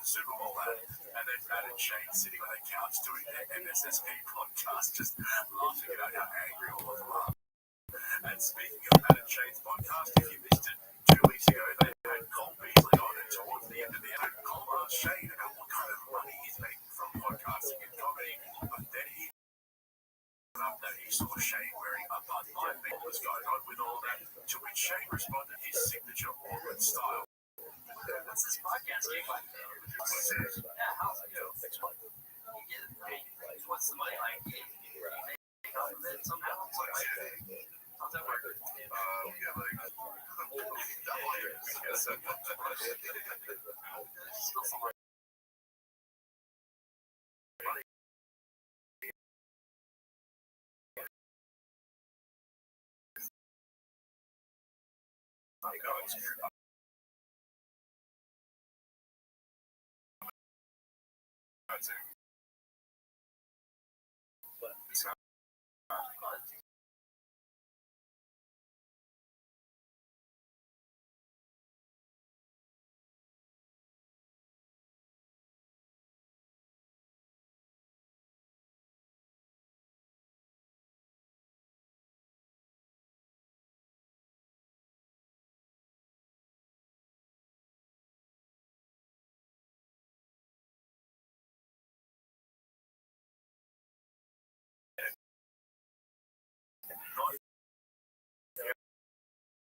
Super Bowl ad, and then Matt and Shane sitting on a couch doing their MSSP podcast, just laughing about how angry all of them are. And speaking of Matt and Shane's podcast, if you missed it 2 weeks ago, they had Cole Beasley on, and towards the end of the episode, Cole asked Shane about what kind of money he's making from podcasting and comedy, but then he up that he saw Shane wearing a Bud Light. What was going on with all that? To which Shane responded his signature Auburn style. What's this podcast game like? Yeah, how's it go? You get paid. What's the money like? You take off of it somehow? How's that work? Yeah, like still some money.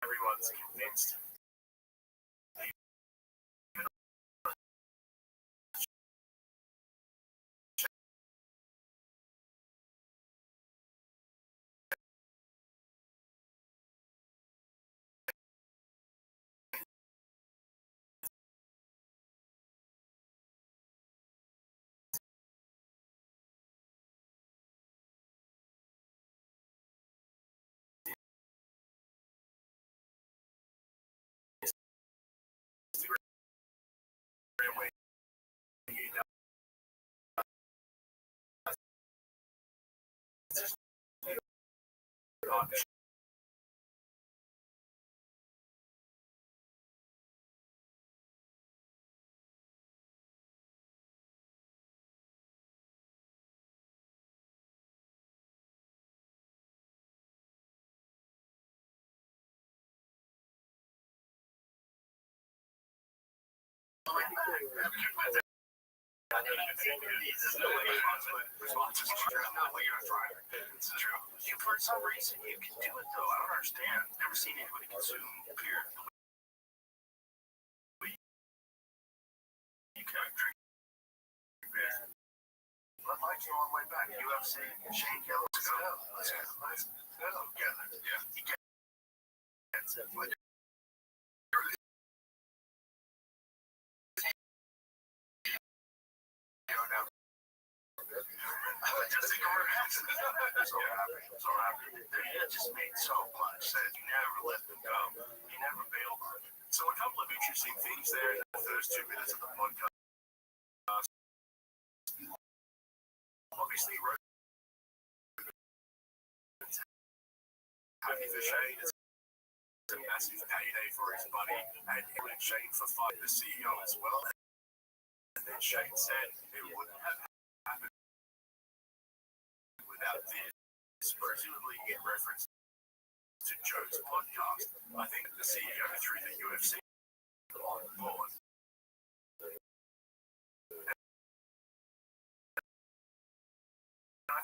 Everyone's convinced. For some reason, you can do it though. I don't understand. Never seen anybody consume beer. You can't drink beer. But like you on the way back, UFC, Shane Kelly, let's go. Let's go together. Yeah. He gets it. So happy. It just made so much sense. You never let them go. You never bailed on it. So a couple of interesting things there in the first 2 minutes of the podcast. Obviously, happy for Shane. It's a massive payday for his buddy, and Shane for fighting the CEO as well. And then Shane said it wouldn't have happened without this, presumably in reference to Joe's podcast. I think the CEO threw the UFC on board. I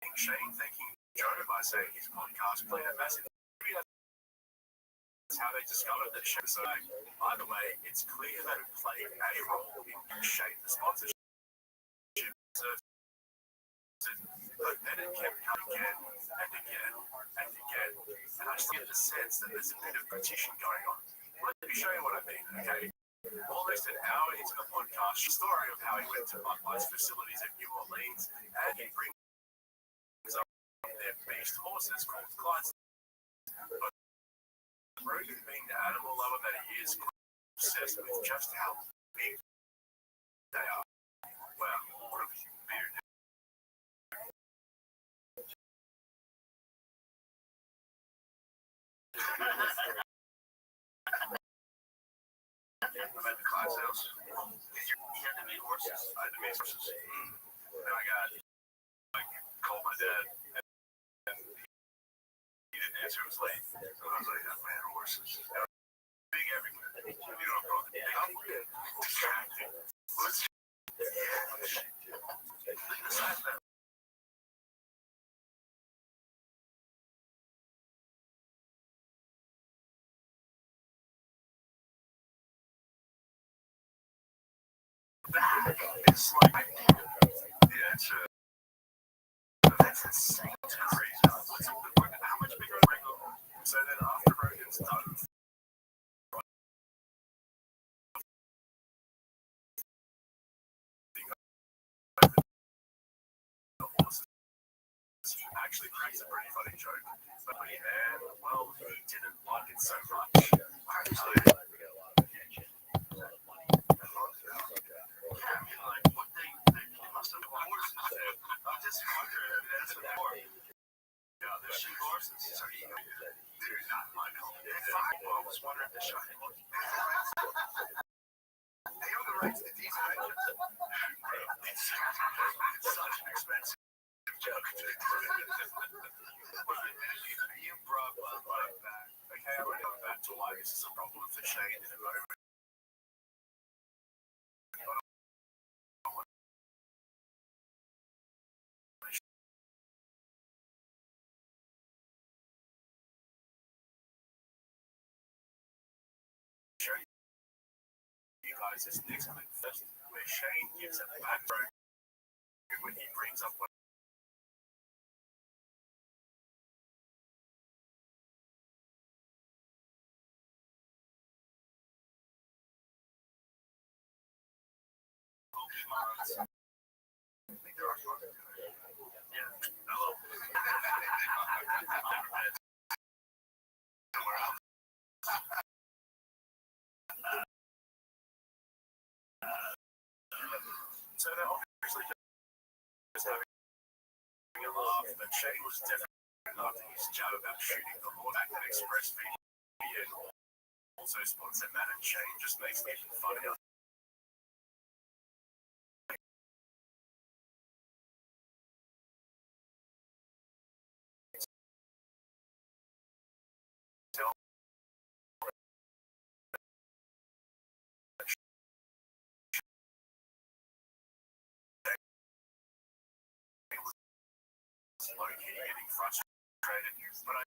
think Shane thanking Joe by saying his podcast played a massive. That's how they discovered that Shane. So, by the way, it's clear that it played a role in Shane the sponsorship. But then it kept coming again and again and again. And I just get the sense that there's a bit of petition going on. Let me show you what I mean, okay? Almost an hour into the podcast, the story of how he went to Bud Light's facilities in New Orleans, and he brings up their beast horses called Clydes. But Rogan, being the animal lover that he is, obsessed with just how big they are. Wow, what a beard. About the Clyde's house. He had to meet horses. I had to meet horses. And I got, called my dad, and he didn't answer. It was late. So I was like, oh, man, horses. Big everywhere. You know, big, distracting. Besides that, it's like, yeah, that's insane. It's crazy. How much bigger is Ringo? So then after Rogan's done, he actually cracks a pretty funny joke. But when he had, well, he didn't like it so much. I was wondering the shot. They own the rights to these inventions. It's such an expensive joke. You brought my life back. Okay, I'm going to go back to why this is a problem for Shane in a moment. Show you guys this next clip first, where Shane gives a background when he brings up what so they're obviously just having a laugh, but Shane was definitely laughing his jab about shooting the Lord Act and Express media and also sponsor Matt and Shane just makes it even funnier. Getting frustrated, but I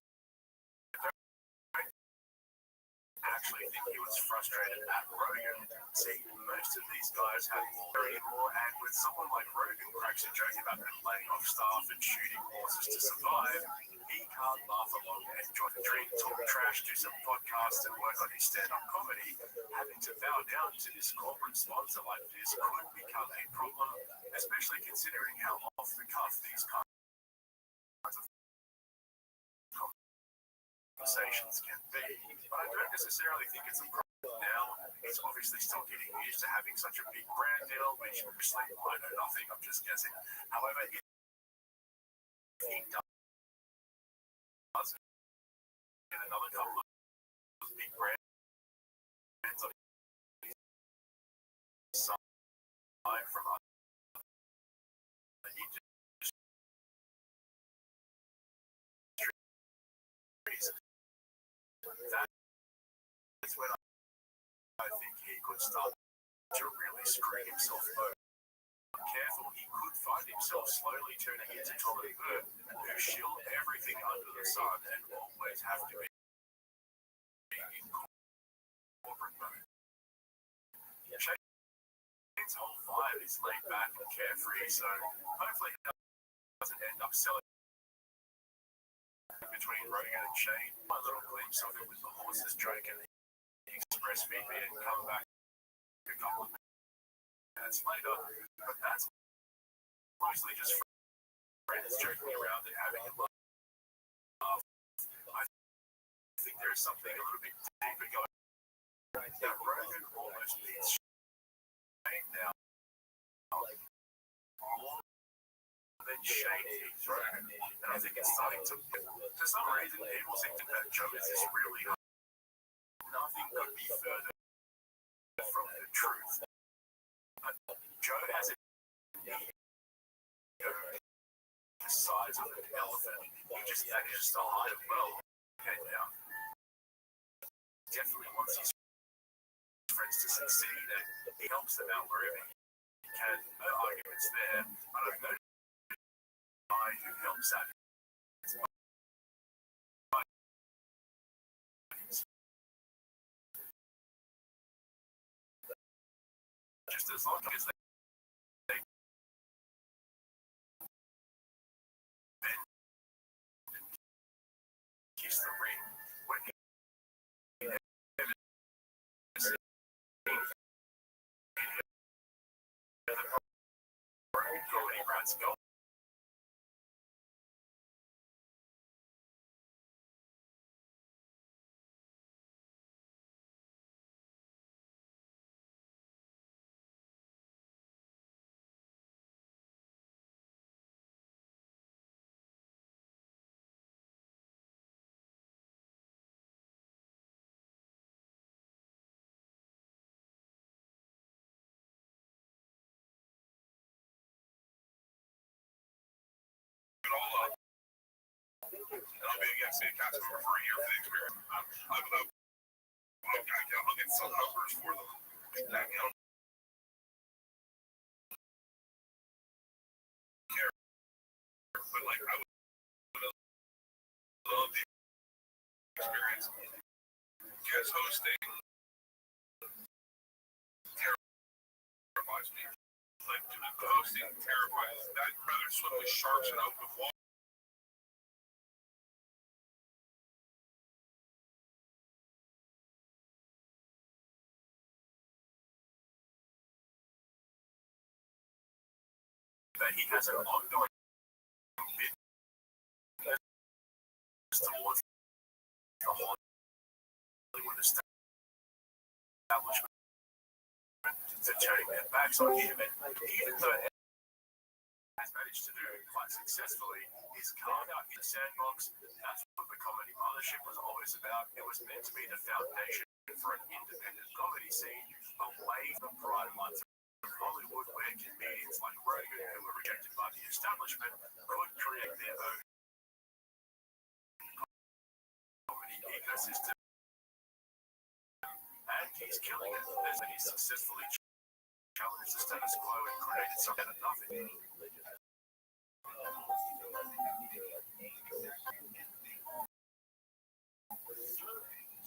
actually think he was frustrated at Rogan. See, most of these guys have more anymore, and when someone like Rogan cracks a joke about them laying off staff and shooting horses to survive, he can't laugh along and enjoy the drink, talk trash, do some podcasts, and work on his stand-up comedy. Having to bow down to this corporate sponsor like this could become a problem, especially considering how off the cuff these kinds of conversations can be. But I don't necessarily think it's a problem now. He's obviously still getting used to having such a big brand deal, which obviously I know nothing, I'm just guessing. However, if he does get another couple of big brands on his side from us, he just that's when I think he could start to really screw himself over. Careful, he could find himself slowly turning into Tom and Bert, who shield everything under the sun and always have to be in corporate mode. Shane's whole vibe is laid back and carefree, so hopefully he doesn't end up selling between Rogan and Shane. My little glimpse of it with the horses drinking the Express VP and come back a couple of minutes later, but that's mostly just friends joking around and having a laugh. I think there's something a little bit deeper going on. That Rogan almost beats Shane now. More than Shane beats Rogan. And I think it's starting to, for some reason, people seem to think that Joe is this really hard. Nothing could be further from the truth. just manages to hide it well. Okay, now, definitely wants his friends to succeed, and he helps them out wherever he can. No arguments there. I don't know why who helps out. Just as long as they kiss the ring when he comedy runs go. I'll be against the cast member for a year for the experience. I'll get some numbers for them. But like, I would love the experience. Guest hosting terrifies me. Like, hosting terrifies me. I'd rather swim with sharks and open water. That he has an ongoing business towards the Hollywood establishment to turning their backs on him, and even though it has managed to do quite successfully is carve out his sandbox. That's what the comedy mothership was always about. It was meant to be the foundation for an independent comedy scene away from prime lines of Hollywood, where comedians like Rogan, who were rejected by the establishment, could create their own comedy ecosystem. And he's killing it. He's successfully challenged the status quo and created something out of nothing.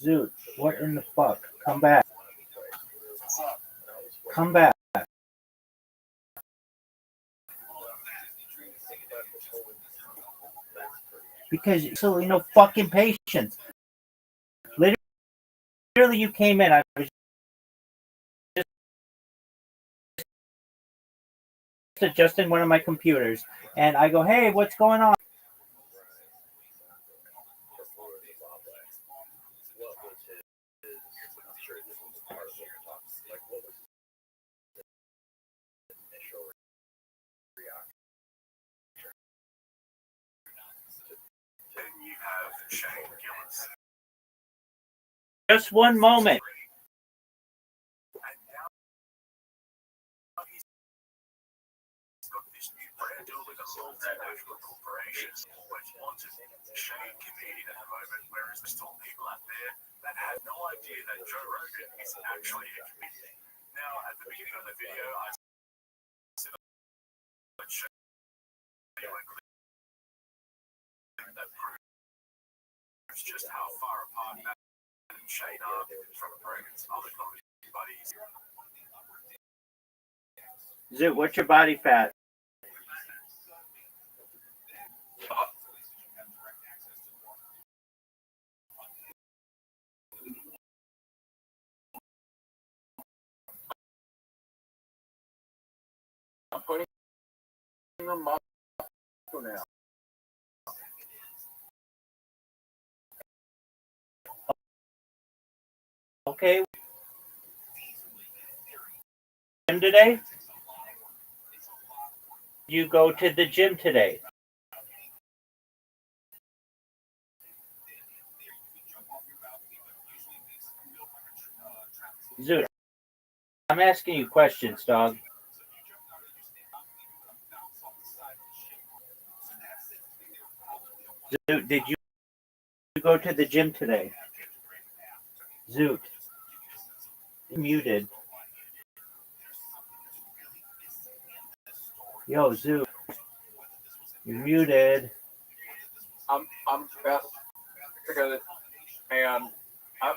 Zoot, what in the fuck? Come back. Come back. Because you absolutely no fucking patience. Literally, you came in. I was just adjusting one of my computers, and I go, "Hey, what's going on?" Just one moment. Multinational corporations which wanted shame comedian at the moment, whereas there's still people out there that have no idea that Joe Rogan is actually a comedian. Now, at the beginning of the video, I said I'd show you a clip that proves just how far apart Matt and Shane are from Rogan's other comedy buddies. Zoot, what's your body fat? I'm putting them up now. Okay. Gym today? You go to the gym today? Zoot, I'm asking you questions, dog. Zoot, did you go to the gym today? Zoot, you're muted. Yo, Zoot, you're muted. I'm best because and I'm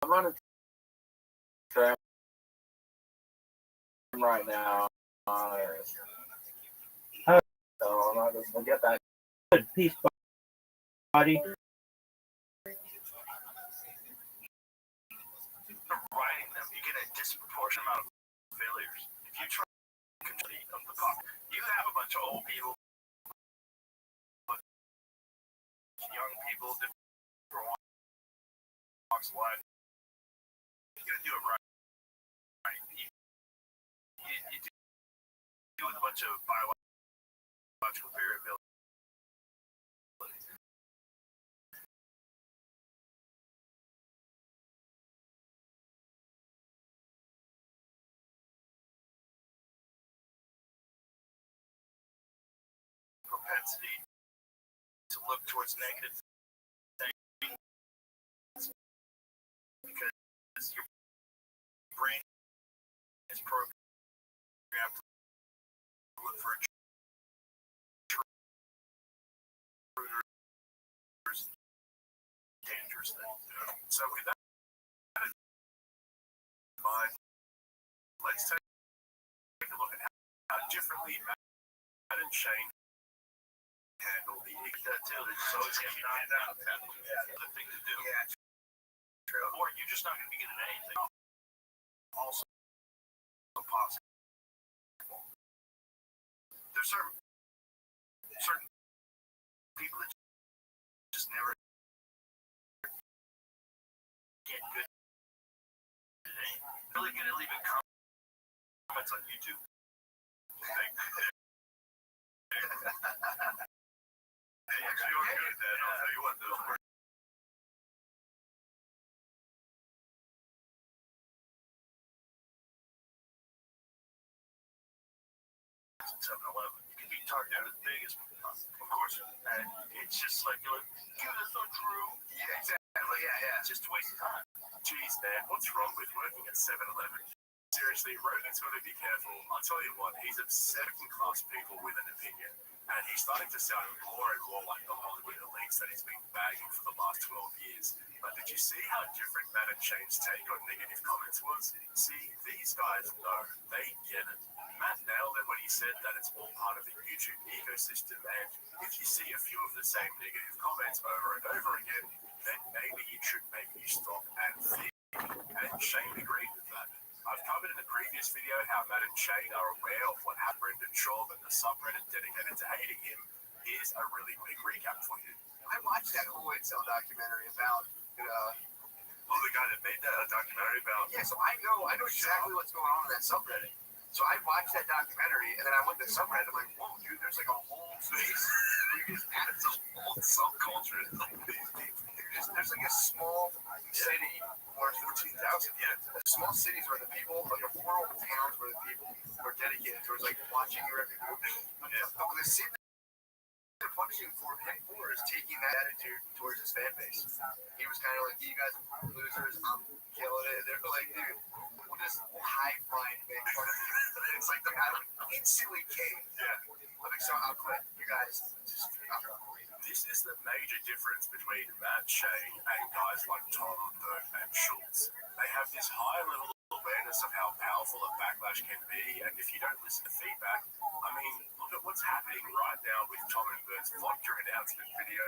running tram right now. So I'm not gonna get that. Good, peace, buddy. Riding them, you get a disproportionate amount of failures. If you try to complete of the puck, you have a bunch of old people, young people, different walks of life. You gotta do it right. You do with a bunch of biological variability. Propensity to look towards negative things because your brain is programmed to look for intruders, dangerous things. So with that in mind, let's take a look at how differently Matt and Shane handle the ignorance. So it's going to be knocked out. The thing to do. Yeah, true. Or you're just not going to be getting anything. Also possible. There's certain people that just never get good at anything. Really good at leaving comments on YouTube. Actually, you're good at that. I'll tell you what, those were 7-Eleven. You can be targeted as big as, of course, and it's just like, you're like, yeah, that's not true. Yeah, exactly. Yeah. It's just a waste of time. Jeez, man, what's wrong with working at 7-Eleven? Seriously, Rogan's got to be careful. I'll tell you what, he's upset class people with an opinion, and he's starting to sound more and more like the Hollywood elites that he's been bagging for the last 12 years. But did you see how different Matt and Shane's take on negative comments was? See, these guys know, they get it. Matt nailed it when he said that it's all part of the YouTube ecosystem, and if you see a few of the same negative comments over and over again, then maybe it should make you stop and think. And Shane agreed with that. I've covered in the previous video how Matt and Shane are aware of what happened in Shaw, and the subreddit dedicated to hating him. Here's a really quick recap for you. I watched that whole Excel documentary about, the guy that made that documentary about. Yeah, so I know exactly what's going on in that subreddit. So I watched that documentary, and then I went to the subreddit. I'm like, whoa, dude, there's like a whole space. We just added some whole subculture. There's like a small city where 14,000. Yeah, small cities where the people, like a rural towns where the people are dedicated towards like watching your every move. Yeah. But the city they're punishing for him for is taking that attitude towards his fan base. He was kind of like, you guys are losers, I'm killing it. They're like, dude, we'll just high find make fun of you. It's like the battle instantly came. Yeah. I'm like, so I'll quit. You guys just This is the major difference between Matt, Shane, and guys like Tom, Bert, and Schultz. They have this high level of awareness of how powerful a backlash can be, and if you don't listen to feedback, I mean, look at what's happening right now with Tom and Bert's vodka announcement video.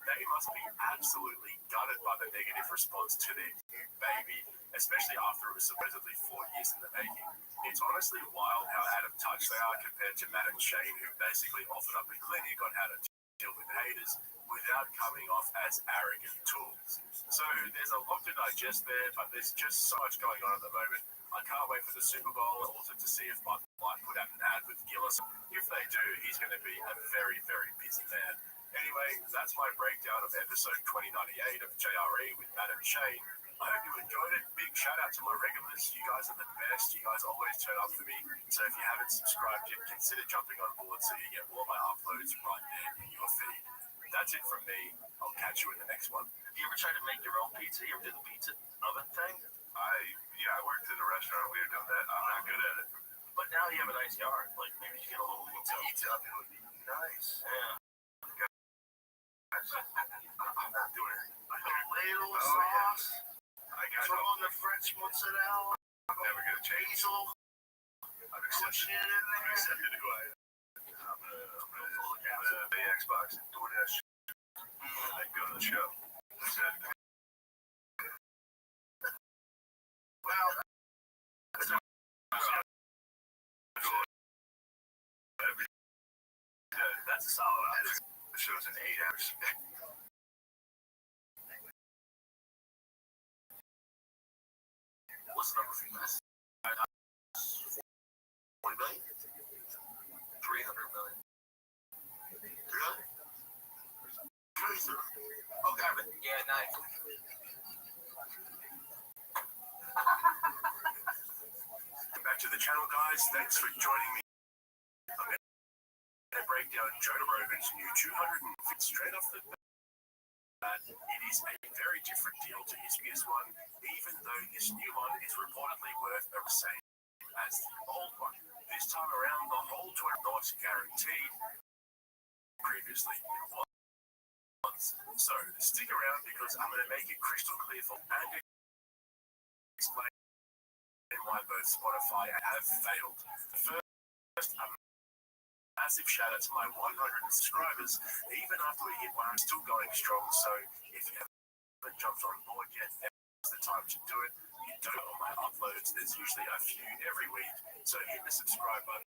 They must be absolutely gutted by the negative response to their new baby, especially after it was supposedly 4 years in the making. It's honestly wild how out of touch they are compared to Matt and Shane, who basically offered up a clinic on how to deal with haters without coming off as arrogant tools. So there's a lot to digest there, but there's just so much going on at the moment. I can't wait for the Super Bowl and also to see if Bud Light put out an ad with Gillis. If they do, he's going to be a very, very busy man. Anyway, that's my breakdown of episode 2098 of JRE with Matt and Shane. I hope you enjoyed it. Big shout out to my regulars. You guys are the best. You guys always turn up for me. So if you haven't subscribed yet, consider jumping on board so you get all my uploads right there in your feed. That's it from me. I'll catch you in the next one. You ever try to make your own pizza? You ever do the pizza oven thing? I worked in a restaurant. We were doing that. I'm not good at it. But now you have a nice yard. Like maybe you get a little pizza. Pizza oven would be nice. Yeah. I'm not doing it. Tomato Oh, sauce. I got Throw no. on the French mozzarella. I'm never gonna change. Basil. I've Put accepted. shit in I've there. accepted who I am. I'm gonna play Xbox and DoorDash and go to the show. That's it. Well, that's a solid option. The show's in 8 hours. what's the number for you guys? 40 million? 300 million. Really? Okay, but yeah, nice. Back to the channel, guys. Thanks for joining me. I'm going to break down Joe Rogan's new 250 straight off the bat. It is a very different deal to his previous one, even though this new one is reportedly worth the same as the old one. This time around, the whole $20 guaranteed. Previously, it was. So stick around because I'm going to make it crystal clear for and explain why both Spotify have failed. First, a massive shout out to my 100 subscribers. Even after we hit one, I'm still going strong. So if you haven't jumped on board yet, now's the time to do it. You don't know my uploads. There's usually a few every week. So hit the subscribe button.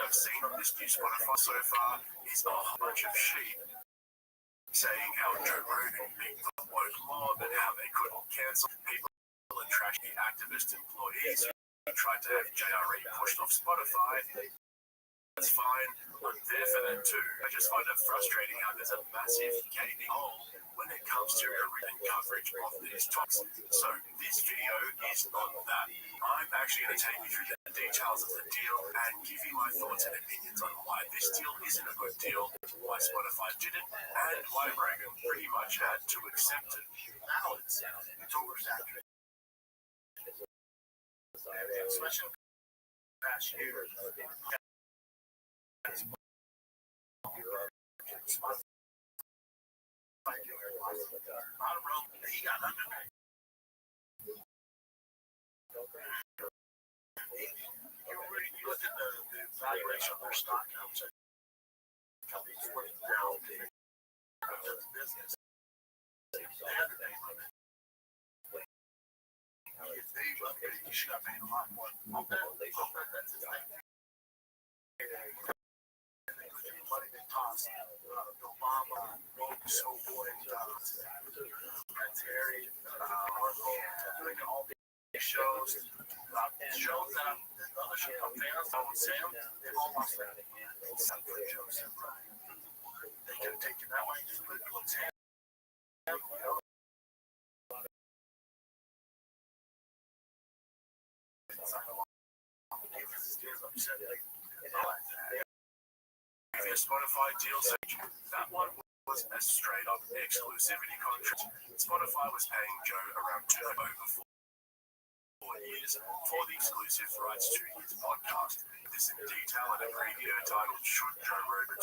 I've seen on this new Spotify so far is a whole bunch of sheep saying how Joe Rogan beat the woke mob and how they couldn't cancel people and trash the activist employees who tried to have JRE pushed off Spotify. That's fine. I'm there for that too. I just find it frustrating how there's a massive gaping hole when it comes to written coverage of these topics. So this video is not that. I'm actually going to take you through the details of the deal and give you my thoughts and opinions on why this deal isn't a good deal, why Spotify did it, and why Rogan pretty much had to accept it. Now it's oversaturated. Especially past years. He got underpaid. You look at the valuation of their stock, how much companies worth now to the business. They had to pay money. You should have paid a lot more. That's his thing. Money they tossed Obama, so boy, Terry, doing all these shows, shows that the other show fans don't Sam, they've all lost their jokes. They could have taken that way, just put it on Sam. Spotify deal section. That one was a straight up exclusivity contract. Spotify was paying Joe around over 4 years for the exclusive rights to his podcast. This in detail in a preview titled Should Joe Rogan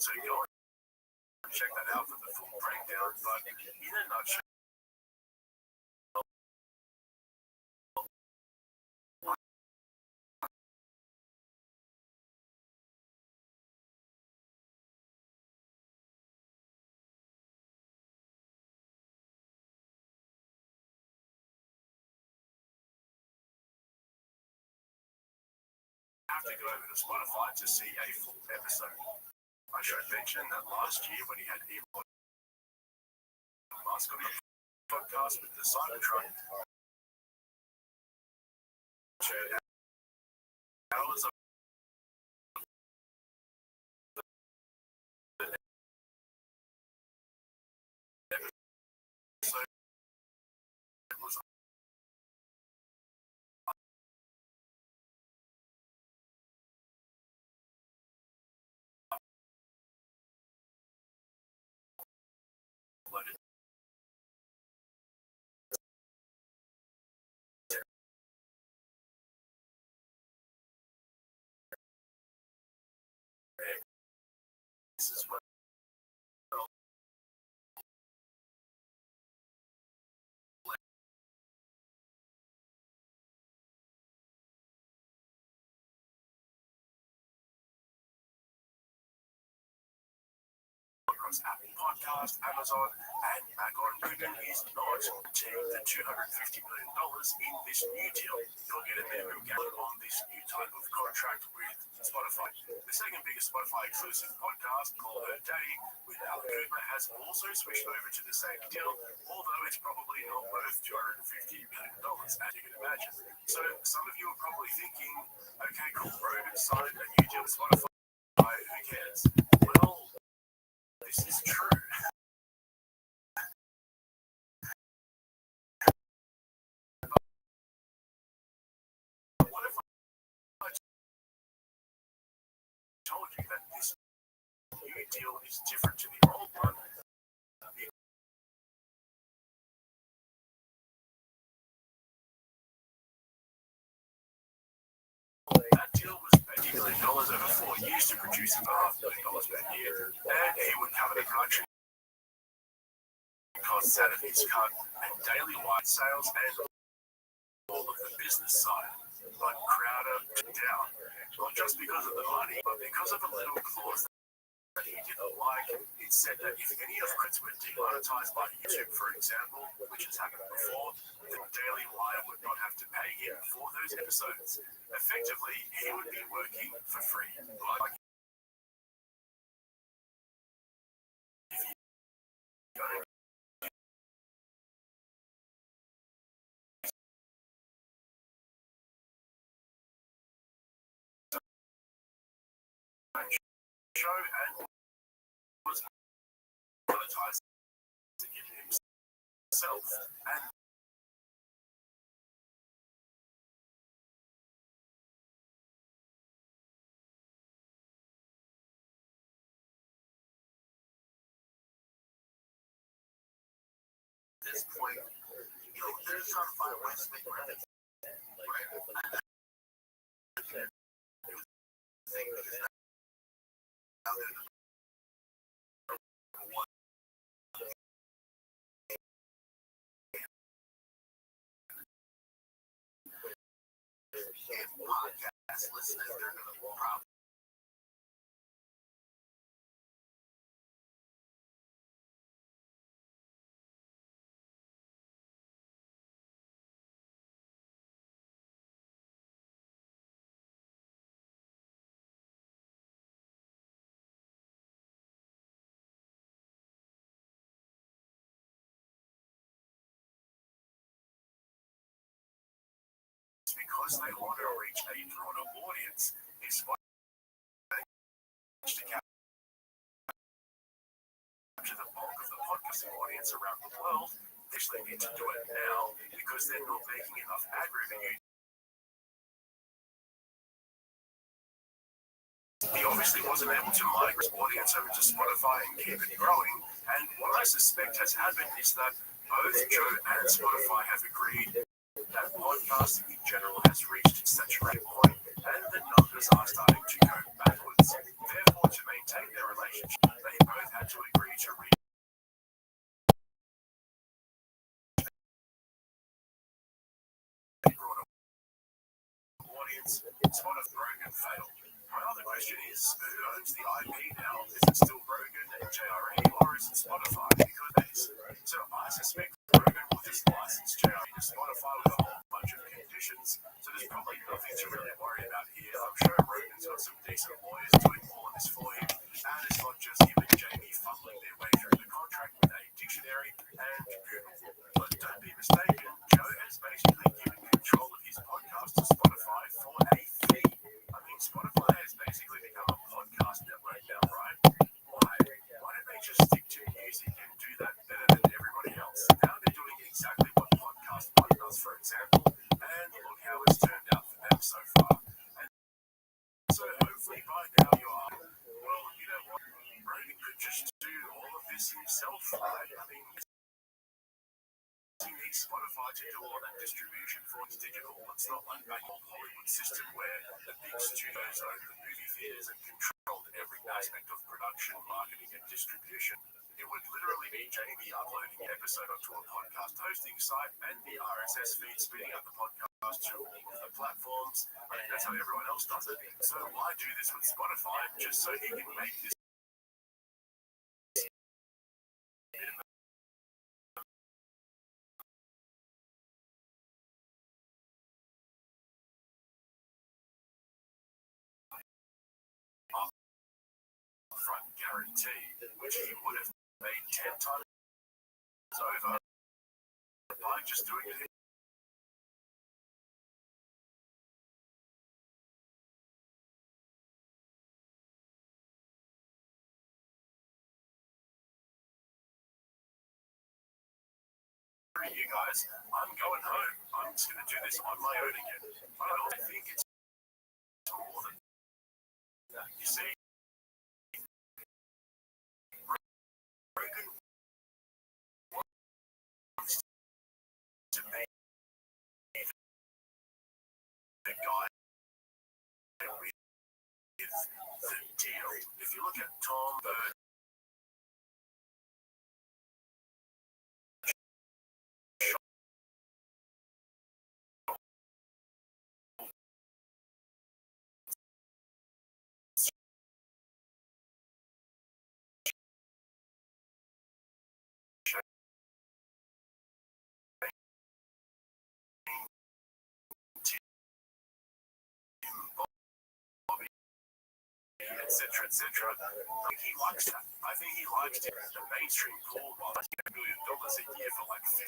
So you'll check that out for the full breakdown, but in a nutshell, have to go over to Spotify to see a full episode. I should mention that last year when he had Elon Musk on the podcast with the Cybertruck, showed hours of episode was uploaded. This is what across Apple Podcast, Amazon, and back on Rogan is not taking the $250 million in this new deal. You'll get a minimum gallon on this new type of contract with Spotify. The second biggest Spotify exclusive podcast, called Her Daddy, with Alan Cooper, has also switched over to the same deal, although it's probably not worth $250 million, as you can imagine. So some of you are probably thinking, okay, cool, Rogan signed a new deal with Spotify. Who cares? Well, this is true. What if I told you that this new deal is different to the old one? That deal was $80 million over 4 years to produce $500 million per year, and he would cover the production costs out of his cut and daily wide sales and all of the business side. But Crowder took down, not just because of the money, but because of a little clause that he didn't like. It said that if any of Crits were demonetized by YouTube, for example, which has happened before, the Daily Wire would not have to pay him for those episodes. Effectively, he would be working for free. Like if you go to show and was monetizing it himself, and at this point, they're trying to find ways to make money. Right? Thing that is now one podcast listeners, they're going to probably because they want to reach a broader audience. It's to capture the bulk of the podcasting audience around the world. They actually need to do it now because they're not making enough ad revenue. He obviously wasn't able to migrate his audience over to Spotify and keep it growing. And what I suspect has happened is that both Joe and Spotify have agreed that podcasting in general has reached its saturated point, and the numbers are starting to go backwards. Therefore, to maintain their relationship, they both had to agree to reach a broader audience. Spotify Rogan failed. My other question is, who owns the IP now? Is it still Rogan and JRE, or is it Spotify? Because so I suspect Rogan will just license JRE to Spotify with a whole bunch of conditions. So there's probably nothing to really worry about here. I'm sure Rogan's got some decent lawyers doing all of this for him, and it's not just him and Jamie fumbling their way through the contract with a dictionary and Google. But don't be mistaken, Joe has basically given control of his podcast to Spotify for a fee. I mean, Spotify has basically become a podcast network now, right? Why? Why don't they just stick to music and do that better than everybody else? Now they're doing exactly what Podcast One does, for example, and look how it's turned out for them so far. And so hopefully by now you are, well, you know what? Rogan could just do all of this himself, right? I mean, he needs Spotify to do all that distribution for its digital. It's not like that whole Hollywood system where the big studios own the movie theaters and control every aspect of production, marketing, and distribution. It would literally be Jamie uploading an episode onto a podcast hosting site and the RSS feed spitting out the podcast to all of the platforms. I mean, that's how everyone else does it. So why do this with Spotify just so he can make this upfront guarantee, which he would have made 10 times over by just doing it. You guys, I'm going home. I'm just going to do this on my own again. But I don't think it's more than that. You see, Rogan wants to be the guy with the deal. If you look at Tom Bird, etc., etc. I think he likes that. I think he likes it. The mainstream pool was $1 million a year for like 15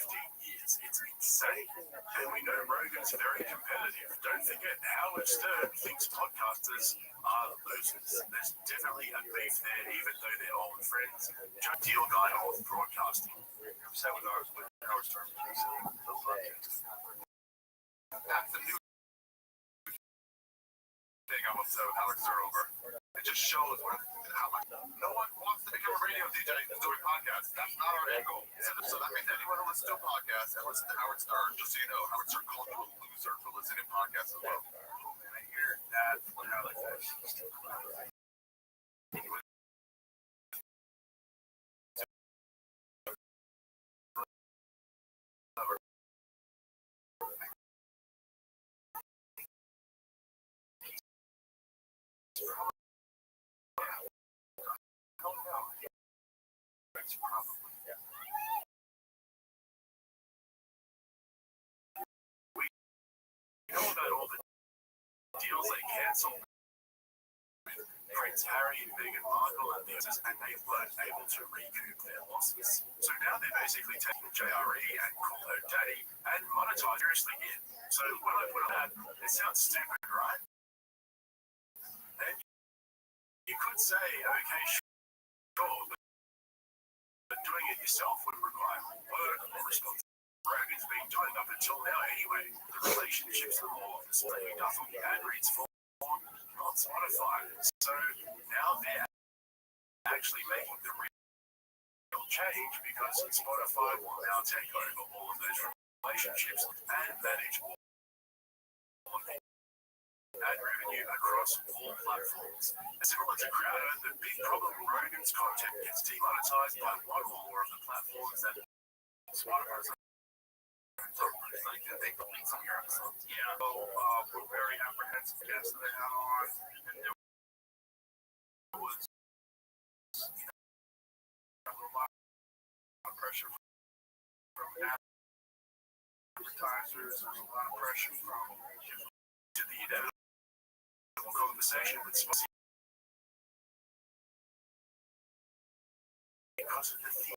years. It's insane. And we know Rogan's very competitive. Don't forget, Howard Stern thinks podcasters are losers. There's definitely a beef there, even though they're old friends. Chuck Deal guy of broadcasting. Seminars with Howard Stern. That's the new thing I want to Howard Stern over. It just shows how much no one wants to become a radio DJ and doing podcasts. That's not our end goal. So that means anyone who listens to a podcast and listens to Howard Stern, just so you know, Howard Stern called you a loser for listening to podcasts as well. And I hear that when I like that. We know about all the deals they canceled. Prince Harry and Meghan Markle and these, and they weren't able to recoup their losses. So now they're basically taking JRE and Call Her Daddy and monetize seriously in. So when I put on that, it sounds stupid, right? And you could say, okay, sure, but doing it yourself would require work or responsibility. Rogan's been doing up until now anyway. The relationships with all of us, he does all the ad reads for, not Spotify. So now they're actually making the real change because Spotify will now take over all of those relationships and manage all of the ad revenue across all platforms. Similar to Crowder, the big problem with Rogan's content gets demonetized by one or more of the platforms that Spotify is. Like they delete some of your episodes. Yeah. So we're very apprehensive guests that they had on, and there was a lot of pressure from advertisers. There's a lot of pressure from to the inevitable conversation with Spotify because of the theme.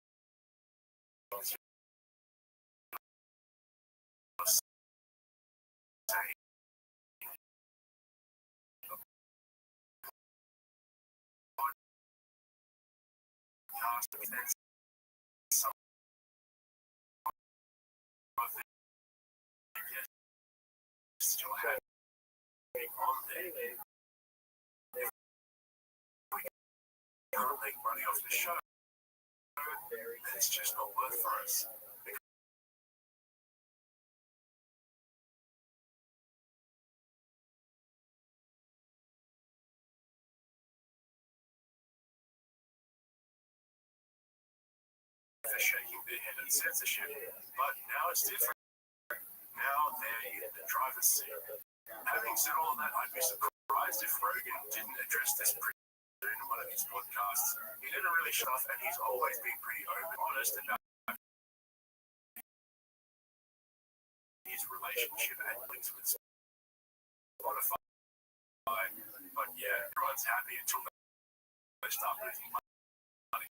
Some of the guests still have on there. We can't make money off the show. It's just not worth for us. They're shaking their head at censorship, but now it's different. Now they're in the driver's seat. Having said all of that, I'd be surprised if Rogan didn't address this pretty soon in one of his podcasts. He didn't really shut off, and he's always been pretty open, honest about his relationship and links with Spotify. But yeah, everyone's happy until they start losing money.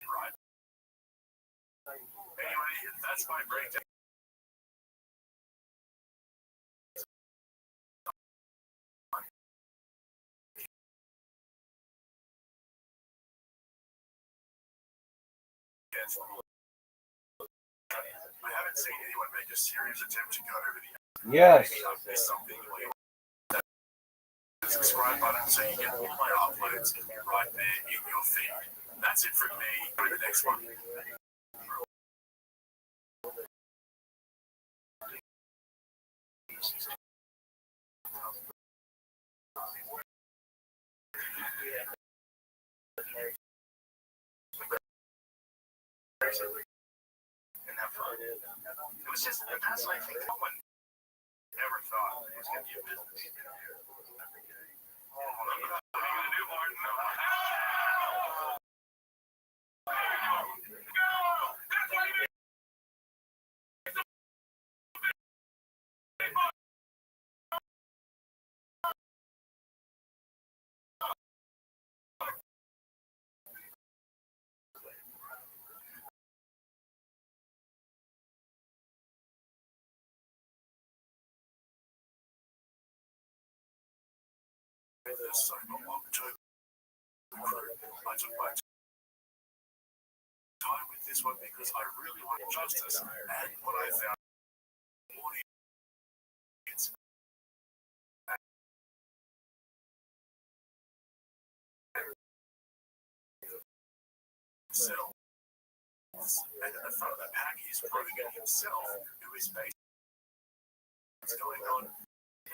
Right. Anyway, that's my breakdown. I haven't seen anyone make a serious attempt to go over the. Yes. Maybe I've missed something. Subscribe button so you get all my uploads right there in your feed. That's it from me. Go to the next one. And have fun. It was just a fascinating thing. No one ever thought it was going to be a business. What are you going to do, Martin? the sober October crew. I took my time with this one because I really want justice, and what I found audience himself. And at the front of the pack is Rogan himself, who is basically what's going on.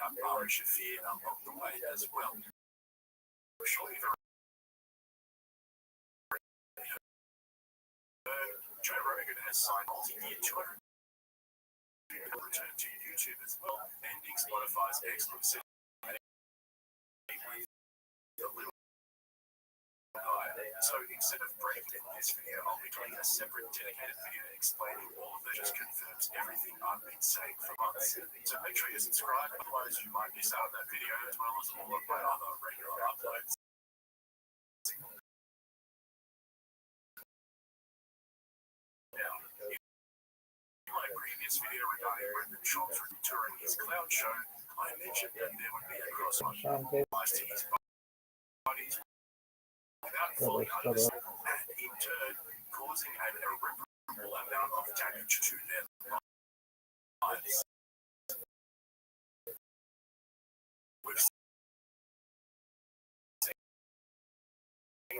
Ari Shafir along the way as well. Surely Joe Rogan has signed multi-year 200 return to YouTube as well, ending Spotify's exclusivity. So instead of breaking this video, I'll be doing a separate dedicated video explaining all of it. Just confirms everything I've been saying for months. So make sure you subscribe, otherwise you might miss out on that video as well as all of my other regular uploads. Now, in my previous video regarding Brendan Schaub's touring his clown show, I mentioned that there would be a crossover to his bodies without falling under this, and in turn causing an irreparable amount of damage to their lives. We've seen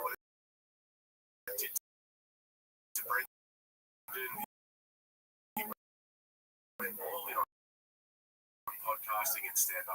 what it did to Brendan. He went all in on podcasting and stand-up.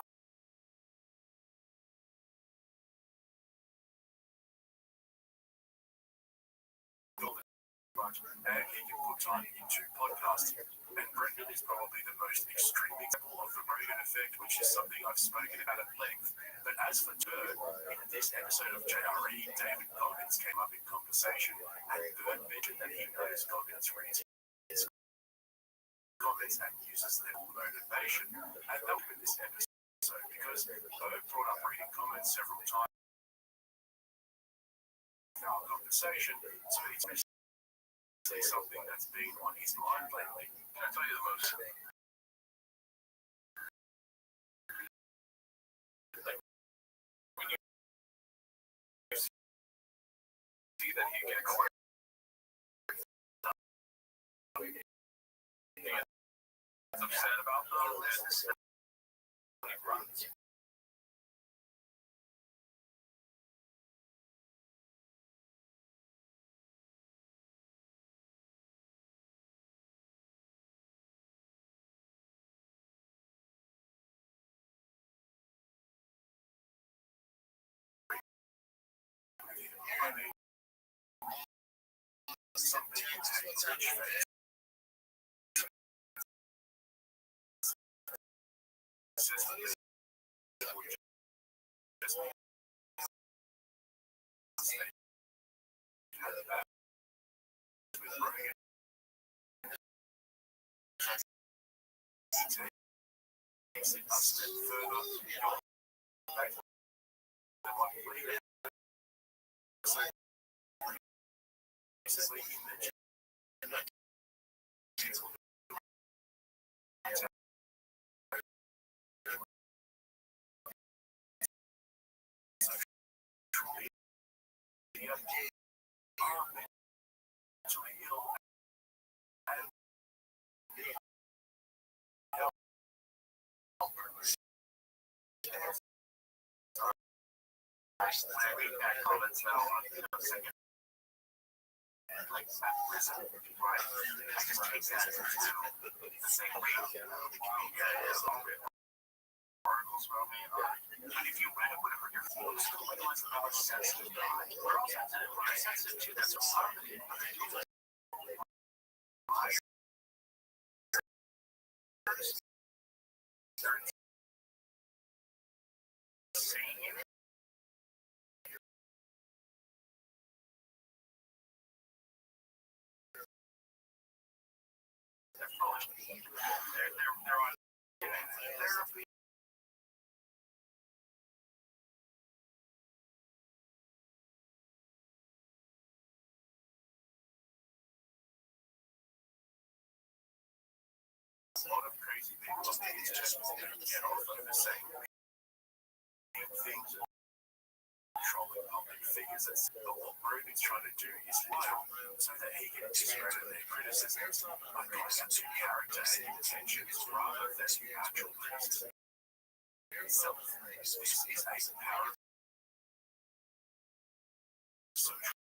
And he can put time into podcasting. And Brendan is probably the most extreme example of the Rogan effect, which is something I've spoken about at length. But as for Turd, in this episode of JRE, David Goggins came up in conversation, and Bird mentioned that he knows Goggins reads his comments and uses them for motivation. And that was in this episode, because Bird brought up reading comments several times in our conversation, so it's say something that's been on his mind lately. Can I tell you the most? Like, when you see that you get caught, he gets upset about this, when he runs. Something takes it a step further. Basically, he mentioned that comments now on the second. Like prison, right? I just take that as the same way. Yeah, it's all good. Articles about me, but if you read it, whatever your feelings, it was about sensitive. We're all sensitive. We're sensitive too. That's what's happening. Saying it. They're on therapy. A lot of crazy people on these just get off of the same things. figures that what Ruben's trying to do is lie so that he can discredit their criticisms by going into character and intentions rather than the actual criticism itself. This is a power social.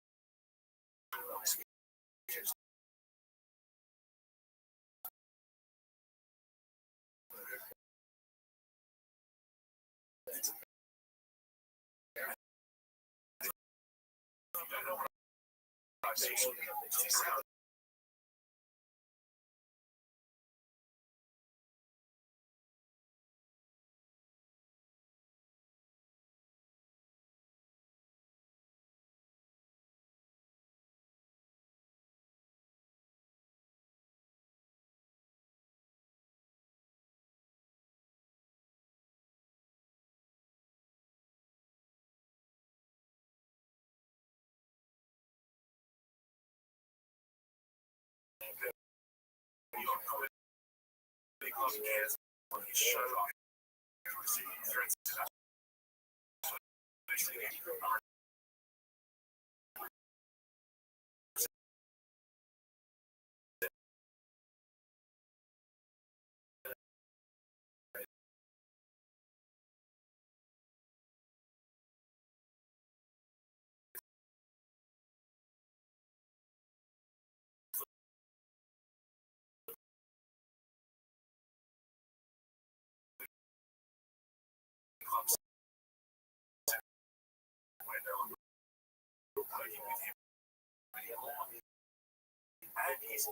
And his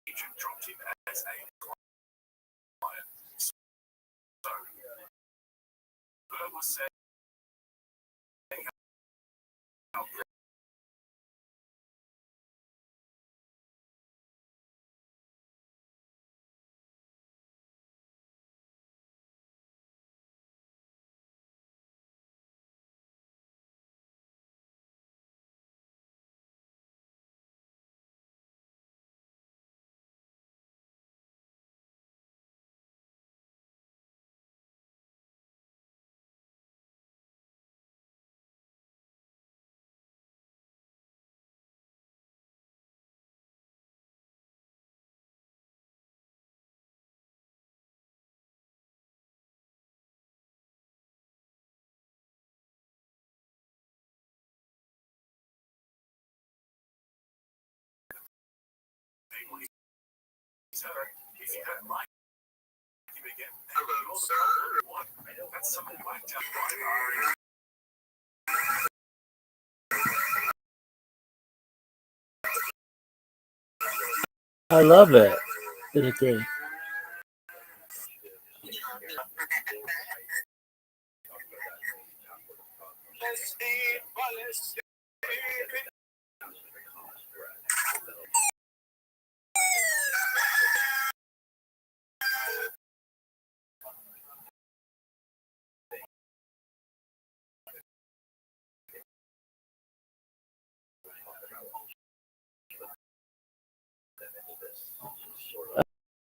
agent dropped him as a client. So, Bird was saying how if you don't like him again, hello, sir. What? That's someone whacked out by I love it. It's great.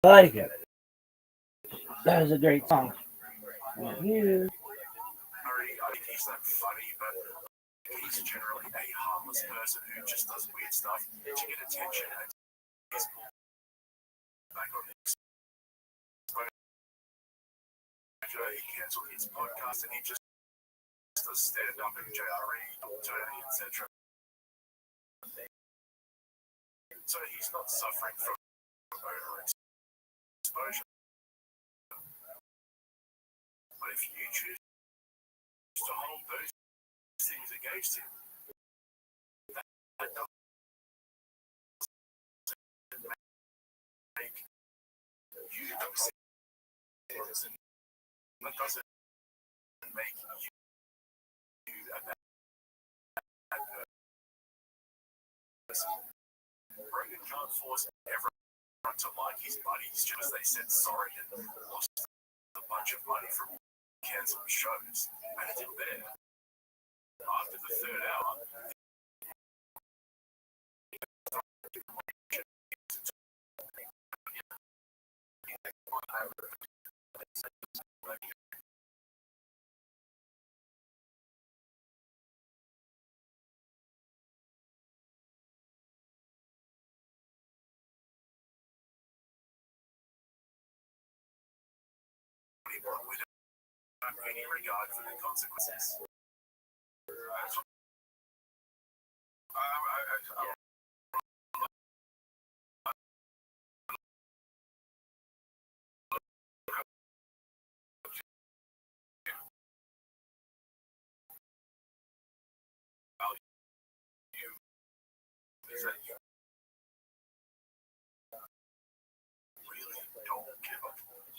I like it. That is a great song. Thank you. I think he's not funny, but he's generally a harmless person who just does weird stuff to get attention and he's back on this. He cancelled his podcast and he just does stand up in JRE, Tony, etc. So he's not suffering from overexposure. But if you choose to hold those things against him, that doesn't make you a citizen. That doesn't make you a bad person. Rogan can't force everyone to like his buddies just as they said sorry and lost a bunch of money from cancelled shows. And it's in there. After the third hour, on without any regard for the consequences.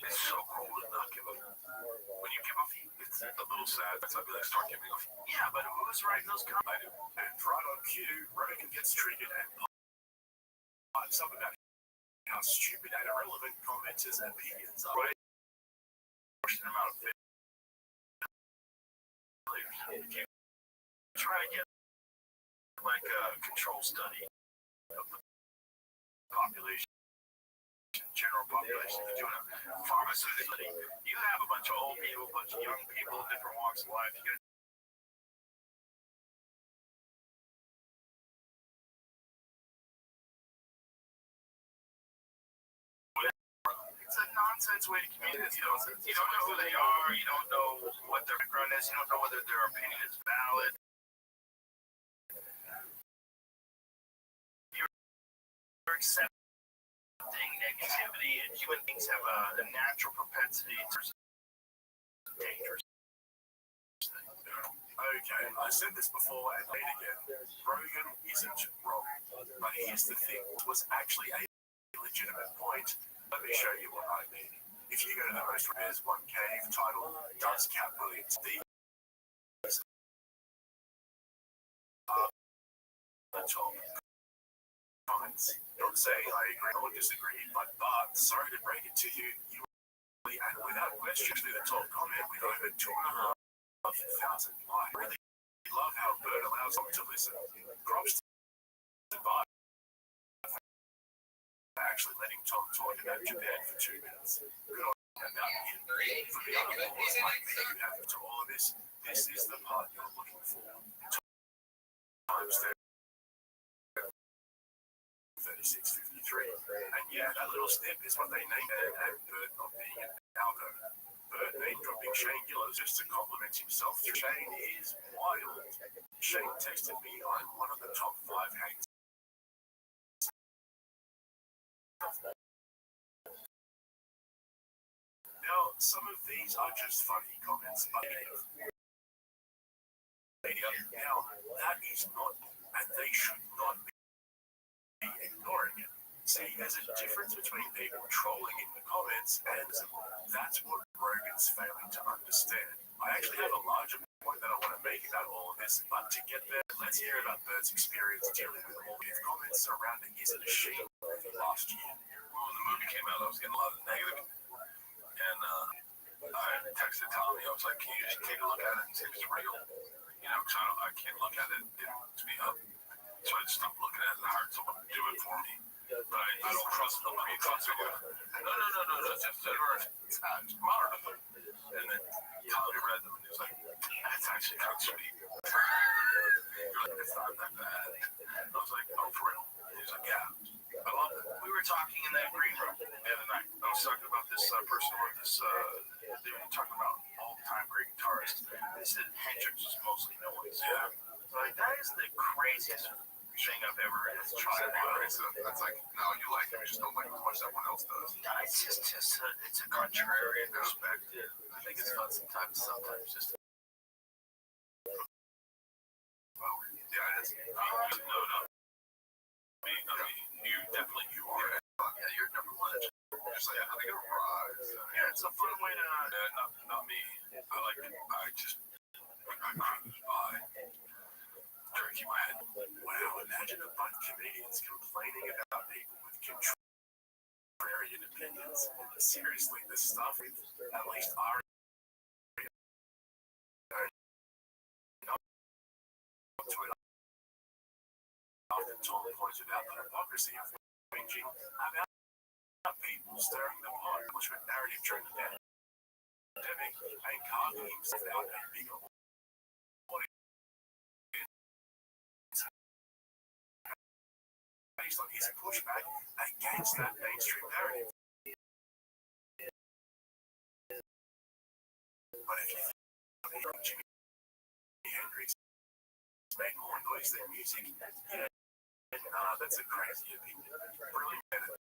It's so cool to not give up. When you give up, it's a little sad. I'd be like, start giving up. Yeah, but who's writing those comments? And right on cue, Rogan gets triggered and pipes up about how stupid and irrelevant commenters and opinions are. Right? Pushing them out of it. If you try to get like a control study of the population, general population, if you're doing a pharmaceutical study, you have a bunch of old people, a bunch of young people, different walks of life. You get it's a nonsense way to communicate. You don't know who they are. You don't know what their background is. You don't know whether their opinion is valid. You're accepting negativity, and human beings have a natural propensity to dangerous. Okay, I said this before and made again. Rogan isn't wrong. But here's the thing, it was actually a legitimate point. Let me show you what I mean. If you go to the most Repairs One Cave titled Does Cat Williams These are the top comments. Don't say I agree or disagree, but sorry to break it to you, and without question, the top comment with over 2,500 likes. Really love how Bird allows them to listen. Props to Bart for actually letting Tom talk about Japan for 2 minutes. Good on him about him. For the other boys like me who have to all of this, this is the part you're looking for. Times 3653. And yeah, that little snip is what they named it, and Bird not being an algo. Bird name dropping Shane Gillows just to compliment himself. Shane is wild. Shane texted me, I'm one of the top 5 hangs. Now, some of these are just funny comments, but now that is not, and they should not be ignoring it. See, there's a difference between people trolling in the comments, and that's what Rogan's failing to understand. I actually have a larger point that I want to make about all of this, but to get there, let's hear about Bird's experience dealing with all these comments surrounding his machine last year. When the movie came out, I was getting a lot of negative, and I texted Tommy. I was like, "Can you just take a look at it and see if it's real?" You know, because I can't look at it to be up. So I just stopped looking at it and hired someone to do it for me. But I don't trust nobody. No. Just modern. And then Tommy read them and he was like, "That's actually kind of sweet." It's not that bad. I was like, "Oh, for real?" He was like, "Yeah, I love it." We were talking in that green room the other night. I was talking about this person who wrote this. They were talking about all-time great guitarist. They said Hendrix was mostly noise. Yeah. Like, that is the craziest thing I've ever tried. That's like, no, you like him, you just don't like him as much as everyone else does. It's just it's a contrarian perspective. I think it's fun sometimes just. Well, yeah, it is. No. I mean, you are. Yeah, you're number one. Just like, how they gonna rise? Yeah, it's a fun way to. Not me. I cruise by. Jerking my head. Wow, imagine a bunch of comedians complaining about people with contrarian opinions. Seriously, this stuff, at least our often Tom pointed out the hypocrisy of whinging about people stirring the pot, which was narrative during the pandemic, and carving himself out a bigger audience based on his pushback against that mainstream narrative. But if you think Jimi Hendrix made more noise than music, that's a crazy opinion. Brilliant.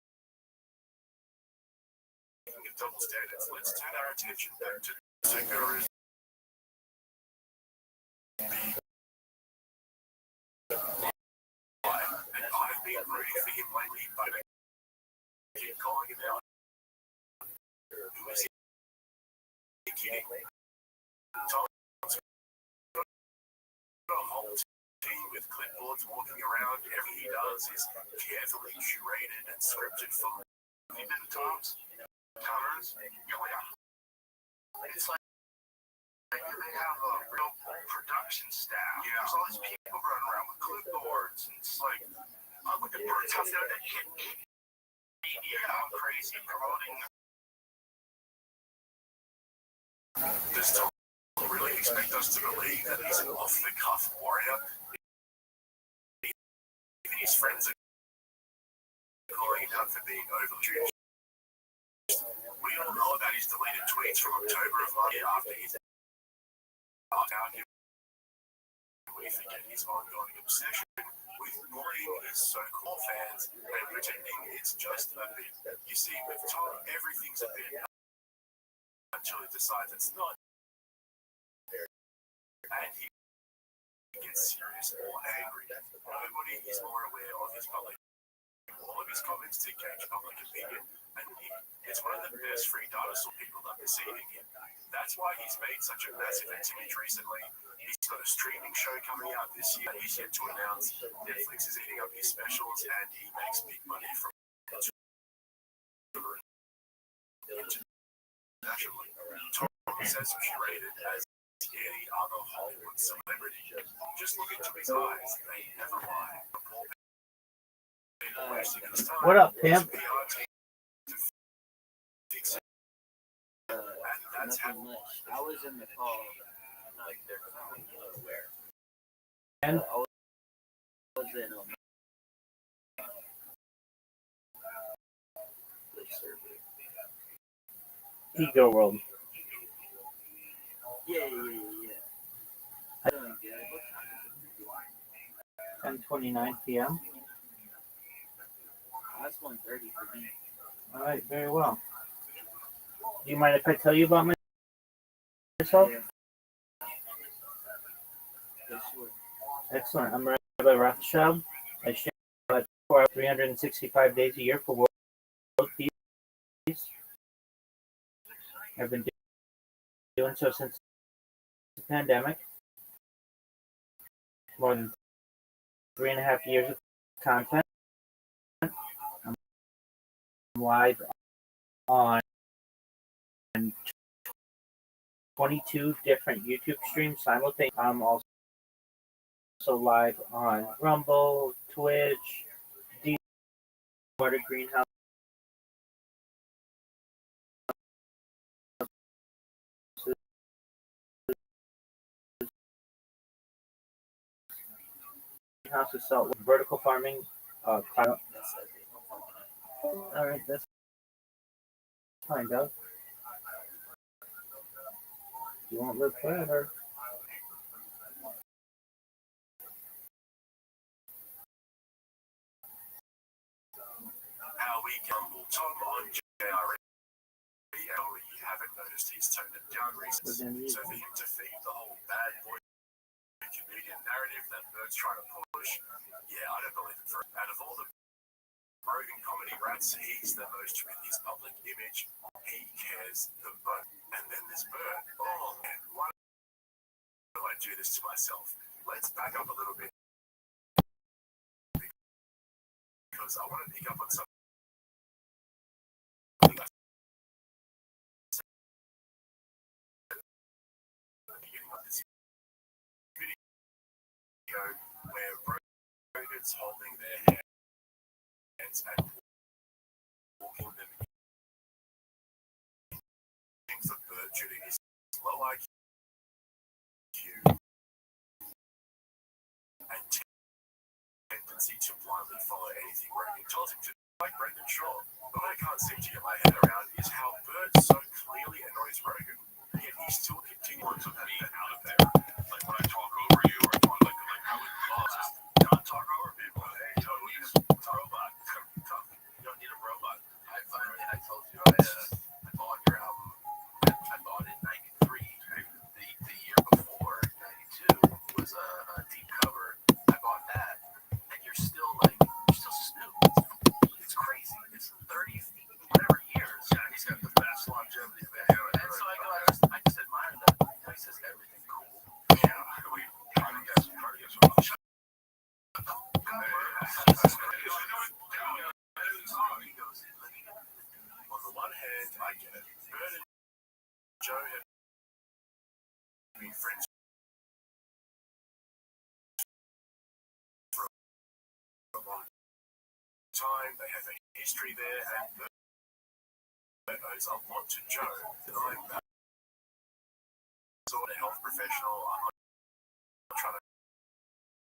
Speaking of double standards, let's turn our attention back to Gurus. And I've been rooting for him lately, but I keep calling him out. Who is he kidding? Tom's got a whole team with clipboards walking around. Everything he does is carefully curated and scripted for limited times. Cameras, it's like they have a real production staff. Yeah. There's all these people running around with clipboards, and it's like, look at Bird's house there that hit media going crazy promoting. Does Tom really expect us to believe that he's an off-the-cuff warrior? Even his friends are calling him out for being overly. We all know about his deleted tweets from October of last year after his out. We forget his ongoing obsession with bullying his so-called fans and pretending it's just a bit. You see, with Tom, everything's a bit until he decides it's not. And he gets serious or angry. Nobody is more aware of his public. All of his comments to gauge public opinion, and he is one of the best free dinosaur people that perceiving him. That's why he's made such a massive image recently. He's got a streaming show coming out this year. He's yet to announce. Netflix is eating up his specials, and he makes big money from internationally. Tom is as curated as any other Hollywood celebrity. Just look into his eyes; they never lie. What up, Pimp? Nothing much. I was in the call, like they're calling nowhere. And I was in Ego World. Yeah. I don't get it. 10:29 p.m. That's 1:30 for me. All right, very well. Do you mind if I tell you about myself? Yeah. Yeah, sure. Excellent. I'm Rabbi Rothschild. I share about 365 days a year for world peace. I've been doing so since the pandemic. More than 3.5 years of content. I'm live on 22 different YouTube streams simultaneously. I'm also live on Rumble, Twitch, Water Greenhouse. Greenhouse is salt vertical farming. All right, that's fine, Doug. You won't live forever. How we gamble Tom on JRE. You haven't noticed he's toned it down recently. So for him to feed the whole bad boy comedian narrative that Bird's trying to push, yeah, I don't believe it. Out of all the Rogan comedy rats, he's the most with his public image. He cares the most. And then this Bird. Oh man, why do I do this to myself? Let's back up a little bit. Because I want to pick up on something. Where rodents holding their hands and walking them in the bird due to his low IQ and tendency to blindly follow anything Rogan tells him to. Like Brendan Shaw, what I can't seem to get my head around is how Bird so clearly annoys Rogan, yet he still continues to be out of there. Like when I talk over you, or talk, like I would just not talk over people. Hey, totally, just robot. Tough. You don't need a robot. I told you I bought your album. I bought it in '93. The year before, '92, was a deep cover. I bought that, and you're still Snoop. It's crazy. It's 30 whatever years. Yeah, he's got the best longevity of any. And so I just admire that. He says everything cool. Yeah, we try to guess what I'll shut up. On the one hand, I get it. Bird and Joe have been friends for a long time. They have a history there, and Bird owes a lot to Joe. I'm not sort of health professional. I'm not trying to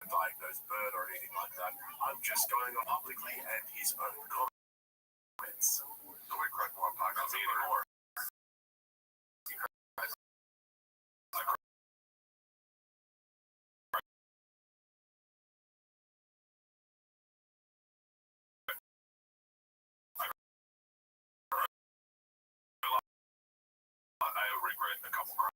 diagnose Bird or anything like that. I'm just going on publicly and his own comments. So we crack one podcast anymore. I regret a couple crimes.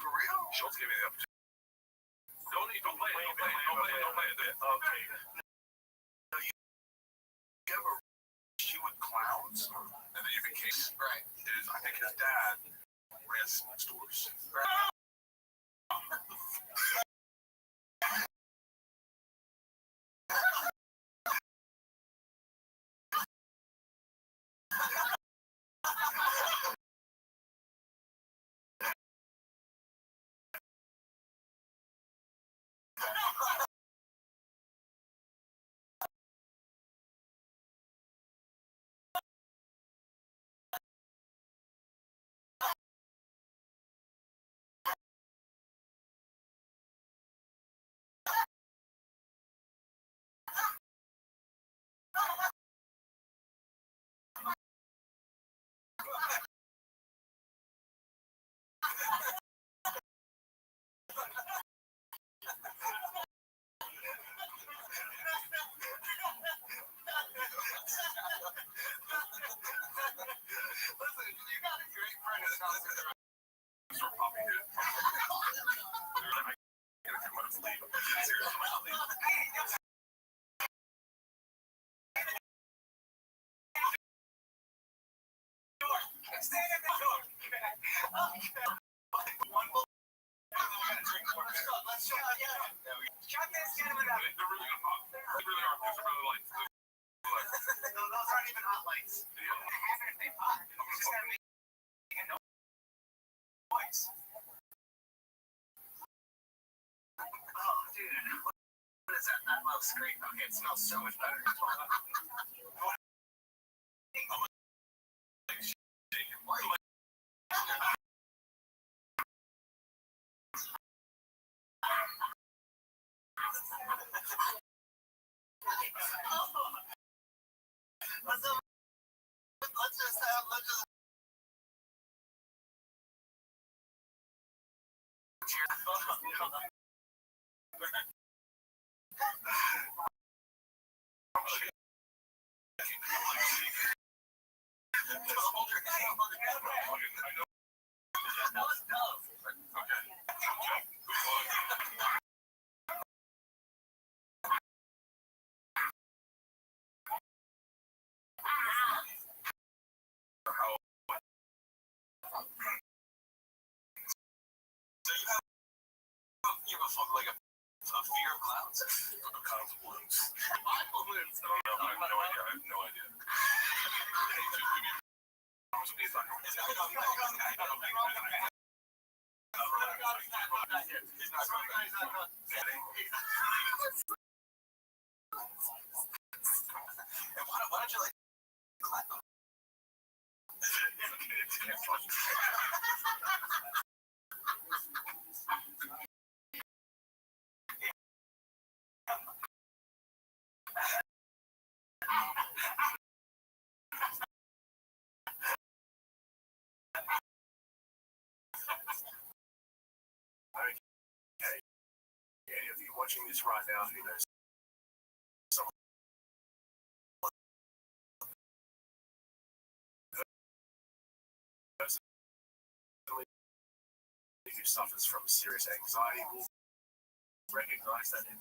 For real? Schultz gave me the opportunity. Don't play it. Okay. No, you ever she with clowns, and then you became right. I think his dad ran stores. Right. Listen, you got a great friend that sounds like start popping it. I gotta come out of sleep. Seriously, I'm leaving. Stand in the door. One more. Let's shut this gentleman up. They're really hot. They really are. These are really lights. No, those aren't even hot lights. Even if they pop, it's just gonna make a noise. Oh, dude. What is that? That little screen. Okay, it smells so much better. Let's just You have like a fear of clouds? Clouds of balloons. Balloons. No, I have no idea. I have no idea. Hey, dude, give me why don't you like clap? watching this right now who knows someone personally who suffers from serious anxiety will recognize that in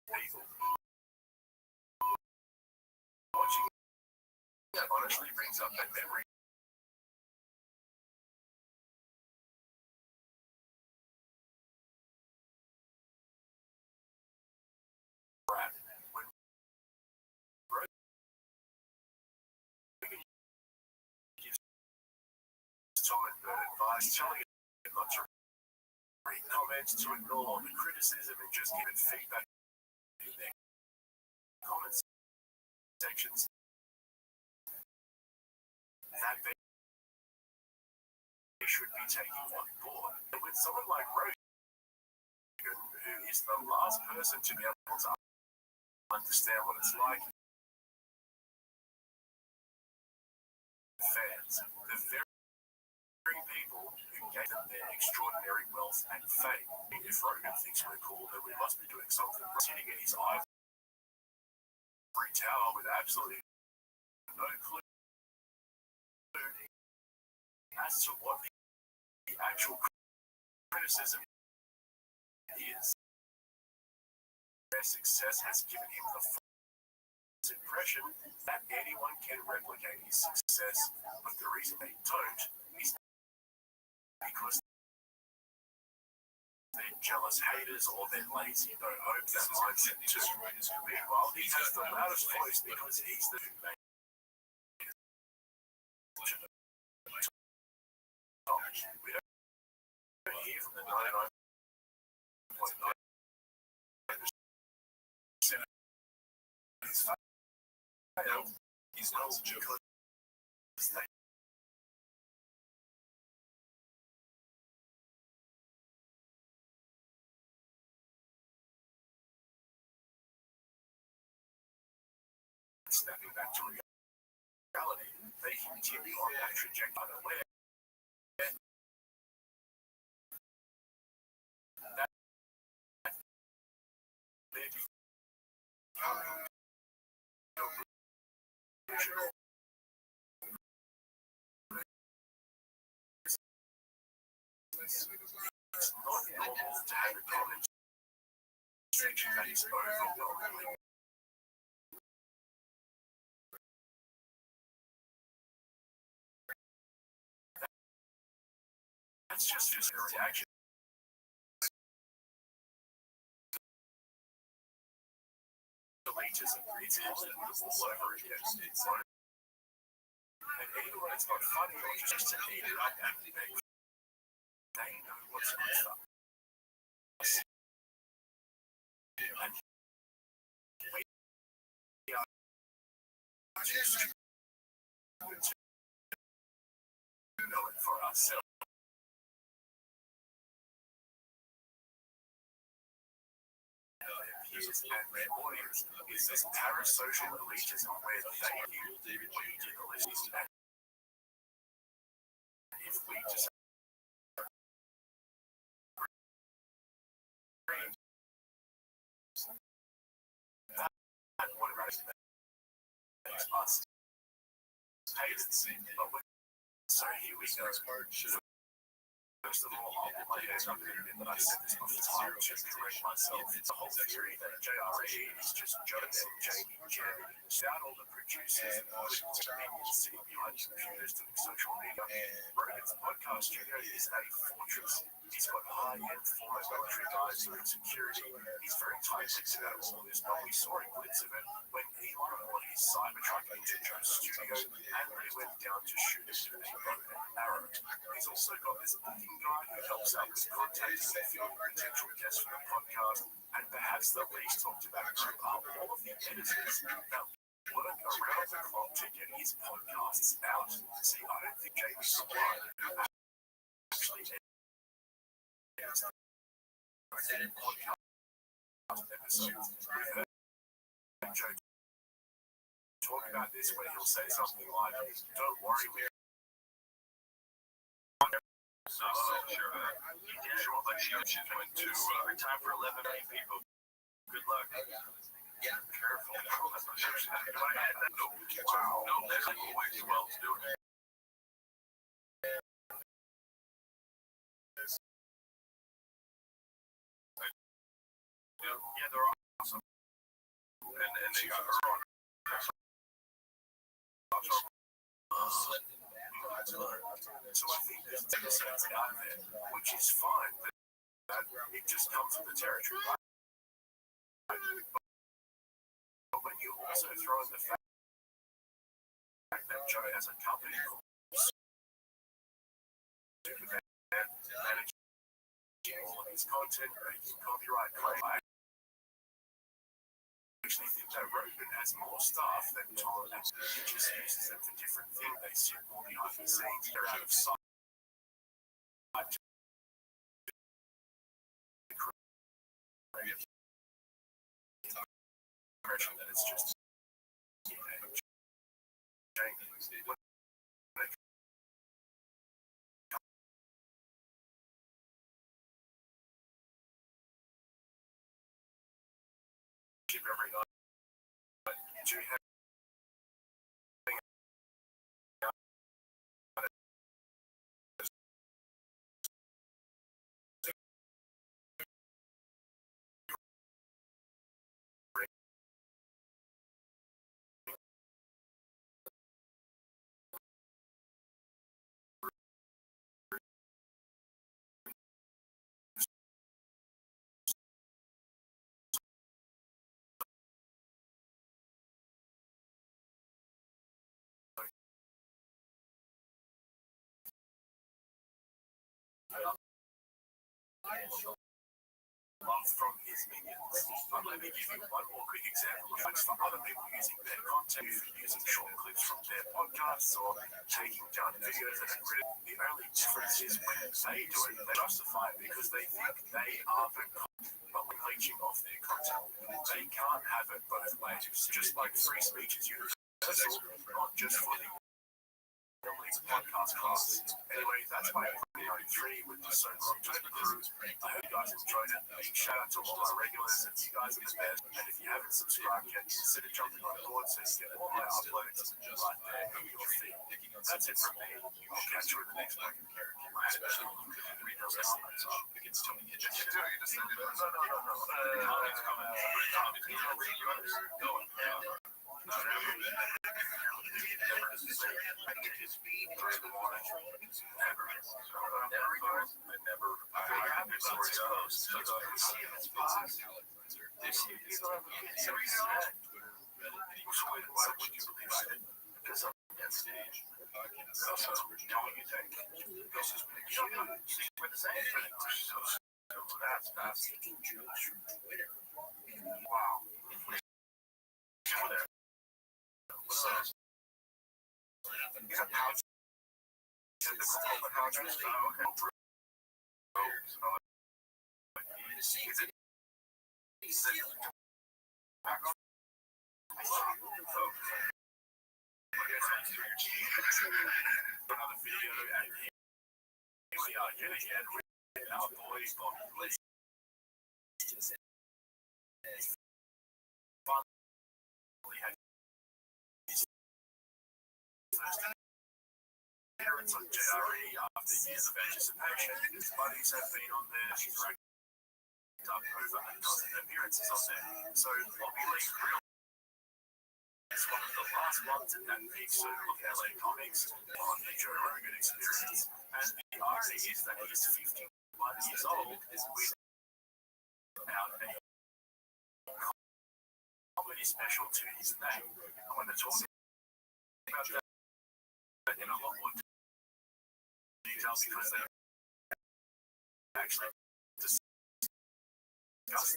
people watching that honestly brings up that memory. When Rogan gives Tom and Bert advice, telling him not to read comments, to ignore the criticism and just give it feedback in their comments sections, that they should be taking on board. And with someone like Rogan, who is the last person to be able to understand what it's like, fans, the very people who gave them their extraordinary wealth and fame. If Rogan thinks we're cool, then we must be doing something. Sitting in his ivory tower with absolutely no clue as to what the actual criticism is. Their success has given him the false impression that anyone can replicate his success, but the reason they don't is because they're jealous haters or they're lazy. No hope that mindset too. Meanwhile, he has the loudest voice because he's the who made it. We don't hear from the 99.9%. He's not because they snapping back to reality, they continue on that trajectory unaware that they're becoming delusional. It's not normal to have a comment section that is overwhelmingly that's just physical reaction. Elitism, it's all over again. And even when it's not funny or just to eat it up and they know what's good stuff. And we are just to know it for ourselves. Peers and their audience is this parasocial elitism where they do what you do the listeners and if we just that what makes us haters. But so here we go. First of all, I'll put my hands up and admit that I said this before to correct myself. It's a whole theory that JRE is just Joe and Jamie jamming without all the producers and political opinions sitting behind computers doing social media. Rogan's podcast studio is a fortress. He's got high-end former military guys doing security. He's very tight-lipped about all this, but we saw a glimpse of it when Elon brought his Cybertruck into Joe's studio and they went down to shoot it with a bow and arrow. He's also got this booking guy who helps out with contacting and fielding potential guests for the podcast, and perhaps the least talked about group are all of the editors that work around the clock to get his podcasts out. See, I don't think Jamie's the one who actually podcast episodes. We've heard Joe talk about this where he'll say something like, "Don't worry, we're She's went to time for 11 people. Good luck. Yeah, careful. No, there's always well to do it. Yeah, they're awesome. And they got her on. So I think there's episodes out there, which is fine, but it just comes with the territory, right? But when you also throw in the fact that Joe has a company called Superman managing all of his content, making copyright claims, I actually think that Rogan has more staff than Tom, and he just uses them for different things. They sit more behind the scenes, they're out of sight. That it's just every night. Do you have love from his minions? Let me give you one more quick example of which for other people using their content, using short clips from their podcasts or taking down videos that are written. The only difference is when they do it, they justify it because they think they are the content, but when leeching off their content, they can't have it both ways. Just like free speech is universal, not just for the podcast class. Anyway, that's my 3 with the Sober October crew. I hope you guys enjoyed it. Big shout out to all our regulars, and you guys are the best. And if you haven't subscribed yet, consider jumping on board so you get all my uploads right there in your feed. That's it from me. I'll catch you in the next one. That's taking jokes from Twitter. Wow. Another video, and here we are yet again with our boys Bobby Lee. Finally had his first appearance on JRE after years of anticipation. His buddies have been on there. He's ranked up over 1 dozen appearances on there. So Bobby Lee really is one of the last ones in that big circle of LA comics on the Joe Rogan Experience. And the irony is that he's 51 years old without a comedy special to his name. I want to talk about that in a lot more detail because they actually discuss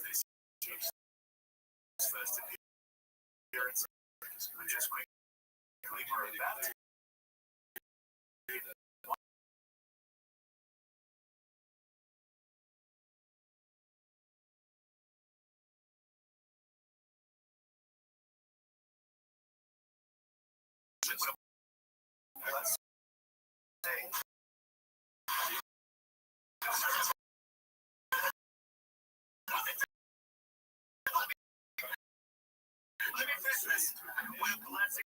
this first appearance, which is quickly we're about to Christmas. We're blessing.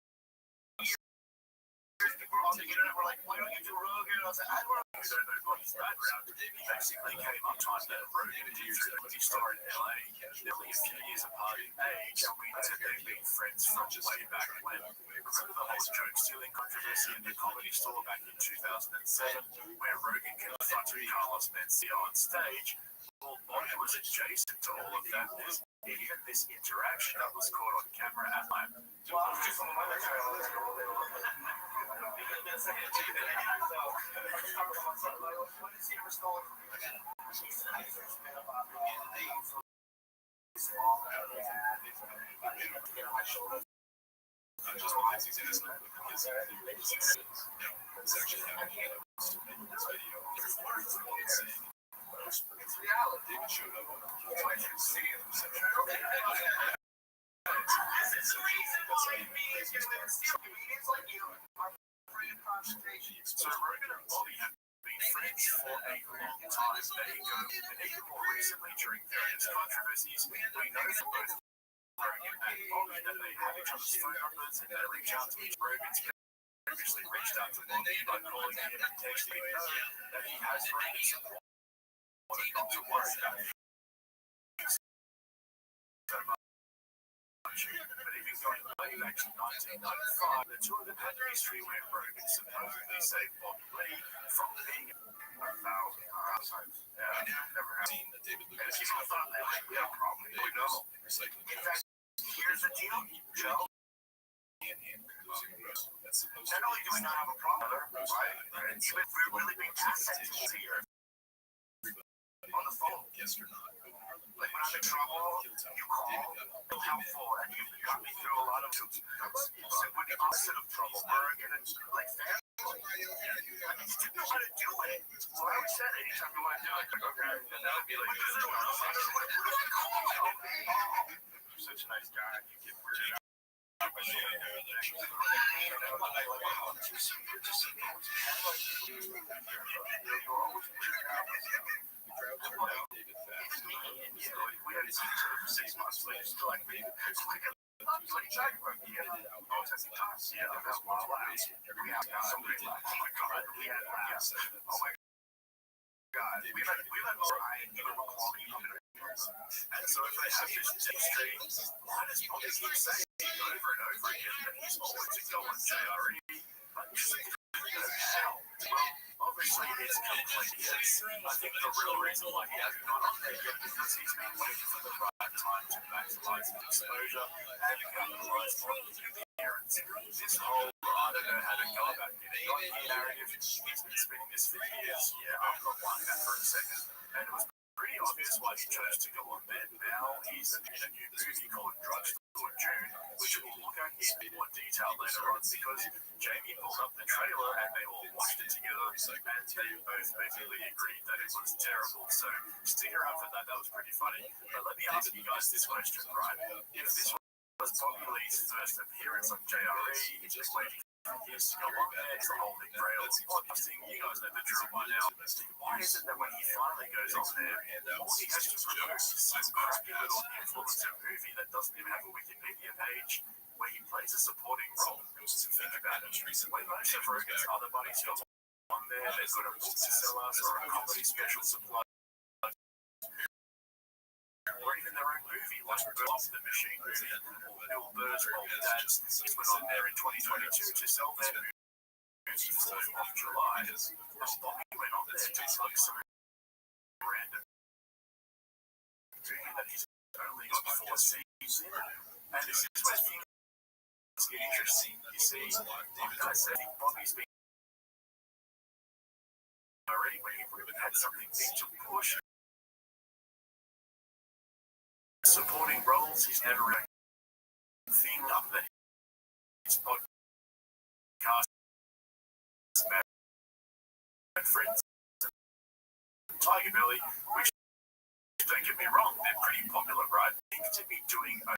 People on the internet were like, why don't you do Rogan? I was like, I don't know Bobby's background. He basically came up time that Rogan did through the comedy store in LA. They're only a few years apart in age, and we know they've been friends from way back when. Remember the whole joke stealing controversy at the comedy store back in 2007, where Rogan confronted Carlos Mencia on stage? Well, Bobby was adjacent to all of that. There's even this interaction that was caught on camera at time. Just because he's innocent, because it's actually happening in this video. It's reality. David showed up on This is the reason why me is going to steal comedians like you are free of consultation. So Rogan and Bobby have been friends for a long time. They go, and even more recently during various controversies, we know from both Rogan and Bobby that they have each other's phone numbers and they reach out to each. Rogan's previously reached out to Bobby by calling him and texting him that he has Rogan's support and not to worry about him so much. But even going way back to 1995, the two of them had history where Rogan supposedly saved Bobby Lee from being a thousand times. Never have seen the David Lucas. People thought they like, we have a problem. We know. In fact, here's the deal, Joe. Not only do we not have a problem, right? We're really being assets here on the phone. Yes or not? Like when I'm in trouble, you call, you're helpful, and you got me through a lot of hoops. So when the opposite of trouble, we're getting like family. I just didn't know how to do it. So I always said, anytime you want to do it, okay, and that would be like, you're such a nice guy, you get weird. We had 6 months later, still like me. And so if they have this demonstrating, why does Bobby keep saying over and over again that he's always to go on JRE? But how? Well, obviously it's complete yes. I think the real reason why he hasn't gone on there yet is because he's been waiting for the right time to maximize his exposure and capitalize on his appearance. This whole, I don't know how to go about getting on the narrative, he's been spinning this for years. Yeah, I'm not buying that for a second. And it was pretty obvious why he chose to go on there. Now he's in a new movie called Drugstore June, which we'll look at in more detail later on because Jamie pulled up the trailer and they all watched it together and they both basically agreed that it was terrible. So stick around for that, that was pretty funny. But let me ask you guys this question, right? If this was Bobby Lee's first appearance on JRE, he's been waiting for years to go on there, it's the holy grail of podcasting, you guys know the drill by now. Why is it that when he finally goes on there, all he has to produce is some crappy little influencer movie that doesn't even have a Wikipedia page where he plays a supporting role? Think about it. When most of Rogan's other buddies go on there, they've got a book to sell us or a comedy special supply or even their own movie, like Birds the Machine movie. Bill Burr's Roll Dads went on there in 2022 to sell their movie 4th of July. Bobby went on there to plug some random movie that he's only got 4 scenes in. And this is where things get interesting. You see, like I said, Bobby's been already when he would have had something big to push. Supporting roles, he's never really themed up that his podcast about friends. Tiger Belly, which, don't get me wrong, they're pretty popular, right? Seems to be doing a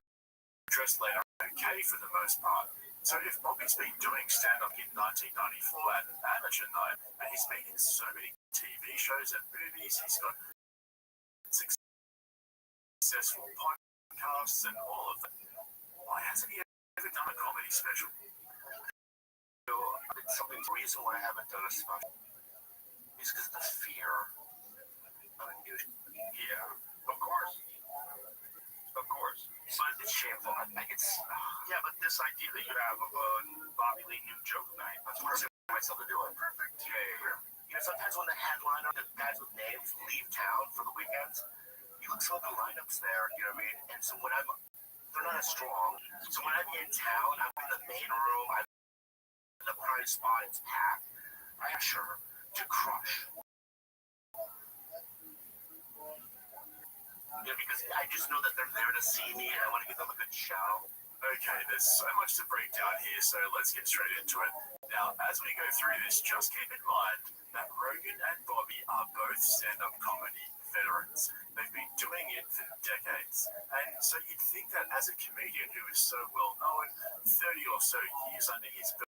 dress later okay for the most part. So if Bobby's been doing stand-up in 1994 at an amateur night, and he's been in so many TV shows and movies, he's got successful podcasts and all of that. Why hasn't he ever done a comedy special? Something. The reason why I haven't done a special is because the fear of a new. Yeah, of course. Of course. But it's shameful. Yeah, but this idea that you have of a Bobby Lee new joke night, that's what I myself to do it. Perfect. Yeah. You know, sometimes when the headliner, the guys with names leave town for the weekends, you look some of the lineups there, you know what I mean? And so when they're not as strong. So when I'm in town, I'm in the main room, I'm in the prime spot, it's packed. I am sure to crush. Yeah, because I just know that they're there to see me and I want to give them a good show. Okay, there's so much to break down here, so let's get straight into it. Now, as we go through this, just keep in mind that Rogan and Bobby are both stand-up comedy veterans. They've been doing it for decades. And so you'd think that as a comedian who is so well known, 30 or so years under his belt,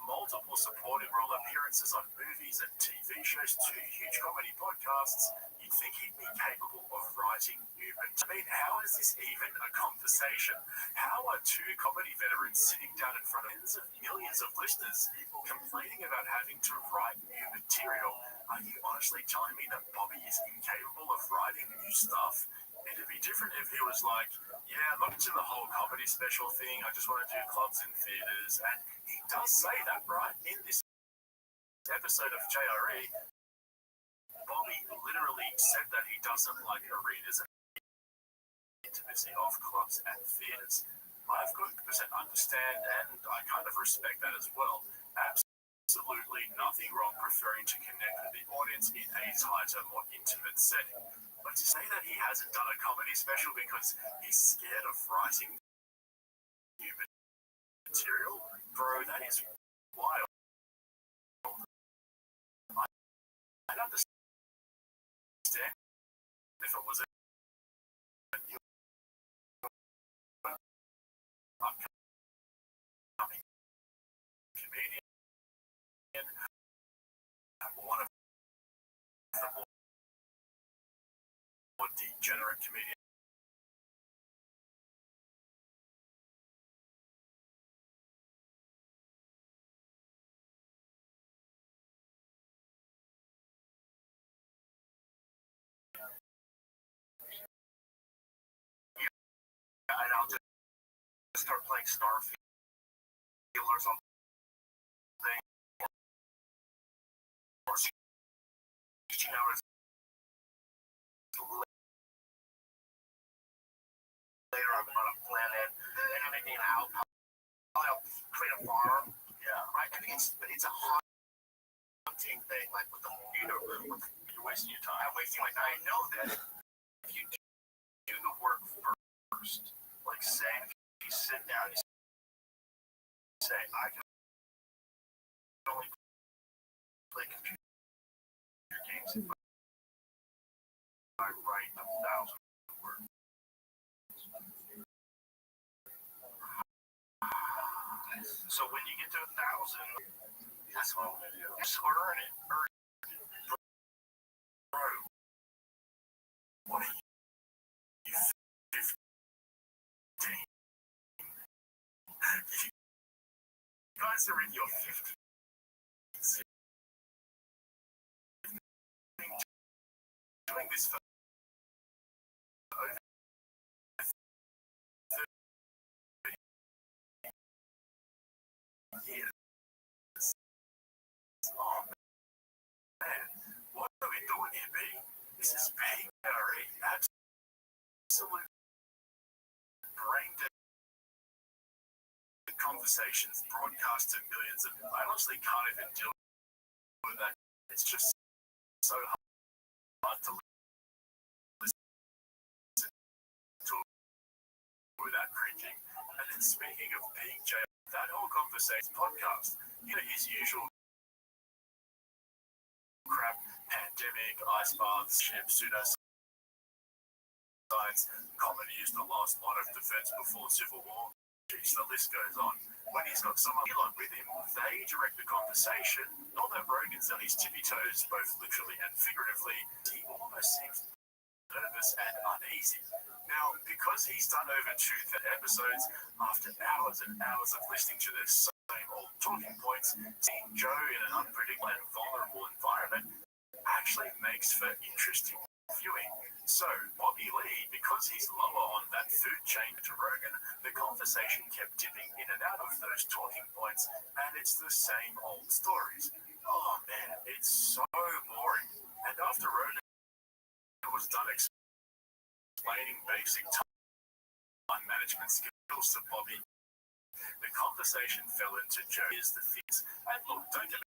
multiple supporting role appearances on movies and TV shows, 2 huge comedy podcasts, you'd think he'd be capable of writing new. I mean, how is this even a conversation? How are 2 comedy veterans sitting down in front of millions of listeners complaining about having to write new material? Are you honestly telling me that Bobby is incapable of writing new stuff? It'd be different if he was like, yeah, I'm not into the whole comedy special thing, I just want to do clubs and theaters. And he does say that, right? In this episode of JRE, Bobby literally said that he doesn't like arenas and intimacy of clubs and theaters. I've got to understand, and I kind of respect that as well. Absolutely nothing wrong preferring to connect with the audience in a tighter, more intimate setting. But to say that he hasn't done a comedy special because he's scared of writing new material, bro, that is wild. I'd understand if it was a new upcoming comedian, one of the more degenerate comedians. And I'll just start playing Starfield or something, or 16 hours later I'm on a planet and I'm making an album. I'll create a farm. Yeah, right. I think it's a haunting thing, like with the computer. You're wasting your time. I'm wasting my time. I know that if you do the work first, like say if you sit down and say, I can only play computer games if I write 1,000 words. So when you get to 1,000, that's what I'm gonna do. Just earn it. Bro, what are you 15? You guys are in your 50s. Doing this for over 30 years. Oh man, what are we doing here, B? This is being very absolute brain dead conversations broadcast to millions of people. I honestly can't even deal with that. It's just so hard to listen to without cringing. And then speaking of being jailed, that whole conversation podcast, you know, his usual crap, pandemic, ice baths, ships, pseudoscience, comedy is the last line of defense before civil war. Jeez, the list goes on. When he's got someone with him, they direct the conversation. Not that Rogan's on his tippy toes, both literally and figuratively. He almost seems nervous and uneasy. Now, because he's done over 2,000 episodes, after hours and hours of listening to the same old talking points, seeing Joe in an unpredictable and vulnerable environment actually makes for interesting viewing. So, Bobby Lee, because he's lower on that food chain to Rogan, the conversation kept dipping in and out of those talking points, and it's the same old stories. Oh man, it's so boring. And after Rogan was done explaining basic time management skills to Bobby, the conversation fell into Joe's the things. And look, don't get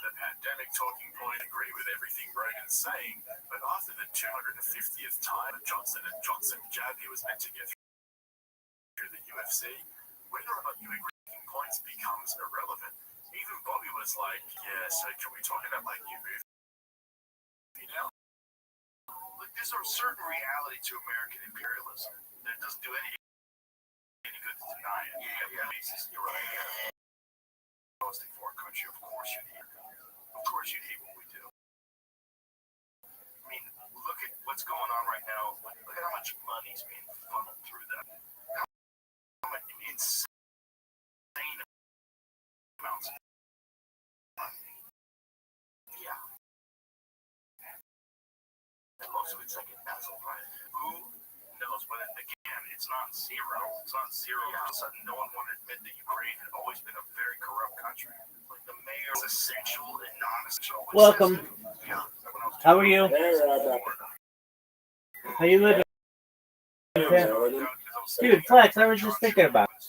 the pandemic talking point, agree with everything Rogan's saying, but after the 250th time Johnson & Johnson jab he was meant to get through the UFC, whether or not you agree points becomes irrelevant. Even Bobby was like, yeah, so can we talk about my new movie now? Like, there's a certain reality to American imperialism that doesn't do any good to deny it. Yeah, you're right. Posting for a country, of course you'd hate what we do. I mean, look at what's going on right now. Look at how much money's being funneled through that. How much insane amounts of money. Yeah. And most of it's like an asshole, right? Who knows? But again, it's not zero. It's not zero. All of a sudden, no one wanted to admit that Ukraine had always been a very corrupt country. Like the mayor is essential and non-essential. Welcome. Yeah. How are you? Hey, Rabbbi. How you living? Dude, Flex, I was just thinking about it.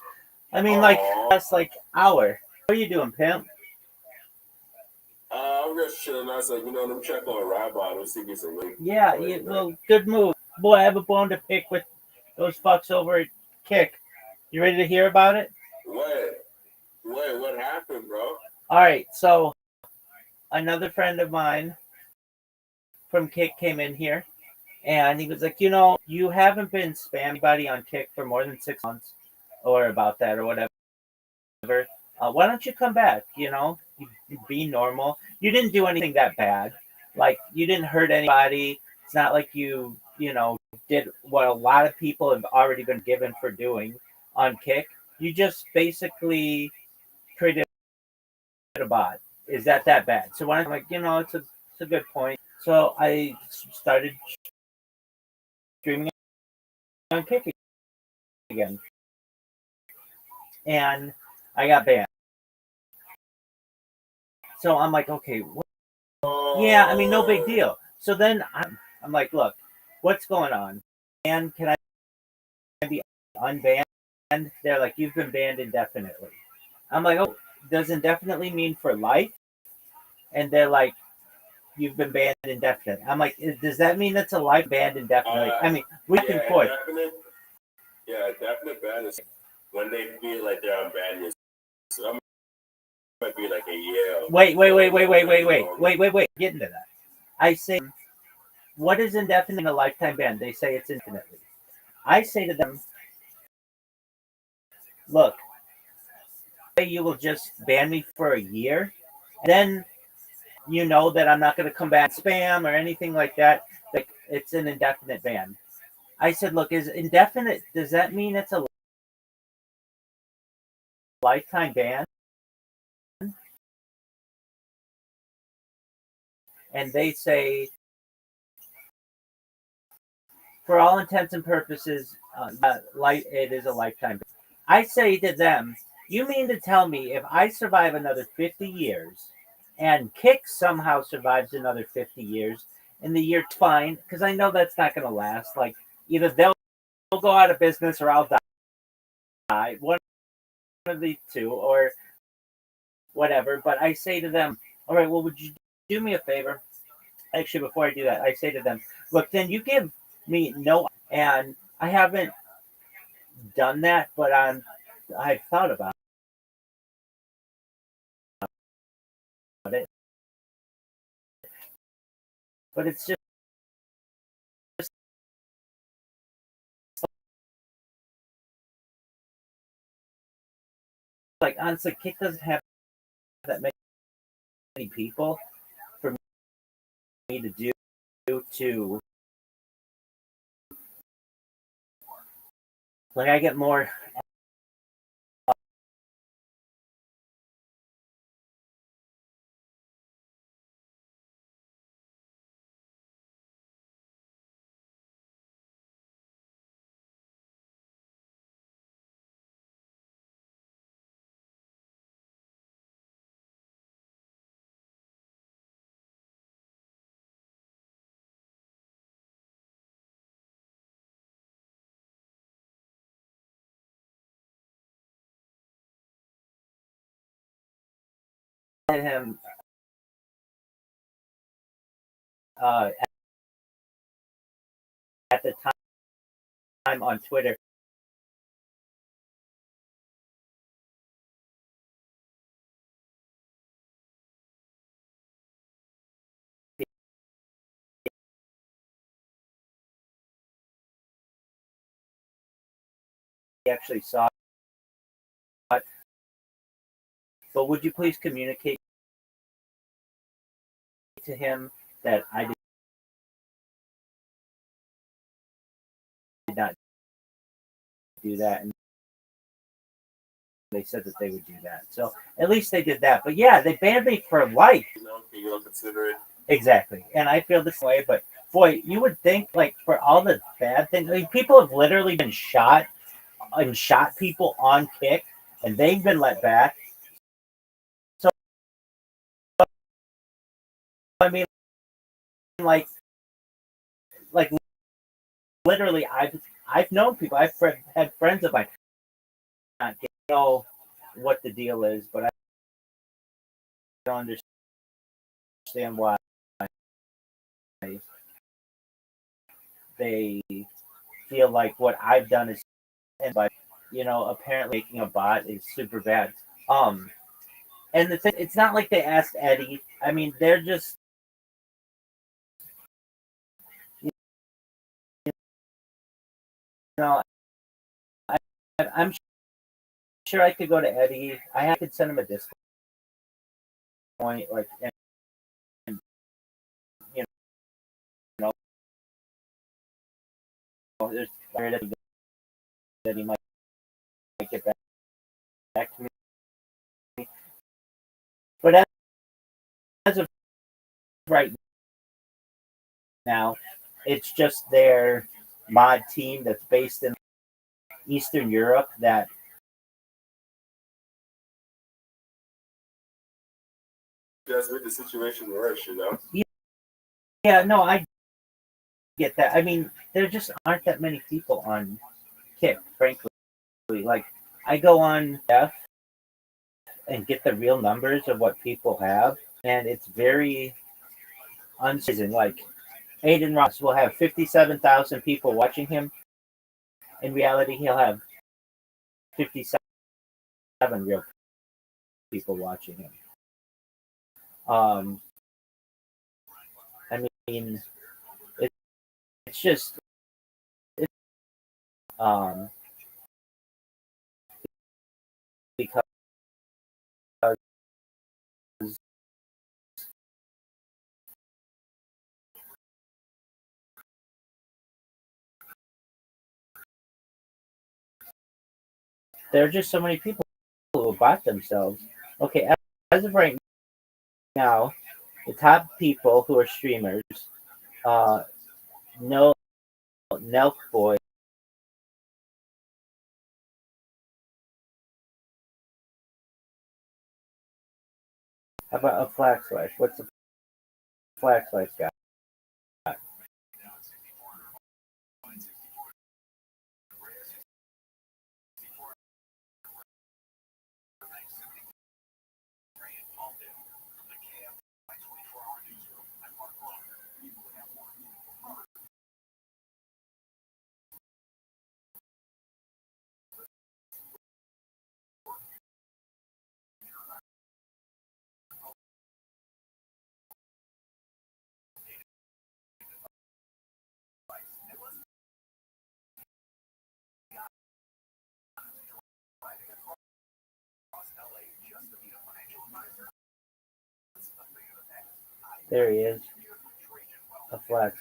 I mean, like, last, hour. How are you doing, pimp? I'm just chilling. I said, let me check on Rabbi to see if he's a link. Yeah, well, good move. Boy, I have a bone to pick with those fucks over at Kick. You ready to hear about it? Wait, what happened, bro? All right, so another friend of mine from Kick came in here, and he was like, you haven't been spamming anybody on Kick for more than 6 months, or about that, or whatever. Why don't you come back? You be normal. You didn't do anything that bad. Like, you didn't hurt anybody. It's not like you did what a lot of people have already been given for doing on Kick. You just basically created a bot. Is that bad? So when I'm like, it's a good point. So I started streaming on Kick again, and I got banned. So I'm like, okay, yeah, I mean, no big deal. So then I'm like, look, what's going on? And can I be unbanned? They're like, you've been banned indefinitely. I'm like, oh, does indefinitely mean for life? And they're like, you've been banned indefinitely. I'm like, does that mean it's a life banned indefinitely? I mean, we can forth. Definite ban is when they feel like they're unbanned. So that might be like a year. Wait. Get into that. I say, what is indefinite in a lifetime ban? They say it's infinitely. I say to them, look, you will just ban me for a year, and then you know that I'm not going to come back and spam or anything like that. Like, it's an indefinite ban. I said, look, is indefinite, does that mean it's a lifetime ban? And they say, for all intents and purposes, it is a lifetime ban. I say to them, you mean to tell me if I survive another 50 years and Kick somehow survives another 50 years, in the year fine, because I know that's not going to last. Like, either they'll go out of business or I'll die. One of the two, or whatever. But I say to them, all right, well, would you do me a favor? Actually, before I do that, I say to them, look, then you give me no, and I haven't done that, but I've thought about it. But it's just like, honestly, Kick doesn't have that many people for me to do to like I get more at him uh, at the time on Twitter. He actually saw it. But would you please communicate to him that I did not do that, and they said that they would do that. So at least they did that. But yeah, they banned me for life. You don't consider it. Exactly, and I feel this way. But boy, you would think like for all the bad things, I mean, people have literally been shot and shot people on Kick, and they've been let back. So I mean, like literally, I've known people. I've had friends of mine not know what the deal is, but I don't understand why they feel like what I've done is, but apparently making a bot is super bad. And the thing, it's not like they asked Eddie. I mean, they're just, you know, I, I'm sure I could go to Eddie. I could send him a Discord point, like, and you know, there's that he might get back to me. But as of right now, it's just their mod team that's based in Eastern Europe that That's make the situation worse, yeah, no, I get that. I mean, there just aren't that many people on Kick, frankly. Like, I go on F and get the real numbers of what people have, and it's very unseasoned. Like, Aiden Ross will have 57,000 people watching him. In reality, he'll have 57 real people watching him. I mean, it's just um, because there are just so many people who bought themselves. Okay, as of right now, the top people who are streamers, no Nelk Boy. How about a flag slash? What's a flag slash guy? There he is. a flex.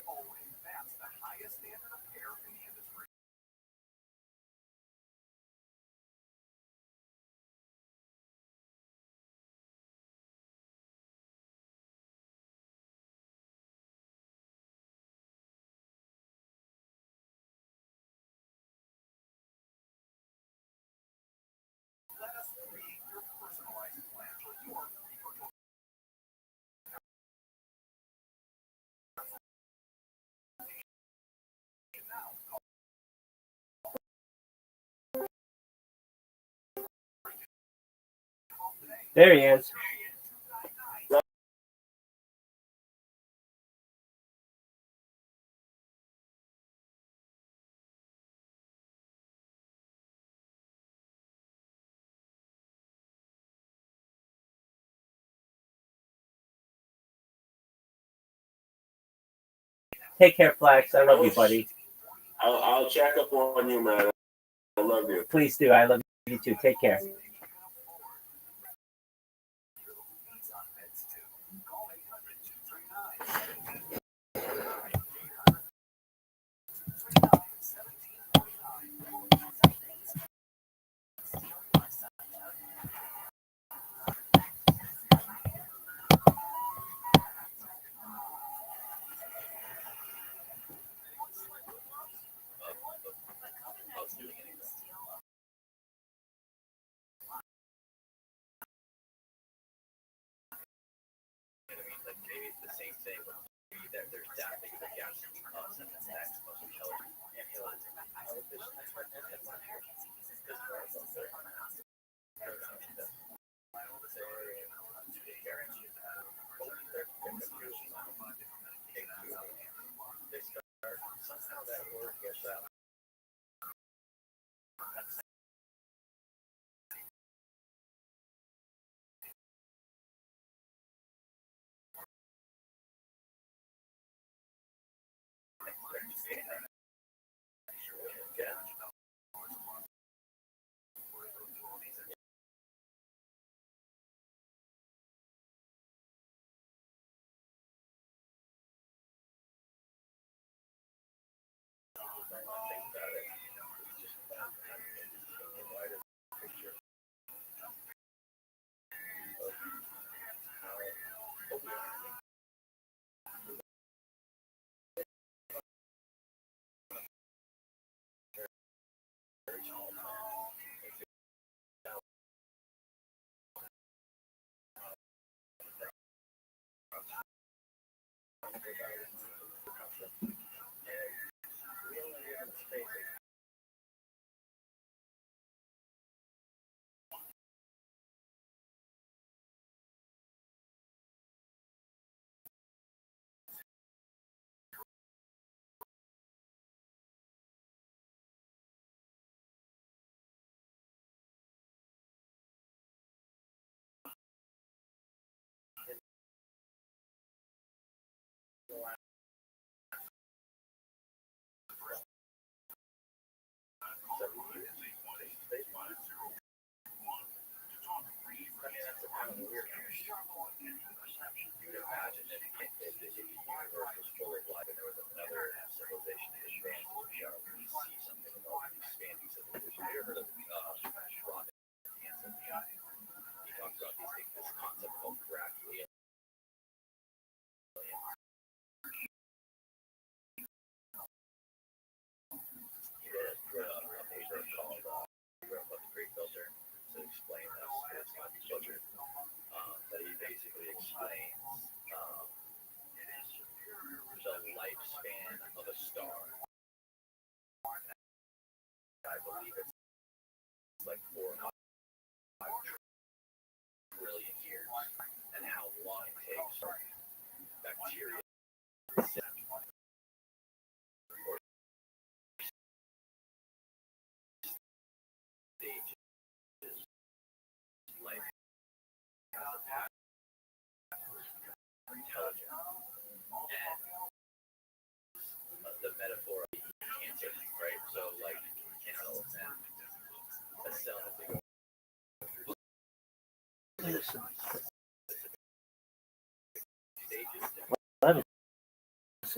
There he is. Take care, Flex. I love you, buddy. I'll check up on you, man. I love you. Please do. I love you too. Take care.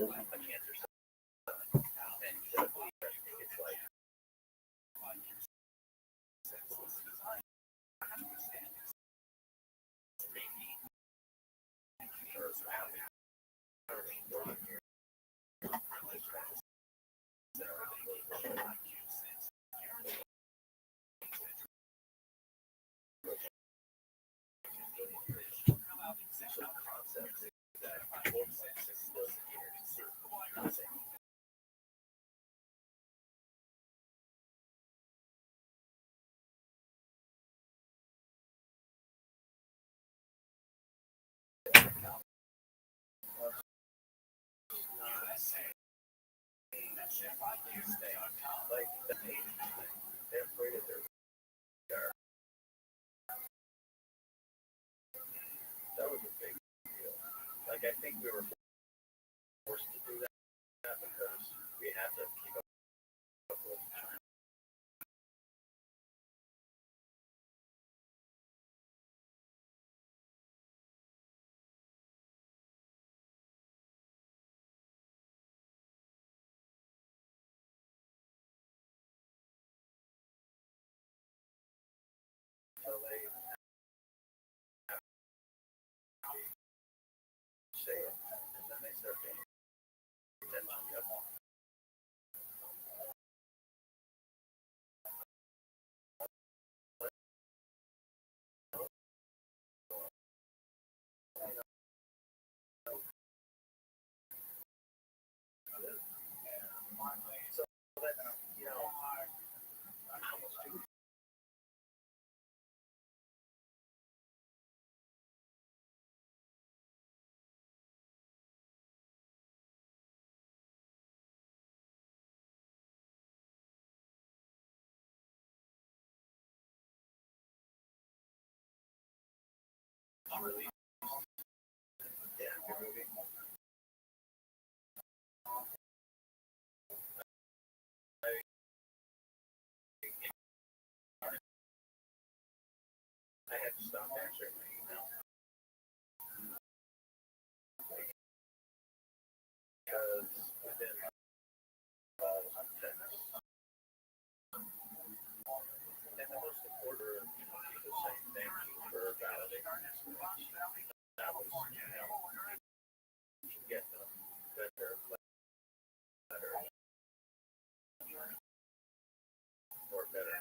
a cancer cell. And typically, it's like they're afraid of their that was a big deal. Like I think we were forced to do that because we had to keep up with China. So they say it, and then they start paying attention. So that, you know, how much do we really? Yeah, good movie. I had to stop answering my email because within text, and the most important, people saying thank you for validating this message. That was, you know, get them better or better.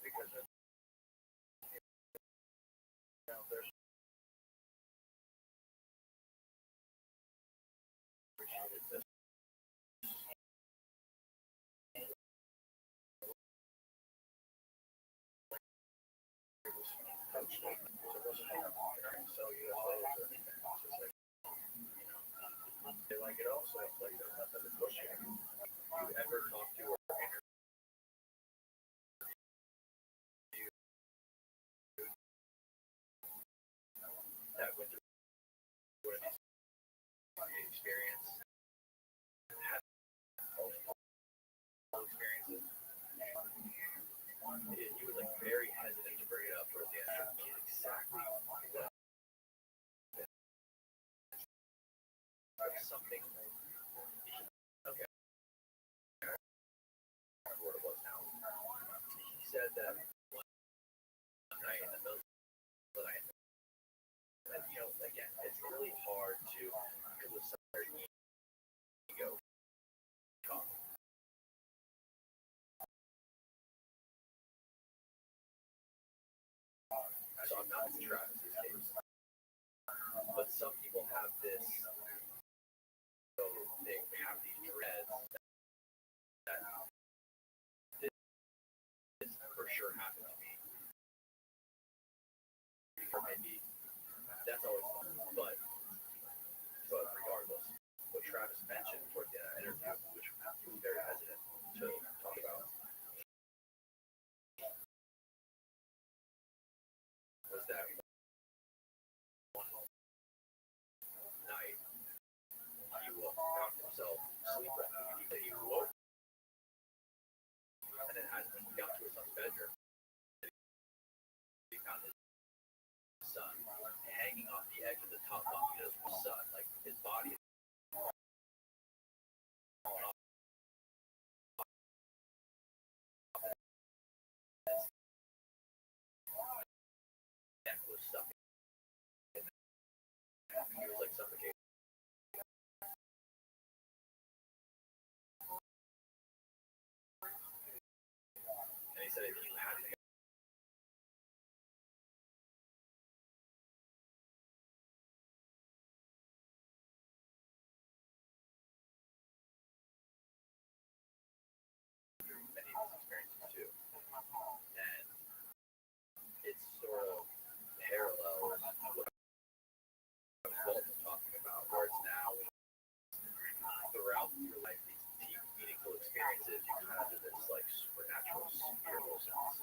Because there's appreciated this. So you they like it also. It's like there's nothing to push you. You ever talk to or interview that went through experience, had multiple experiences, you were like very hesitant to bring it up towards the end. Exactly what something. Okay. I remember what it was now. He said that one night in the middle of the night, and you know, again, it's really hard to because of some ego talk. So I'm not in Travis's case, but some people have this. So they have these dreads that this for sure happened to me. Or maybe that's always fun, but regardless, what Travis mentioned toward the interview, which he was very hesitant to talk about, was that one night he found himself sleepwalking. He woke and then when he got to his son's bedroom, he found his gives you kind of this like supernatural spiritual sense.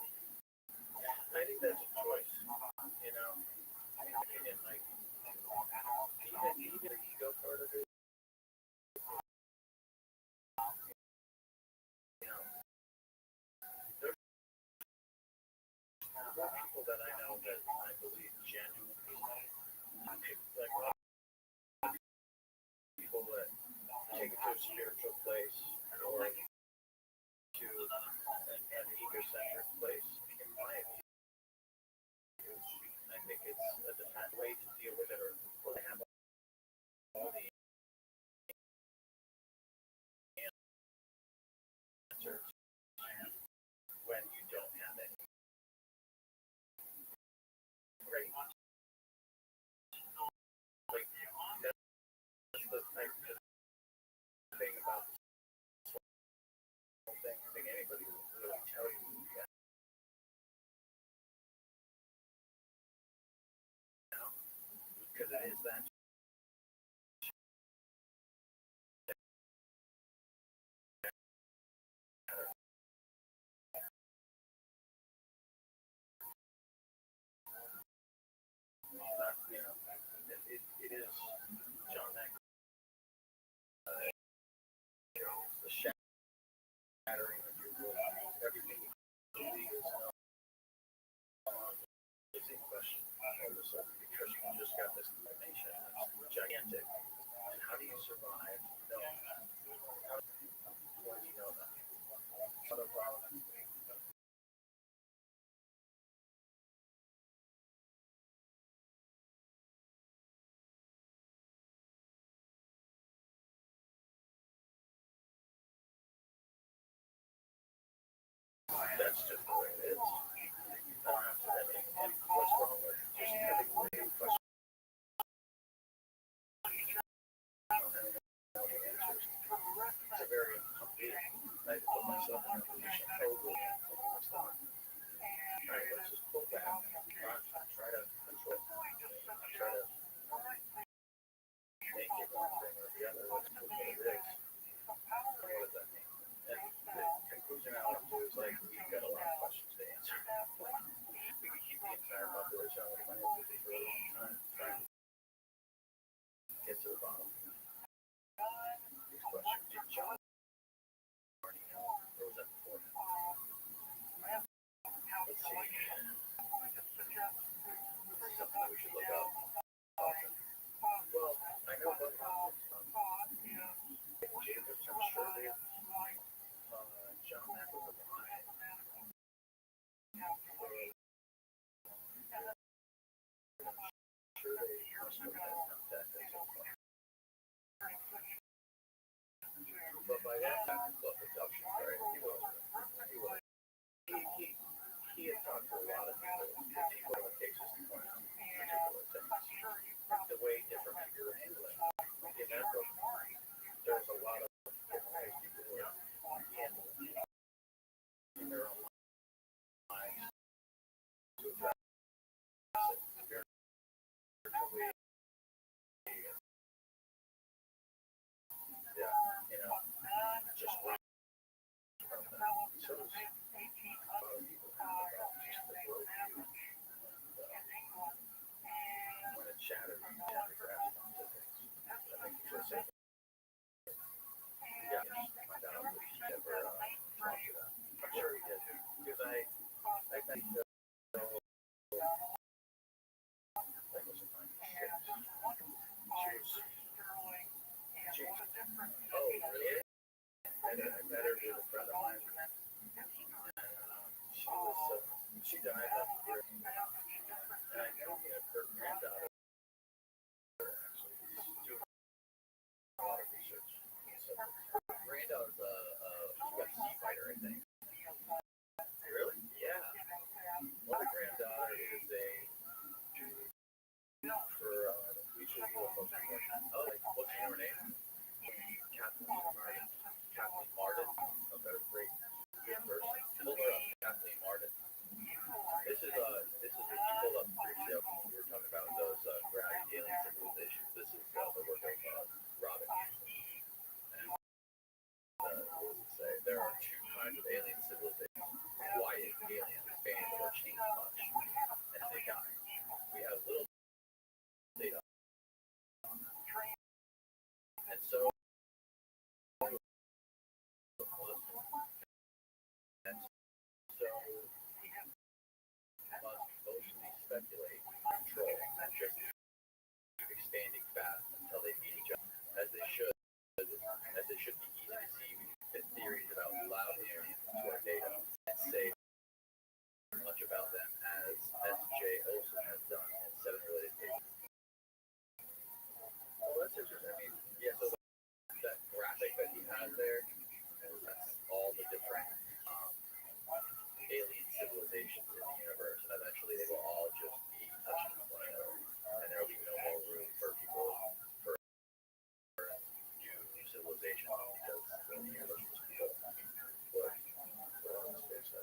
I think that's a choice, you know. And like even the ego part of it, you know, there's people that I know that I believe genuinely like people that take it to a spiritual place or to an egocentric place, in my opinion, I think it's a different way to deal with it, or they have all the answers when you don't have any. Great. Like, that's the type of thing about this whole thing. I think anybody will really tell you. Because it is that. You know, it is John Mack. The shattering of your world, everything you believe is in question all of a sudden because you just got this information that's gigantic. And how do you survive knowing that? When you know that? What a problem. That's just the way it is. And what's wrong with just having the question? It's a very uncomfortable. I put myself in a position totally alright, let's just pull back. Try to control. Try to make it one thing or the other. Let's put what it is. What does that mean? And the conclusion I want to is like, we've got a lot of questions to answer. We can keep the entire population on the planet busy for a long time trying to get to the bottom. These questions. Did John already know? Or was that before him? Let's see. Something we should look up. Well, I know about Jacobs, I'm sure they John Mack was alive. I'm sure they must have had contact at some point. But by that time, it's about abduction, right? He had talked to a lot of people, particular cases to point out particular things. The way different people were handling in that book, there was a lot of different ways people were handling in their own lives to address it spiritually. Yeah, you know, just right from that. So a lot of people have just the worldview. When it's shattered, you tend to grasp onto things. I think you should say, yeah, find out if he ever talked to them. I'm sure he did. Because I think that like was in 96. She was, oh, really? I met her with a friend of mine. And she died last year. And I know her granddaughter actually doing a lot of research. So her granddaughter's a UFC fighter, I think. Really? Yeah. Well, the granddaughter is for usually UFO people. Oh, like, what's her name? Kathleen Martin. Kathleen Martin. Oh, that was great. Good person. Pull her up, Kathleen Martin. This is if you pull up briefly, we were talking about those gravity alien civilizations. This is the work of Robin. And what does it say? There are two allow him to our data and say much about them as S.J. Olson has done in 7 related pages. Oh, that's interesting. I mean, yeah, so that graphic that he has there, that's all the different alien civilizations in the universe, and eventually they will all just be touching one another, and there will be no more room for people for new civilizations because the universe was built for all the space.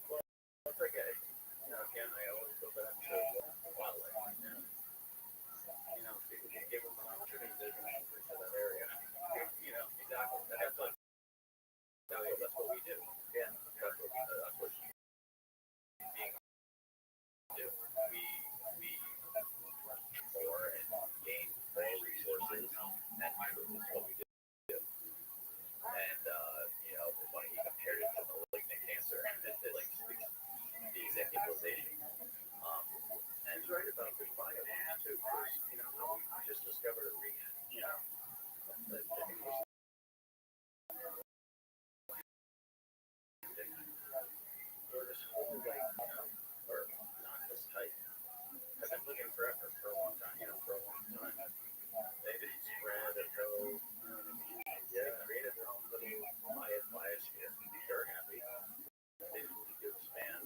Well, it's okay. You know, again, I always go back to wildlife. You know, people can give them an opportunity to move into that area. You know, exactly. That's what we do. Yeah, that's what being do. We explore and gain more resources, and is what we do. And you know, it's funny he compared it to malignant cancer, and it like speaks the exact equalization. And he's right about the biomass too. You know, we just discovered a region. You know, I think it was or this whole like, you know, or not this type. I've been looking for a long time, you know, for a long time. They didn't spread and go, you know what I mean? Yeah, they created their own little biosphere. They're happy. They didn't need to expand.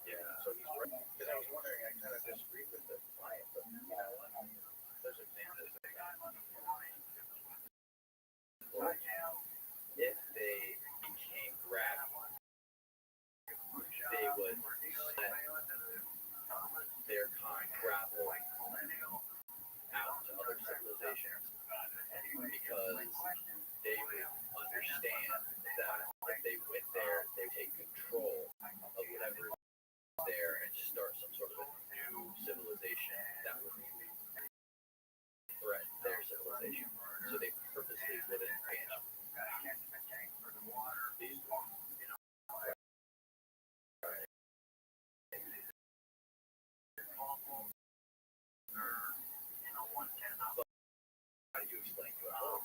Yeah, so he's right. Because I was wondering, I kind of disagreed with the client, but you know what? There's examples of that. If they became Rabbis, they would let their kind travel out to other civilizations because they would understand that if they went there, they would take control of whatever is there and start some sort of a new civilization that would threaten their civilization. So they purposely wouldn't ban these how do you explain to us?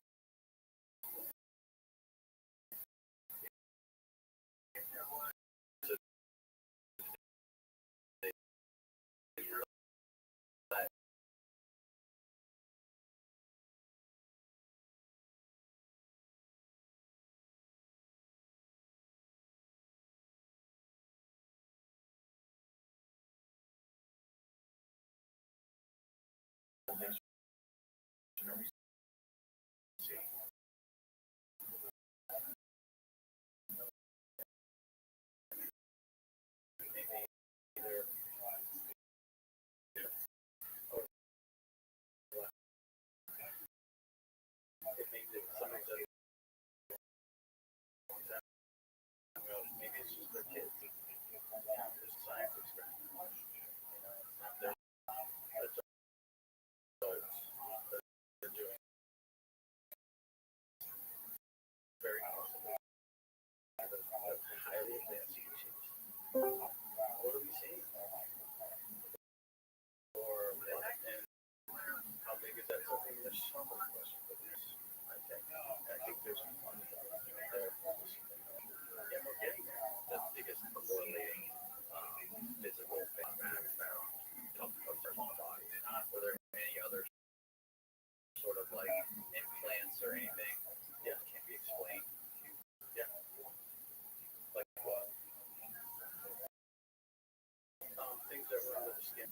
Maybe it's just their kids. It's a science experiment. You know, it's not their adults. They're doing very possible. Highly advanced species. What are we seeing? Or and how big is that? Something there's some question for this. I think there's one there. And we're getting there. The biggest correlating physical matter found of the body. Were there any other sort of like implants or anything? Yeah, can't be explained. Yeah. Like what? Things that were under the skin.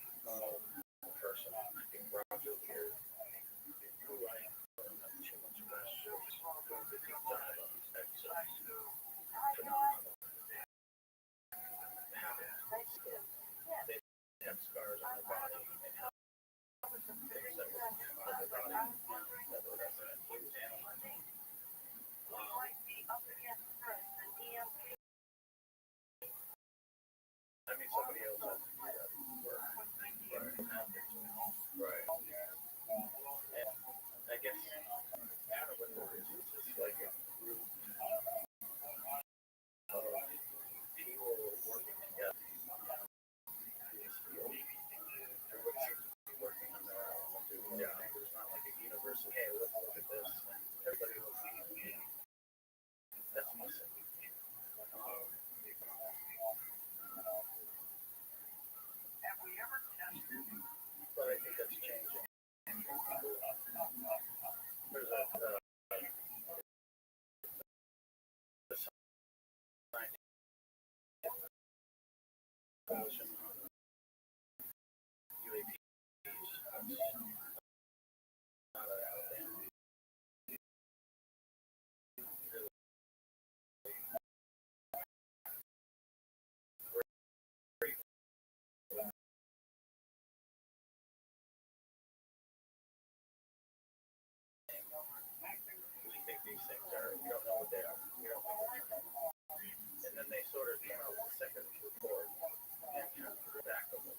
Person. I think Rothschild here. Who I am. Too much of that. Doing the deep dive on these exercises. Phenomenal. They have scars on their body and how things that were on their body that were resident. He was analyzing. I mean, somebody else has to do that work. Right. second report, and back of them.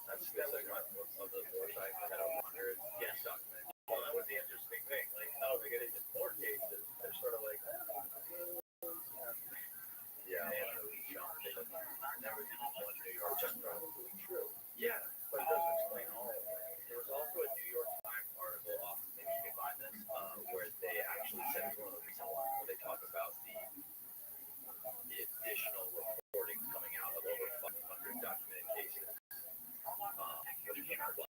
That's like of the four sites that had 100 guest documents. Well, that was the interesting thing. Like, how they get into more cases, they're sort of like, yeah, they have really shocked. They never did one New York, which is probably true. Yeah, but it doesn't explain all of it. There was also a New York Times article, maybe you can find this, where they actually said it's one of the recent ones where they talk about the additional reporting coming out of over 500 documented cases, which came out that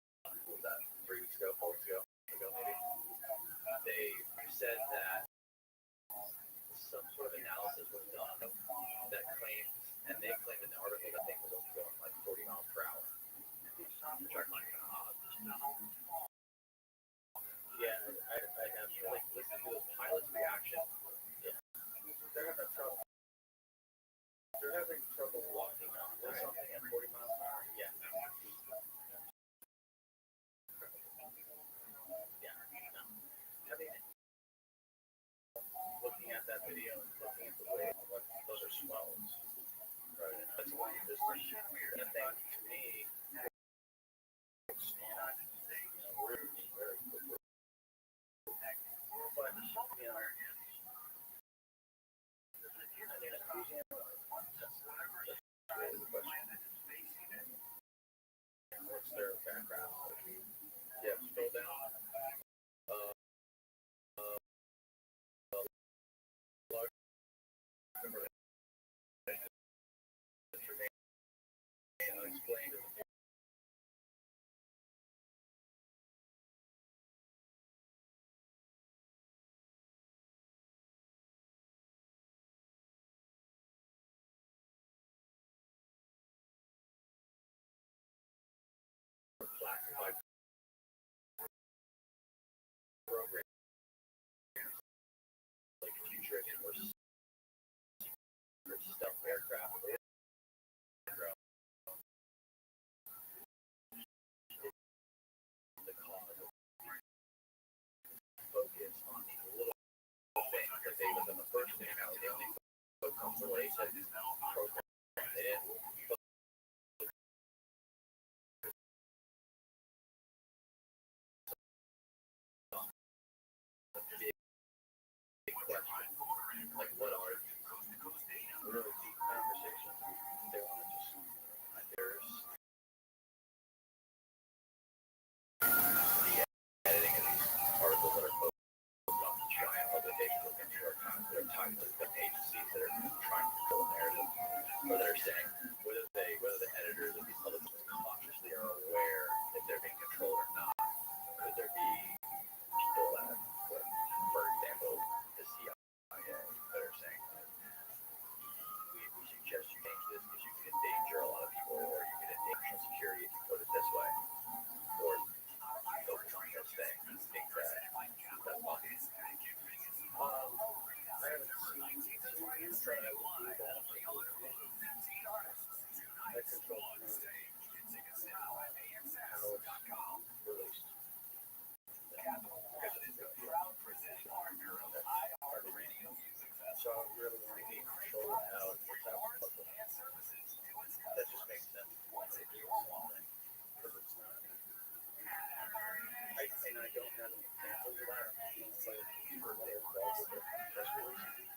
3 weeks ago, 4 weeks ago maybe. They said that some sort of analysis was done that claims, and they claimed in the article that things was only going like 40 miles per hour, which I find kind of odd. Yeah, I have like listened to those pilots' reaction. Yeah, they're having trouble. They're having trouble walking on or something at 40 miles per hour. Yeah. Yeah. No. I mean, looking at that video, looking at the way those are swells. Right. That's why this is weird. The thing to me, it's not very quick. But, you know, what's their background? Yeah, scroll down. Explained in the classified program, like futuristic or stealth aircraft. The cause of focus on these little things that they was in the first thing. Now they only focus on the latest program. They didn't big question. Like, what are really deep conversations? They want to just, there's the editing of these articles that are focused on giant publications of the New York Times that are tied to different agencies that are trying to control the narrative, or they're saying whether the editors of these publications consciously are aware if they're being controlled or not. Could there be people that, for example, the CIA that are saying we suggest you change this because you can endanger a lot of people, or you can endanger national security if you put it this way, or focus on this thing. I think that's funny. I haven't seen trying to do that. I control how it's released. So I really want to be in control of how it works out. That just makes sense. Because it's not. I don't have an example of that. But for their calls with their press release.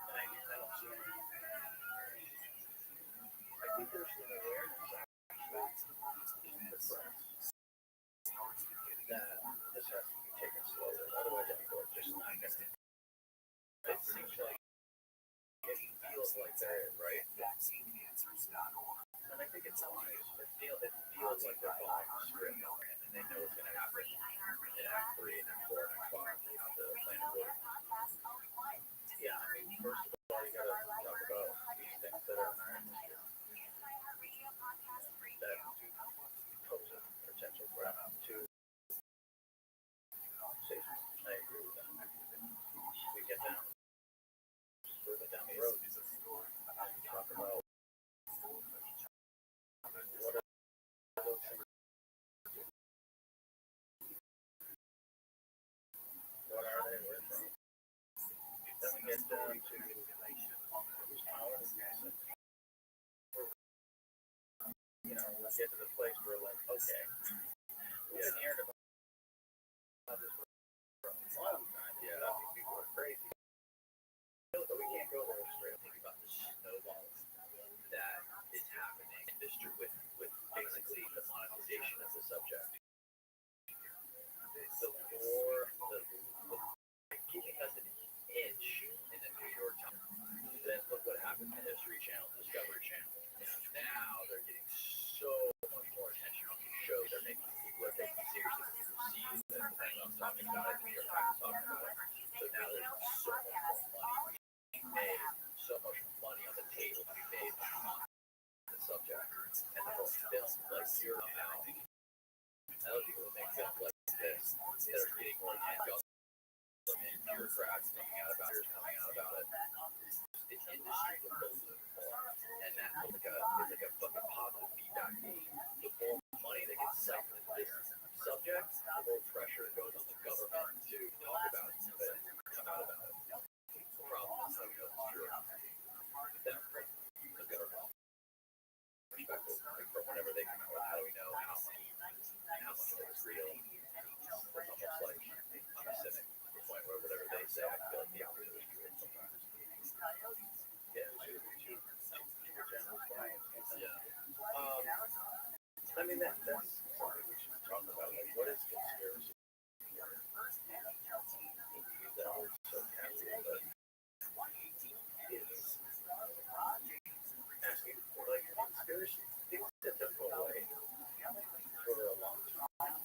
And I don't see any. I think there's an awareness in the press that this has to be taken slowly. Otherwise, people are just not going to. It seems like it feels like they're right. And I think it's nice. It feels like they're following a script, and they know what's going to happen in Act 3 and Act 4 and Act 5. They have the plan of order. Yeah, I mean, first of all, you got to talk about these things that are in our industry that pose a potential threat to safety. I agree with that. We get down further down the road. Talk about what are those things get to the place where like, okay, we had heard about this for a long time. Yeah, people are crazy. But we can't go there straight. Think about the snowball that is happening in industry with basically the monetization of the subject. The more giving us an inch in the New York Times. Then look what happened to History Channel, Discovery Channel. Now they're getting so much more attention on these shows. They're making people are taking seriously. People see the thing I'm talking about it. The New York Times talking about it. So now there's so much more money being made, so much money on the table to be made on the subject. And the whole film, like you're about other people make films like this that are getting more attention. And bureaucrats coming out about it. The industry will build it more. And that's like a fucking positive feedback loop. The more money that gets sucked into this subject, the more pressure goes on the government to talk about it and come out about it. The problem is how we know it's true. Then from the government perspective, like from whenever they come out with, how do we know how much of it is real? It's almost like I'm a cynic to the point where whatever they say, I feel like the opposite is true sometimes. Yeah. I mean, that's something we should talk about. Like, what is conspiracy? That word so casual, but it's asking for like conspiracy. Things that don't go away for a long time.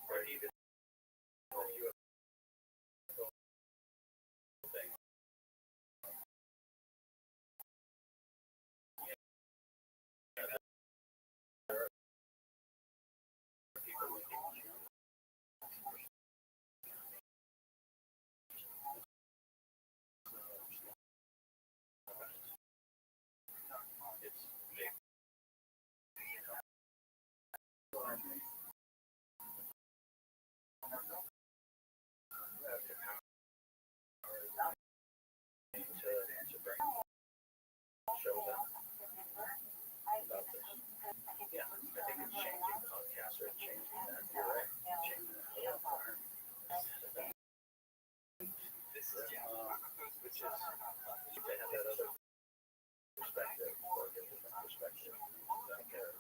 Or even to bring show them about this. Yeah, I think it's changing. Podcasts are changing that. You're right. Changing that whole environment. This is which is they have that other perspective or a different perspective that cares.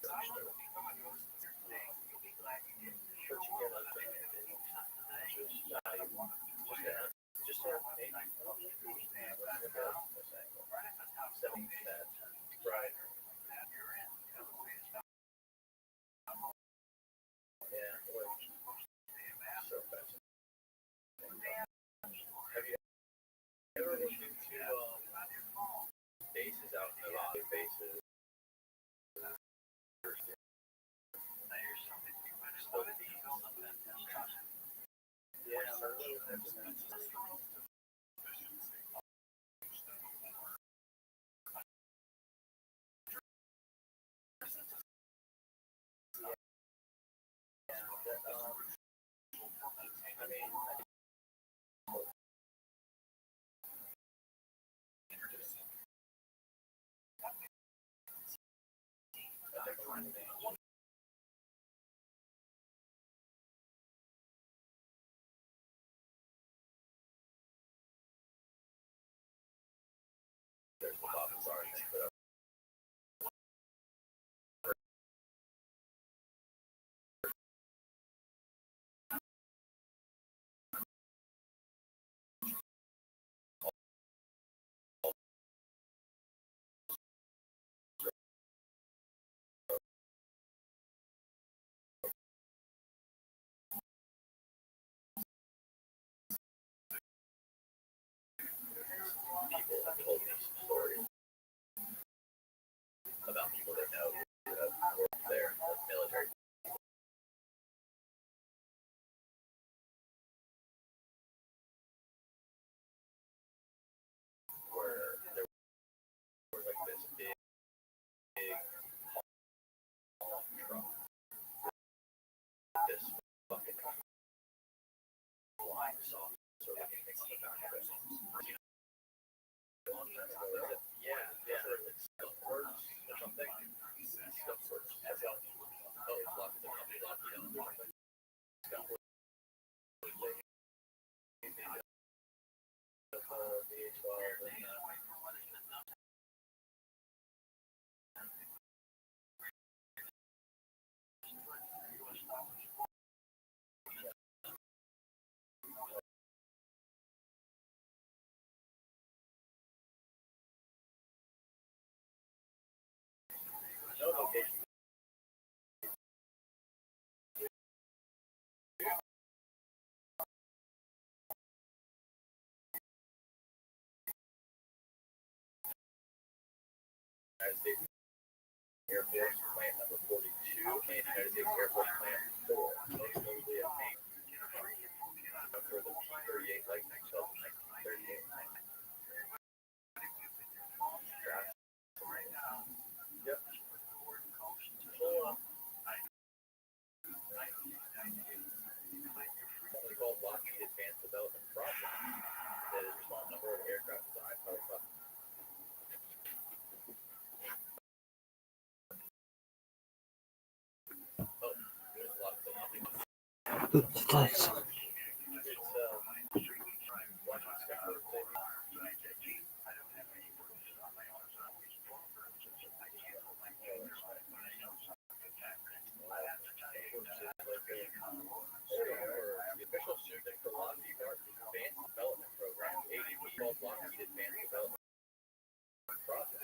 But you get other things just maybe that right. Yeah, so fascinating. Have you ever listened to bases out in the lobby bases? makes it back to it. A long time ago, is it? Yeah, like Skunkworks or something. Skunkworks. Oh, it's locked. The company locked it down or something. Skunkworks. No location. United States Air Force Plant number 42 and United States Air Force Plant 4, most notably at Maine for the P-38 Lightning Shell in 1938. Yep. Something called Lockheed Advanced Development Project that is responsible for a number of aircraft design, Nice. The official pseudonym for Lockheed Martin's Advanced Development Program, ADP, called Lockheed Advanced Development Project,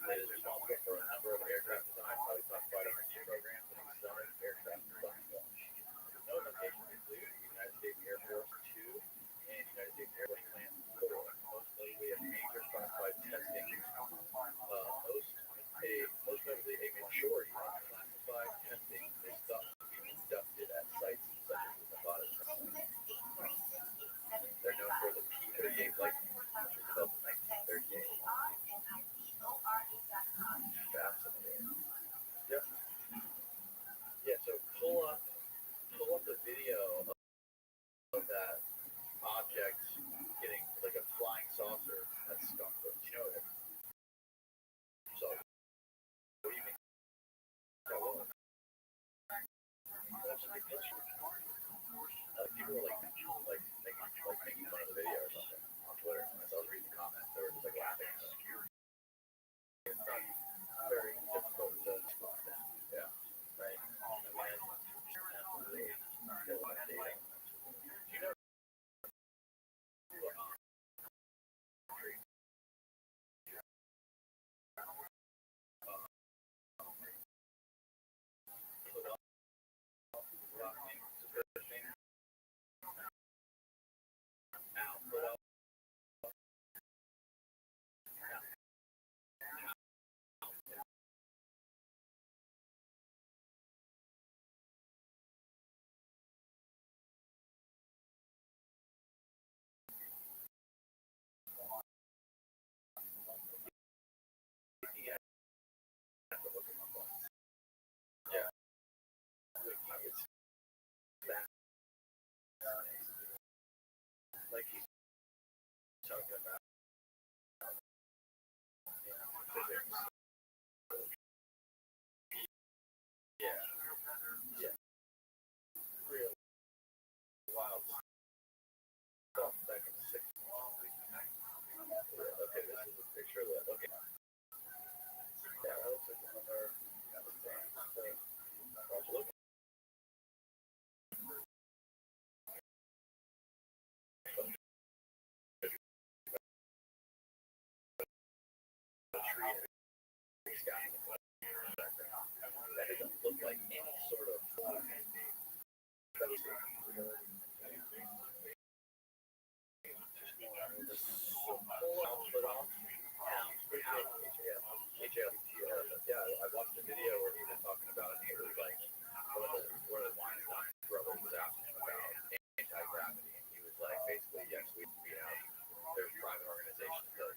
that is responsible for a number of aircraft design, highly classified R&D programs, and accelerated aircraft design launch. No locations include United States Air Force 2 and United States Air Force Plant 4, most notably a major classified testing, most notably a majority of classified testing is thought to be conducted at sites such as the Nevada test site. They're known for the P-38 Lightning, which was developed in 1938. Fascinating. Yep. Yeah, so pull up the video of that object getting like a flying saucer at Skunkworks. You know it. So, what do you think that was? That's a big picture. People were making fun of the video or something on Twitter. As I was reading the comments, they were just like laughing at it. It's not very difficult to spot that. Yeah. Right. Devastating. Do you know? Yeah. It's like he's talking about physics. Yeah. Yeah. Real wild stuff back in the 60s. Okay, this is a picture of that. Okay. Yeah, that looks like another thing. Look. That doesn't look like any sort of yeah, I watched a video where he was talking about it. He was like, one of the Weinstein brothers was asking him about anti-gravity, and he was like, basically, yes, we have, there's private organizations that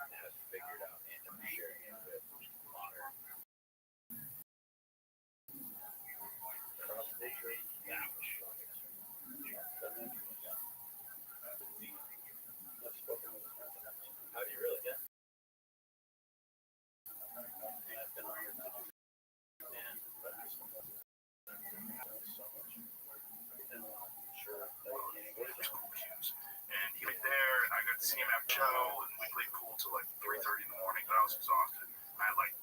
have figured out and are sharing it with modern cross-nature. Yeah, till like 3:30 in the morning, but I was exhausted. I had like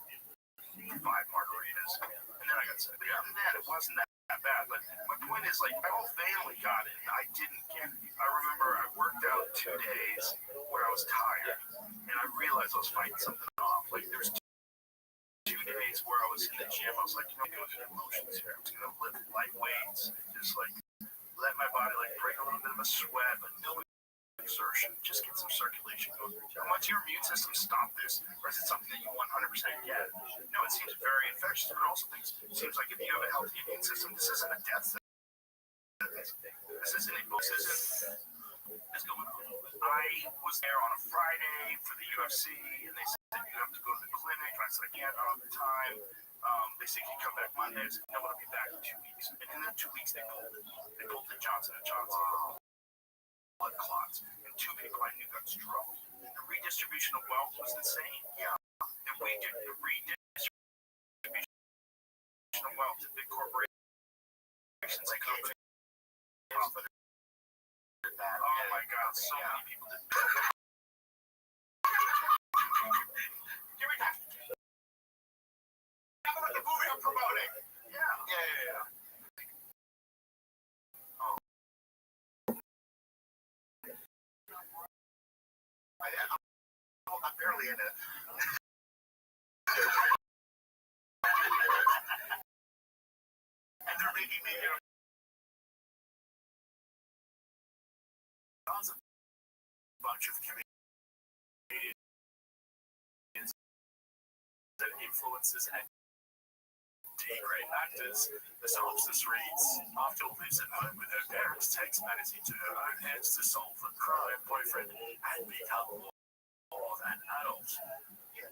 5 margaritas, and then I got sick. But other than that, it wasn't that bad. But my point is, like, my whole family got it, and I didn't get it. I remember I worked out 2 days where I was tired, and I realized I was fighting something off. Like, there was 2 days where I was in the gym. I was like, go through the emotions here. I'm just gonna lift light weights, and just like let my body like break a little bit of a sweat, but no exertion. Just get some circulation going. And once your immune system stop this, or is it something that you 100% get? No, it seems very infectious, but also it seems like if you have a healthy immune system, this isn't a death sentence. This isn't what's going on. I was there on a Friday for the UFC, and they said you have to go to the clinic. And I said I can't, I don't have the time. They said you come back Monday. I said no, I'll be back in 2 weeks. And in that 2 weeks, they pulled the Johnson & Johnson blood clots, and 2 people I knew got stroke. The redistribution of wealth was insane. Yeah, the redistribution of wealth to big corporations like companies. Oh my God, so many people did that. Give me that. How about the movie I'm promoting? Yeah. Oh. I'm barely in it. And they're making me a bunch of comedians that influences and D-grade actors. The synopsis reads, after lives at home with her parents, takes matters into her own hands to solve the crime boyfriend and become more of an adult.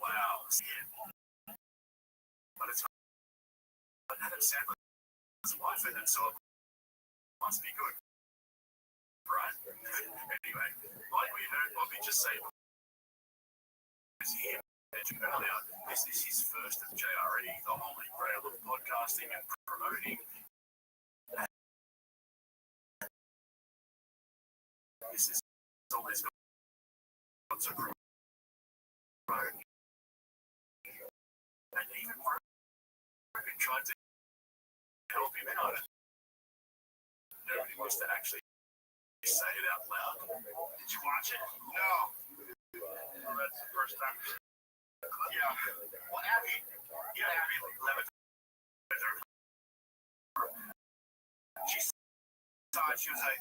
Wow. But it's not Adam Sandler's wife in it, so it must be good. Right? Anyway, like we heard Bobby just say, he mentioned earlier, this is his first at JRE, the holy grail of podcasting and promoting. This is always got to promote. And even Rogan tried to help him out. Nobody wants to actually say it out loud. Did you watch it? No. Well, that's the first time. Yeah. Well, Abby Levin. She saw it. She was like,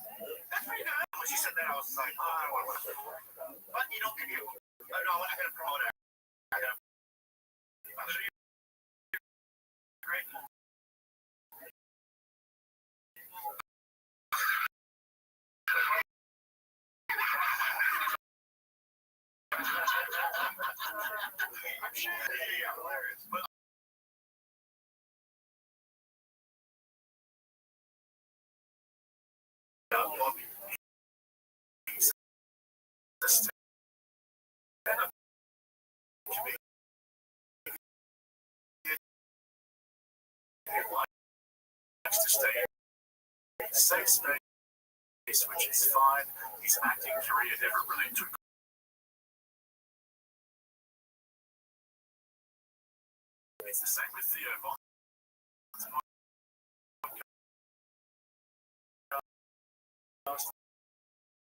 "That's pretty good." When she said that, I was like, "Oh, I want to." But you don't get it. No, I'm not gonna promote it. I'm sure you're great. I'm sure you're hilarious, but Bobby, he's the stand-up comedian who likes to stay in a safe space, which is fine. His acting career never really took. It's the same with Theo Von.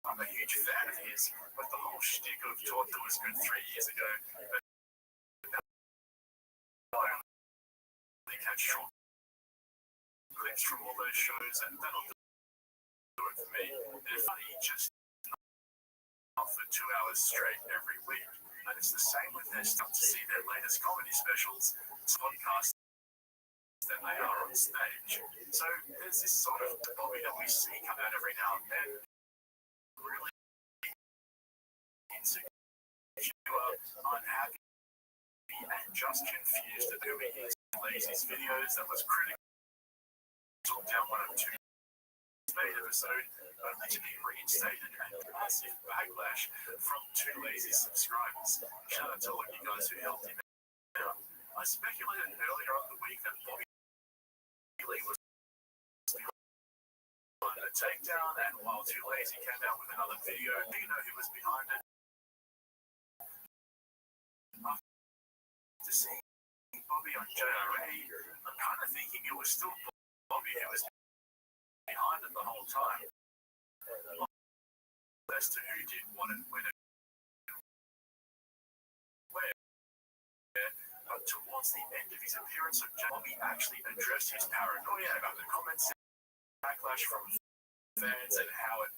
I'm a huge fan of his, but the whole shtick of Torture was good 3 years ago. But I only catch short clips from all those shows, and that'll do it for me. They're funny, just not for 2 hours straight every week. And it's the same with their stuff to see their latest comedy specials, podcasts, than they are on stage. So there's this sort of Bobby that we see come out every now and then. Really insecure, unhappy, and just confused at who he is. Lazy's videos that was critical took down one of 2 made episode, only to be reinstated and massive backlash from 2 lazy subscribers. Shout out to all of you guys who helped him out. I speculated earlier on the week that Bobby Lee was behind the takedown, and while 2 Lazy came out with another video, do you know who was behind it? to see Bobby on JRA, I'm kind of thinking it was still Bobby who was behind it the whole time. As to who did what and when and where. But towards the end of his appearance on JRA, Bobby actually addressed his paranoia about the comments backlash from fans and how it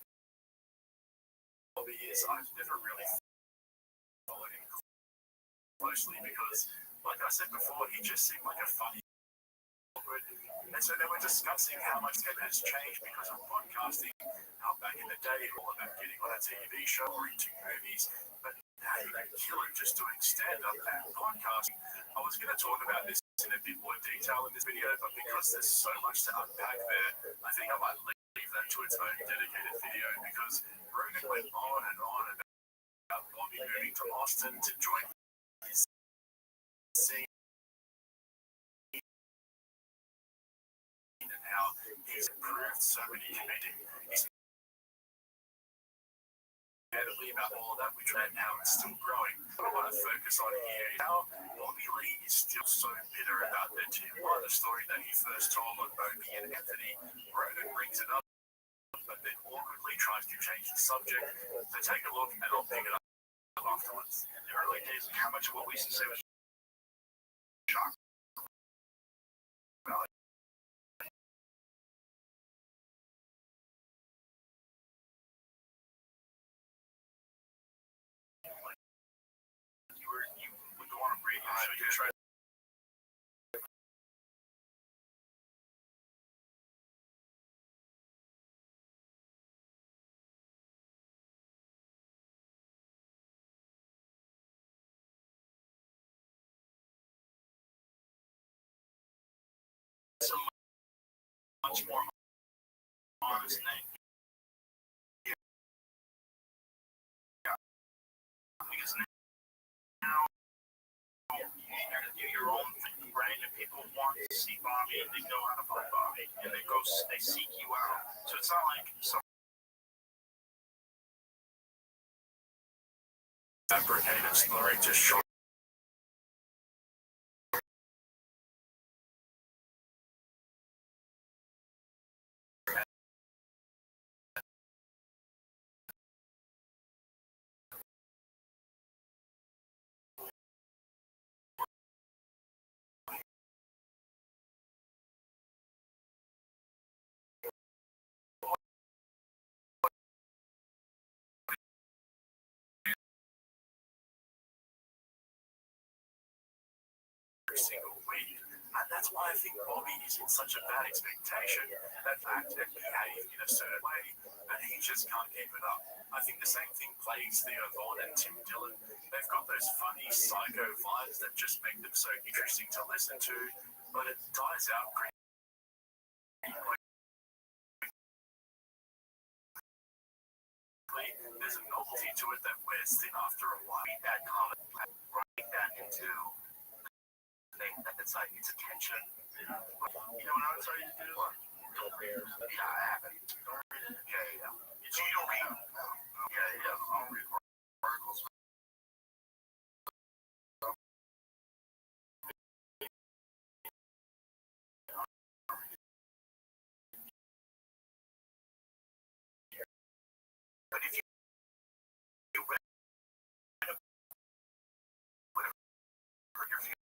Bobby is. I've never really followed him closely because, like I said before, he just seemed like a funny. And so they were discussing how much it has changed because of podcasting, how back in the day it was all about getting on a TV show or into movies, but now you can kill it just doing stand-up and podcasting. I was going to talk about this in a bit more detail in this video, but because there's so much to unpack there, I think I might leave that to its own dedicated video because Rogan went on and on about Bobby moving to Austin to join his scene. How he's improved so many comedic. He's incredibly about all of that, which right now is still growing. What I want to focus on here is how Bobby Lee is still so bitter about the the story that he first told on Opie and Anthony. Rogan brings it up, but then awkwardly tries to change the subject. So take a look, and I'll pick it up afterwards. In the early days, how much of what we used to say was shock. You would go on a radio show, you try so much more honest name. Because now you're your own thing, right? And people want to see Bobby and they know how to find Bobby and they seek you out. So it's not like some fabricated story just short. Single week. And that's why I think Bobby is in such a bad expectation, that fact that behave in a certain way, and he just can't keep it up. I think the same thing plagues Theo Vaughn and Tim Dillon. They've got those funny psycho vibes that just make them so interesting to listen to, but it dies out pretty quickly. There's a novelty to it that wears thin after a while. That comment, write that into that it's like it's attention. You know what I was trying to do? Don't care. Yeah, I haven't. Don't read it. Yeah. So you don't read. Yeah. I'll read articles. But if you read whatever your feelings,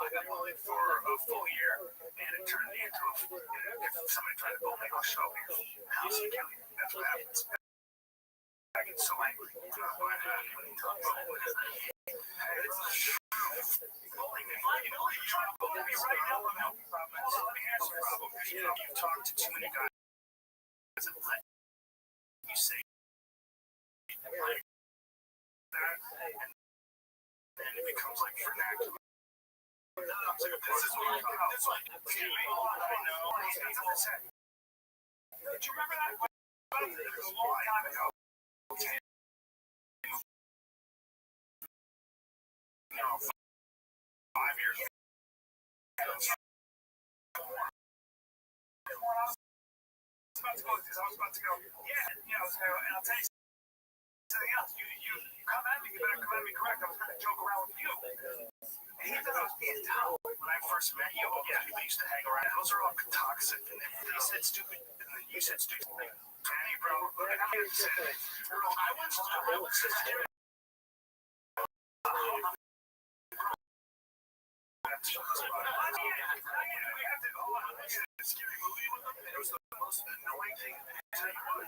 I got bullied for a full year, and it turned me into if somebody tried to bully me, I'll show up at your house and kill you. That's what happens. I get so angry. I'm not going to talk about what is that? Bullying me. You know, you're trying to bully me right now. I'm having a problem. Let me ask you a problem. You know, you've talked to too many guys that let you say like that, and it becomes like vernacular. This is what I'm talking about. It's like, I know. Did you remember that? It was a long time ago. You know, 5 years ago. I was about to go. Yeah, you know, and I'll tell you something else. You come at me. You better come at me correct. I was going to joke around with you. And he thought I was being tough when I first met you. Yeah, we used to hang around. Those are all toxic. And he said stupid, and then you said stupid. Danny, bro, look at how you said it. I was scared. Scary movie with them. It was the most annoying thing. I tell you what.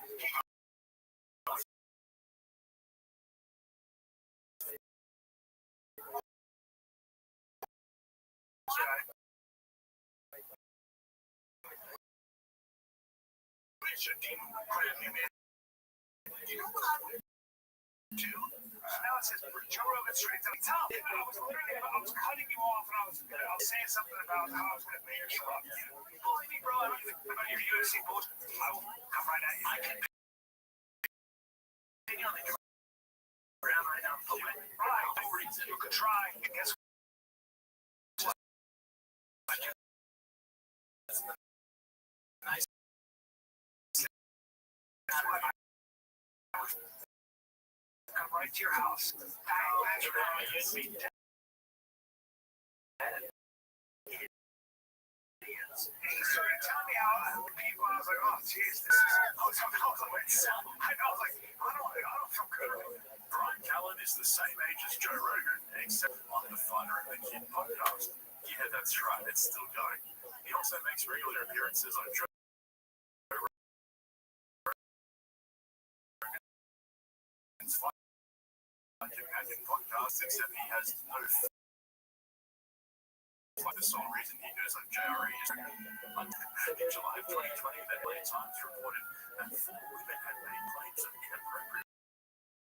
You know what I would do? Now it says Joe Rogan straight down. I was cutting you off, and I was saying something about how I was going to make you up. You bully me, bro. I don't even about your UFC bullshit. I will come right at you. I can be on the ground right now. Right. No reason. You could try. And guess what? Nice. Come right to your house. That's right. He started telling me how people, I was like, oh, jeez, this is, I was like, I was like, I don't feel good. Brian Callen is the same age as Joe Rogan, except on the Fighter and the Kid podcast. Yeah, that's right, it's still going. He also makes regular appearances on Joe Rogan's Companion podcast, except he has no like the sole reason he goes on JRE is in July of 2020, the LA Times reported that 4 women had made claims of inappropriate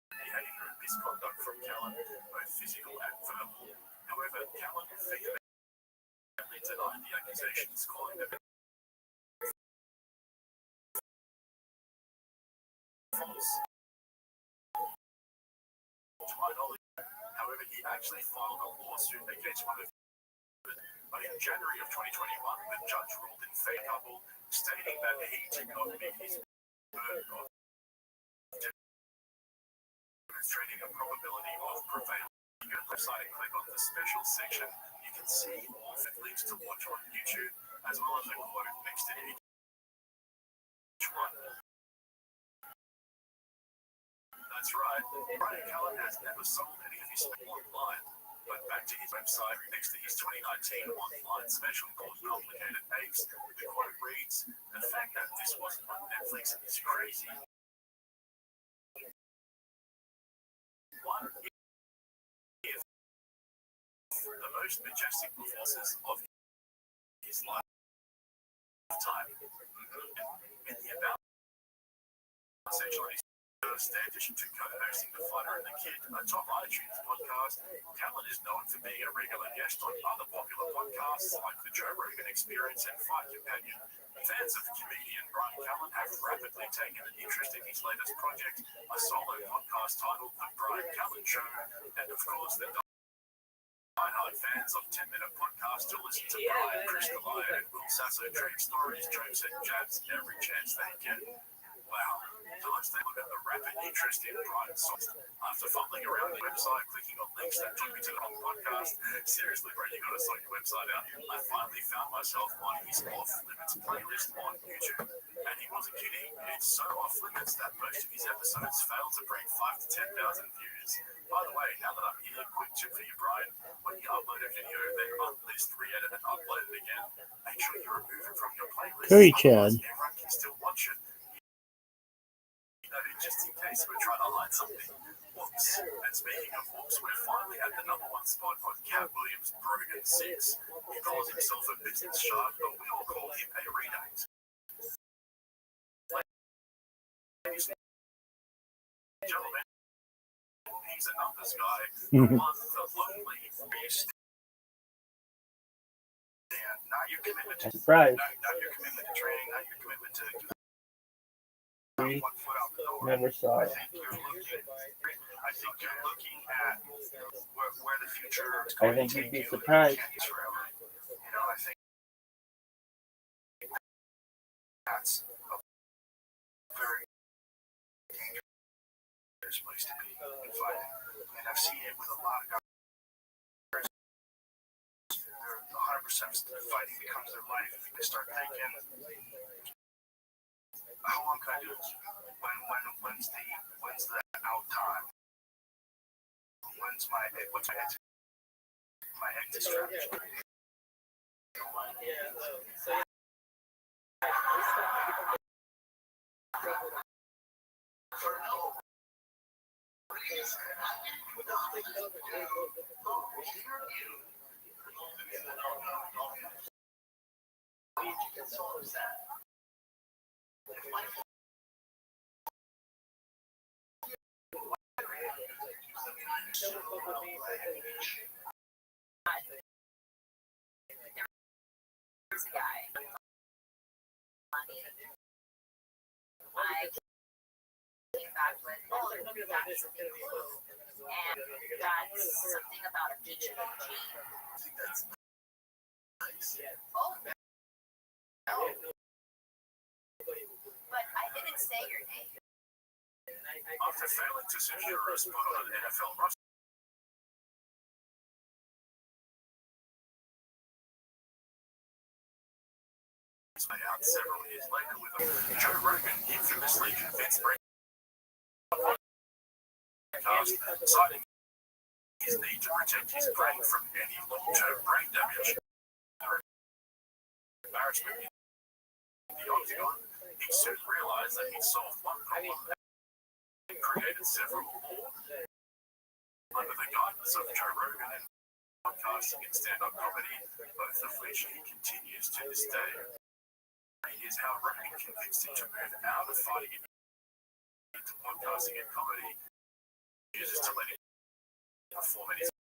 behavior and misconduct from Callen, both physical and verbal. However, Callen vehemently denied the accusations, calling them false. To my knowledge, however, he actually filed a lawsuit against one of. But in January of 2021, the judge ruled in favor of the couple, stating that he did not meet his burden of demonstrating a probability of prevailing. You go to the website and click on the special section. You can see all the links to watch on YouTube, as well as a quote mixed in each one. That's right. Brian Callen has never sold any of his online. But back to his website, next to his 2019 online special called Complicated Apes, the quote reads, "The fact that this wasn't on Netflix is crazy. One, if the most majestic performances of his lifetime in the about sexual in addition to co-hosting The Fighter and the Kid, a top iTunes podcast, Callen is known for being a regular guest on other popular podcasts like The Joe Rogan Experience and Fight Companion. Fans of comedian Brian Callen have rapidly taken an interest in his latest project, a solo podcast titled The Brian Callen Show, and of course the diehard fans of 10-minute podcasts to listen to Brian, Chris D'Elia, and Will Sasso trade stories, jokes, and jabs every chance they get. Wow. So let's take a look at the rapid interest in Brian's songs. After fumbling around the website, clicking on links that took me to the wrong podcast, seriously, bro, you gotta sort your website out. I finally found myself on his Off Limits playlist on YouTube. And he wasn't kidding. It's so off limits that most of his episodes fail to break 5 to 10,000 views. By the way, now that I'm here, quick tip for you, Brian. When you upload a video, then unlist, re-edit, and upload it again, make sure you remove it from your playlist. Curry Chad. Everyone can still watch it. Just in case we're trying to hide something. Whoops. And speaking of whoops, we're finally at the number one spot on Cat Williams' Brogan 6. He calls himself a business shark, but we all call him a redactor. Ladies and gentlemen, he's a numbers guy, the one, the lonely beast. Not your commitment to Surprise. not your commitment to training, not your commitment to We one foot out the door. never saw I it. think you're looking at where the future is I going think to you'd take be you. surprised. You know, I think that's a very dangerous place to be in fighting. And I've seen it with a lot of guys. 100% fighting becomes their life. They start thinking, how long can I do this? When's the out time? What's my exit strategy? I came back with, oh, there will be that something cool. And that's something about a beach emoji. Oh, no. But I didn't say your name. After failing to secure a spot on an NFL roster, out several years later with Joe Rogan infamously convinced Brett citing his need to protect his brain from any long-term brain damage. Embarrassment in the octagon, he soon realized that he solved one problem and created several more. Under the guidance of Joe Rogan and podcasting and stand-up comedy, both of which he continues to this day. Is how Rogan convinced him to move out of fighting into podcasting and comedy. He uses to let him perform at his own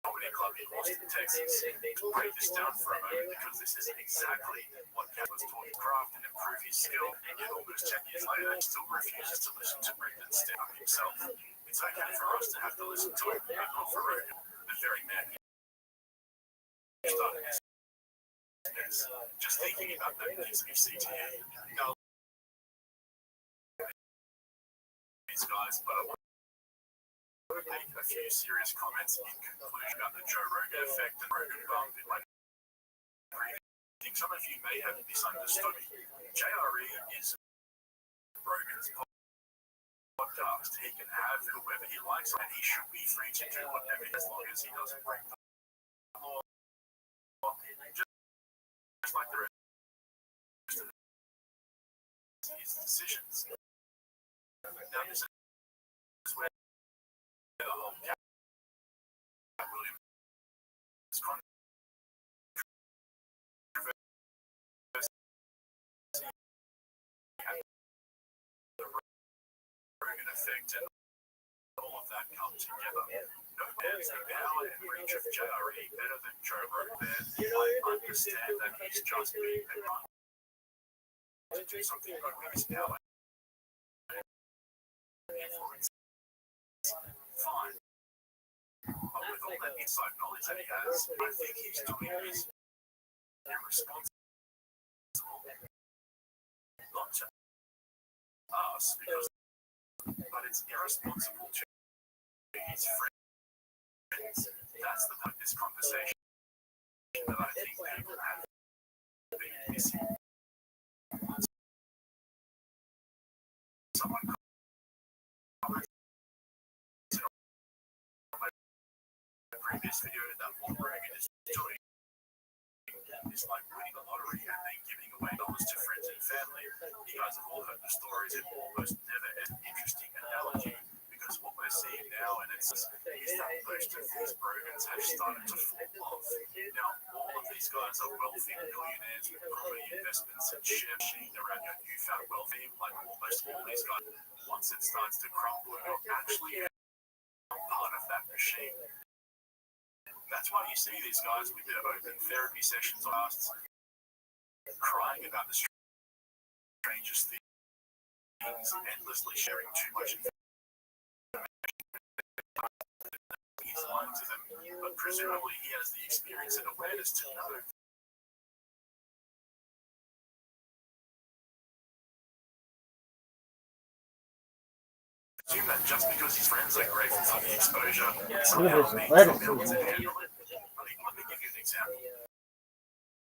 comedy club in Austin, Texas. To break this down for a moment, because this is exactly what Cat was taught to craft and improve his skill, and yet almost 10 years later, he still refuses to listen to Rogan stand up himself. It's okay for us to have to listen to him, but not for Rogan, the very man who started this. Just thinking about that gives me CTE. No, these guys, but I want to make a few serious comments in conclusion about the Joe Rogan effect and Rogan bump in my I think some of you may have misunderstood me. JRE is Rogan's podcast. He can have whoever he likes, and he should be free to do whatever as long as he doesn't break the law. Just like the rest of his decisions. Now, this is where the whole Cat Williams controversy and the Rogan effect and all of that come together. No man's the power and reach of JRE better than Joe Rogan. I understand that he's just being advised to do something good with his power. Influence. Fine. But with all that inside knowledge that he has, I think he's doing this irresponsible. Not to us, but it's irresponsible to his friends. That's the point of this conversation that I think people have been missing. someone commented on my previous video that what Rogan is doing is like winning the lottery and then giving away dollars to friends and family. You guys have all heard the stories. It almost never is an interesting analogy because what we're seeing now, and it's is that most of these Rogans have started to fall off. Now, all of these guys are wealthy millionaires with property investments and share machine around your newfound wealthy. Like almost all these guys, once it starts to crumble, you're actually part of that machine. That's why you see these guys with their open therapy sessions lasts, crying about the strangest things, endlessly sharing too much information. He's lying to them, but presumably he has the experience and awareness to know. Assume that just because his friends are grateful for the exposure, somehow means they'll be able to handle it. Let me give you an example.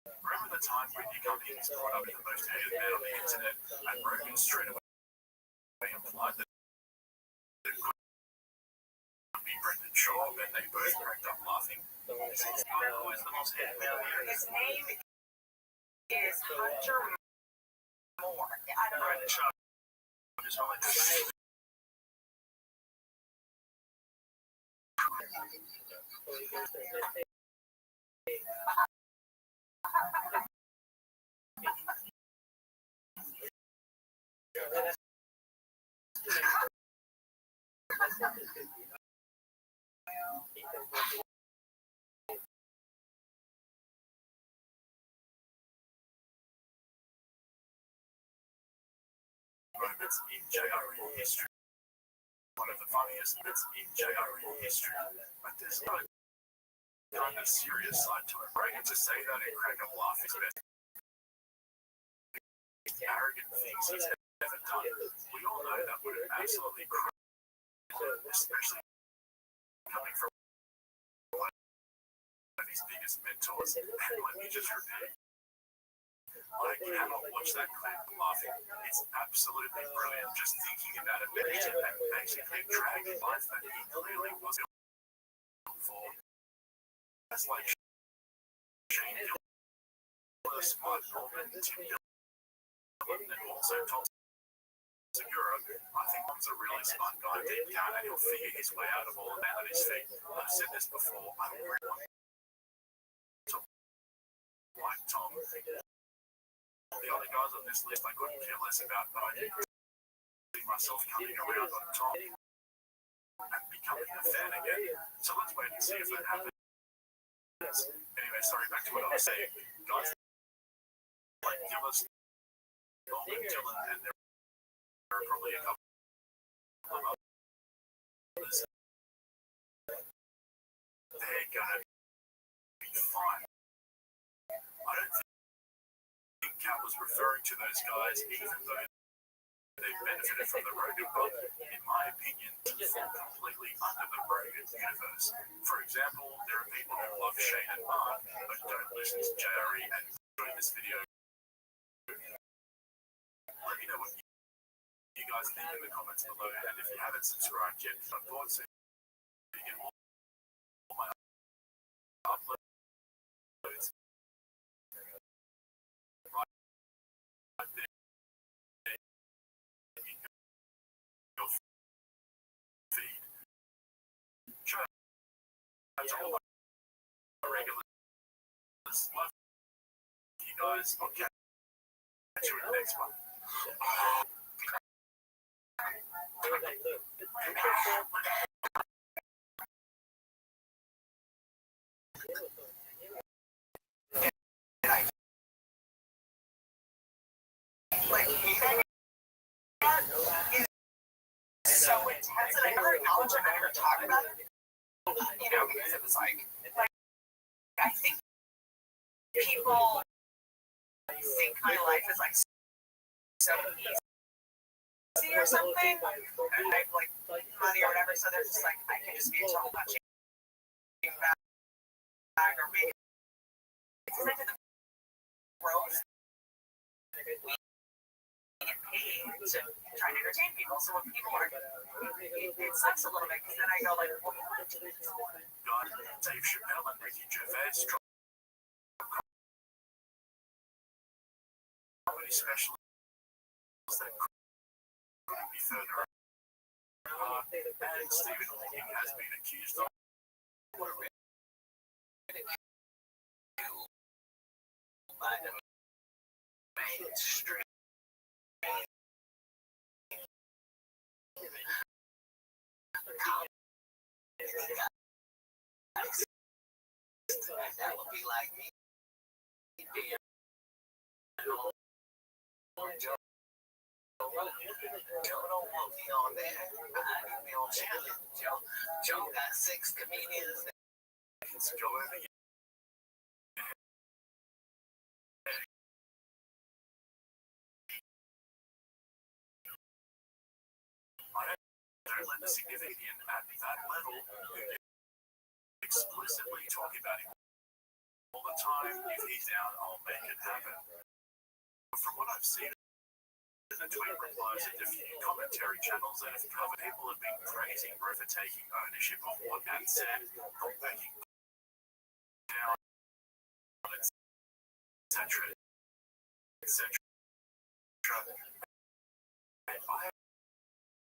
Remember the time when your company was brought up in the most hated man on the internet, and Rogan straight away implied that it could be Brendan Shaw, and they both cracked up laughing. Who is the most hated man on the internet? His name is Hunter Moore. I don't know. Brendan Shaw is only moments in JRE history. One of the funniest bits in JRE history. But there's no kind of serious side to it. Rogan to say that and crack up laugh is best. Arrogant things he's ever done. We all know that would have absolutely crushed, especially coming from one of his biggest mentors. And let me just repeat. I cannot watch that clip laughing. It's absolutely brilliant just thinking about it and basically dragging life that he clearly was built for. That's like Shane Gillis, Smart Norman, Tim Dillon, and also Tom Segura. I think Tom's a really smart guy deep down and he'll figure his way out of all of that on his feet. I've said this before. I don't really want to like Tom. The other guys on this list I couldn't care less about, but I did see myself coming around on Tom and becoming a fan again. So let's wait and see if that happens. Anyway, sorry, back to what I was saying. Guys like Gillis, Norman, Dillon, and there are probably a couple of others. They're gonna be fine. I don't think Cat was referring to those guys, even though they benefited from the Rogan book. In my opinion, they fall completely under the Rogan universe. For example, there are people who love Shane and Mark, but don't listen to JRE and enjoy this video. Let me know what you guys think in the comments below, and if you haven't subscribed yet, of course, so you get all my uploads. Right there. Feed. Shout out to all my regulars. Love you guys. I'll catch you in the next one. Like, so intense that I never acknowledged it, I never talked about it, you know, because it was like I think people think my life is like so easy or something, and I have like money or whatever, so they're just like, I can just be a total punching bag or maybe because I did the growth, we get paid to trying to entertain people. So when people are, it sucks a little bit because then I go like, well, what? Dave Chappelle and Ricky Gervais comedy specials that couldn't be further apart, and Stephen Hawking has been accused of by the mainstream. That would be like me being Joe don't want me on there. I need me on challenge. Joe got 6 comedians that can go over here. I don't let the significant at that level explicitly talk about him all the time. If he's down, I'll make it happen. From what I've seen, the tweet replies to a few commentary channels that have covered, people have been praising Bro for taking ownership of what Matt said, not backing down, etc., etc. And I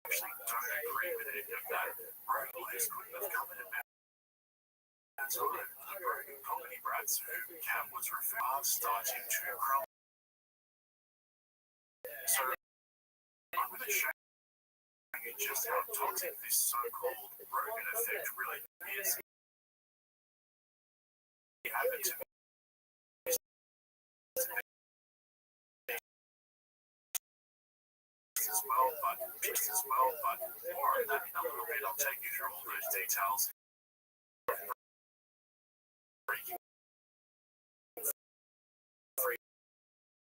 actually don't agree with any of that. Bro boys couldn't have come in about that time. The broken comedy brats who Cam was referring are starting to crumble. So I'm going to show you just how toxic this so-called Rogan effect really is. It happened to me as well, but more on that in a little bit. I'll take you through all those details. Free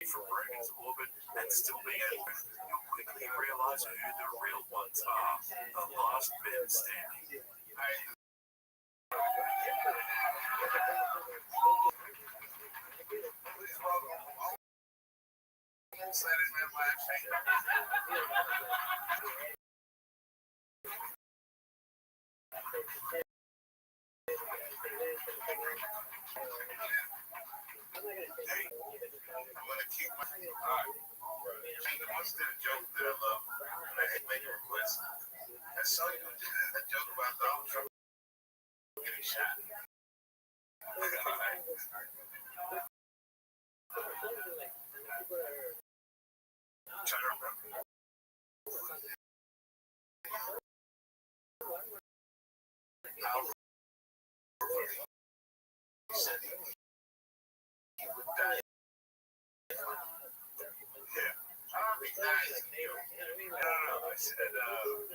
from Rogan's orbit and still being able to, you'll quickly realize who the real ones are. The last men standing. I'm gonna keep my what's that joke that I love? I hate making requests. I saw you a joke about Donald Trump getting shot. Try to remember. He said he would die. Yeah. I'll be nice. No. I said, all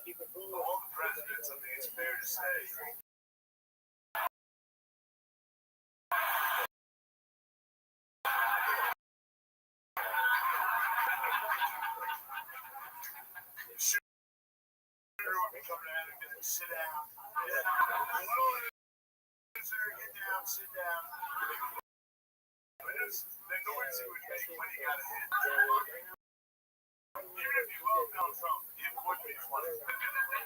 the presidents, I think it's fair to say. Shooter would be coming out and going, sit down. Sir, get down, sit down. The noise he would make when he got hit. Even if you love Donald Trump, it would be funny.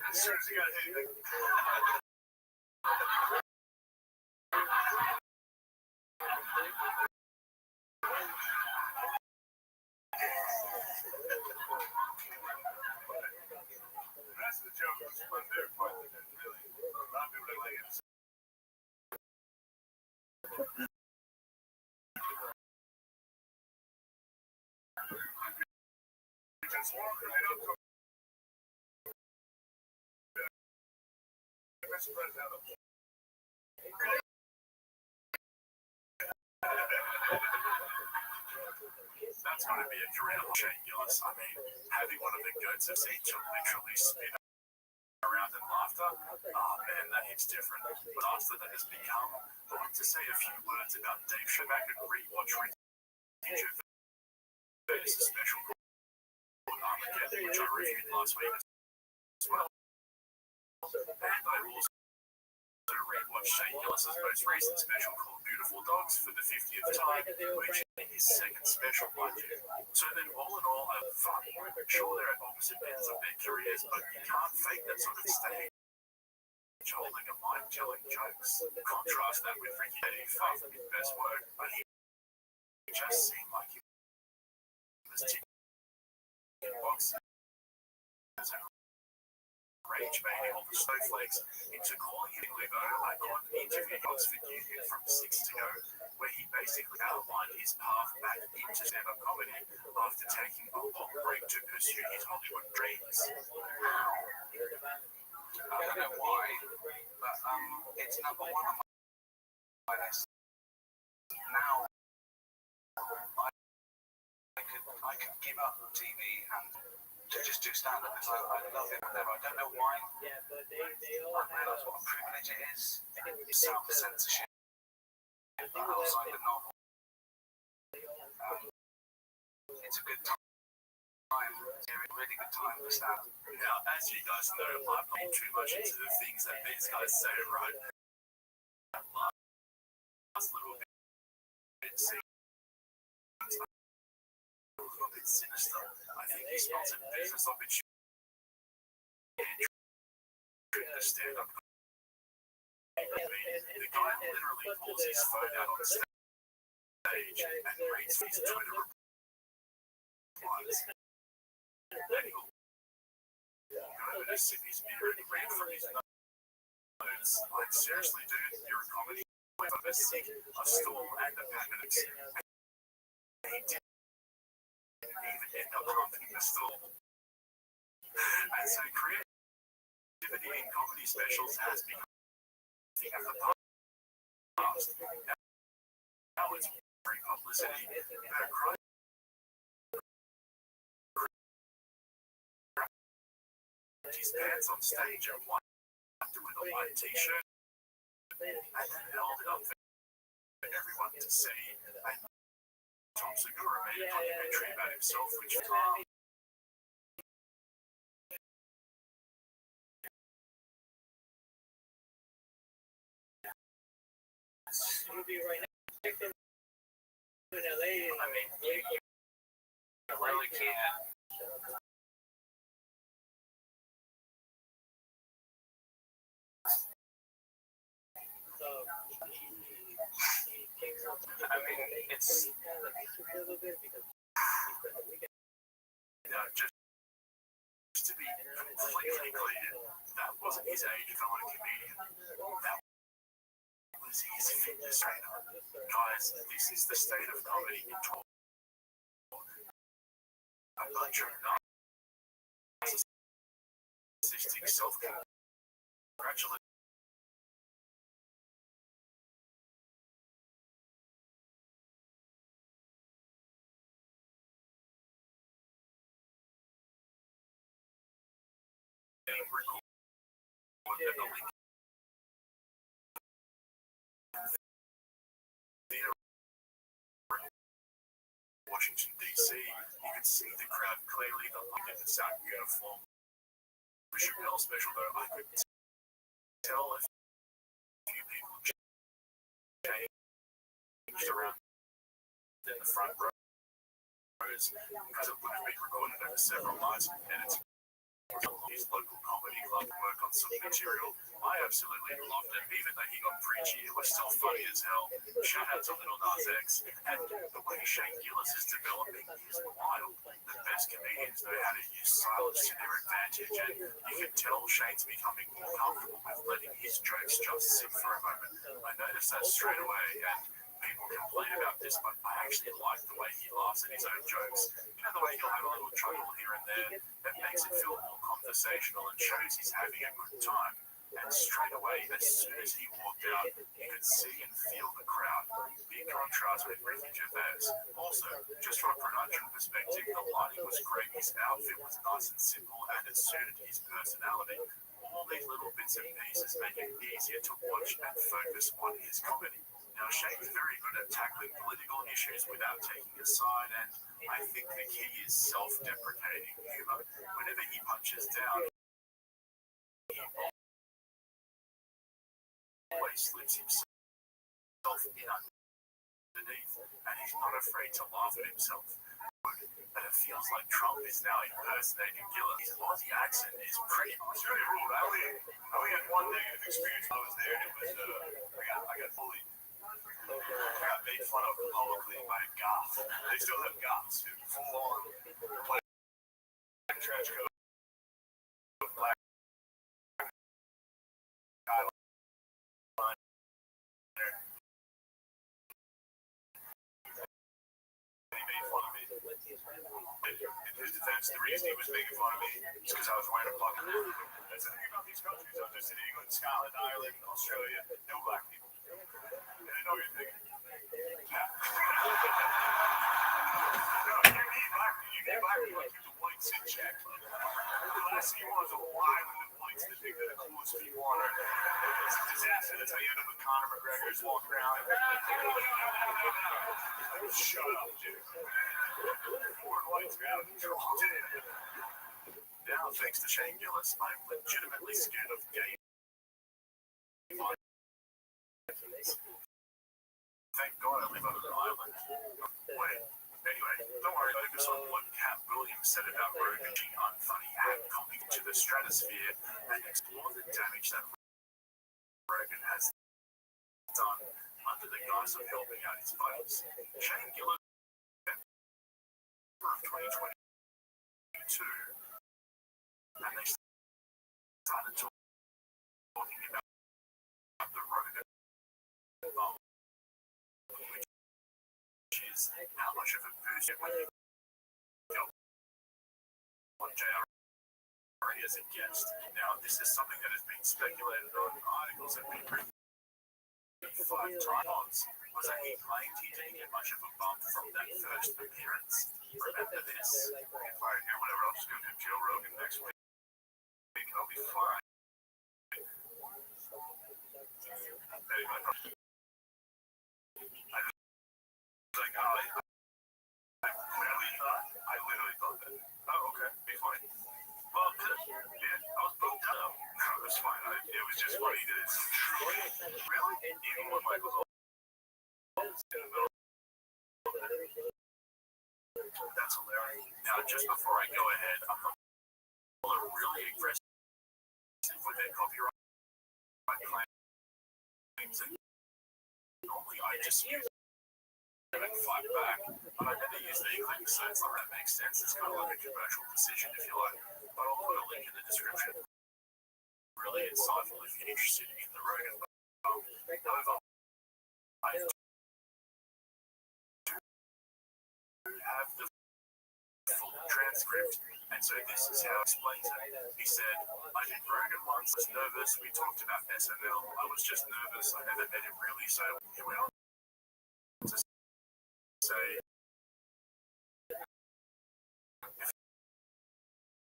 As soon as he got hit, that's the joke. That's my favorite part. Really, a lot of people that like it. Just walk right up to Mr. President. That's going to be a drill, Shane Gillis. I mean, having one of the goats of seen to literally spin around in laughter, oh man, that hits different. But after that has become, I want to say a few words about Dave Chappelle and rewatch Ricky Gervais' special called Armageddon, which I reviewed last week as well. And I also rewatch Shane Gillis's most recent special called Beautiful Dogs for the 50th time, which is his second special, mind you. So then, all in all, I'm fun. Sure, they're at opposite ends of their careers, but you can't fake that sort of stage holding a mic telling jokes. Contrast that with Ricky Eddie, far from his best work, but he just seemed like he was ticking boxes and rage baiting all the snowflakes into calling him Livo. I caught an interview on Oxford Union from 6 ago where he basically outlined his path back into stand-up comedy after taking a long break to pursue his Hollywood dreams. I don't know why, but it's number one on my list. Now, I could give up TV and to just do stand-up because I love it. I don't know why. I realise what a privilege it is. Self-censorship outside the novel. It's a good time. It's a really good time for stand-up. Now, as you guys know, I'm not too much into the things that these guys say, right? That last little bit seems a little bit sinister. I think he spots a business opportunity to stand up. The guy literally pulls his phone out on stage and reads his Twitter replies. Then he'll go over to sip his beer and read from his notes. Like, seriously, dude, you're a comedy. I've a sick, a stool, and a packet. He didn't even end up humping the stool. And so creativity in comedy specials has become a thing of the past. Now it's free publicity. His pants on stage and with a white t-shirt, and then held it up for everyone to see. And Tom Segura made a documentary about himself, which was I mean, you really can't. I mean, it's just to be completely clear, that wasn't his age of a comedian. That was his fitness trainer. Guys, this is the state of comedy in talk. A bunch of narcissistic self-congratulations. Washington, D.C., you can see the crowd clearly. The look at the South uniform. The Chappelle special, though, I could tell a few people changed around in the front rows because it would have been recorded over several nights, and it's his local comedy club to work on some material. I absolutely loved it. Even though he got preachy, it was still funny as hell. Shout out to Little Nas X. And the way Shane Gillis is developing is wild. The best comedians know how to use silence to their advantage, and you can tell Shane's becoming more comfortable with letting his jokes just sit for a moment. I noticed that straight away, and people complain about this, but I actually like the way he laughs at his own jokes. You know, the way he'll have a little chuckle here and there that makes it feel more conversational and shows he's having a good time. And straight away, as soon as he walked out, you could see and feel the crowd. Big contrast with Ricky Gervais. Also, just from a production perspective, the lighting was great, his outfit was nice and simple, and it suited his personality. All these little bits and pieces make it easier to watch and focus on his comedy. Now, Shane's very good at tackling political issues without taking a side, and I think the key is self-deprecating humor. Whenever he punches down, he always slips himself in underneath, and he's not afraid to laugh at himself. And it feels like Trump is now impersonating Gillard. His Aussie accent is pretty much really rude. I only had one negative experience when I was there, and it was I got bullied. I got made fun of publicly by a goth. They still have goths who full on black trench coat, black eyeliner. He made fun of me. In his defense, the reason he was making fun of me is because I was wearing a bucket. That's the thing about these countries. I was just in England, Scotland, Ireland, Australia, no black people. And I know you're thinking, yeah. No, you need black people. You need black people to keep the whites in check. The last thing you want is a whole island of whites that think they're the coolest people on earth. It's a disaster. That's how you end up with Conor McGregor just walking around. Shut up, dude. Foreign whites are out of control. Now, thanks to Shane Gillis, I'm legitimately scared of gay violence. Thank God I live on an island. Wait. Anyway, don't worry, focus on what Cat Williams said about Rogan being unfunny and coming to the stratosphere and explore the damage that Rogan has done under the guise of helping out his buddies. Shane Gillis, of 2022, and they started talking about the Rogan bomb, which is how much of a boost it would go on JRE as a guest. Now, this is something that has been speculated on, articles have been written 5 times, was that he claimed he didn't get much of a bump from that first appearance. Remember this. If I hear whatever, I'll just go to Joe Rogan next week. I'll be fine. Anyway, I was like, I literally thought that. Oh, okay, be fine. Well, yeah, I was bummed out. No, it was fine. It was just funny that it's truly, really, even when Michael's in the middle. That's hilarious. Now, just before I go ahead, I'm not really aggressive with their copyright claims. Normally, I just use it and fight back, but I never use the link, so it's not that makes sense. It's kind of like a commercial decision, if you like. But I'll put a link in the description. Really insightful if you're interested in the Rogan. However, I do have the full transcript, and so this is how he explains it. He said, I did Rogan once, I was nervous, we talked about SNL, I was just nervous, I never met him really, so he went on to say,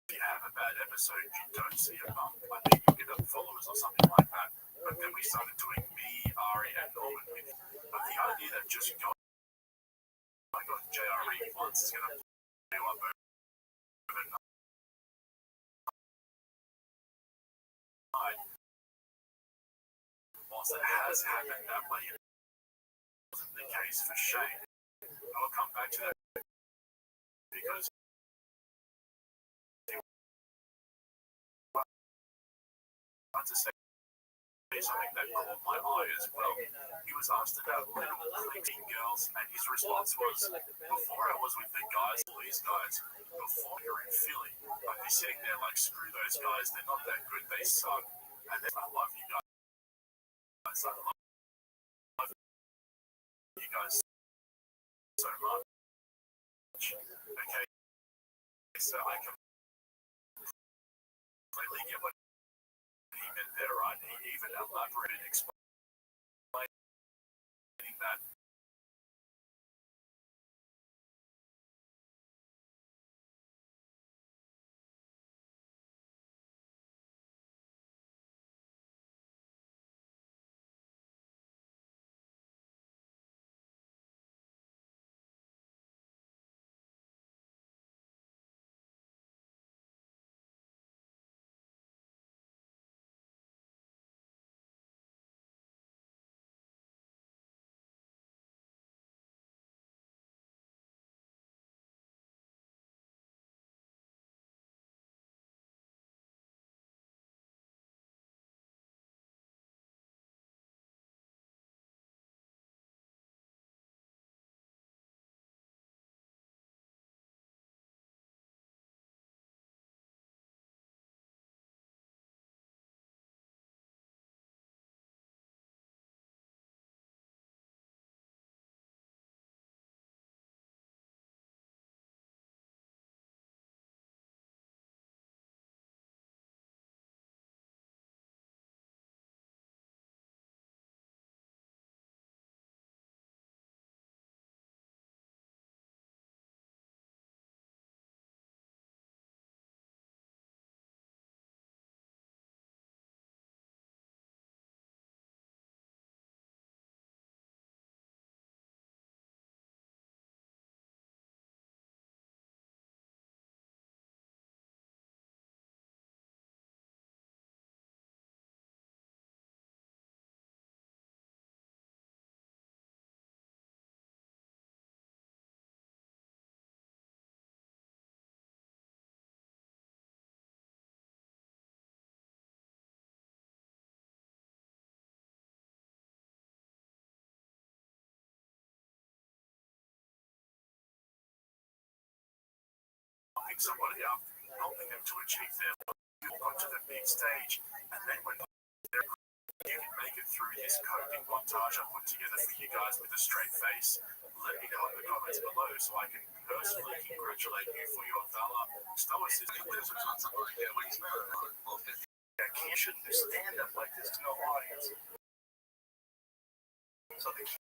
if you have a bad episode, you don't see a bump, I think you'll get up followers or something like that. But then we started doing me, Ari, and Norman with it. But the idea that just got JRE once is going to blow up overnight. Whilst it has happened that way, it wasn't the case for Shane. I'll come back to that because I want to say something that caught my eye as well. He was asked about little teen girls, and his response was, before I was with the guys, all these guys, before you're in Philly, I'd be sitting there like, screw those guys, they're not that good, they suck. And then I love you guys. I love you guys so much. Okay, so I completely get what he meant there, right? He even elaborated, explaining that somebody up, helping them to achieve their goal onto the big stage, and then when you can make it through this coding montage I put together for you guys with a straight face, let me know in the comments below so I can personally congratulate you for your valor, stoicism, on something like that. What do you smell? You shouldn't do stand up like this to no audience. So the key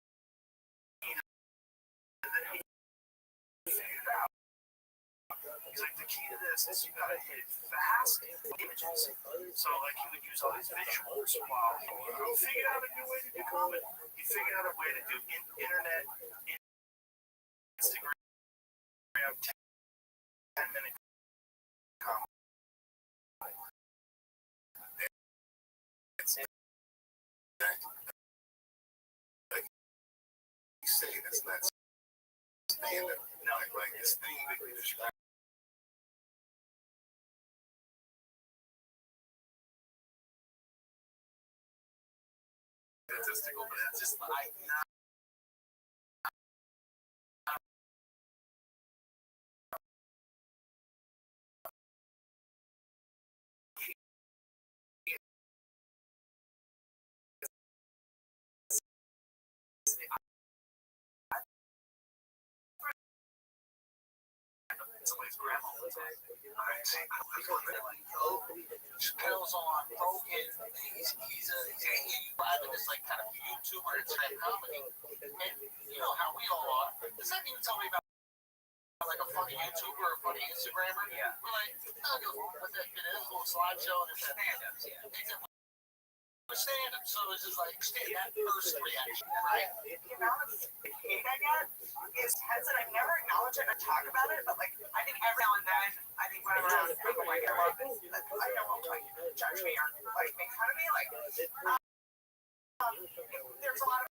he's like, the key to this is you gotta hit it fast images. So like he would use all these visuals while he figured out a new way to do comedy. He figured out a way to do internet, Instagram, 10-minute comedy. He's saying it's not stand up. No, like this thing that we described. Statistical, but it's just like somebody's grandma all the time. Chappelle's on Rogan. He's driving this like kind of YouTuber internet comedy. And you know how we all are. Does that even tell me about like a funny YouTuber or a funny Instagrammer? Yeah. We're like, oh, what that it is, a little slideshow and it's stand-ups. Yeah. Stand up, so it's just like that first reaction, right? The amount of hate I get is heads that I never acknowledge it or talk about it, but like I think every now and then, I think when I'm around people like I love it, I don't like judge me or like make fun of me. Like there's a lot of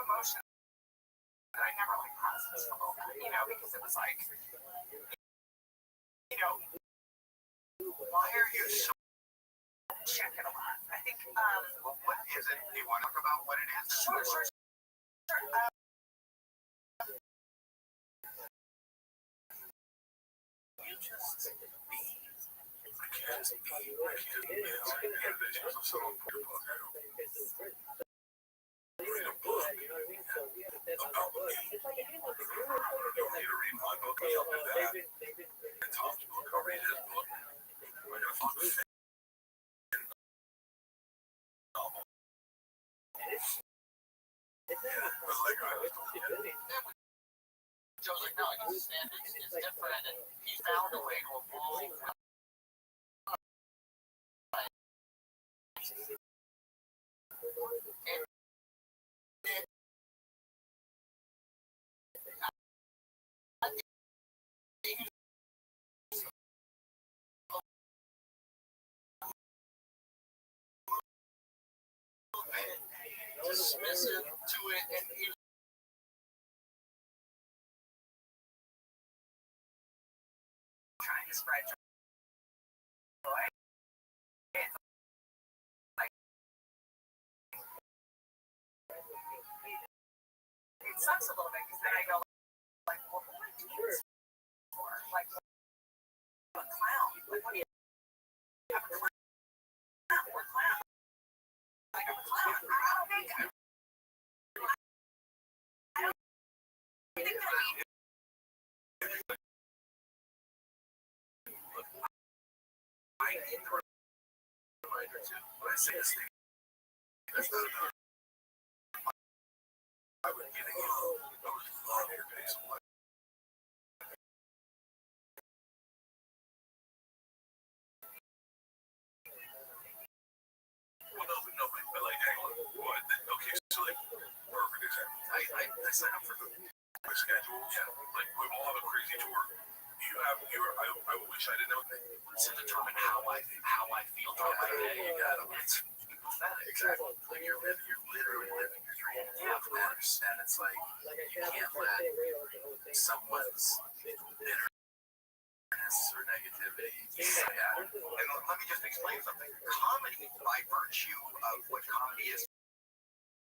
emotion that I never like processed a little bit, you know, because it was like, you know, why are you so check it a lot? I think what is it? Do you want to talk about what it is? Sure. You just be. I can't be. Read a book about me. You don't need to read my book or something like that. And Tom's book, I'll read his book. We're gonna fuck with it. Joe's like, no, his standards is different, and he found a way to evolve. Dismissive to it, and he was trying to spread joy. It's like it sucks a little bit because then I go like, well, what am I doing this for? Like, I'm a clown. Like, what do you? I'm a clown. We're clowns. Like, I'm a clown. I don't think I think that I need the reminder too. When I say this thing, that's not about I would get it. I would love your face. Well, no, but like, hang on. What? Okay, so like, perfect example. I signed up for my schedule. Yeah, like we all have a crazy tour. I wish I didn't know to determine how I feel throughout my day. You got it. It's pathetic. Exactly. Like you're literally living your dream. Yeah, of course. And it's like you can't let someone's bitterness or negativity. Yeah. And let me just explain something. Comedy, by virtue of what comedy is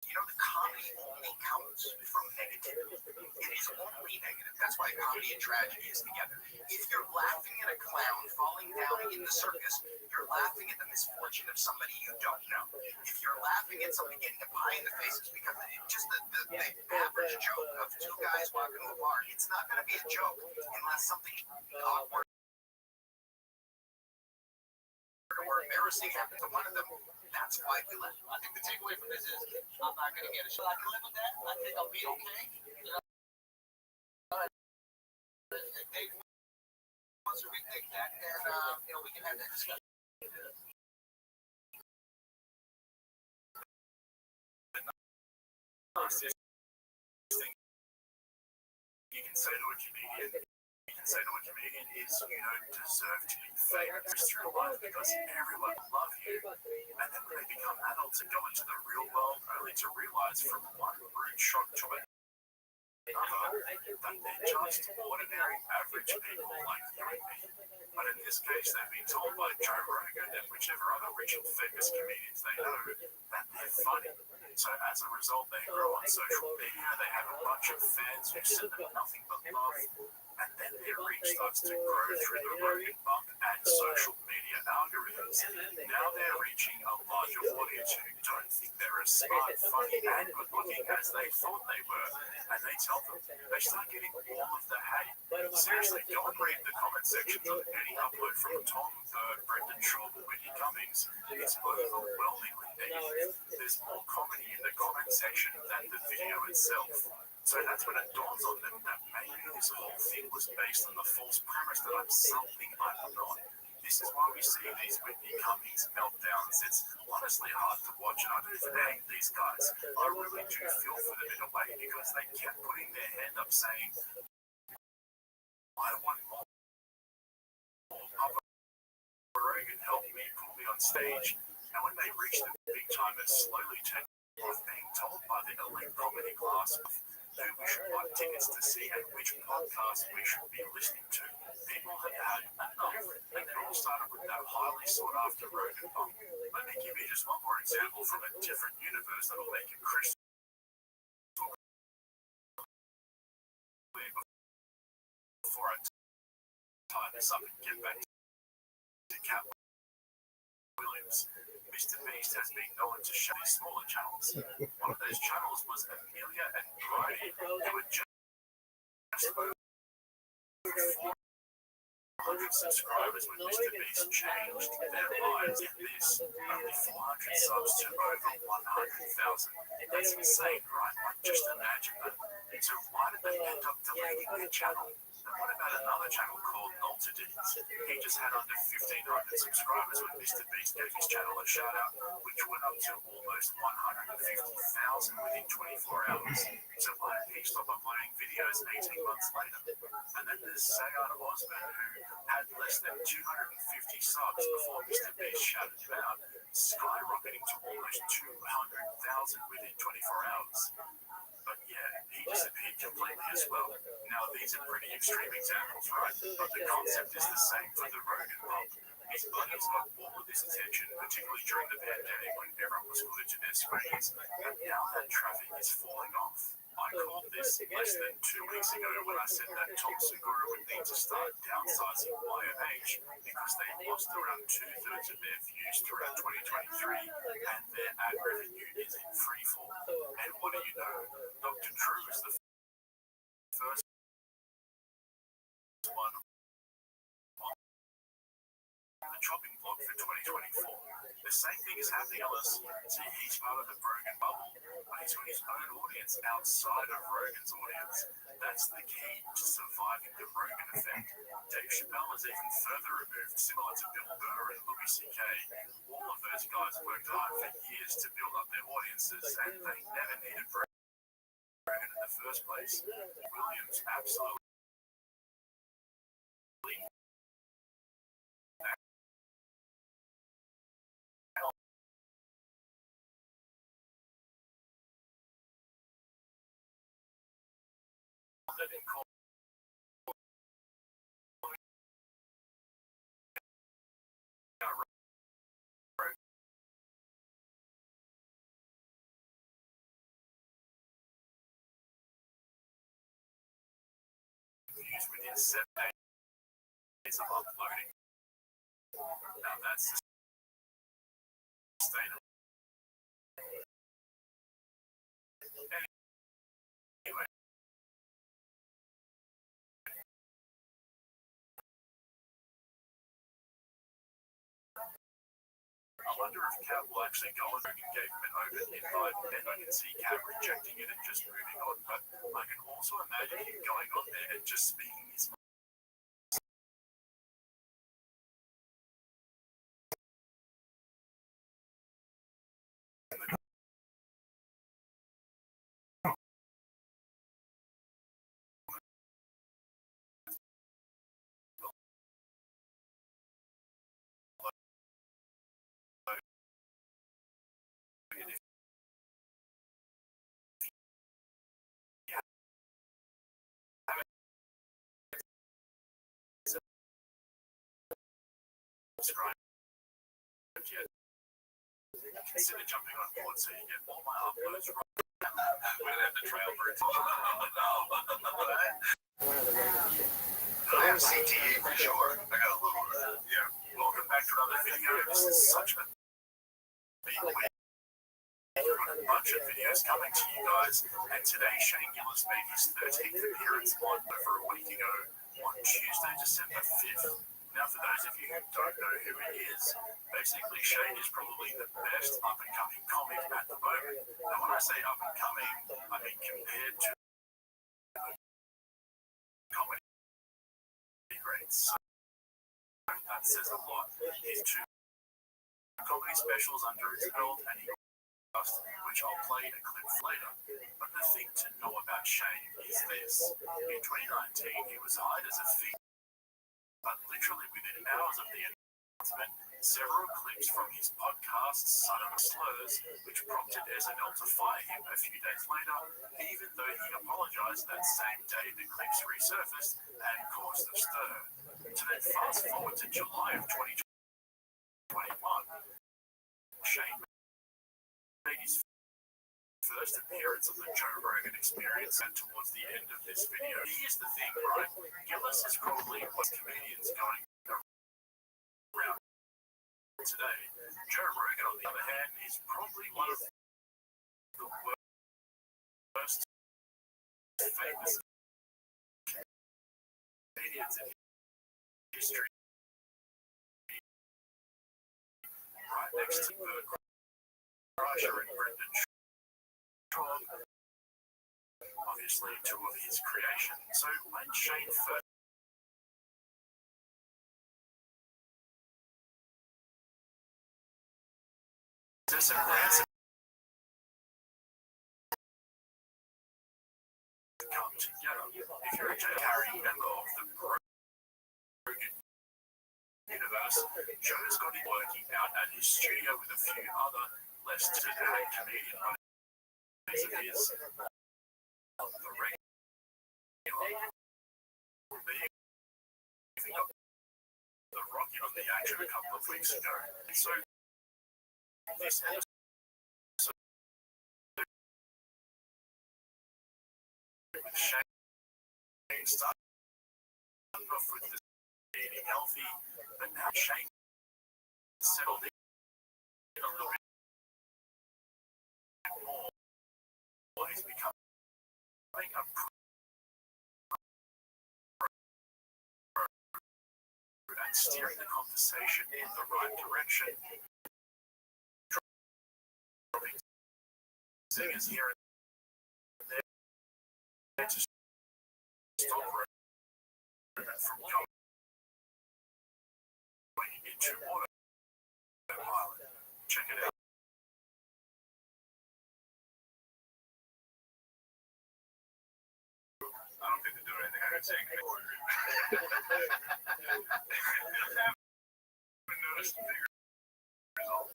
the comedy only comes from negativity. It is only negative. That's why comedy and tragedy is together. If you're laughing at a clown falling down in the circus, you're laughing at the misfortune of somebody you don't know. If you're laughing at somebody getting a pie in the face, it's because just the average joke of two guys walking to a bar, it's not going to be a joke unless something awkward or embarrassing happens to one of them. That's why we laugh. I think the takeaway from this is I'm not going to get a shot. I can live with that. I think I'll be okay. If Dave wants to retake that, then we can have that discussion. You can say to a comedian, is you don't deserve to be famous through life because everyone will love you. And then when they become adults and go into the real world, only to realize from one rude shock to another that they're just ordinary, average people like you and me. But in this case, they've been told by Joe Rogan and whichever other rich and famous comedians they know that they're funny. So as a result, they grow on social media, they have a bunch of fans who send them nothing but love, and then their reach starts to grow through the Rogan bump and social media algorithms. Now they're reaching a larger audience who don't think they're as smart, funny, and good looking as they thought they were, and they tell them. They start getting all of the hate. Seriously, go and read the comment sections of any upload from Tom, Berg, Brendan Shaw, Whitney Cummings. It's overwhelmingly negative. There's more comedy in the comment section than the video itself. So that's when it dawns on them that maybe this whole thing was based on the false premise that I'm something I'm not. This is why we see these Whitney Cummings meltdowns. It's honestly hard to watch, and I don't even hate these guys. I really do feel for them in a way because they kept putting their hand up saying, I want more. Papa Rogan helped me, put me on stage, and when they reach the big time, it's slowly taking off, being told by the elite comedy class who we should buy tickets to see and which podcast we should be listening to. People have had enough, and it all started with that highly sought after Rogan bump. Let me give you just one more example from a different universe that'll make it crystal clear before I tie this up and get back to Cat Williams. Mr. Beast has been known to show these smaller channels. One of those channels was Amelia and Brody, who were just over 400 subscribers when Mr. Beast changed their lives. Get this, only 400 subs to over 100,000. That's insane, right? Like, just imagine that. So why did they end up deleting their channel? And what about another channel called Noltadines? He just had under 1,500 subscribers when Mr. Beast gave his channel a shout out, which went up to almost 150,000 within 24 hours. So why did he stop uploading videos 18 months later? And then there's Sayard Osman, who had less than 250 subs before Mr. Beast shouted him out, skyrocketing to almost 200,000 within 24 hours. But yeah, he disappeared completely as well. Now, these are pretty extreme examples, right? But the concept is the same for the Rogan bump. His buddies got all of this attention, particularly during the pandemic when everyone was glued to their screens, and now that traffic is falling off. I called this less than 2 weeks ago when I said that Tom Segura would need to start downsizing YMH because they lost around 2/3 of their views throughout 2023 and their ad revenue is in free fall. And what do you know? Dr. Drew is the first one on the chopping block for 2024. The same thing is happening else. See, he's part of the Rogan bubble, but he's got his own audience outside of Rogan's audience. That's the key to surviving the Rogan effect. Dave Chappelle is even further removed, similar to Bill Burr and Louis C.K. All of those guys worked hard for years to build up their audiences, and they never needed Rogan in the first place. Williams absolutely that views within 7 days of uploading. Now that's sustainable. Anyway, I wonder if Cat will actually go and gave him an open invite, and I can see Cat rejecting it and just moving on. But I can also imagine him going on there and just speaking his mind. Subscribe yet. Consider jumping on board so you get all my uploads right. We're gonna have the trail birds. I have CTE for sure. I got a little of that. Yeah. Welcome back to another video. This is such a big week. A bunch of videos coming to you guys, and today Shane Gillis made his 13th appearance on over a week ago on Tuesday, December 5th. Now, for those of you who don't know who he is, basically Shane is probably the best up-and-coming comic at the moment. Now, when I say up-and-coming, I mean compared to comedy grades. So that says a lot. He's 2 comedy specials under his belt, and he which I'll play a clip later. But the thing to know about Shane is this. In 2019, he was hired as a thief, but literally within hours of the announcement, several clips from his podcast, Son of Slurs, which prompted SNL to fire him a few days later, even though he apologized that same day the clips resurfaced and caused a stir. To then fast forward to July of 2021, Shane made his first appearance of the Joe Rogan Experience, and towards the end of this video. Here's the thing, right? Gillis is probably what comedians going around today. Joe Rogan, on the other hand, is probably one of the worst famous comedians in history. Right next to Bert Kreischer and Brendan Shaw, obviously 2 of his creations. So when Shane first come together, if you're a carrying member of the Rogan universe, Joe's got him working out at his studio with a few other less to-do comedian buddies of his. The regular leaving up the rocket on the action a couple of weeks ago. So this episode with Shane started off with the eating healthy, but now Shane settled in a little bit more. He's becoming a and steering the conversation in the right direction. Dropping singers here and there to stop Rogan from going into autopilot. Check it out. I don't think they're doing anything. I haven't taken it. I haven't noticed the bigger result.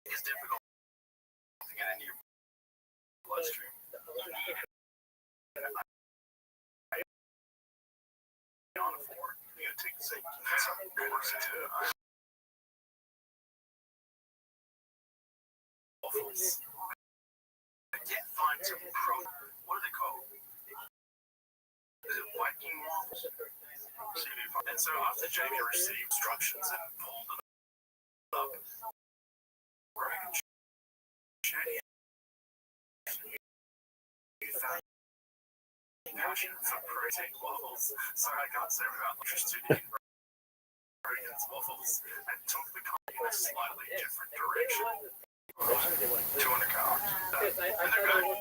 It's difficult to get into your bloodstream. On a floor, you gotta take the same. That's how it works. trying to prove, what are they called? Is it Viking waffles? And so after Jamie received instructions and pulled it up, Greg and Jenny found passion for protein waffles. Sorry, I can't say without interested in Reagan's waffles, and took the company in a slightly different direction. 200 calories. And they're good. It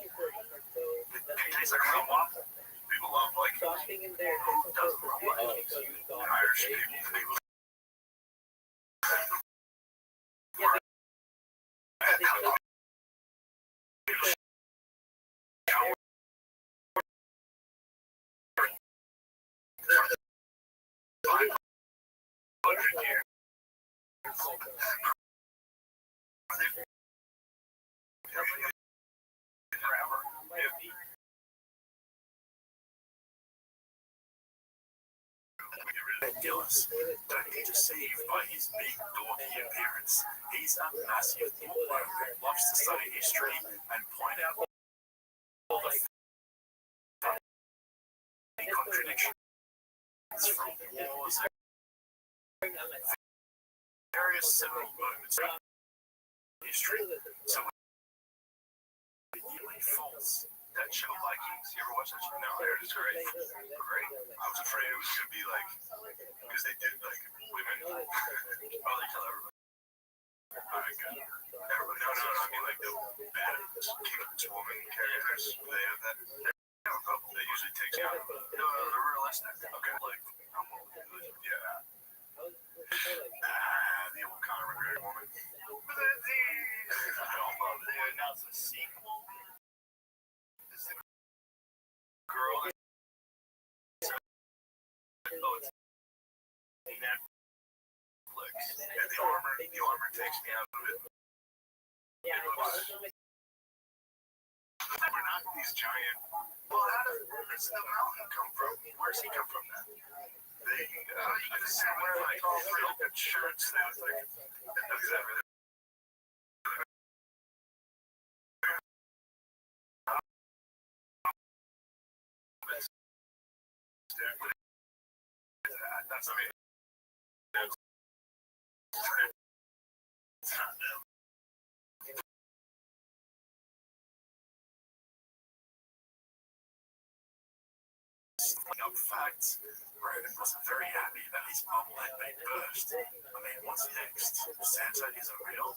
tastes like a real waffle. People love Vikings. Who doesn't love Vikings? Irish people. Gillis, don't be deceived by his big dorky appearance. He's a massive bookworm who loves to study history and point out all the contradictions from wars and various seminal moments in history. So really false. That show Vikings, you ever watch that show? No, I heard it's great. Great. I was afraid it was gonna be like, because they did like women. Oh, they tell everybody. Alright, good. Everybody, no, I mean like the bad woman characters. They have that. They have a couple. They usually take out. No, they're realistic. Okay, like, yeah. The old Conor McGregor woman. I don't love it. They announced a sequel. Is the girl that it's Netflix. Yeah, the armor takes me out of it. We're not these giant. Well, where does the mountain come from? Where's he come from then? They, you can see wear like all real good shirts. They look like, exactly. That's I mean, it's not them. Up facts, Rogan wasn't very happy that his bubble had been burst. I mean, what's next? Santa isn't real?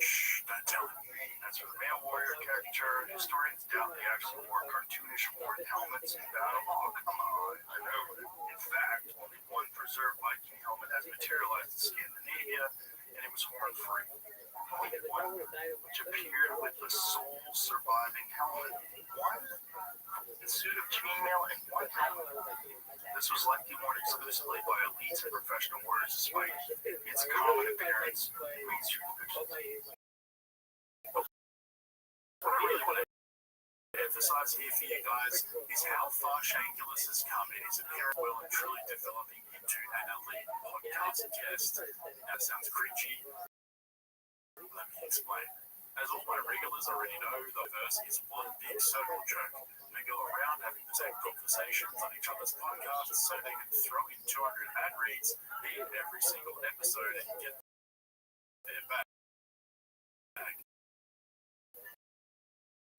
Shh, don't tell him. As for the male warrior caricature, historians doubt they actually wore cartoonish horned helmets in battle. Oh, come on, I know. In fact, only one preserved Viking helmet has materialized in Scandinavia, and it was horn-free. Only one, which appeared with the sole surviving helmet. One suit of chainmail and one helmet. This was likely worn exclusively by elites and professional warriors despite its common appearance in mainstream depictions. What I really want to emphasize here for you guys is how far Shane Gillis has come in his appearance, well and truly developing into an elite podcast guest. That sounds cringy. Let me explain. As all my regulars already know, the verse is one big circle joke. They go around having the same conversations on each other's podcasts so they can throw in 200 ad reads in every single episode and get their back.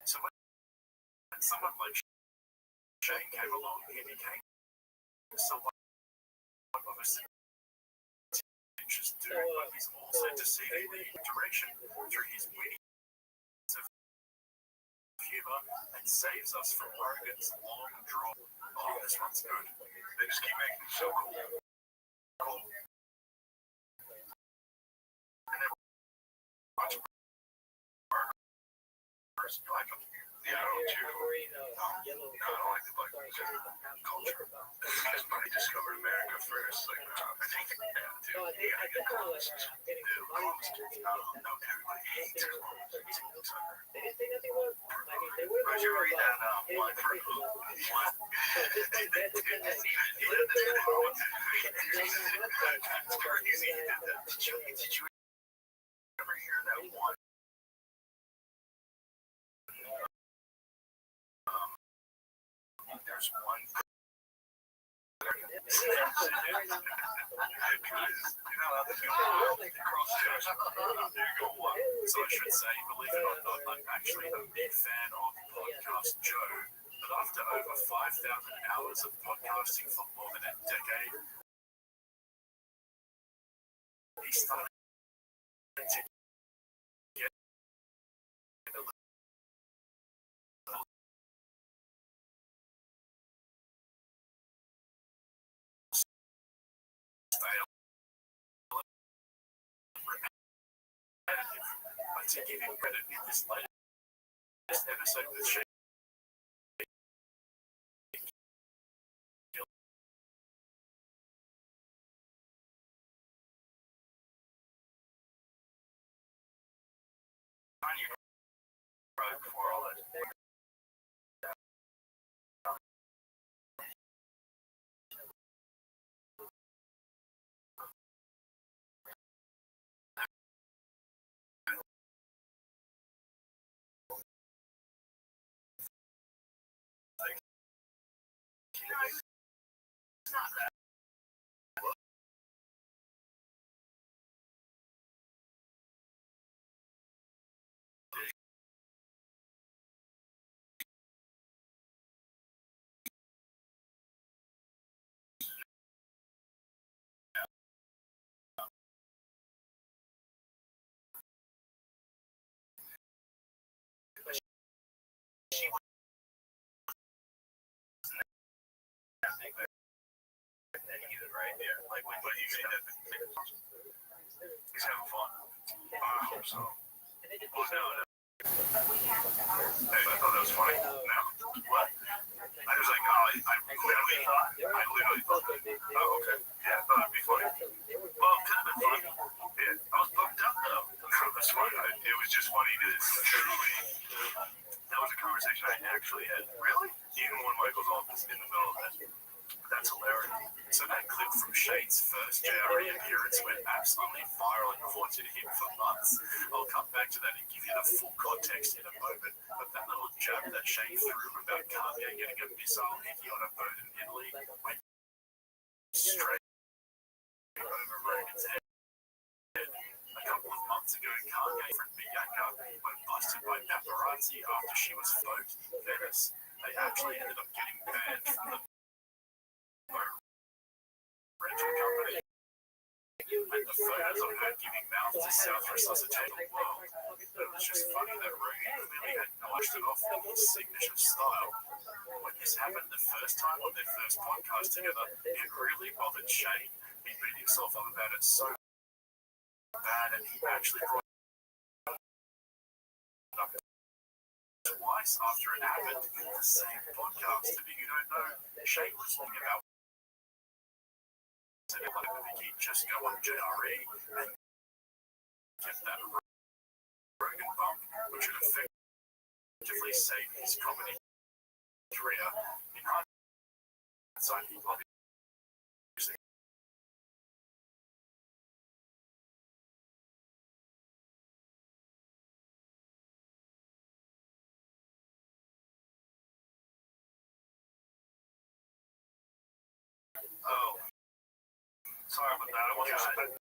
So when someone like Shane came along, he became somewhat of a interest dude, but he's also deceivingly direction through his witty humor and saves us from Rogan's long draw. Oh, this one's good. They just keep making it so cool. Cool. And then watch first like them. Yeah, I don't too. No, I don't like the black culture. Because money discovered America first. Like, I think, dude, you gotta get colonists. Dude, colonists. I don't know. Everybody hates colonists. Did you read that one for who? What? It's crazy. Did you ever hear that one? there's one. Because you're not allowed to go across the ocean. There you go, one. So I should say, believe it or not, I'm actually a big fan of Podcast Joe. But after over 5,000 hours of podcasting for more than a decade, he started to get a little stale and repetitive. But to give him credit in this latest episode with Shane, before all that. It's not that. She was either right there. Like, what do you mean? He's having fun. I hope so. Oh, no. Hey, I thought that was funny. No. What? I was like, oh, I literally thought. Oh, okay. Yeah, I thought it'd be funny. Well, it could have been fun. Yeah, I was bugged up, though. No, that's fine. It was just funny to truly. That was a conversation I actually had. Really? Even when Michael's office in the middle of that. That's hilarious. So that clip from Shane's first JRE appearance went absolutely viral and haunted him for months. I'll come back to that and give you the full context in a moment. But that little jab that Shane threw about Kanye getting a missile hit on a boat in Italy went straight over Rogan's head. A couple of months ago, Kanye from Bianca were busted by paparazzi after she was photographed in Venice. They actually ended up getting banned from the rental company. And the photos of her giving mouth to self-resuscitate the world. It was just funny that Rogan clearly had washed it off in his signature style. When this happened the first time on their first podcast together, it really bothered Shane. He beat himself up about it so bad, and he actually brought it up twice after it happened in the same podcast. If you don't know, Shane was talking about said it like Vicky just go on JRE and get that Rogan bump, which would effectively save his comedy career. In hindsight, he obviously oh, sorry about that. I wasn't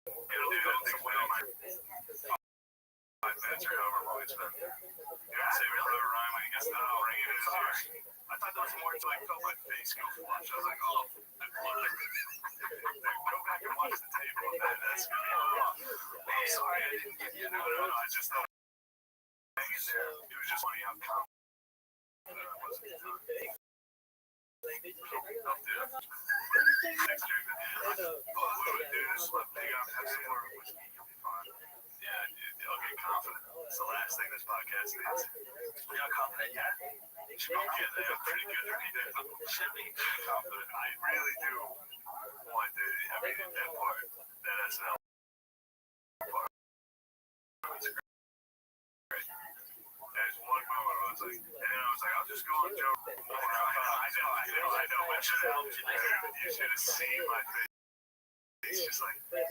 it'll do that thing when my 5 minutes or however long it's been. You don't say we'll have a rhyme when he gets the ring in his ear. I thought that was more until I felt my face go flush. I was like, oh, go back and watch the tape on that. That's good. I'm sorry I didn't get you. No, I just thought it was just funny how confident I was. Next year, what we would do is let me have some more whiskey. You'll be fine. Yeah, dude, I'll get confident. It's the last thing this podcast needs. You're not confident yet? Yeah, they are pretty good. Should be confident. I really do want to. I mean, that part, that SNL part, was great. There's one moment where I was like, and then I was like, I'll just go on Joe. I know. It should have helped you. You should have seen my face. He's just like, that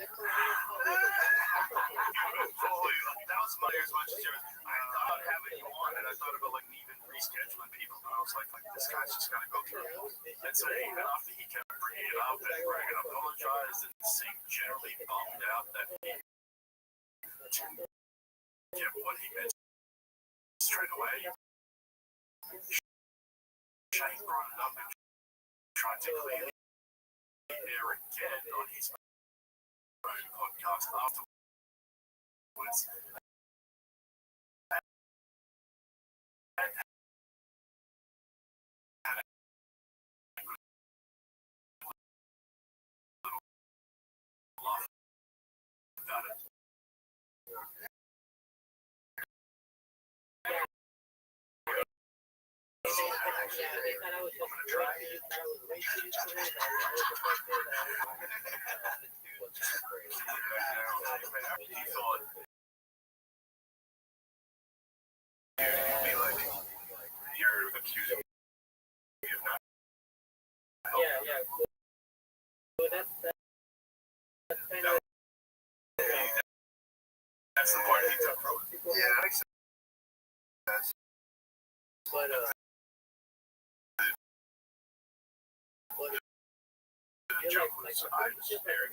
was funny as much as yours. I thought having you on, and I thought about like even rescheduling people, but I was like this guy's just gotta go through. And so even after he kept bringing it up, and Reagan apologized, and Singh generally bummed out that he didn't get what he meant straight away. Shane brought it up and tried to clear the air again on his own podcast afterwards. And had a good little laugh about it. You're accusing me of not helping. That's the part he took from it. Yeah, that makes sense. But the joke was I was very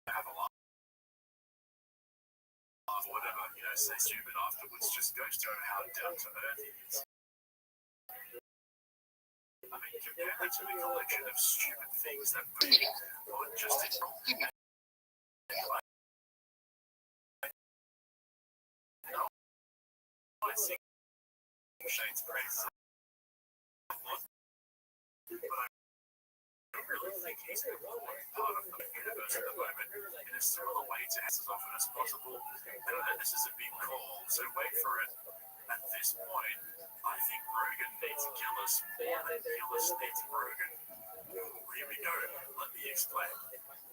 have a lot of whatever, say stupid afterwards just goes to how down to earth he is. I mean, compare that to a collection of stupid things that people would just ignore. I think Shane's praise, but I don't really think he's an important part of the universe at the moment in a similar way to as often as possible. And this is a big call, so wait for it. At this point, I think Rogan needs Gillis more than Gillis needs Rogan. Here we go. Let me explain.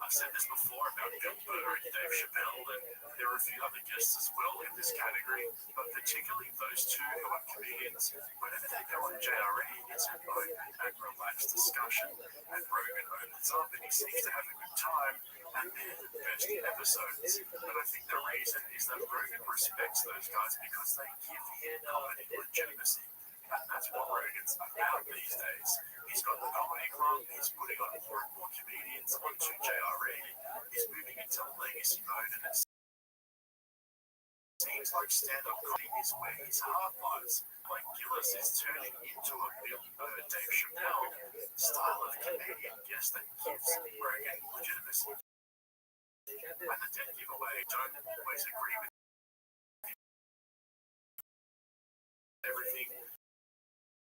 I've said this before about Bill Burr and Dave Chappelle, and there are a few other guests as well in this category, but particularly those two who are comedians. Whenever they go on JRE, it's an open and relaxed discussion, and Rogan opens up and he seems to have a good time, and they're the best episodes. But I think the reason is that Rogan respects those guys because they give him comedy legitimacy. And that's what Rogan's about these days. He's got the comedy club, he's putting on more and more comedians onto JRE, he's moving into legacy mode, and it seems like stand-up comedy is where his heart lies. Like Gillis is turning into a Bill Burr, Dave Chappelle style of comedian guest that gives Rogan legitimacy. And the dead giveaway don't always agree with everything,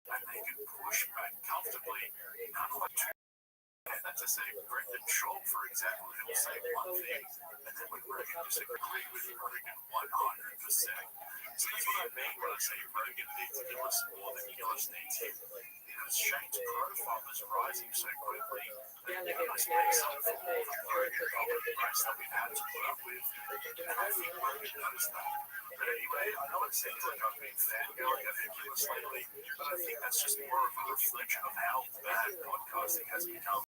and they can push back comfortably, unlike two. And that's to say, Brendan Shaw, for example, he'll say one thing, and then when Rogan disagrees with Rogan 100%. So that's what I mean when I say Rogan needs Gillis more than Gillis needs him. Because Shane's profile is rising so quickly that Gillis makes up for all the Rogan comedy race that we've had to put up with. And I think Rogan knows that. But anyway, I know it seems like I've been fangirling over Gillis lately, but I think that's just more of a reflection of how bad podcasting has become.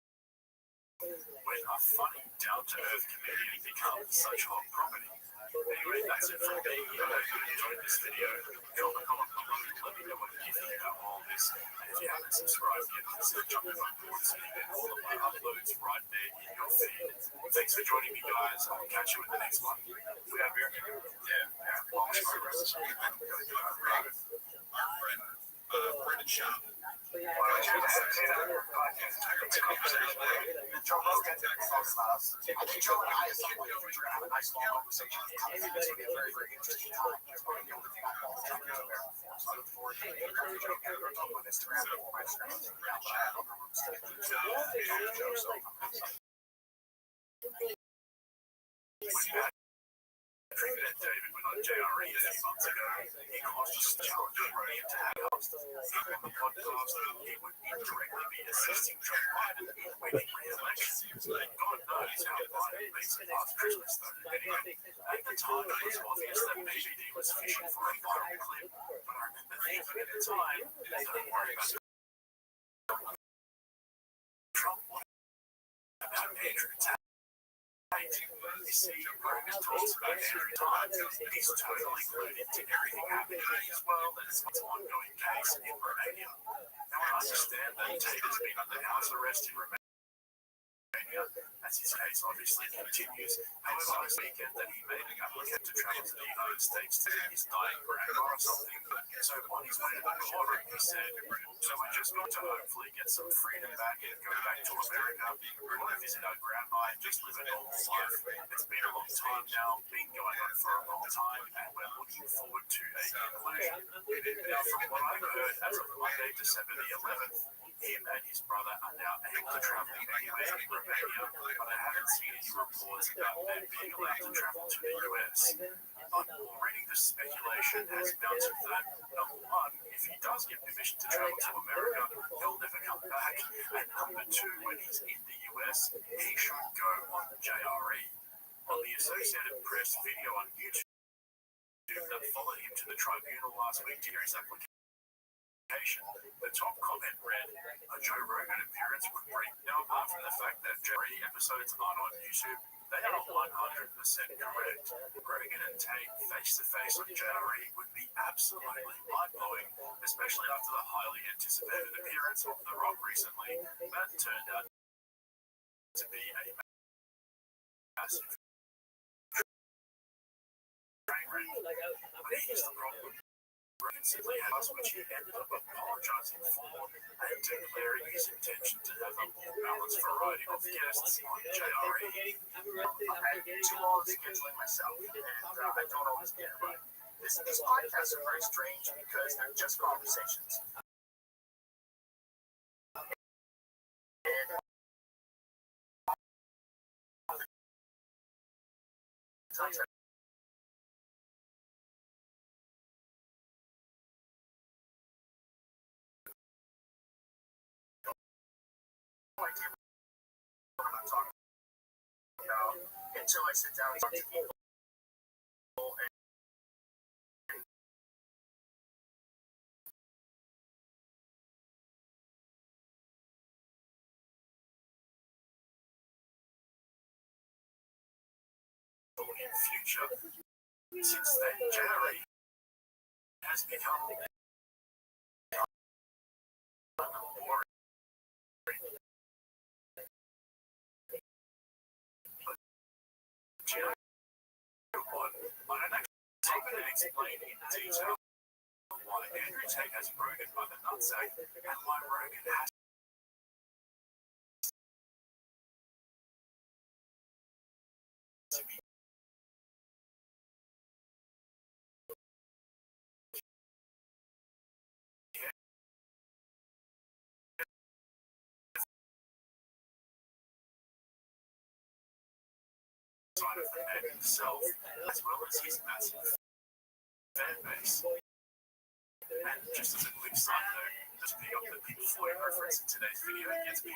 When a funny, down-to-earth comedian becomes such hot property. Anyway, that's it from me. I hope you enjoyed this video. Comment below. Let me know what you think about all this. And if you haven't subscribed yet, consider jumping on board so you get all of my uploads right there in your feed. Thanks for joining me, guys. I'll catch you in the next one. We have here? Yeah. Well, let's go rest of the our friend, Brendan Shaw. Joe Rogan talks about us. I think Joe and I, we're going to have a nice long conversation. It's going to be a very, very interesting time. It's probably the only thing I call Joe Rogan. So I look forward to it. Joe can go talk on Instagram or my Instagram. President David went on JRE a few months ago. He caused us to challenge Rogan to have us. On the podcast, he would indirectly be assisting Joe Biden in winning re-election. God knows how Biden makes it past Christmas, though. Anyway, at the time, it was obvious that maybe he was fishing for a viral clip. But I remember thinking at the time, don't worry about Trump. What about Patriots? see Rogan talks about every time, he's totally glued into everything happening as well, that it's an ongoing case in Romania. Now I understand that Tate has been under house arrest in Romania, as his case obviously continues. However, this weekend that he made an application to travel to the United States to his dying grandma or something. So on his way to the courtroom, he said, so we're just going to hopefully get some freedom back and go back to America. We want to visit our grandma and just live a normal life. It's been a long time now, been going on for a long time, and we're looking forward to a conclusion. Now, from what I've heard, as of Monday, December the 11th, him and his brother are now able to travel anywhere in Romania, but I haven't seen any reports about them being allowed to travel to the US. But already the speculation has mounted that, number one, if he does get permission to travel to America, he'll never come back. And number two, when he's in the US, he should go on JRE. On the Associated Press video on YouTube that followed him to the tribunal last week to hear his application, the top comment read, a Joe Rogan appearance would bring. Now, apart from the fact that Jerry episodes aren't on YouTube, they are 100% correct. Rogan and Tate face-to-face on JRE would be absolutely mind-blowing, especially after the highly anticipated appearance of The Rock recently that turned out to be a massive train wreck. But here's the problem. Rogan simply has, which he ended up apologizing for and declaring his intention to have a more balanced variety of guests on JRE. I do all the scheduling myself, and I don't always get it right. These podcasts are very strange because they're just conversations. Idea what I'm talking about until I sit down and talk to people and in future. Since then, JRE has become boring. But you know what? I don't actually explain in detail why Andrew Tate has Rogan by the nutsack and why Rogan has to be side of the man himself, as well as his massive fan base. And just as a quick side note, just pick up the Pink Floyd reference in today's video gets me.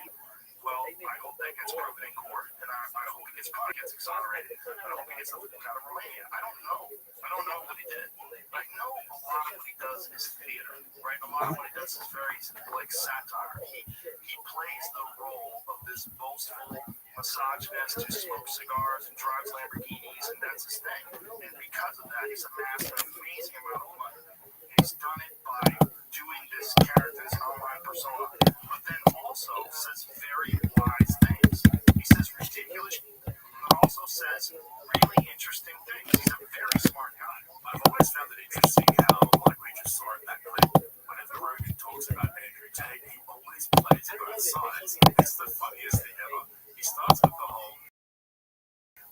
Well, I hope that gets proven in court, and I hope he gets exonerated. I hope he gets something out of Romania. I don't know what he did. I know a lot of what he does is theater, right? A lot of what he does is very like satire. He plays the role of this boastful misogynist who smokes cigars and drives Lamborghinis, and that's his thing. And because of that, he's amassed an amazing amount of money. He's done it by doing this character, this online persona, but then also says very wise things. He says ridiculous, but also says really interesting things. He's a very smart guy. I've always found it interesting how, like we just saw in that clip, whenever Rogan talks about Andrew Tate, he always plays both sides. It's the funniest thing ever. He starts with the whole,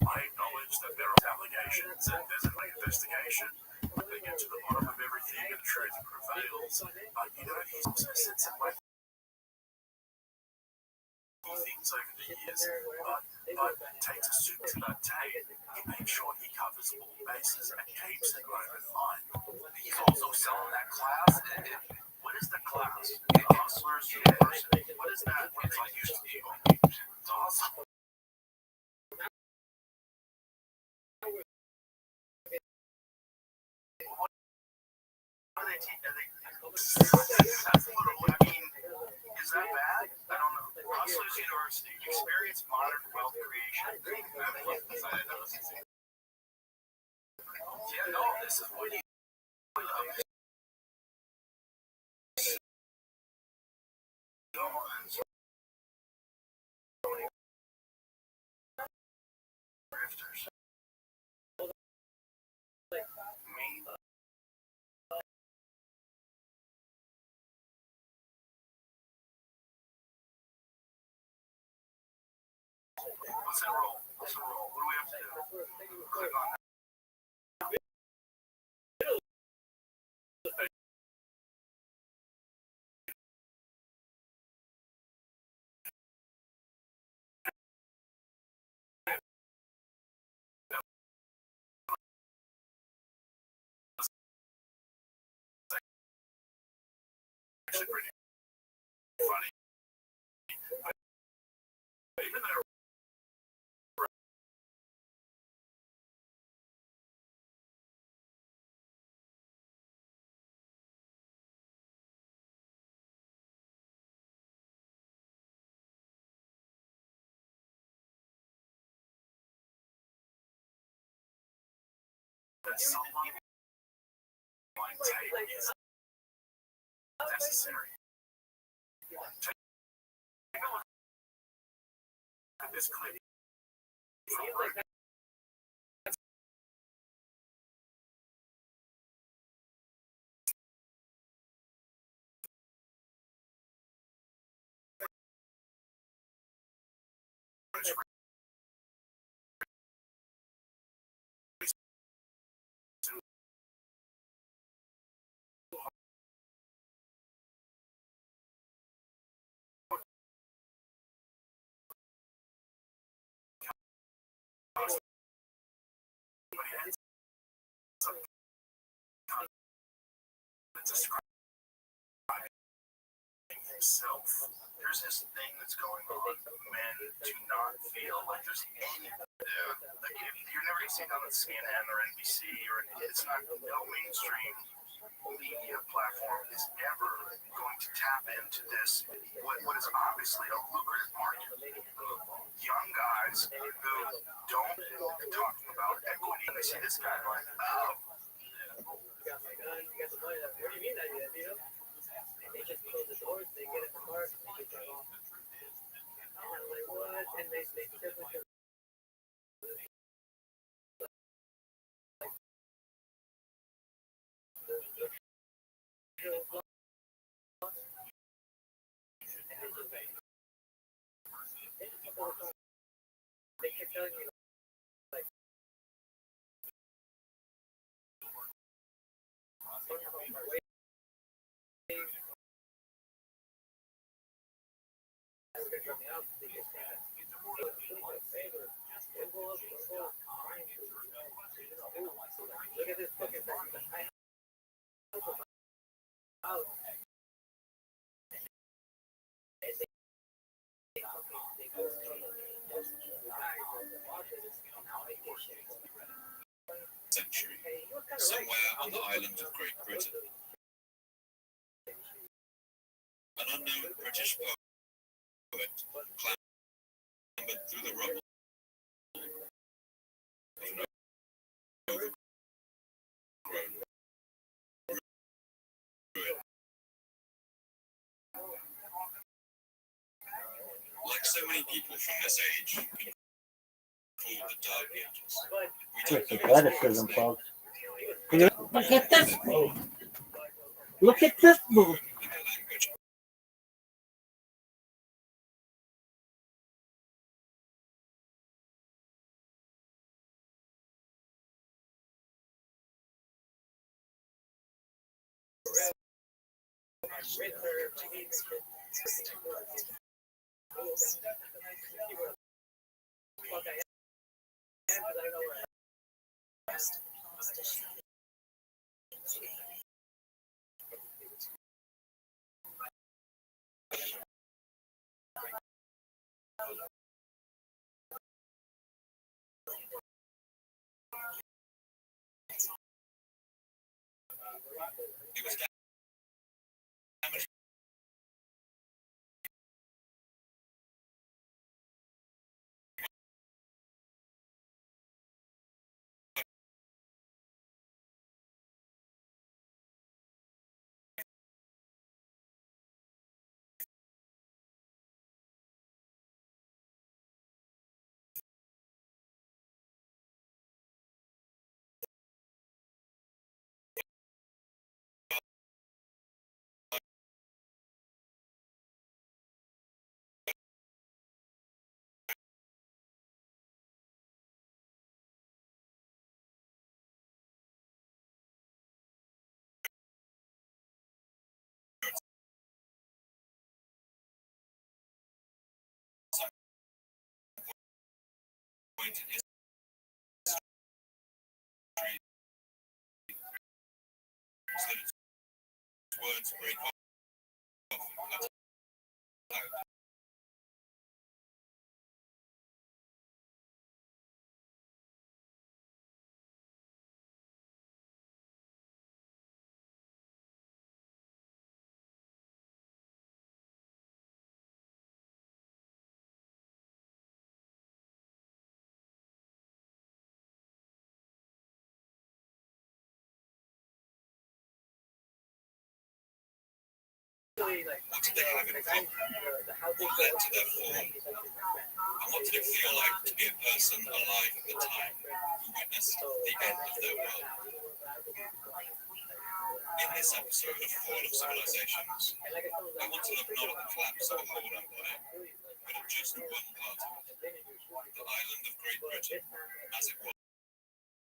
I acknowledge that there are allegations and there's an investigation. They get to the bottom of everything and the truth prevails. But you know, he's also said some like things over the years, but takes a suit to that Tate. He makes sure he covers all bases and keeps an open mind. he's also selling that class. What is the class? The Hustlers University. What is that? What it's like used to be on YouTube. It's awesome. What are they teaching? That's a little, I mean, is that bad? I don't know. Hustlers University, experience modern wealth creation. I love this. I didn't know this. grifters. Me. What's that roll? What's the roll? What do we have to do? Click on that. Actually pretty funny. But even though someone like tape is necessary. Take a look at this clip from Rabbbi. Describing himself. There's this thing that's going on. Men do not feel like there's any. Like you're never going to see it on CNN or NBC or it's not. No mainstream media platform is ever going to tap into this. What is obviously a lucrative market. Young guys who don't talking about equity. They see this guy like, oh. You got the money. What do you mean that you know? And they just close the doors, they get in the car, and they drive off. And I'm like, what? And they took me to they kept telling me like look at this fucking thing. Century, somewhere on the island of Great Britain. An unknown British poet clambered through the rubble of an overgrown ruin. Like so many people from this age, called the Dark Ages. It's athleticism, folks. Look at this move. Look at this move. It was damaged point in history is that its words break off and cut out. What did they have in common? What led to their fall? And what did it feel like to be a person alive at the time who witnessed the end of their world? In this episode of Fall of Civilizations, I want to look not at the collapse of a whole empire, but at just one part of it, the island of Great Britain, as it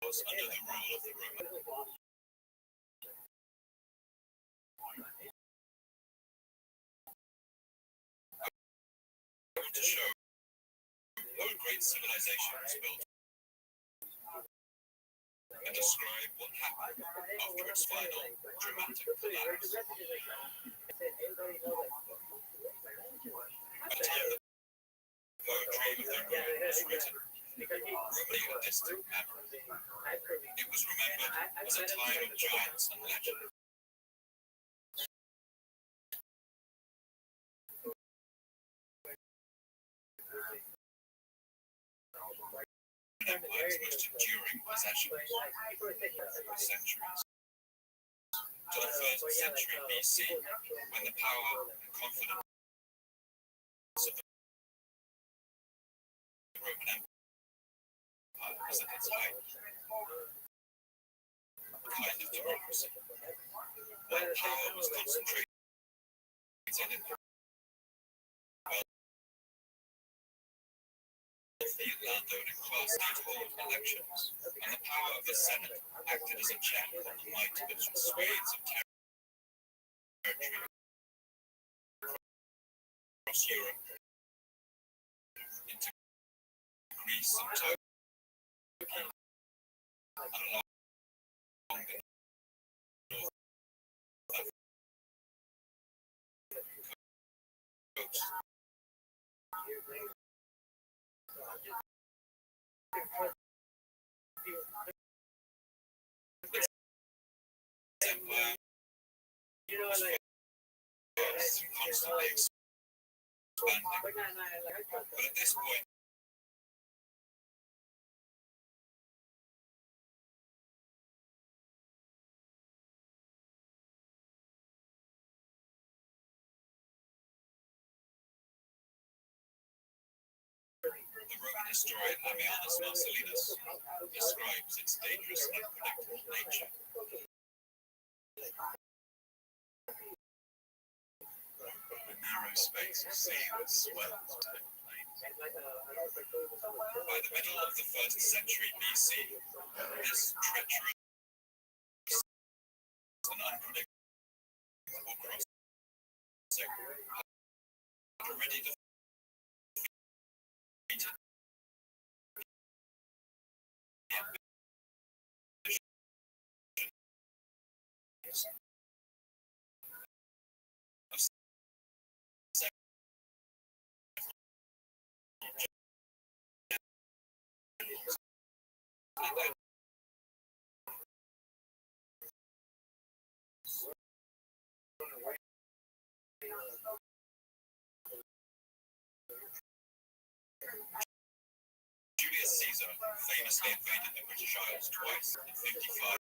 was under the rule of the Romans. I want to show how a great civilization was built and describe what happened after its final dramatic collapse. By the time the poetry of their ruin was written, only a distant memory, it was remembered as a time of giants and legends. Empire's most enduring possessions for centuries. To the 1st century BC, when the power and confidence of the Roman Empire was at its height. A kind of democracy. While power was concentrated in the wealthy landowning class did hold elections, and the power of the Senate acted as a check on the might of its swathes of territory across Europe, into Greece and Turkey, and along the north coast. Empire was vast and constantly expanding. But at this point, the Roman historian Ammianus Marcellinus describes its dangerous and unpredictable nature. The narrow space of sea was swelled to the plains. By the middle of the 1st century BC, this treacherous and unpredictable crossing had already defeated the ambitions of several generals and their Julius Caesar famously invaded the British Isles twice in 55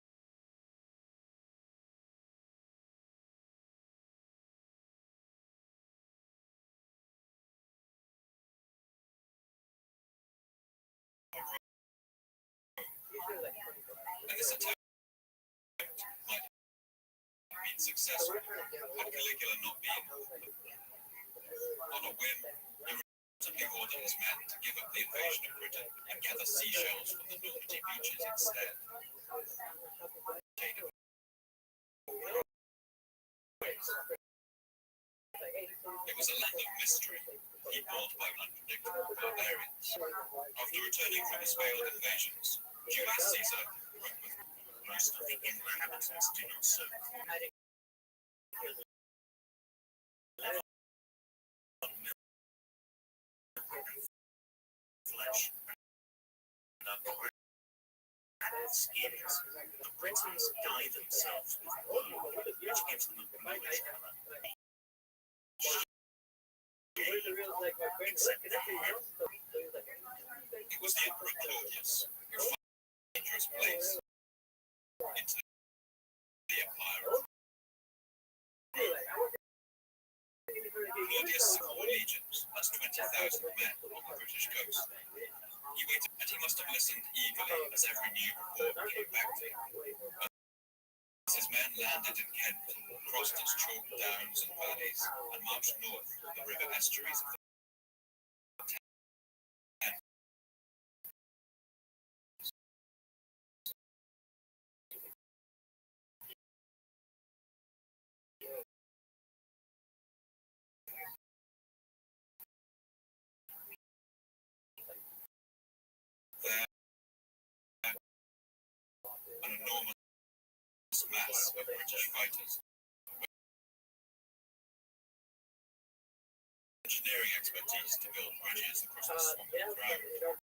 and this attempt might have been successful had Caligula not been on a whim. He ordered his men to give up the invasion of Britain and gather seashells from the Normandy beaches instead. It was a land of mystery, peopled by unpredictable barbarians. After returning from his failed invasions, Julius Caesar wrote with most of the inhabitants do not serve flesh and skins. The Britons dye themselves with wool, which gives them a bluish colour. Except the head. It was the Emperor Claudius who found a dangerous place into the empire of Rome. Claudius four legions, that's 20,000 men on the British coast. He waited, and he must have listened eagerly as every new report came back to him. As his men landed in Kent, crossed its chalk downs and valleys, and marched north to the river estuaries of the Thames. There, an enormous mass of British fighters. Engineering expertise to build bridges across the swampy ground.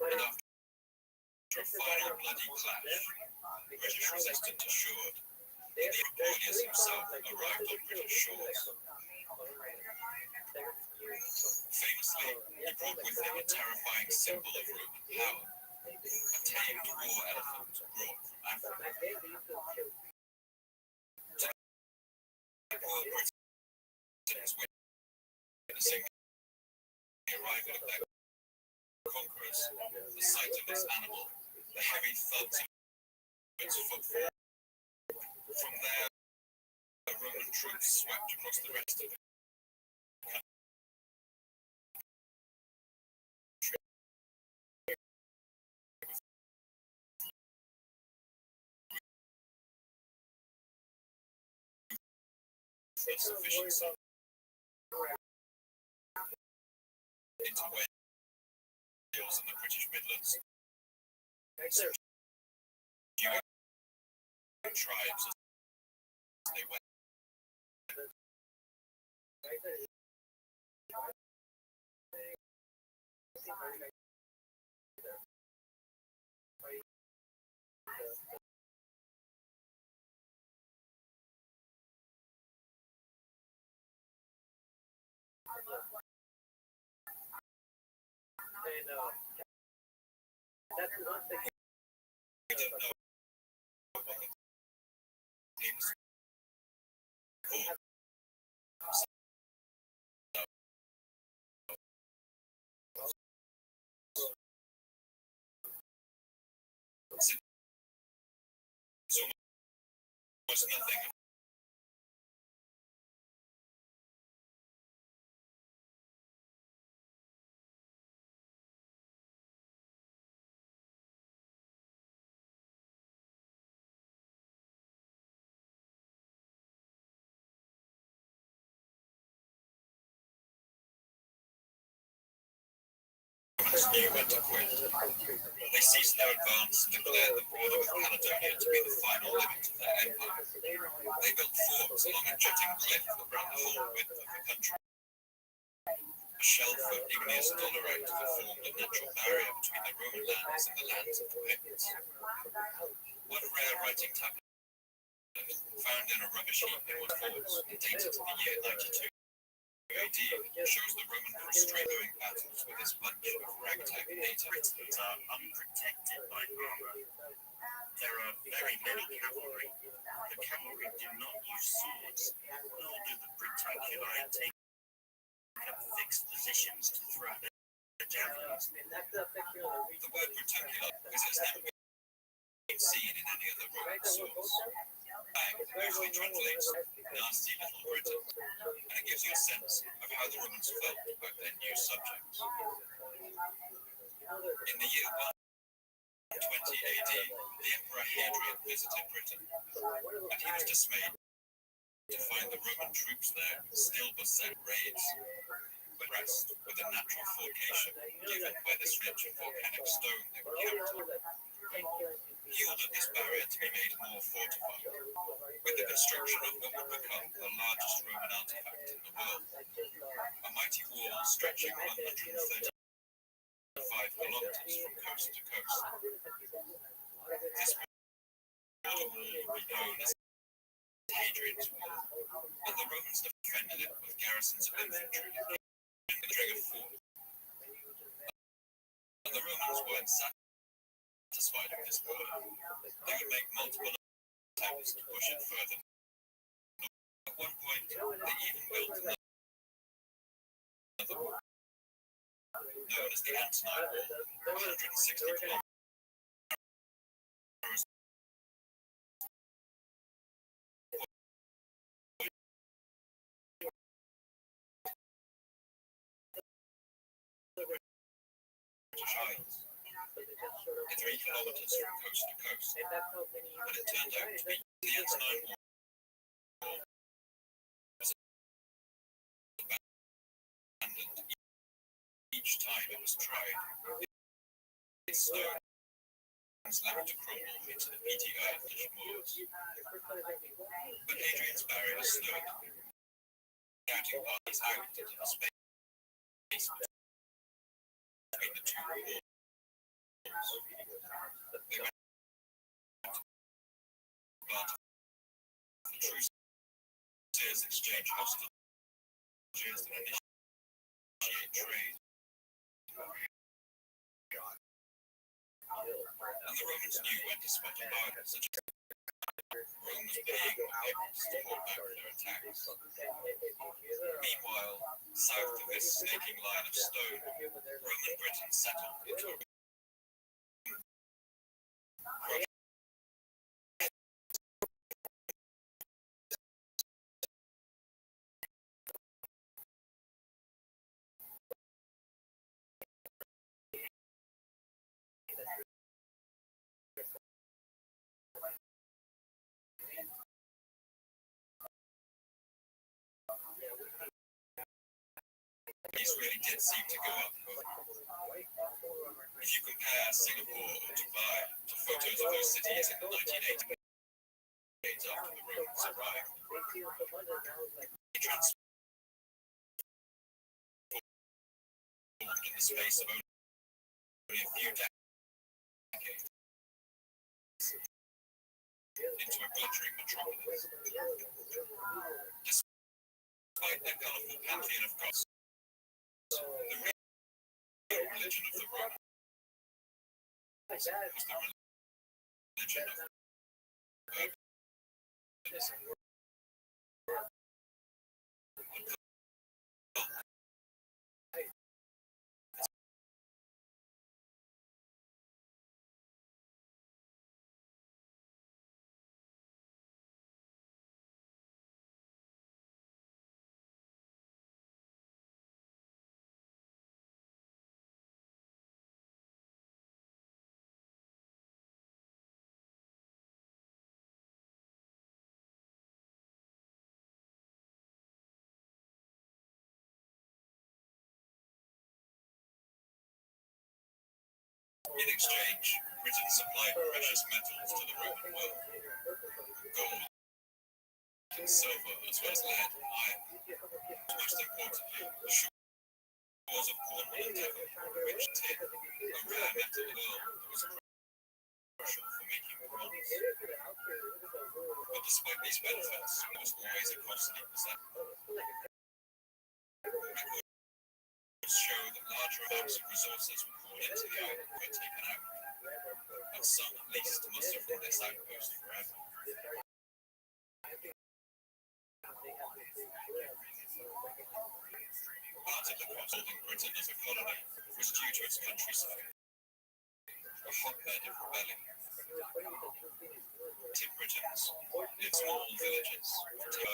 And after a final bloody clash, British resistance assured that the Claudius himself arrived on British shores. Famously, he brought with him a terrifying symbol of Roman power, a tamed war elephant brought from Africa. The poor Britons witnessing the arrival of their conquerors, the sight of this animal, the heavy thuds of its footfall. From there, the Roman troops swept across the rest of the country. Insufficient sum into Wales and the British Midlands. Subduing tribes as they went. We don't know what the names called. It's almost nothing. Romans knew when to quit. They ceased their advance and declared the border with Caledonia to be the final limit of their empire. They built forts along a jutting cliff that ran the whole width of the country. A shelf of igneous dolerite that formed a natural barrier between the Roman lands and the lands of the Picts. One rare writing tablet, found in a rubbish heap in one forts and dated to the year 92 AD, shows the Roman Australia battles with this bunch of ragtag natives that are unprotected by armor. There are very many cavalry. The cavalry do not use swords, nor do the Britoculi take up fixed positions to throw their javelins. The word Britoculi has never been seen in any other Roman source. Bang usually translates nasty little Britain, and it gives you a sense of how the Romans felt about their new subjects. In the year 120 AD, the Emperor Hadrian visited Britain, and he was dismayed to find the Roman troops there still beset raids, but rest with a natural fortification given by this rich volcanic stone they were camped on. He ordered this barrier to be made more fortified, with the construction of what would become the largest Roman artifact in the world, a mighty wall stretching 135 kilometers from coast to coast. This border wall would be known as Hadrian's Wall, and the Romans defended it with garrisons of infantry and the trigger fort. But the Romans weren't satisfied with this border. They would make multiple attempts to push it further. At one point, they even built another wall, known as the Antonine Wall, 160 kilometers. Giants, 3 kilometers from coast to coast, but it turned out to be the Antonine Wall was abandoned each time it was tried. Its stones left to crumble into the peaty earth moors. But Hadrian's barrier stood, shouting parties out into the space between the two walls. They went to the truces exchange hostages and initiate trade. And the Romans knew when to spot a bargain, such as Rome was paying what they wanted to hold back their attacks. Meanwhile, south of this snaking line of stone, Roman Britain settled into a These really did seem to go up. If you compare Singapore or Dubai to photos of those cities in the 1980s, after the Romans arrived, they transformed in the space of only a few decades into a glittering metropolis. Despite their colourful pantheon of gods, the real religion of the Romans was the religion of urbanism. In exchange, Britain supplied precious metals to the Roman world, gold and silver, as well as lead and iron. Most importantly, the shores of Cornwall and Devon were rich in tin, a rare metal ore that was crucial for making bronze. But despite these benefits, it was always a costly possession. Records show that larger amounts of resources were poured into the island were taken out, and some at least must have run this outpost forever. Part of the cost of Britain as a colony was due to its countryside, a hotbed of rebellion. Native Britons lived in small villages, turf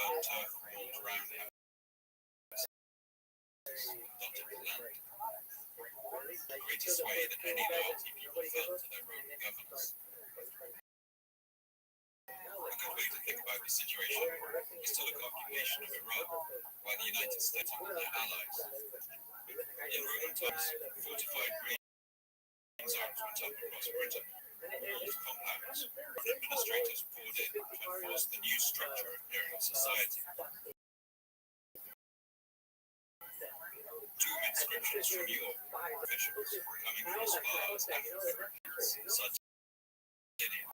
walled roundhouses, dotted with land. The greatest way that any loyalty people felt to their Roman governors. A good way to think about The situation is to look occupation of Iran by the United States and their allies. In Roman times, fortified green zones went up across Britain, walled compounds, and administrators poured in to enforce the new structure of imperial society. Tomb inscriptions from York officials coming from as far as Africa, Sardinia,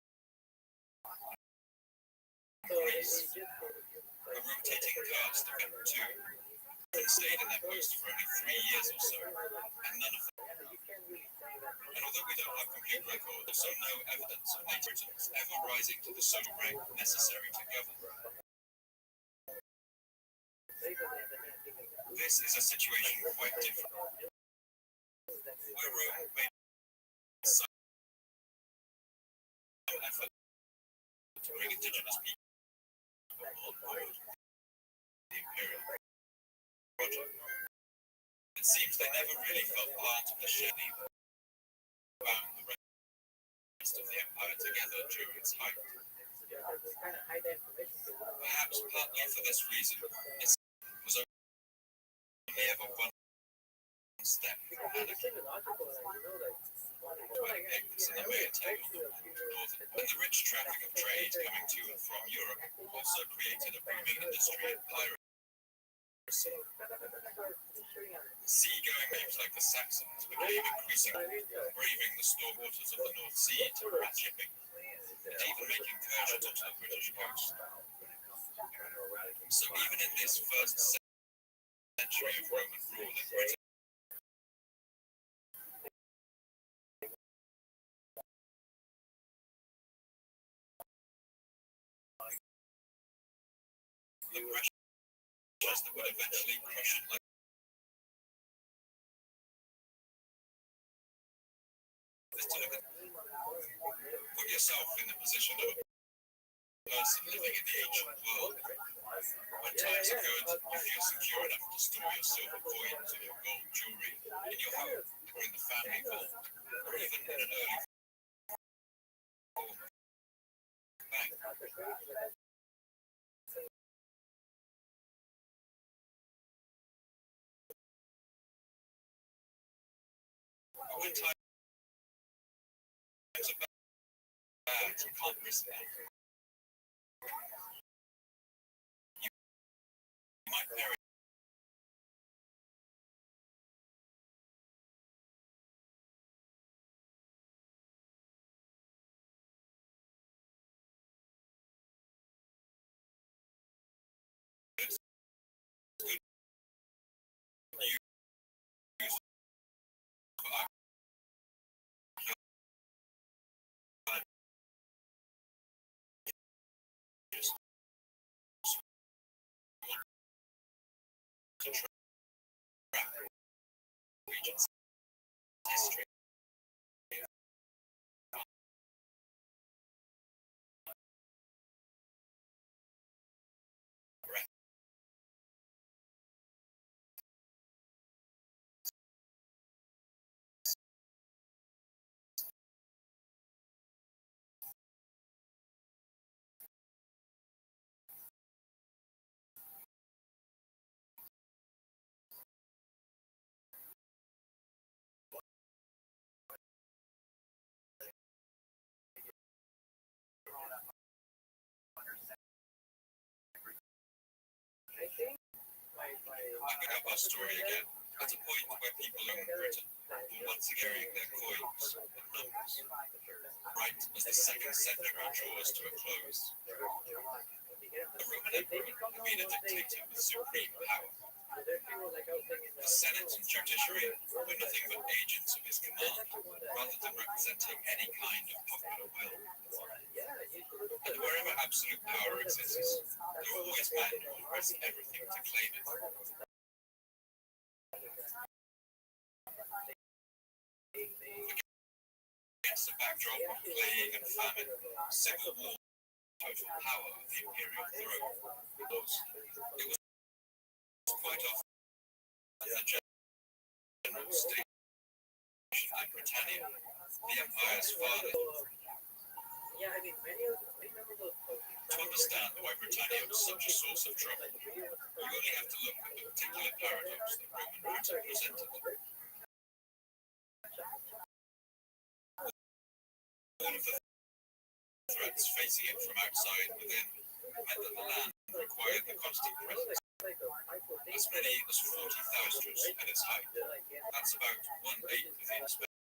Greece, a rotating cast of them too, and stayed in their post for only 3 years or so, and none of them. And although we don't have complete records, also no evidence of native Britons ever rising to the social rank necessary to govern. This is a situation quite different, where Rome made some effort to bring indigenous people on board the imperial project. It seems they never really felt part of the shed either, bound the rest of the empire together during its height. Perhaps partly for this reason, it was only ever one step from anarchy. When pigs and the mayor table northern, and the rich traffic of trade coming to and from Europe also created a booming industry of piracy. Seagoing names like the Saxons became increasingly braving the storm waters of the North Sea to rat shipping, and even making incursions onto the British coast. So even in this first century of Roman rule in Britain, the pressures that would eventually crush it like this to look at. Put yourself in the position of a person living in the ancient world. When times are good, you feel secure enough to store your silver coins or your gold jewelry in your home or in the family vault, or even in an early form of bank. But when times are bad, you can't risk that. You might perish. Regions history. I pick up our story again at a point where people in Britain were once again carrying their coins and numbers, right as the second century draws to a close. The Roman emperor had been a dictator with supreme power. The Senate and judiciary were nothing but agents of his command, rather than representing any kind of popular will. And wherever absolute power exists, there are always men who will risk everything to claim it. Against the backdrop of plague and famine, civil war, total power of the imperial throne, it was quite often the general station in Britannia, the empire's father. To To understand why Britannia was such a source of trouble, you only have to look at the particular paradox that Roman Britain presented. All of the threats facing it from outside and within meant that the land required the constant presence. As many as 40,000 at its height. That's about 1/8 of the expected.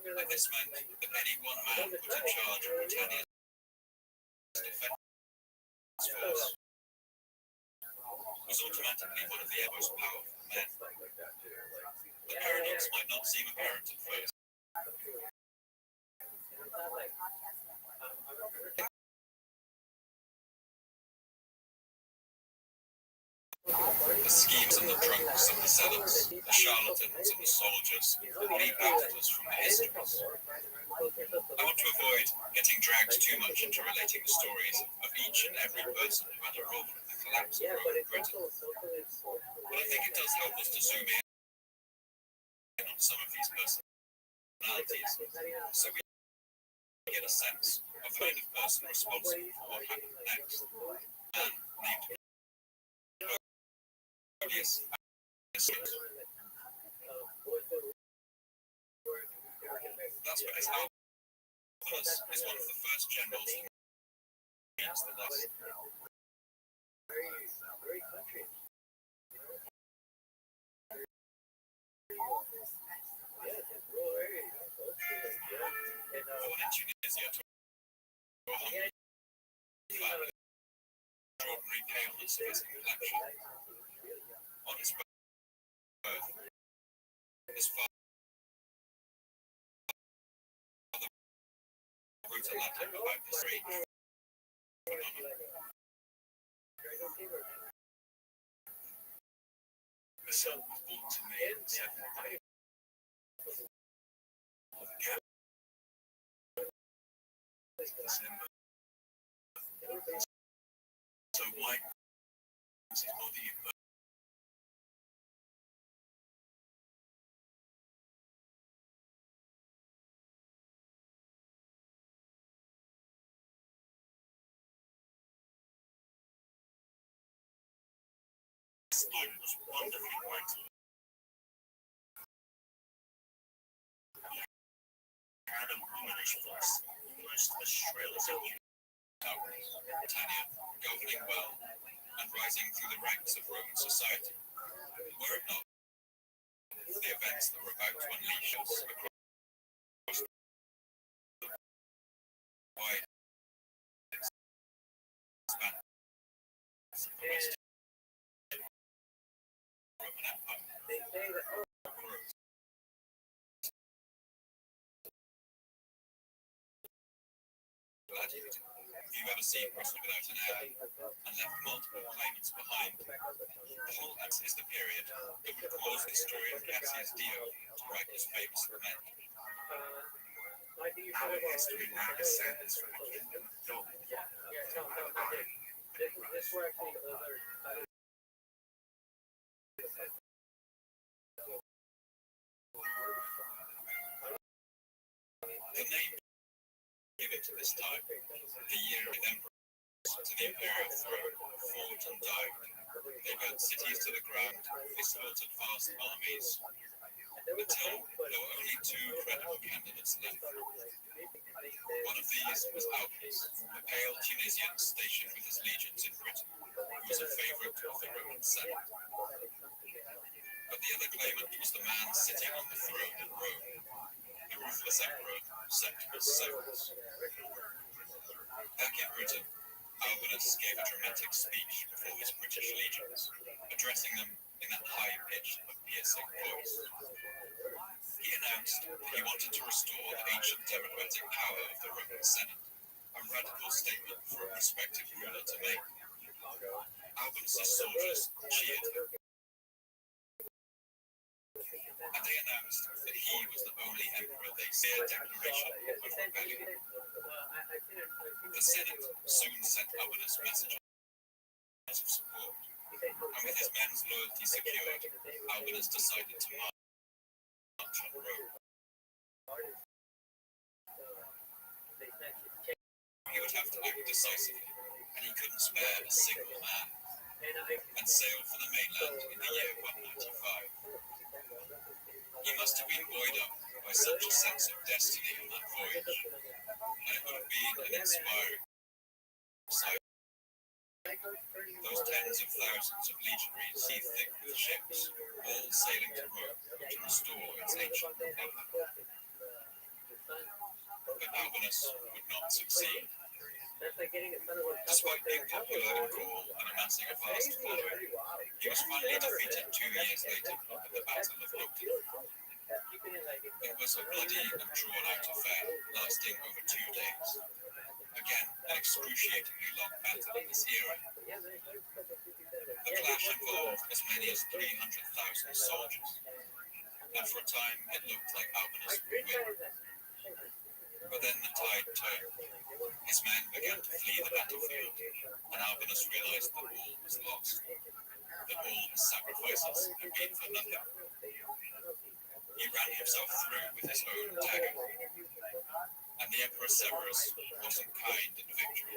And this meant that any one man put in charge of Britannia's defense force was automatically one of the most powerful men. The paradox might not seem apparent at first. The schemes and the drunks and the zealots, the charlatans and the soldiers, leap out at us from the histories. I want to avoid getting dragged too much into relating the stories of each and every person who had a role in the collapse of Roman Britain. But I think it does help us to zoom in on some of these personalities, so we get a sense of the kind of person responsible for what happened next. A man named Yes. That's because Albinus is one of the first generals to reach the last. Born in Tunisia to a humble family, extraordinary paleness of his complexion. On his birth, his father wrote a letter about the strange phenomenon. The son was born to me on the 7th day of December. So white was his body at birth. Skin was wonderfully white. Had a womanish voice, almost as shrill as a human. Britannia, governing well and rising through the ranks of Roman society. Were it not for the events that were about to unleash us across the wide span of the West Roman Empire. If you've ever seen Russia without an heir and left multiple claimants behind, the whole X is the period that would cause historian Cassius Dio to write his famous lament. Our history now descends from the kingdom of Dawn. The name given to this time, the year of emperor, to the imperial throne, fought and died. They burnt cities to the ground, they slaughtered vast armies, until there were only two credible candidates left. One of these was Albinus, a pale Tunisian stationed with his legions in Britain, who was a favourite of the Roman Senate. But the other claimant was the man sitting on the throne in Rome, the ruthless emperor Septimus Severus. Back in Britain, Albinus gave a dramatic speech before his British legions, addressing them in that high-pitched but piercing voice. He announced that he wanted to restore the ancient democratic power of the Roman Senate, a radical statement for a prospective ruler to make. Albinus's soldiers cheered him. And they announced that he was the only emperor they saw a declaration of rebellion. The Senate soon sent Albinus messages of support, and with his men's loyalty secured, Albinus decided to march on Rome. He would have to act decisively, and he couldn't spare a single man, and sailed for the mainland in the year 195. He must have been buoyed up by such a sense of destiny on that voyage, and it would have been an inspiring sight. Those tens of thousands of legionaries sea-thick with ships, all sailing to Rome to restore its ancient republic. But Albinus would not succeed. Despite being popular in Gaul and amassing a vast following, he was finally defeated 2 years later at the Battle of Locton. It was a bloody and drawn-out affair, lasting over 2 days. Again, an excruciatingly long battle in this era. The clash involved as many as 300,000 soldiers, and for a time it looked like Albinus would win. But then the tide turned. His men began to flee the battlefield, and Albinus realized that all was lost, that all his sacrifices had been for nothing. He ran himself through with his own dagger, and the Emperor Severus wasn't kind in victory.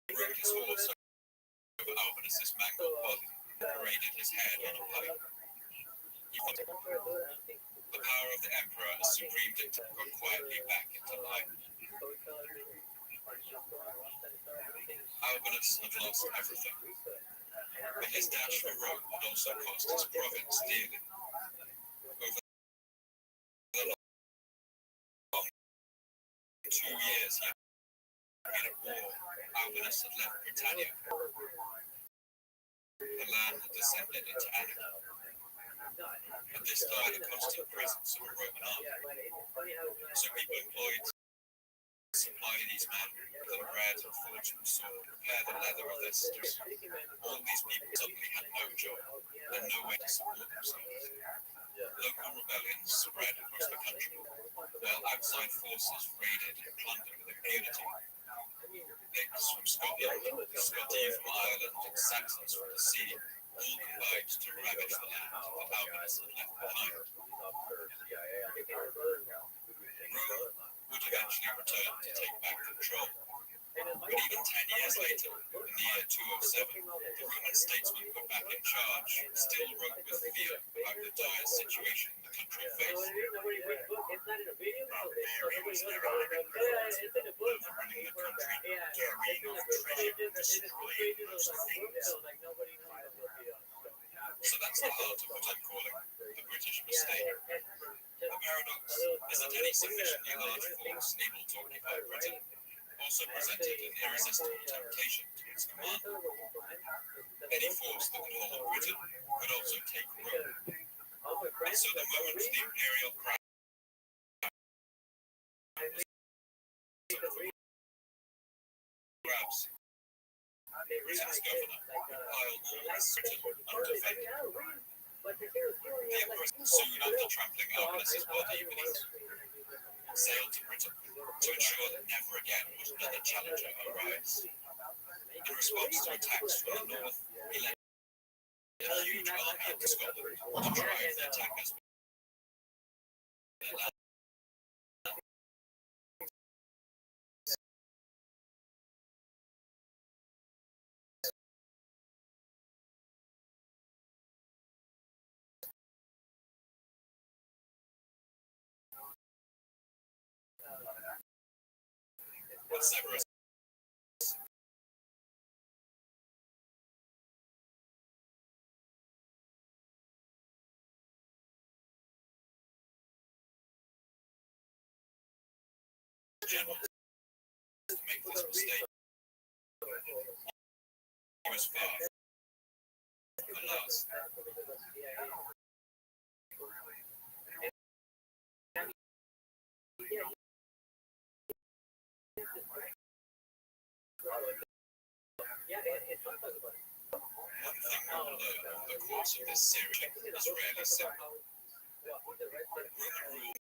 He rode his horse over Albinus's mangled body and paraded his head on a pike. He thought the power of the Emperor as supreme dictator got quietly back into line. Albinus had lost everything, but his dash for Rome had also cost his province dearly. Over the long 2 years he had been at war, Albinus had left Britannia. The land had descended into anarchy, and this died a constant presence of a Roman army. So people employed to supply these men with the bread and fortune sword, repair the leather of their suits. All these people suddenly had no job and no way to support themselves. Local rebellions spread across the country, while outside forces raided and plundered with impunity. Picts from Scotland, Scoti from Ireland, and Saxons from the sea all combined to ravage the land that Albinus had left behind. Rome would eventually return to take back control. But even 10 years later, in the year 207, the Roman statesman put back in charge still wrote with fear about the dire situation the country faced. Barbarians arrive in Rome, overrunning the country, carrying off treasure, destroying most things. So that's the heart of what I'm calling the British mistake. The paradox is that any sufficiently large force able to occupy Britain also presented an irresistible temptation to its command. Any force that could hold Britain could also take Rome. And so the moment the imperial crown grabs, Britain's governor could pile all his Britain undefended. The Emperor, soon after trampling Albinus's body beneath, sailed to Britain to ensure that never again would another challenger arise. In response to attacks from the north, he led a huge army into Scotland to drive the attackers from their land. But Severus general to make this mistake. He was far from the last. One thing we'll learn over the course of this series is rarely simple. Roman rule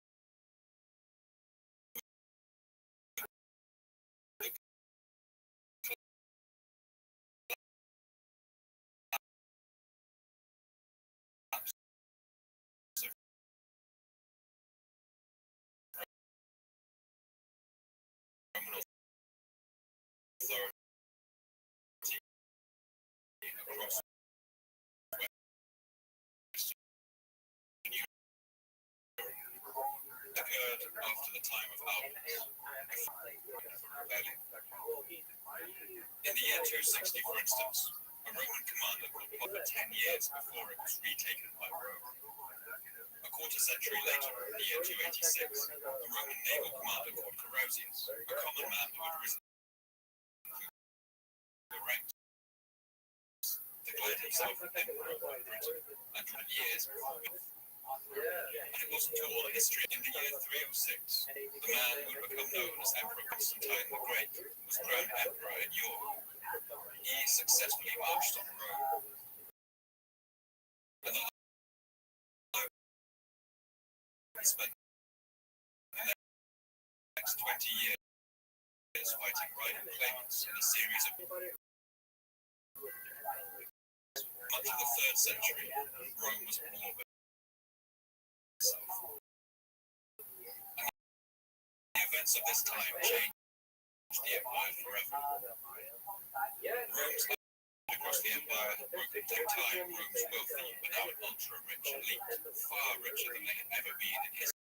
occurred after the time of Albert, rebellion. In the year 260, for instance, a Roman commander called Potter 10 years before it was retaken by Rome. A quarter century later, in the year 286, a Roman naval commander called Carausius, a common man who had risen through the ranks, declared himself emperor of Britain 100 years before it. And it wasn't all history. In the year 306, the man who would become known as Emperor Constantine the Great was crowned emperor in Europe. He successfully marched on Rome. And he spent the next 20 years fighting rival claimants in a series of... Much of the 3rd century, Rome was more than itself. And the events of this time changed the empire forever. Rome's across the empire had broken through time. Rome's wealthy, but now an ultra-rich elite, far richer than they had ever been in history.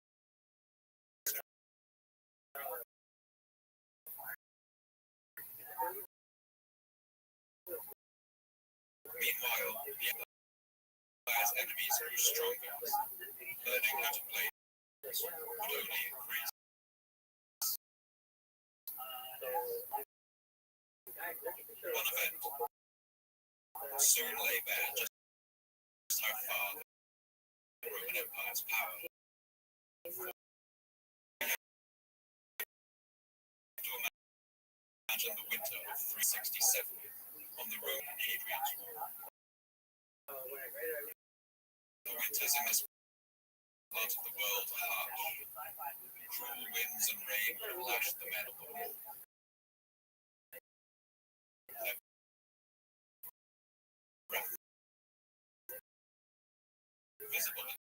Meanwhile, the empire's enemies grew stronger. Learning how to play would only increase. One event soon lay bare just how far the Roman Empire's power. To imagine the winter of 367 on the road in Hadrian's Wall. The winters in this part of the world are harsh. Cruel winds and rain would have lashed the men on the wall. Breath visible in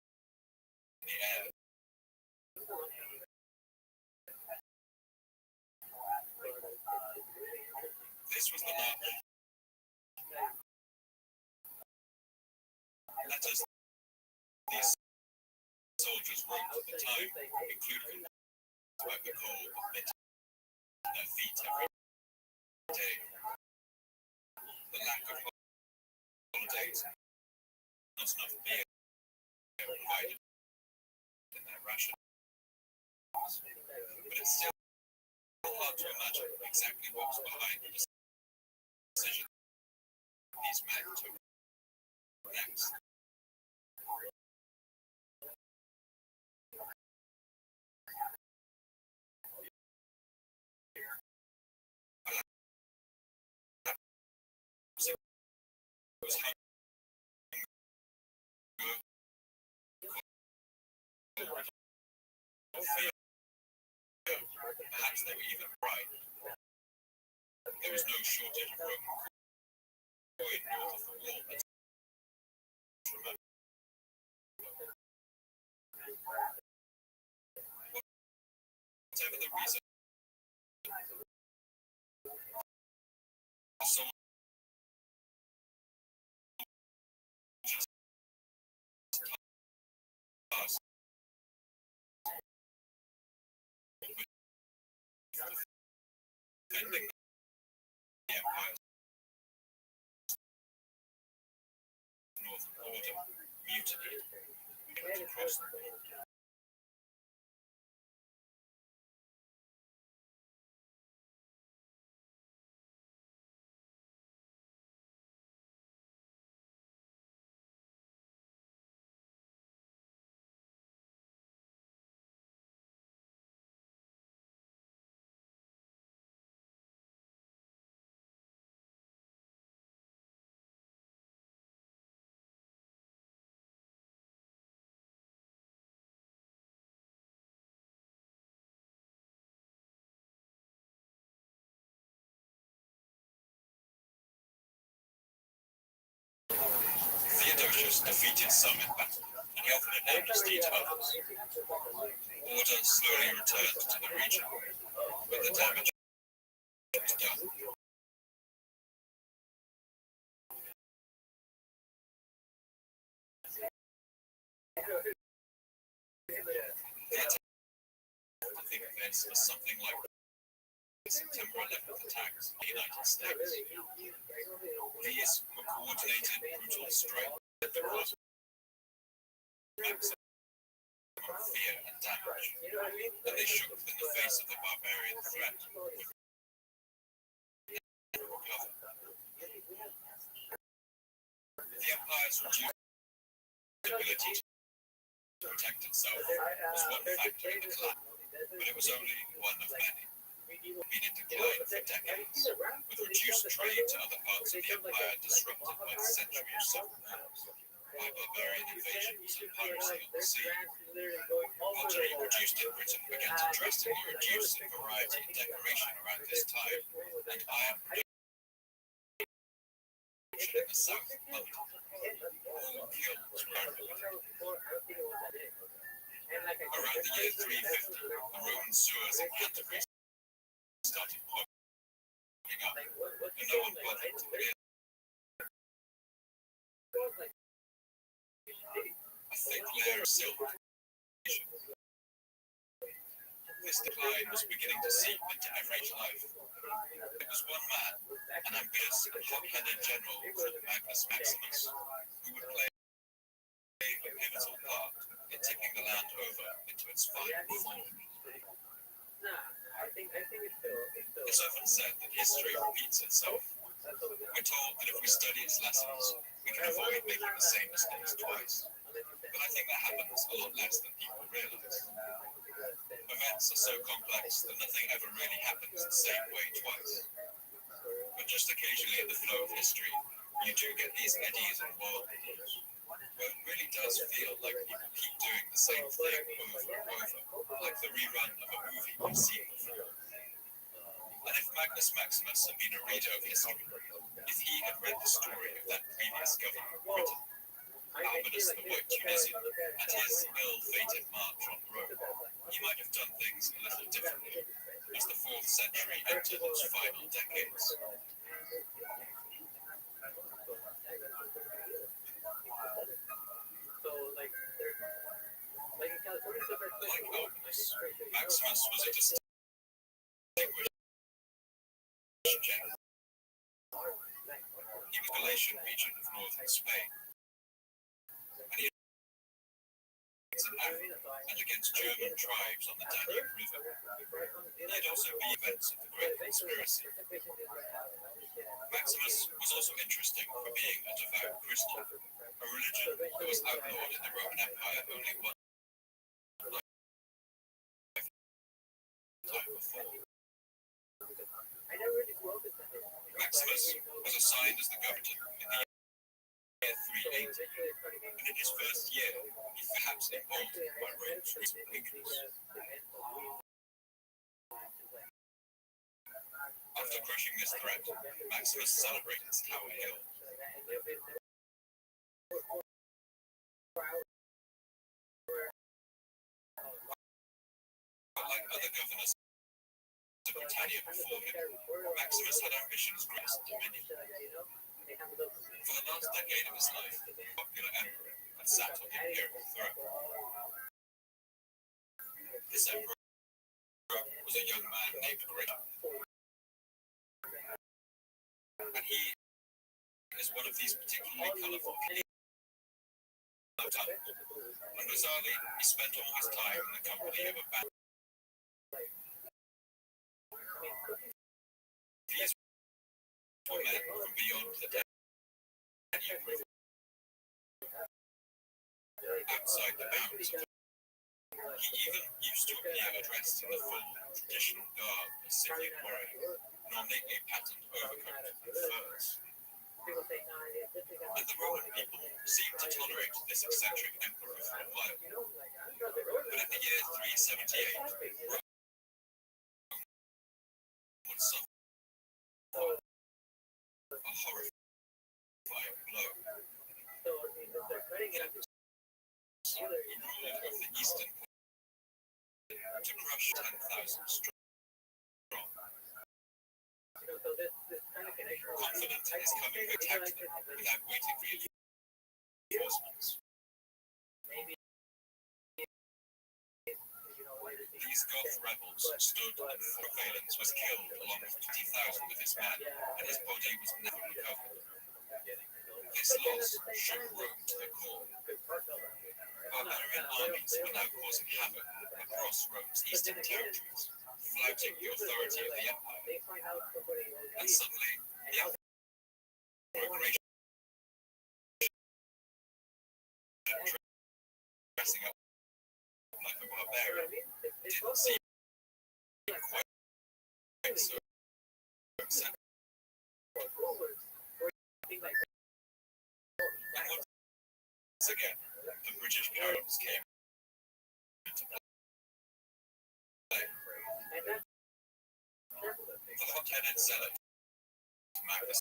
the air. This was the march. Letters these soldiers wrote at the time included about the cold that bit their feet every day, the lack of holidays, not enough beer provided in their ration. But it's still hard to imagine exactly what was behind the decision these men took next. Perhaps they were even right. There was no shortage of Roman coin north of the wall. Whatever the reason, the soldiers tasked defending the empire's northern border mutinied to cross the wall. Theodosius defeated some in battle, and he offered an amnesty to others. Order slowly returned to the region, but the damage was done. The think of this as something like the September 11th attacks in the United States. These were coordinated, brutal strikes that caused maximum fear and damage, and they shook in the face of the barbarian threat. The empire's reduced ability to protect itself was one factor in the collapse, but it was only one of many. Been in decline for decades, with reduced trade to other parts of the empire disrupted by the century of civil wars, by barbarian invasions and piracy on the sea. Pottery produced in Britain began to drastically reduce in variety and decoration around this time, and iron production in the south plummeted. All kilns were underwater. Around the year 350, the Roman sewers in Canterbury started popping up, and no one bothered to realize a thick layer of silk. This decline was beginning to seep into average life. It was one man, an ambitious, hot-headed general called Magnus Maximus, who would play a pivotal part in tipping the land over into its final form. It's often said that history repeats itself. We're told that if we study its lessons, we can avoid making the same mistakes twice. But I think that happens a lot less than people realize. Events are so complex that nothing ever really happens the same way twice. But just occasionally in the flow of history, you do get these eddies and whirlpools, where it really does feel like people keep doing the same thing over and over, like the rerun of a movie you've seen before. And if Magnus Maximus had been a reader of history, if he had read the story of that previous governor of Britain, Albinus the White Tunisian, and his ill-fated march on Rome, he might have done things a little differently as the 4th century entered its final decades. Like Albinus, Maximus was a distinguished general. He was the Galatian region of northern Spain, and he and against German tribes on the Danube River. He had also been events of the Great Conspiracy. Maximus was also interesting for being a devout Christian, a religion that was outlawed in the Roman Empire only one time before. Maximus was assigned as the governor in the year 380, and in his first year, he perhaps emboldened by Rome's recent weakness. After crushing this threat, Maximus celebrated Tower Hill. But like other governors of Britannia before him, Maximus had ambitions greater than dominion. For the last decade of his life, the popular emperor had sat on the imperial throne. This emperor was a young man named Rabbbi, and he is one of these particularly colourful people. And bizarrely, he spent all his time in the company of a band. These were men from beyond the Danube River, outside the bounds of the. He even used to appear dressed in the full traditional garb of Scythian warrior, an ornately patterned overcoat and furs. And the Roman people seemed to tolerate this eccentric emperor for a while. But in the year 378, Rome would suffer a horrifying blow. Who ruled over the eastern to crush 10,000 strong. Confident in his coming, he attacked them without waiting for reinforcements. These Goth rebels stood and fought. Valens was killed along with 20,000 of his men, and his body was never recovered. This loss shook Rome to the core. Barbarian armies were now causing havoc across Rome's eastern territories, flouting the authority of the empire. And suddenly, the emperor dressing up like a barbarian didn't seem quite so acceptable. And once again, the British paradox came into play. The hot-headed zealot, Maximus,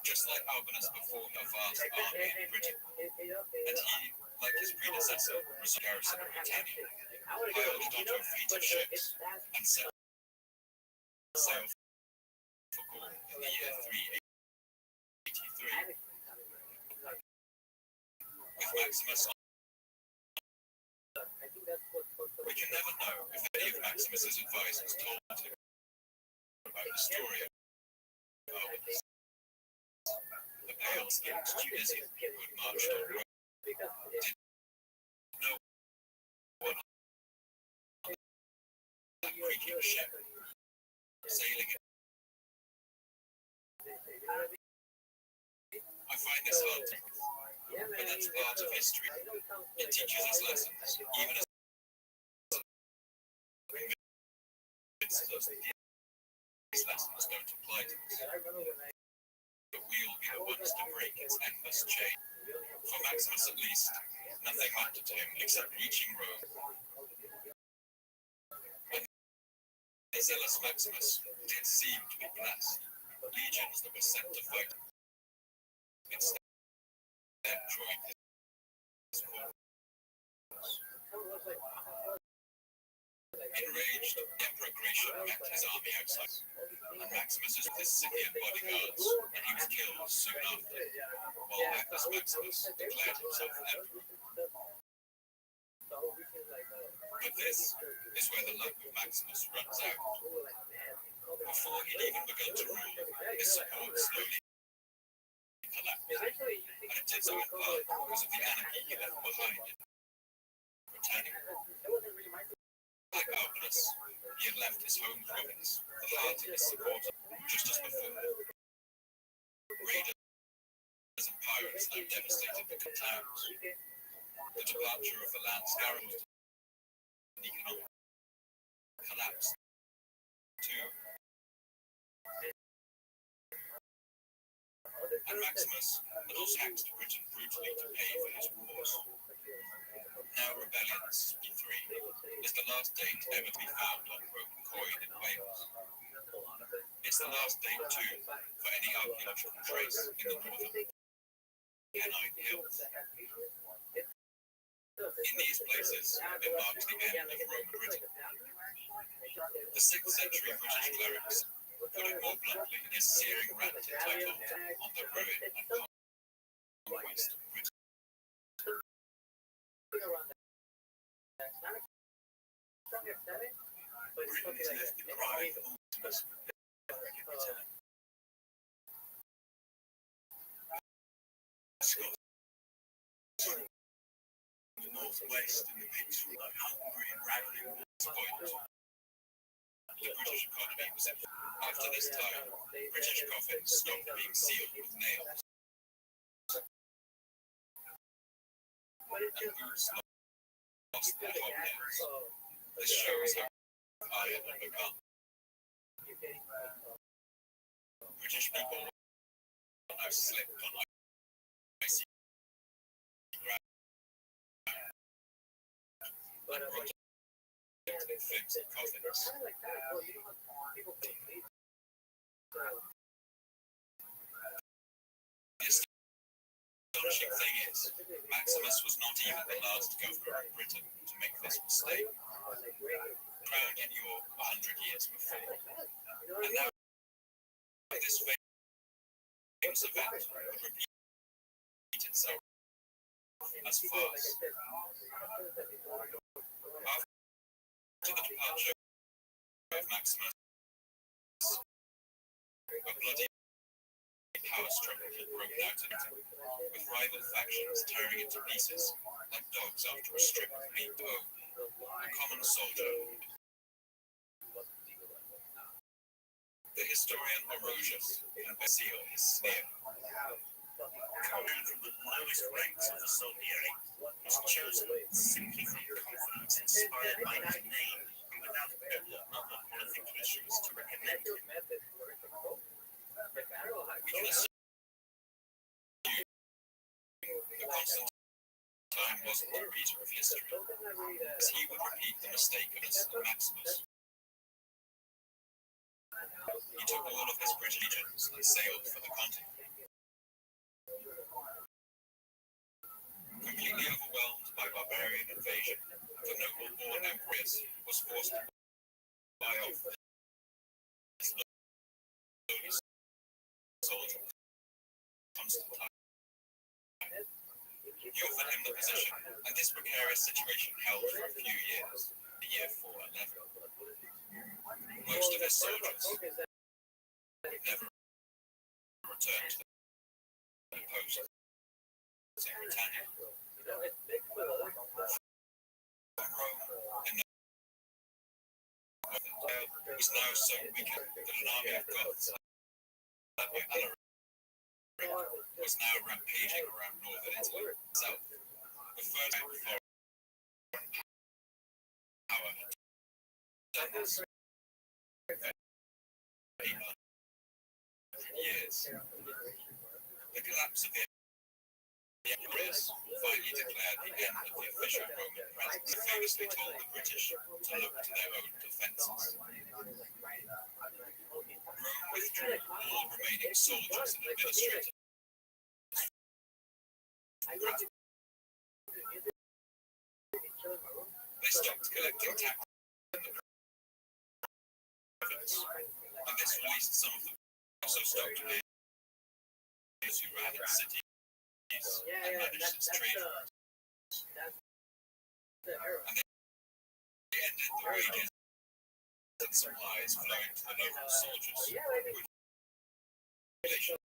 just like Albinus before a vast army in Britain, and he, like his predecessor, was a garrison of Britannia, piled it onto a fleet of ships and set sail for Gaul in the year 383. With Maximus on, we can never know if any of Maximus's advisors told him about the story of Albinus, the pale-skinned Tunisian who had marched on Rome. Did no one on that creaking ship sailing it? I find this hard to believe, but that's part of history. It teaches us lessons, even as it convinces us that these lessons don't apply to us. But we'll be the ones to break its endless chain. For Maximus, at least, nothing mattered to him except reaching Rome. And the zealous Maximus did seem to be blessed. Legions that were sent to fight instead joined his cause. Enraged, Emperor Gratian met his army outside, and Maximus was with his Scythian bodyguards, and he was killed soon after, while Appius Maximus declared himself emperor. But this is where the luck of Maximus runs out. Before he'd even begun to rule, his support slowly collapsed, and it did so in part because of the anarchy he left behind in Britannia. Like Albinus, he had left his home province, the heart of his support, just as before. Raiders and pirates now devastated the towns. The departure of the Lance Garrels and economic collapse, too. And Maximus had also taxed Britain brutally to pay for his wars. Now rebellions, E3, is the last date ever to be found on Roman coin in Wales. It's the last date, too, for any archaeological trace in the northern Pennine Hills. In these places, it marks the end of Roman Britain. The 6th century British clerics put it more bluntly in his searing rant entitled On the Ruin and Conquest of Britain. Britain is left deprived of ultimate return. Scots, the northwest and the picture like hungry and ravening spoiled. The British economy was in. After this time, British coffins stopped being sealed with nails. And boots lost their hobnails. This shows how iron had become. British people now slipped on icy ground and rotted in flimsy coffins. The astonishing thing is, Maximus was not even the last governor of Britain to make this mistake. Crowned in York 100 years before. And now, this famous event would repeat itself as farce. After the departure of Maximus, a bloody power struggle had broken out in it, with rival factions tearing it to pieces like dogs after a strip of meat. A common soldier. The historian Orosius can seal his sneer. Coming from the lowest ranks of the soldiery, was chosen simply from confidence inspired by his name and without any other qualifications to recommend him. We can assume that Constantine wasn't the reader of history, as he would repeat the mistake of Maximus. He took all of his British legions and sailed for the continent. Completely overwhelmed by barbarian invasion, the noble-born empress was forced to buy off his lowly soldier, Constantine. He offered him the position, and this precarious situation held for a few years, the year 411. Most of his soldiers never returned to the post in Britannia. Rome in the was now so weakened that an army of Goths led by Alaric was now rampaging around northern Italy itself. The first foreign power had done this for 800 years. The collapse of the Empress finally declared the end of the official Roman presence. He famously told the British to look to their own defences. Rome withdrew all remaining soldiers and administrators. They stopped collecting taxes in the province, and this released some of them. Also stopped paying those who ran its cities and managed its trade routes. And they ended the wages and supplies flowing to the local soldiers, with population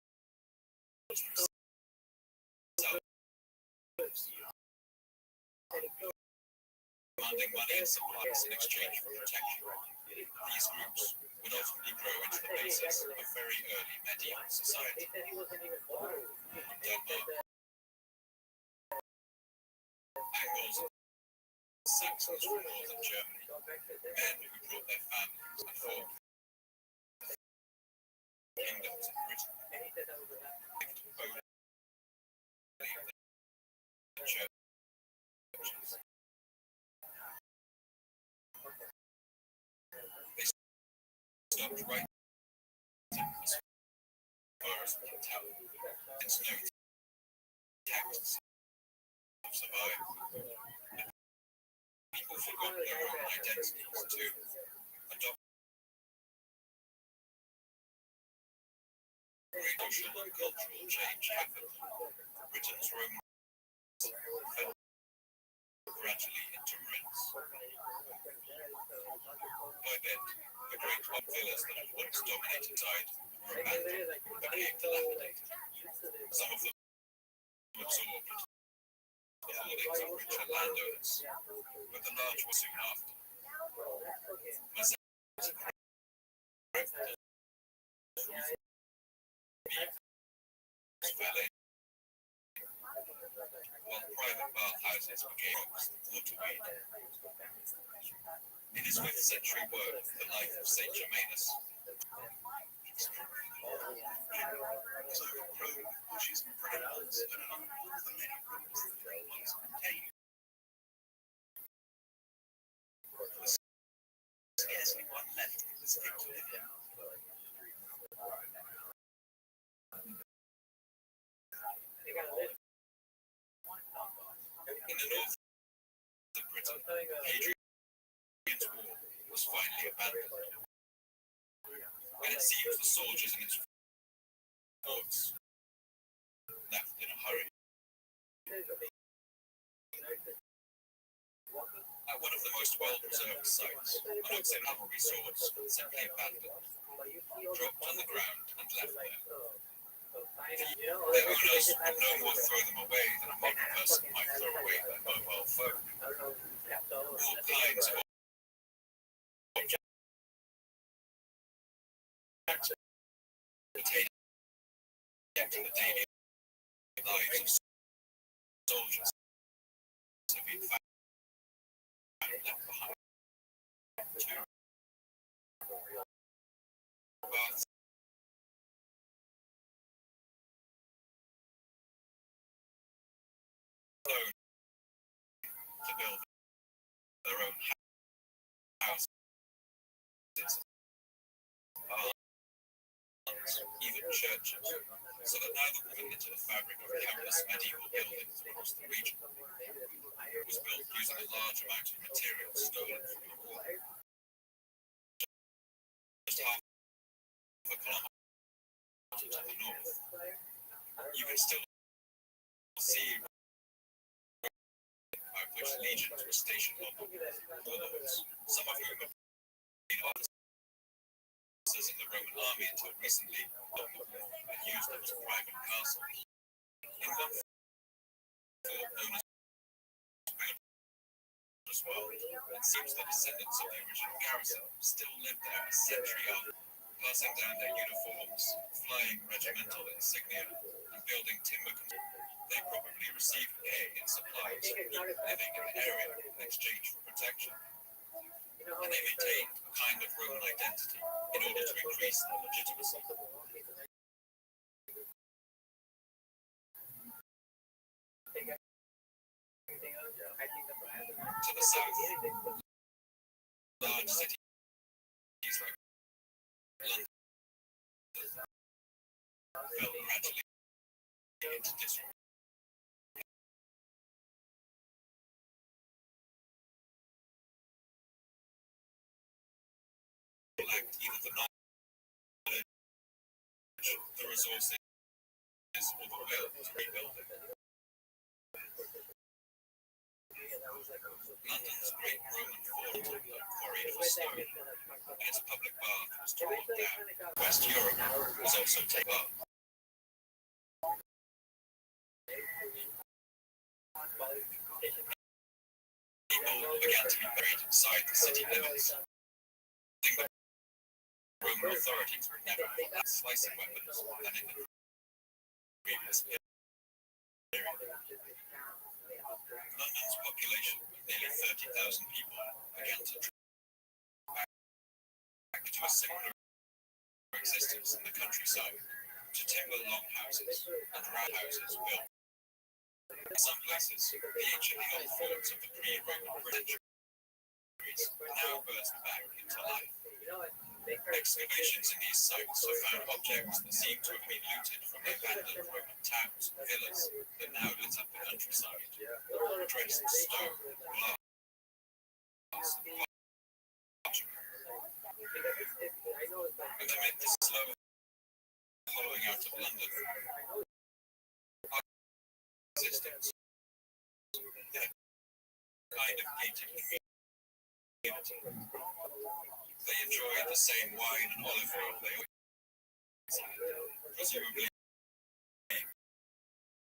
demanding money and supplies in exchange for protection. These groups would ultimately grow into the basis of very early medieval society. Denmark, Angles, Saxons from northern Germany, men who brought their families and fought kingdoms in Britain, the churches. They stopped writing as far as we can tell, since no texts have survived. People forgot their own identities too. Adopt great social and cultural change happened. Britain's Roman fell gradually into ruins. By then, the great villas that had once dominated tide were abandoned and became dilapidated. Some of them absorbed the holdings of richer landowners, but the large were soon after. While private bathhouses became waterweed. In his 5th century work, The Life of St. Germanus, bushes and brambles, and among all the many rooms that they once contained, there was scarcely one left that was fit to live in. In the north of Britain, Hadrian's Wall was finally abandoned, and it seems the soldiers in its forts left in a hurry. well-preserved sites, unexaminable resorts simply abandoned, dropped on the ground and left there. Their owners would no more throw them away than a modern person might throw away their mobile phone. All kinds of objects pertaining to the daily lives of soldiers have been found left behind. Two baths to build their own houses, even churches, so that now the woven into the fabric of countless medieval buildings across the region was built using a large amount of material stolen from the war. Just half a kilometre to the north, you can still see which legions were stationed on the walls, some of whom had been officers in the Roman army until recently on the wall and used them as private castles. In one fort known as well, it seems the descendants of the original garrison still lived there a century on, passing down their uniforms, flying regimental insignia, and building timber. They probably received pay in supplies from people living in the area in exchange for protection. And they maintained a kind of Roman identity in order to increase their legitimacy. To the south, large cities like London fell gradually into disrepute. Lacked either the knowledge, the resources, or the will to rebuild it. London's great Roman fort, quarried for stone, and its public bath was torn down. West Europe was also taken up. People began to be buried inside the city limits. The Roman authorities were never had slicing weapons than in the previous period. London's population, nearly 30,000 people, began to drift back to a similar existence in the countryside, to timber longhouses and roundhouses built. In some places, the ancient hill forts of the pre-Roman British now burst back into life. Excavations in these sites have found objects that seem to have been looted from the abandoned Roman towns and villas that now lit up the countryside. Dressed stone, glass, and parchment. And amid this slow hollowing out of London, existence in a kind of gated community. They enjoy the same wine and olive oil they always had, presumably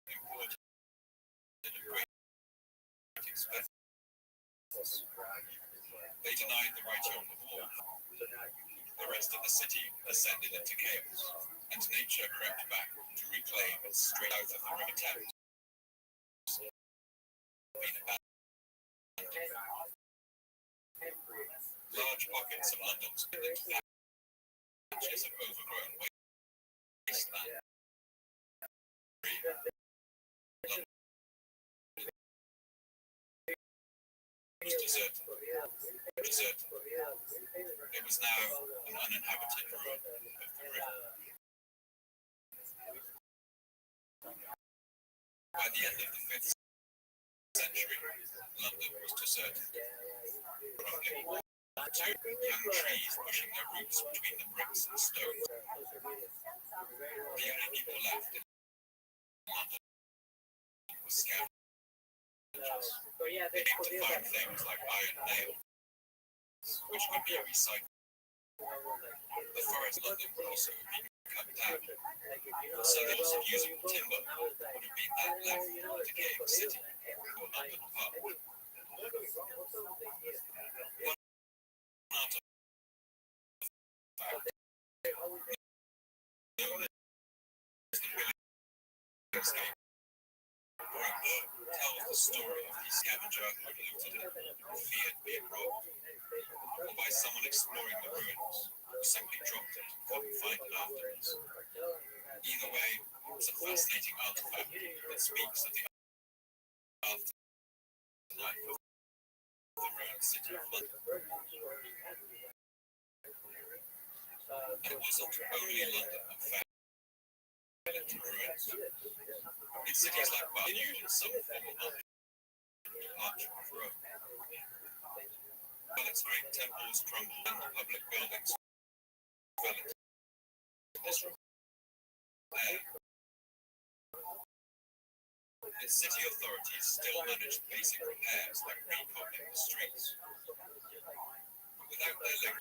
imported at great expense. They denied the writing on the wall. The rest of the city ascended into chaos, and nature crept back to reclaim its straight out of the River Thames. Large pockets of London split into patches of overgrown wasteland. London was deserted. It was now an uninhabited ruin of the river. By the end of the 5th century, London was deserted. Crumbling. Two young trees pushing their roots between the bricks and stones. The only people left in London were scavengers. They came to find things like iron nails, which could be recycled. The forest of London would also have been cut down, so the loss of usable timber would have been that left decaying city or London Park. One artifact known as the Williamscape brooch tells the story of the scavenger who looted it, feared being robbed, or by someone exploring the ruins who simply dropped it and couldn't find it afterwards. Either way, it's a fascinating artifact that speaks of the afterlife of the ruined city of London. And it wasn't only London that fell into ruins. In cities like Bath, in some form of departure of Rome. While its great temples crumbled and the public buildings fell into disrepair, its city authorities still managed basic repairs like recobbling the streets. But without their link,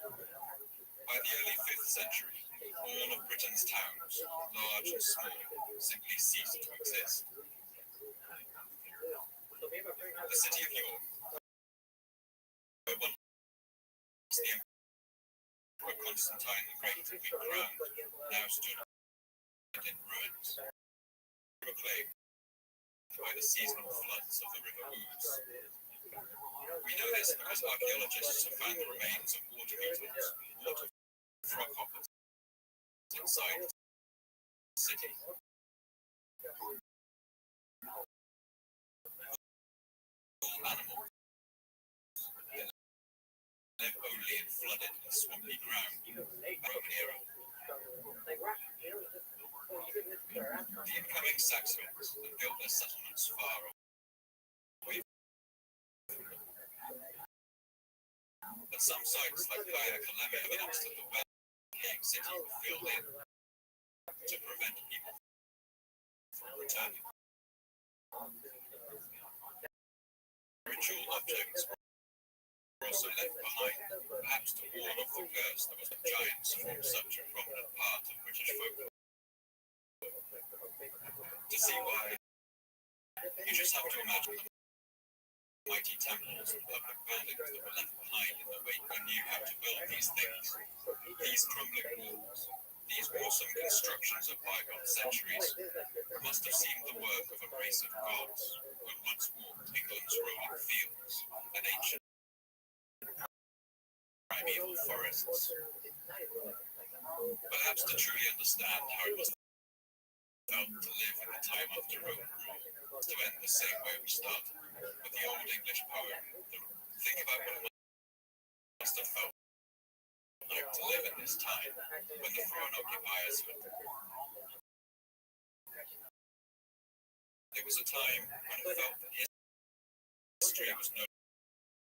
by the early 5th century, all of Britain's towns, large and small, simply ceased to exist. The city of York, where once the Emperor Constantine the Great had been crowned, now stood in ruins, proclaimed by the seasonal floods of the River Ouse. We know this because archaeologists have found the remains of water beetles, water frog hoppers inside the city. All animals live only in flooded and swampy ground in the Roman era. The incoming Saxons had built their settlements far away. But some sites like Caia Calemia evidenced that the well-decaying city were filled in to prevent people from returning. Ritual objects were also left behind, perhaps to ward off the curse that was the giants from such a prominent part of British folklore. To see why, you just have to imagine the mighty temples and public buildings that were left behind in the wake who knew how to build these things. These crumbling walls, these awesome constructions of bygone centuries, must have seemed the work of a race of gods who had once walked England's rolling fields and ancient primeval forests. Perhaps to truly understand how it must felt to live in the time after Roman rule, to end the same way we started, with the old English poem, think about what it must have felt like to live in this time, when the foreign occupiers had... It was a time when it felt that history was no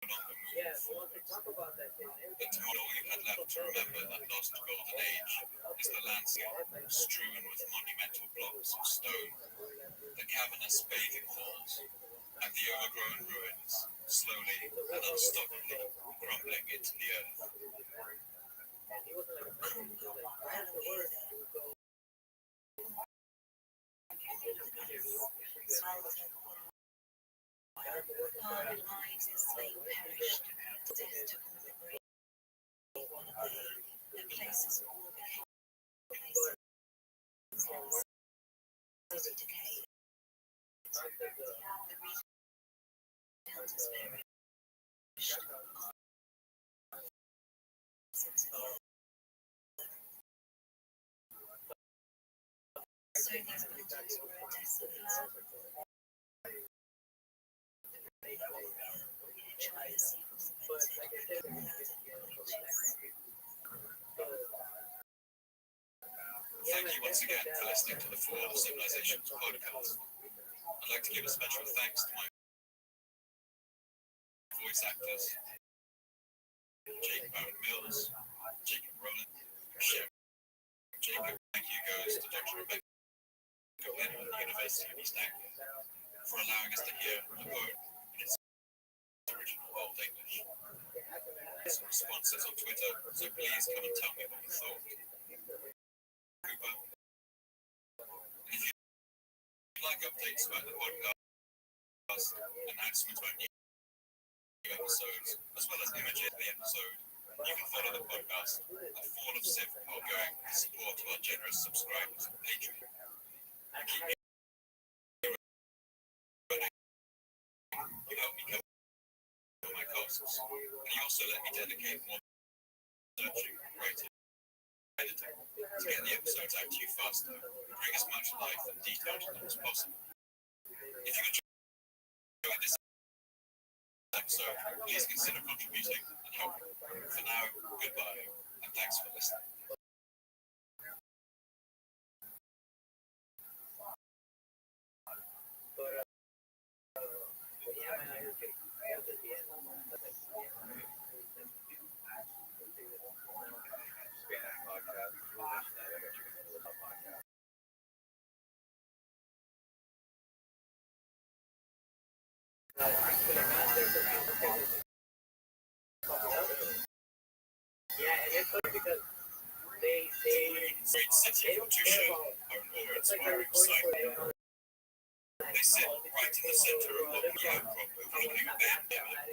longer moving forward. But tomorrow all you had left to remember that lost golden age is the landscape strewn with monumental blocks of stone, the cavernous bathing halls, and the overgrown ruins, slowly and unstoppably crumbling into the earth. Our lives in slain perished, death took all the great the places of war became places city decayed. The rebuilders perished. So these buildings were desolate. Thank you once again for listening to the Fall of Civilizations podcast. I'd like to give a special thanks to my voice actors, Jake Barrett Mills, Jacob Rowland, Chef Jacob. Thank you goes to Dr. Rebecca Cohen at the University of East Anglia for allowing us to hear the poem in its original Old English. responses on Twitter, so please come and tell me what you thought. Cooper. And if you'd like updates about the podcast, announcements about new episodes, as well as images of the episode, you can follow the podcast at Fall of Civ Ongoing in support of our generous subscribers on Patreon. And keep me running. You help me cover my costs, and you also let me dedicate more searching, writing, editing to get the episodes out to you faster and bring as much life and detail to them as possible. If you enjoyed this episode, please consider contributing and helping. For now, goodbye, and thanks for listening. Great city for Tusha are an awe-inspiring sight. They sit right in the center of what we outcrop overlooking a banded river.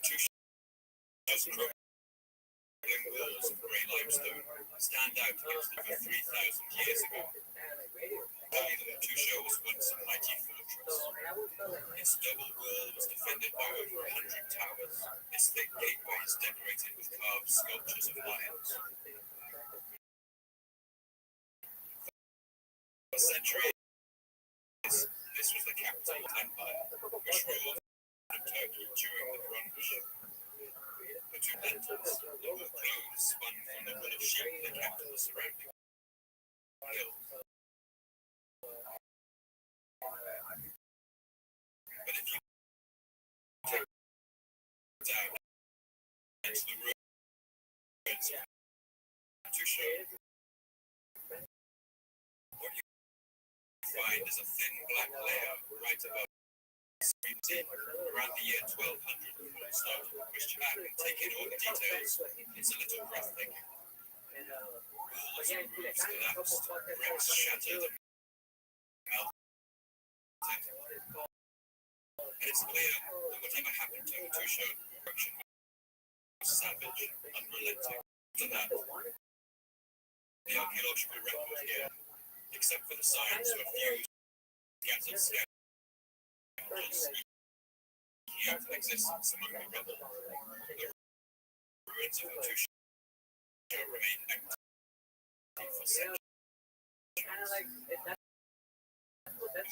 Tusha's crumbling walls of grey limestone stand out against the river 3,000 years ago. Either Tusha was once a mighty fortress. Its double wall was defended by over 100 towers, its thick gateways decorated with carved sculptures of lions. For centuries, this was the capital of empire, which ruled in Turkey during the Grunge. The two lentils, the wool clothes spun from the wool of sheep they kept in the surrounding hills. But if you take down into the ruins of Tusha, what you find is a thin black layer right above the screen. Around the year 1200 before it started, Christian Adam, taking all the details, it's a little breathtaking. Walls and roofs collapsed, bricks shattered and melted. And it's clear that whatever happened to Tusha, destruction was savage, unrelenting. To that, the archaeological record here, except for the signs of a few scattered skeletons eking out an existence among the rubble, the ruins of Tusha remain empty for centuries. The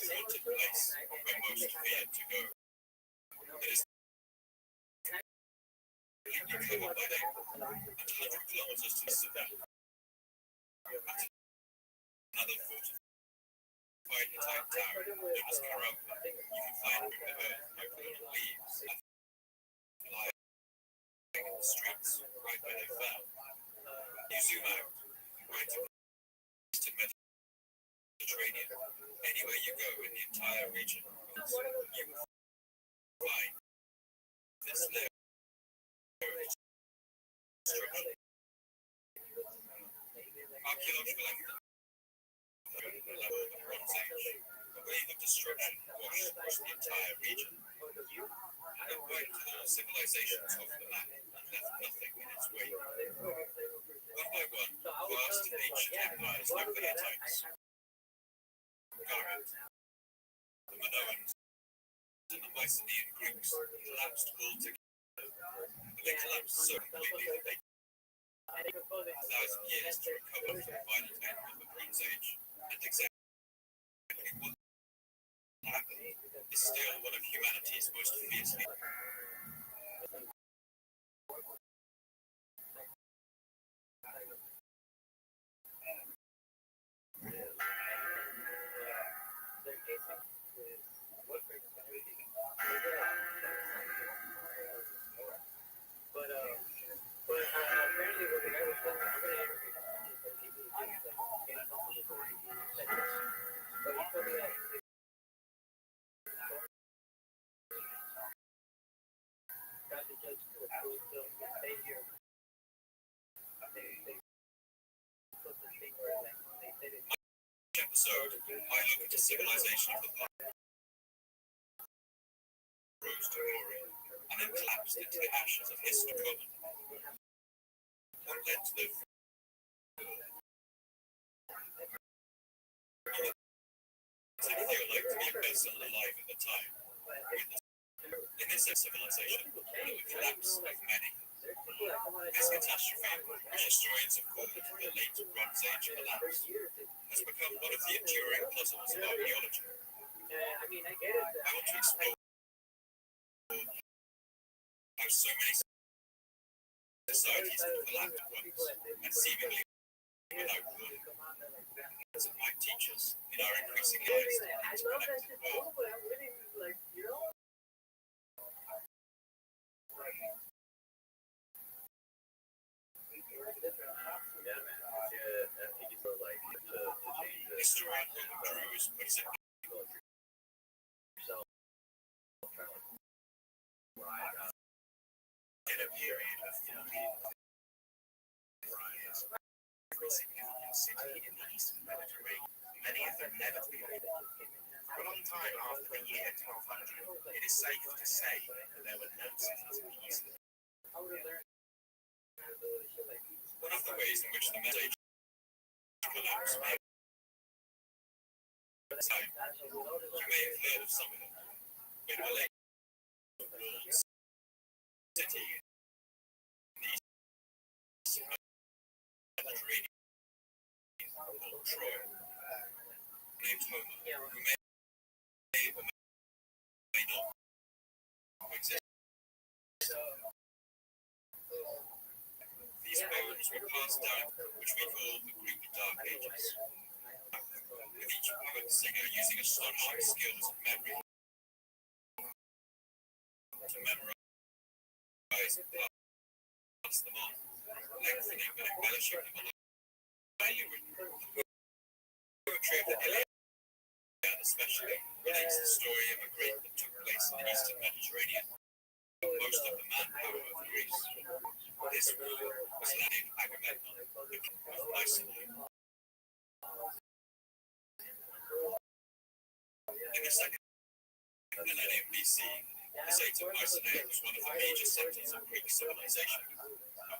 haunted place where most feared to go. It is completely covered by lake and 100 kilometers to the east of that. At another fortified Hittite town known as Karaka, you can find the earth covered in leaves and lying in the streets right where they fell. You zoom out, right to the eastern Mediterranean. Anywhere you go in the entire region, you will find this layer of destruction. Archaeological evidence at the level of the Bronze Age, a wave of destruction washed across the entire region. It wiped all civilizations off the map and left nothing in its wake. One by one, vast and ancient empires like the Hittites, Garrett, the Minoans, and the Mycenaean Greeks collapsed altogether. But they collapsed so completely that they took 1,000 years to recover from the violent end of the Bronze Age, and exactly what happened is still one of humanity's most fiercely. episode, I look at the civilization of the past, rose to glory, and then collapsed into the ashes of history. What led to the did feel like to be a person alive at the time? In this civilization, the collapse of many. This catastrophe, which historians have called the late Bronze Age collapse, has become one of the enduring puzzles of archaeology. I want to explore how so many societies have collapsed at once and seemingly without warning. As it might teach us in our increasingly interconnected world. Historian Drews puts it in a period of significant city in the eastern Mediterranean, many of them never to be opened. For a long time after the year 1200, it is safe to say that there were no cities in the east. One of the ways in which the Middle Age collapse may have time, you may have heard of some of them. It relates to the walled city in the eastern Mediterranean called Troy, named Homer, who may or may not exist. These bones were passed down, which we call the Greek Dark Ages, with each poet singer using astonishing skills of memory to memorize and pass them on, lengthening and embellishing them along highly written. The poetry of the Iliad especially relates the story of a great that took place in the eastern Mediterranean, most of the manpower of Greece. This war was led in Agamemnon, the king of Mycenae. In the second millennium BC, the state of Mycenae was one of the major centers of Greek civilization. A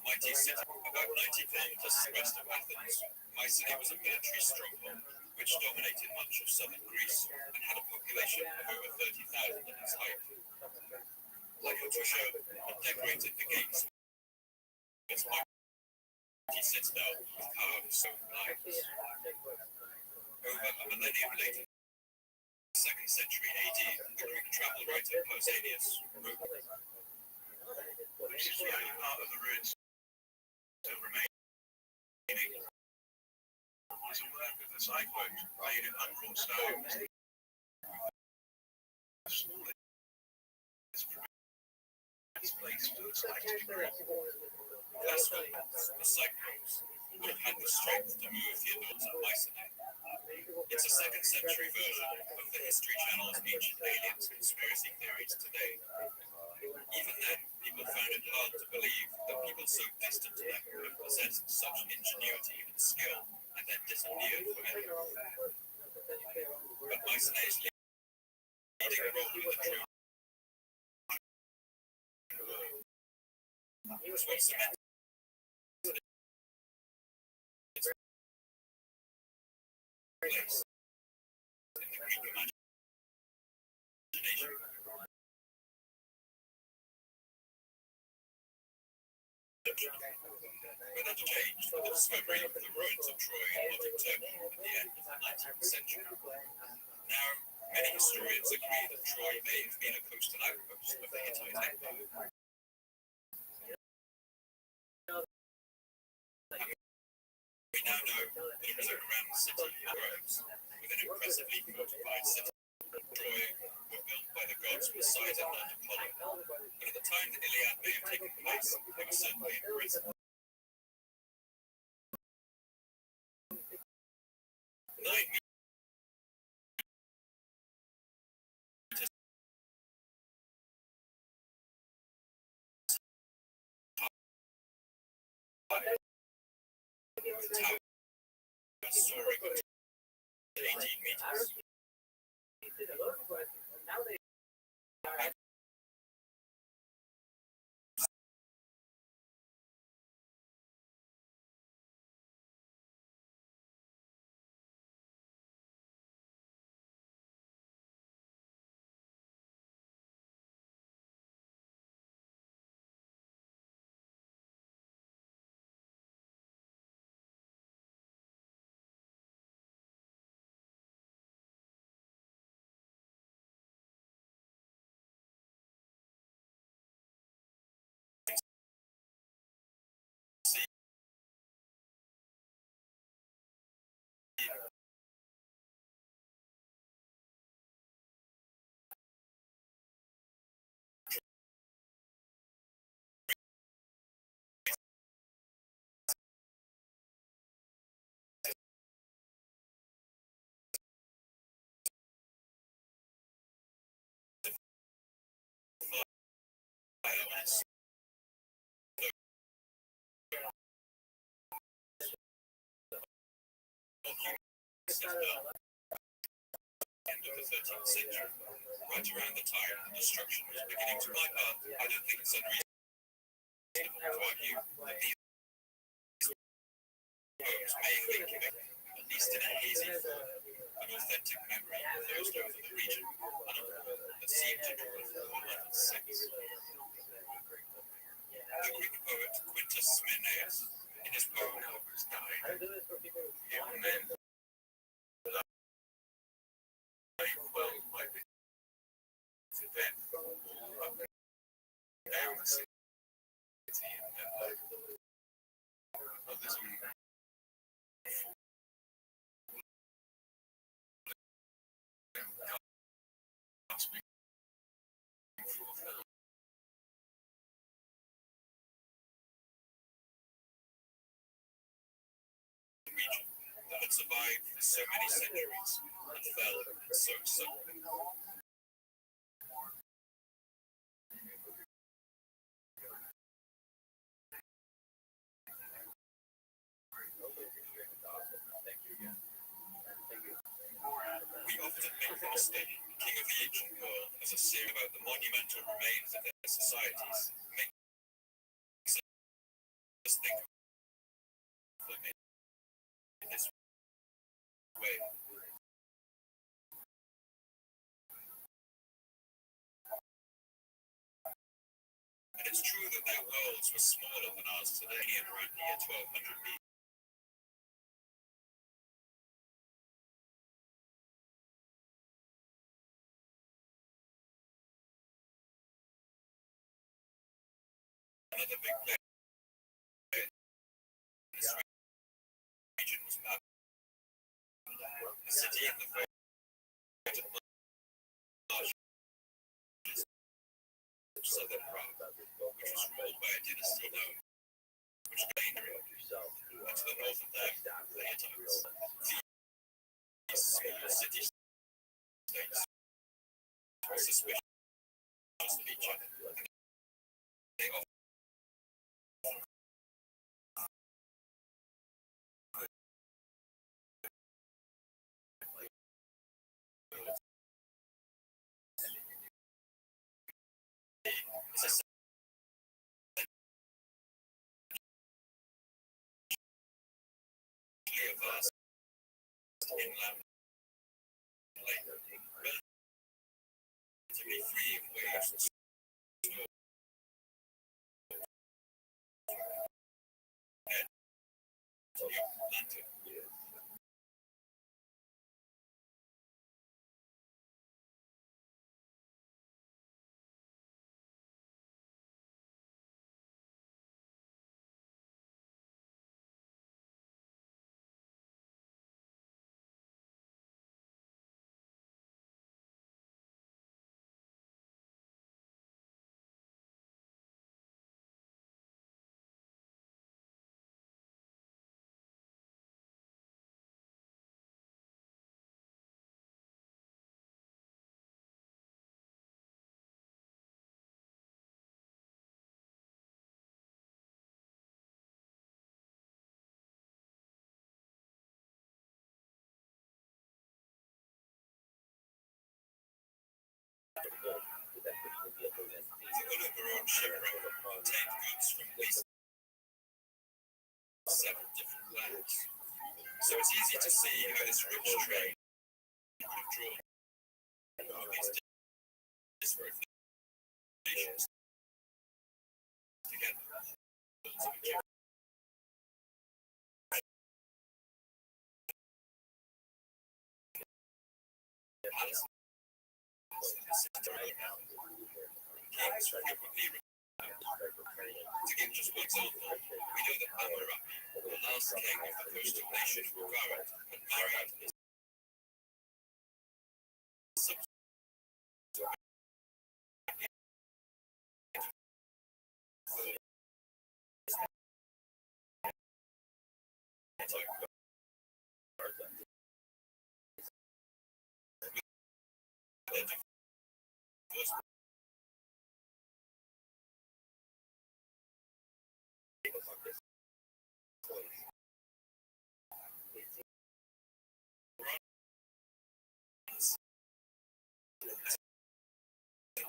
mighty city about 90 kilometers west of Athens, Mycenae was a military stronghold which dominated much of southern Greece and had a population of over 30,000 at its height. Like Hattusha had decorated the gates of its mighty citadel with carved stone lions. Over a millennium later, 2nd century AD, the Greek travel writer Pausanias wrote, "This is the only part of the ruins still remaining. Is a work of the cyclones made of unwrought stone. The smallest place to the slightest degree. That's what the cyclones would have had the strength to move the adults of Mycenae. It's a 2nd century version of the History Channel's ancient aliens conspiracy theories today. Even then, people found it hard to believe that people so distant to them could have possessed such ingenuity and skill and then disappeared forever. But Mycenae's leading role in the truth was what cemented its place in the Greek imagination. But that changed with the discovery of the ruins of Troy in modern Turkey at the end of the 19th century. Now, many historians agree that Troy may have been a coastal outpost of the Hittite Empire. We now know that it was a grand city of groves, with an impressively fortified city. Troy were built by the gods Poseidon and Apollo, but at the time the Iliad may have taken place, they were certainly impressive. 9 meters high, soaring 18 meters. End of the 13th century, right around the time the destruction was beginning to wipe out. I don't think it's unreasonable to argue that these poems may have been given, at least in a hazy form, an authentic memory of those over the region, that seemed to draw from all levels sex. The Greek poet Quintus Menaeus, in his poem Albus died, young men well might be to them all up and down the city and others who gasping forth the region that had survived for so many centuries and fell so suddenly. We often make the mistake, king of the ancient world, as a series about the monumental remains of their societies, makes us think of them in this way. And it's true that their worlds were smaller than ours today and around the year 1200 BC. Another big player in this region was Babylon, a city in the very large southern Prague, which was ruled by a dynasty known which gained and to the north of them, the Hittites. These small city-states were suspicious of each other, and they often is a clear vast inland lake, relatively free of waves and storms, and to the Atlantic. Baron shipwreck contained goods from at least 7 different lands. So it's easy to see how this rich trade would have drawn all these disparate nations together. Kings frequently to give just one example, we know that Rabbbi, the last king of the coastal nation of Rothschild, had married his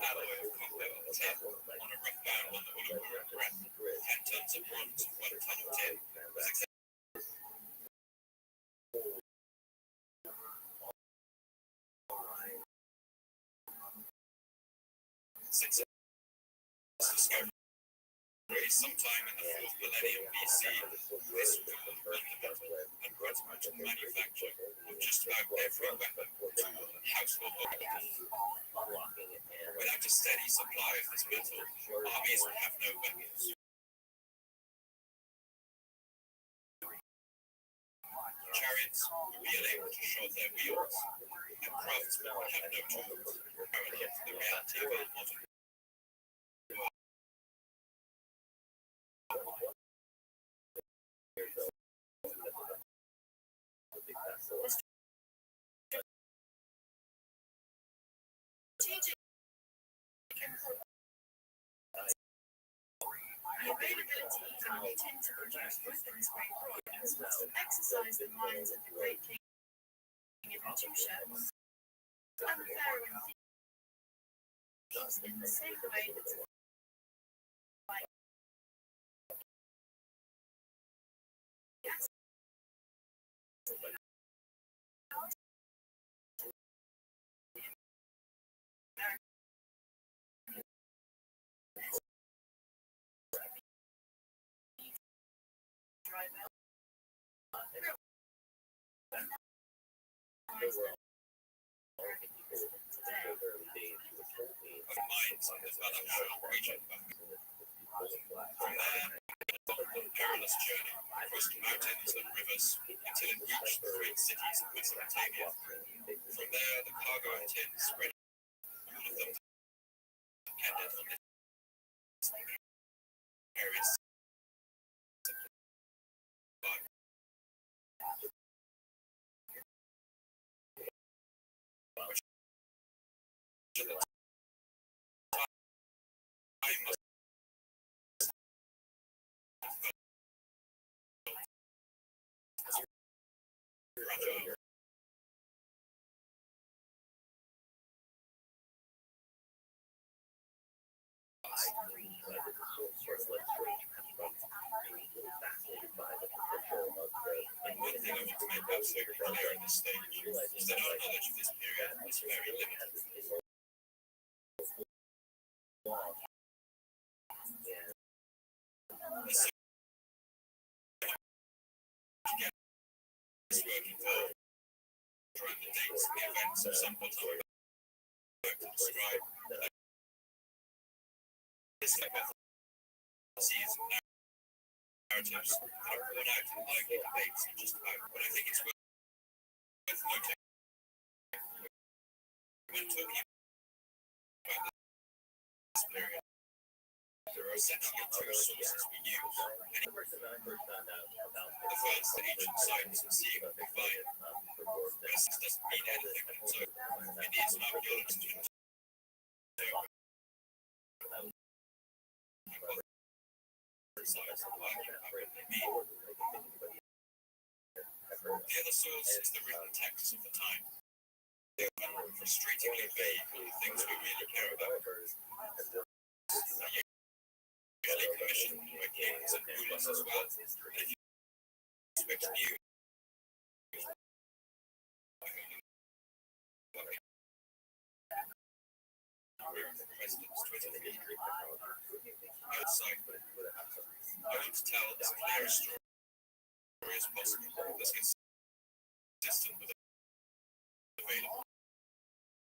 alloy of copper or tin on a rough bound on the Uluru wreck. 10 tons of bronze and 1 ton of tin was accepted. Since its discovery sometime in the 4th millennium BC, this was a fundamental and consequential manufacture of just about every weapon, tool, and household object. Without a steady supply of this metal, armies would have no weapons. Chariots would be unable to shod their wheels, and craftsmen would have no tools, parallel to the reality of our modern The availability and routine to produce weapons-grade products was to exercise the minds of the great king in Hattusha and the pharaoh in Thebes in the same way that mines in the Balashal region. From there, a perilous journey across mountains and rivers until it reached the great cities of Mesopotamia. From there, the cargo of tin spread. All of them depended on this various And one thing I want to make absolutely clear at this stage is that our knowledge of this period is very limited. This work involved around the dates and the events of some time to describe this sees narratives that are born out in lively debates and just about, but I think it's worth noting when talking about this period. There are essentially 2 sources we use. The first that ancient science and seeing what we find. This doesn't mean anything, and so it needs an archaeologist to The other source is the written texts of the time. They are frustratingly vague on the things we really care about. usually commissioned by kings and rulers as well. And if you switch new president's Twitter feed outside, I want to tell as clear a story as possible that's consistent with available.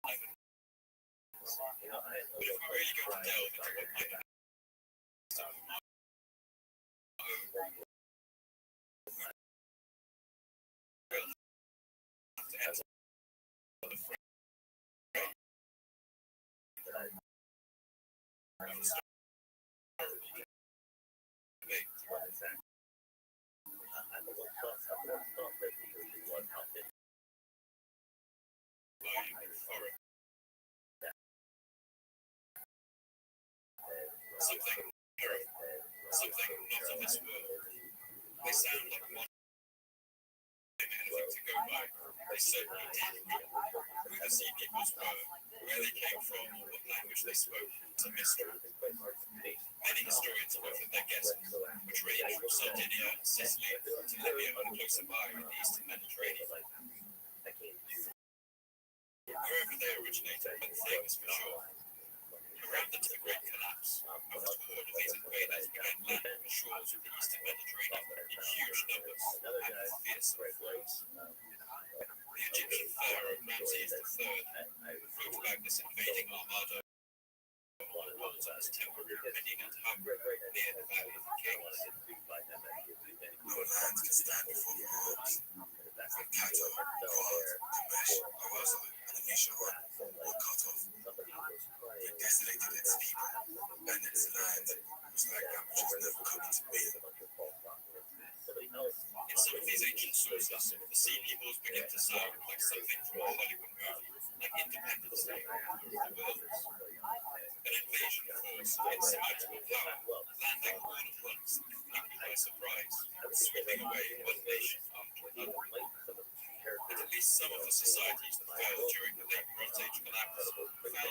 But if we're really going to delve into what might have something not of this world. They sound like one anything to go by. They certainly did. Who the sea peoples were, where they came from, or what language they spoke, is a mystery. Many historians have offered their guesses, which range from Sardinia and Sicily to Libya and closer by in the eastern Mediterranean. Wherever they originated, one thing is for sure. Around the Great Collapse, a horde of these invaders began landing on the shores of the eastern Mediterranean in huge numbers and with fearsome flows. The Egyptian pharaoh Ramses III wrote about this invading armada on the walls of his temple in Medinet Habu near the Valley of the Kings. No land can stand before the hordes. From Kato, Kod, Kamesh, Awaza, and Anishawan were cut off. It desolated its people, and its land was like that which has never come into being. In some of these ancient sources, the sea peoples begin to sound like something from a Hollywood movie, like Independence Day or The World. An invasion force of insurmountable power, landing all at once, completely by surprise, sweeping away one nation after another. And at least some of the societies that fell during the late Rothschild collapse fell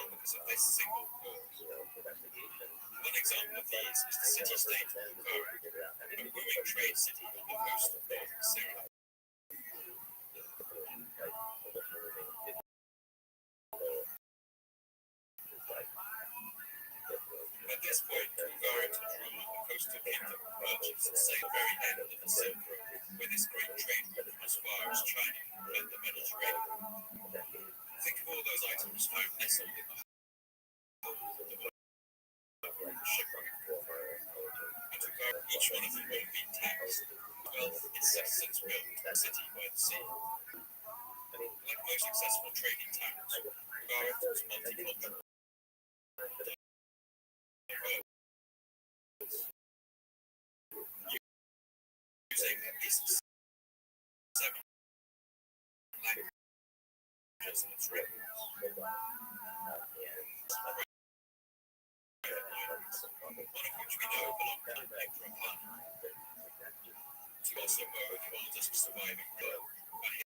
because of this single cause. One example of these is the city-state of Bukhara, a booming trade city on the coast of northern Syria. At this point, Bulgaria had ruled the coastal kingdom of merchants and say the very end of the Silk Road, where this great trade route as far as China and the Mediterranean. Think of all those items found nestled in the hold of the shipwreck. And Bulgaria, each one of them would have been taxed. Well, its citizens built a city by the sea. Like most successful trading towns, Bulgaria was multicultural. Using at least 7 languages in its records. One of which we know belonged to Nekroplan. To also borrow the oldest surviving girl by him.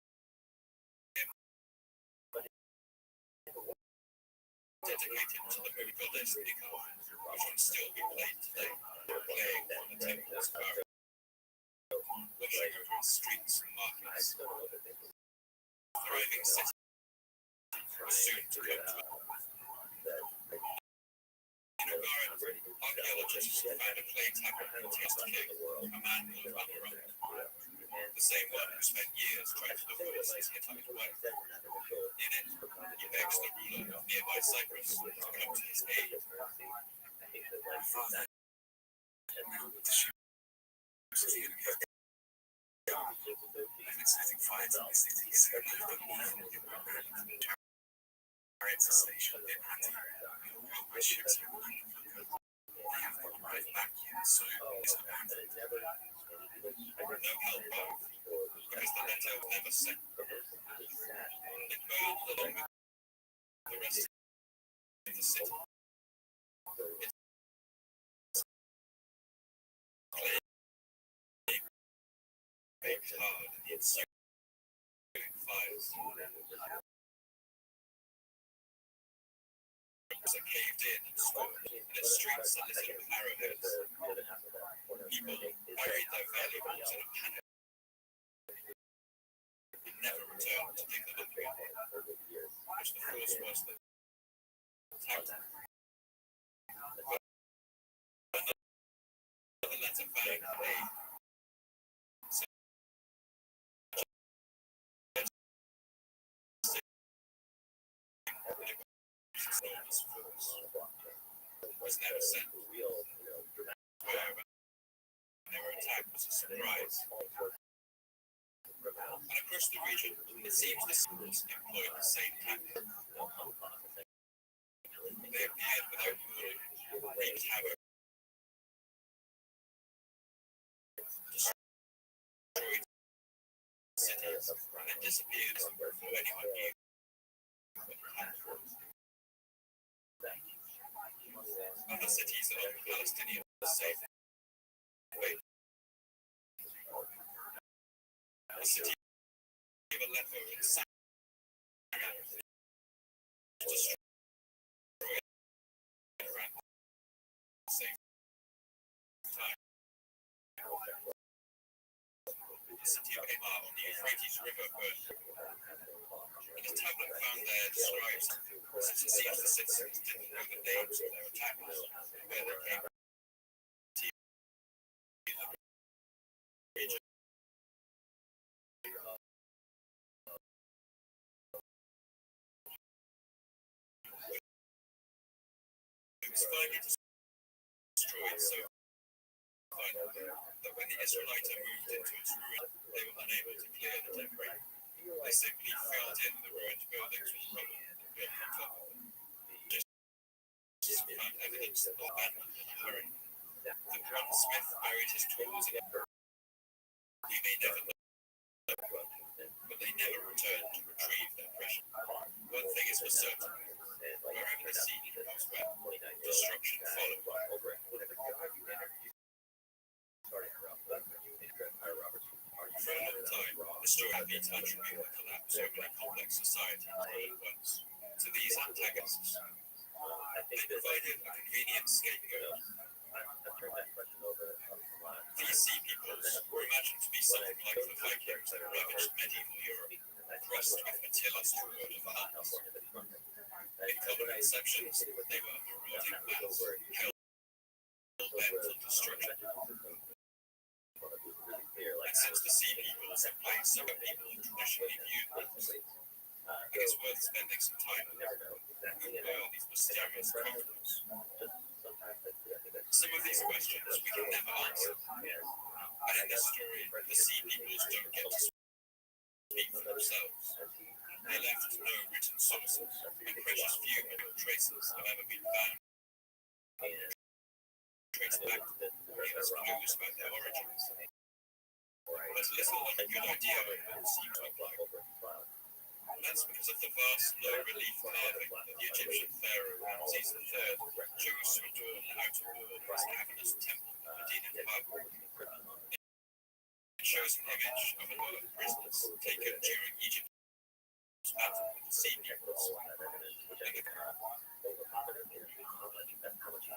Dedicated to the moon goddess Nika, which can still be played today, playing on the temple's power. Washing over its streets and markets. Thriving city was soon to come to in Bulgaria, archaeologists found a clay tablet containing king, a man called Amaranth, the same one who spent years trying to divorce his Hittite wife. In it, he begs the ruler of nearby Cyprus to come to his aid. Setting fire to the city, so character station in Antioch, railway ships have they have not arrived back yet, so it's abandoned. No help back, because the letter was never sent. It burned along with the rest of the city. Baked hard in the ensuing fires. are caved in and scorched, and its streets are littered with arrowheads. People buried their valuables in a panic and never returned to dig them up again, which the force was that attacked them. Another letter found was never sent. Wherever they were attacked was a surprise. And across the region, it seems the Seals employed the same tactic. They appeared without warning, wreaked havoc, destroyed cities, and then disappeared before anyone knew what happened. Other cities along the Palestinian safe fate. The city of Aleppo in Syria destroyed around the same time. The city of Hama on the Euphrates River burned. And a tablet found there describes, since it seems the citizens didn't know the names of their attackers, where they came from. It was finally destroyed so finally that when the Israelites moved into its ruin, they were unable to clear the debris. They simply filled in the ruined buildings with rubble and built on top of them. Just found evidence of abandonment in a hurry. That one smith buried his tools in it. You may never know, but they never returned to retrieve their precious. One thing is for certain, wherever the seed goes wet, destruction follows. For a long time, historians attribute the collapse of a complex society all at once to these antagonists. They provided a convenient scapegoat. These sea peoples were imagined to be something like the Vikings that ravaged medieval Europe, crossed with Attila's horde of Huns. In common conceptions, they were a marauding mass, hell-bent on destruction. And since the sea peoples have played some people traditionally viewed them, it is worth spending some time on who were these mysterious conquerors. Some of these questions we can never answer, and in this story, the sea peoples don't get to speak for themselves. They left no written sources, and precious few mineral traces have ever been found. Traced back to them, giving us clues about their origins. But little of a good idea would seem to apply. That's because of the vast low-relief carving that the Egyptian pharaoh Ramses III chose to adorn the outer wall of his cavernous temple in Medinet Habu. It shows an image of a lot of prisoners taken during Egypt's battle with the sea peoples.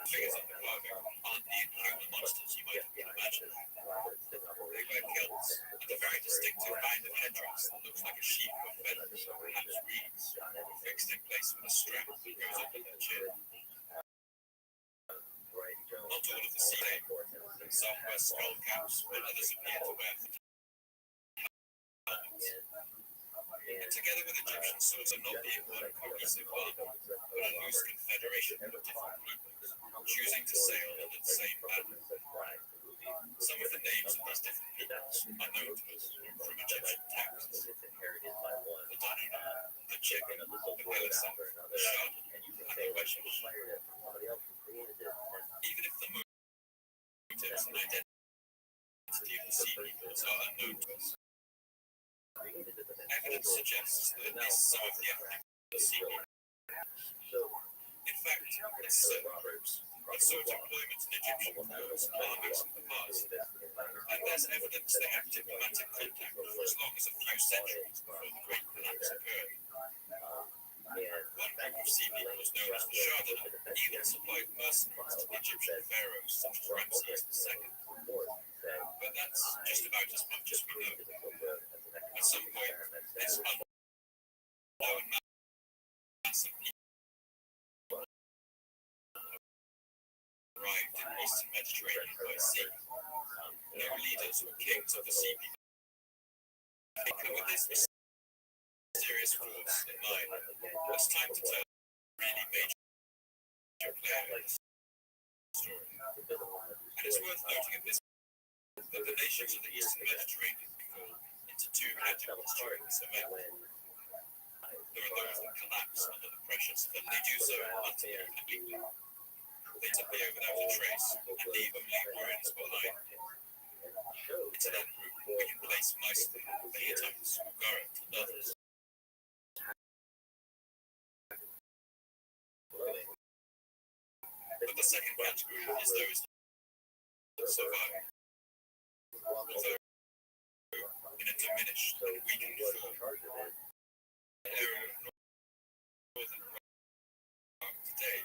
Figures on the carving aren't the inhuman monsters you might have imagined. They wear kilts and a very distinctive kind of headdress that looks like a sheep or feathers or perhaps reeds, fixed in place with a strap that goes under their chin. Not all of the sea same. Some wear skull caps, while others appear to wear helmets. And together with Egyptian swords are not being one cohesive army, but a loose confederation of different peoples, choosing to sail under the same banner. Some of the names of these different peoples are known to us from Egyptian texts. The Danuna, the Chicken, the Pelisson, the Shad, and the Weshish. Even if the motives and identity of the sea peoples are unknown to us, evidence suggests that at least some of the ethnic sea peoples. In fact, in certain groups, have sought employment in Egyptian wars and armies in the past, and there's evidence they had diplomatic contact for as long as a few centuries before the Great Collapse occurred. One group of sea peoples known as the Shah, even supplied mercenaries to the Egyptian pharaohs such as Ramses II. But that's just about as much as we know. At some point, this unknown mass of people arrived in the eastern Mediterranean by sea. No leaders or kings of the sea people. With this mysterious force in mind, it's time to tell a really major player in the story. And it's worth noting at this that the nations of the eastern Mediterranean fall into two categories during this event. There are those that collapse under the pressures, and they do so utterly completely. They disappear without a trace and leave only ruins behind. Into that group, we can place Mysore, the Hittites, Ugarit, and others. But the second category is those that survive. Although in a diminished and weakened form, the area of northern Iraq today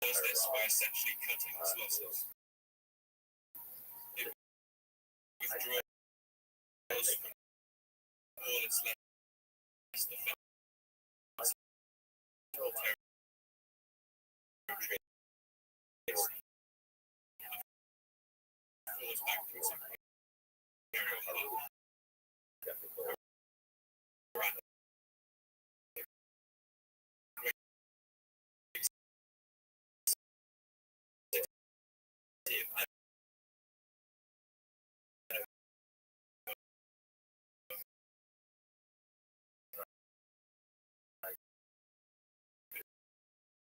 does this by essentially cutting its losses. It withdraws from all its less defensive territory and falls back to its imperial heart.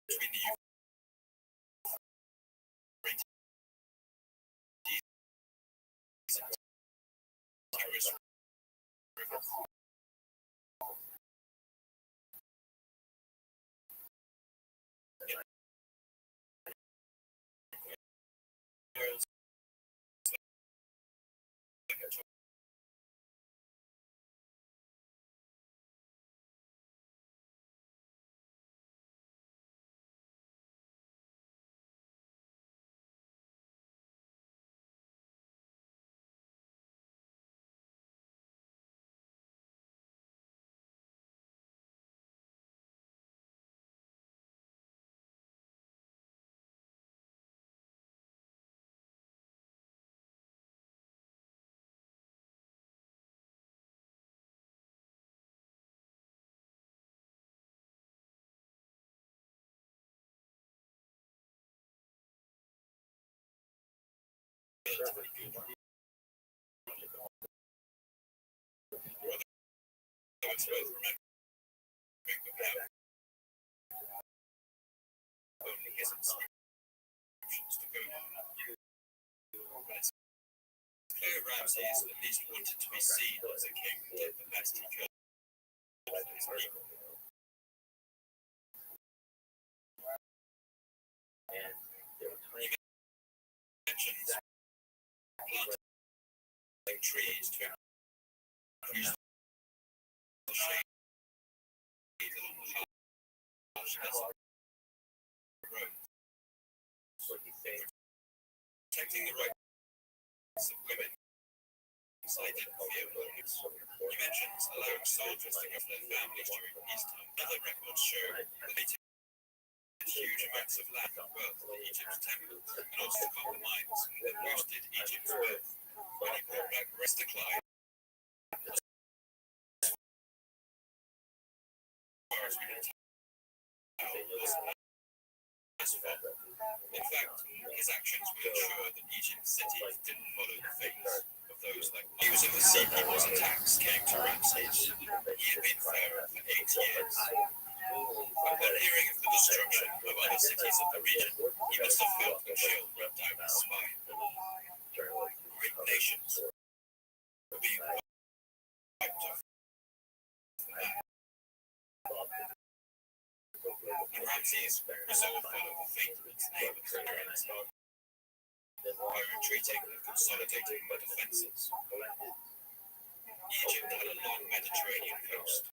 Between the Tigris River. Wales it's worth remembering that only his inscriptions to go on. But it's clear Ramses at least wanted to be seen as a king who did the best he could for his people. And he mentions planting trees to increase the shade along the harsh desert road. Protecting the rights of women, so they didn't fear violence. He mentions allowing soldiers to go to their families during peacetime. Other records show that they took huge amounts of land and wealth to Egypt's temples and also copper mines that boosted Egypt's wealth. When he brought back rest decline, as far as we can tell, in fact, his actions would ensure that Egypt's cities didn't follow the fate of those like news of the sea people's attacks came to Ramses. He had been pharaoh for 8 years. Upon hearing of the destruction of other cities of the region, he must have felt a chill run down his spine. Great nations were being wiped off. And Ramses resolved to follow the fate of its neighbors by retreating and consolidating their defenses. Egypt had a long Mediterranean coast,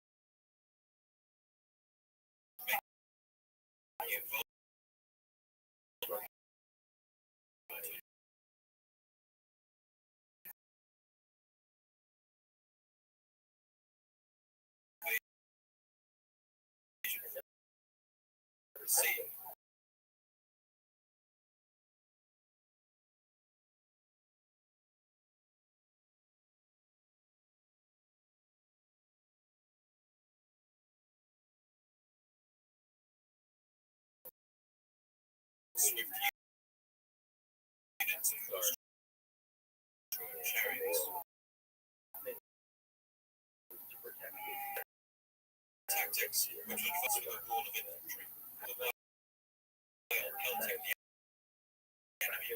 Tactics, which would fast with a wall of infantry, pelting the enemy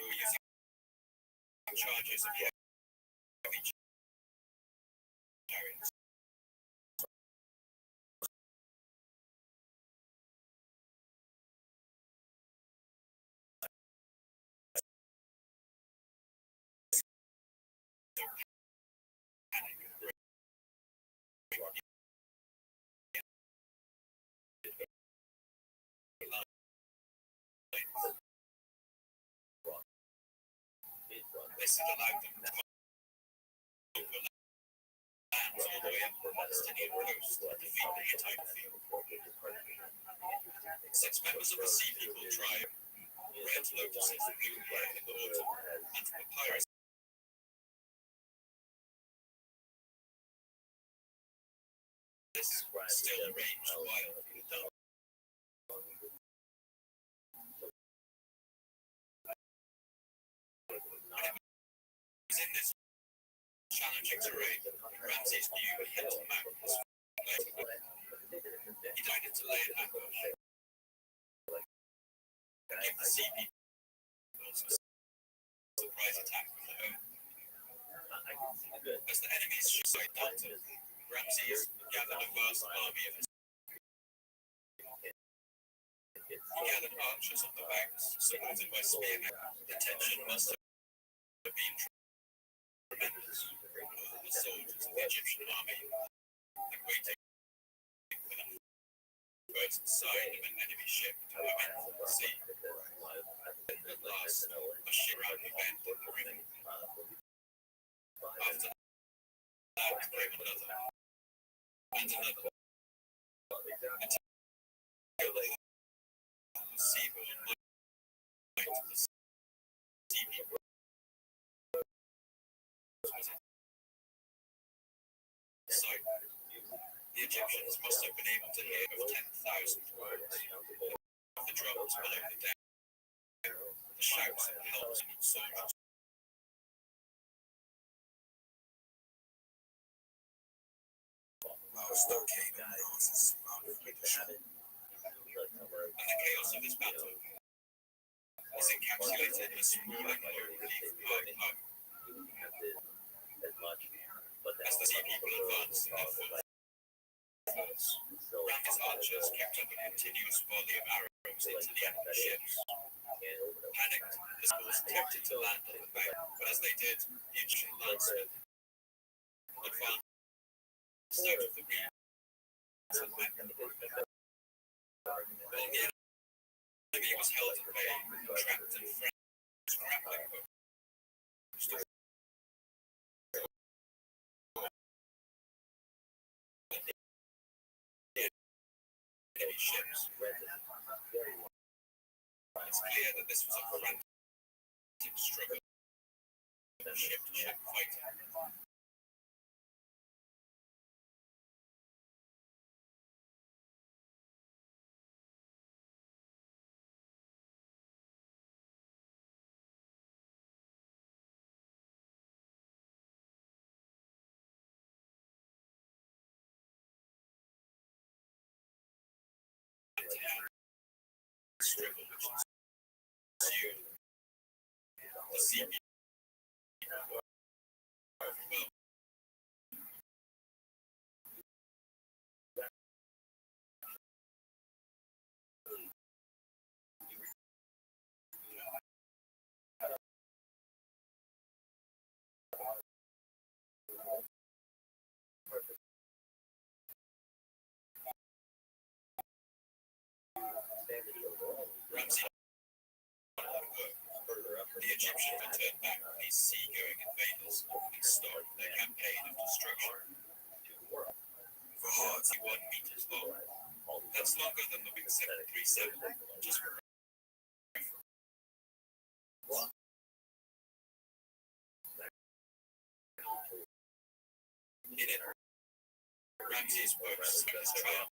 using charges of heavy chariots. This had allowed them to conquer lands all the way up the Palestinian coast and defeat the Hittite field. 6 members of the Sea People tribe, red lotuses bloom here in the autumn, and papyrus still range wild in the dark. It was in this challenging terrain Ramses knew he had to mount his he decided to lay an ambush and give the Sea People a surprise attack from the home. As the enemy's suicide dalted, Ramses gathered a vast army of his. He gathered archers on the banks, supported by spearmen. The tension must have been tremendous. All the soldiers of the Egyptian army had waited for the first sign of an enemy ship to come in from the sea. At last, a ship round the bend in the river. After that came another, and another, until the seaborne might of the Sea People was in sight. The Egyptians must have been able to hear of 10,000 words of the drums below the deck, the shouts of helpless soldiers. And the chaos of this battle is encapsulated in a sprawling low-relief park. As the Sea People advanced in their full force, Ramses' archers kept up a continuous volley of arrows into the enemy ships. Panicked, the schools attempted to land on the bank, but as they did, the Egyptian landsmen advanced out of the reeds and met them. While the enemy was held at bay, trapped and French grappling hooks to enemy ships. It's clear that this was a frantic struggle of ship-to-ship fighting. Struggle which ensued. The Sea People were overwhelmed. these seagoing invaders and stop their campaign of destruction. For hearts 1 meters long, that's longer than the Boeing 737, just for in it, Ramsey's works his triumph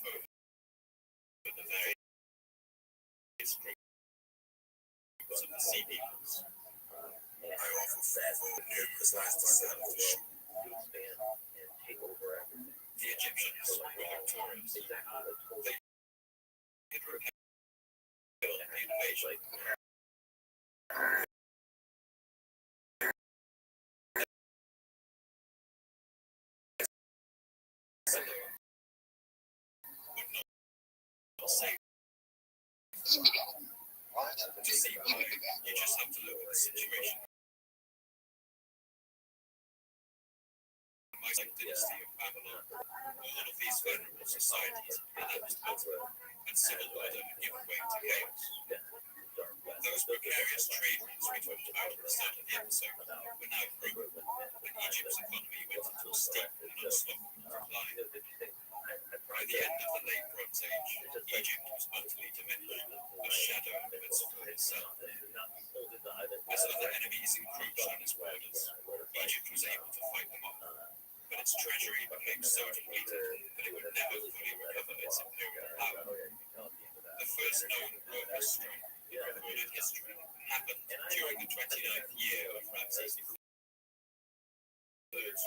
over the various groups of the sea peoples. I often favor numerous nights to set up the shoot. The Egyptians were victorious. They had repelled the invasion. Would not say to see why, you just have to look at the situation. My dynasty of Babylon, all of these venerable societies elapsed over, and civil order had given way to chaos. Those precarious trade routes we talked about at the start of the episode were now broken, and Egypt's economy went into a steep and unstoppable decline. By the end of the late Bronze Age, Egypt was utterly diminished, a shadow of its former self. As other enemies encroached on its borders, Egypt was able to fight them off, but its treasury became so depleted that it would never fully recover its imperial power. The first known worker strike in recorded history happened during the 29th year of Ramses III's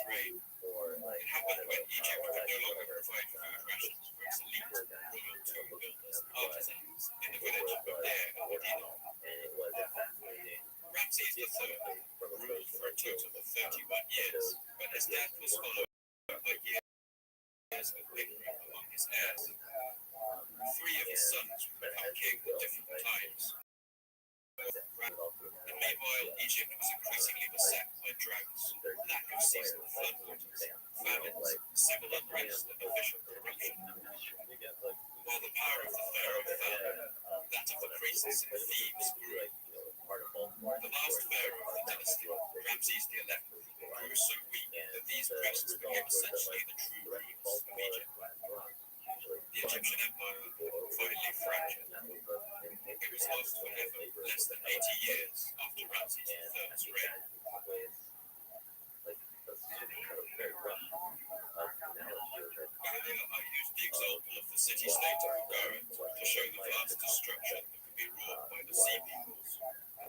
reign. It happened when Egypt could no longer provide food rations for its elite royal tomb builders and artisans in the village of Deir el-Medina. Ramses III ruled for a total of 31 years, but his death was followed by years of bickering among his heirs. 3 of his sons would become king at different times. And meanwhile, Egypt was increasingly beset by droughts, lack of seasonal floodwaters, famines, civil unrest, and official corruption. While the power of the pharaoh fell, that of the priests and thieves grew. The last pharaoh of the dynasty, Ramses XI, grew so weak that these priests became essentially the true rulers of Egypt. The Egyptian empire finally fractured. It was lost forever less than 80 years after Ramses III's reign. Earlier, I used the example of the city-state of Bulgaria to show the vast destruction that could be wrought by the sea peoples,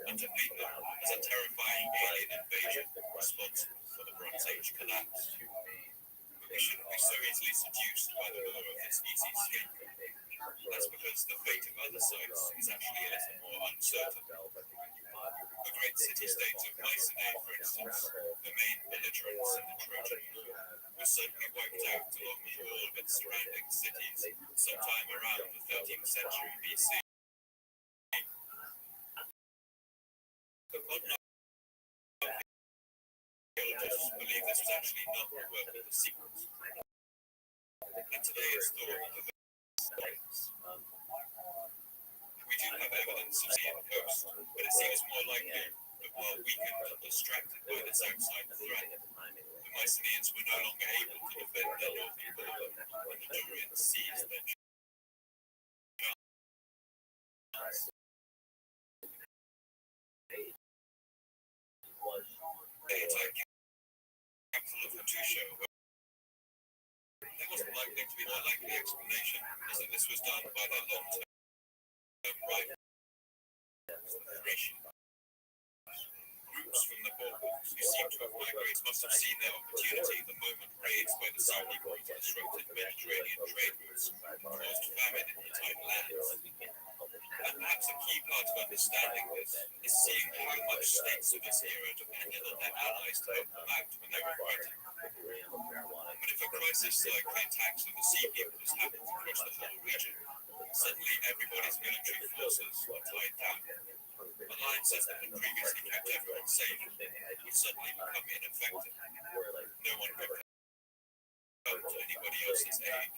and to paint them as a terrifying alien invasion responsible for the Bronze Age collapse. But we shouldn't be so easily seduced by the lure of this easy scapegoat. That's because the fate of other sites is actually a little more uncertain. The great city-states of Mycenae, for instance, the main belligerents in the Trojan War, was certainly wiped out along with all of its surrounding cities sometime around the 13th century BC. But modern archaeologists believe this was actually not the work of the sequels. And today it's thought that the we do have evidence of sea and coast, but it seems more likely that while weakened and distracted by this outside threat, the Mycenaeans were no longer able to defend their northern border when the Dorians seized their chance. The entire capital of Hattusha, there wasn't likely to be a likely explanation is that this was done by their long-term rival, the Thracian. Groups from the Balkans who seem to have migrated must have seen their opportunity the moment raids by the sea peoples disrupted Mediterranean trade routes caused famine in the time lands. And perhaps a key part of understanding this is seeing how much states of this era depended on their allies to help them out when they were fighting. But if a crisis like the attacks of the sea peoples happened across the whole region, suddenly everybody's military forces were tied down. Alliances that had previously kept everyone safe would suddenly become ineffective. No one could come to anybody else's aid.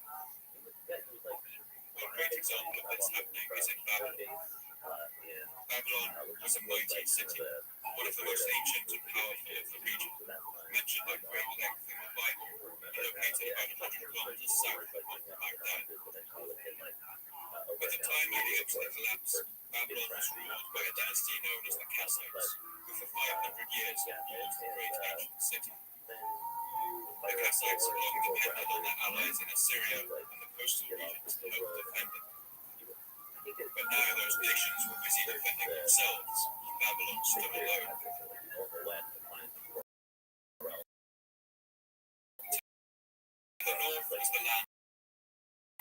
One great example of this happening is in Babylon. Babylon was a mighty city, one of the most ancient and powerful of the region, mentioned at great length in the Bible, and located about 100 kilometers south of Baghdad. By the time leading up to the collapse, Babylon was ruled by a dynasty known as the Kassites, who for 500 years had ruled the great ancient city. The Kassites had long depended on their allies in Assyria and the coastal regions to help defend them. But now those nations were busy defending themselves, and Babylon stood alone. To the north was the land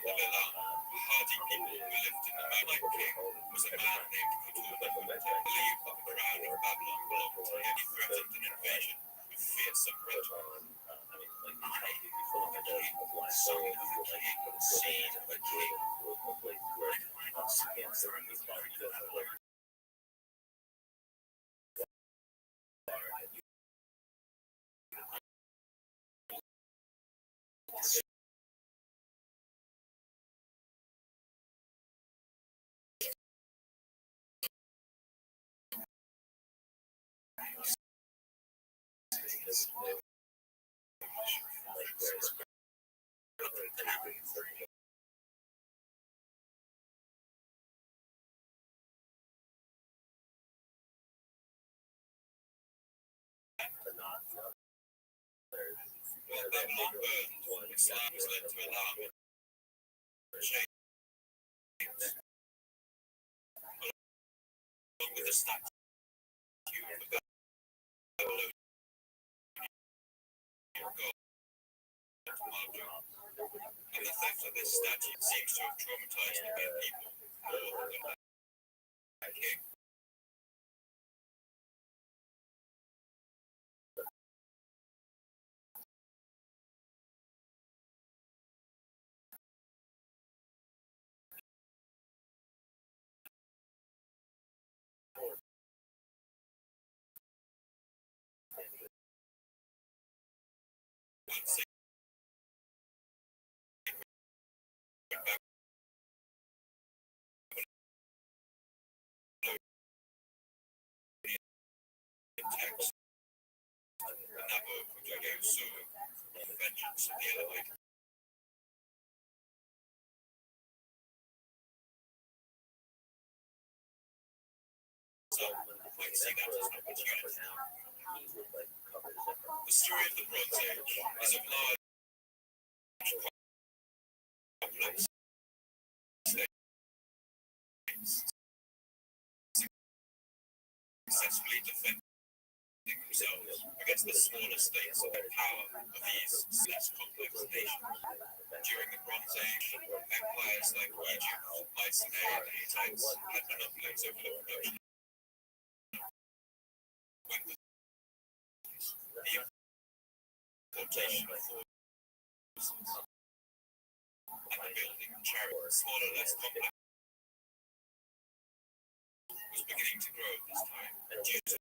of Elam, a hardy people who lived in the mountain. King was a man named Ketur, who believed that the crown of Babylon belonged to him. He threatened an invasion with fearsome rhetoric. Son of a king, seed of a king. When Babylon burned, Islam was led to Elam in chains, along with a statue of the Babylonian god Marduk. And the theft of this statue seems to have traumatized the people more than that king. One text, Nabo Kujagesu, the vengeance of the Elevate. So, I see that as an opportunity. The story of the Bronze Age is of large, complex states successfully defending themselves against the smaller states of power of these less complex nations. During the Bronze Age, empires like Egypt, Mycenae, and Hittites had monopolies over the production. When the importation of horses and the building of chariots, smaller, less complex, was beginning to grow at this time, and due to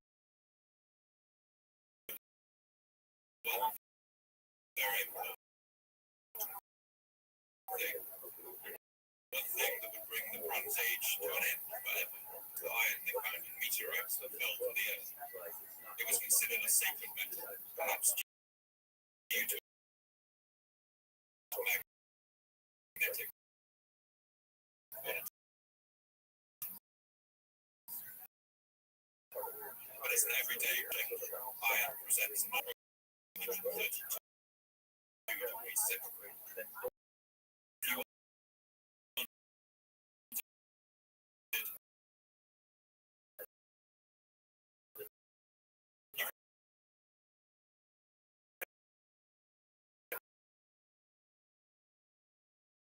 their import, one thing that would bring the Bronze Age to an end forever, the iron they found in meteorites that fell to the earth. It was considered a sacred metal, perhaps due to magnetic quality. But as an everyday thing, iron presents an 132 degrees centigrade.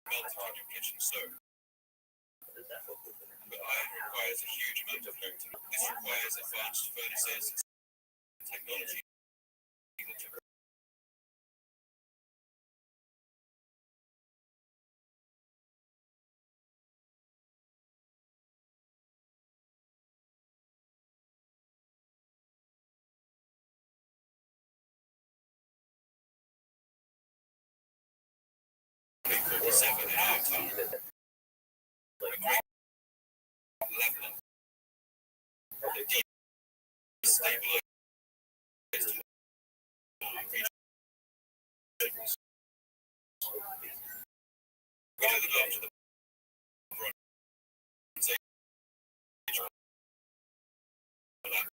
Melted on your kitchen stove. But iron requires a huge amount of heat. This requires advanced furnaces and technology. Seven in our time. A great leveler stabilized regions. We know that after the Bronze Age collapse,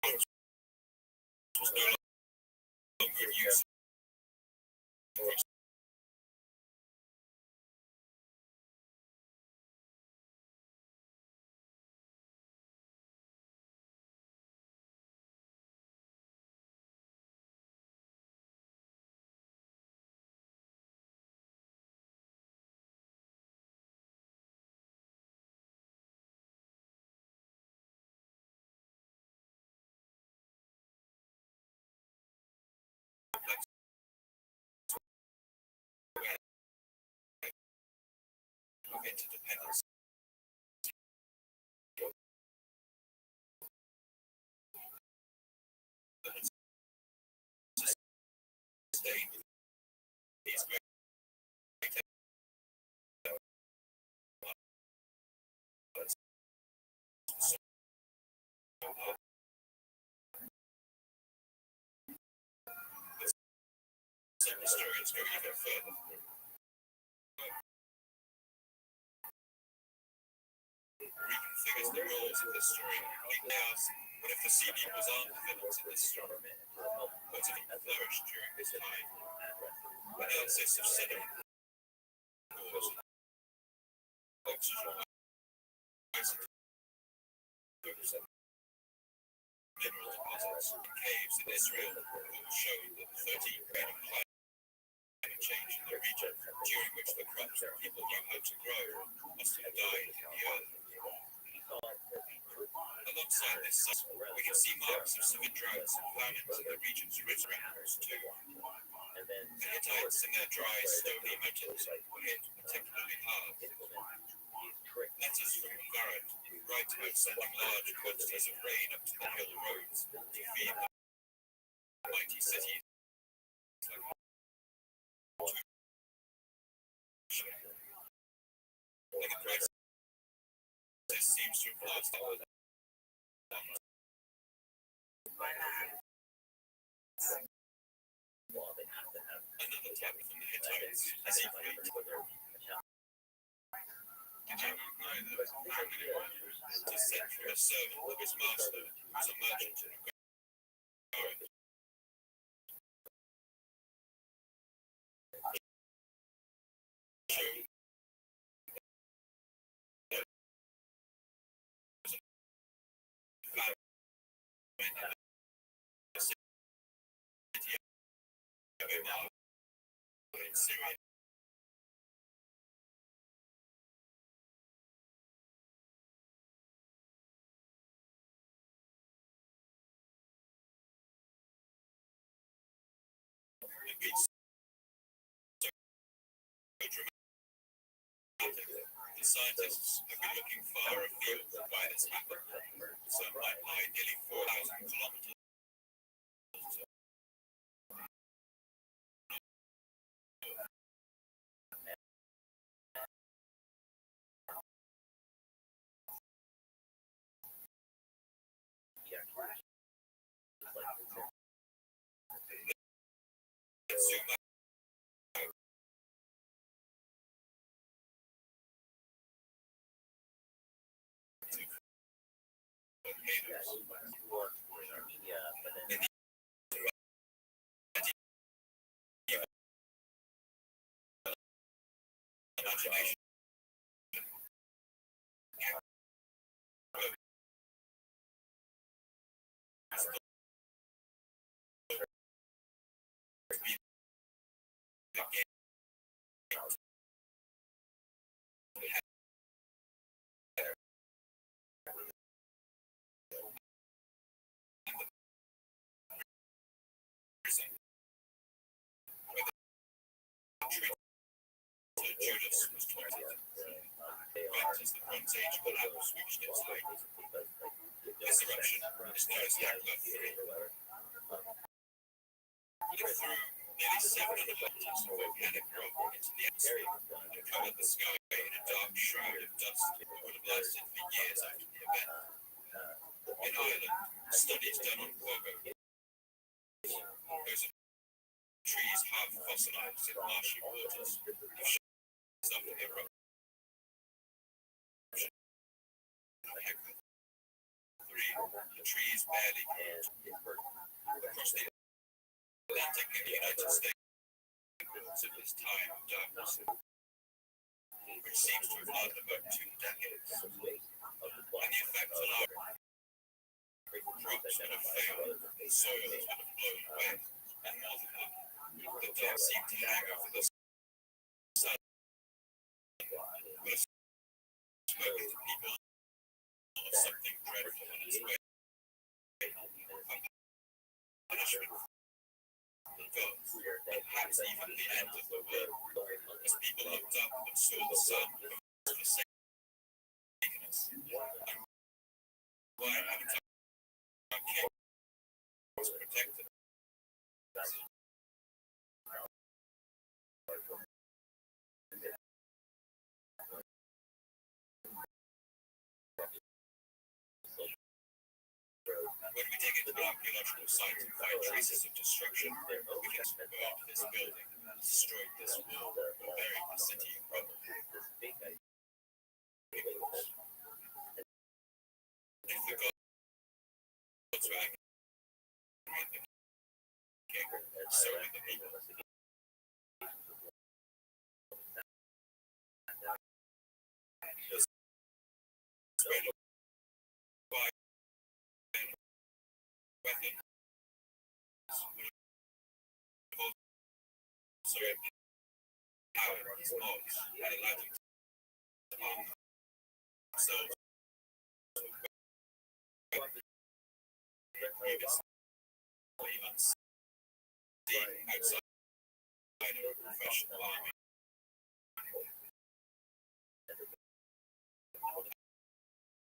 bronze was no longer in use across of interdependence. That has sustained these great some historians go even further. Reconfigures the roles of the story. They ask, what if the sea peoples aren't developed in this story? What if it flourished during this time? Analysis of sediment cores, oxygen, isotopes, mineral deposits in caves in Israel will show that 13 rate of climate change in the region, during which the crops that people knew how to grow must have died in the earth. Alongside this, we can see marks of severe droughts and famines in the region's rich mountains too. The Hittites in their dry, stony mountains were hit particularly hard. Letters from Barat write about sending large quantities of rain up to the hill roads to feed the mighty cities. And the crisis seems to have lasted. Another tap from the Hittites as he prayed. Did you know that to send for a servant of his master, who was a merchant in Gareth? In Syria. The scientists have been looking far afield for why this happened. Some might lie nearly 4,000 kilometers. Zoom out. Imagination. Judas was taunted. Right as the Bronze Age collapse reached its height. This eruption is known as Hekla 3. Look through Nearly 700 tons of volcanic rock into the atmosphere and covered the sky in a dark shroud of dust that would have lasted for years after the event. In Ireland, studies done on quagga, those trees half fossilized in marshy waters, have shown after the eruption of Hekla. 3. The trees barely grew. Across the Atlantic in the United States, of this time of darkness, which seems to have lasted about 2 decades, and the effect on our crops would have failed, soils would have blown away, and more than that, the dark seemed to hang over the sun, would have spoken to people of something dreadful on its way, punishment from gods, and perhaps even the end of the world, as people looked up and saw the sun forsaken us. And why haven't our kings protected us? When we dig into the archaeological sites and find traces of destruction, we can burned this building, destroyed this wall, or buried the city in rubble. If the gods were angry with the king, so were the people. The spread of fire and weapons would have also empowered these mobs and allowed them to arm themselves with weapons previously unseen outside of a professional army.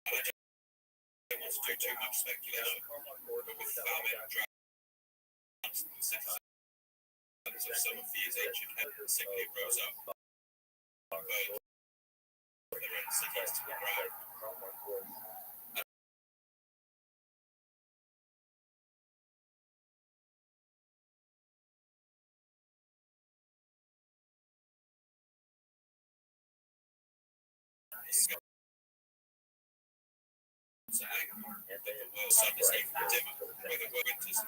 I don't want to do too much speculation, but with famine, droughts, and the citizens of some of these ancient heavens simply rose up, burned their own cities to the ground. That the world's sun is even dimmer, where the winters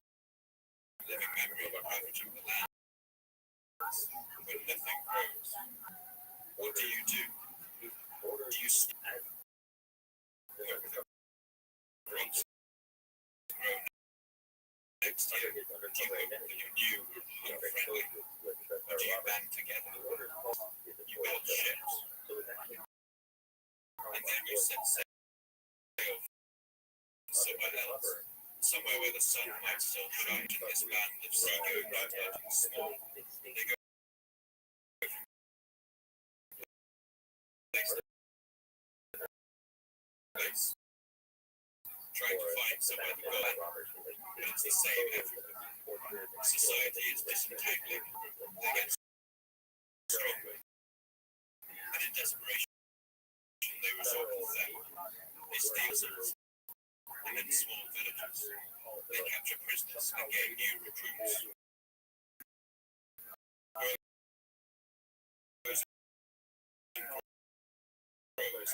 living memory of a ravage of the land, when nothing grows. What do you do? Do you sleep? Where the grapes grow next year? Do you hope that you're new and friendly? Or do you band together? You build ships, and then you set sail somewhere else, somewhere where the sun might still shine in this band of seagoing large and small. They go from place to place, trying to find somewhere to go, but it's the same everywhere. Society is disentangling, they get stronger, and in desperation, they resort to theft. They steal cities, and in small villages, they capture prisoners and gain new recruits. Grows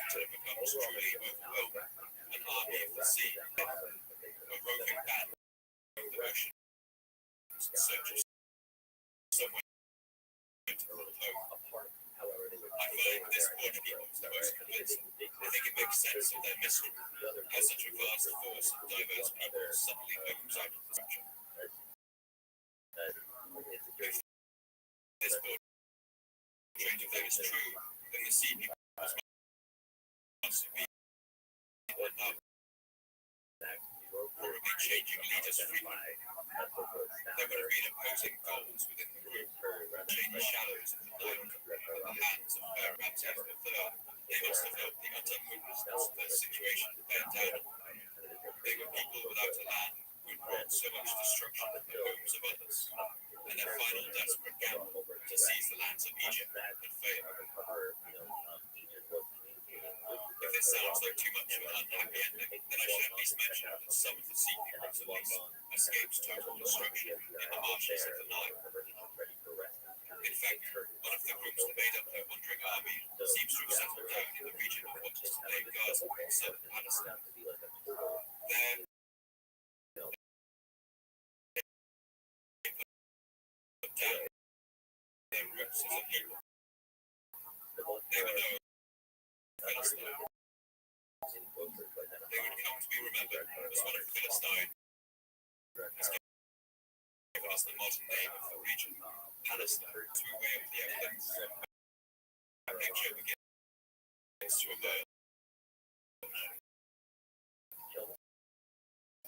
until it becomes truly overwhelming, an army of the sea, a roving band of the ocean, in search of somewhere to call home. I find this Portuguese the most convincing. I think it makes sense of their mystery, how such a vast force of diverse people suddenly opens out of the structure. If this portrait of them is true, then the sea people must be enough, probably changing leaders frequently. There would have been opposing goals within the group, changing shadows of the night in the hands of Rabbis of the third. They must have felt the utter hopelessness of their situation bear down. They were people without a land, who had wrought so much destruction in the homes of others, and their final desperate gamble to seize the lands of Egypt had failed. If this sounds like too much of an unhappy ending, then I should at least mention that some of the sea peoples at least escaped total destruction in the marshes of the Nile. In fact, one of the groups that made up their wandering army seems to have settled down in the region of what is today Gaza in southern Palestine. There, they put down their roots as a people. They were known as Philistine. They would come to be remembered as one of Philistine, as given us the modern name of the region, Palestine. As we weigh up the evidence, a picture begins to emerge.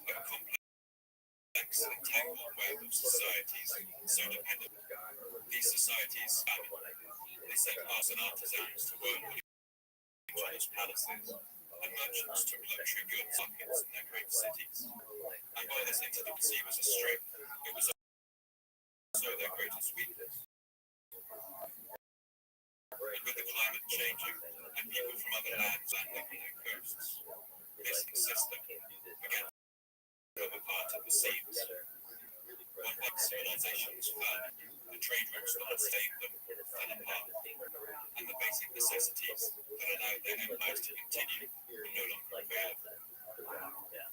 A complex and tangled web of societies so dependent. These societies span. They sent artists and artisans to work on each other's palaces, and merchants took luxury goods markets in their great cities. And by this intimacy was a strength, it was also their greatest weakness. And with the climate changing, and people from other lands landing on their coasts, this system began to come apart at the seams. When white civilizations fell, the trade routes that had saved them fell apart, and the basic necessities that allowed their empires to continue were no longer available.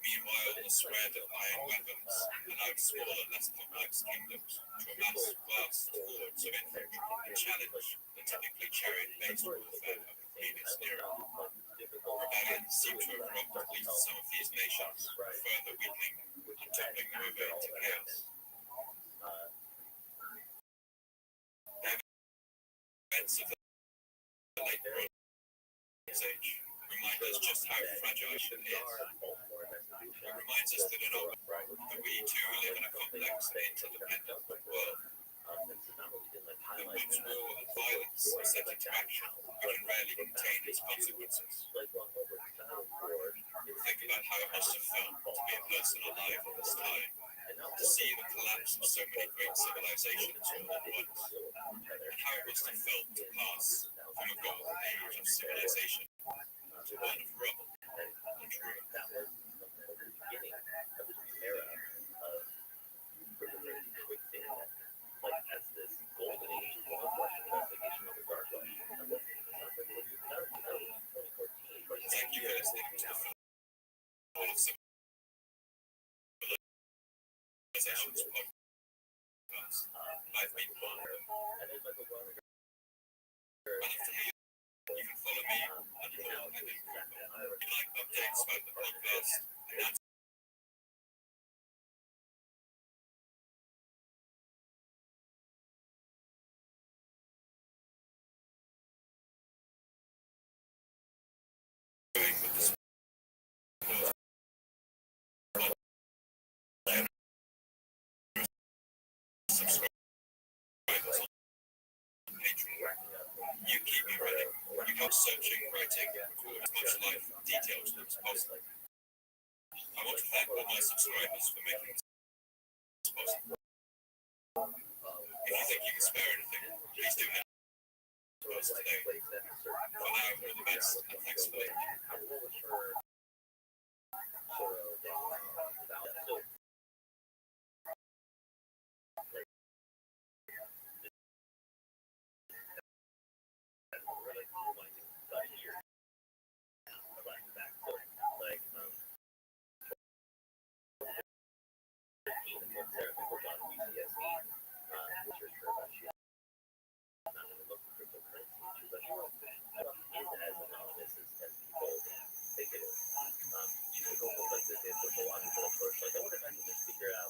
Meanwhile, the spread of iron weapons allowed smaller, less complex kingdoms to amass vast hordes of infantry and challenge the typically chariot-based warfare of the previous era. Rebellions seem to have robbed at least some of these nations, further weakening and toppling them over into chaos. The events of the late Bronze Age remind us just how fragile it is. It reminds us that we too live in a complex and interdependent world. And once war and violence are set into action, we can rarely contain its consequences. Think about how it must have felt to be a person alive at this time, to see the collapse of so many great civilizations all at once, and how it must have felt to pass from a golden age of civilization to one of rubble and ruin. Thank you for listening to the Fall of Civilizations podcast. I've been Paul. I'd love to hear you can follow me on Paul and if you'd like updates about the podcast, announcements, with the subscribers on Patreon. You keep me running. You keep searching, writing, record as much life details as possible. I want to thank all my subscribers for making this possible. If you think you can spare anything, please do help us today. For now, all the best, and thanks for listening.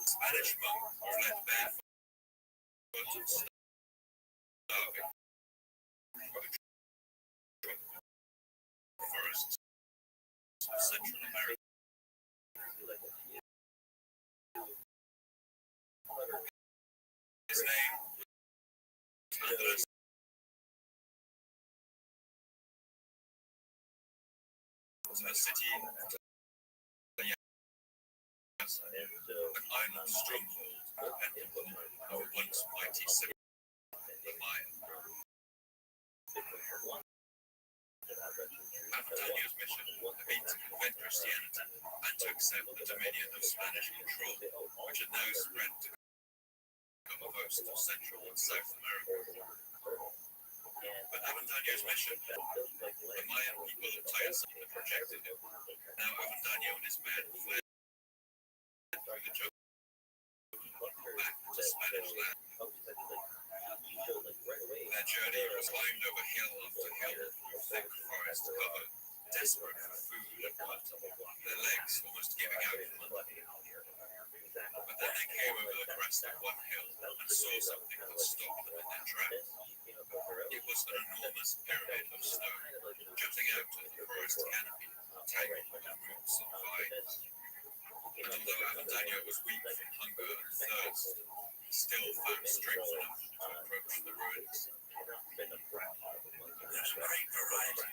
Spanish monk fled barefoot and starving from forests of Central America. His name was Andres. Was a city an island stronghold dependent on the once mighty city of the Maya. Avendaño's mission had been to convert Christianity and to accept the dominion of Spanish control, which had now spread to become a host of Central and South America. But Avendaño's mission, the Mayan people of Tayasan had rejected him. Now Avendaño and his men fled through the jungle back to Spanish land. Their journey was climbed over hill after hill through thick forest cover, desperate for food and water, their legs almost giving out from under. But then they came over the crest of one hill and saw something that stopped them in their tracks. It was an enormous pyramid of stone jutting out of the forest canopy, tangled with roots and vines. And although Avendaño was weak from hunger and thirst, he still found strength enough to approach the ruins. There's a great variety.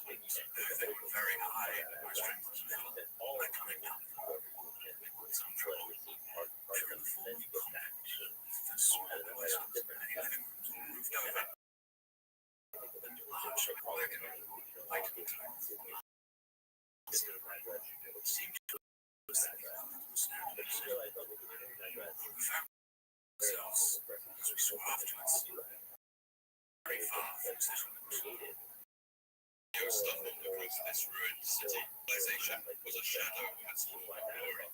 They were very high, my strength was little. I coming down with some trouble. They were in the form of compacts, the small cloisters, many living rooms all roofed over. Large wagon, light at the time. Seemed to us that the elements now to be still. We found ourselves, as we saw afterwards, very far from settlement. Avendaño stumbled across this ruined city. Civilization was a shadow of its former glory.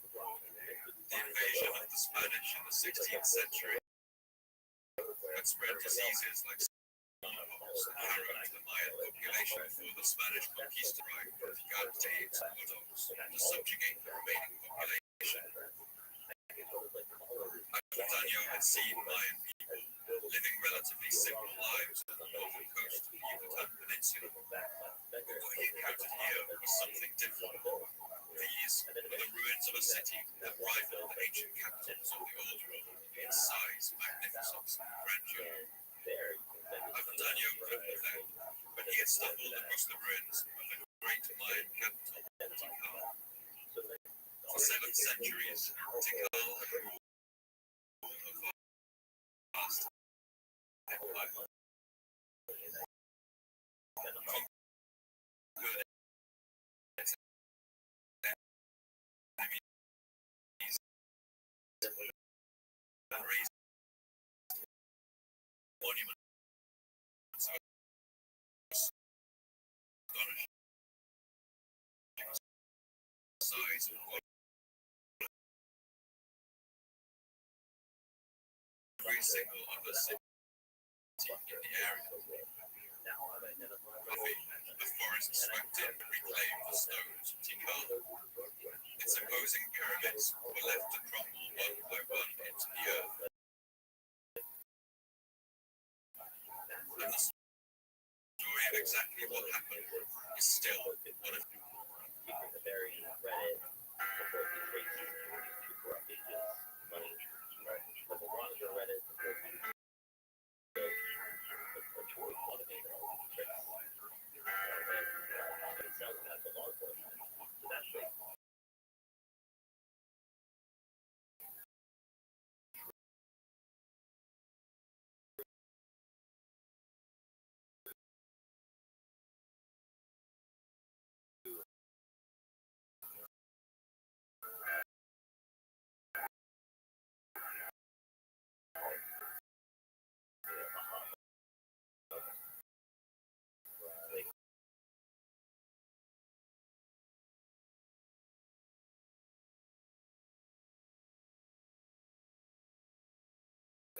The invasion of the Spanish in the 16th century had spread diseases like smallpox and harrowed the Mayan population before the Spanish conquista arrived with guards and bulldogs to subjugate the remaining population. Avendaño had seen Mayan people living relatively simple lives on the northern coast of the Yucatan Peninsula. But what he encountered here was something different. These were the ruins of a city that rivaled the ancient capitals of the Old World in size, magnificence, and grandeur. Avendaño couldn't have known, but he had stumbled across the ruins of the great Mayan capital, Tikal. For 7 centuries, Tikal had ruled a vast empire. Conquered its enemies and raised monuments of astonishing size and quality. Every single other city in the area. Rabbbi, the forest swept in and reclaimed the stones of Tikal. Its imposing pyramids were left to crumble one by one into the earth. And the story of exactly what happened is still one of the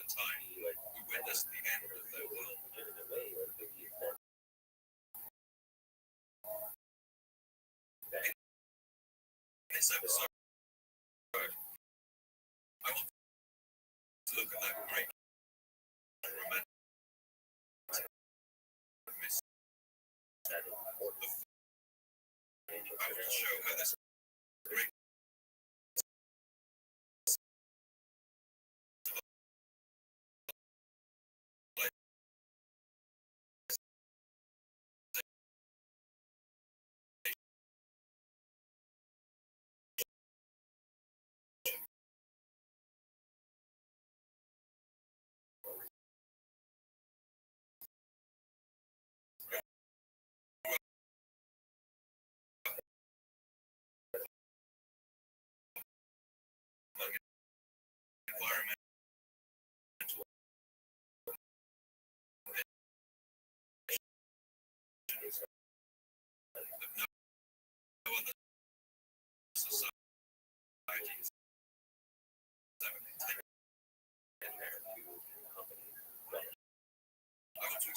time we witnessed the end of their world. In this episode, I want to look at that great romantic mystery. I want to show how this great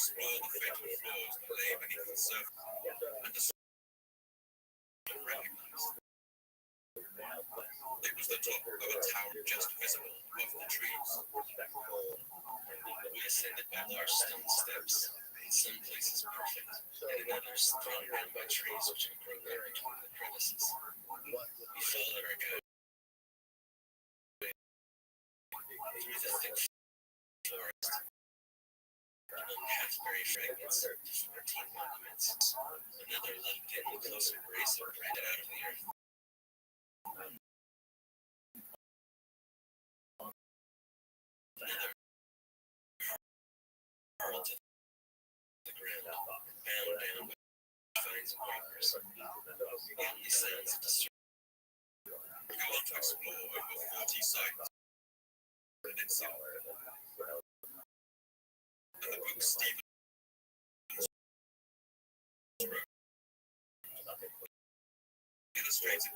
explore the fatal flaws that lay beneath the surface, and recognized. It was the top of a tower just visible above the trees. We ascended by large stone steps, in some places perfect, and in others thrown down by trees which had grown there between the crevices. We followed our guide through the thick forest, among half-buried fragments to 14 monuments. Another locked in the close embrace of branded out of the earth. Another hurled to the ground, bound down by vines and creepers. The only sounds of distress. We go on to explore over 40 sites. And it's and the book Stephen wrote illustrated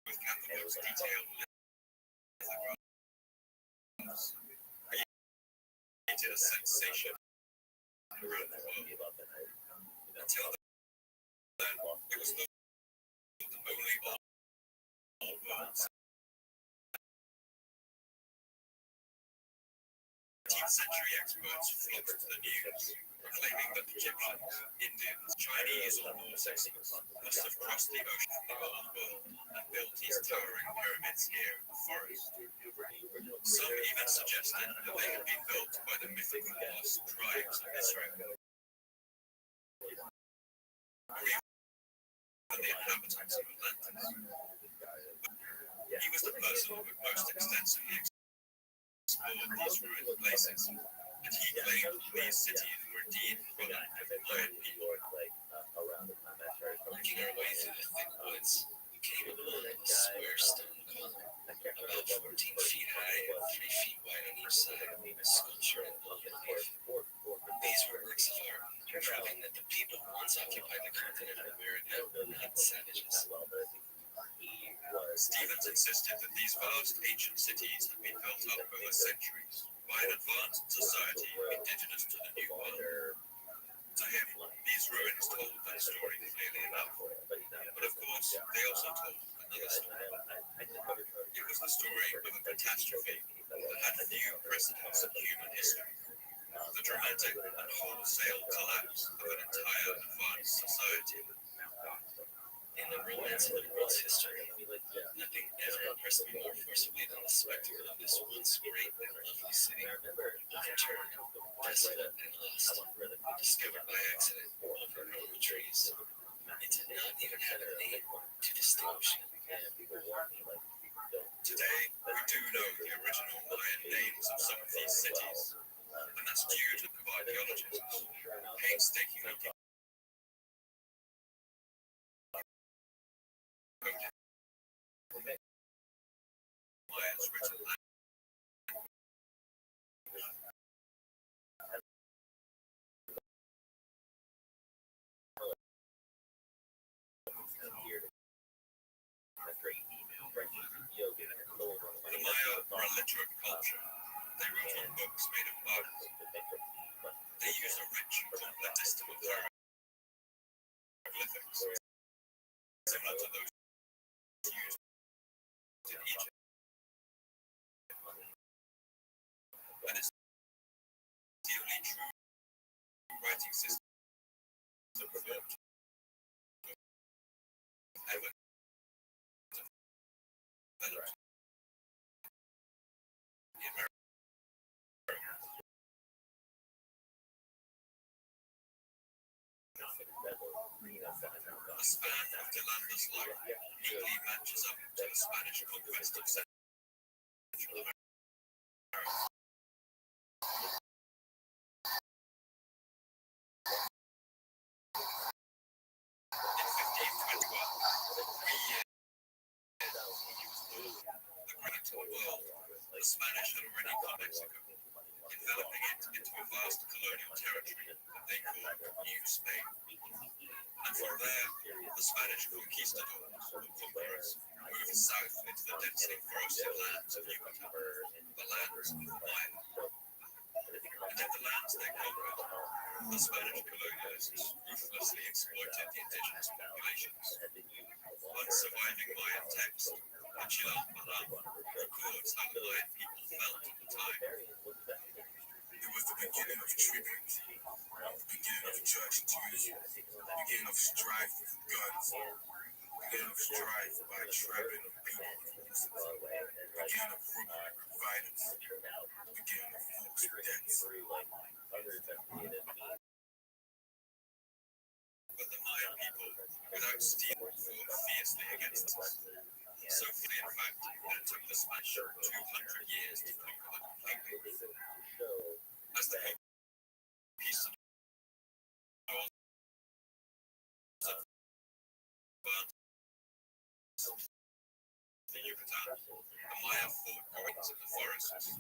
with catalogs detailed lithographs created a sensation around the world. Until then, it was not the only old words. 19th century experts flocked to the news, proclaiming that Egyptians, Indians, Chinese, or Norsex must have crossed the ocean from the old world and built these towering pyramids here in the forest. Some even suggested that they had been built by the mythical lost tribes of Israel, or even the inhabitants of Atlantis. He was the person who most extensively explored these ruined places, and he claimed these cities were indeed full of Mayan people. Making our way through the thick woods, we came upon a square stone column, about 14 feet high and 3 feet wide on each side, a sculpture in gold relief. These were works of art, proving that the people who once occupied the continent of America were not savages. Stevens insisted that these vast ancient cities had been built up over centuries by an advanced society indigenous to the New World. To him, these ruins told that story clearly enough. But of course, they also told another story. It was the story of a catastrophe that had few precedents in human history. The dramatic and wholesale collapse of an entire advanced society. In the romance of the world's history, nothing ever impressed me more forcibly than the spectacle of this once great and lovely city, overturned, desolate and lost, discovered by accident, overgrown with trees. It did not even have a name to distinguish it. Today, we do know the original Mayan names of some of these cities, and that's due to the archaeologists painstakingly Mayans written language. The Maya are a literate culture. They wrote on books made of bark. They use a rich and complex system of hieroglyphics, similar to those used in Egypt. And it's the only true writing system built ever developed in America. The span of Yolanda's life neatly matches up to the Spanish conquest of Central America. In 1521, 3 years after he was born, the granite of the world, the Spanish had already come Mexico, enveloping it into a vast colonial territory that they called New Spain. And from there, the Spanish conquistadors, or conquerors, moved south into the densely forested lands of Yucatan, the lands of the Maya. And in the lands they conquered, The Spanish colonialists ruthlessly exploited the indigenous populations. One surviving Mayan text, the Chilam Balam, records how the Mayan people felt at the time. It was the beginning of tribute, the beginning of judgment, the beginning of strife with guns, the beginning of strife by trapping of people, the beginning of robbery with violence, the beginning of forced deaths. But the Mayan people, without steel, fought fiercely against us. So fiercely, in fact, that it took the Spanish 200 years to conquer them completely. As the peace of the Yucatan, the Maya fought guerrillas in the forests.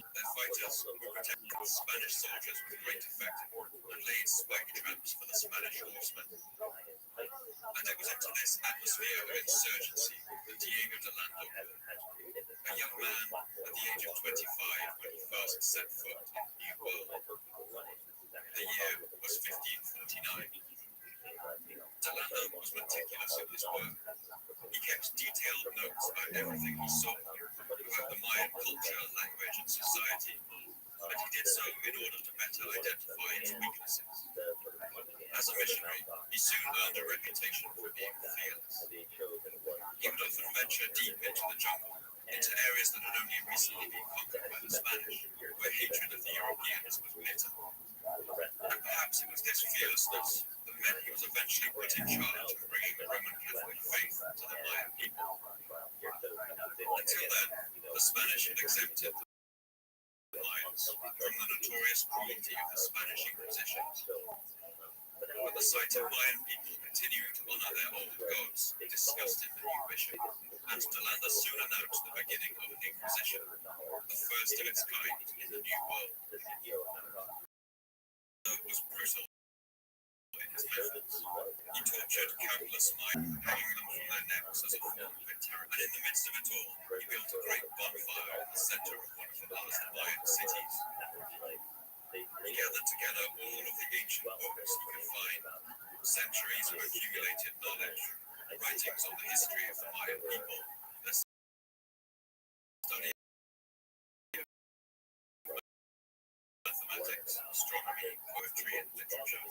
Their fighters who protected the Spanish soldiers with great effect and laid spike traps for the Spanish horsemen. And it was into this atmosphere of insurgency that Diego de Lando, a young man at the age of 25 when he first set foot in the New World. The year was 1549. De Lando was meticulous in his work. He kept detailed notes about everything he saw, about the Mayan culture, language, and society, and he did so in order to better identify its weaknesses. As a missionary, he soon earned a reputation for being fearless. He would often venture deep into the jungle, into areas that had only recently been conquered by the Spanish, where hatred of the Europeans was bitter. And perhaps it was this fearlessness that meant he was eventually put in charge of bringing the Roman Catholic faith to the Mayan people. Until then, the Spanish had exempted the Mayans from the notorious cruelty of the Spanish Inquisition. But the sight of Mayan people continuing to honor their old gods disgusted the new bishop, and De Landa soon announced the beginning of an Inquisition, the first of its kind in the New World. It was brutal in his methods. He tortured countless Mayans, hanging them from their necks as a form of interrogation. And in the midst of it all, he built a great bonfire in the center of one of the last Mayan cities. He gathered together all of the ancient books he could find, centuries of accumulated knowledge, writings on the history of the Mayan people, their study of mathematics, astronomy, poetry, and literature.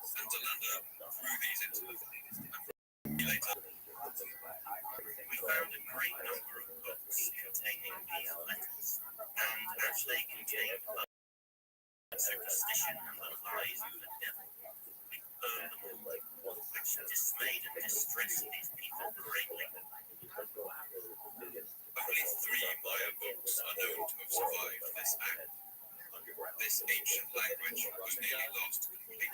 And De Landa threw these into the and later. We found a great number of books containing these letters, and as they contained superstition and the lies of the devil, we burned them all, which dismayed and distressed these people greatly. Only 3 Maya books are known to have survived this act. This ancient language was nearly lost completely.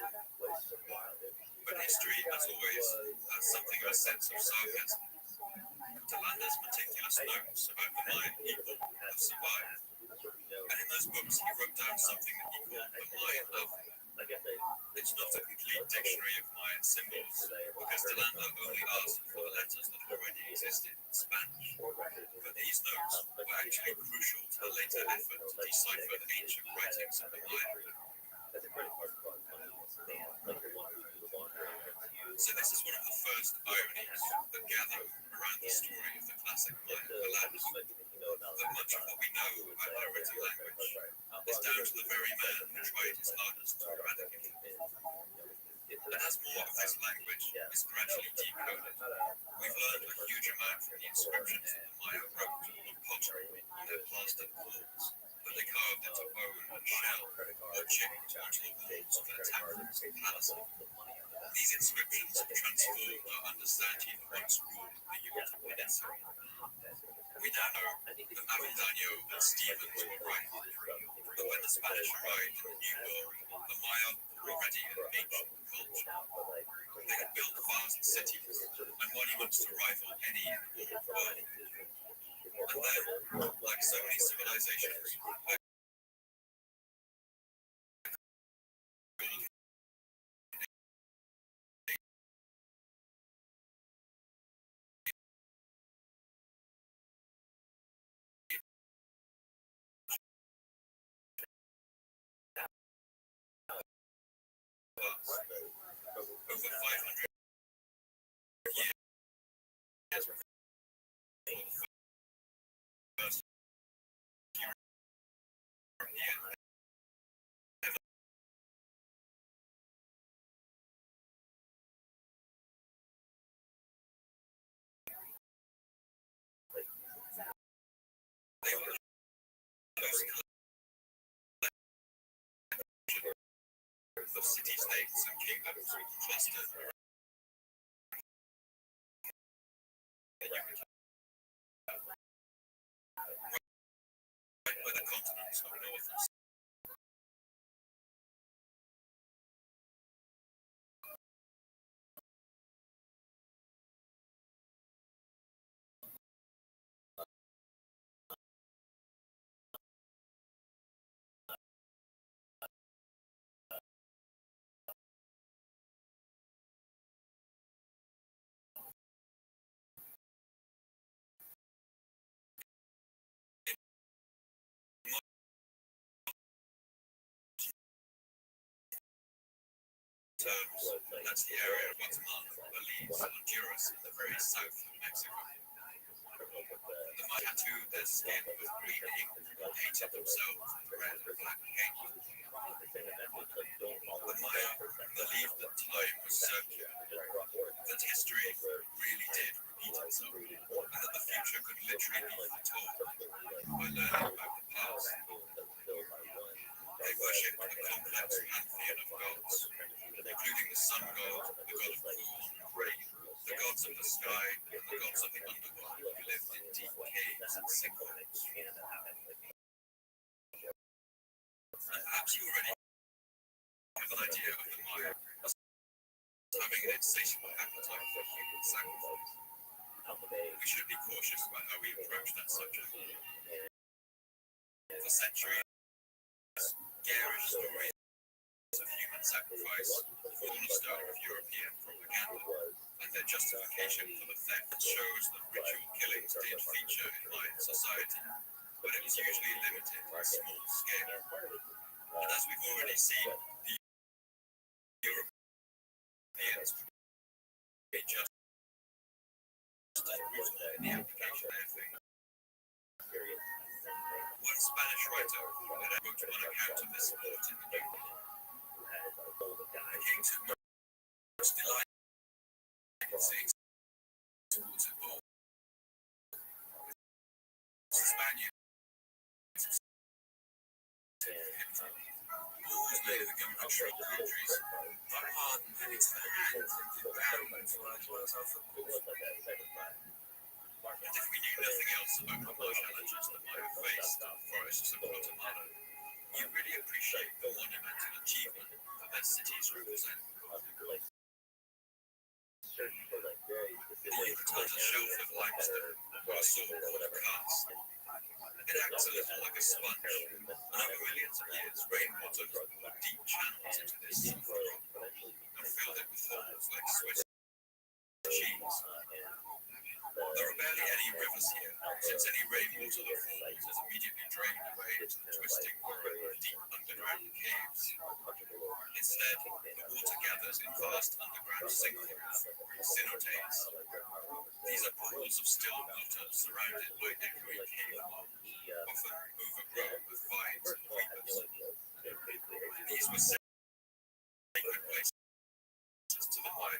But history, as always, has something of a sense of sarcasm. De Landa's meticulous notes about the Mayan people have survived. And in those books, he wrote down something that he called the Mayan alphabet. It's not a complete dictionary of Mayan symbols, because De Landa only asked for the letters that already existed in Spanish. But these notes were actually crucial to the later effort to decipher the ancient writings of the Maya. So this is one of the first ironies that gather around the story of the classic Mayan collapse. That much of what we know about their written language is down to the very man who tried his hardest to eradicate it. And as more of this language is gradually decoded, we've learned a huge amount from the inscriptions that the Maya wrote on pottery on their plastered walls, that they carved into bone and shell, or chipped onto the walls of their temples and palaces. These inscriptions have transformed our understanding of once ruled the Yucatan Peninsula. We now know that Avendaño and Stevens were right, that when the Spanish arrived in the New World, the Maya were already an ancient culture. They had built vast cities and monuments to rival any in the old world. And then, like so many civilizations, past. Over 500 years, first European they were the most collective of city-states and kingdoms clustered around the Yucatan, right by the continents of North and South. Terms, that's the area of Guatemala, Belize, Honduras, in the very south of Mexico. The Maya tattooed their skin with green ink and painted themselves with red and black paint. The Maya believed that time was circular, that history really did repeat itself, and that the future could literally be foretold by learning about the past. They worshipped a complex pantheon of gods, including the sun god, the god of corn and rain, the gods of the sky, and the gods of the underworld who lived in deep caves and sinkholes. And perhaps you already have an idea of the Maya as having an insatiable appetite for human sacrifice. We should be cautious about how we approach that subject. For centuries, garish stories of human sacrifice the cornerstone of European propaganda, and their justification for the theft shows that ritual killings did feature in Mayan society, but it was usually limited in small scale. And as we've already seen, the Europeans would be just as brutal in the application of everything. One Spanish writer had wrote one account of this sport in the New World. The king took much delight in seeing sports involved. Spaniards always made of the government short countries, but hardened heavy to the hands and did bound to likewise our football. And if we knew nothing else about the challenges that might have faced the forests of Guatemala, you really appreciate the monumental achievement that their cities represent. The Yucatan is a shelf of limestone, or a sort of karst. It acts a little like a sponge, and over millions of years, rainwater has poured deep channels into this soft rock and filled it with holes like Swiss cheese. There are barely any rivers here, since any rainwater that falls is immediately drained away into the twisting burrow of deep underground caves. Instead, the water gathers in vast underground sinkholes, cenotes. These are pools of still water surrounded by echoing cave walls, often overgrown with vines and creepers. These were sacred places to the Maya.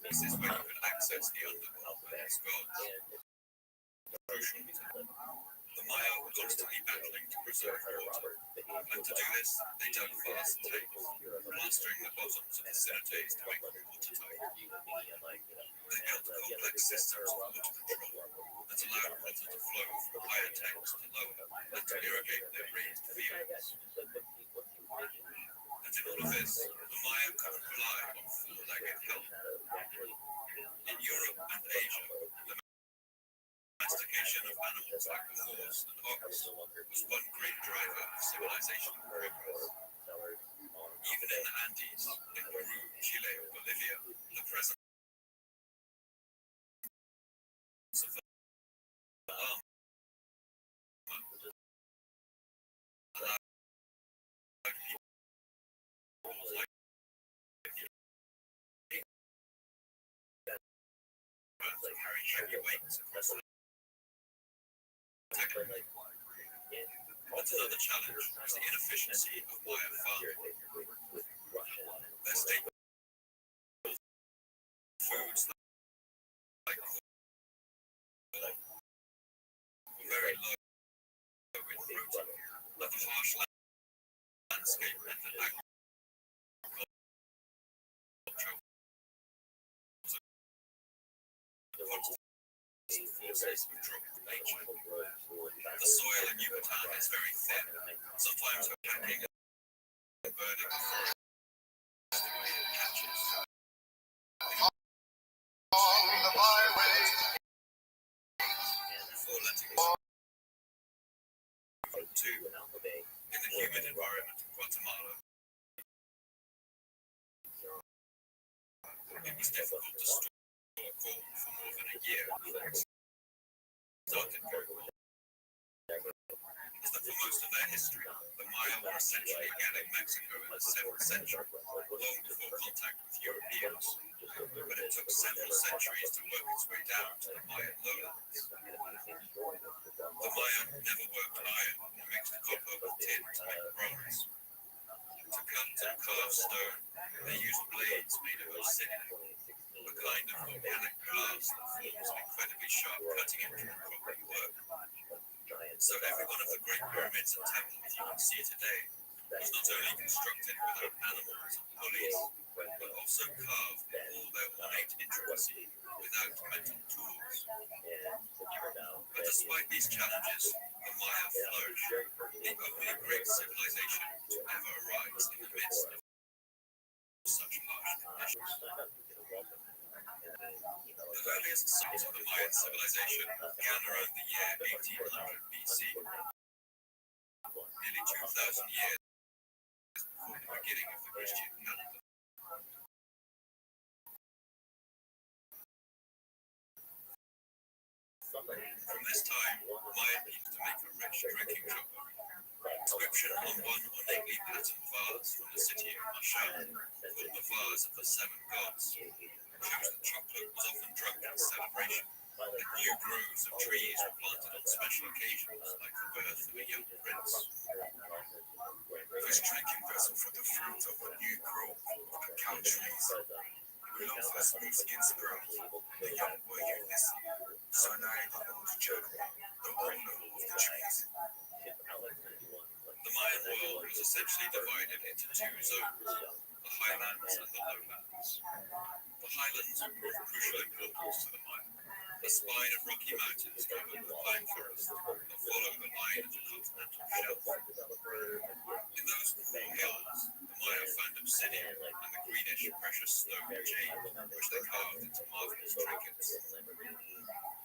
This is where you could access the underworld and its gods. Crucial to them. The Maya were constantly battling to preserve water, and to do this, they dug vast tanks, plastering the bottoms of the cenotes to make them watertight. They built complex systems of water control that allowed water to flow from higher tanks to lower and to irrigate their raised fields. And in all of this, the Maya couldn't rely on four-legged help. In Europe and Asia, the domestication of animals like the horse and ox was one great driver of civilization progress. Even in the Andes, in Peru, Chile, or Bolivia, the presence of the llama allowed people like heavyweights across the Tekka. But another challenge was the inefficiency of Maya farming. Their staple foods like corn were very low in protein, but the harsh landscape meant that agricultural forces would drop from nature. The soil in Yucatan is very thin, sometimes hacking and burning the forest away in patches. Before letting it too, in the humid environment of Guatemala, it was difficult to store corn for more than a year before it started going wrong. Is that for most of their history, the Maya were essentially organic Mexico in the 7th century, long before contact with Europeans. But it took several centuries to work its way down to the Mayan lowlands. The Maya never worked iron or mixed copper with tin to make bronze. To cut and carve stone, they used blades made of obsidian, a kind of organic glass that forms an incredibly sharp cutting edge when properly worked. So every one of the great pyramids and temples you can see today was not only constructed without animals and pulleys, but also carved with all their ornate intricacy without metal tools. But despite these challenges, the Maya flourished, the only great civilization to ever arise in the midst of such harsh conditions. The earliest sites of the Mayan civilization began around the year 1800 BC, nearly 2,000 years before the beginning of the Christian calendar. From this time, Mayan used to make a rich drinking chocolate. Inscription on one ornately patterned vase from the city of Mashal, called the Vase of the Seven Gods, shows that chocolate was often drunk in celebration, and new groves of trees were planted on special occasions, like the birth of a young prince. This drinking vessel for the fruit of a new grove of cacao trees. It belongs to a smooth-skinned sprout, the young boy Ulysses, son of the general, the owner of the trees. The Mayan world was essentially divided into two zones, the highlands and the lowlands. The highlands were of crucial importance to the Maya. A spine of rocky mountains covered with pine forests that follow the line of the continental shelf. In those cool hills, the Maya found obsidian and the greenish precious stone jade, which they carved into marvelous trinkets.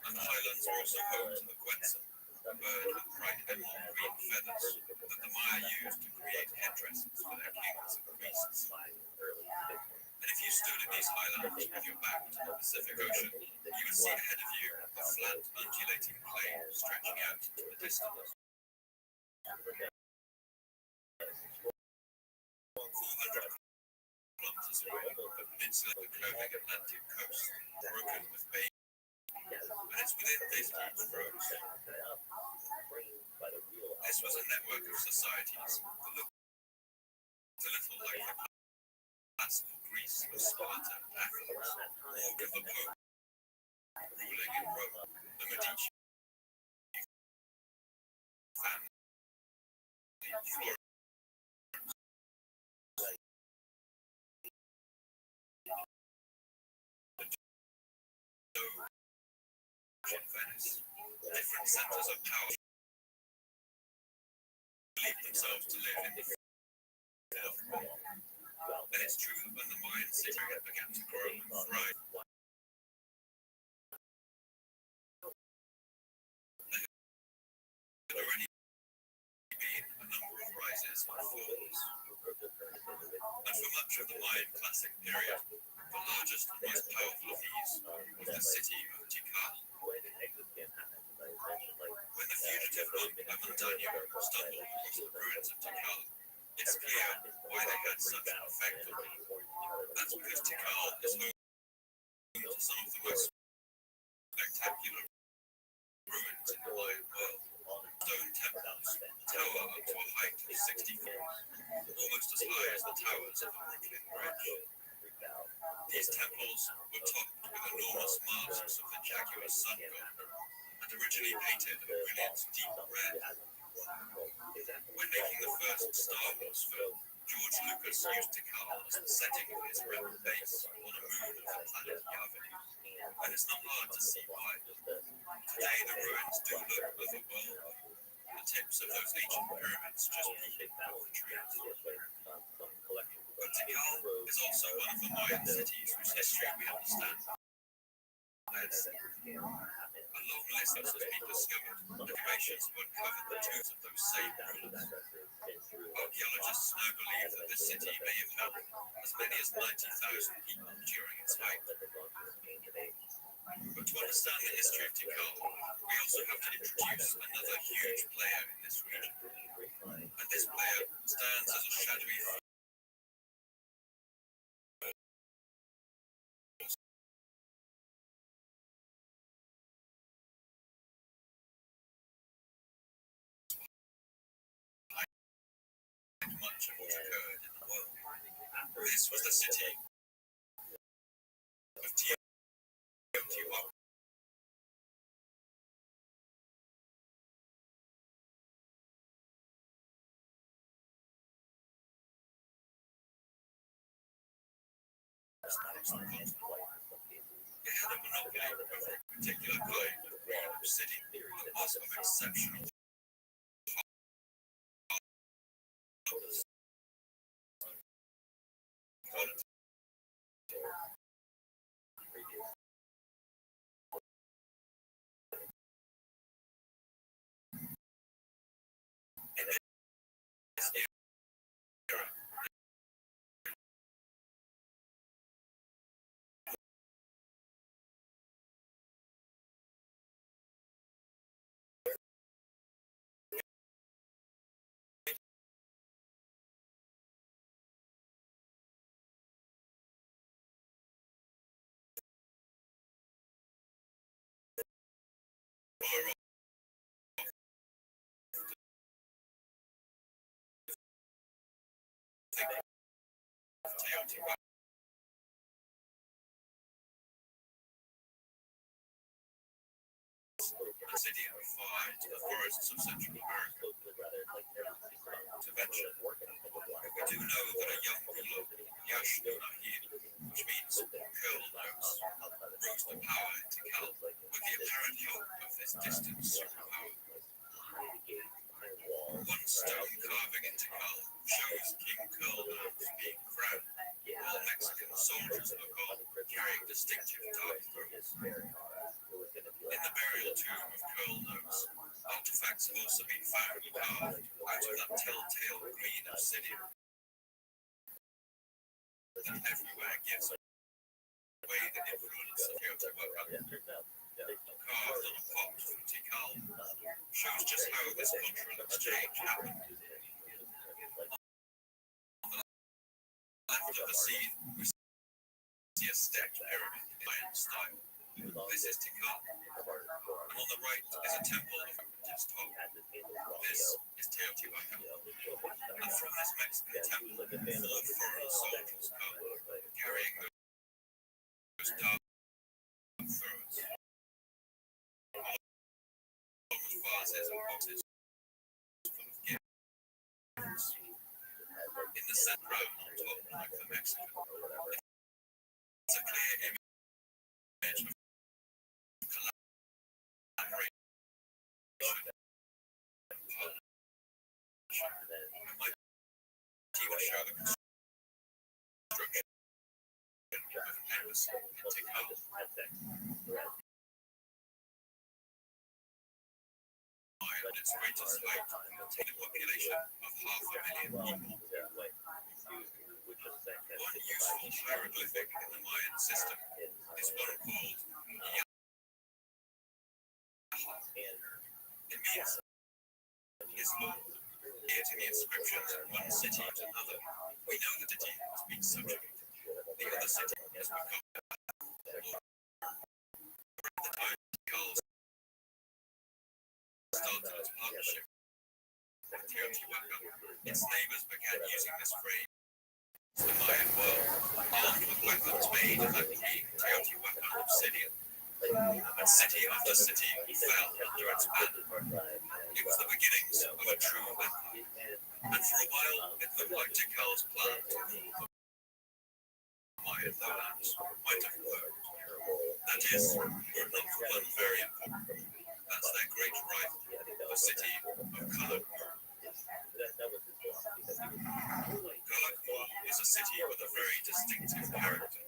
And the highlands were also home to the quetzal, a bird with bright emerald green feathers that the Maya used to create headdresses for their kings and priests. And if you stood in these highlands with your back to the Pacific Ocean, you would see ahead of you the flat, undulating plain stretching out into the distance. 400 kilometers away, the peninsula of the curving Atlantic coast, broken with bay, and it's within this huge roads. This was a network of societies that looked a little like the classical Greece of Sparta, Athens, or with the Pope ruling in Rome, the Medici family, Florence, Venice, different centers of power believed themselves to live in the field. And it's true that when the Mayan city began to grow and thrive, there had already been a number of rises and falls. And for much of the Mayan classic period, the largest and most powerful of these was the city of Tikal. When the fugitive monk Amandaño stumbled across the ruins of Tikal, it's clear why they had such an effect on him. That's because Tikal is home to some of the most spectacular 60 floors, almost as high as the towers of the Brooklyn Bridge. These temples were topped with enormous masks of the jaguar sun god, and originally painted a brilliant deep red. When making the first Star Wars film, George Lucas used Tikal as the setting for his Rabbit base on a moon of the planet Yavin, and it's not hard to see why. Today the ruins do look otherworldly. The tips of those ancient pyramids just peek out of the trees. But Tikal is also one of the Mayan cities whose history we understand. A long list has been discovered, and excavations have uncovered the tombs of those same rulers. Archaeologists now believe that this city may have held as many as 90,000 people during its height. But to understand the history of Tikal, we also have to introduce another huge player in this region. And this player stands as a shadowy much of what occurred in the world. This was the city of Teotihuacan. It had a monopoly over a particular kind of city that was of exceptional quality. In this era, Teotihuacan a city far into the forests of Central America. To venture, we do know that a young ruler, Yashnu Nahid, which means curl nose, rose to power in Tikal with the apparent help of this distant superpower. One stone carving in Tikal shows King Curl Nose being crowned, while Mexican soldiers look on, carrying distinctive dark throats. In the burial tomb of Curl Nose, artifacts have also been found carved out of that telltale green obsidian that everywhere gives away the influence of Teotihuacan. Carved on a pot from Tikal shows just how this cultural exchange happened. On the left of the scene, we see a stepped pyramid in Mayan style. This is Tikal. And on the right is a temple of its top. This is Teotihuacan. And from this Mexican temple, 4 foreign soldiers come, carrying those dark throats, along with vases and boxes full of gifts. In the center crown on top, like the Mexican, it's a clear image of collaboration. Team will show the construction of an embassy in Tikal. At its greatest height, a population of 500,000 people. One useful hieroglyphic in the Mayan system is one called Yaha. It means his Lord. Here to the inscriptions of one city to another, we know that it has been subjugated. The other city has become Lord. Around the time Tikal started its partnership with Teotihuacan, its neighbors began using this phrase. The Mayan world, armed with weapons made of that green Teotihuacan obsidian, and city after city fell under its banner. It was the beginnings of a true empire, and for a while it looked like Tikal's plan to rule the Mayan lowlands might have worked. That is, were it not for one very important. That's their great rival, the city of Calakmul. Calakmul is a city with a very distinctive character.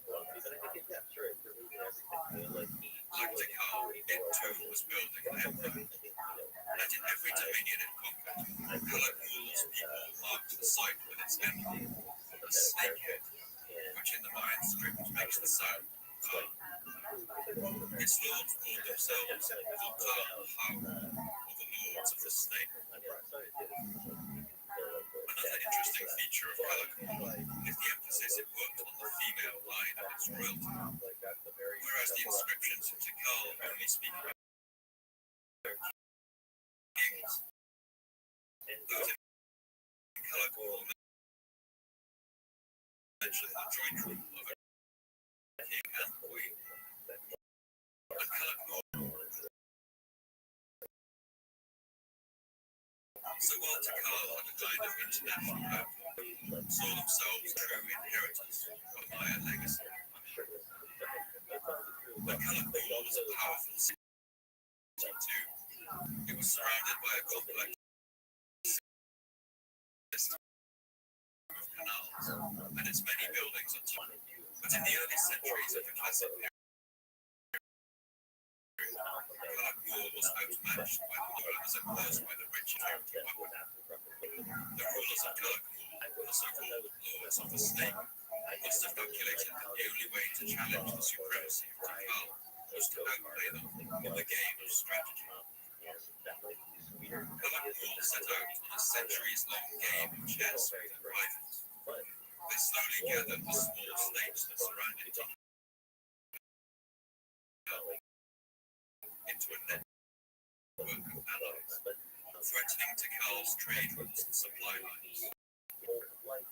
Like Tikal, it too was building an empire. And in every dominion it conquered, Calakmul's people marked the site with its emblem, a snake head, which in the Mayan script makes the sound Ka. Its lords called themselves Vokal Hau, or the lords of the snake. Another interesting feature of Calakmul is the emphasis it put on the female line of its royalty, whereas the inscriptions of Tikal only speak about kings. Those in Calakmul mention the joint rule of a king and queen. And Calakmul. So while Tikal had a kind of international outlook, saw themselves true inheritors of Mayan legacy. But Calakmul was a powerful city too. It was surrounded by a complex system of canals and its many buildings on top. But in the early centuries of the Classic period, Calakmul was outmatched by the lowlands imposed by the rich Teotihuacan. The rulers of Calakmul, the so-called lords of the snake, must have calculated that the only way to challenge the supremacy of Tikal was to outplay them in the game of strategy. Calakmul set out on a centuries-long game of chess with their rivals. They slowly gathered the small states that surrounded Tikal into a network of allies, threatening Tikal's trade routes and supply lines.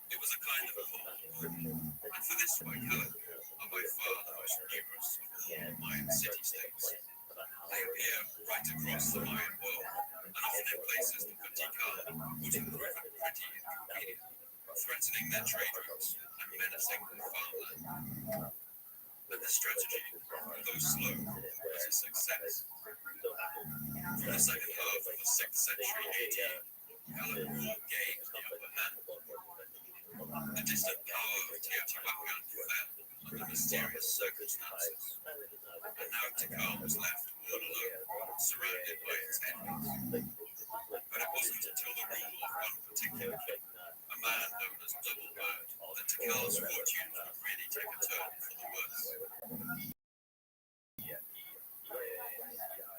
It was a kind of a cold war, and for this why Calakmul are by far the most numerous of all Mayan city-states. They appear right across the Mayan world, and often in places that for Tikal would have proven pretty inconvenient, threatening their trade routes and menacing their farmland. But this strategy, although slow, was a success. From the second half of the 6th century AD, Calakmul gained the upper hand. The distant power of Teotihuacan fell under mysterious circumstances, and now Tikal was left all alone, surrounded by its enemies. But it wasn't until the rule of one particular king, a man known as Double Bird, that Tikal's fortunes would really take a turn for the worse.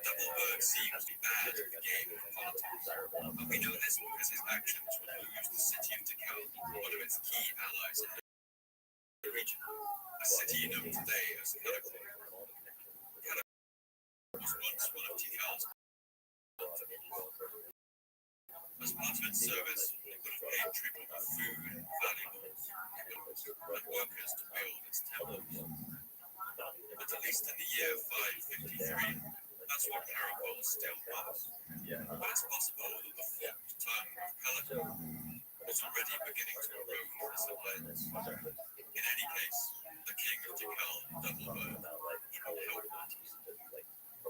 Double Bird seems to be bad at the game of politics, and we know this because his actions would lose the city of Tikal, one of its key allies in the region, a city known today as Calakmul. Calakmul was once one of Tikal's. As part of its service, it would have paid tribute of food, valuables, and workers to build its temples. But at least in the year 553, that's what Caracol still was. But it's possible that the forked tongue of Calakmul was already beginning to erode as it lens. In any case, the king of Tikal, Double Bird, wouldn't help matters.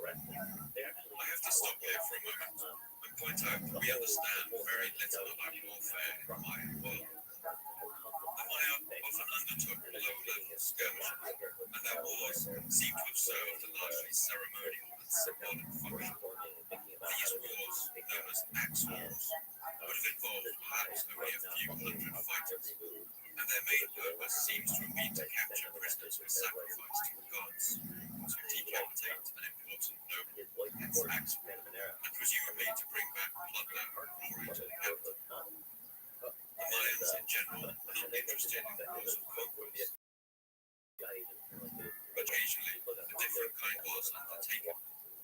I have to stop here for a moment and point out that we understand very little about warfare in the Mayan world. The Maya often undertook low-level skirmishes, and their wars seem to have served a largely ceremonial and symbolic function. These wars, known as axe wars, would have involved perhaps only a few hundred fighters, and their main purpose seems to have been to capture prisoners for sacrifice to the gods, to decapitate an important noble, hence axe war, and presumably to bring back plunder and glory to the capital. The Mayans in general were not interested in the wars of conquest, but occasionally a different kind was undertaken.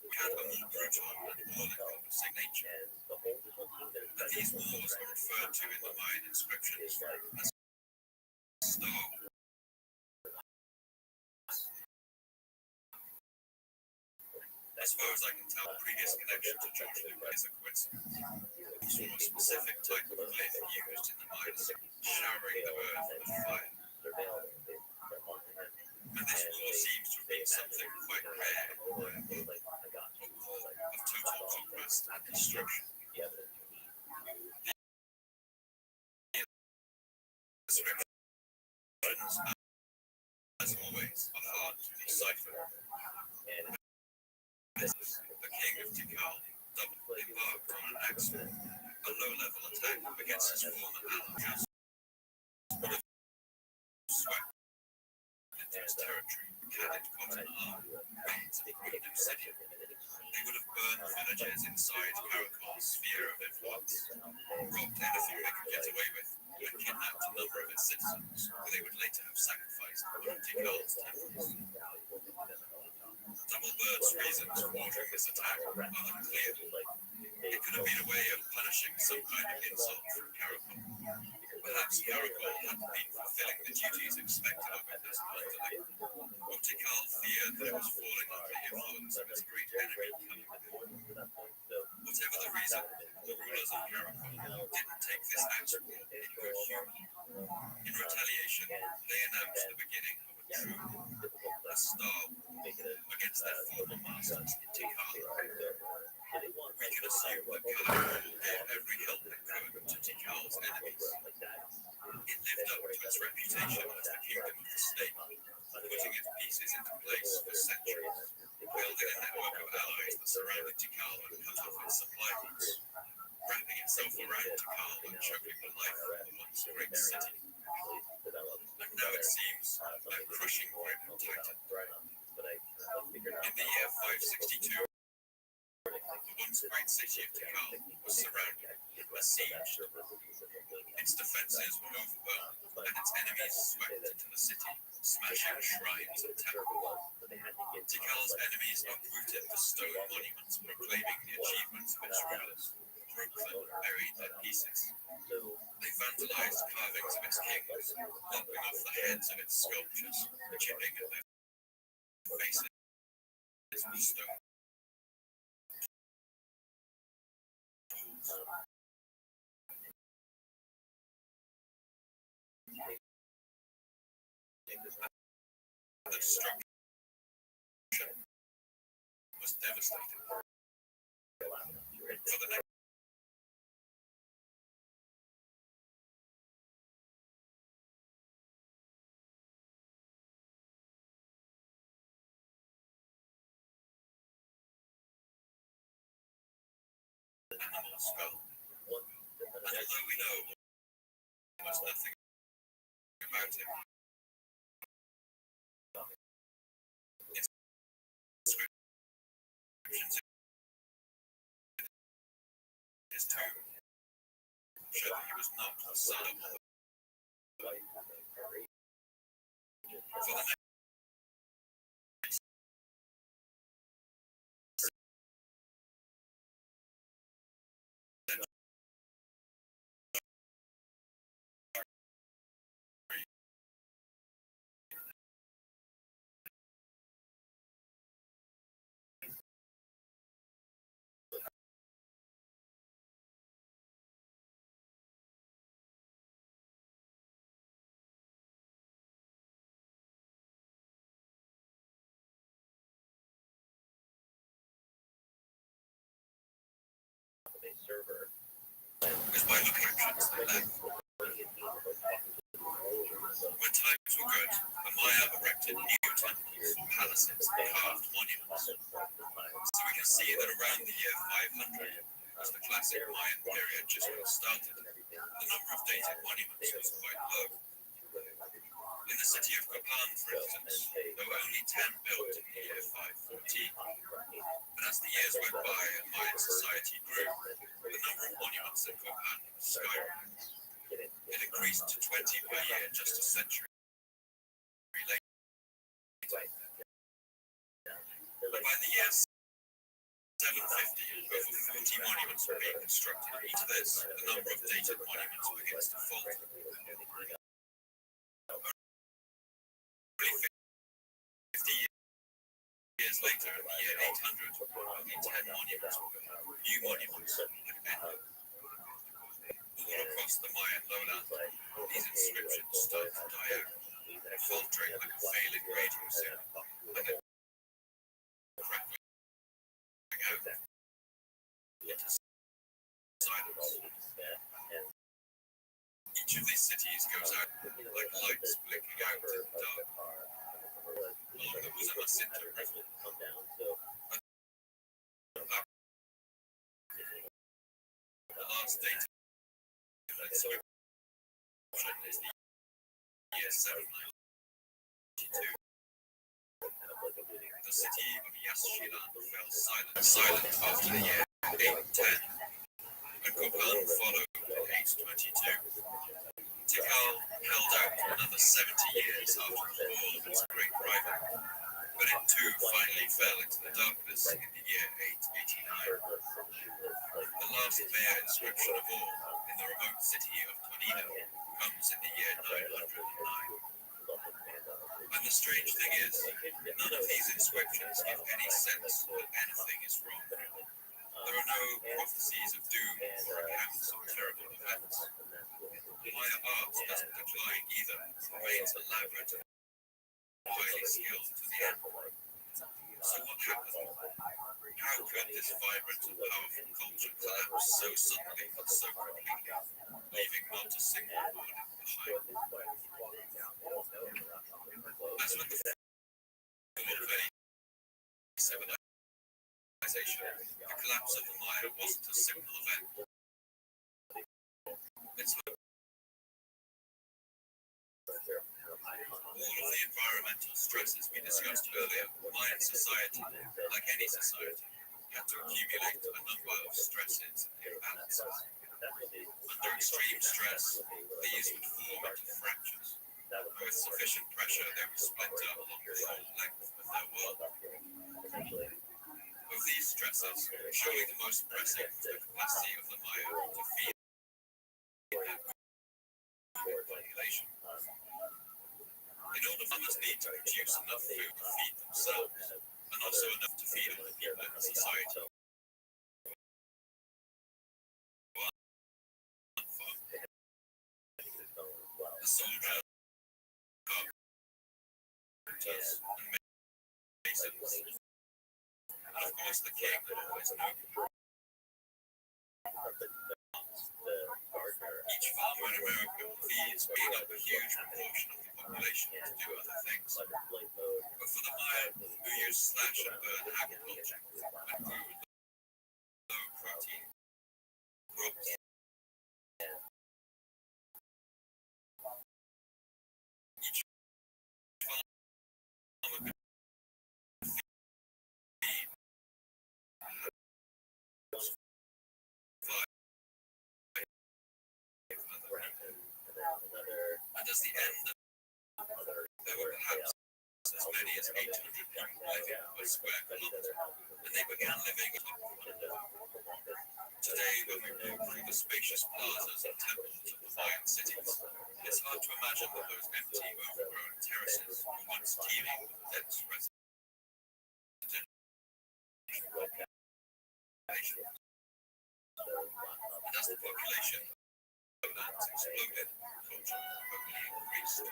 We had a more brutal and all-encompassing nature, And these wars are referred to in the Mayan inscriptions as star wars. As far as I can tell, the previous connection to George Lucas is a coincidence. It's a more specific type of glyph used in the Mayan, showering the earth with fire. And this war seems to have been something quite rare, a war of total conquest and destruction. The descriptions, as always, are hard to decipher. The king of Tikal embarked on an axe war, a low-level attack against his former allies, would have swept into his territory, carried cotton arm, raids and crude obsidian. They would have burned villages inside Karakol's sphere of influence, robbed anything they could get away with, and kidnapped a number of its citizens, who they would later have sacrificed to one of Tikal's temples. Doublebird's reasons for ordering this attack are unclear. It could have been a way of punishing some kind of insult from Karakol. Perhaps Karakol hadn't been fulfilling the duties expected of it as plunderling, or Tikal feared that it was falling under the influence of its great enemy, Karakol. Whatever the reason, the rulers of Karakol didn't take this action in good humor. In retaliation, they announced the beginning of a true star war against their former masters in Tikal. We can assume that Karakol gave every help it could to Tikal's enemies. It lived up to its reputation as the kingdom of the state, putting its pieces into place for centuries, building a network of allies that surrounded Tikal and cut off its supply routes, wrapping itself around Tikal and choking the life of the once great city. And now it seems a crushing grip tightened. In the year 562, the once great city of Tikal was surrounded, besieged. Its defenses were overwhelmed, and its enemies swept into the city, smashing shrines and temples. Tikal's enemies uprooted the stone monuments proclaiming the achievements of its rulers, broke them and buried their pieces. They vandalized carvings of its kings, lopping off the heads of its sculptures, chipping at their faces with stone. The destruction was devastating. For the next animals fell. And although we know almost nothing about him, inscriptions in his tomb show that he was not the son of the for the next is by looking at tracks that left. When times were good, the Maya erected new temples, palaces, and carved monuments. So we can see that around the year 500, as the classic Mayan period just got started, the number of dated monuments was quite low. In the city of Copan, for instance, there were only 10 built in the year 514. But as the years went by and Mayan society grew, the number of monuments in Copan skyrocketed. It increased to 20 per year just a century later. But by the year 750, over 40 monuments were being constructed. Each of this, the number of dated monuments begins to fall. Only 50 years later, in the year 800, only 10 monuments were built. New monuments had been built. All across the Mayan lowland, these inscriptions started to die out, faltering like a failing radio signal, like a crackling out into silence. Each of these cities goes out like lights blinking out in the dark. Along the Uzamasynta River, the last date of inscription is the year 792. The city of Yashilan fell silent after the year 810, and Kopan followed in 822. Tikal held out another 70 years after the fall of its great rival, but it too finally fell into the darkness in the year 889. The last Maya inscription of all, in the remote city of Toledo, comes in the year 909. And the strange thing is, none of these inscriptions give any sense that anything is wrong. There are no prophecies of doom or accounts of terrible events. Maya art doesn't decline either, remains elaborate and highly skilled to the end. So what happened? How could this vibrant and powerful culture collapse so suddenly and so completely, leaving not a single warning behind? As with the fall of any civilization, the collapse of the Maya wasn't a simple event. It's all of the environmental stresses we discussed earlier, Mayan society, like any society, had to accumulate a number of stresses and imbalances. Under extreme stress, these would form into fractures. With sufficient pressure, they would splinter along the whole length of their world. Of these stresses, surely the most pressing was the capacity of the Maya to feed their population. In order, farmers need to produce enough food to feed themselves, and also enough to feed all the people in the society. The soldiers, carpenters, and masons, and of course the king always noble. Each farmer in America feeds made up a huge proportion of the population to do other things. But for the Maya, who used slash and burn agriculture and grew low protein crops, each farmer could feed and as the end there were perhaps as many as 800 people living per square kilometre, and they began living atop one another. Today, when we walk through the spacious plazas and temples of the Mayan cities, it's hard to imagine that those empty, overgrown terraces were once teeming with dense residential population. And as the population of lands exploded, culture only increased.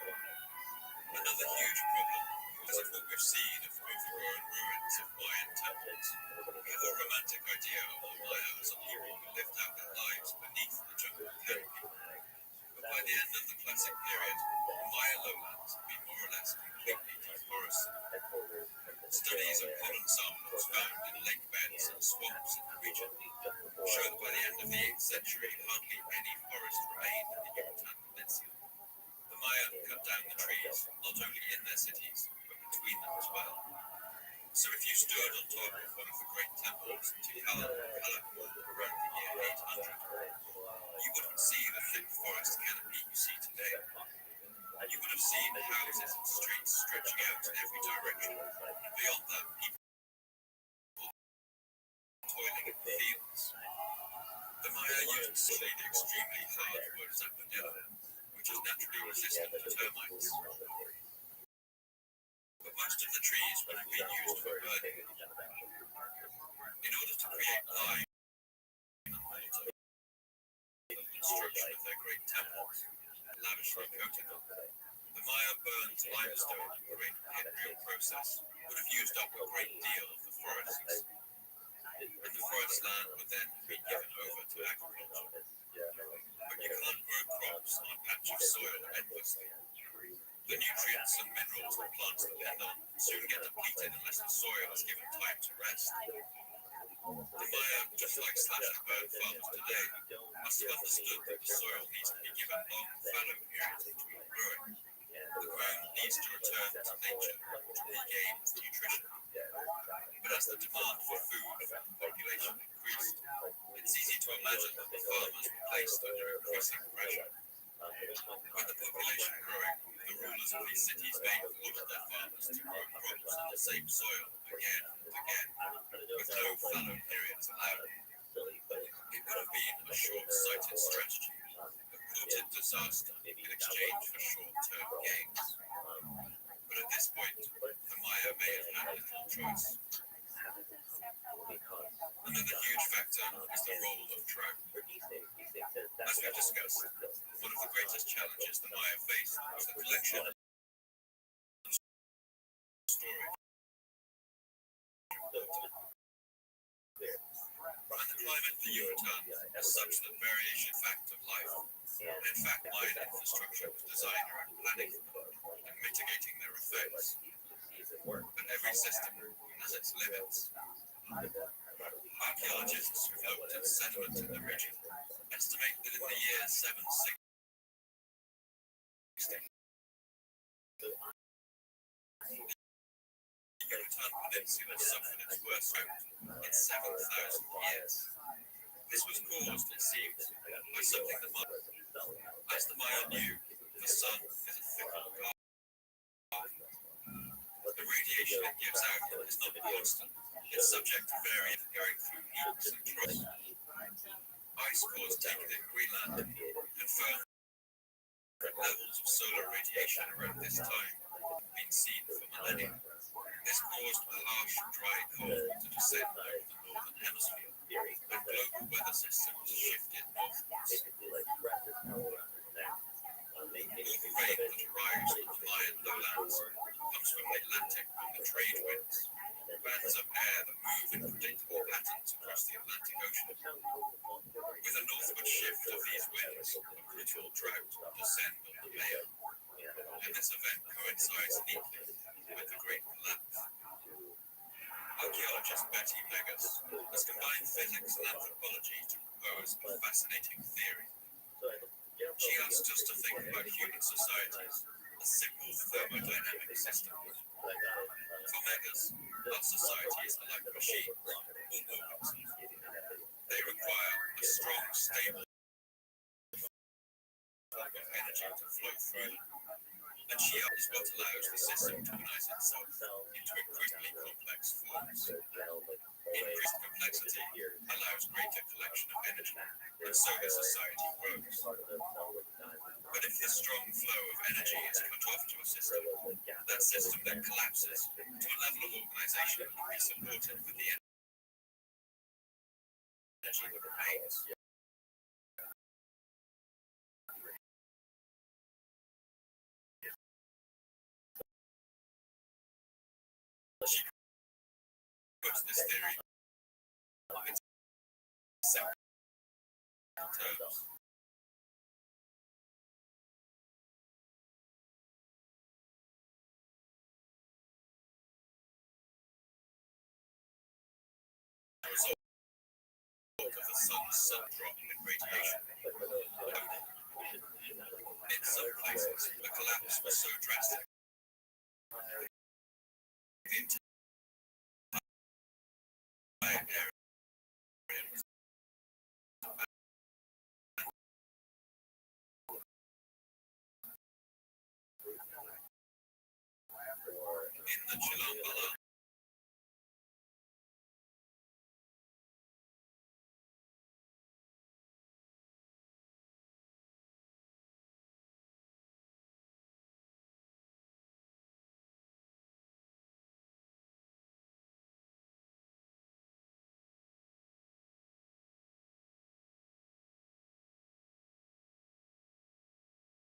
Another huge problem is of what we've seen of overgrown ruins of Mayan temples. We have a romantic idea of the Maya as a people who lived out their lives beneath the jungle canopy. But by the end of the classic period, the Maya lowlands had been more or less completely deforested. Studies of pollen samples found in lake beds and swamps in the region show that by the end of the 8th century, hardly any forest remained in the Yucatan Peninsula. The Maya cut down the trees, not only in their cities, but between them as well. So if you stood on top of one of the great temples in Tikal and Calakmul around the year 800, you wouldn't see the thick forest canopy you see today. You would have seen houses and streets stretching out in every direction, and beyond that, people toiling in the fields. The Maya used solely the extremely hard wood zapodilla, which is naturally resistant to termites. But most of the trees would have been used for burning. In order to create lime and water, the construction of their great temples, lavishly coated them, the Maya burned limestone in a great pit-drill process, would have used up a great deal of the forests, and the forest land would then be given over to agriculture. But you can't grow crops on a patch of soil endlessly. The nutrients and minerals that plants depend on soon get depleted unless the soil is given time to rest. The Maya, just like slash-and-burn farmers today, must have understood that the soil needs to be given long fallow periods between growing. The ground needs to return to nature to regain its nutrition. But as the demand for food from the population increased, it's easy to imagine that the farmers were placed under increasing pressure. With the population growing, the rulers of these cities may have ordered their farmers to grow crops on the same soil again and again, with no fallow periods allowed. It would have been a short-sighted strategy, a courted disaster in exchange for short-term gains. But at this point, the Maya may have had little choice. Another huge factor is the role of trout. As we discussed, one of the greatest challenges the Maya faced was the collection and storage. And the climate for Yucatan is such that variation fact of life, and in fact Mayan infrastructure was designed around planning and mitigating their effects. But every system has its limits. Archaeologists who've looked at sediment in the region estimate that in the year 760, the Yucatan Peninsula suffered its worst drought in 7,000 years. This was caused, it seems, by something the Maya, as the Maya knew, the sun is a fickle god. The radiation it gives out is not constant. It's subject to varying, going through peaks and troughs. Ice cores taken in Greenland confirm that levels of solar radiation around this time have been seen for millennia. This caused a harsh, dry cold to descend over the northern hemisphere, and global weather systems shifted northwards. All the rain that arrives from the Mayan lowlands comes from the Atlantic on the trade winds, bands of air that move in predictable patterns across the Atlantic Ocean. With a northward shift of these winds, a brutal drought will descend on the Maya, and this event coincides neatly with the Great Collapse. Archaeologist Betty Megas has combined physics and anthropology to propose a fascinating theory. She asks us to think about human societies as simple thermodynamic systems. For Megas, our societies are like machines or organisms. They require a strong, stable flow of energy to flow through them. And she is what allows the system to organize itself into increasingly complex forms. Increased complexity allows greater collection of energy, and so the society grows. But if this strong flow of energy is cut off to a system, that system then collapses to a level of organization that can be supported with the energy that remains. She puts this theory in simple terms. The result of the sun's sudden drop in radiation. In some places, the collapse was so drastic the entire area was in the Chilambala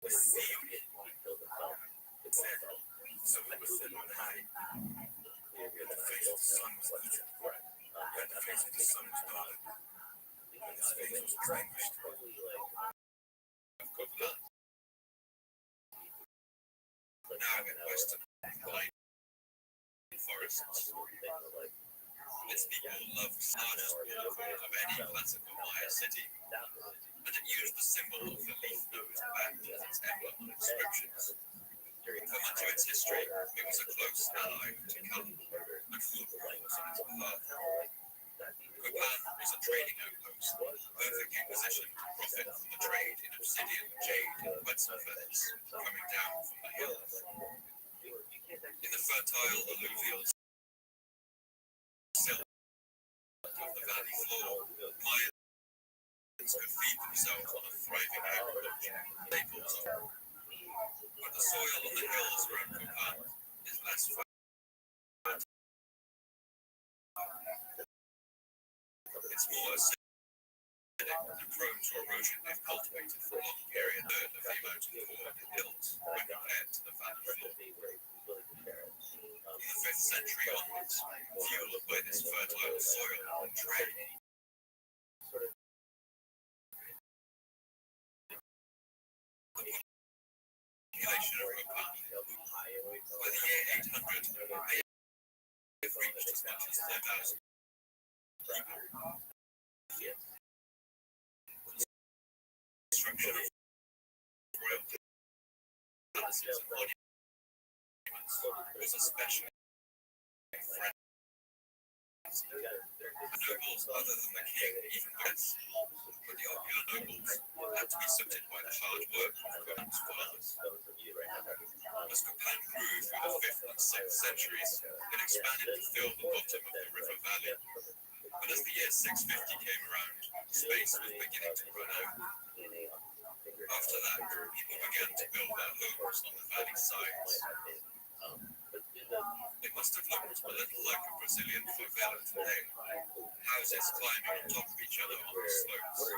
So it was said one night, the face of the sun was eaten, and the face of the sun was dark, and his face was drenched of good blood. Now in western pine forests, its people loved the largest waterfall of any classical Maya city, and it used the symbol of the leaf-nosed bat as its emblem on inscriptions. For much of its history, it was a close ally to Cal and fought wars on its behalf. Copan was a trading outpost, perfectly positioned to profit from the trade in obsidian, jade, and Quetzal feathers coming down from the hills. In the fertile alluvial silt of the valley floor, Mayans could feed themselves on a thriving agriculture, staples of. But the soil on the hills around Copan is less fertile. It's more acidic and prone to erosion if cultivated for a long period. A third of the amount of corn in the hills when compared to the valley floor. From the 5th century onwards, fueled by this fertile soil and trade, population of Copan, by the year 800, may have reached as much as 10,000 people. Construction of royal palaces and monuments was especially friendly. Nobles other than the king even less, but the Opiar nobles had to be subjected by the hard work of Copan's farmers. As Copan grew through the 5th and 6th centuries, it expanded to fill the bottom of the river valley. But as the year 650 came around, space was beginning to run out. After that, people began to build their homes on the valley sides. It must have looked a little like a Brazilian favela today, houses climbing on top of each other on the slopes.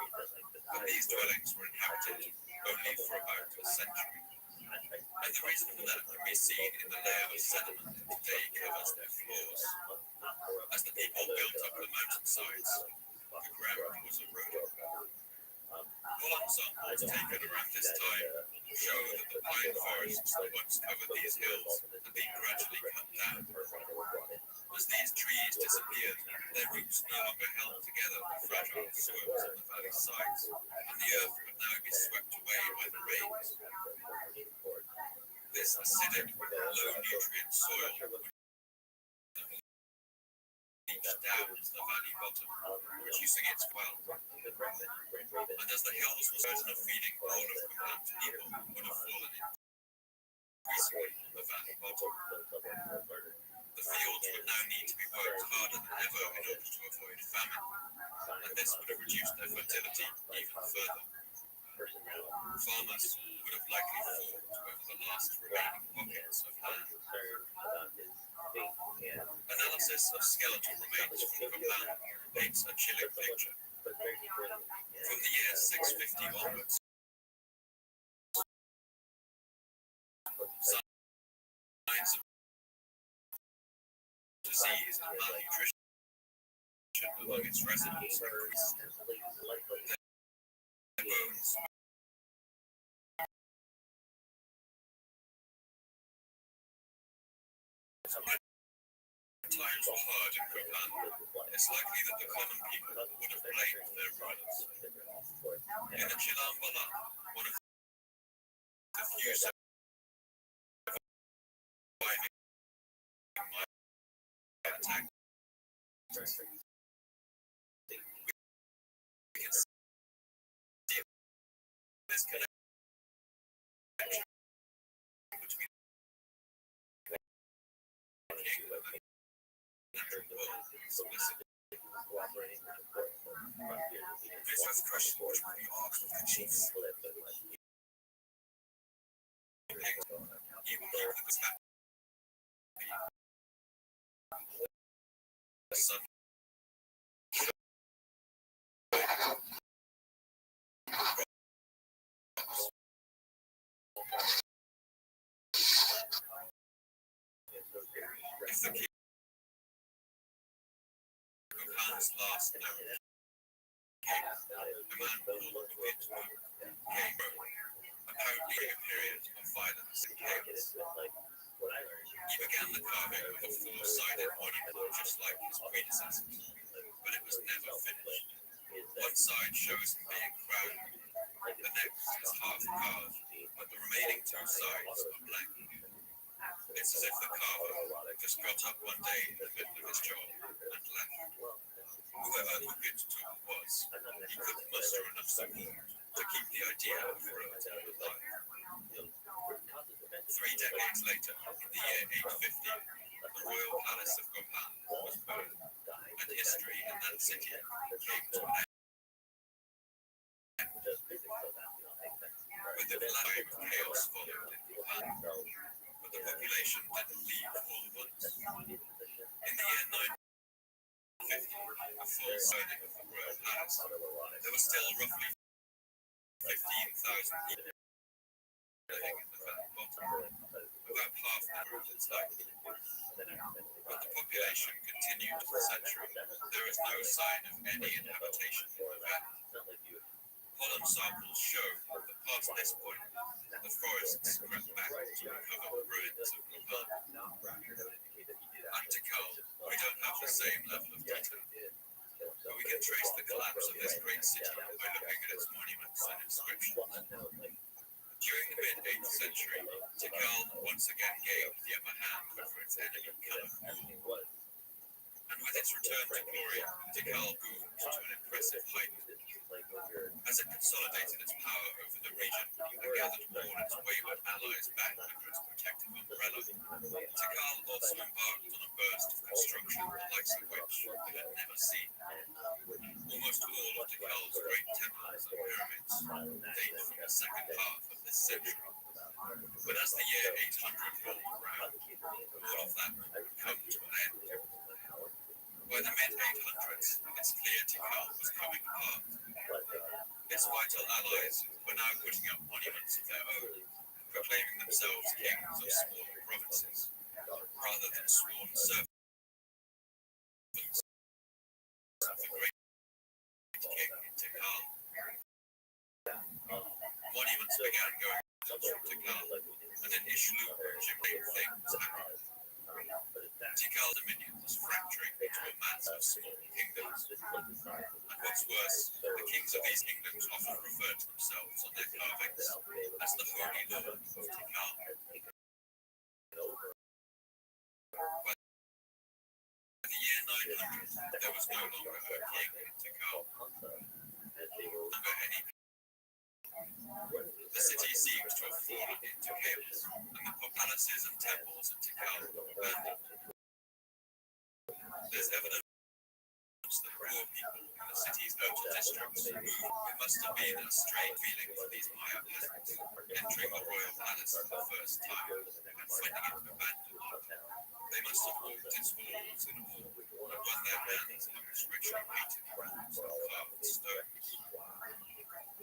But these dwellings were inhabited only for about a century. And the reason for that can be seen in the layer of sediment that today covers their floors. As the people built up the mountainsides, the ground was eroded. Pollen samples taken around this time show that the pine forests that once covered these hills had been gradually cut down. As these trees disappeared, their roots no longer held together the fragile soils of the valley sides, and the earth would now be swept away by the rains. This acidic, low-nutrient soil would leach down to the valley bottom, reducing its wealth. And as the hills were certain of feeding all of Copan's people would have fallen increasingly on the valley bottom. The fields would now need to be worked harder than ever in order to avoid famine, and this would have reduced their fertility even further. Farmers would have likely fought over the last remaining pockets of land. Analysis of skeletal remains from Copan paints a chilling picture. From the year 650 onwards, signs of disease and malnutrition among its residents increased. Their bones times were hard in Copan. It's likely that the common people would have blamed their rulers. In the Chilambala, one of the few surviving Maya attacks, we can see this connection between the king and the natural world explicitly. This first question which will be asked of the chief. He will keep the tap. The sun. With the king of Han's last note, the man called Wit came apparently a period of violence and chaos. He began the carving of a four-sided monument just like his predecessors, but it was never finished. One side shows him being crowned, the next is half carved, but the remaining two sides are blank. It's as if the carver just got up one day in the middle of his job and left. Whoever Hugit's tomb was, he couldn't muster enough support to keep the idea of royalty alive. 3 decades later, in the year 850, the royal palace of Gopal was burned, and history in that city came to an end. With the flame of chaos followed in Gopal, but the population didn't leave all at once. In the year 950, a full burning of the royal palace, there were still roughly 15,000 people living in the very bottom, about half the world its height. But the population continued for centuries. There is no sign of any inhabitation in the valley. Pollen samples show that past this point, the forests crept back to recover the ruins of Gopal. At Tikal, we don't have the same level of detail, but we can trace the collapse of this great city by looking at its monuments and inscriptions. During the mid-8th century, Tikal once again gained the upper hand over its enemy, Kamakul. And with its return to glory, Tikal boomed to an impressive height. As it consolidated its power over the region and gathered all its wayward allies back under its protective umbrella, Tikal also embarked on a burst of construction the likes of which it had never seen. Almost all of Tikal's great temples and pyramids date from the second half of this century. But as the year 800 rolled around, all of that would come to an end. By the mid-800s, it's clear Tikal was coming apart. Its vital allies were now putting up monuments of their own, proclaiming themselves kings of smaller provinces, rather than sworn servants of the great king in Tikal. Monuments began going up from Tikal, and in Ishlu, Jimmy things happened. Tikal dominion was fracturing into a mass of small kingdoms. And what's worse, the kings of these kingdoms often referred to themselves on their carvings as the Holy Lord of Tikal. By the year 900, there was no longer a king in Tikal. No longer any. The city seems to have fallen into chaos, and the palaces and temples in Tikal were abandoned. There's evidence that poor people in the city's outer districts who must have been a strange feeling for these Maya peasants, entering the royal palace for the first time and finding it abandoned. They must have walked its halls in awe and run their hands on its richly painted walls and carved stones.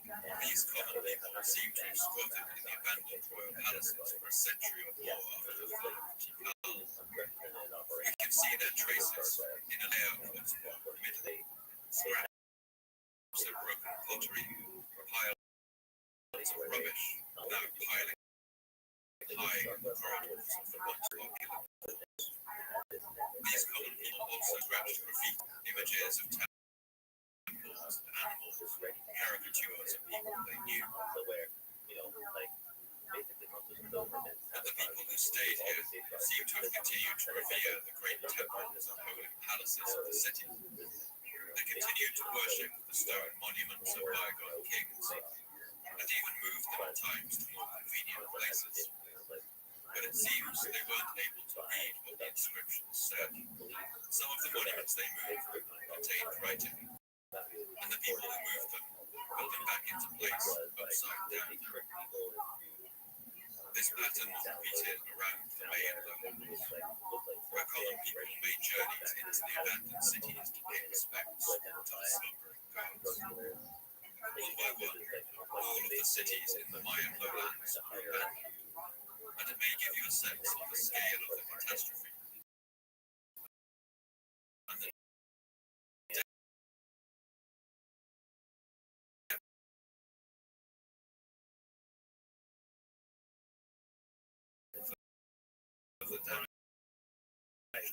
These common people seem to have squatted in the abandoned royal palaces for a century or more after the fall of Tikal. We can see their traces in a layer of what's called midday scraps of broken pottery, piles of rubbish, now piling high in the corridors of the once popular halls. These common people also scratched graffiti, images of temples and animals, caricatures of people they knew. But the people who stayed here seem to have continued to revere the great temples and holy palaces of the city. They continued to worship the stone monuments of bygone kings, and even moved them at times to more convenient places. But it seems they weren't able to read what the inscriptions said. Some of the monuments they moved contained writing, and the people who moved them put them back into place upside down. This pattern was repeated around the main lowlands, where common people made journeys into the abandoned cities to pay respects to the slumbering gods. One by one, all of the cities in the Mayan lowlands were abandoned, and it may give you a sense of the scale of the catastrophe.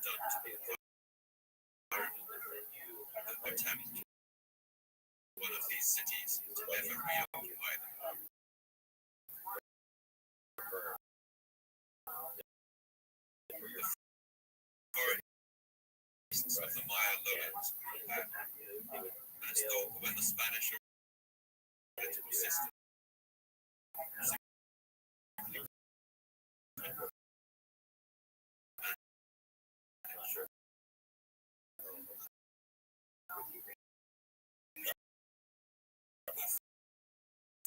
done to the environment that would tempt one of these cities to ever reoccupy them. The forests of the Maya lowlands and it's thought that when the Spanish political system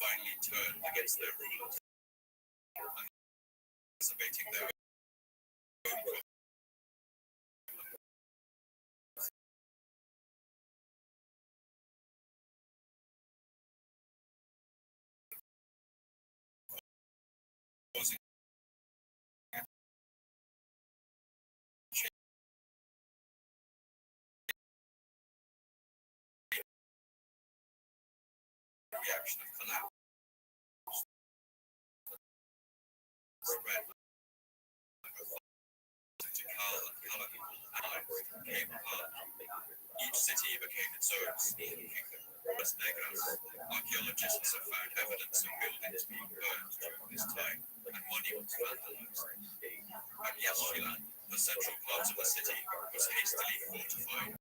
finally turned against their rulers and exacerbating their own causing a reaction of collapse spread to color came apart. Each city became its own sneaky kingdom. Las Negras, archaeologists have found evidence of buildings being burned during this time and monuments vandalized. At Yashilan, the central part of the city was hastily fortified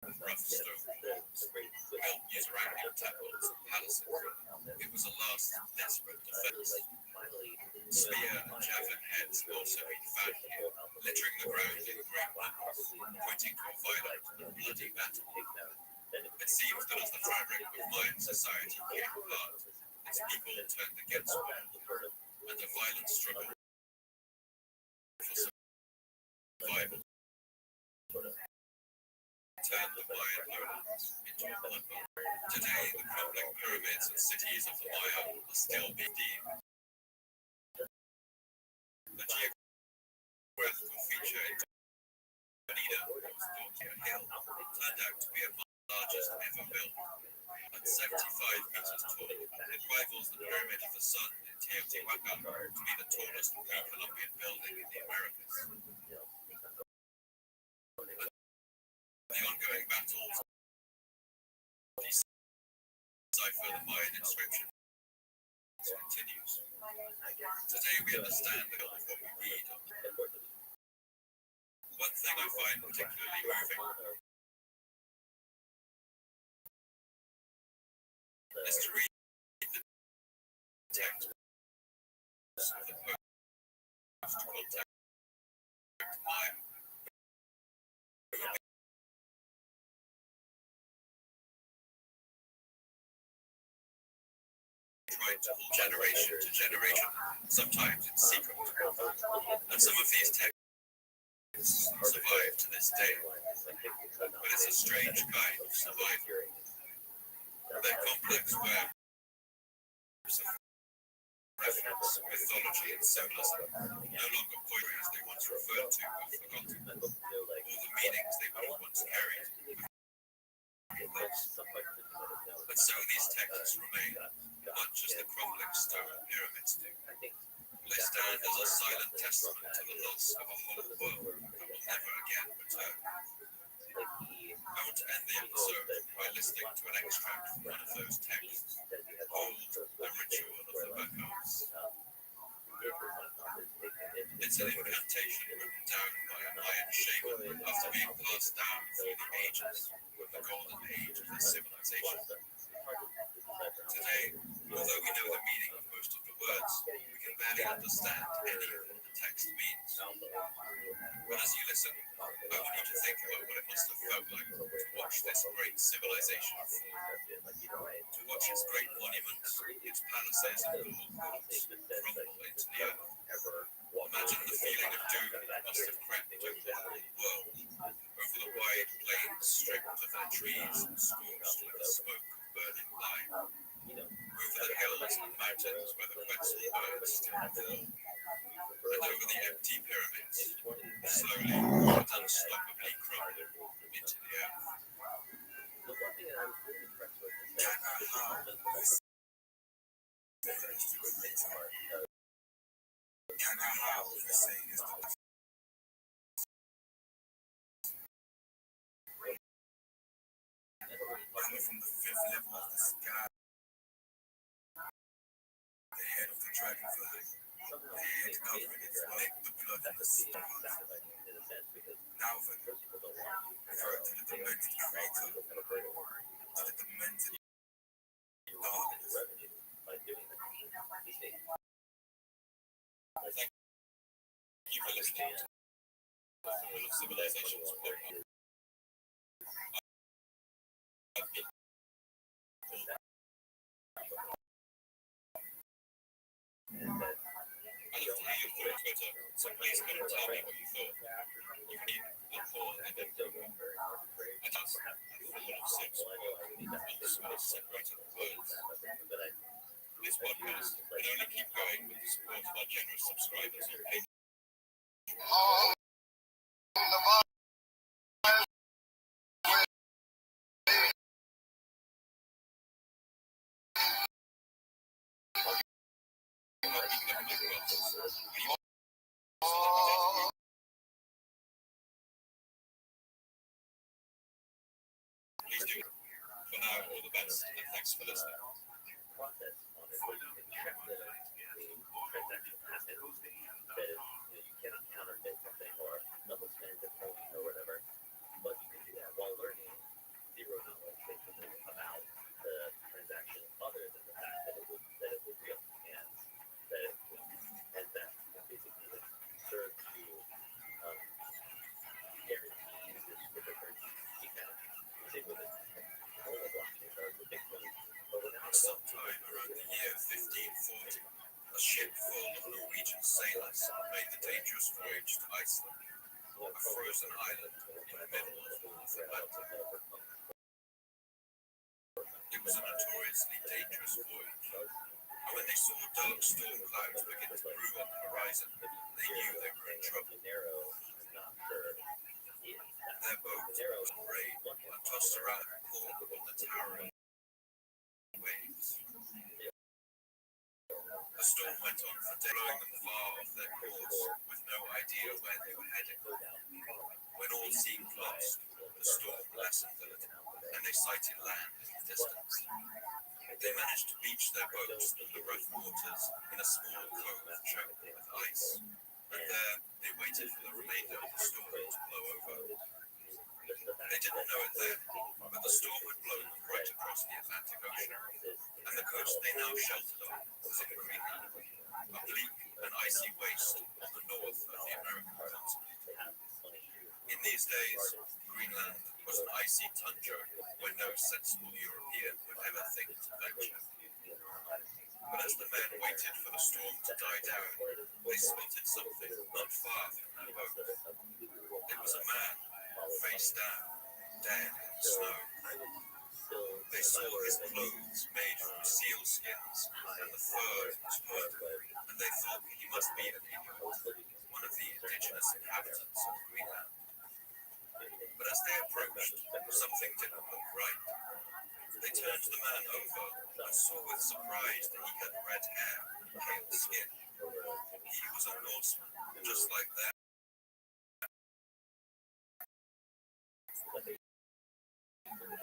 with rough stone walls, built using Iranian temples and palaces. It was a last desperate defense. Spear and javelin heads have also been found here, littering the ground in great numbers, pointing to a violent and bloody battle. It seems that as the fabric of Mayan society came apart, its people turned against one another, and a violent struggle for survival turned the Mayan lowlands into a bloodbath. Today, the crumbling pyramids and cities of the Maya are still being deemed a geographical feature in Medina, that was thought to be a hill, turned out to be a largest ever built. At 75 meters tall, it rivals the Pyramid of the Sun in Teotihuacan to be the tallest pre-Columbian building in the Americas. The ongoing battles decipher the Mayan inscription continues. Today we understand the of what we read. One thing I find particularly moving is to read the text of the post-contact Maya. Tried to hold generation to generation, sometimes in secret. And some of these texts survive to this day. But it's a strange kind of survival. They're complex webs of reference, mythology, and symbolism, no longer poetry they once referred to but forgotten, all the meanings they would have once carried. But so these texts remain, not just the crumbling stone pyramids do. They stand as a silent testament to the loss of a whole world that will never again return. I want to end the episode by listening to an extract from one of those texts, called The Ritual of the Backhouse. It's an incantation written down by a Mayan shaman after being passed down through the ages with the golden age of their civilization. Today, although we know the meaning of most of the words, we can barely understand any of what the text means. But as you listen, I want you to think about what it must have felt like to watch this great civilization fall, to watch its great monuments, its palaces and gold courts crumble into the earth. Imagine the feeling of doom that must have crept over the whole world, over the wide plains stripped of their trees and scorched with the smoke of burning lime, over the hills and mountains where the Quetzal birds still fall, and over the empty pyramids, slowly but unstoppably crumbling into the earth. Kind of how we say is the from the fifth level of the sky. The head of the dragonfly. The head covering its neck, the blood and the stars. Now then, refer to the demented creator, to the demented darkness. Thank you for listening to the Wheel of Civilizations podcast. I've been called. I'd love to hear your thoughts better, so please come and tell me what you thought. You can either call and then at us at Wheel of Six _ separated words. This podcast can only keep going with the support of our generous subscribers on Patreon. Please do. For now, all the best, and thanks for listening. Sometime around the year 1540, a ship full of Norwegian sailors made the dangerous voyage to Iceland, a frozen island in the middle of the North Atlantic. It was a notoriously dangerous voyage, and when they saw dark storm clouds begin to brew on the horizon, they knew they were in trouble. Their boat was rayed and tossed around and caught on the towering waves. The storm went on for days, blowing them far off their course with no idea where they were heading. When all seemed lost, the storm lessened a little, and they sighted land in the distance. They managed to beach their boats through the rough waters in a small cove choked with ice, and there they waited for the remainder of the storm to blow over. They didn't know it then, but the storm had blown them right across the Atlantic Ocean, and the coast they now sheltered on was in Greenland, a bleak and icy waste on the north of the American continent. In these days, Greenland was an icy tundra where no sensible European would ever think to venture. But as the men waited for the storm to die down, they spotted something not far from their boat. It was a man, face down, dead in the snow. They saw his clothes made from seal skins and the fur in his hood, and they thought he must be an Inuit, one of the indigenous inhabitants of Greenland. But as they approached, something didn't look right. They turned the man over and saw with surprise that he had red hair and pale skin. He was a Norseman, just like them. But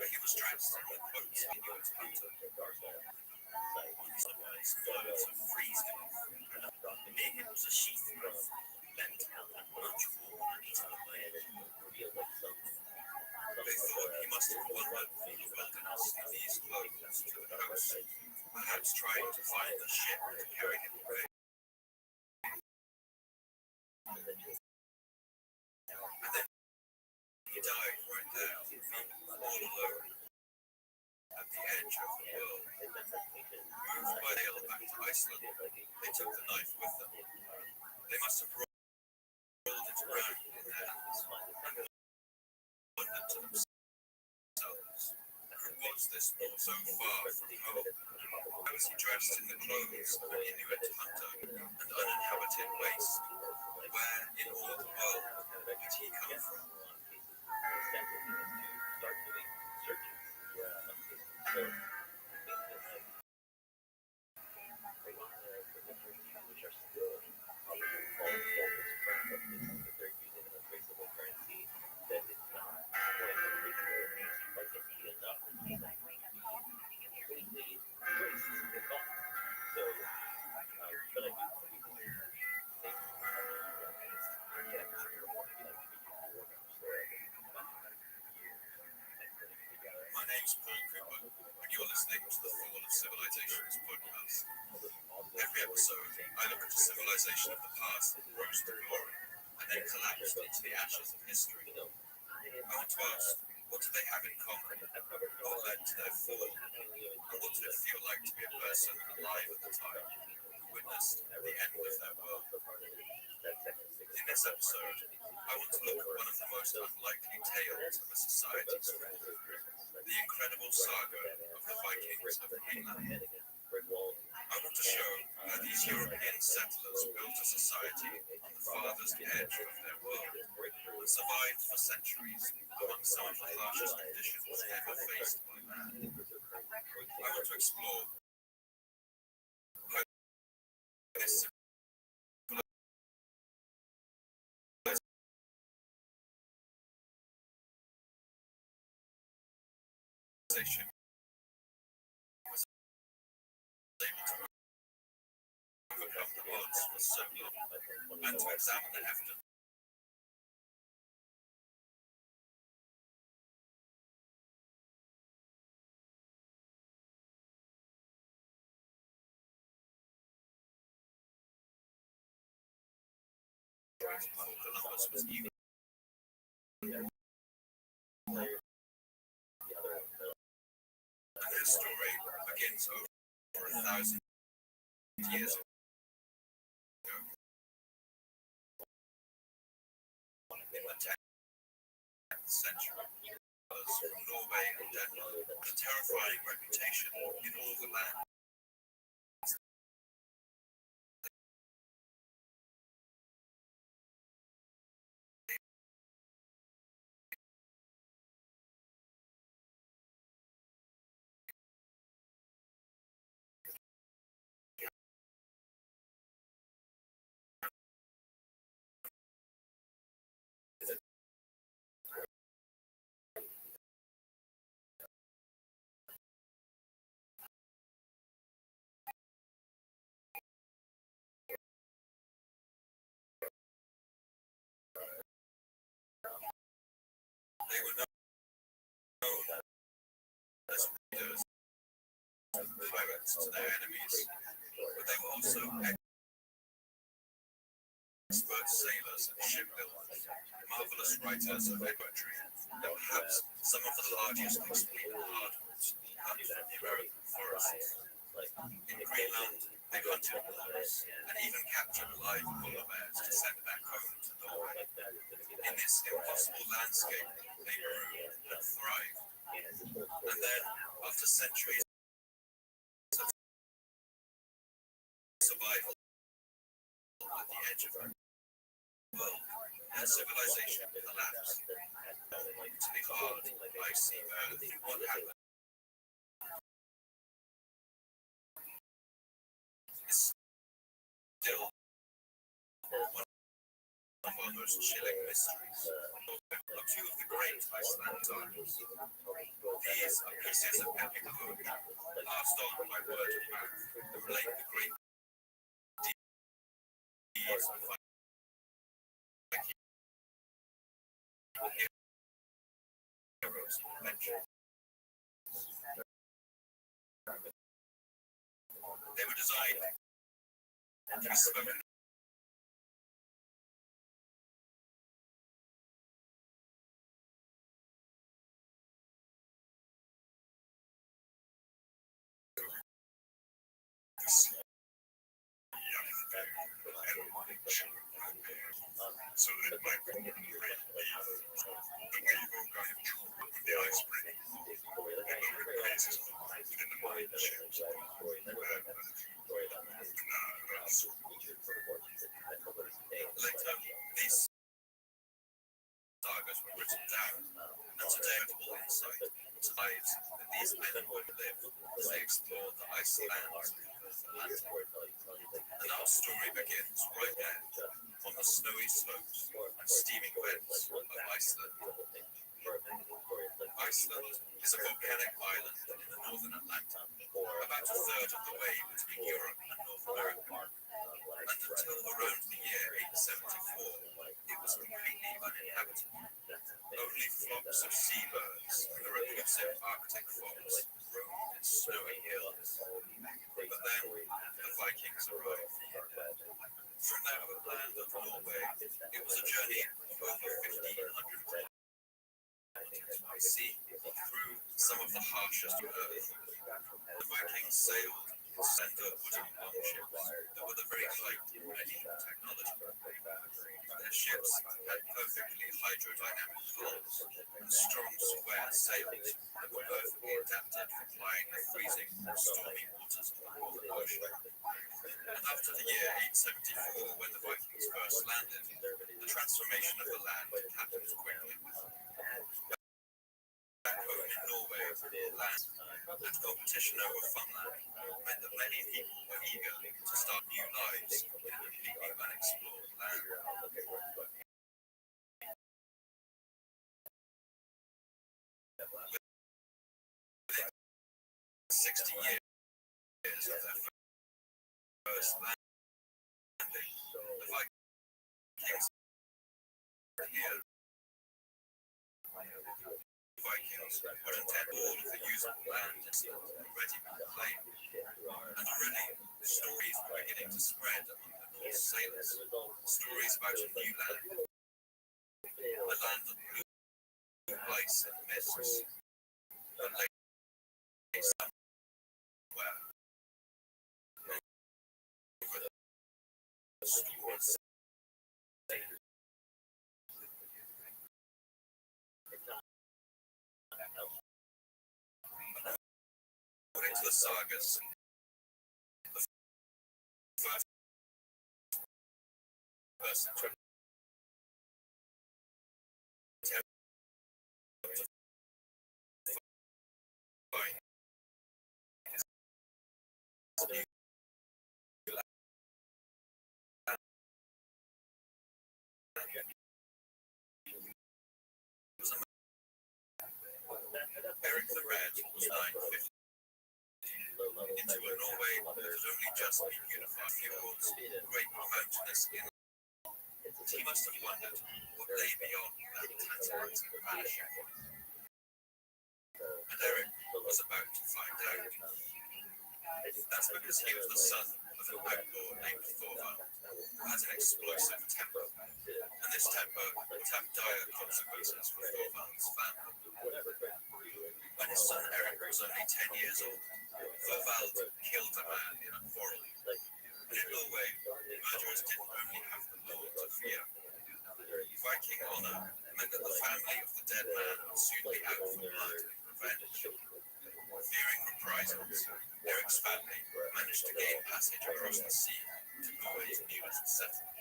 he was dressed in the clothes of Inuit hunter. On his eyes, clothes of freezing, and near him was a sheath of bent and much worn and eaten away. They thought he must have wandered through the wilderness in these clothes to the coast, perhaps trying to find a ship to carry him away. And then he died right there, all alone, at the edge of the world. Moved by sail back to Iceland, they took the knife with them. They must have rolled it around in their hands and wondered to themselves, who was this boy so far from home? How was he dressed in the clothes of an Inuit hunter and uninhabited waste? Where in all the world had he come from? episode, I look at a civilization of the past that rose to glory and then collapsed into the ashes of history. I want to ask, what did they have in common? What led to their fall? And what did it feel like to be a person alive at the time who witnessed the end of their world? In this episode, I want to look at one of the most unlikely tales of a society's fall, the incredible saga of the Vikings of Greenland. I want to show how these European settlers built a society on the farthest edge of their world and survived for centuries among some of the harshest conditions ever faced by man. I want to explore how this civilization was able to overcome the odds for so long, and to examine the evidence Columbus was even and their story begins over 1,000 years ago. In the 10th century, from Norway and Denmark, a terrifying reputation in all the land. They were known as raiders, pirates to their enemies, but they were also expert sailors and shipbuilders, marvelous writers of poetry, and perhaps some of the largest exploited hardwoods cut from the American forests. In Greenland, they hunted wolves and even captured live polar bears to send back home to Norway. In this impossible landscape, they grew and thrived. And then, after centuries of survival at the edge of their world, their civilization collapsed into the hard, icy earth. What happened is still one of our most chilling mysteries of two of the great Iceland sagas. These are pieces of epic poetry passed on by word of mouth that relate the great deeds of heroes of adventure. They were designed to be spoken so that it might bring the way of the ice breaking, and the places within the mine ships, later, these sagas were written down, and today I have full insight into lives that these men and women lived as they explored the icy lands of North Atlantic. And our story begins right there, on the snowy slopes and steaming vents of Iceland. Iceland is a volcanic island in the northern Atlantic, about a third of the way between Europe and North America. And until around the year 874, it was completely uninhabited. Only flocks of seabirds and the repulsive Arctic fox roamed its snowy hills. But then the Viking Vikings arrived. From the overland of Norway, it was a journey of over 1,500 sea through some of the harshest of earth. The Vikings sailed in slender wooden longships that were the very height of medieval technology. Their ships had perfectly hydrodynamic hulls and strong square sails that were perfectly adapted for plying the freezing and stormy waters of the Northern Ocean. And after the year 874, when the Vikings first landed, the transformation of the land happened quickly. Back home in Norway, land and competition over farmland meant that many people were eager to start new lives in completely unexplored land. Within 60 years of their first landing, the Vikings here. Vikings would intend all of the usable land already been claimed, and already stories were beginning to spread among the Norse sailors. Stories about a new land, a land of blue ice and mists, that lay somewhere over the storms. According to the sagas, the first person to attempt to find his new land. Eric the Red was 950 into a Norway that had only just been unified fjords, great mountainous inland. He must have wondered what lay beyond that tantalizing vanishing point. And Eric was about to find out. That's because he was the son of an outlaw named Thorvald, who had an explosive temper. And this temper would have dire consequences for Thorvald's family. When his son Eric was only 10 years old, Thorvald killed a man in a quarrel. And in Norway, murderers didn't only have the law to fear. Viking honor meant that the family of the dead man would soon be out for blood and revenge. Fearing reprisals, Eric's family managed to gain passage across the sea to Norway's newest settlement.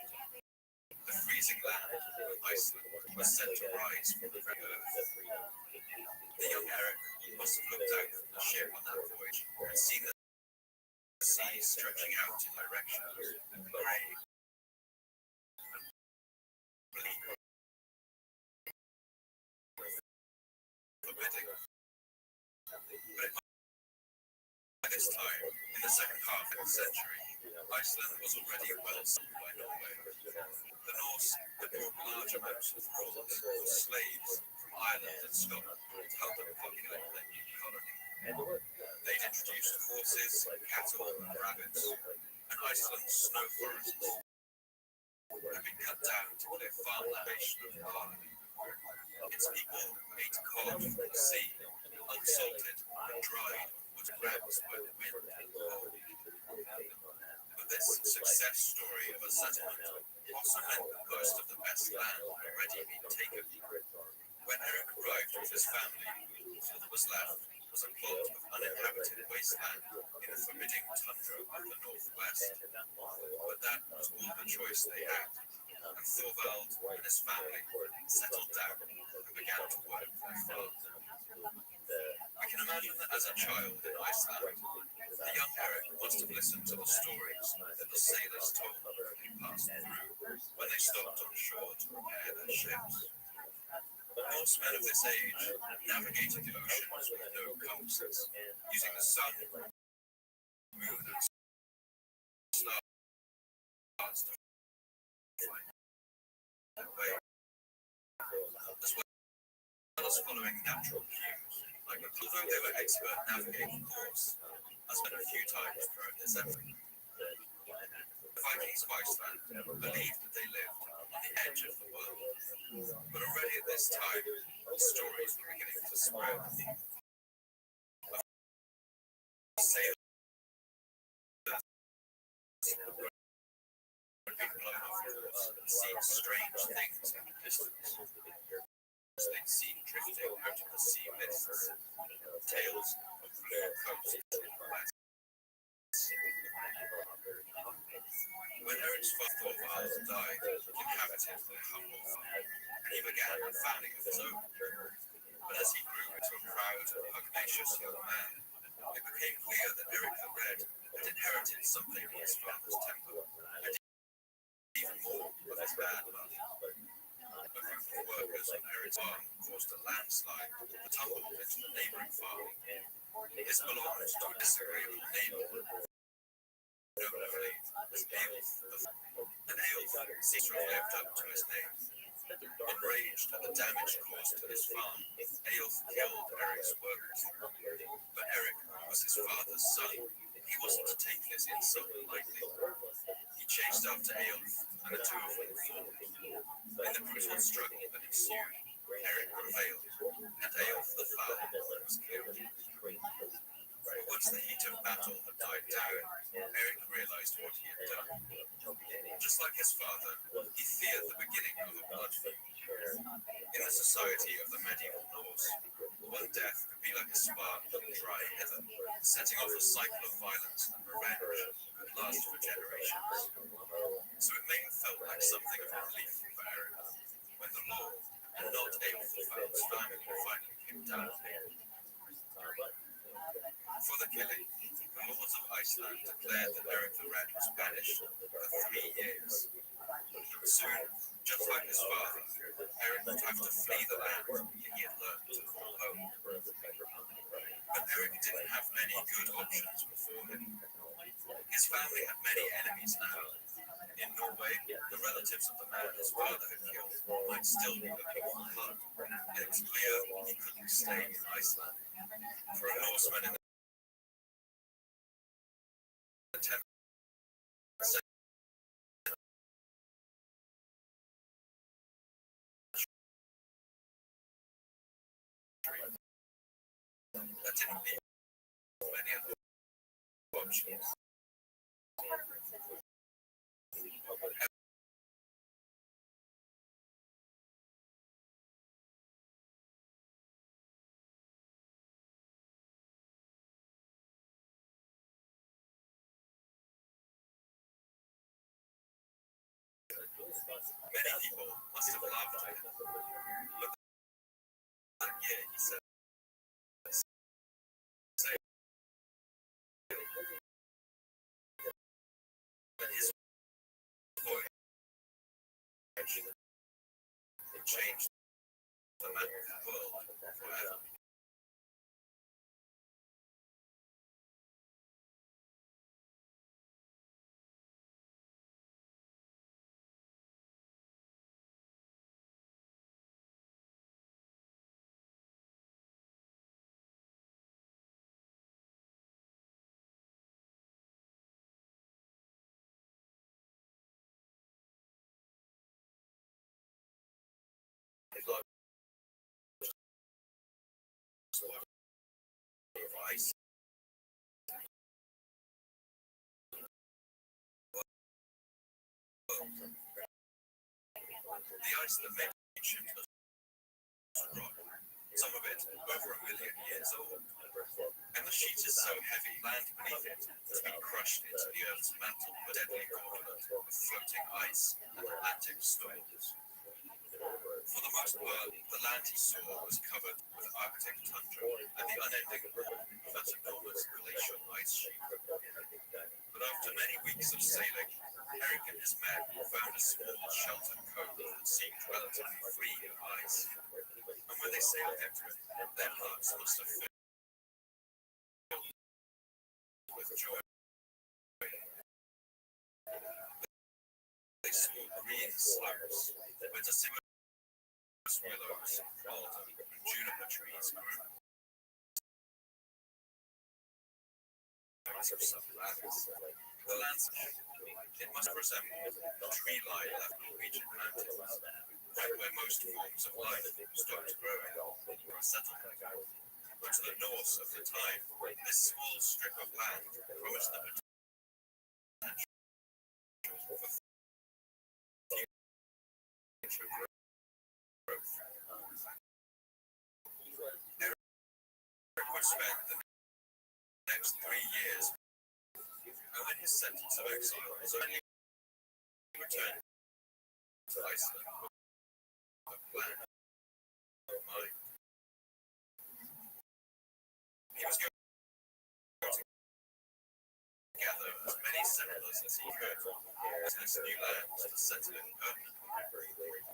The freezing land of Iceland was said to rise from the very earth. The young Eric must have looked out from the ship on that voyage and seen the sea stretching out in directions grey and bleak, forbidding. But by this time, in the second half of the century, Iceland was already well settled by Norway. The Norse had brought large amounts of thralls or slaves from Ireland and Scotland to help them populate their new colony. They'd introduced horses, cattle, and rabbits, and Iceland's snow forests had been cut down to clear farmland of the colony. Its people ate cod from the sea, unsalted and dried, was grabbed by the wind and cold. But this success story of a settlement also meant that most of the best land had already been taken. When Eric arrived with his family, all that was left was a plot of uninhabited wasteland in the forbidding tundra of the northwest. But that was all the choice they had, and Thorvald and his family settled down and began to work their farm. We can imagine that as a child in Iceland, the young Eric must have listened to the stories that the sailors told them as they passed through when they stopped on shore to repair their ships. Norse men of this age navigated the oceans with no compasses, using the sun, moon, and stars to find their way, as well as following natural cues. Like, although they were expert navigating course, as been a few times throughout this effort, Kings of Iceland believed that they lived on the edge of the world. But already at this time, stories were beginning to spread. Sailors had been blown off course and seen strange things in the distance. They'd seen drifting out of the sea mists, tales of blue coasts in the west. When Eric's father died, he inhabited their humble farm, and he began a family of his own. But as he grew into a proud and pugnacious young man, it became clear that Eric the Red had inherited something of his father's temper, and even more of his bad luck. A group of workers on Eric's farm caused a landslide that tumbled into the neighboring farm. This belonged to a disagreeable neighbor known only as Aelf. And Aelf seems to have lived up to his name. Enraged at the damage caused to his farm, Aelf killed Eric's workers. But Eric was his father's son. He wasn't to take his insult lightly. He chased after Aelf, and the two of them fought. In the brutal struggle that ensued, Eric prevailed, and Aelf the Foul was killed. Once the heat of battle had died down, Eric realized what he had done. Just like his father, he feared the beginning of a blood feud. In the society of the medieval Norse, one death could be like a spark from dry heather, setting off a cycle of violence and revenge that could last for generations. So it may have felt like something of a relief for Eric when the law, and not Aelf the Foul's family, finally came down. For the killing, the lords of Iceland declared that Eric the Red was banished for 3 years. Soon, just like his father, Eric would have to flee the land he had learned to call home. But Eric didn't have many good options before him. His family had many enemies now. In Norway, the relatives of the man his father had killed might still be looking for blood, and it was clear he couldn't stay in Iceland. For a Norseman in the 10th century, that didn't leave many other options. Many people must have laughed at him. But that year he said, that his voice it changed the map of the world forever. Ice. The ice that made ancient was rock, some of it over 1 million years old. And the sheet is so heavy, land beneath it has been crushed into the Earth's mantle, a deadly gauntlet of floating ice and Atlantic storms. For the most part, the land he saw was covered with Arctic tundra and the unending roar of that enormous glacial ice sheet. But after many weeks of sailing, Eric and his men found a small sheltered cove that seemed relatively free of ice. And when they sailed into it, their hearts must have filled with joy. They saw green slopes where deciduous willows, alder, and juniper trees grew. Of some lands. The landscape, it must resemble the tree-line of Norwegian mountains, right where most forms of life stopped growing or a settlement. But to the north of the time, this small strip of land promised the potential for future growth. Eric would spend the next 3 years, and then his sentence of exile was only returned to Iceland with a plan in mind. He was going to gather as many settlers as he could to this new land to settle in permanently,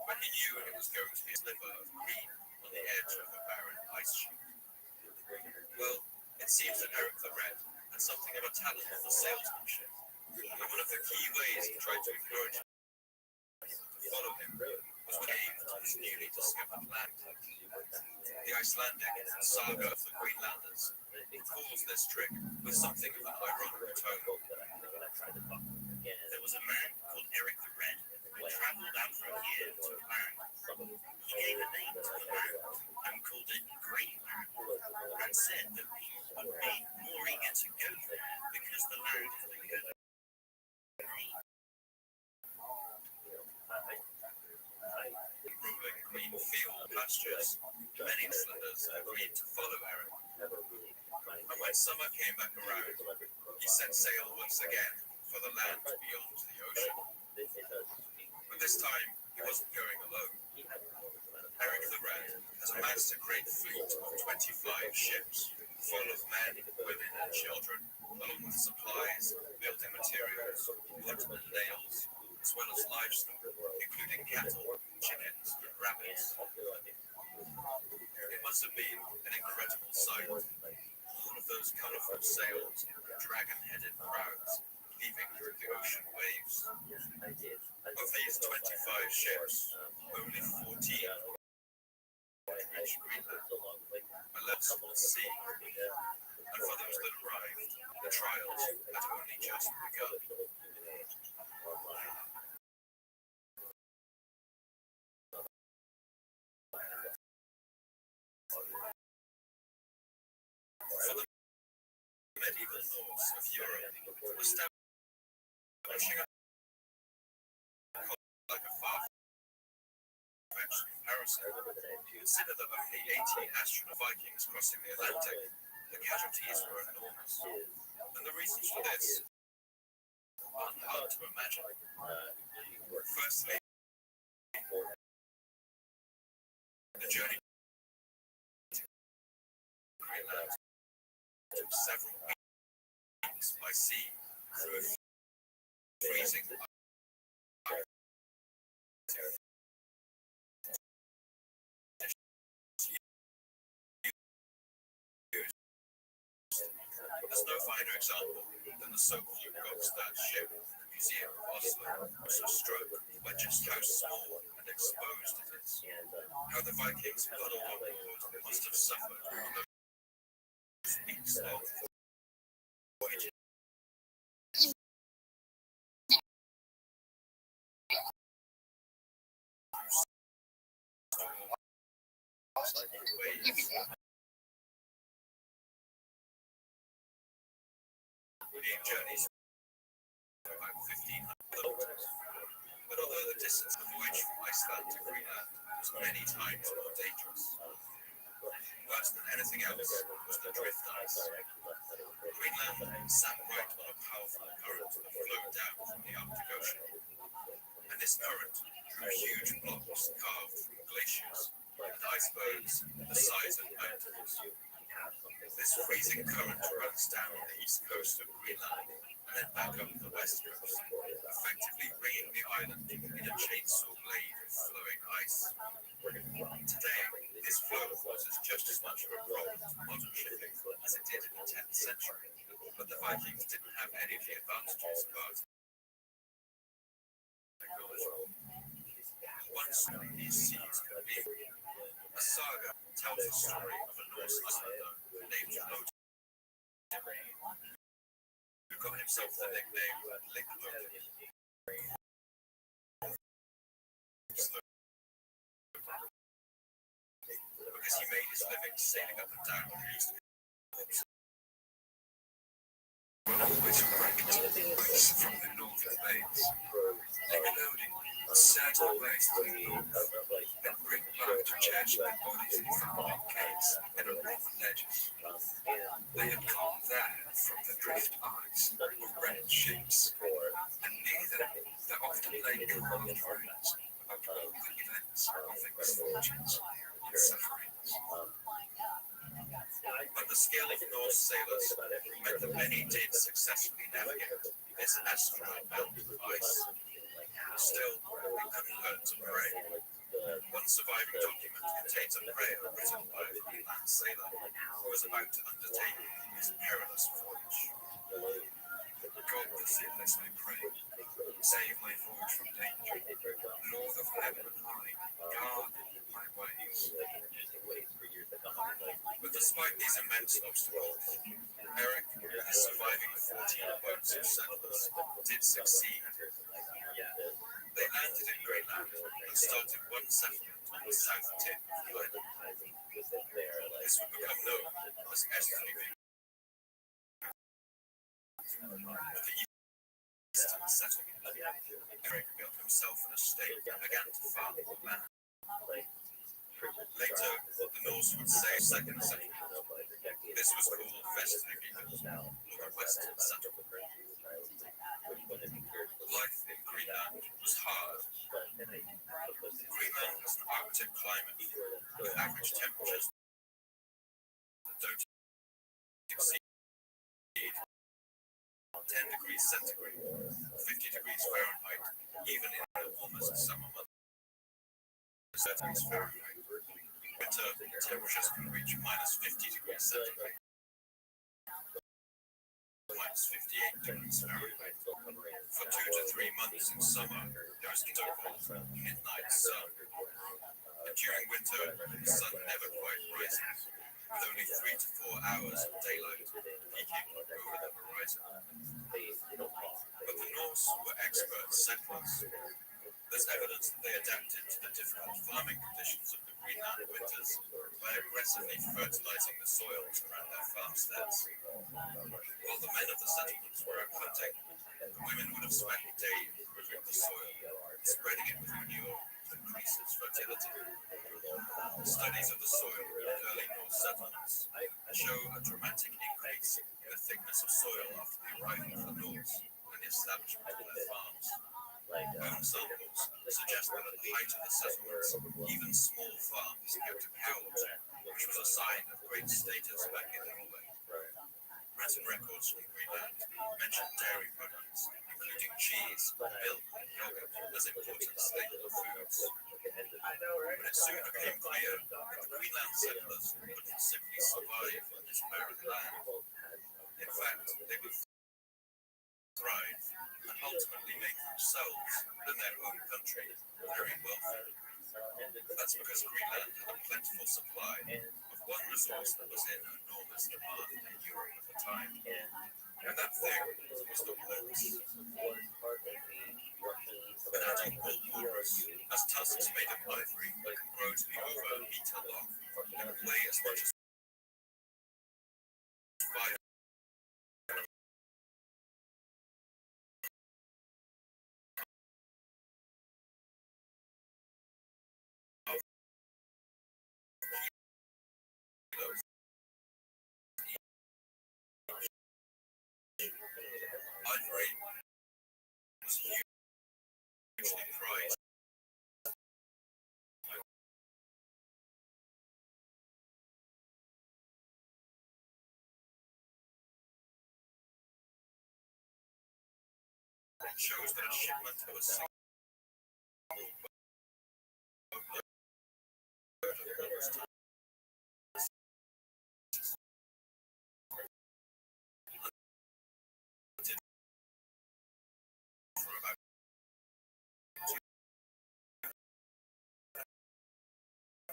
but he knew it was going to be a sliver of green on the edge of a barren ice sheet. Well, it seems that Eric the Red had something of a talent for salesmanship, and one of the key ways he tried to encourage him to follow him was when he aimed at his newly discovered land. The Icelandic saga of the Greenlanders recalls this trick with something of an ironic tone. There was a man called Eric the Red who travelled out from here to land. He gave a name to the land and called it Greenland, and said that people would be more eager to go there because the land had a good name. Rolling green field pastures, many Icelanders agreed to follow Eric. And when summer came back around, he set sail once again for the land beyond the ocean. But this time, he wasn't going alone. Eric the Red has amassed a great fleet of 25 ships, full of men, women, and children, along with supplies, building materials, wood and nails, as well as livestock, including cattle, chickens, and rabbits. It must have been an incredible sight. All of those colourful sails and dragon-headed prows leaving through the ocean waves. Of these 25 ships, only 14 reached Greenland, a less on the sea, and for those that arrived, the trials had only just begun. For the medieval Norse of Europe, establishing a like a far-fetched comparison, consider that only 18 astronaut Vikings crossing the Atlantic, the casualties were enormous. And the reasons for this are hard to imagine. Firstly, the journey to Greenland took several weeks by sea through a freezing There's no finer example than the so-called Gokstad ship at the Museum of Oslo was struck by just how small and exposed it is. How the Vikings huddled on board must have suffered on those weeks-long voyages. Journeys for about 1,500 kilometers. But although the distance of the voyage from Iceland to Greenland was many times more dangerous, worse than anything else was the drift ice. Greenland sat right on a powerful current that flowed down from the Arctic Ocean, and this current drew huge blocks carved from glaciers and icebergs the size of mountains. This freezing current runs down the east coast of Greenland and then back up the west coast, effectively ringing the island in a chainsaw blade of flowing ice. Today, this flow causes just as much of a problem to modern shipping as it did in the 10th century, but the Vikings didn't have any of the advantages of our technology. One story these seas can be. A saga tells the story of a Norse Icelander named Odin, who got himself the nickname Lickload. Because he made his living sailing up and down the east coast. Always wrecked boats from the northern bays, exploding certain ways to the north, and bring back to church the bodies in found caves and on rock ledges. They had come there from the drift ice or wrecked ships, and near them there often lay carved runes about all the events of their misfortunes and sufferings. But the skill of Norse sailors meant that many did successfully navigate this asteroid belt of ice. Still, it couldn't hurt to pray. One surviving document contains a prayer written by a Greenland sailor who was about to undertake his perilous voyage. God the sinless, I pray, save my voyage from danger. Lord of heaven and high, guard my ways. But despite these immense obstacles, Eric and his surviving 14 boats and settlers did succeed. They landed in Greenland and started one settlement on the south tip of the island. This would become known as SVB. The eastern settlement. Eric built himself an estate and began to farm the land. Later, the Norse would say second settlement. This was called Vestviken, or Western Settlement. Life in Greenland was hard. Greenland has an Arctic climate with average temperatures that don't exceed 10 degrees centigrade, 50 degrees Fahrenheit, even in the warmest summer months. Fahrenheit. Winter temperatures can reach minus 50 degrees centigrade, minus 58 degrees Fahrenheit. For 2 to 3 months in summer, there is so-called midnight sun. And during winter, the sun never quite rises, with only 3 to 4 hours of daylight peeking over the horizon. But the Norse were expert settlers. There's evidence that they adapted to the difficult farming conditions of the Greenland winters by aggressively fertilizing the soils around their farmsteads. While the men of the settlements were out hunting, the women would have spent days reviewing the soil, spreading it with manure to increase its fertility. Studies of the soil in early Norse settlements show a dramatic increase in the thickness of soil after the arrival of the Norse and the establishment of their farms. Bone samples suggest that at the height of the settlements, even small farms kept a cow or two, which was a sign of great status back in Norway. Written records from Greenland mention dairy products, including cheese, milk, and yogurt, as important staple foods. But it soon became clear that the Greenland settlers wouldn't simply survive on this barren land. In fact, they would thrive and ultimately make themselves and their own country very wealthy. That's because Greenland had a plentiful supply of one resource that was in enormous demand in Europe at the time, and that thing was the walrus. An adult bull walrus has tusks made of ivory that can grow to be over a meter long and weigh as much as 5. Ivory was hugely prized. It shows that a shipment of a single for about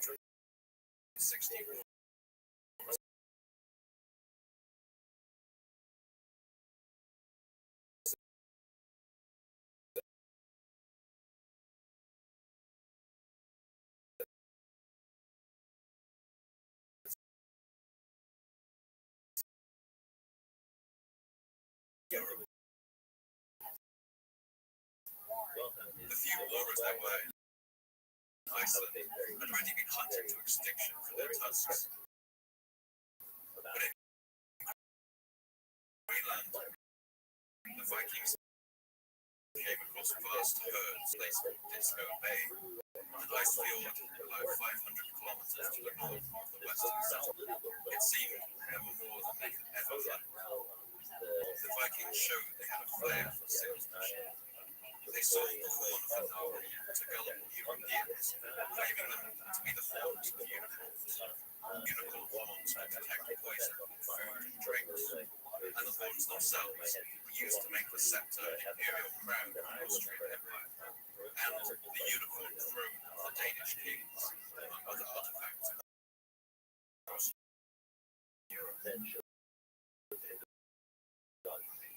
260 The few walrus there were in Iceland had already been hunted to extinction for their tusks. But in Greenland, the Vikings came across vast herds placed in Disco Bay, an ice field about 500 kilometers to the north of the western settlement. It seemed there were more than they could ever hunt. The Vikings showed they had a flair for salesmanship. They sold the horn of a noble to gullible Europeans, claiming them to be the horns of unicorns. Unicorn horns would detect poison in food and drinks, and the horns themselves were used to make the scepter and imperial crown of the Austrian Empire, and the unicorn throne of the Danish kings, among other artifacts across Europe.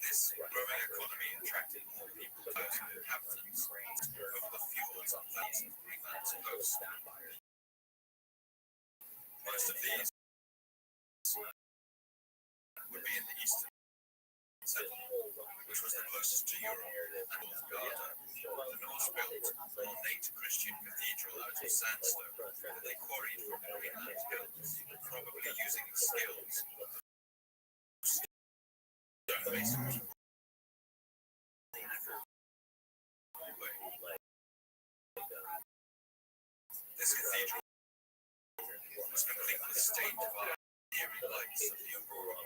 This growing economy attracted more people to those inhabitants over the fjords and lands of Greenland's coast. Most of these would be in the eastern settlement, which was the closest to Europe, and North Garda. The Norse built an ornate Christian cathedral out of sandstone that they quarried from the Greenland hills, probably using the skills of stone masons. This cathedral was complete with stained glass, eerie lights of the aurora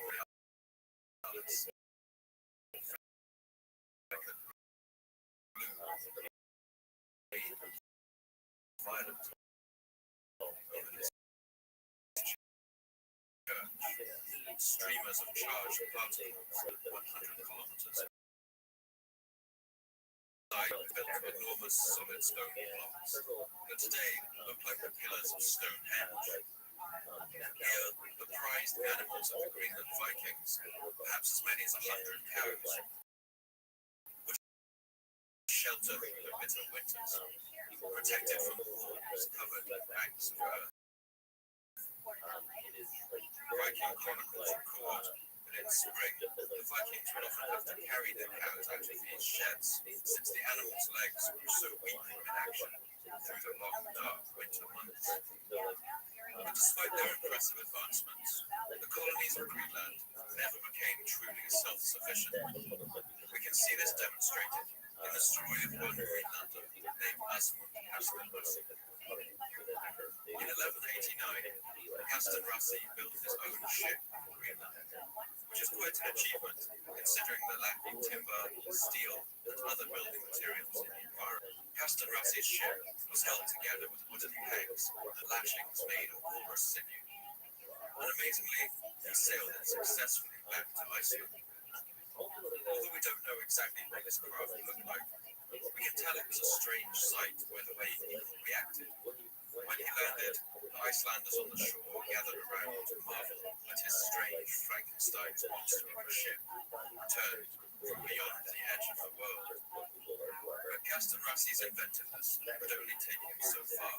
borealis. Like a blue, violet over this church. Streamers of charged particles 100 kilometers. Built of enormous solid stone blocks that today look like the pillars of Stonehenge. Here, the prized animals of the Greenland Vikings, perhaps as many as 100 cows, would shelter through the bitter winters, protected from wolves covered with banks of earth. Viking chronicles record that in spring, the Vikings would often have to carry their cows out of these sheds, since the animals' legs were so weak from inaction through the long, dark winter months. But despite their impressive advancements, the colonies of Greenland never became truly self-sufficient. We can see this demonstrated in the story of one Greenlander named Asmund Kastanrassi. In 1189, Kastanrassi built his own ship for Greenland, which is quite an achievement considering the lack of timber, steel, and other building materials in the environment. Kastanrassi's ship was held together with wooden pegs and lashings made of walrus sinew. Unamazingly, he sailed it successfully back to Iceland. Although we don't know exactly what this craft looked like, we can tell it was a strange sight by the way people reacted. When he landed, the Icelanders on the shore gathered around to marvel at his strange Frankenstein's monster of a ship, turned from beyond the edge of the world. But Kastanrassi's inventiveness would only take him so far.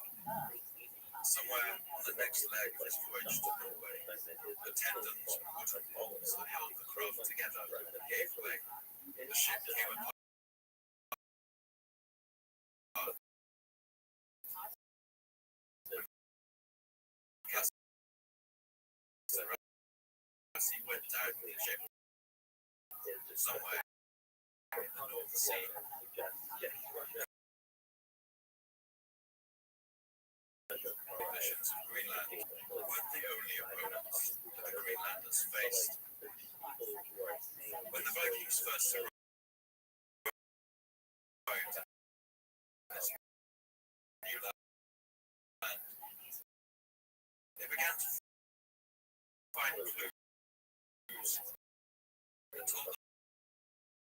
Somewhere on the next leg of his voyage to Norway, the tendons and wooden bolts that held the craft together gave way. The ship came apart. Kastanrassi went down with the ship somewhere in the North Sea. Missions of Greenland weren't the only opponents that the Greenlanders faced. When the Vikings first arrived in this new land, they began to find clues that told them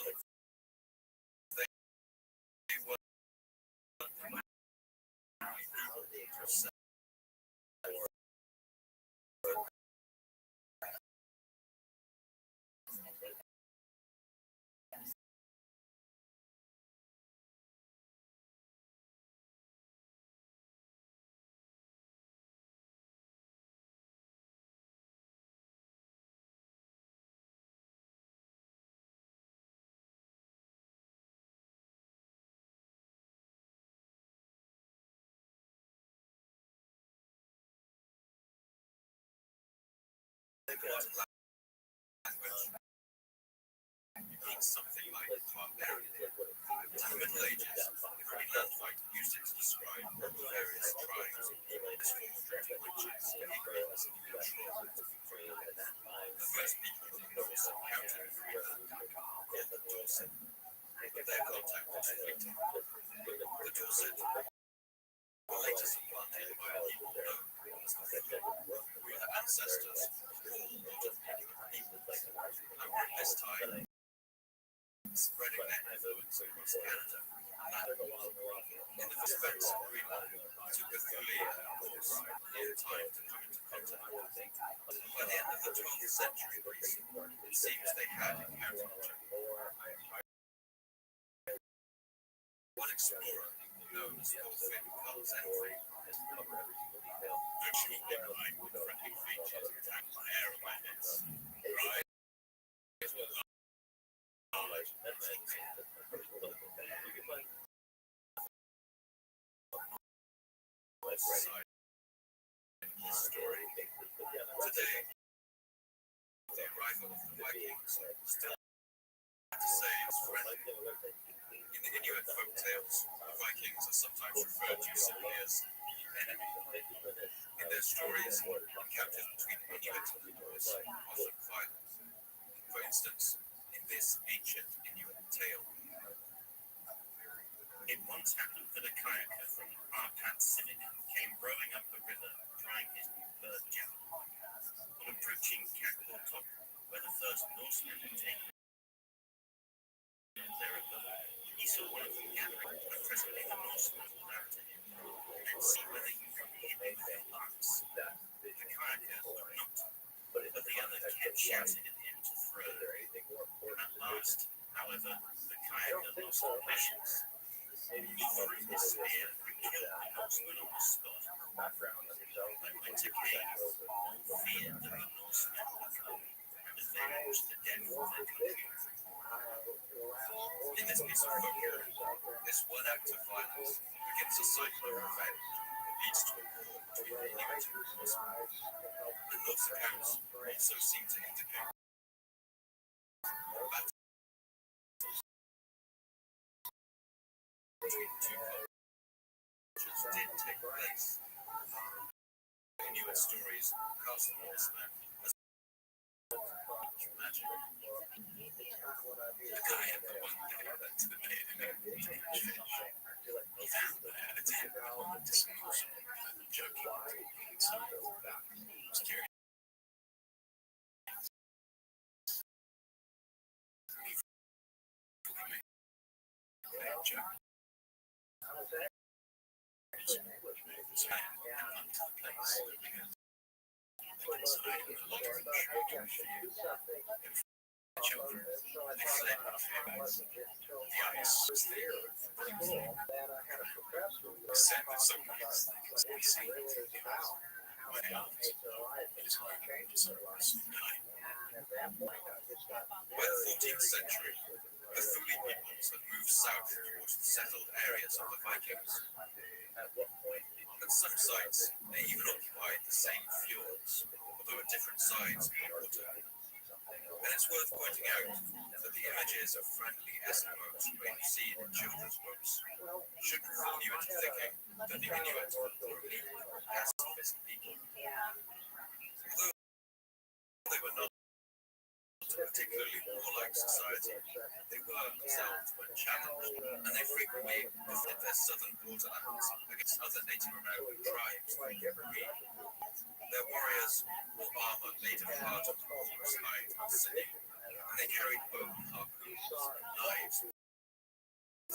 they were reported language means something like barbarian. In the Middle Ages, Greenland fight used it to describe various tribes, this form of witches, eagles, and trolls. The first people in Norse encountered Greenland were the Dorset, but their contact was fleeting. The Dorset were later supplanted by a people known as the Thule, who were the ancestors of all modern Inuit peoples, and were at this time spreading their influence across Canada. In the first events of Greenland, took the Thule of course a long time to come into contact with. By the end of the 12th century, it seems they had encountered each other. One explorer, known as Thorfinn Karlsefni, virtually line with friendly features attacked my hair and my head. Right? Story. Today, the arrival of the Vikings still to say is friendly. In the Inuit folk tales, the Vikings are sometimes referred to simply as the enemy. In their stories, encounters between Inuit and Norse are often violent. For instance, in this ancient Inuit tale, it once happened that a kayaker from Arpat-Sinnik came rowing up the river, trying his new bird javelin. On approaching Kakor-Top, where the first Norsemen had taken their abode, he saw one of them gathering, but presently the Norsemen allowed to him, and see whether you can hit me with your lance. The kayaker would not, but the other kept shouting at him to throw. At last, however, the kayaker lost patience. He threw his spear and killed the Norseman on the spot. When winter came, all feared that the Norsemen would come and avenge the death of their country. In this piece of folklore, this one act of violence begins a cycle of revenge that leads to a war between the Inuit and Norsemen. The Norse accounts also seem to indicate battles between two cultures did take place. Inuit stories cast the Norsemen as magic. The guy at the one day that to the minute and then he found there at the end of this Norseman joking inside. I was curious. Children, they fled with families. The ice was there. Said that some nights they could be seen went out. It is hard to surprise night. By the 14th century, the Thule peoples had moved south towards the settled areas of the Vikings. At some sites, they even occupied the same fjords, although at different sides of the water. And it's worth pointing out that the images of friendly Eskimos you may see in children's books shouldn't fool you into thinking that the Inuit were evil, pacifist people. Although they were not a particularly warlike society, they were themselves when challenged, and they frequently defended their southern borderlands against other Native American tribes like Rabbbi. Their warriors wore armor made of hard walrus hide and sinew, and they carried bow and harpoons and knives with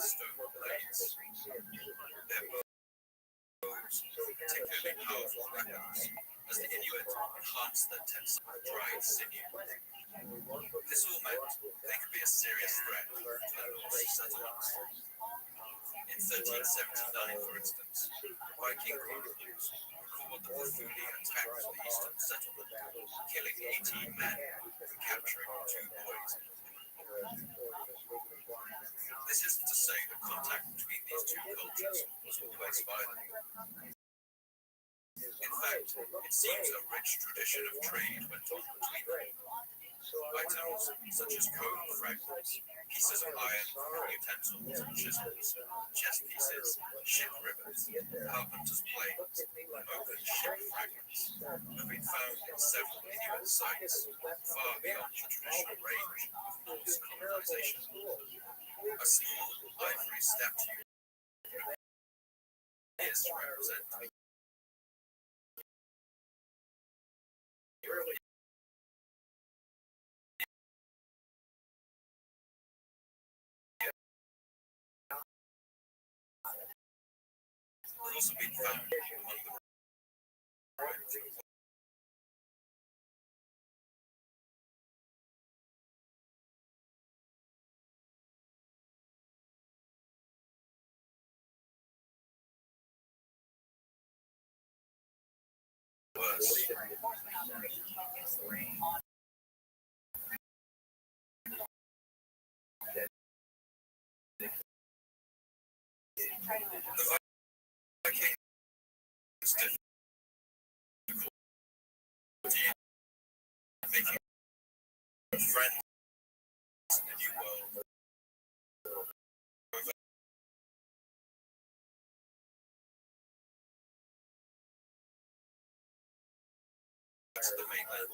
stone blades. Their bows were particularly powerful weapons, as the Inuit enhanced their tensile dried sinew. This all meant they could be a serious threat to the Norse settlements. In 1379, for instance, Viking chronicles record that the Thule attacked the eastern settlement, killing 18 men and capturing 2 boys. This isn't to say that contact between these two cultures was always violent. In fact, fact, it seems a rich tradition of trade went on between them. Items such as comb fragments, pieces of iron, utensils and chisels, chess pieces, ship rivets, carpenter's planes, and open ship fragments have been found in several Inuit sites far beyond the traditional range of Norse colonization. A small ivory statue is to represent has also been found among the ruins of worse. The Vikings did making friends in the New World. To the mainland.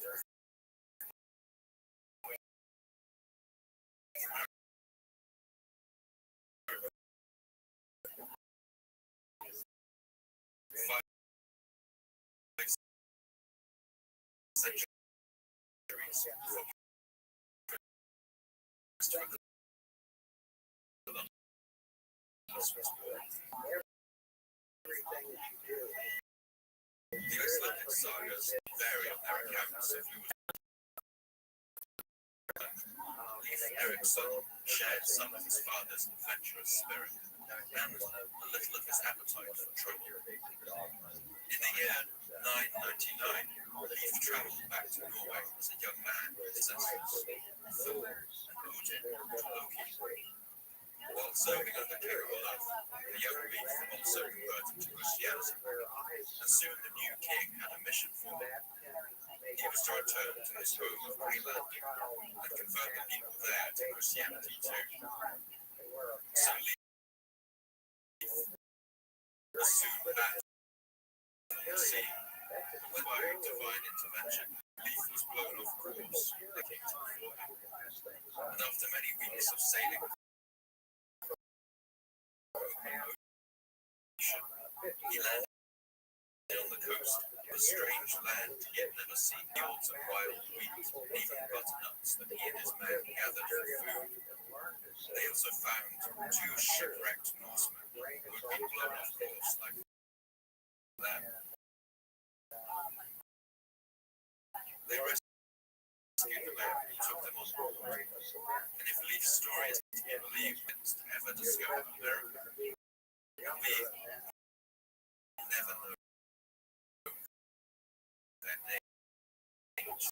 Centuries the Icelandic sagas vary on their accounts of who was Ericsson shared some of his father's adventurous spirit and a little of his appetite for trouble. In the year 999, Leif traveled back to Norway as a young man with his ancestors, Thor and Odin to Loki. While serving under King Olaf, the young Leif also converted to Christianity, and soon the new king had a mission for him. He was to return to his home of Greenland and convert the people there to Christianity too. So Leif was soon back at sea, but by divine intervention, Leif was blown off course the king before him. And after many weeks of sailing he landed on the coast of a strange land he had never seen. Fields of wild wheat, even butternuts that he and his men gathered for food. They also found two shipwrecked Norsemen who had been blown off course like them. They rescued the men and took them on board. And if Leif's story is to be believed, to ever discover America, we never know their names.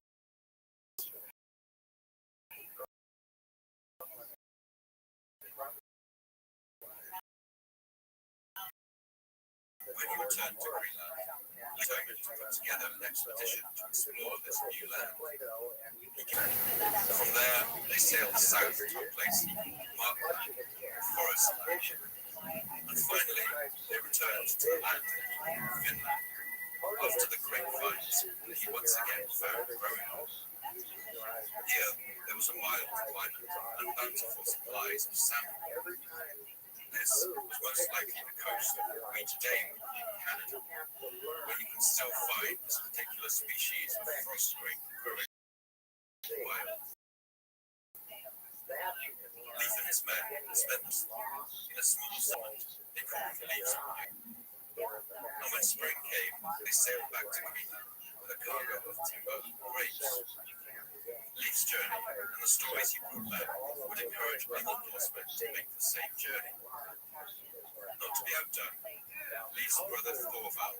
When he returned to Greenland, he determined to put together an expedition to explore this new land. From there, they sailed south to a place he called Markland, Forest Land. And finally, they returned to the land he called Finland. After the grapevines, he once again found growing. Here, there was a mild climate and bountiful supplies of salmon. This was most likely the coast of what we today would call Canada, where you can still find this particular species of frost grape growing wild. Leif and his men spent the summer in a small settlement they called Leif's Point. And when spring came, they sailed back to Greenland with a cargo of timber and grapes. Leif's journey and the stories he brought back would encourage other Norsemen to make the same journey. Not to be outdone, Leif's brother Thorvald,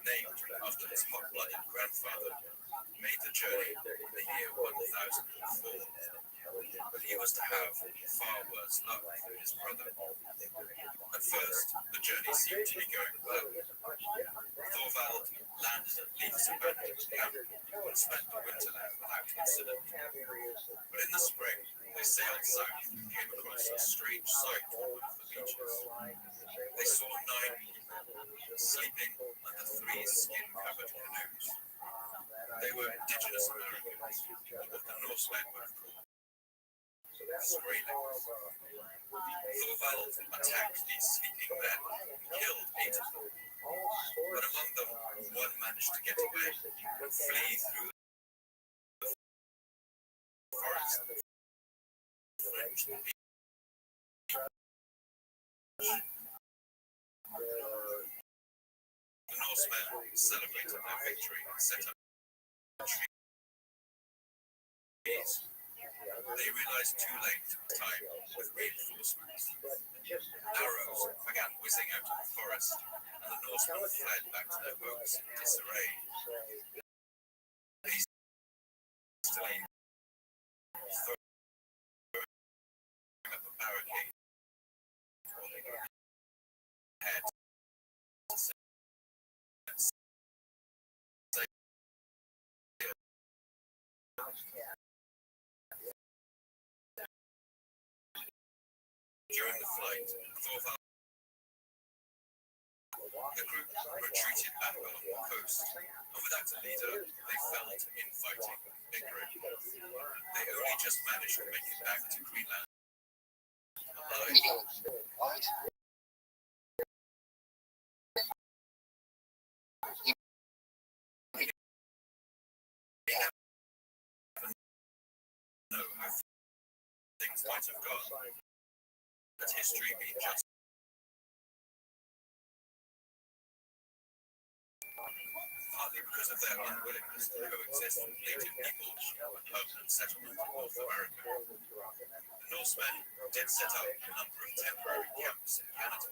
named after his hot-blooded grandfather, made the journey in the year 1004. But he was to have far worse luck than his brother. At first, the journey seemed to be going well. Thorvald landed at Leith's abandoned camp and spent the winter there without incident. But in the spring, they sailed south and came across a strange sight on one of the beaches. They saw 9 people sleeping under 3 skin-covered canoes. They were indigenous Americans, or what the Norsemen would have called Skraelings. Thorvald attacked these sleeping men and killed 8 of them. But among them, one managed to get away and flee through the forest. The Norsemen celebrated their victory and set up trees. They realized too late time with reinforcements. Arrows began whizzing out of the forest, and the Norsemen fled back to their boats in disarray. Hastily throwing up a barricade while they had during the flight, Thorvald the group retreated back along the coast, and without a leader, they fell to infighting and bickering. They only just managed to make it back to Greenland alive. Know how things might have gone, had history been just partly because of their unwillingness to coexist with native peoples and permanent settlement in North America. The Norsemen did set up a number of temporary camps in Canada,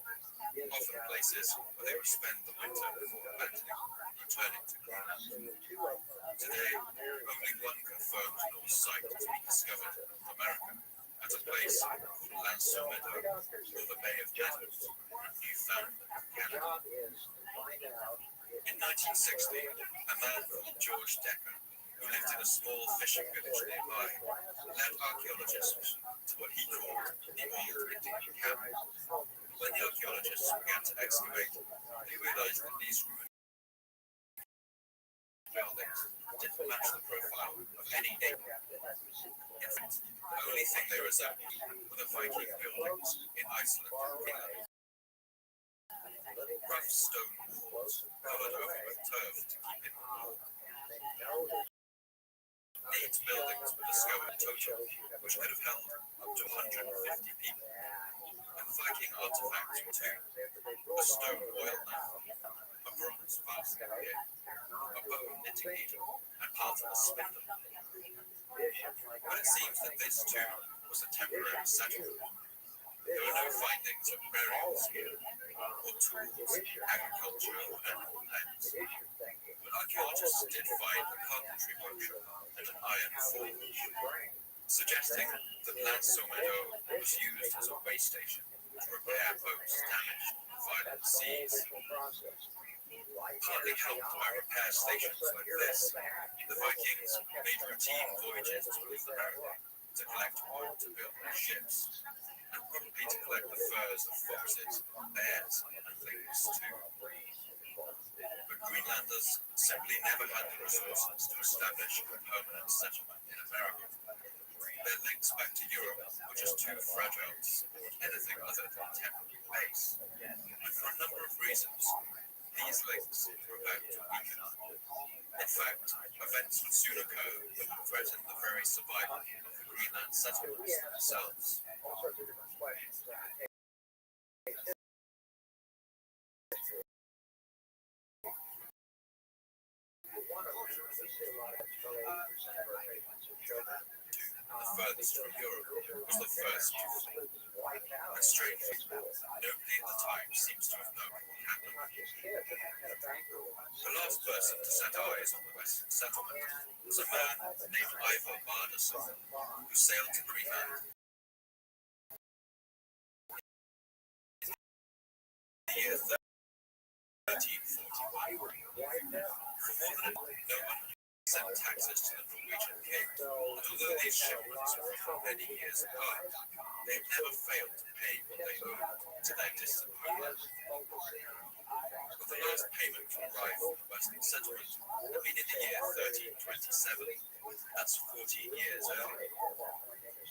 often places where they would spend the winter before abandoning and returning to Greenland. Today, only one confirmed Norse site has been discovered in North America, at a place called Lansomeadow, or the Bay of Meadows, in Newfoundland, Canada. In 1960, a man called George Decker, who lived in a small fishing village nearby, led archaeologists to what he called the old Indian camp. When the archaeologists began to excavate, they realized that these ruined buildings didn't match the profile of any native. In fact, the only thing they resembled were the Viking buildings in Iceland and Greenland. Rough stone walls covered over with turf to keep in warm. 8 buildings were discovered in total, which could have held up to 150 people. And Viking artifacts were too: a stone oil lamp, a bronze basket here, a bone knitting needle, and part of a spindle. But it seems that this too was a temporary settlement. There were no findings of burials here, or tools, agriculture, or animal pens. But archaeologists did find a carpentry workshop and an iron forge, suggesting that Lansomeadow was used as a way station to repair boats damaged in violent seas. Partly helped by repair stations like this, the Vikings made routine voyages to North America to collect wood to build their ships, and probably to collect the furs of foxes, bears, and lynx too. But Greenlanders simply never had the resources to establish a permanent settlement in America. Their links back to Europe were just too fragile to support anything other than a temporary base. And for a number of reasons, these links were about to weaken. In fact, events would soon occur that would threaten the very survival of the Greenland settlements themselves. The furthest from Europe was the first Jubilee. And strangely, nobody at the time seems to have known what happened. The last person to set eyes on the Western settlement was a man named Ivar Bardason, who sailed to Greenland in the year 1341. For more than no one sent taxes to the Norwegian king, and although these shipments were from many years apart, they have never failed to pay what they owed to their distant homeland. But the last payment to arrive from the Western settlement had been in the year 1327. That's 14 years earlier.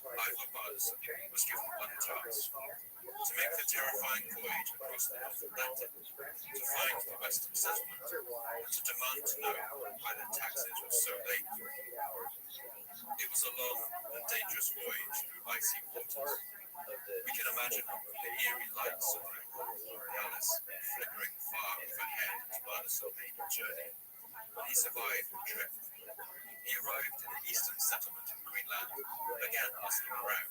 Ivar Bardason was given one task: to make the terrifying voyage across the North Atlantic, to find the Western settlement, and to demand to know why their taxes were so late. It was a long and dangerous voyage through icy waters. We can imagine the eerie lights of the Borealis flickering far overhead as Bardason made the journey. But he survived the trip. He arrived in the eastern settlement in Greenland, began asking around,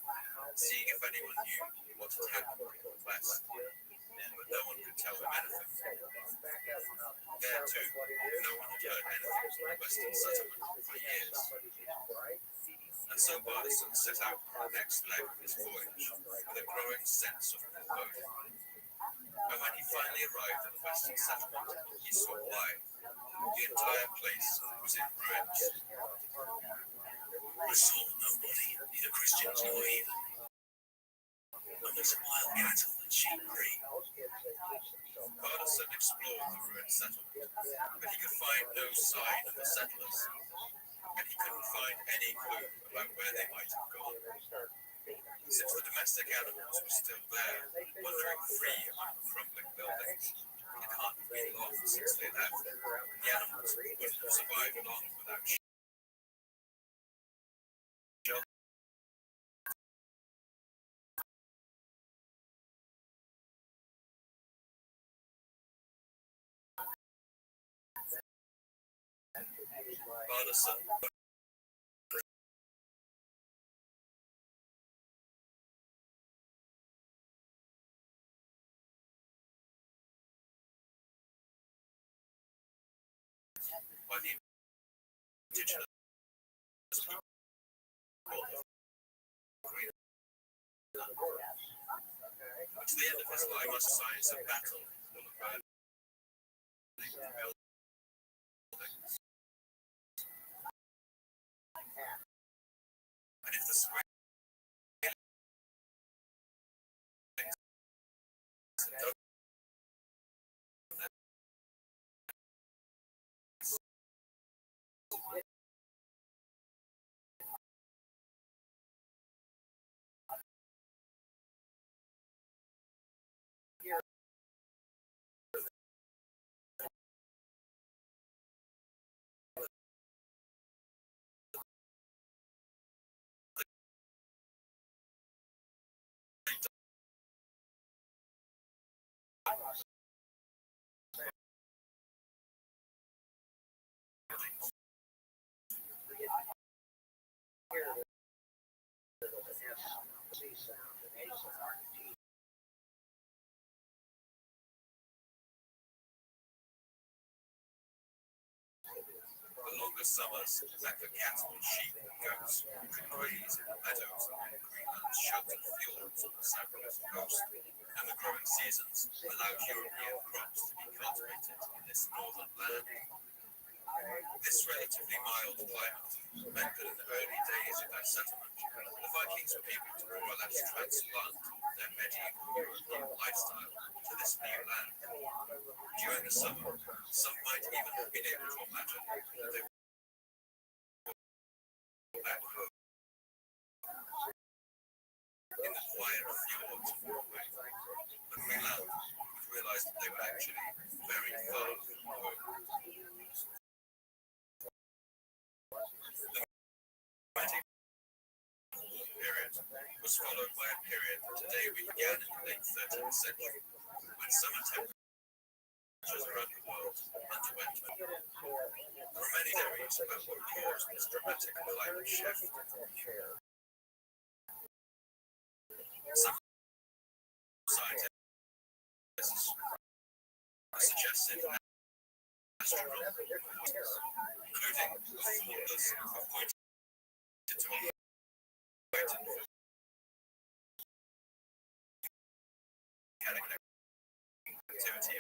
seeing if anyone knew what had happened in the west. But no one could tell him anything. There too, no one had heard anything from the western settlement for years. And so Bardason set out on the next leg of his voyage with a growing sense of foreboding. And when he finally arrived at the western settlement, he saw why. The entire place was in ruins. I saw nobody, neither Christians nor heathen. Only some wild cattle and sheep grazing. Bardason explored the ruined settlement, but he could find no sign of the settlers, and he couldn't find any clue about where they might have gone. Since the domestic animals were still there, wandering free among the crumbling buildings, it can't have been long since they left. The animals wouldn't have survived long without shelter. Bardason by the indigenous people of Greenland. But to the end of his life, was signs of battle full of burning buildings. And if the spring the longer summers meant that cattle, sheep, and goats could graze in the meadows along Greenland's sheltered fjords on the southwest coast, and the growing seasons allowed European crops to be cultivated in this northern land. This relatively mild climate meant that in the early days of their settlement, the Vikings were able to more or less transplant their medieval European lifestyle to this new land. During the summer, some might even have been able to imagine that they were back home in the quiet fjords of Norway. But Greenland would realize that they were actually very far from home. The medieval period was followed by a period that today began in the late 13th century, when summer temperatures around the world underwent. There are many theories about what caused this dramatic climate shift. Some scientists suggested astronomical causes, including the formulas of pointed to a volcanic activity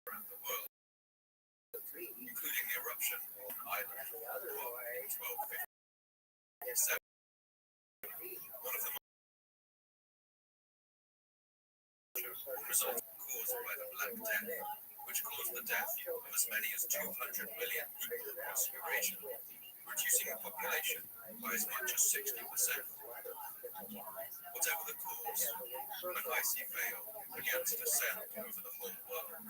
around the world. eruption on an island in 1257. One of the result caused by the Black Death, which caused the death of as many as 200 million people across Eurasia, reducing the population by as much as 60%. Whatever the cause, an icy veil began to descend over the whole world.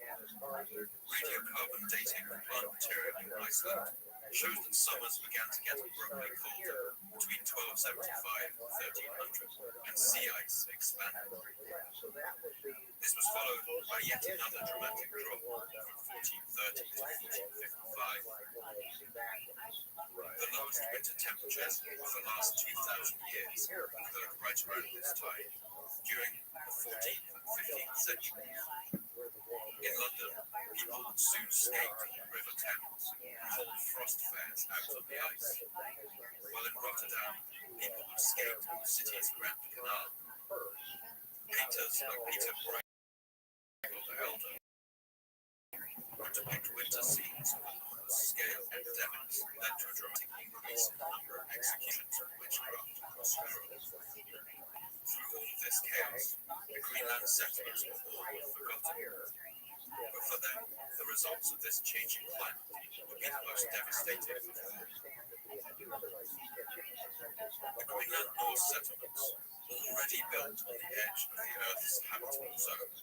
Radiocarbon dating of plant material in Iceland shows that summers began to get abruptly colder between 1275 and 1300, and sea ice expanded. This was followed by yet another dramatic drop from 1430 to 1455. The lowest winter temperatures of the last 2,000 years occurred right around this time, during the 14th and 15th centuries. In London, people would soon skate on the River Thames and hold frost fairs out on the ice, while in Rotterdam, people would skate on the city's Grand Canal. Painters like Peter Bruegel the Elder would depict winter scenes of enormous scale epidemics led to a dramatic increase in the number of executions of witchcraft across Europe. Through all of this chaos, the Greenland settlers were all forgotten. But for them, the results of this changing climate would be the most devastating of all. The Greenland Norse settlements were already built on the edge of the Earth's habitable zone.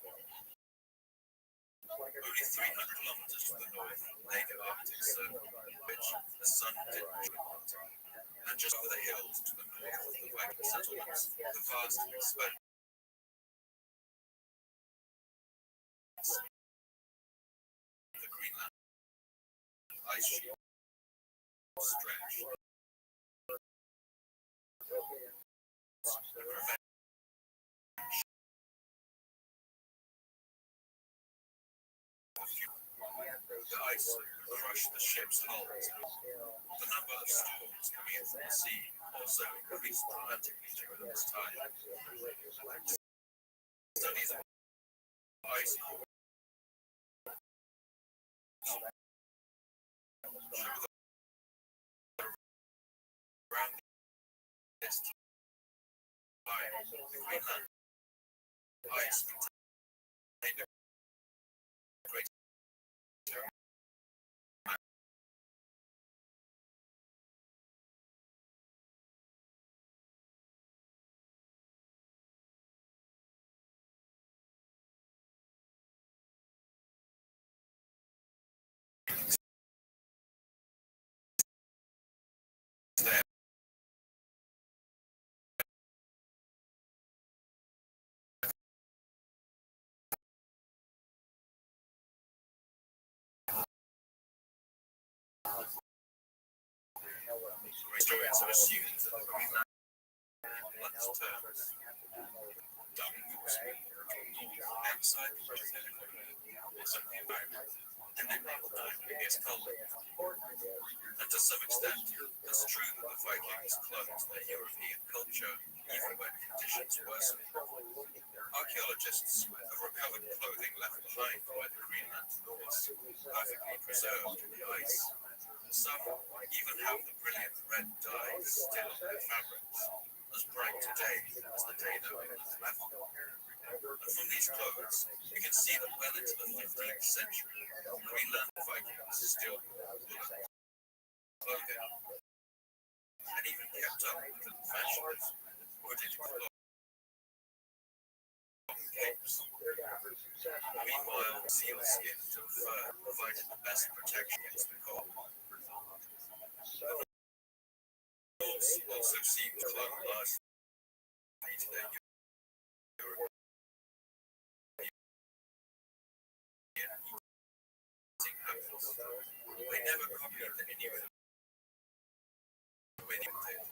Only 300 kilometers to the north lay the Arctic Circle, which the sun didn't shine on. And just over the hills to the north of the Viking settlements, the vast expanse of the Greenland ice sheet stretched. The ice crushed the ship's hulls. The number of storms coming in from the sea also increased dramatically during this time. Studies of ice show that around this time, the Greenland ice contained a great historians have assumed that the Greenland once terms outside the the environment, and then it gets colder. And to some extent, it's true that the Vikings clung to their European culture even when conditions worsened. Archaeologists have recovered clothing left behind by the Greenland Norse, perfectly preserved in the ice. Some even have the brilliant red dye still on their fabrics, as bright today as the day that it was left. And from these clothes, you can see that well into the 15th century, Greenland Vikings still wore woolen clothing, and even kept up with the fashions, hooded cloth, capes. Meanwhile, sealskin and fur provided the best protection against the cold. The Norse also seem to clung largely to their European eating habits. They never copied the Inuit way they did.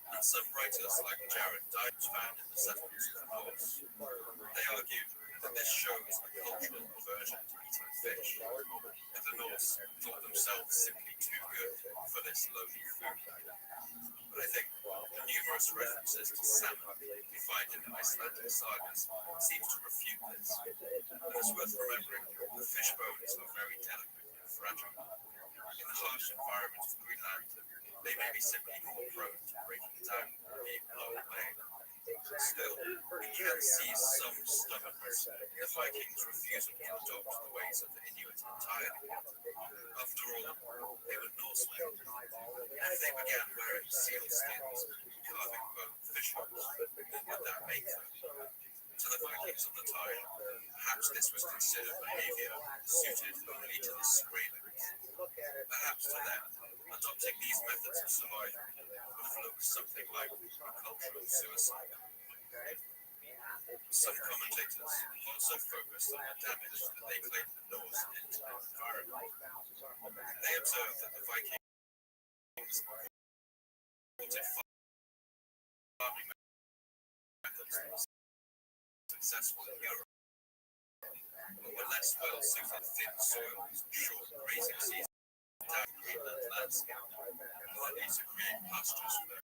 And some writers like Jared Dykes found in the settlements of the Norse. They argued that this shows a cultural aversion to eating fish, and the Norse thought themselves simply too good for this lowly food. But I think the numerous references to salmon we find in the Icelandic sagas seems to refute this. And it's worth remembering that fish bones are very delicate and fragile. harsh environment of Greenland, they may be simply more prone to breaking down and being blown away. Still, we can see some stubbornness in the Vikings' refusal to adopt the ways of the Inuit entirely. After all, they were Norsemen, and if they began wearing seal skins and carving bone fish hooks, what would that make them? To the Vikings of the time, perhaps this was considered behavior suited only to the Skraelings. Perhaps to them, adopting these methods of survival would look something like cultural suicide. Some commentators also focused on the damage that they claimed the Norse did to their environment. They observed that the Vikings imported farming methods that were successful in Europe, but were less well suited to thin soils and short grazing seasons down the Greenland landscape, partly to create pastures for their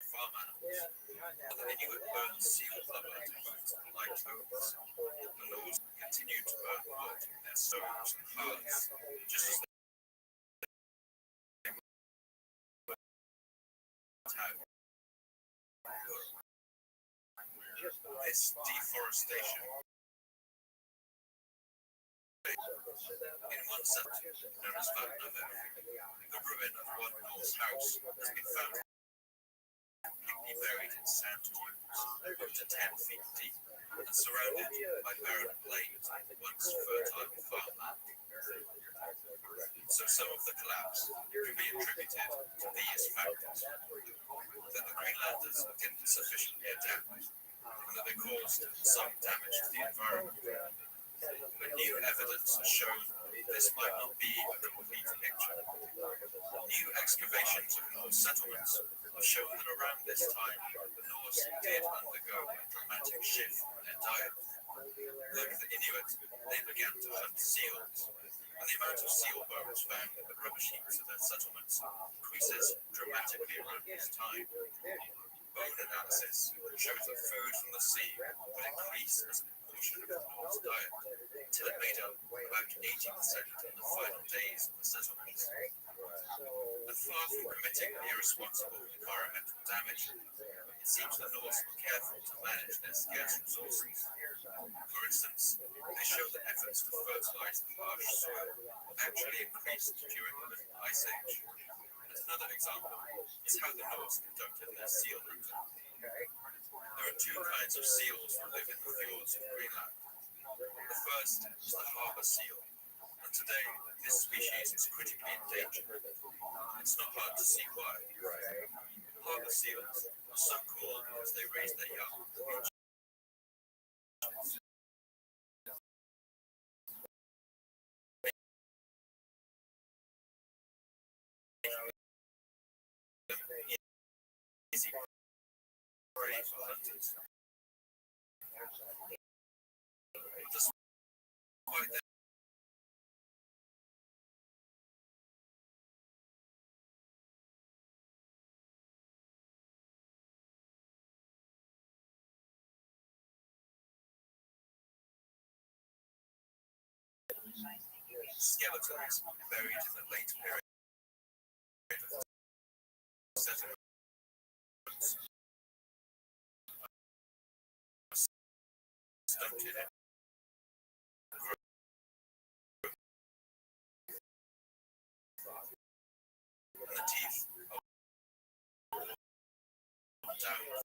farm animals. The Inuit burned seal blubber to produce light oats. The Norse continued to burn wood in their stoves and hearths, just as they had. This deforestation, in one sense, known as Vatnaver, the ruin of one Norse house, has been found completely buried in sand dunes, up to 10 feet deep, and surrounded by barren plains, once fertile farmland. So some of the collapse can be attributed to these factors: that the Greenlanders didn't sufficiently adapt, and that they caused some damage to the environment. But new evidence has shown this might not be a complete picture. New excavations of Norse settlements have shown that around this time, the Norse did undergo a dramatic shift in their diet. Like the Inuit, they began to hunt seals, and the amount of seal bones found in the rubbish heaps of their settlements increases dramatically around this time. Bone analysis shows that food from the sea would increase as a proportion of the Norse diet, until it made up about 80% in the final days of the settlements. And far from committing irresponsible environmental damage, it seems the Norse were careful to manage their scarce resources. For instance, they show that efforts to fertilize the harsh soil actually increased during the Little Ice Age. And another example is how the Norse conducted their seal hunting. There are two kinds of seals that live in the fjords of Greenland. The first is the harbor seal, and today this species is critically endangered. It's not hard to see why. Harbor seals are so called because they raise their young easy prey for hunters. Despite their skeletons buried in the late period of settlements stunted and the teeth are down.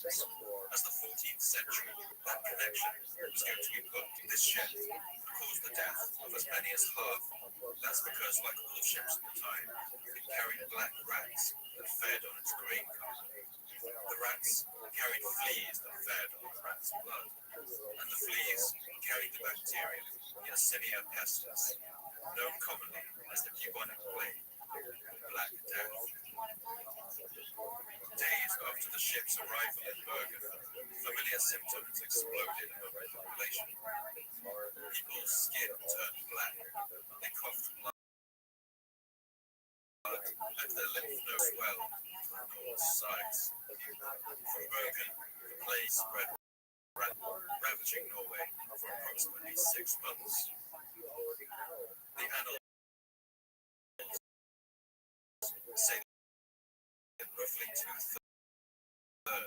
As the 14th century, that connection was going to be put in this ship and caused the death of as many as half. That's because, like all ships at the time, it carried black rats that fed on its grain cargo. The rats carried fleas that fed on the rat's blood, and the fleas carried the bacteria Yersinia pestis, known commonly as the bubonic plague, Black Death. Days after the ship's arrival in Bergen, familiar symptoms exploded among the population. People's skin turned black, they coughed blood, and their lymph nodes swelled from all sides. From Bergen, the plague spread, ravaging Norway for approximately 6 months. The annals say that roughly 2/3 of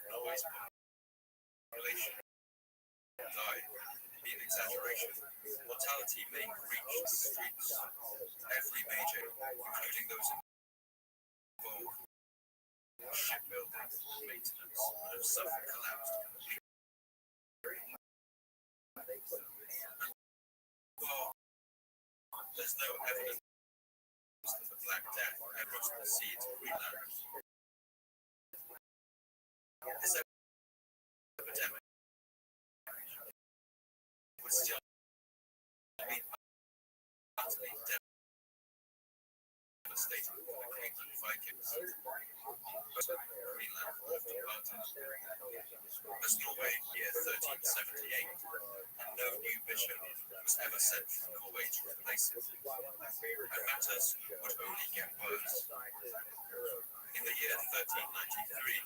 Norway's population died. In exaggeration, mortality may reach the streets. Every major, including those involved in shipbuilding and maintenance, would have suffered collapsed completely. Well, there's no evidence that the Black Death ever crossed the sea to Greenland. This epidemic would still be utterly devastating for the Greenland Vikings. Greenland would have departed. As Norway year 1378, and no new bishop was ever sent from Norway to replace him, and matters would only get worse. In the year 1393,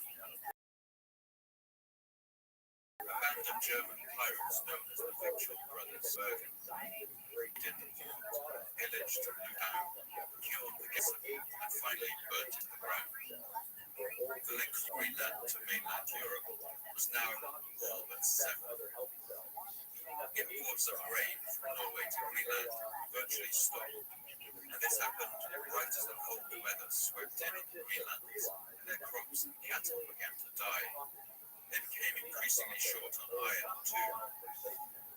a band of German pirates known as the Victual Brothers Bergen raided the port, pillaged Lugano, killed the garrison, and finally burnt it to the ground. The link from Greenland to mainland Europe was now all but severed. Imports of grain from Norway to Greenland virtually stopped, and this happened right as the cold weather swept in on the Greenlanders and their crops and cattle began to die. They became increasingly short on iron too.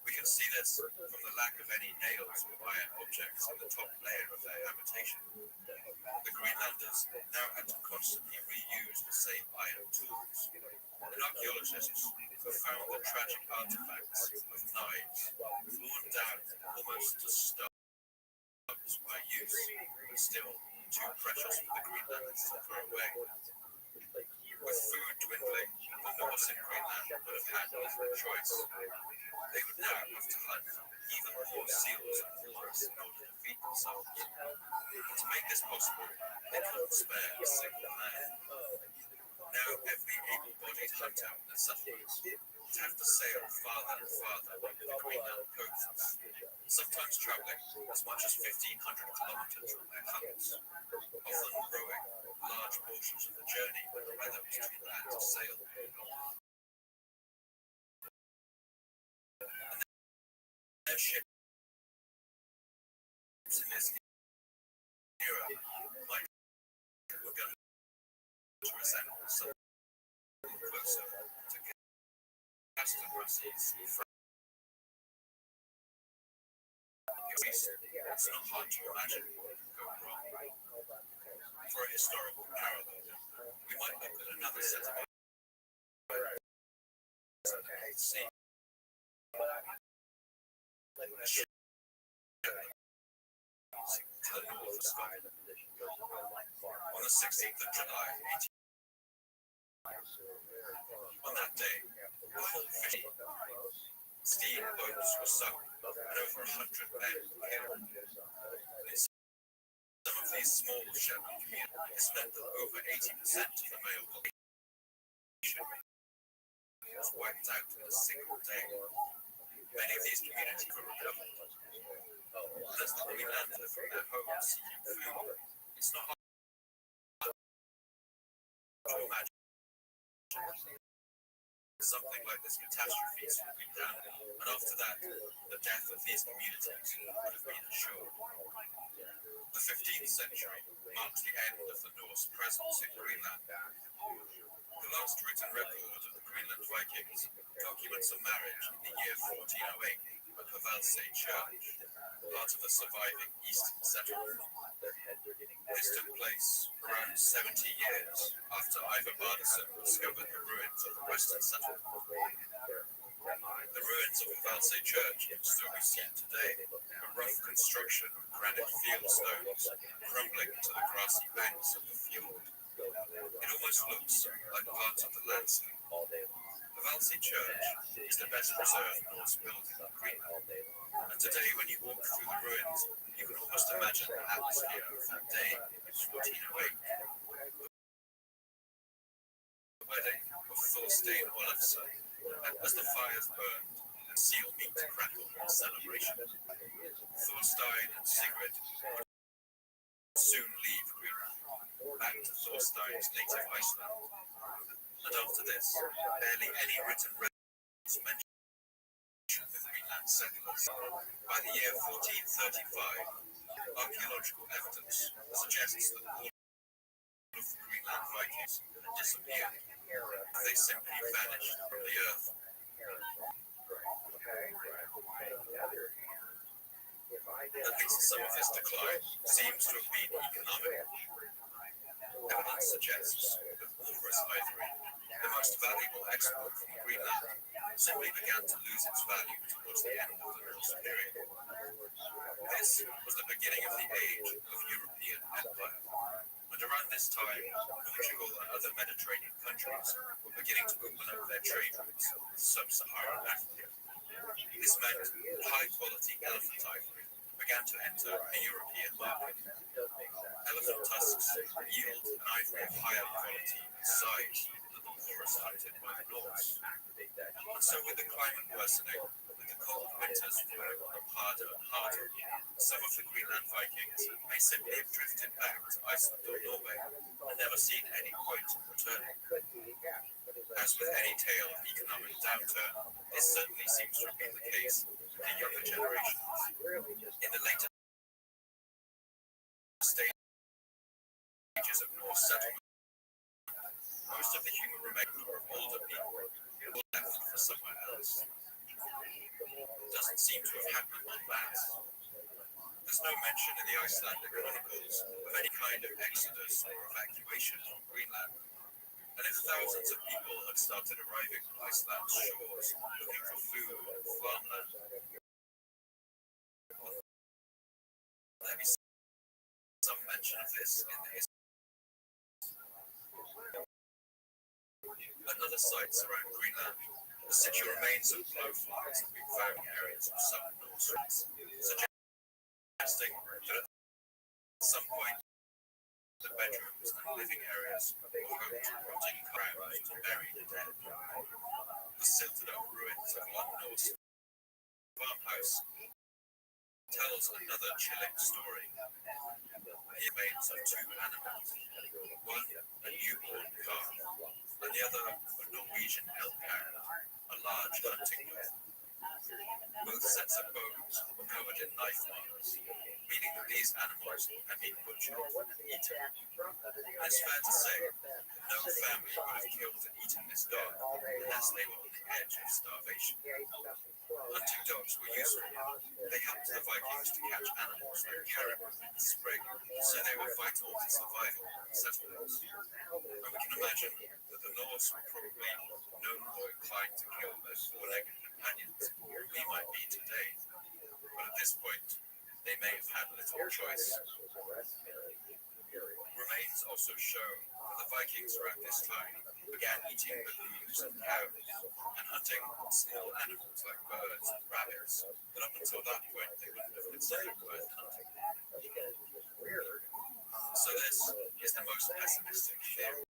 We can see this from the lack of any nails or iron objects in the top layer of their habitation. The Greenlanders now had to constantly reuse the same iron tools, and archaeologists have found the tragic artifacts of knives worn down almost to stubs by use, but still too precious for the Greenlanders to throw away. With food dwindling, the Norse in Greenland would have had little choice. They would now have to hunt even more seals and walrus in order to feed themselves. And to make this possible, they couldn't spare a single man. Now every able-bodied hunter in the settlements would have to sail farther and farther to the Greenland coasts, sometimes travelling as much as 1,500 kilometers from their hunts, often rowing large portions of the journey when the weather was too bad to sail. And their ships in this era might were going to resemble something closer to Castor Russell's it's not hard to imagine what could go wrong. For a historical parallel, we might look at another set of sea. To the north of Scotland. On the 16th of July, 18. On that day, the whole fleet, steam boats were sunk and over 100 men were killed. Some of these small Shetland communities meant that over 80% of the male population was wiped out in a single day. Many of these communities were recovered. As the Greenlanders from their homes seeking food, it's not hard to imagine something like this catastrophe swooping down, and after that, the death of these communities would have been assured. The 15th century marks the end of the Norse presence in Greenland. The last written record of the Greenland Vikings documents a marriage in the year 1408 at Havelse Church, part of the surviving eastern settlement. This took place around 70 years after Ivar Bardason discovered the ruins of the Western settlement. The ruins of Valsay Church can still be seen today, a rough construction of granite field stones crumbling to the grassy banks of the fjord. It almost looks like part of the landscape. The Valsay Church is the best preserved Norse building in Greenland, and today when you walk through the ruins, you can almost imagine the atmosphere of that day in 1408. The wedding of Thorstein Olafsson, and as the fires burned and seal meat crackled in celebration, Thorstein and Sigrid would soon leave Greenland, back to Thorstein's native Iceland. And after this, barely any written records mention the Greenland settlers. By the year 1435, archaeological evidence suggests that all of the Greenland Vikings had disappeared. They simply vanished from the earth. At least some of this decline seems to have been economic. Evidence suggests that walrus ivory, the most valuable export from Greenland, simply began to lose its value towards the end of the Norse period. This was the beginning of the age of European empire. And around this time, Portugal and other Mediterranean countries were beginning to open up their trade routes with sub-Saharan Africa. This meant that high-quality elephant ivory began to enter the European market. Elephant tusks yield an ivory of higher quality and size than the walrus hunted by the Norse. And so with the climate worsening, with the cold winters growing harder and harder, some of the Greenland Vikings may simply have drifted back to Iceland or Norway and never seen any point in returning. As with any tale of economic downturn, this certainly seems to have been the case with the younger generations. In the later stages of Norse settlement, most of the human remains were of older people who were left for somewhere else. Doesn't seem to have happened en masse. There's no mention in the Icelandic chronicles of any kind of exodus or evacuation from Greenland. And if thousands of people had started arriving on Iceland's shores looking for food and farmland, there be some mention of this in the history. At other sites around Greenland, the situ remains of blowflies have been found in areas of some Norse roots, suggesting that at some point the bedrooms and living areas were home to rotting ground to bury the dead. The silted-up ruins of one Norse farmhouse tells another chilling story. The remains of two animals, one a newborn calf, and the other a Norwegian elk hound, a large hunting dog. Both sets of bones were covered in knife marks, meaning that these animals had been butchered and eaten. It's fair to say that no family would have killed and eaten this dog unless they were on the edge of starvation. Hunting dogs were useful. They helped the Vikings to catch animals like caribou in the spring, so they were vital to survival in settlements. And we can imagine that the Norse were probably no more inclined to kill those four-legged companions than we might be today. But at this point, they may have had little choice. Remains also show that the Vikings around this time began eating the hooves of cows and hunting small animals like birds and rabbits, but up until that point they wouldn't have considered worth hunting. So this is the most pessimistic theory.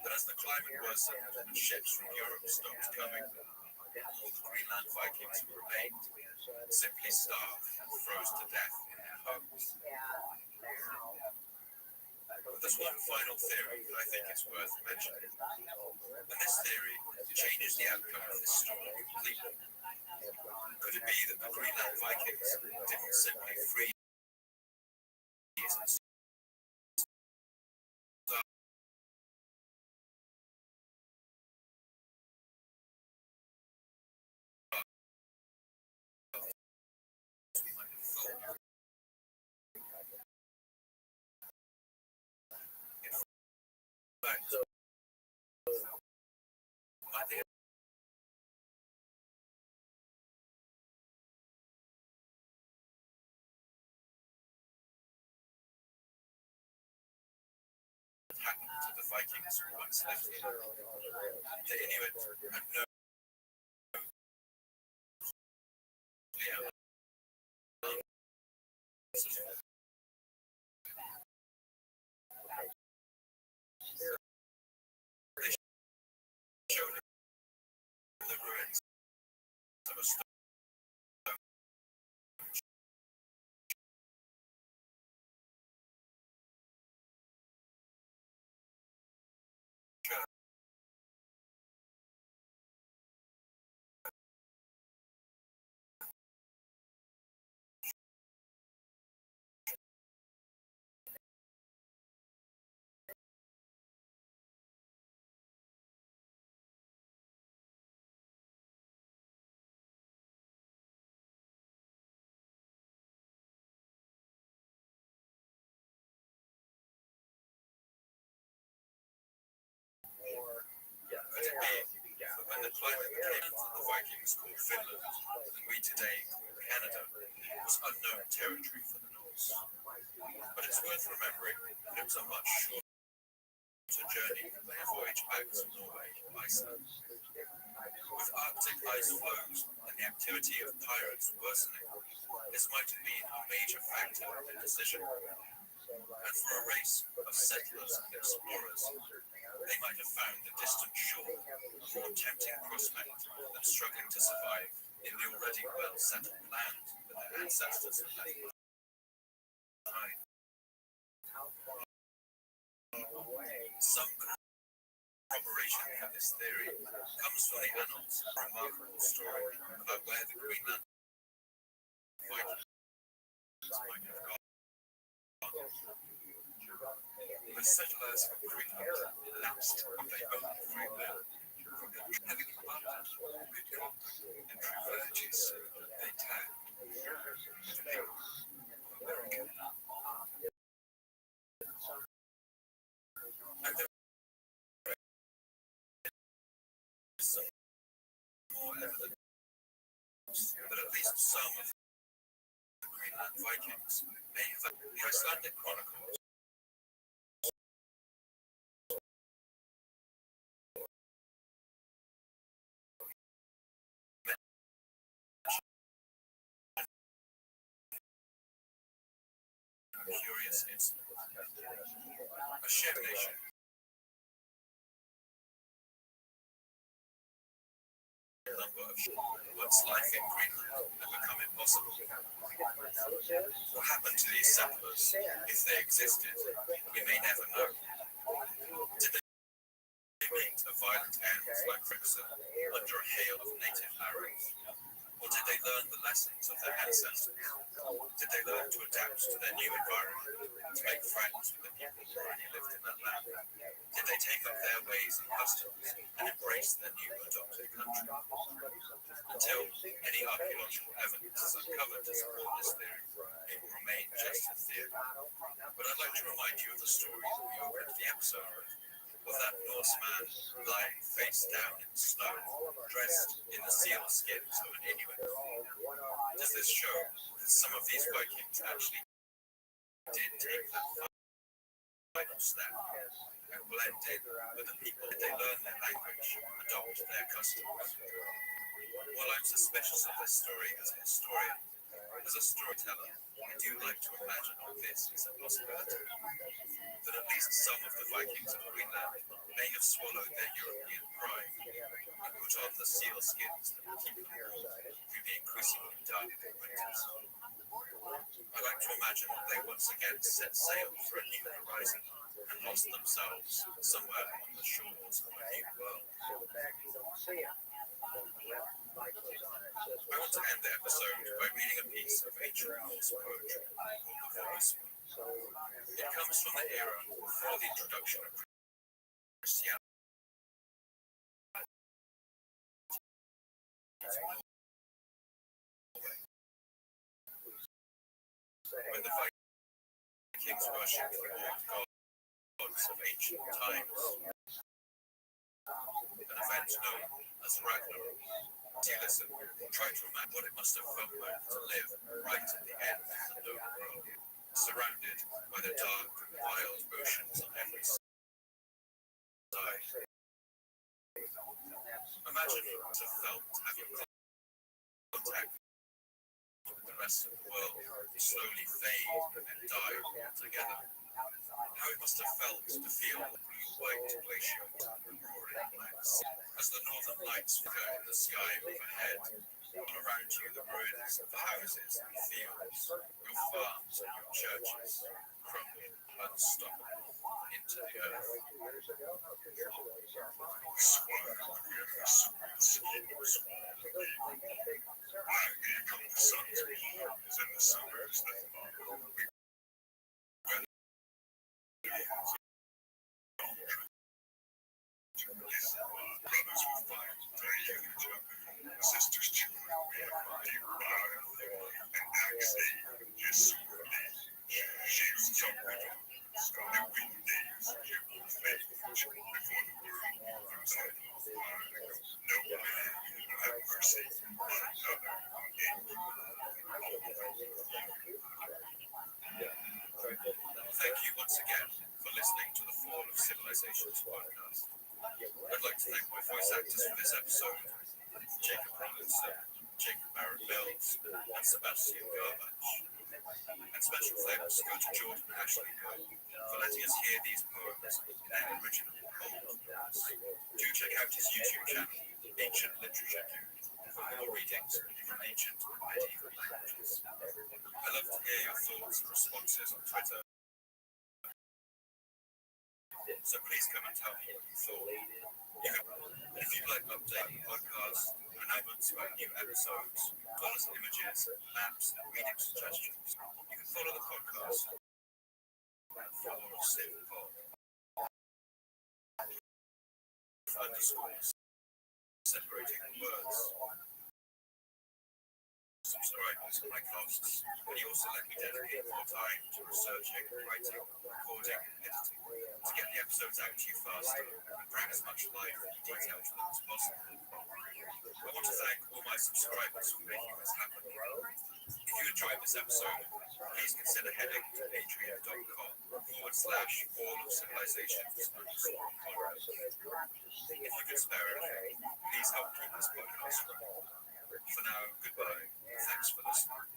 That as the climate worsened and ships from Europe stopped coming, all the Greenland Vikings who remained simply starved and froze to death in their homes. But there's one final theory that I think is worth mentioning. And this theory changes the outcome of this story completely. Could it be that the Greenland Vikings didn't simply freeze and fact, I think what happened to the Vikings who once lived here. The Inuit had no they showed him the ruins of a stone church. But when the climate came to the Vikings called Finland, and we today call Canada, was unknown territory for the Norse. But it's worth remembering that it was a much shorter journey than a voyage back to Norway or Iceland. With Arctic ice floes and the activity of pirates worsening, this might have been a major factor in the decision. And for a race of settlers and explorers, they might have found the distant shore a more tempting prospect than struggling to survive in the already well-settled land that their ancestors had left behind. Some corroboration for this theory comes from the annals, a remarkable story about where the Greenland Vikings might have gone. The settlers of Greenland lapsed of their own free will, having abundant good conduct and privileges they had to live America. And there is some more evidence that at least some of the Greenland Vikings may have the Icelandic Chronicles curious incident. A shared nation number of once life in Greenland had become impossible. What happened to these settlers, if they existed, we may never know. Did they meet a violent end like Frickson under a hail of native arrows? Or did they learn the lessons of their ancestors? Did they learn to adapt to their new environment, to make friends with the people who already lived in that land? Did they take up their ways and customs and embrace their new adopted country? Until any archaeological evidence is uncovered to support this theory, it will remain just a theory. But I'd like to remind you of the story that we opened the episode with, of that Norseman lying face down in the snow, dressed in the seal skins of an Inuit. Does this show that some of these Vikings actually did take that final step and blend in with the people? Did they learn their language, adopt their customs? While I'm suspicious of this story as a historian, as a storyteller, I do like to imagine this is a possibility. That at least some of the Vikings of Greenland may have swallowed their European pride and put on the seal skins that would keep them warm through the increasingly dark winters. I like to imagine that they once again set sail for a new horizon and lost themselves somewhere on the shores of a new world. I want to end the episode by reading a piece of ancient Norse poetry called The Voice. It comes from the era before the introduction of Christianity. When the Vikings worshipped the old gods events of ancient times. An event known as Ragnarok. See, listen, try to imagine what it must have felt like to live right at the end of the known world, surrounded by the dark and wild oceans on every side. Imagine what it must have felt to have your contact with the rest of the world slowly fade and die together. How it must have felt to feel the blue-white glacier and roaring black sea as the northern lights flicker in the sky overhead. All around you, the ruins of the houses and fields, your farms and your churches, crumble unstoppable into the earth. Sisters, children, we have mighty ride, and Axie, yes, she was jumping on the wind days, you will fade before the world comes out of fire. No man will have mercy on another. Thank you once again for listening to the Fall of Civilizations podcast. I'd like to thank my voice actors for this episode, Jacob Rollinson, Jacob Barrett Mills, and Sebastian Garbage. And special thanks go to Jordan Ashley Coe for letting us hear these poems in their original bold voice. Do check out his YouTube channel, Ancient Literature Dude, for more readings from ancient and medieval languages. I love to hear your thoughts and responses on Twitter, so please come and tell me what you thought. If you'd like updated podcasts, announcements about new episodes, as well as images, maps, and reading suggestions, you can follow the podcast at Fall of Civ Pod. Underscores separating the words. Subscribers at my costs, but you also let me dedicate more time to researching, writing, recording, and editing to get the episodes out to you faster and bring as much life and detail to them as possible. I want to thank all my subscribers for making this happen. If you enjoyed this episode, please consider heading to patreon.com/All of Civilizations _podcast. If you could spare anything, please help keep this podcast running. For now, goodbye. Thanks for listening.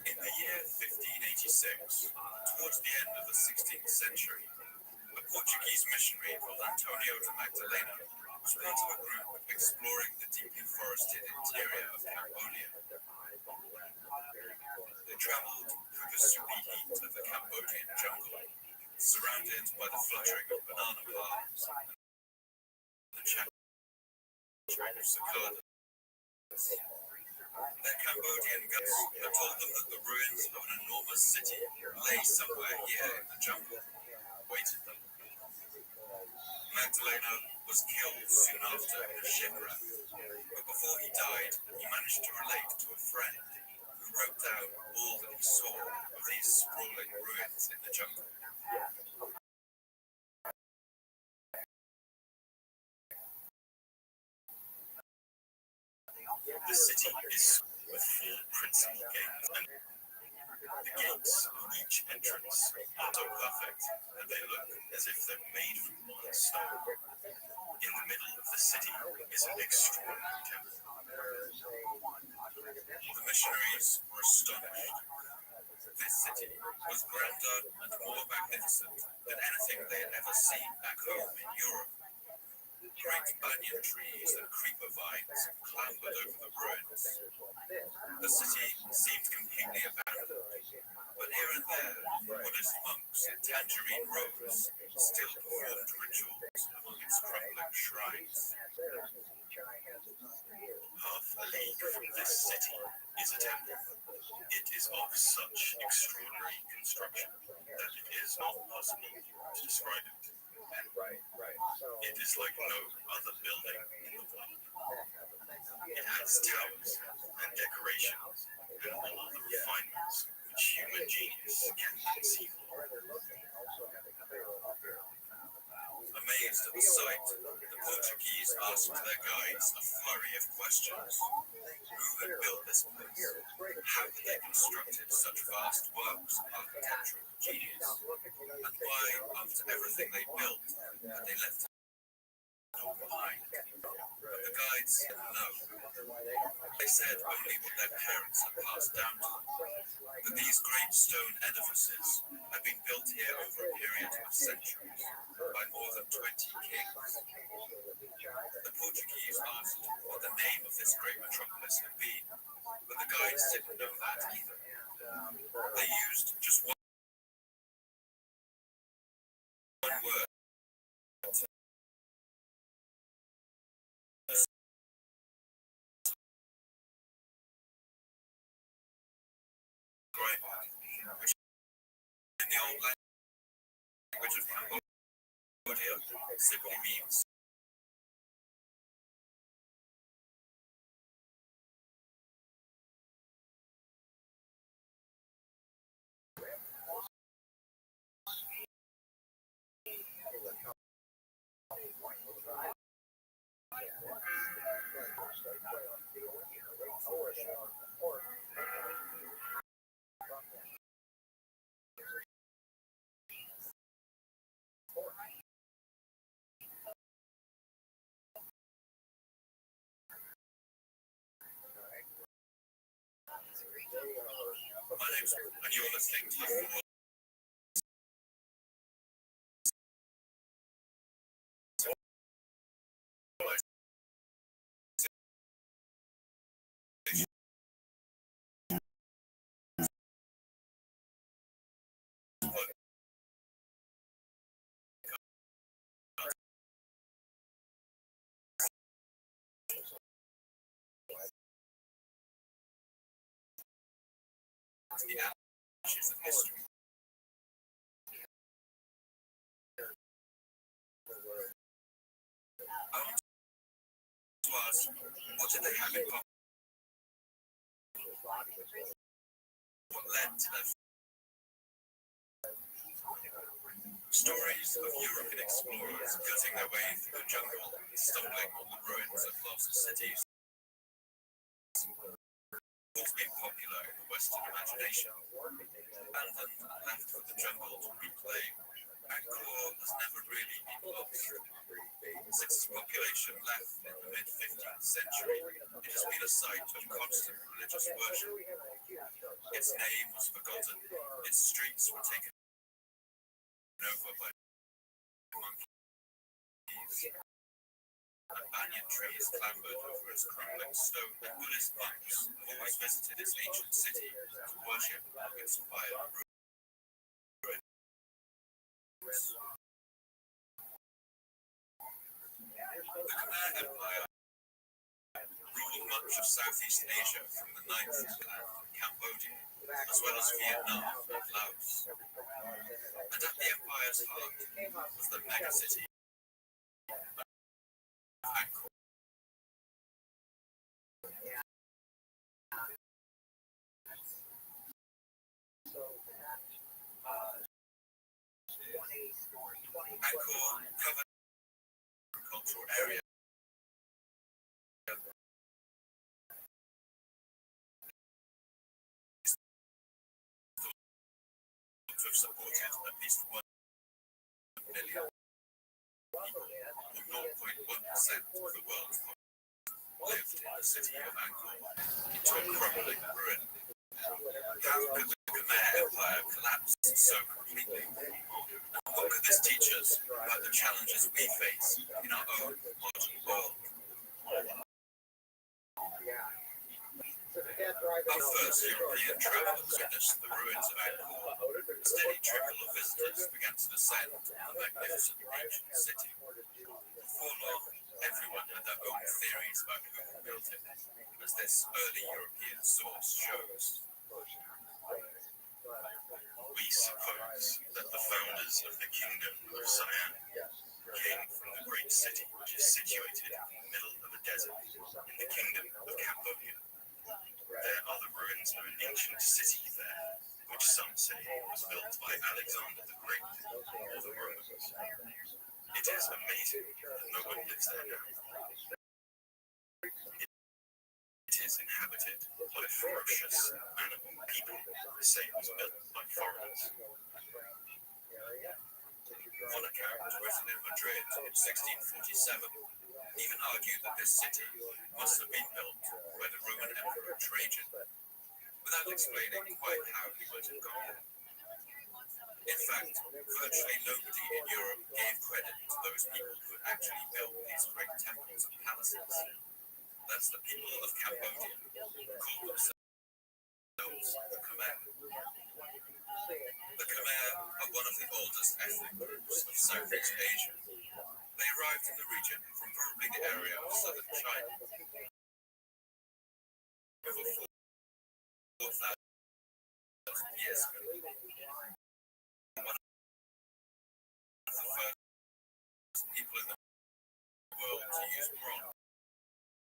In the year 1586, towards the end of the 16th century, a Portuguese missionary called Antonio de Magdalena was part of a group exploring the deeply forested interior of Cambodia. They traveled through the soupy heat of the Cambodian jungle, surrounded by the fluttering of banana palms and the chattering of cicadas. Their Cambodian guides had told them that the ruins of an enormous city lay somewhere here in the jungle, waiting them. Magdalena was killed soon after in a shipwreck, but before he died, he managed to relate to a friend who wrote down all that he saw of these sprawling ruins in the jungle. The city is with 4 principal gates, and the gates of each entrance are so perfect that they look as if they're made from one stone. In the middle of the city is an extraordinary temple. The missionaries were astonished. This city was grander and more magnificent than anything they had ever seen back home in Europe. Great banyan trees and creeper vines clambered over the ruins. The city seemed completely abandoned, but here and there, Buddhist monks in tangerine robes still performed rituals among its crumbling shrines. Half a league from this city is a temple. It is of such extraordinary construction that it is not possible to describe it. It is like no other building in the world. It has towers and decorations and all the refinements which human genius can conceive of. Amazed at the sight, the Portuguese asked their guides a flurry of questions. Who had built this place? How had they constructed such vast works of architectural genius? And why, after everything they built, had they left it all behind? But the guides didn't know. They said only what their parents had passed down to them, that these great stone edifices had been built here over a period of centuries by more than 20 kings. The Portuguese asked what the name of this great metropolis had been, but the guides didn't know that either. They used just one word. Which in the old language of Cambodia simply means my name's and you're listening to the Four the ashes of history. I want to ask, what did they have in common? What led to their stories of European explorers cutting their way through the jungle, stumbling on the ruins of lost cities, has been popular in the Western imagination. Abandoned and left for the jungle to reclaim, Angkor has never really been lost. Since its population left in the mid-15th century, it has been a site of constant religious worship. Its name was forgotten, its streets were taken over by monkeys, and banyan trees clambered over its crumbling stone. And Buddhist monks have always visited its ancient city to worship among its fire ruins. The Khmer Empire ruled much of Southeast Asia from the 9th to Cambodia, as well as Vietnam and Laos. And at the empire's heart was the megacity of Angkor. Angkor covered a cultural area to have supported at least 1 million people, or 0.1% of the world's population, lived in the city of Angkor, into a crumbling ruin. How could the Khmer Empire collapse so completely? And what could this teach us about the challenges we face in our own modern world? Our first European travelers witnessed the ruins of Angkor. A steady trickle of visitors began to descend on the magnificent ancient city. Before long, everyone had their own theories about who built it, as this early European source shows. We suppose that the founders of the kingdom of Siam came from the great city which is situated in the middle of a desert in the kingdom of Cambodia. There are the ruins of an ancient city there, which some say was built by Alexander the Great or the Romans. It is amazing that nobody lives there now. It is inhabited by ferocious animal people, the same as built by foreigners. One account written in Madrid in 1647 even argued that this city must have been built by the Roman Emperor Trajan, without explaining quite how he might have gone there. In fact, virtually nobody in Europe gave credit to those people who had actually built these great temples and palaces. That's the people of Cambodia, who called themselves the Khmer. The Khmer are one of the oldest ethnic groups of Southeast Asia. They arrived in the region from probably the area of southern China. Over 4,000 years ago. One of the first people in the world to use bronze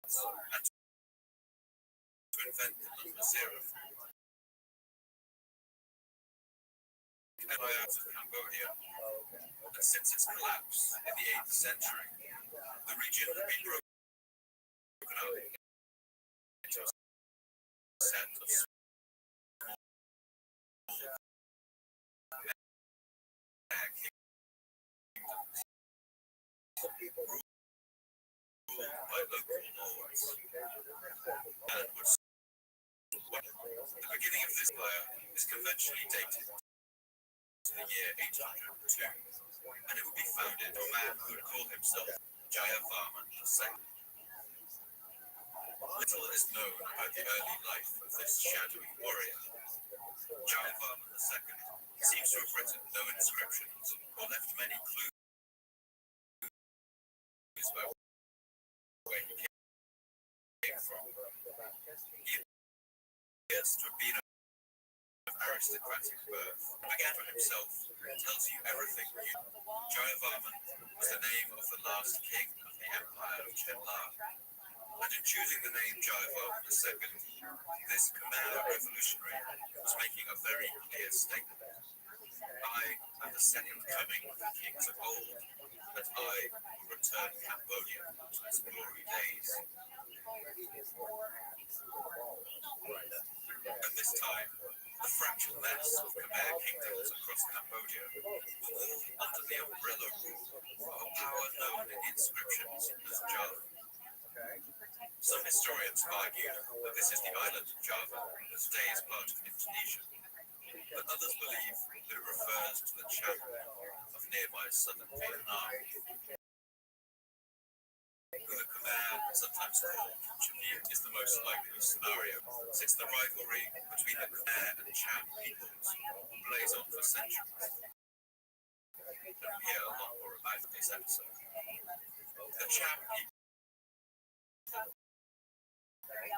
and to invent the number zero. Empires of Cambodia, and since its collapse in the 8th century, the region had been broken up into a set of small kingdoms ruled by local lords. And the beginning of this empire is conventionally dated to the year 802, and it would be founded by a man who would call himself Jayavarman II. Little is known about the early life of this shadowy warrior. Jayavarman II seems to have written no inscriptions or left many clues about where he came from. He appears to have been of aristocratic birth, began for himself, tells you everything you know. Jayavarman was the name of the last king of the empire of Chenla, and in choosing the name Jayavarman II, this Khmer revolutionary was making a very clear statement. I am the second coming of the kings of old, and I will return Cambodia to its glory days. At this time, the fractured mess of Khmer kingdoms across Cambodia were all under the umbrella rule of a power known in the inscriptions as Java. Some historians argue that this is the island of Java that today is part of Indonesia, but others believe that it refers to the channel of nearby southern Vietnam. The Khmer, sometimes called Chamian, is the most likely scenario, since the rivalry between the Khmer and Cham peoples plays on for centuries. We'll hear a lot more about this episode. The Cham people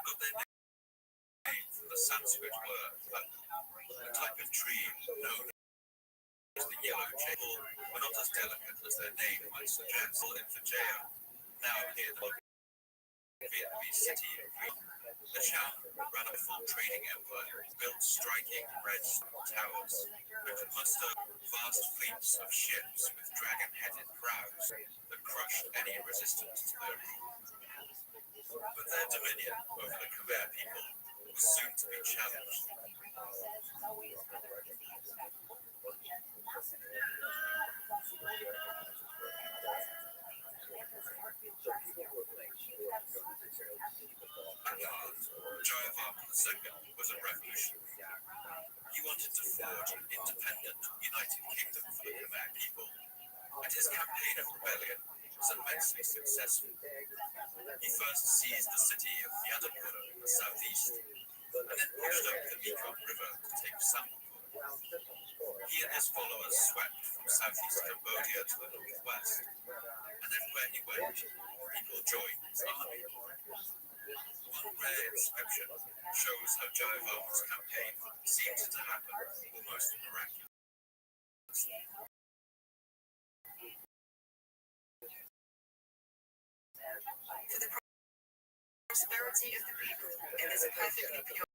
got their name from the Sanskrit word a type of tree known as the yellow jackal were not as delicate as their name might suggest. In Vijaya, now near the Vietnamese city of Huy, the Cham ran a full trading empire, built striking red towers, and could muster vast fleets of ships with dragon-headed prows that crushed any resistance to their rule. But their dominion over the Khmer people was soon to be challenged. Jayavarman II was a revolutionary. He wanted to forge an independent, united kingdom for the Khmer people, and his campaign of rebellion was immensely successful. He first seized the city of Yadapur in the southeast, and then pushed up the Mekong River to take Sambapur. He and his followers swept from southeast Cambodia to the northwest, and everywhere he went, people joined his army. One rare inscription shows how Jayavarman's campaign seemed to happen almost miraculously. For the prosperity of the people, it is a perfectly pure.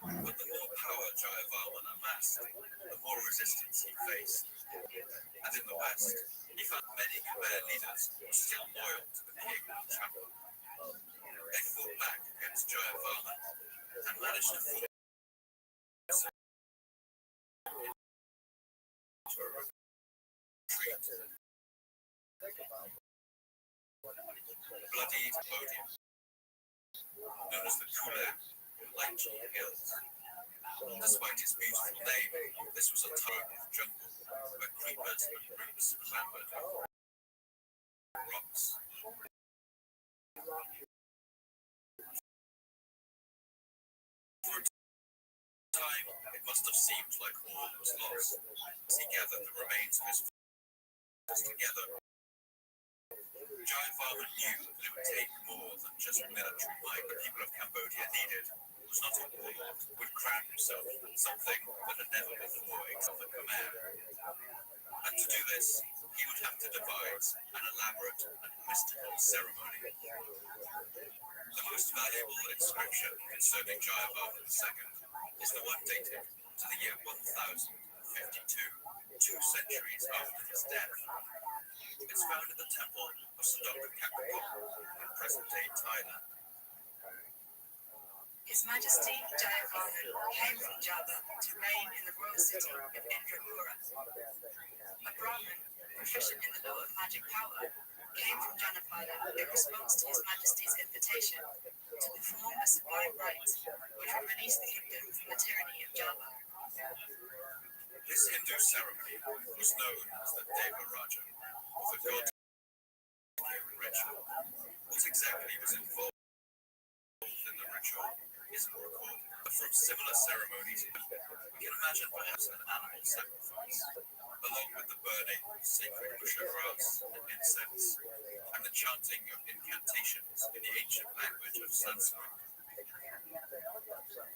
But the more power Jayavarman amassed, the more resistance he faced. And in the West, he found many Khmer leaders were still loyal to the king and Champa. They fought back against Jayavarman and managed to force into a retreat. Bloody Cambodia, known as the Kulin Lychee Hills. Despite its beautiful name, this was a type of jungle where creepers and roots clambered over rocks. For a time, it must have seemed like all was lost as he gathered the remains of his forces together. Jayavarman knew that it would take more than just military might. The people of Cambodia needed was not a warlord who would crown himself something that had never before excelled the Khmer. And to do this, he would have to devise an elaborate and mystical ceremony. The most valuable inscription concerning Jayavarman II is the one dated to the year 1052, 2 centuries after his death. It's found in the temple of Sadok Kapapong in present-day Thailand. His Majesty Jayavarman came from Java to reign in the royal city of Indrapura. A Brahmin, proficient in the law of magic power, came from Janapada in response to His Majesty's invitation to perform a sublime rite which would release the kingdom from the tyranny of Java. This Hindu ceremony was known as the Deva Raja, or the god ritual. What exactly was involved in the ritual isn't recorded, but from similar ceremonies, we can imagine perhaps an animal sacrifice, along with the burning of sacred busha grass and incense, and the chanting of incantations in the ancient language of Sanskrit.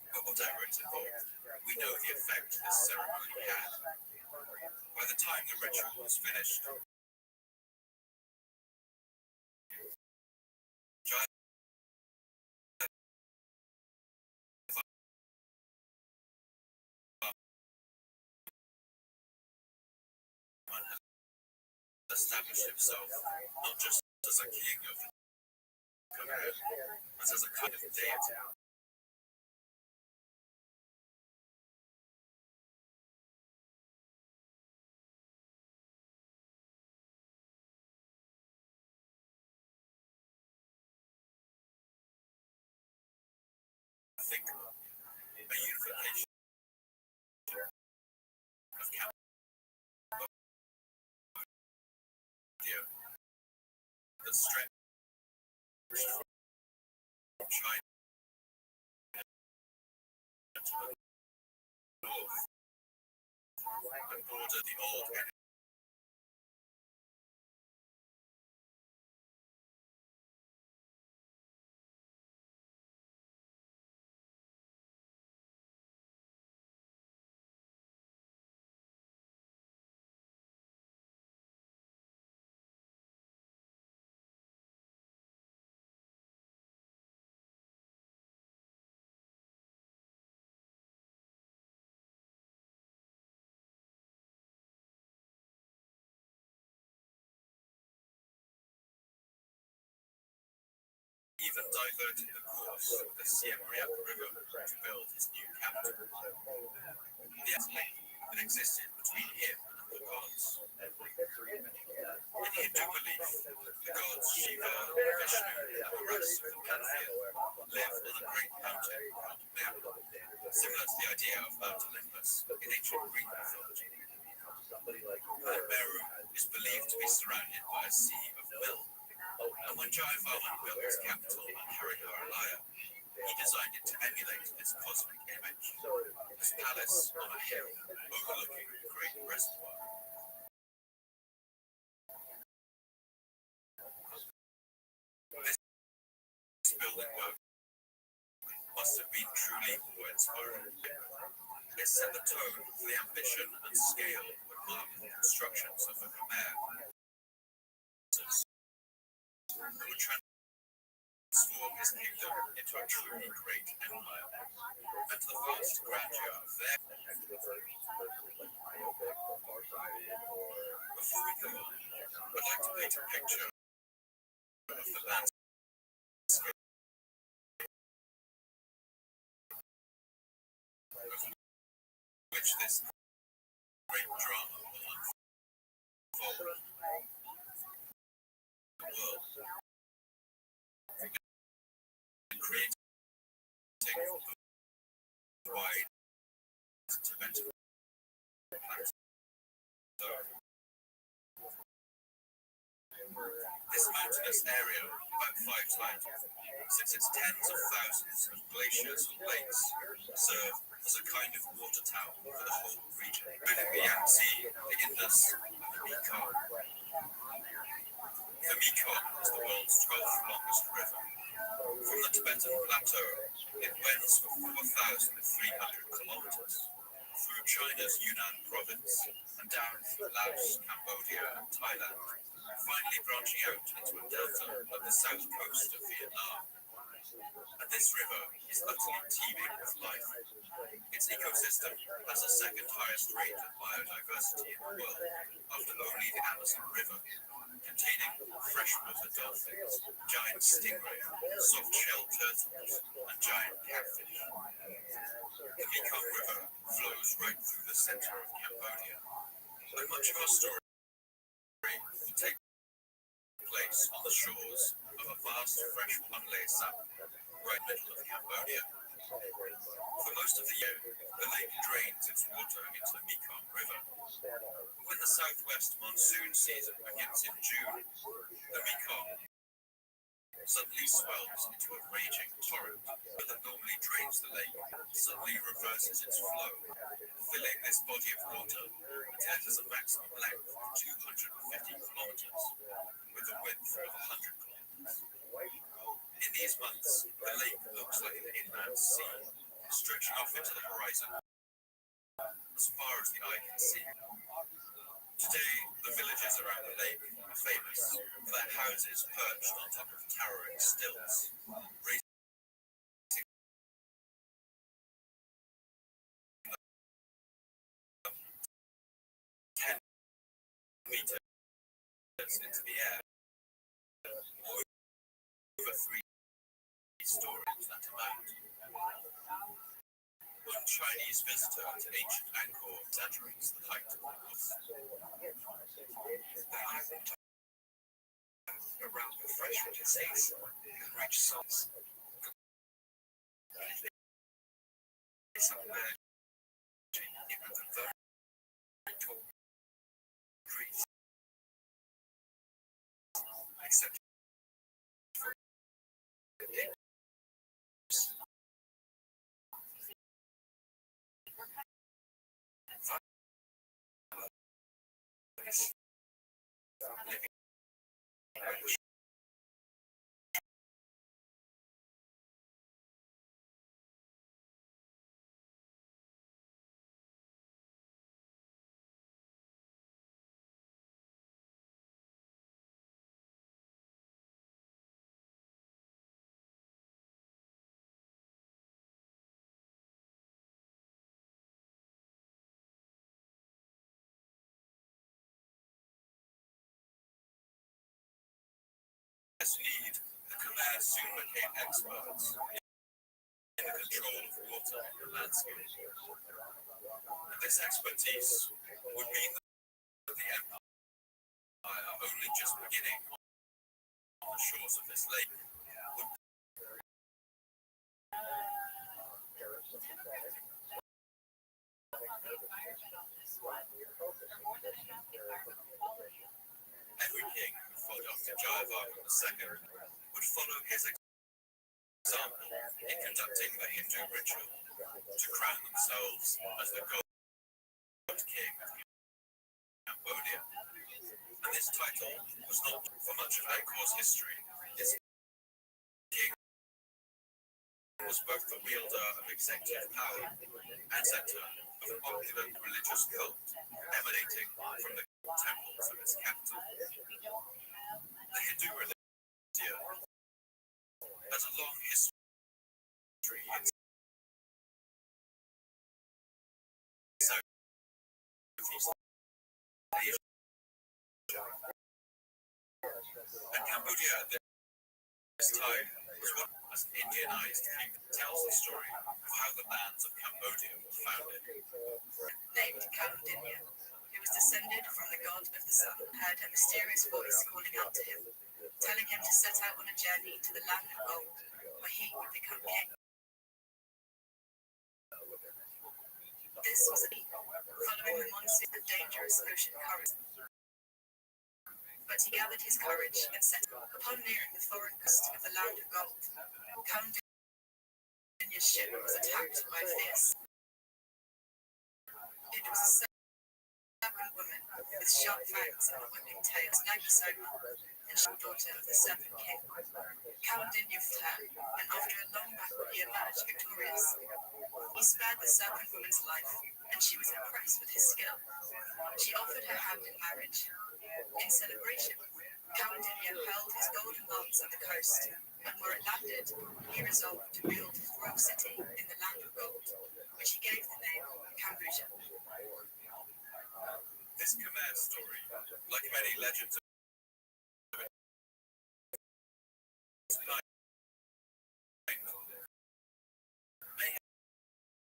But whatever it involved, we know the effect this ceremony had. By the time the ritual was finished, established himself not just as a king of Khmer, but as a kind of deity. I think a unification of Cambodia that stretched from China to the north and bordered the old even diverted the course of the Siem Reap River to build his new capital. The link that existed between him and the gods. In Hindu belief, the gods Shiva, Vishnu, and the rest of the pantheon live on a great mountain called Meru, similar to the idea of Mount Olympus in ancient Greek mythology. Meru is believed to be surrounded by a sea of milk. And when Jayavarman built his capital at Hariharalaya, he designed it to emulate its cosmic image, his palace on a hill overlooking a great reservoir. This inspiring. It set the tone for the ambition and scale of modern constructions of the Khmer, who would transform his kingdom into a truly great empire, and to the vast grandeur of their. Before we go on, I'd like to paint a picture of the landscape which this great drama will unfold. The world and creating the wide Tibetan plateau. This mountainous area, about 5 times, since its tens of thousands of glaciers and lakes, serve as a kind of water tower for the whole region, including the Yangtze, the Indus, and the Mekong. The Mekong is the world's 12th longest river. From the Tibetan plateau, it wends for 4,300 kilometers through China's Yunnan province and down through Laos, Cambodia, and Thailand, finally branching out into a delta of the south coast of Vietnam. And this river is utterly teeming with life. Its ecosystem has the second highest rate of biodiversity in the world, after only the Amazon River, containing freshwater dolphins, giant stingray, soft-shelled turtles, and giant catfish. The Mekong River flows right through the center of Cambodia, and much of our story will take place on the shores of a vast freshwater lake right middle of Cambodia. For most of the year, the lake drains its water into the Mekong River. When the southwest monsoon season begins in June, the Mekong suddenly swells into a raging torrent, but that normally drains the lake suddenly reverses its flow, filling this body of water until it has a maximum length of 250 kilometers, with a width of 100 kilometers. In these months, the lake looks like an inland sea, stretching off into the horizon as far as the eye can see. Today, the villages around the lake are famous for their houses perched on top of towering stilts, raising 10 meters into the air, or over 3 stories at a mount. One Chinese visitor to ancient Angkor exaggerates the height of the woods. Around the freshwater seas and rich soils. It's emerging even the very tall trees, except for the dips. Living As need, the Khmer soon became experts in the control of water in the landscape. And this expertise would mean that the empire, only just beginning on the shores of this lake, would every king who followed after Jayavarman II would follow his example in conducting the Hindu ritual to crown themselves as the god king of Cambodia. And this title was not, for much of Angkor's history, its king was both the wielder of executive power and center of an opulent religious cult emanating from the temples of its capital. The Hindu religion has a long history in Southeast Asia. And Cambodia at this time was one as an Indianized kingdom tells the story of how the lands of Cambodia were founded. Named Kaundinya, who was descended from the god of the sun, heard a mysterious voice calling out to him, telling him to set out on a journey to the land of gold, where he would become king. This was a following the monsoon and dangerous ocean current. But he gathered his courage and set upon nearing the foreign coast of the land of gold. Kaundinya's ship was attacked by fierce. It was a serpent woman with sharp fangs and a whipping tail, Nagisoma, and she was daughter of the serpent king. Kaundinya fought her, and after a long battle he emerged victorious. He spared the serpent woman's life, and she was impressed with his skill. She offered her hand in marriage. In celebration, Kaundinya held his golden lance at the coast, and where it landed, he resolved to build his royal city in the land of gold, which he gave the name Cambodia. This Khmer story, like many legends of may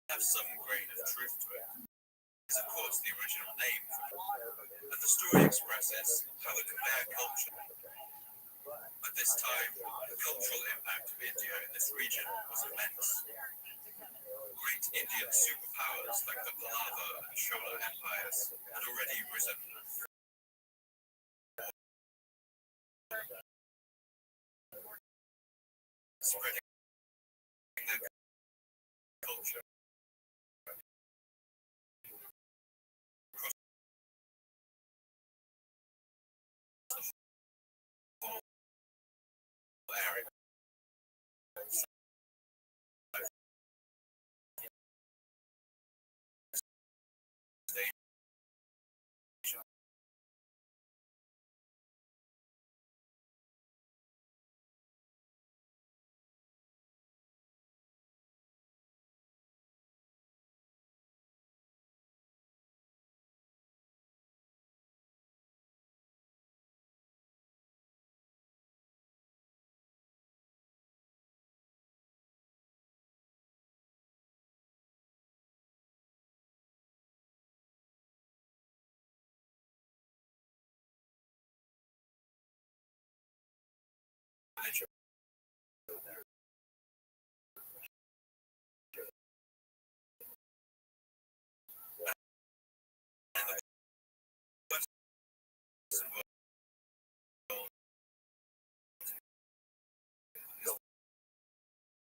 have some grain of truth to it. It's of course the original name, and the story expresses how the Khmer culture. At this time, the cultural impact of India in this region was immense. Great Indian superpowers like the Pallava and Chola empires had already risen. Spreading their culture across the whole area.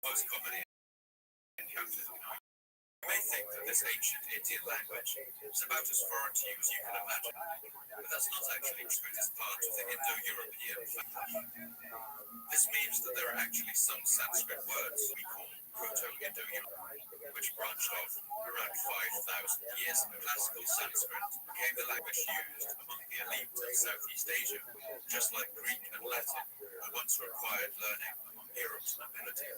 Most commonly encountered. You may think that this ancient Indian language is about as foreign to you as you can imagine, but that's not actually true. It is part of the Indo-European family. This means that there are actually some Sanskrit words we call Proto-Indo-European, which branched off around 5,000 years ago. Classical Sanskrit became the language used among the elite of Southeast Asia, just like Greek and Latin were once required learning among Europe's nobility.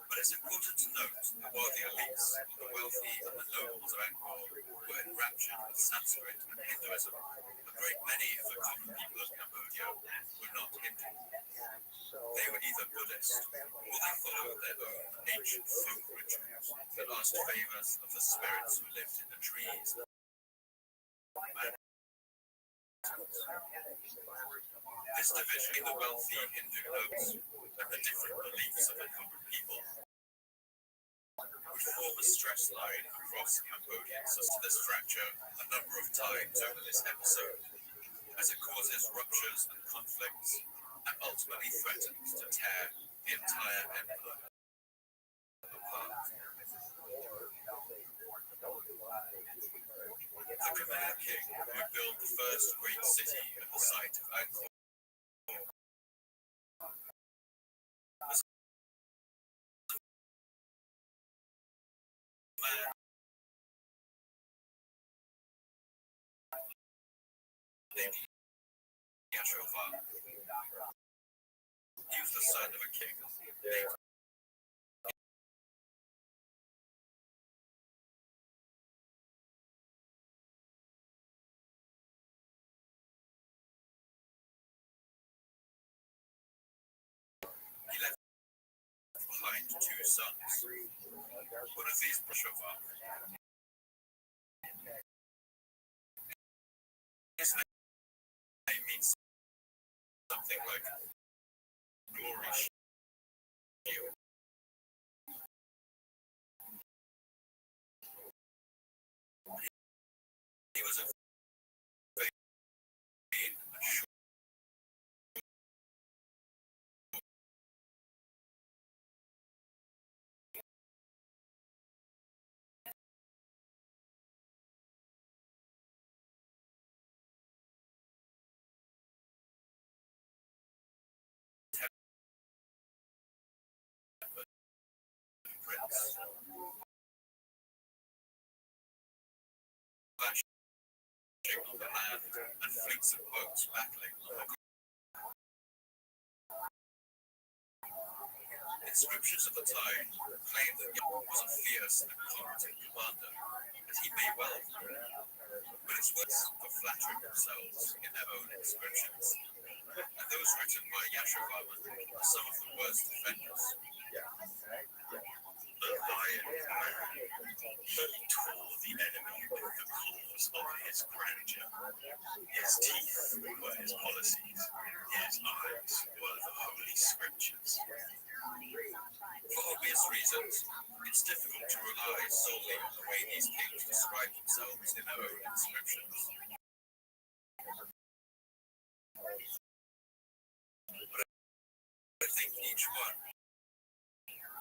But it's important to note that while the elites, the wealthy, and the nobles of Angkor were enraptured with Sanskrit and Hinduism, a great many of the common people of Cambodia were not Hindu. They were either Buddhist or they followed their own ancient folk rituals that asked favors of the spirits who lived in the trees. This division in the wealthy Hindu nobles and the different beliefs of the common people would form a stress line across Cambodians. So this fracture a number of times over this episode, as it causes ruptures and conflicts, and ultimately threatens to tear the entire empire apart. The Khmer king would build the first great city at the site of Angkor man named Yashovar. He was the son of a king named He left behind two sons. One of these was Yashovar. His name means something like glory shield. He was a vain and short prince. Flashing on the land and fleets of boats battling on the inscriptions of the time claim that Yahweh was a fierce and competent commander, as he may well have been. But its words were flattering themselves in their own inscriptions, and those written by Yashovarman are some of the worst offenders. The lion man, he tore the enemy with the claws of his grandeur. His teeth were his policies, his eyes were the holy scriptures. For obvious reasons, it's difficult to rely solely on the way these kings describe themselves in their own inscriptions. But I think each one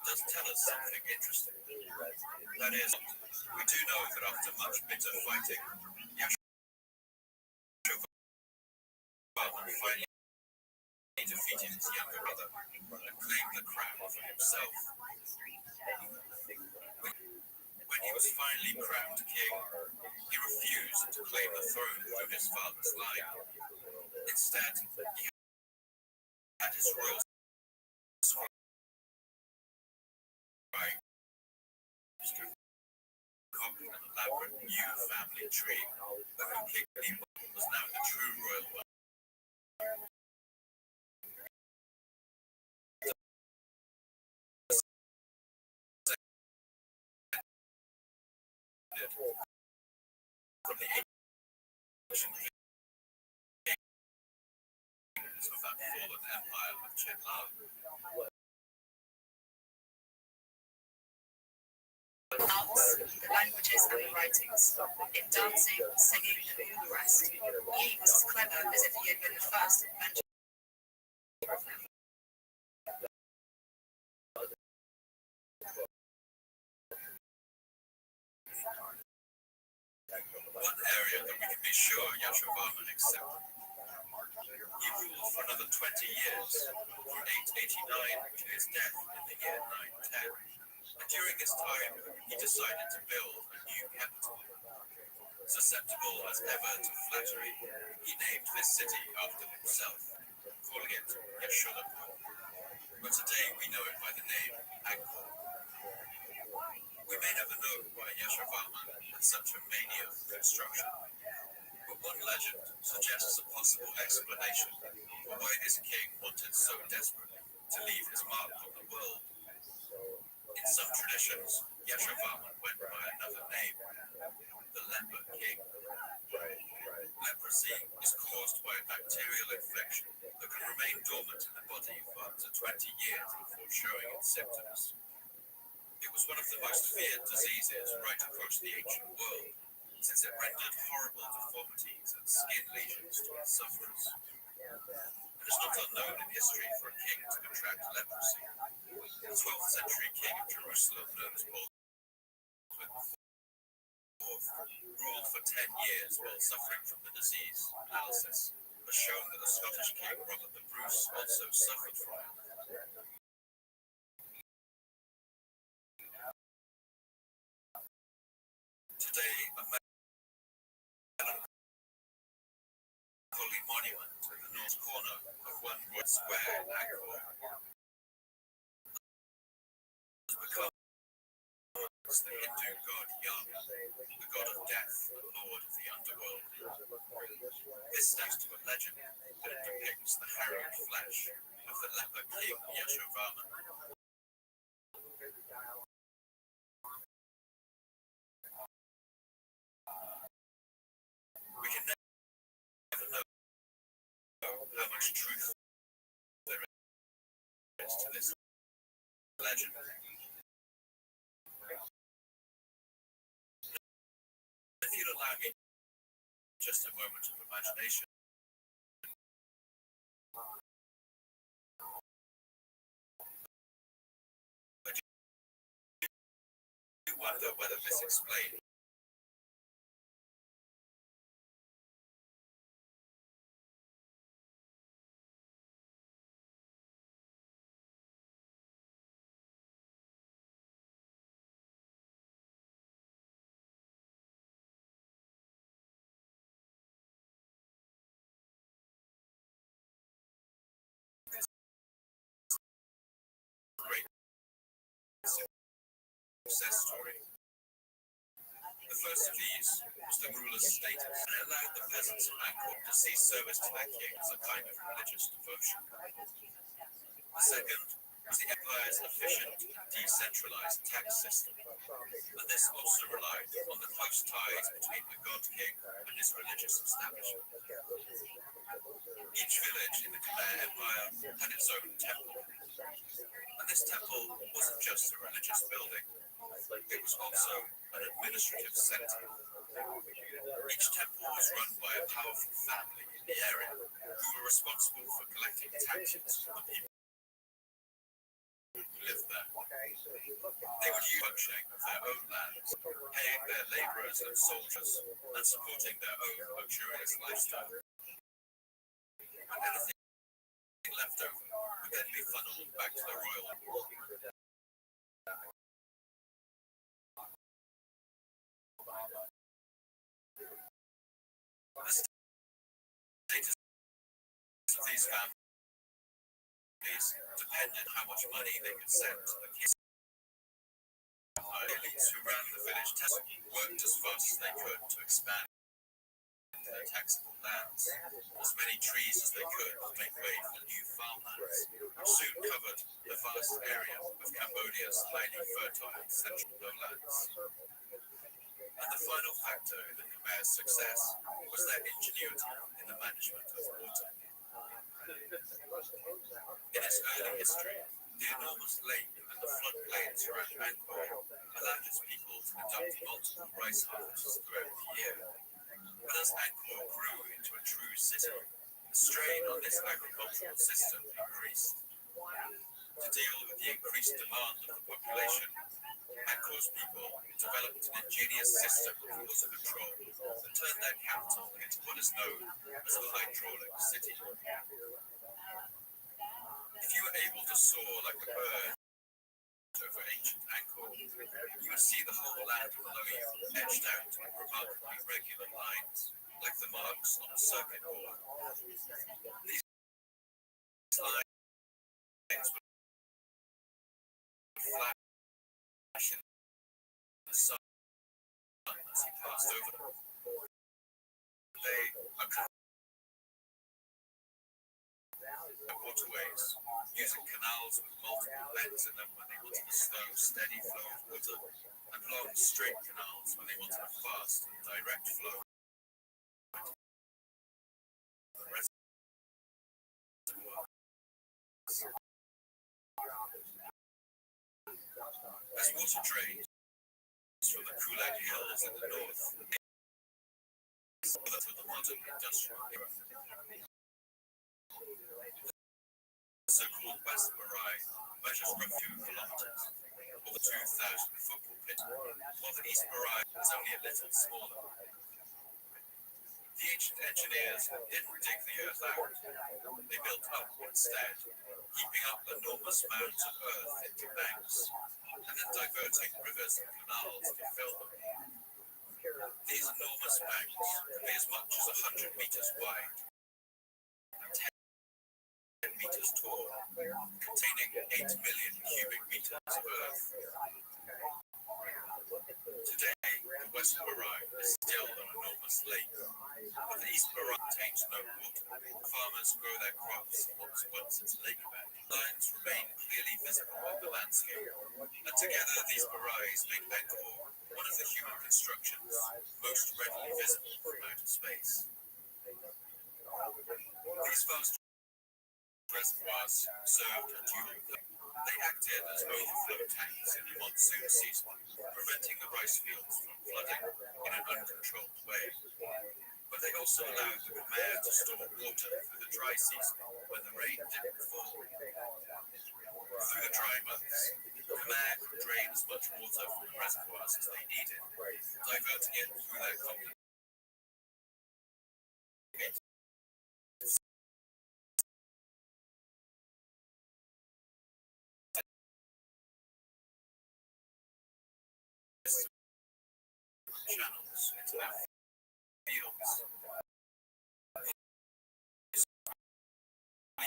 does tell us something interesting. That is, we do know that after much bitter fighting, Yashovarman finally defeated his younger brother and claimed the crown for himself. When he was finally crowned king, he refused to claim the throne through his father's line. Instead, he had his royal scribe concoct an elaborate new family tree that completely was now the true royal one. From the ancient kings of that fallen empire of Chenlan. Arts, the languages and the writings. In dancing, singing, and all the rest. He was as clever as if he had been the first inventor of them. One area that we can be sure Yashovarman accepted. He ruled for another 20 years, from 889 to his death in the year 910. And during this time, he decided to build a new capital. Susceptible as ever to flattery, he named this city after himself, calling it Yeshurapur. But today we know it by the name Angkor. We may never know why Yashovarman had such a mania for construction, but one legend suggests a possible explanation for why this king wanted so desperately to leave his mark on the world. In some traditions, Yashovarman went by another name, the Leper King. Leprosy is caused by a bacterial infection that can remain dormant in the body for up to 20 years before showing its symptoms. It was one of the most feared diseases right across the ancient world, since it rendered horrible deformities and skin lesions to its sufferers. It is not unknown in history for a king to contract leprosy. The 12th century king of Jerusalem, known as Baldwin IV, ruled for 10 years while suffering from the disease. Analysis has shown that the Scottish king Robert the Bruce also suffered from it. monument in the north corner of One World Square in Angkor has become the Hindu god Yama, the god of death and lord of the underworld. This stems to a legend that it depicts the harrowed flesh of the leper king Yashovama. We can never know how much truth there is to this legend. If you'd allow me just a moment of imagination, I do wonder whether this explains great success story. The first of these was the ruler's status, and it allowed the peasants of Angkor to see service to their king as a kind of religious devotion. The second was the empire's efficient and decentralized tax system, and this also relied on the close ties between the god king and his religious establishment. Each village in the Khmer Empire had its own temple, and this temple wasn't just a religious building, it was also an administrative center. Each temple was run by a powerful family in the area who were responsible for collecting taxes from the people who lived there. They would use functioning of their own lands, paying their laborers and soldiers, and supporting their own luxurious lifestyle. And anything left over would then be funneled back to the royal. The status of these families depended on how much money they could send to the king. The elites who ran the village worked as fast as they could to expand their taxable lands, as many trees as they could to make way for new farmlands, which soon covered the vast area of Cambodia's highly fertile central lowlands. And the final factor in the Khmer's success was their ingenuity in the management of water. In its early history, the enormous lake and the floodplains around Angkor allowed its people to conduct multiple rice harvests throughout the year. But as Angkor grew into a true city, the strain on this agricultural system increased. To deal with the increased demand of the population, Angkor's people developed an ingenious system of water control that turned their capital into what is known as a hydraulic city. If you were able to soar like a bird over ancient Angkor, you would see the whole land below you etched out in remarkably regular lines, like the marks on a circuit board. These lines would flash in the sun as he passed over them. They are waterways, using canals with multiple bends in them when they wanted a slow, steady flow of water, and long, straight canals when they wanted a fast and direct flow. The reservoir. As water drains from the Kulag Hills in the north, to the modern industrial era. The so-called West Marai measures roughly 2 kilometers, or the 2,000 football pitch, while the East Marai is only a little smaller. The ancient engineers didn't dig the earth out, they built up instead, heaping up enormous mounds of earth into banks, and then diverting rivers and canals to fill them. These enormous banks could be as much as 100 meters wide, meters tall, containing 8 million cubic meters of earth. Today, the West Barai is still an enormous lake, but the East Barai contains no water. Farmers grow their crops once its lake bed. Lines remain clearly visible on the landscape, and together these barais make Angkor one of the human constructions most readily visible from outer space. These vast reservoirs served a dual purpose. They acted as overflow tanks in the monsoon season, preventing the rice fields from flooding in an uncontrolled way. But they also allowed the Khmer to store water for the dry season when the rain didn't fall. Through the dry months, the Khmer could drain as much water from the reservoirs as they needed, diverting it through their complicated channels into their fields.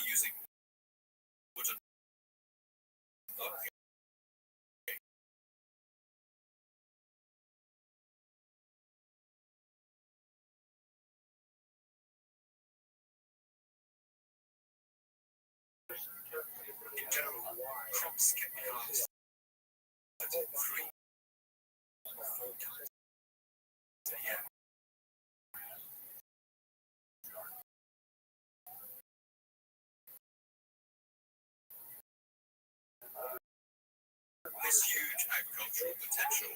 Using wooden in general, crops can be harvested 3 or 4 times a year. This huge agricultural potential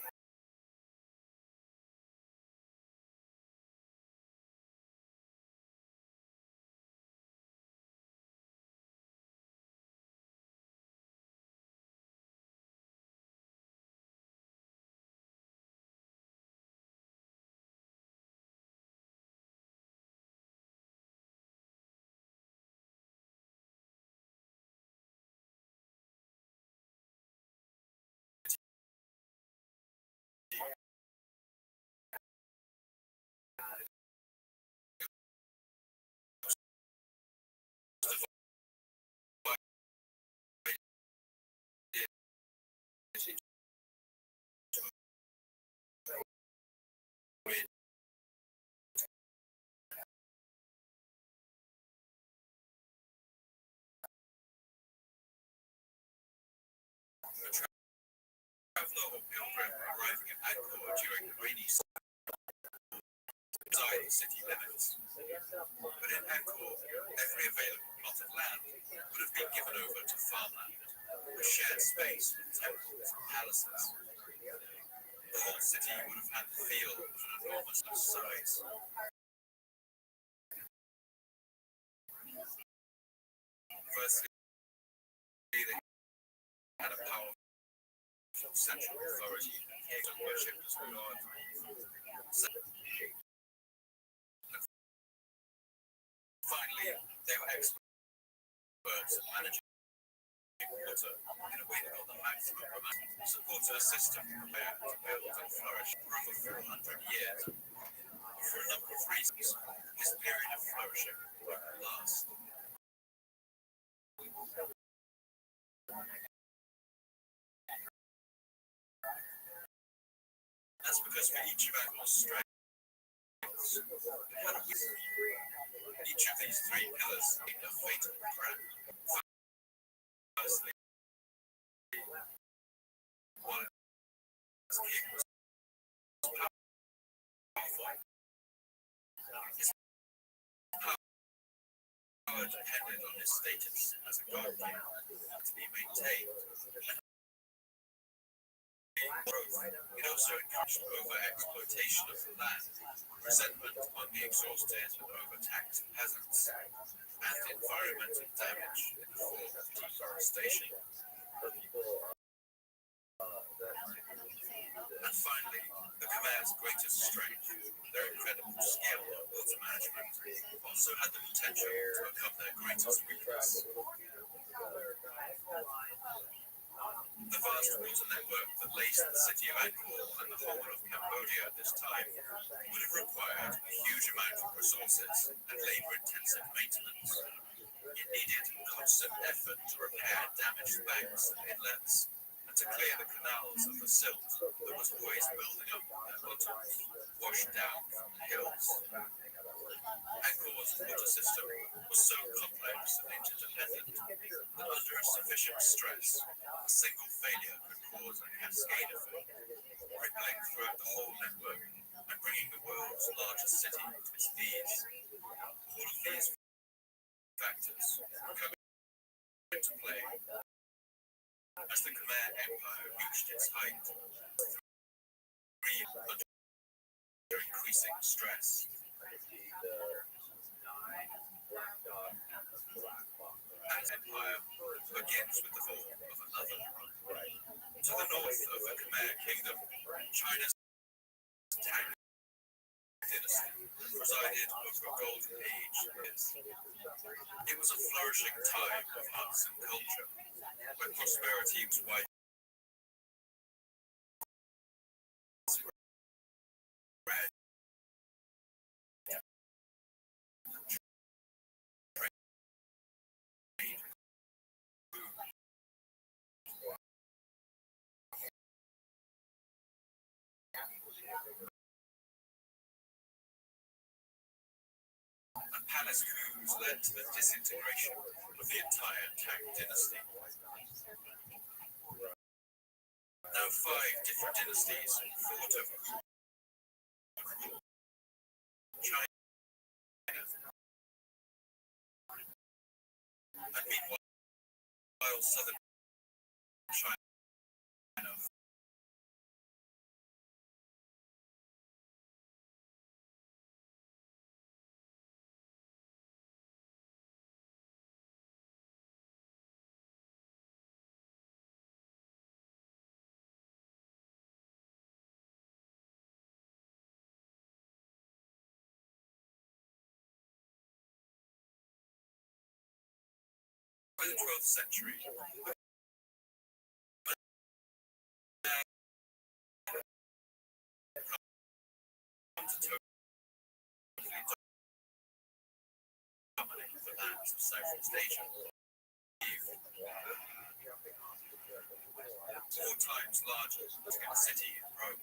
traveler or pilgrim arriving at Angkor during the rainy season outside the city limits. But in Angkor, every available plot of land would have been given over to farmland, a shared space with temples and palaces. The whole city would have had the feel of an enormous size. Firstly, they had a powerful central authority and worship as God. Finally, they were experts at managing water in a way that got the maximum amount, supported a system prepared to build and flourish for over 400 years. For a number of reasons, this period of flourishing won't last. That's because for each of Angkor's strengths, it had a wisdom. Each of these 3 pillars made a fatal crack. Firstly, one as king was powerful. His power depended on his status as a god king to be maintained. It also encouraged over-exploitation of the land, resentment among the exhausted and overtaxed peasants, and environmental damage in the form of deforestation. And finally, the Khmer's greatest strength, their incredible skill of water management, also had the potential to become their greatest weakness. The vast water network that laced the city of Angkor and the whole of Cambodia at this time would have required a huge amount of resources and labor-intensive maintenance. It needed constant effort to repair damaged banks and inlets, and to clear the canals of the silt that was always building up at their bottoms, washed down from the hills. Angkor's water system was so complex and interdependent that under sufficient stress, a single failure could cause a cascade effect, rippling throughout the whole network and bringing the world's largest city to its knees. All of these factors come into play as the Khmer Empire reached its height, under increasing stress. That empire begins with the fall of another. To the north of the Khmer Kingdom, China's Tang dynasty presided over a golden age. It was a flourishing time of arts and culture, where prosperity was widespread. Palace coups led to the disintegration of the entire Tang dynasty. Now 5 different dynasties fought over China. And meanwhile, southern China by the 12th century, dominate the lands of Southeast Asia. 4 times larger than a city in Rome.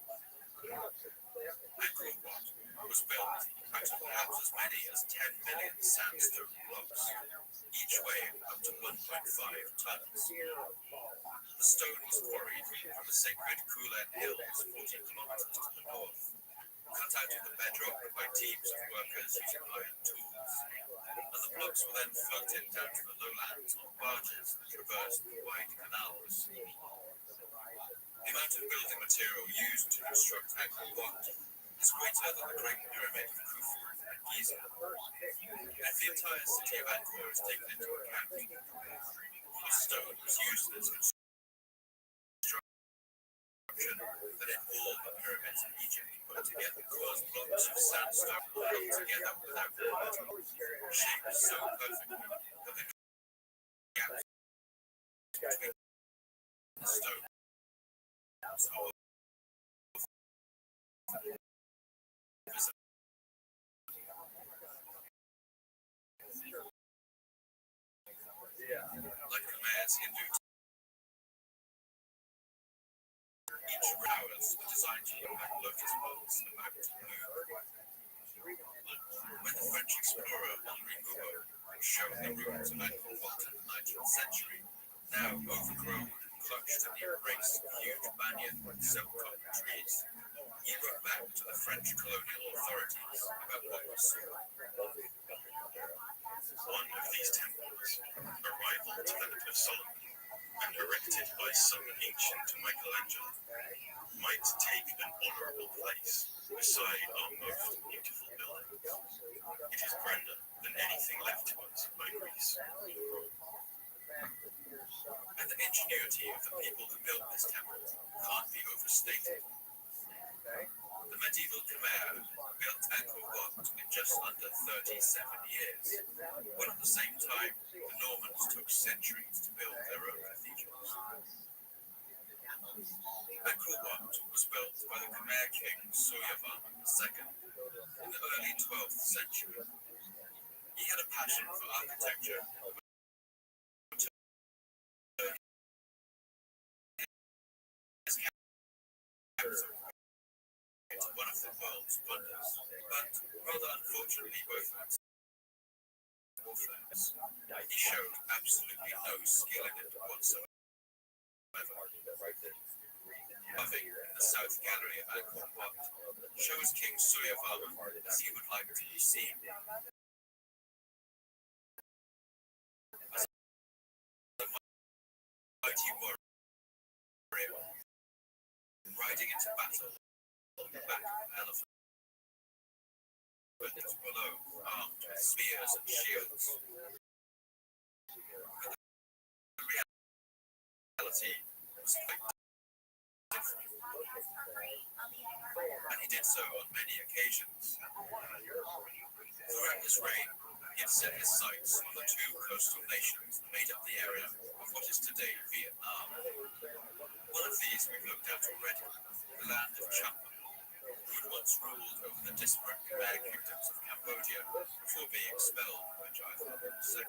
Angkor Wat was built out of perhaps as many as 10 million sandstone blocks, each weighing up to 1.5 tons. The stone was quarried from the sacred Kulen Hills 40 kilometers to the north, cut out of the bedrock by teams of workers using iron tools, and the blocks were then floated down to the lowlands on barges that traversed the wide canals. The amount of building material used to construct Angkor Wat is greater than the Great Pyramid of Khufu and Giza. If the entire city of Angkor is taken into account, the stone was used in its construction that in all the pyramids in Egypt put together caused blocks of sandstone held together without mortar, shaped so perfectly that the gaps between the stone like Khmer's Hindu, each towers were designed to look like lotus balls about to bloom. When the French explorer Henri Mouhot showed the ruins of Angkor Wat in the 19th century, now overgrown and clutched in the embrace of huge banyan and silk-cotton trees, he wrote back to the French colonial authorities about what was saw. One of these temples, a rival to that of Solomon, and erected by some ancient Michelangelo, might take an honorable place beside our most beautiful buildings. It is grander than anything left to us by Greece or Rome. And the ingenuity of the people who built this temple can't be overstated. The medieval Khmer built Angkor Wat in just under 37 years, while at the same time the Normans took centuries to build their own cathedrals. Angkor Wat was built by the Khmer king Suryavarman II in the early 12th century. He had a passion for architecture into one of the world's wonders, but rather unfortunately both of its warfares. He showed absolutely no skill in it whatsoever. Above in the south gallery of Angkor Wat shows King Suryavarman as he would like to be seen. As a mighty warrior, riding into battle on the back of an elephant. But below, armed with spears and shields. The reality was quite different. And he did so on many occasions. Throughout his reign, he had set his sights on the two coastal nations that made up the area of what is today Vietnam. One of these we've looked at already, the land of Champa, who had once ruled over the disparate Khmer kingdoms of Cambodia before being expelled by Jaivam II.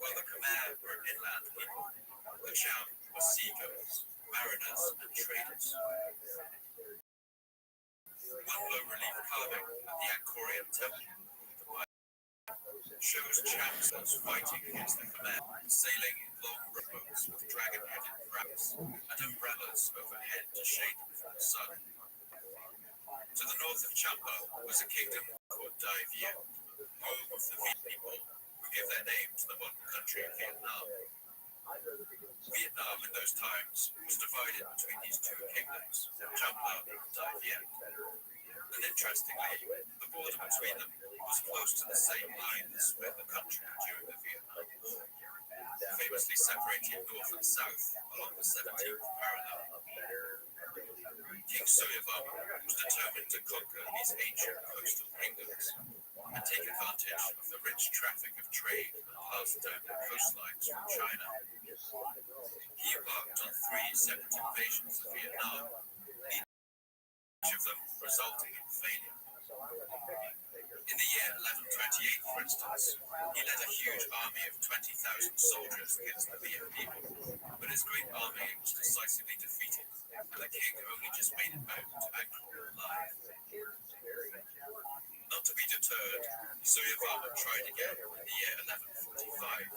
While the Khmer were an inland people, the Cham were seagoers, mariners, and traders. One low-relief carving at the Angkorian temple, shows Chams fighting against the Khmer, sailing in long rowboats with dragon-headed crabs and umbrellas overhead to shade them from the sun. To the north of Champa was a kingdom called Dai Viet, home of the Viet people, who give their name to the modern country of Vietnam. Vietnam in those times was divided between these two kingdoms, Champa and Dai Viet. And interestingly, the border between them was close to the same line that split the country during the Vietnam War, famously separating north and south along the 17th parallel. King Suryavarman was determined to conquer these ancient coastal kingdoms and take advantage of the rich traffic of trade that passed down the coastlines from China. He embarked on 3 separate invasions of Vietnam, each of them resulting in failure. In the year 1128, for instance, he led a huge army of 20,000 soldiers against the Viet people, but his great army was decisively defeated, and the king only just made it back to Angkor alive. Not to be deterred, Suryavarman tried again in the year 1145,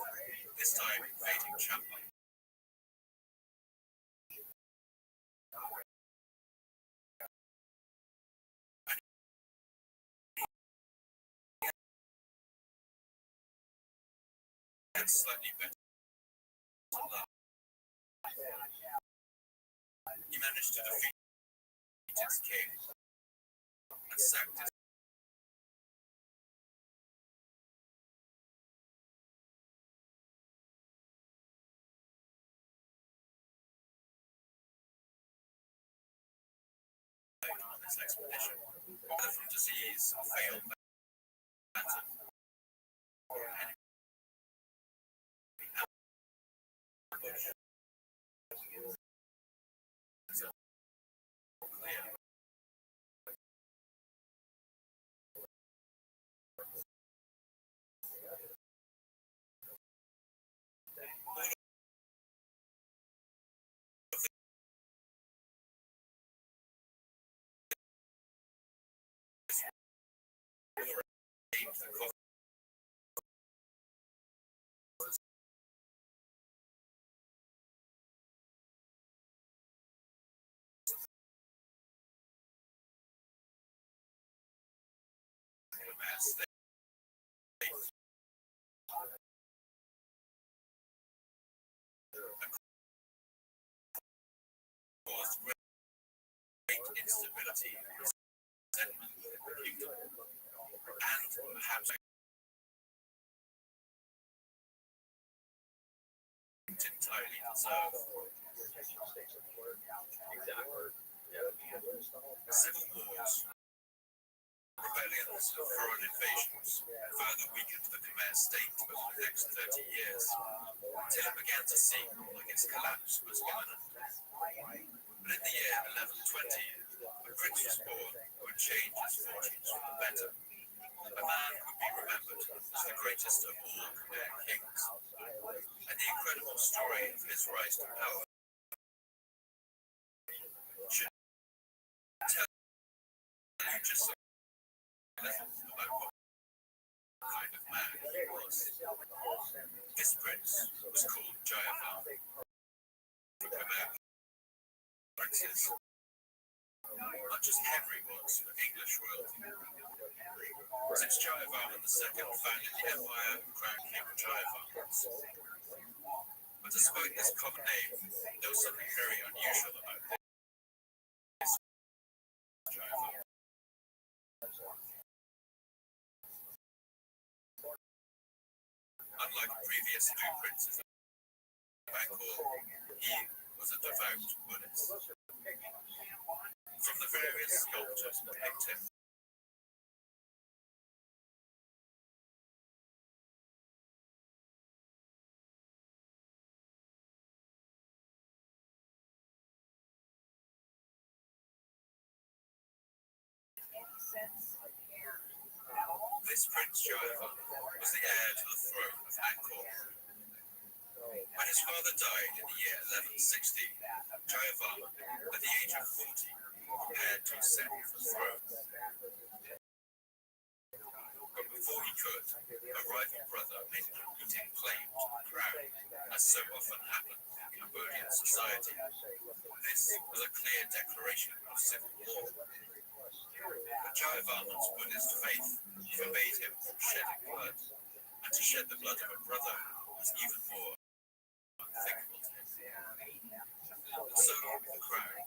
this time invading Champa. And slightly better luck. He managed to defeat its king and sacked his on this expedition, whether from disease or failed battle or an enemy ambush. Clear. Caused great instability and resentment in the kingdom, and perhaps entirely deserved. Civil wars, rebellions, and foreign invasions further weakened the Khmer state over the next 30 years, until it began to seem like its collapse was imminent. But in the year 1120, a prince was born who would change his fortunes for the better. A man who would be remembered as the greatest of all Khmer kings. And the incredible story of his rise to power should tell just a little about what kind of man he was. His prince was called Jayavar. The Khmer princes, much as Henry was for English royalty. Since Jayavarman II founded the empire and crowned King Jayavarman. But despite this common name, there was something very unusual about this Jayavarman. Unlike previous two princes of Bangkok, he was a devout Buddhist. From the various sculptures depict him this Prince Jayavarman was the heir to the throne of Angkor. When his father died in the year 1160, Jayavarman, at the age of 40, prepared to ascend the throne. But before he could, a rival brother made a competing claim to the crown, as so often happened in Cambodian society. This was a clear declaration of civil war. But Jayavarman's Buddhist faith forbade him from shedding blood, and to shed the blood of a brother was even more unthinkable to him. So the crown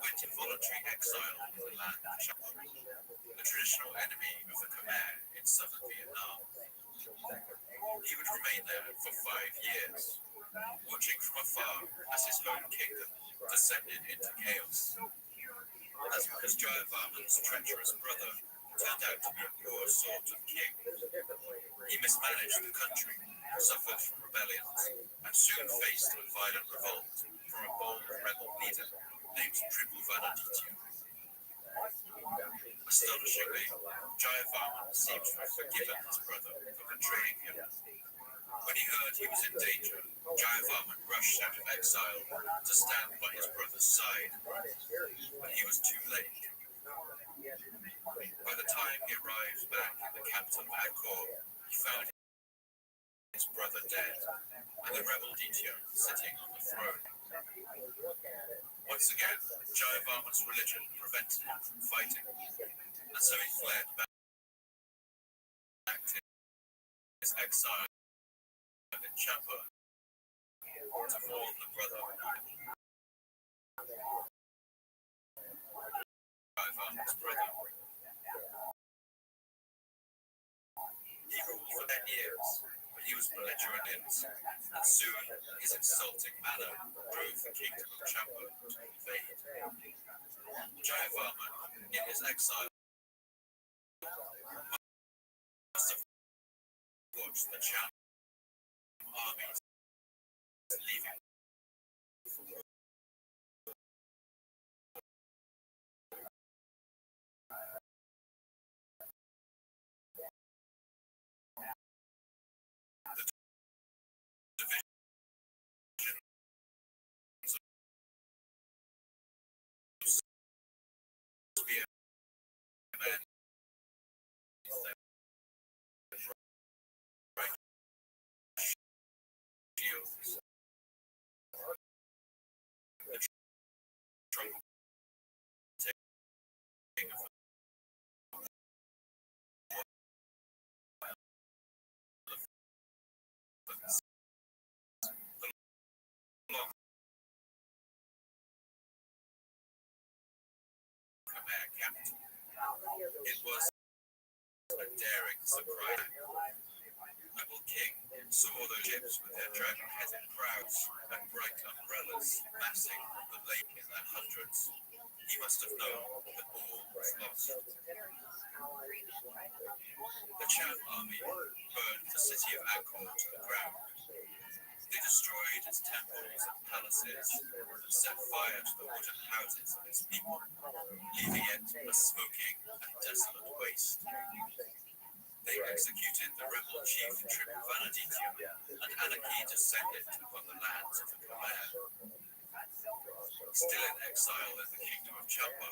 went in voluntary exile in the land of Champa, the traditional enemy of the Khmer in southern Vietnam. He would remain there for 5 years, watching from afar as his home kingdom descended into chaos. That's because Jayavarman's treacherous brother turned out to be a poor sort of king. He mismanaged the country, suffered from rebellions, and soon faced a violent revolt from a bold rebel leader named Tribhuvanaditya. Astonishingly, Jayavarman seemed to have forgiven his brother for betraying him. When he heard he was in danger, Jayavarman rushed out of exile to stand by his brother's side. But he was too late. By the time he arrived back in the capital of Angkor, he found his brother dead and the rebel Ditya sitting on the throne. Once again, Jayavarman's religion prevented him from fighting, and so he fled back to his exile in Champa to mourn the brother. Jayavarman's brother. He ruled for 10 years, but he was belligerent, and soon his insulting manner drove the kingdom of Champa to invade. Jayavarman, in his exile, must have watched the Cham armies leaving. It was a daring surprise. Rebel King saw those ships with their dragon-headed prows and bright umbrellas massing on the lake in their hundreds. He must have known that all was lost. The Cham army burned the city of Angkor to the ground. They destroyed its temples and palaces and set fire to the wooden houses of its people, leaving it a smoking and desolate waste. They executed the rebel chief Tribhuvanaditya, and anarchy descended upon the lands of the Khmer. Still in exile in the kingdom of Champa,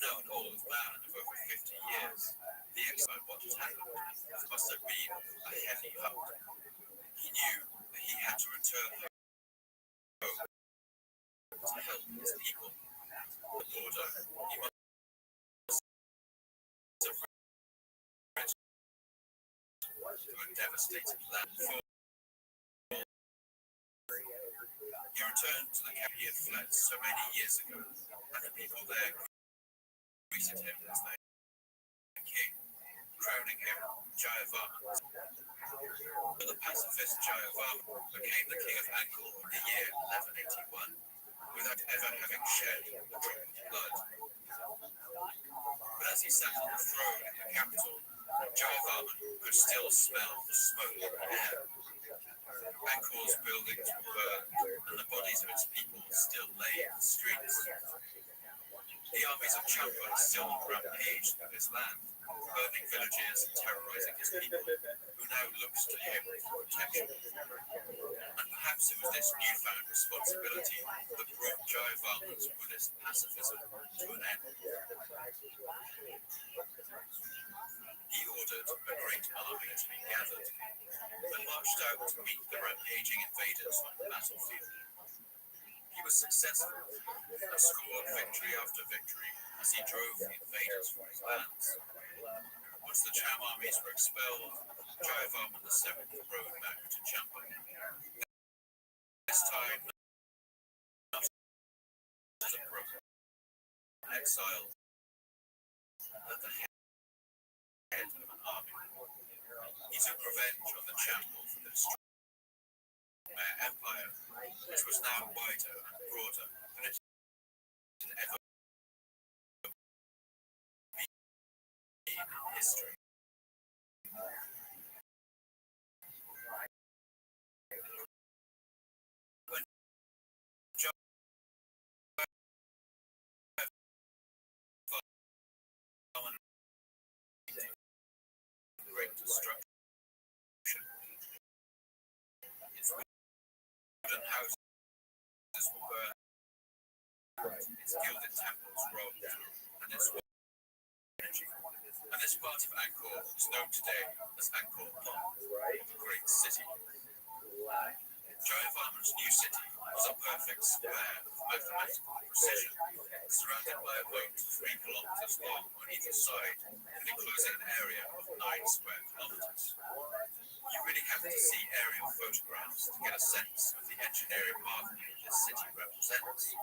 now an old man of over 50 years, the expert what had happened must have been a heavy hunt. He knew that he had to return home to help his people. The border, he must have reached to a devastated land. He returned to the camp he had fled so many years ago, and the people there greeted him as their king, crowning him Jayavarman. But the pacifist Jayavarman became the king of Angkor in the year 1181, without ever having shed a drop of blood. But as he sat on the throne in the capital, Jayavarman could still smell the smoke in the air. Angkor's buildings were burned, and the bodies of its people still lay in the streets. The armies of Champa still rampaged through his land, burning villages and terrorizing his people, who now looked to him for protection. And perhaps it was this newfound responsibility that brought Jayavarman's Buddhist pacifism to an end. He ordered a great army to be gathered, and marched out to meet the rampaging invaders on the battlefield. He was successful, and scored victory after victory as he drove the invaders from his lands. Once the Cham armies were expelled, Jayavarman VII rode back to Champa. This time, not as a broken exile, at the head of an army. He took revenge on the Cham for the destruction of their empire, which was now wider and broader than it had ever been in history. When great destruction, its wooden houses were burned, its gilded temples robbed, and its energy. And this part of Angkor is known today as Angkor Wat, the great city. Jayavarman's new city was a perfect square of mathematical precision, surrounded by a moat 3 kilometers long on either side, and enclosing an area of 9 square kilometers. You really have to see aerial photographs to get a sense of the engineering marvel this city represents.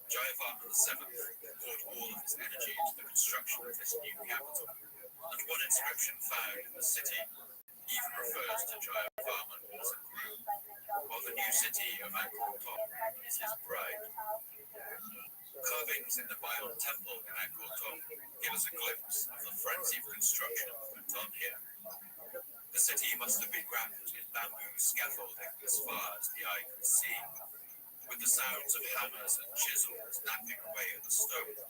Jayavarman VII poured all of his energy into the construction of this new capital, and one inscription found in the city even refers to Jayavarman as a groom, while the new city of Angkor Thom is his bride. Carvings in the Bayon temple in Angkor Thom give us a glimpse of the frenzy of construction that went on here. The city must have been wrapped in bamboo scaffolding as far as the eye could see, with the sounds of hammers and chisels napping away at the stones,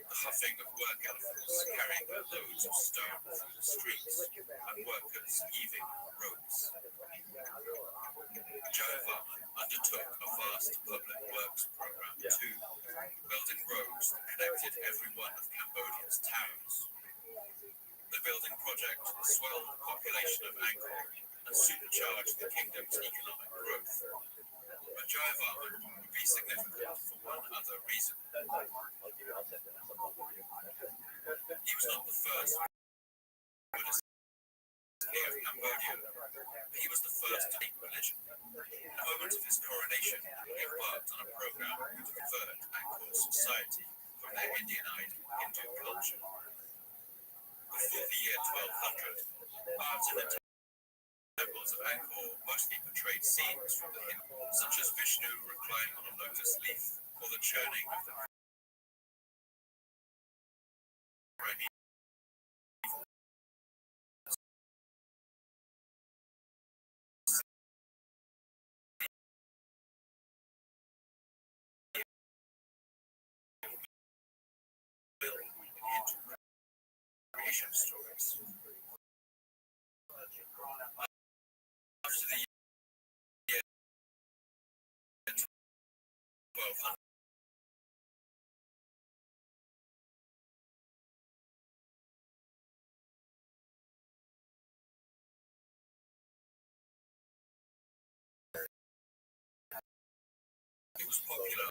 the huffing of work elephants carrying their loads of stone through the streets, and workers heaving the ropes. Jayavarman undertook a vast public works program too, building roads that connected every one of Cambodia's towns. The building project swelled the population of Angkor and supercharged the kingdom's economic growth. But Jayavarman would be significant for one other reason. He was not the first Buddhist king of Cambodia, but he was the first to take religion. In the moment of his coronation, he embarked on a program to convert Angkor's society from their Indianized Hindu culture. Before the year 1200, art in the temples of Angkor mostly portrayed scenes from the Hindu, such as Vishnu reclining on a lotus leaf, or the churning of the creation stories. After the year 1200, popular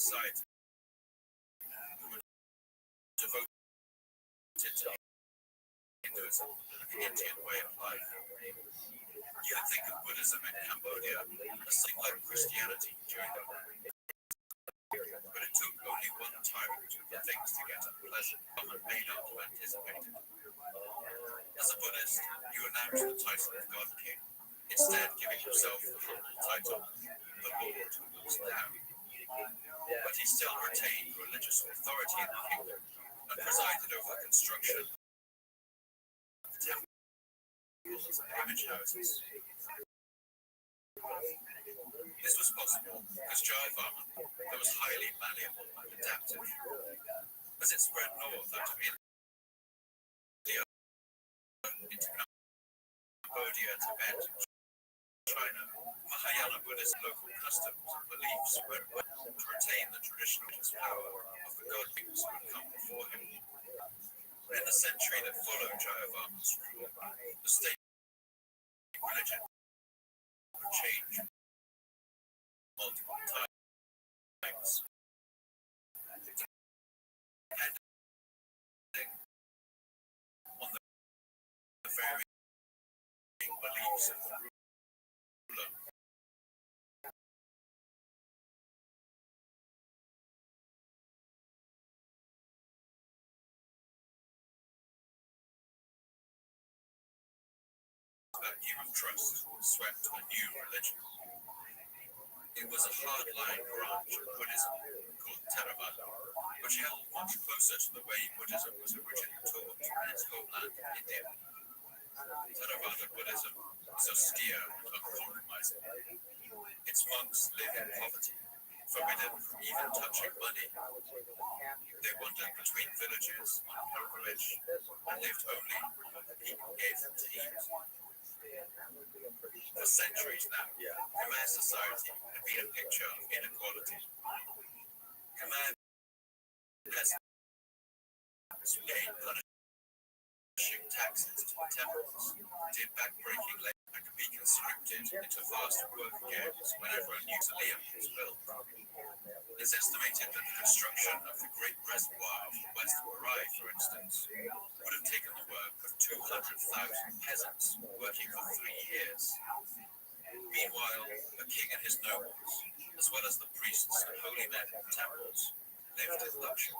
society who were devoted to Hinduism, the Indian way of life. You would think of Buddhism in Cambodia as something like Christianity during the but it took only one tyrant for things to get unpleasant. Someone may not have anticipated. As a Buddhist, you announce the title of God King, instead giving yourself the humble title, the Lord who looks down. But he still retained religious authority in the kingdom and presided over the construction of the temples and image houses. This was possible because Jayavarman was highly malleable and adaptive. As it spread north out of India into Cambodia, Tibet, China, Mahayana Buddhist local customs and beliefs were to retain the traditional power of the god kings who had come before him. In the century that followed Jayavarman's rule, the state religion would change multiple times. Depending on the varying beliefs of the ruler. Vacuum of trust swept a new religion. It was a hardline branch of Buddhism called Theravada, which held much closer to the way Buddhism was originally taught in its homeland, India. Theravada Buddhism is austere and uncompromising. Its monks lived in poverty, forbidden from even touching money. They wandered between villages on pilgrimage and lived only on what the people gave them to eat. For centuries now, Khmer society had been a picture of inequality. Khmer peasants who gained punishing taxes to the temples, did backbreaking labor and could be conscripted into vast work camps whenever a new mausoleum was built. It's estimated that the construction of the Great Reservoir of the West Warai, for instance, would have taken the work of 200,000 peasants working for 3 years. Meanwhile, the king and his nobles, as well as the priests and holy men in the temples, lived in luxury.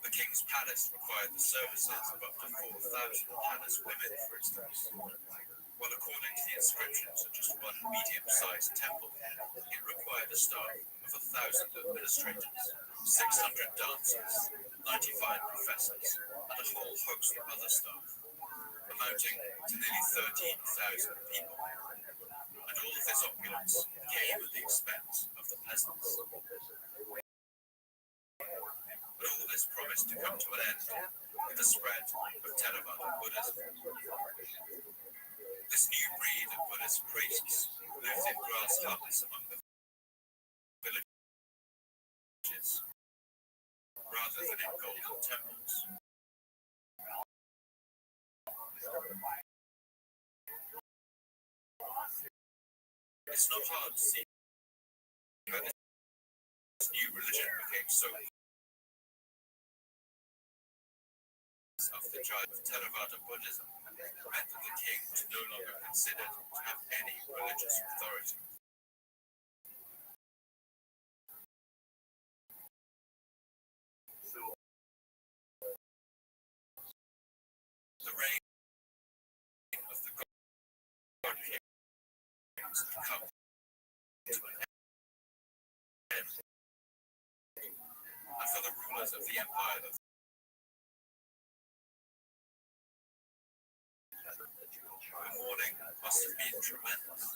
The king's palace required the services of up to 4,000 palace women, for instance, while according to the inscriptions of just one medium-sized temple, it required a staff of 1,000 administrators, 600 dancers, 95 professors, and a whole host of other staff, amounting to nearly 13,000 people. And all of this opulence came at the expense of the peasants. But all this promised to come to an end with the spread of Theravada Buddhism. This new breed of Buddhist priests lived in grass huts among the villages, rather than in golden temples. It's not hard to see how this new religion became so of the tribe of Theravada Buddhism meant that the king was no longer considered to have any religious authority. The reign of the God Kings had come to an end, and for the rulers of the empire, the mourning must have been tremendous.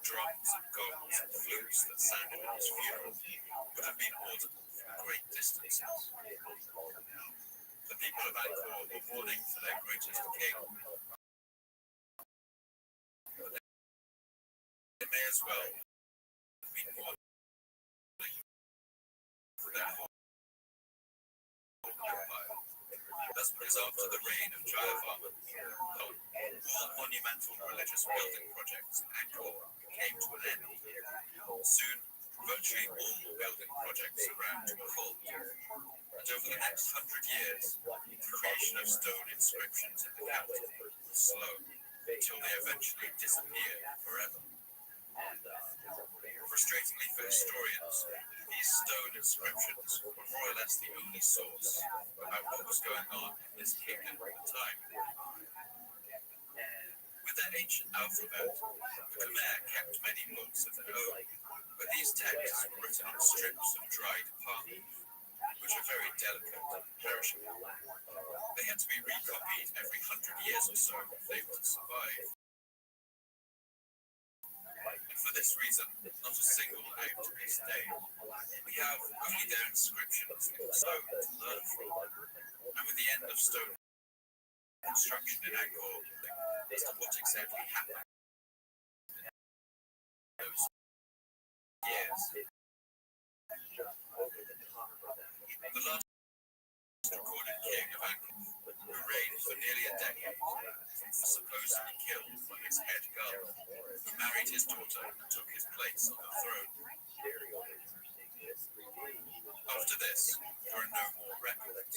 Drums and gongs and flutes that sounded at his funeral would have been audible from great distances. The people of Angkor were mourning for their greatest king. They may as well have been mourning for their whole empire. Thus, after the reign of Jayavarman, all monumental religious building projects in Angkor came to an end. Soon, virtually all building projects around to a halt. And over the next 100 years, the creation of stone inscriptions in the capital was slow, until they eventually disappeared forever. Frustratingly for historians, these stone inscriptions were more or less the only source about what was going on in this kingdom at the time. With their ancient alphabet, the Khmer kept many books of their own, but these texts were written on strips of dried palm leaf, which are very delicate and perishable. They had to be recopied every 100 years or so if they were to survive. And for this reason, not a single out to this day. We have only their inscriptions in stone to learn from. And with the end of stone construction in Angkor, as to what exactly happened in those years. The last recorded king of Angkor, who reigned for nearly a decade, was supposedly killed by his head gardener, who married his daughter and took his place on the throne. After this, there are no more records.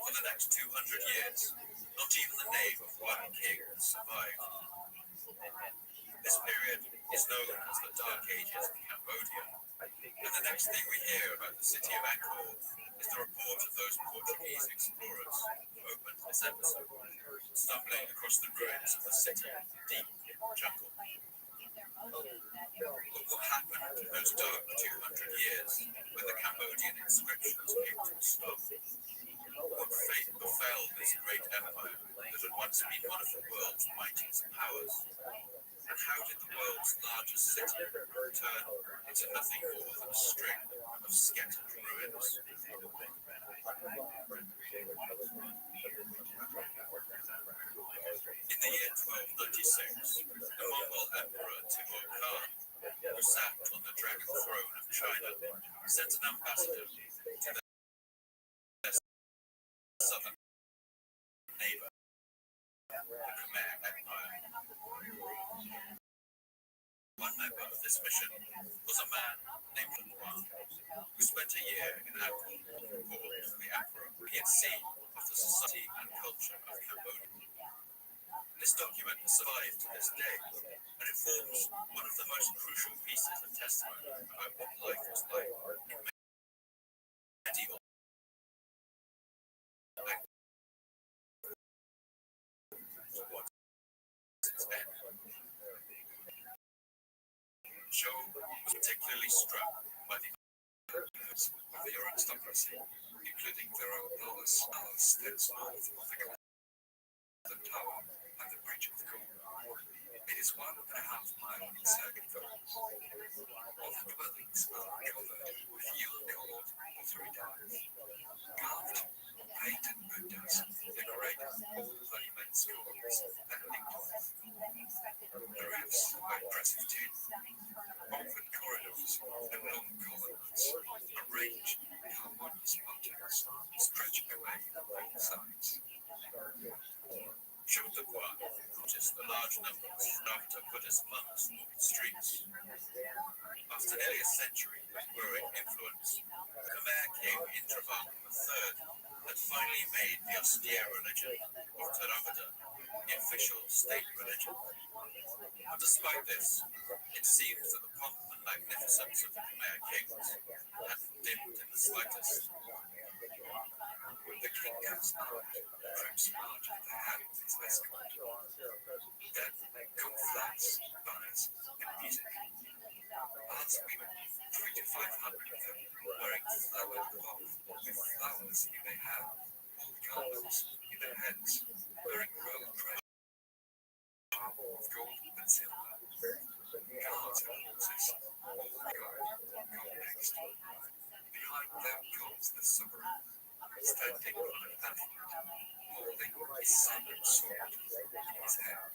For the next 200 years, not even the name of one king survived. This period is known as the Dark Ages of Cambodia, and the next thing we hear about the city of Angkor is the report of those Portuguese explorers who opened this episode, stumbling across the ruins of the city deep in the jungle. But what happened in those dark 200 years when the Cambodian inscriptions came to a stop? What fate befell this great empire that had once been one of the world's mightiest powers? And how did the world's largest city turn into nothing more than a string of scattered ruins? In the year 1296, the Mongol Emperor Timur Khan, who sat on the dragon throne of China, sent an ambassador to their southern neighbor, the Khmer Empire. One member of this mission was a man named Luan, who spent a year in Angkor called the Emperor. He had seen of the society and culture of Cambodia. This document has survived to this day, and it forms one of the most crucial pieces of testimony about what life was like in medieval towards its end. Zhou was particularly struck by the influence of the aristocracy, including their own palace steps north of the tower and the bridge of the gold. It is 1.5 mile in circumference. All the dwellings are covered with yellow-colored pottery tiles, carved painted Buddhas, decorated with immense columns and lingers. The roofs are impressive too. Open corridors and long colonnades, arranged in harmonious patterns, stretch away on all sides. Zhou noticed the large numbers of Buddhist monks walking streets. After nearly a century of growing influence, the Khmer king Indravan III had finally made the austere religion of Theravada the official state religion. But despite this, it seems that the pomp and magnificence of the Khmer kings hadn't dimmed in the slightest. The king comes out, James marched at the head of his escort. Then gold flats, banners, and music. Arts women, 300 to 500 of them, wearing flowered cloth with flowers in their hair, all garments in their heads, wearing royal treasure of gold and silver. Guards and horses, all go next. Behind them comes the sovereign, standing on an elephant, holding his silver sword in his hand.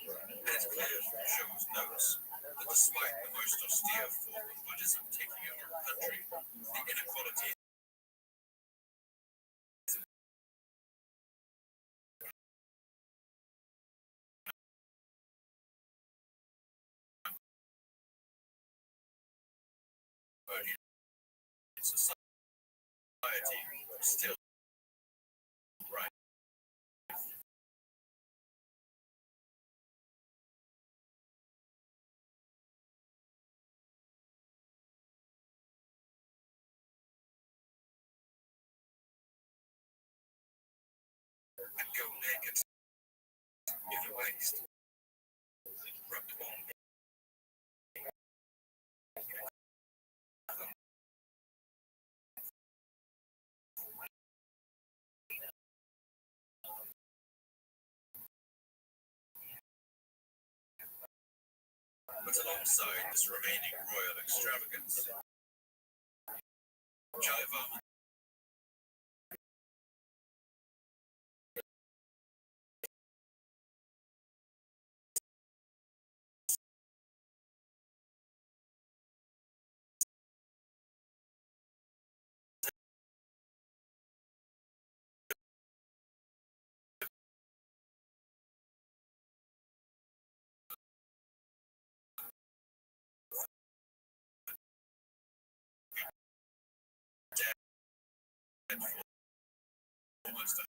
And it's clear from Show's notes that despite the most austere form of Buddhism taking over the country, the inequality in society still right. And go naked in the waist, rubbed on. But alongside this remaining royal extravagance, Jaivam dead for almost 100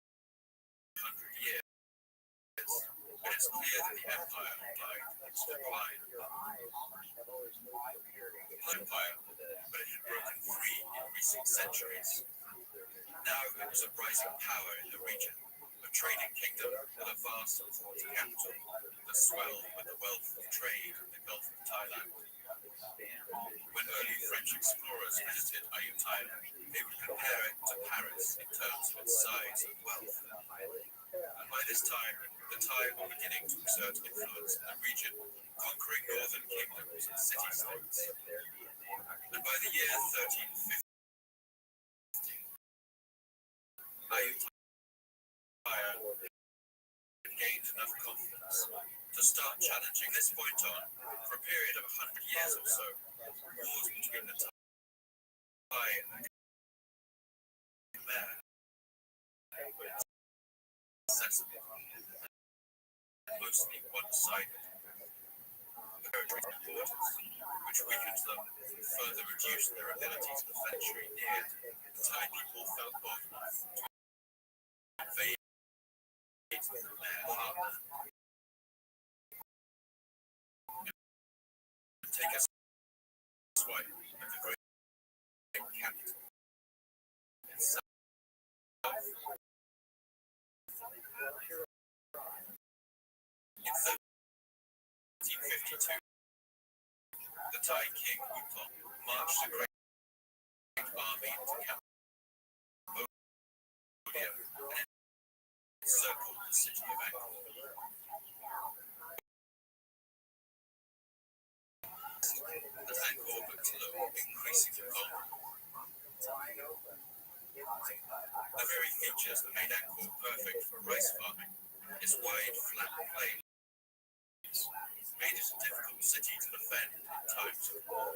years. But it's clear that the empire died its decline. Empire, but it had broken free in recent centuries. Now it was a rising power in the region, a trading kingdom with a vast port capital that swelled with the wealth of trade in the Gulf of Thailand. When early French explorers visited Ayutthaya, they would compare it to Paris in terms of its size and wealth. And by this time, the Thai were beginning to exert influence in the region, conquering northern kingdoms and city-states. And by the year 1350, Ayutthaya gained enough confidence to start challenging. From this point on, for a period of 100 years or so, wars between the Thai and the Khmer were incessant, mostly one-sided. The territory's borders, which weakened them and further reduced their ability to effectually near, the Thai people felt both to invade their heartland and take a swipe at the great capital itself. In 1352, the Thai king Wutong marched a great army into Cambodia and encircled the city of Angkor. As Angkor became increasingly vulnerable, the very features that made Angkor perfect for rice farming, its wide, flat plains, made it a difficult city to defend in times of war.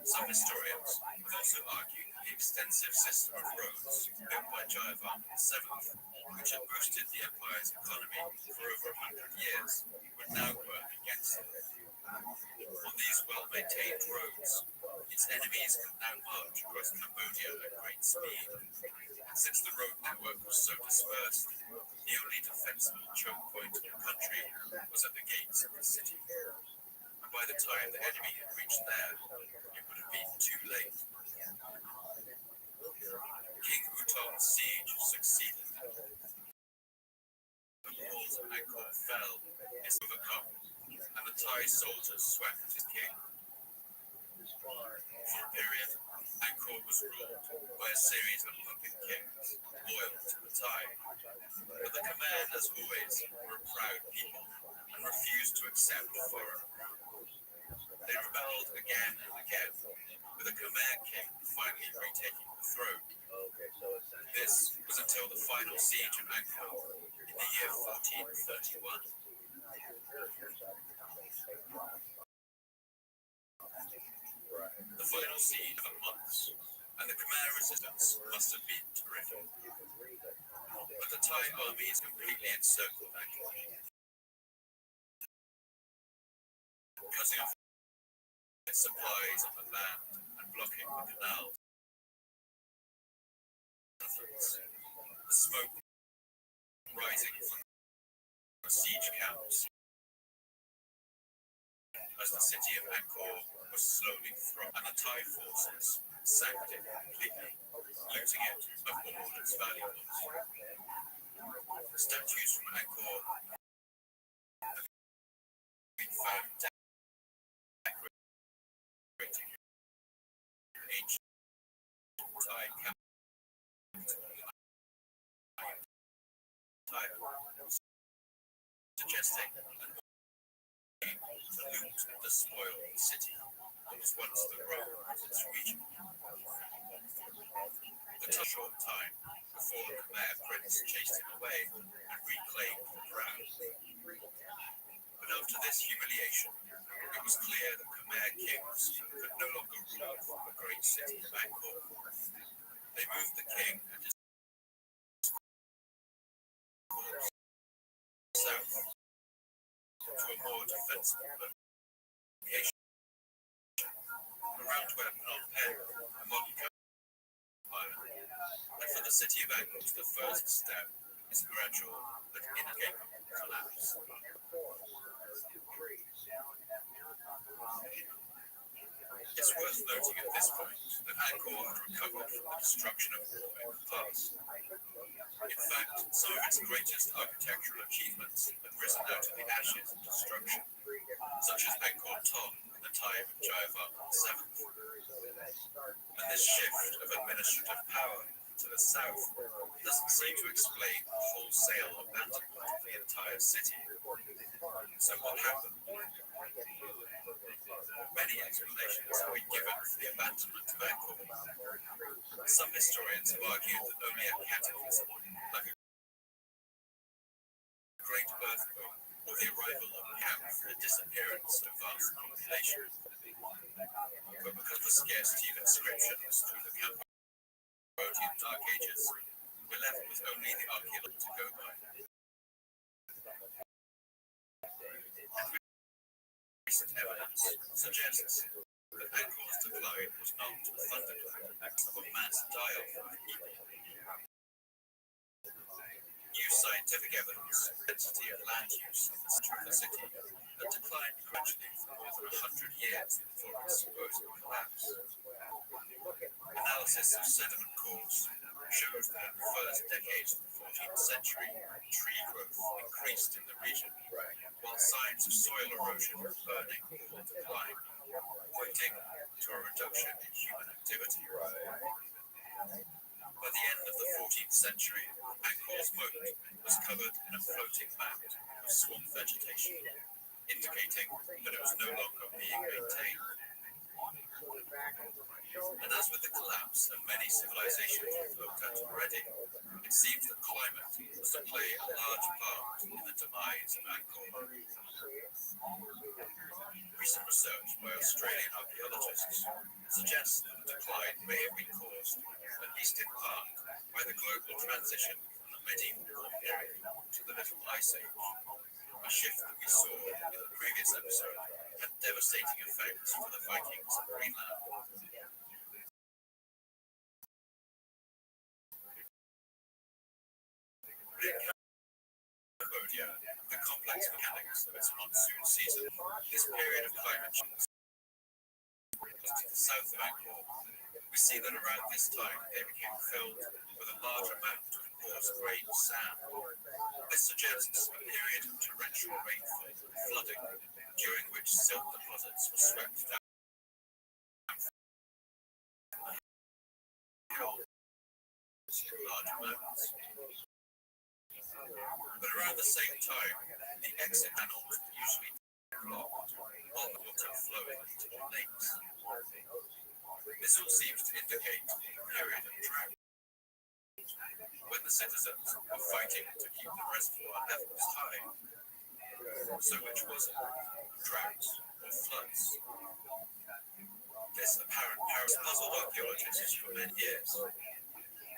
Some historians have also argued that the extensive system of roads built by Jayavarman VII, which had boosted the empire's economy for over 100 years, would now work against it. On these well-maintained roads, its enemies could now march across Cambodia at great speed. Since the road network was so dispersed, the only defensible choke point in the country was at the gates of the city. And by the time the enemy had reached there, it would have been too late. King Wutong's siege succeeded, overcome, and the Thai soldiers swept his king. For a period, Angkor was ruled by a series of puppet kings, loyal to the Thai. But the Khmer, as always, were a proud people and refused to accept foreign rule. They rebelled again and again, with the Khmer king finally retaking the throne. This was until the final siege of Angkor in the year 1431. The final siege of months, and the Khmer resistance must have been terrific. But the Thai armies completely encircled Angkor, cutting off its supplies on the land and blocking the canals. The smoke rising from the siege camps as the city of Angkor was slowly thrown, and the Thai forces sacked it completely, looting it of all its valuables. Statues from Angkor have been found decorating ancient Thai capital, suggesting to loot and despoil the city that was once the Rome of its region. It took a short time before the Khmer prince chased him away and reclaimed the crown. But after this humiliation, it was clear that Khmer kings could no longer rule the great city of Angkor. They moved the king and his corpse south to a more defensible location, around where Phnom Penh, a modern empire, and for the city of Angkor, the first step is gradual but inescapable collapse. It's worth noting at this point that Angkor had recovered from the destruction of war in the past. In fact, some of its greatest architectural achievements had risen out of the ashes of destruction, such as Angkor Thom in the time of Jayavarman VII. And this shift of administrative power to the south doesn't seem to explain the wholesale abandonment of the entire city. So what happened? Many explanations have been given for the abandonment of Angkor. Some historians have argued that only a cataclysm, like a great earthquake or the arrival of camp for the disappearance of vast populations. But because of the scarcity of inscriptions through the Cambodian Dark Ages, we're left with only the archaeology to go by. Recent evidence suggests that Angkor's decline was not a thunderclap of a mass die-off of people. New scientific evidence of the density of land use in the center of the city had declined gradually for more than 100 years before its supposed collapse. Analysis of sediment cores shows that in the first decades of the 14th century, tree growth increased in the region, while signs of soil erosion and burning all declined, pointing to a reduction in human activity. By the end of the 14th century, Angkor's moat was covered in a floating mound of swamp vegetation, indicating that it was no longer being maintained. And as with the collapse of many civilizations we've looked at already, it seems that climate was to play a large part in the demise of Angkor. Recent research by Australian archaeologists suggests that the decline may have been caused, at least in part, by the global transition from the medieval war period to the Little Ice Age. A shift that we saw in the previous episode had devastating effects for the Vikings of Greenland. In Cambodia, the complex mechanics of its monsoon season, this period of climate change to the south of Angkor, we see that around this time they became filled with a large amount of coarse was grey sand. This suggests a period of torrential rainfall and flooding, during which silt deposits were swept down in large amounts. But around the same time, the exit panels were usually blocked, while the water flowing into the lakes. This all seems to indicate a period of drought, when the citizens were fighting to keep the reservoir levels high. So which was it? Droughts or floods? This apparent paradox puzzled archaeologists for many years,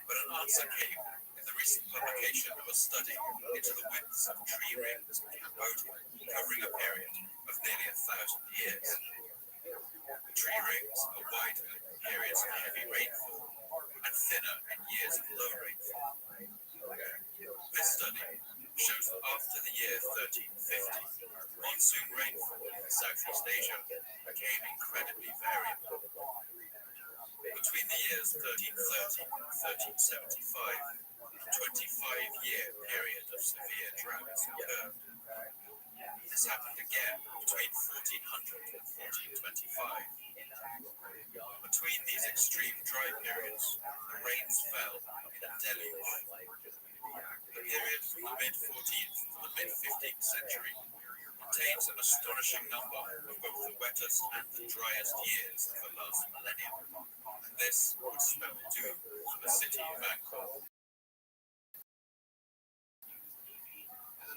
but an answer came in the recent publication of a study into the widths of tree rings in Cambodia, covering a period of nearly 1,000 years. Tree rings are wider in periods of heavy rainfall and thinner in years of low rainfall. This study shows that after the year 1350, monsoon rainfall in Southeast Asia became incredibly variable. Between the years 1330 and 1375, a 25-year period of severe droughts occurred. This happened again between 1400 and 1425. Between these extreme dry periods, the rains fell in a deluge. The period from the mid-14th to the mid-15th century contains an astonishing number of both the wettest and the driest years of the last millennium. This would spell doom for the city of Angkor.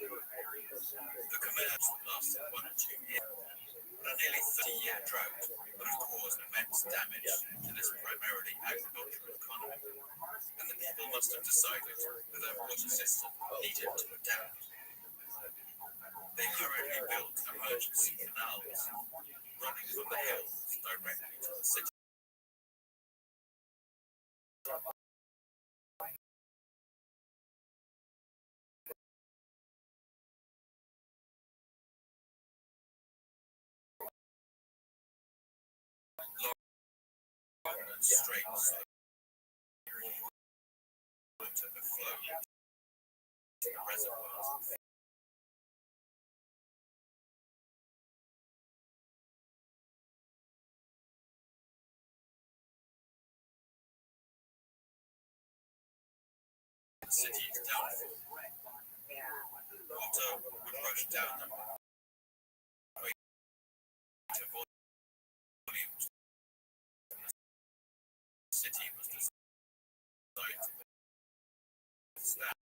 The Khmer's lasted 1 or 2 years, but a nearly 30-year drought would have caused immense damage to this primarily agricultural economy, and the people must have decided that their water system needed to adapt. They hurriedly built emergency canals, running from the hills directly to the city. Long and straight so water could flow to the reservoirs. The city's downfall. Water would rush down them to volumes. The city was designed to withstand.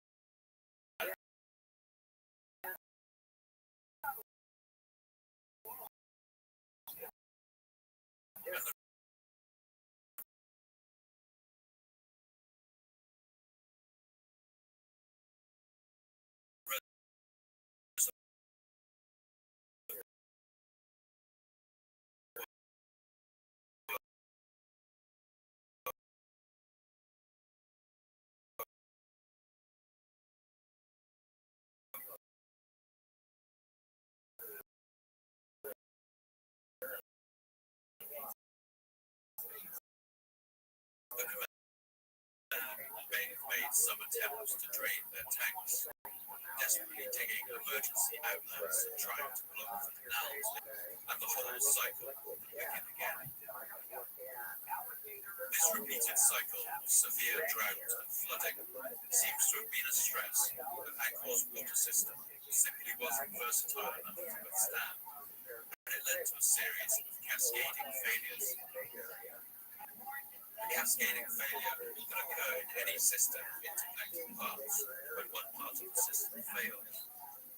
The Khmer made some attempts to drain their tanks, desperately digging emergency outlets and trying to block the canals, and the whole cycle would begin again. This repeated cycle of severe drought and flooding seems to have been a stress that Angkor's water system simply wasn't versatile enough to withstand, and it led to a series of cascading failures. A cascading failure can occur in any system of interconnected parts when one part of the system fails.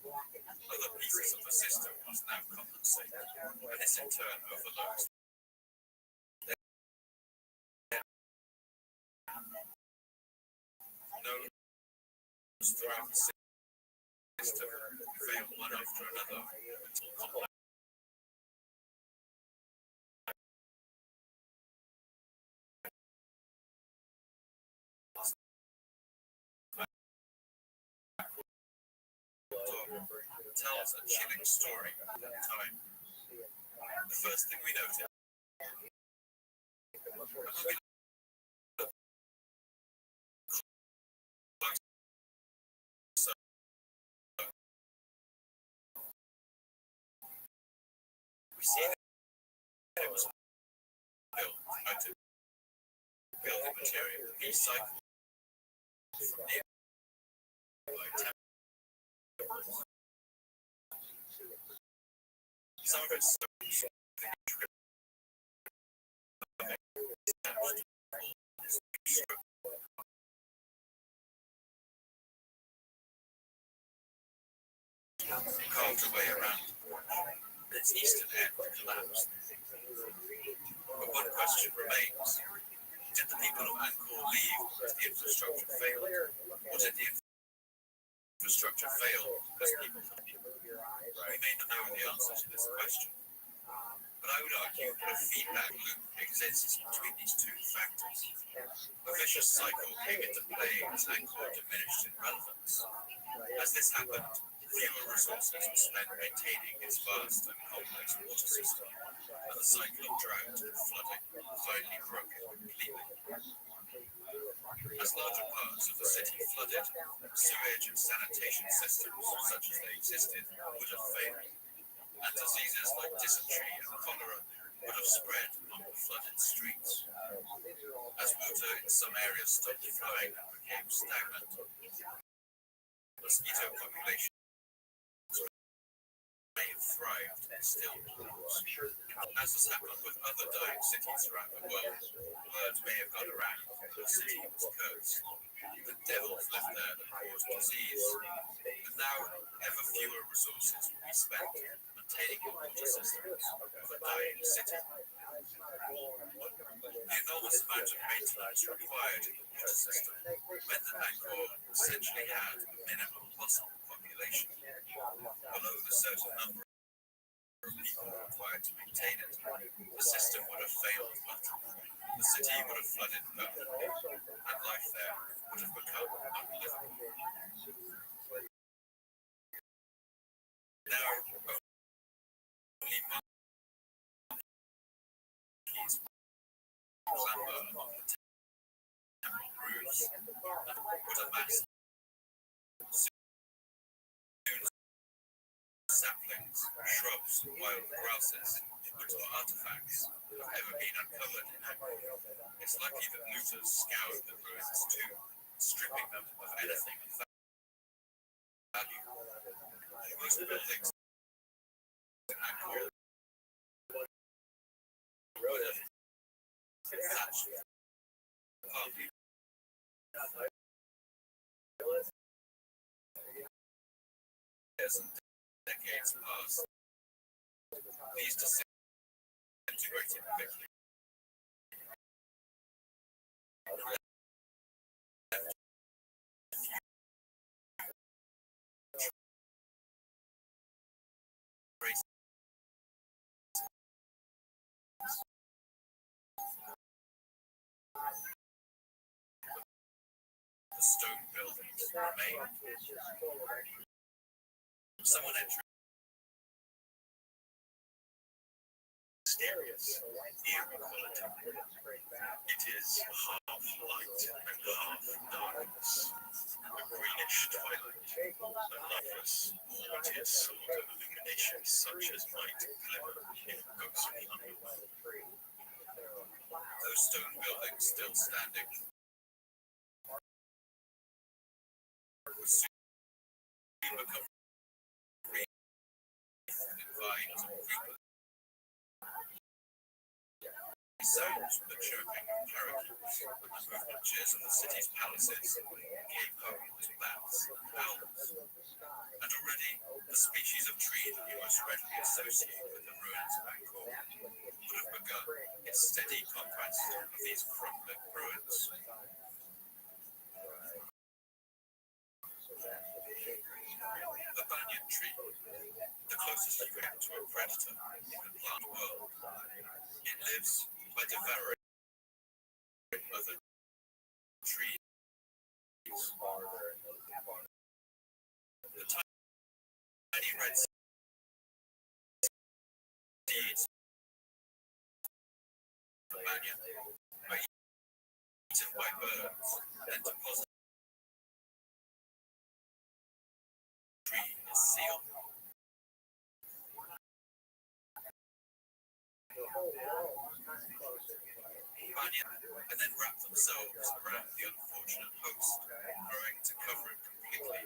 Other pieces of the system must now compensate, and this in turn overloads nodes throughout the system fail one after another until complex. Tells a chilling story of that time. The first thing we noted We see that it was built out of building material recycled from nearby temples. Some of its stones carved away around its eastern end collapsed. But one question remains. Did the people of Angkor leave as the infrastructure failed? Or did the infrastructure fail because people failed? We may not know the answer to this question. But I would argue that a feedback loop exists between these two factors. A vicious cycle came into play as Angkor diminished in relevance. As this happened, fewer resources were spent maintaining its vast and complex water system, and the cycle of drought and flooding finally broke it completely. As larger parts of the city flooded, sewage and sanitation systems, such as they existed, would have failed, and diseases like dysentery and cholera would have spread along the flooded streets. As water in some areas stopped flowing and became stagnant, mosquito populations may have thrived in still pools. As has happened with other dying cities around the world, word may have got around that the city was cursed. The devils lived there that caused disease, but now ever fewer resources will be spent maintaining the water systems of a dying city. The enormous amount of maintenance required in the water system meant that Angkor essentially had a minimum possible population. Below the certain number of people required to maintain it, the system would have failed utterly. The city would have flooded permanently, and life there would have become unlivable. Now, only monkeys clamber along the temple roofs and would amass saplings, shrubs, and wild grasses, which are artifacts that have ever been uncovered in Angkor. It's likely that looters scoured the ruins too, stripping them of anything of value. Most buildings in Angkor would have been thatched, partly years and decades past. These disintegrated quickly. The stone buildings remain. Someone entering mysterious, eerie quality. It is half light and half darkness, a greenish twilight, a lifeless, haunted sort of illumination such as might glimmer in ghostly underworld. Those stone buildings still standing would soon become green and vines and creepers. Sounds from the chirping of parakeets and the movement cheers of the city's palaces came home to bats and owls. And already, the species of tree that you most readily associate with the ruins of Angkor would have begun its steady conquest of these crumbling ruins. The banyan tree, the closest you get to a predator in the plant world. It lives by devouring other trees. The tiny red seeds of the banyan are eaten by birds and deposited. The tree is sealed. Banyan and then wrap themselves around the unfortunate host, growing to cover it completely,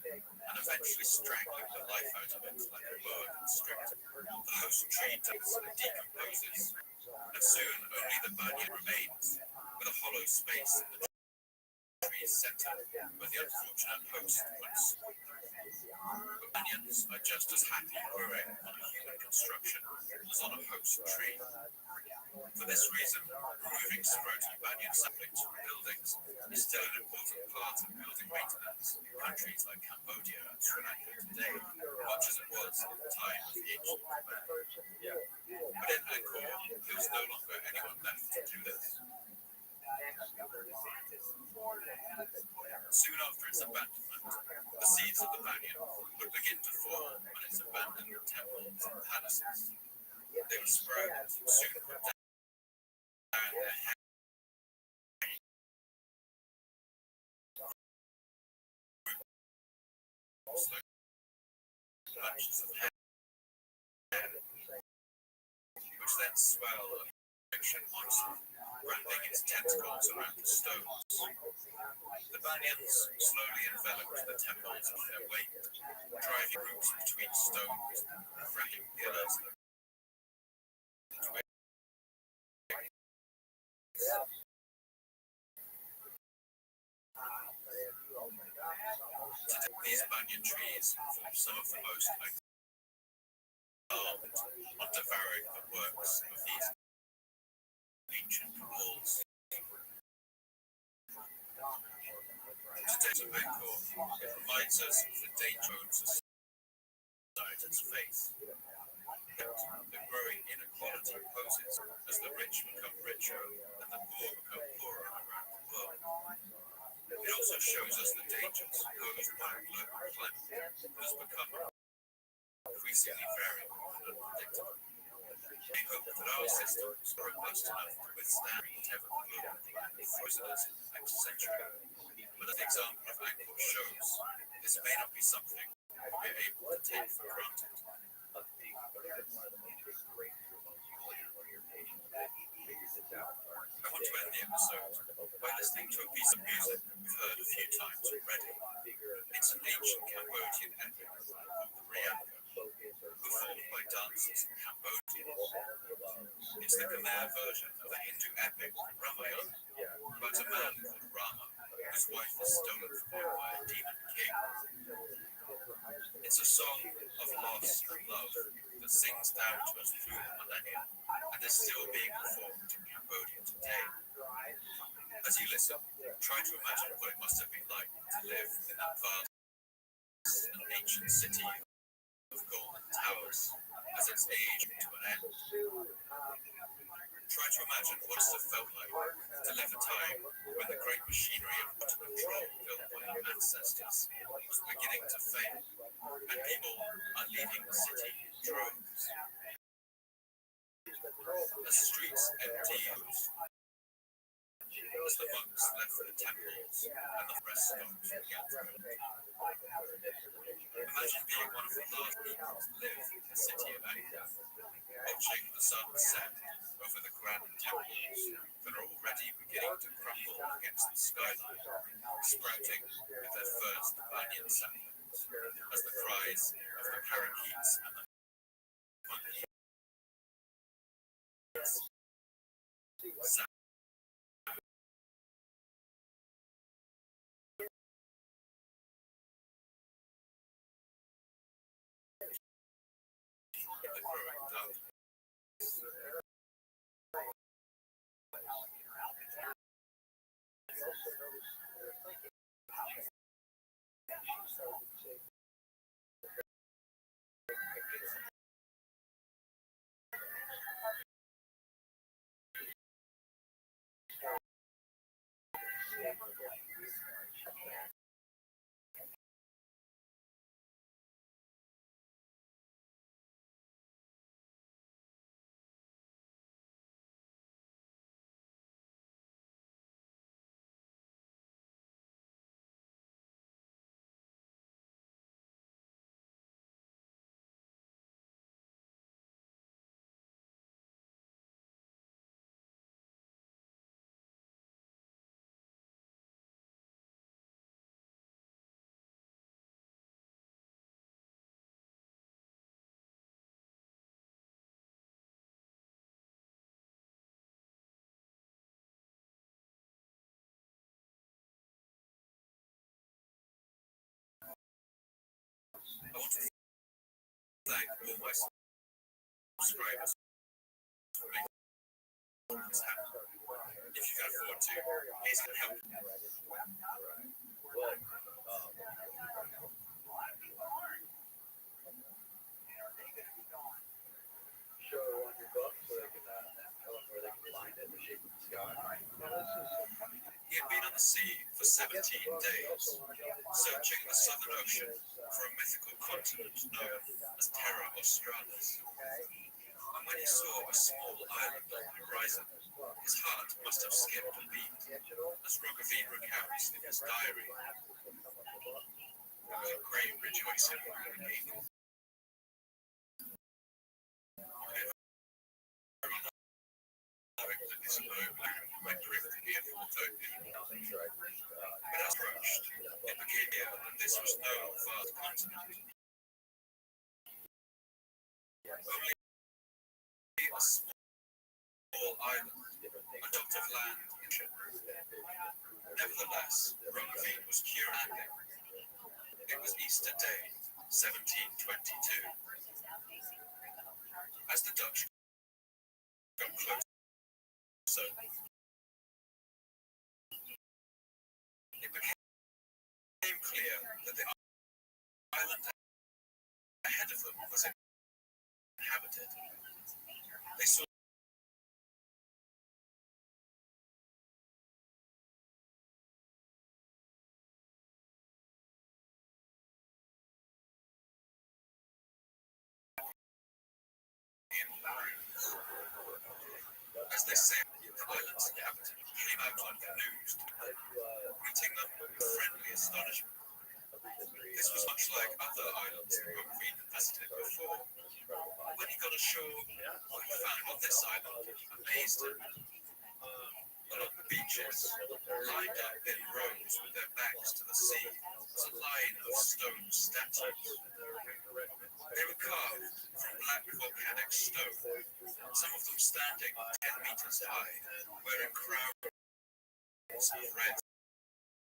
and eventually strangling the life out of it like a boa constrictor. The host tree dies and decomposes, and soon only the banyan remains, with a hollow space in the tree's center where the unfortunate host once stood. The banyans are just as happy growing on a human construction as on a host tree. For this reason, removing sprouting banyan saplings from buildings is still an important part of building maintenance in countries like Cambodia and Sri Lanka today, much as it was in the time of the ancient Rabbbi. But in Angkor, there was no longer anyone left to do this. Soon after its abandonment, the seeds of the banyan would begin to form on its abandoned temples and palaces. They would sprout and soon put down their head. Bunches of hair, which then swell a friction monster, wrapping its tentacles around the stones. The banyans slowly enveloped the temples with their weight, driving roots between stones, fracking pillars. These banyan trees form some of the most armed on devouring the works of these ancient walls. Today's Angkor reminds us of the danger of society's face. The growing inequality poses as the rich become richer and the poor become poorer around the world. It also shows us the dangers posed by global climate that has become increasingly variable and unpredictable. We hope that our systems are robust enough to withstand whatever global climate throws at us in the next century. But as the example of Angkor shows, this may not be something we're able to take for granted. I want to end the episode by listening to a piece of music we've heard a few times already. It's an ancient Cambodian epic called the Rianka, performed by dancers in Cambodia. It's the Khmer version of the Hindu epic Ramayana, about a man called Rama, whose wife is stolen from him by a demon king. It's a song of loss and love that sings down to us through the millennia and is still being performed in Cambodia today. As you listen, try to imagine what it must have been like to live in that vast and ancient city of golden towers as it's aged to an end. Try to imagine what it felt like to live a time when the great machinery of water control built by our ancestors was beginning to fail, and people are leaving the city in droves. As streets empty, as the monks left for the temples and the rest stops began to open. Imagine being one of the last people to live in the city of Angkor, watching the sun set over the grand temples that are already beginning to crumble against the skyline, sprouting with their first banyan saplings, as the cries of the parakeets and the monkeys sound. The growing want to thank all my subscribers for making this happen. If you can afford to, please can help. Show on your book so they can tell them where they can find it, the shape of the sky. He had been on the sea for 17 days, searching the Southern Ocean for a mythical continent known as Terra Australis. And when he saw a small island on the horizon, his heart must have skipped a beat, as Rothschild recounts in his diary. There was a great rejoicing among the people. That this globe might drift to the utopia. But as approached, it became clear that this was no vast continent. Only a small island, a dot of land. Nevertheless, Rothschild was curious. It was Easter Day, 1722. As the Dutch got closer, it became clear that the island ahead of them was inhabited. They saw as they sailed, the island's inhabitant came out unconfused, greeting them with friendly astonishment. This was much like other islands that Rothschild had visited before. When he got ashore, what he found on this island amazed him. Along the beaches, lined up in rows with their backs to the sea, was a line of stone statues. They were carved from black volcanic stone, some of them standing 10 meters high, wearing crowns of red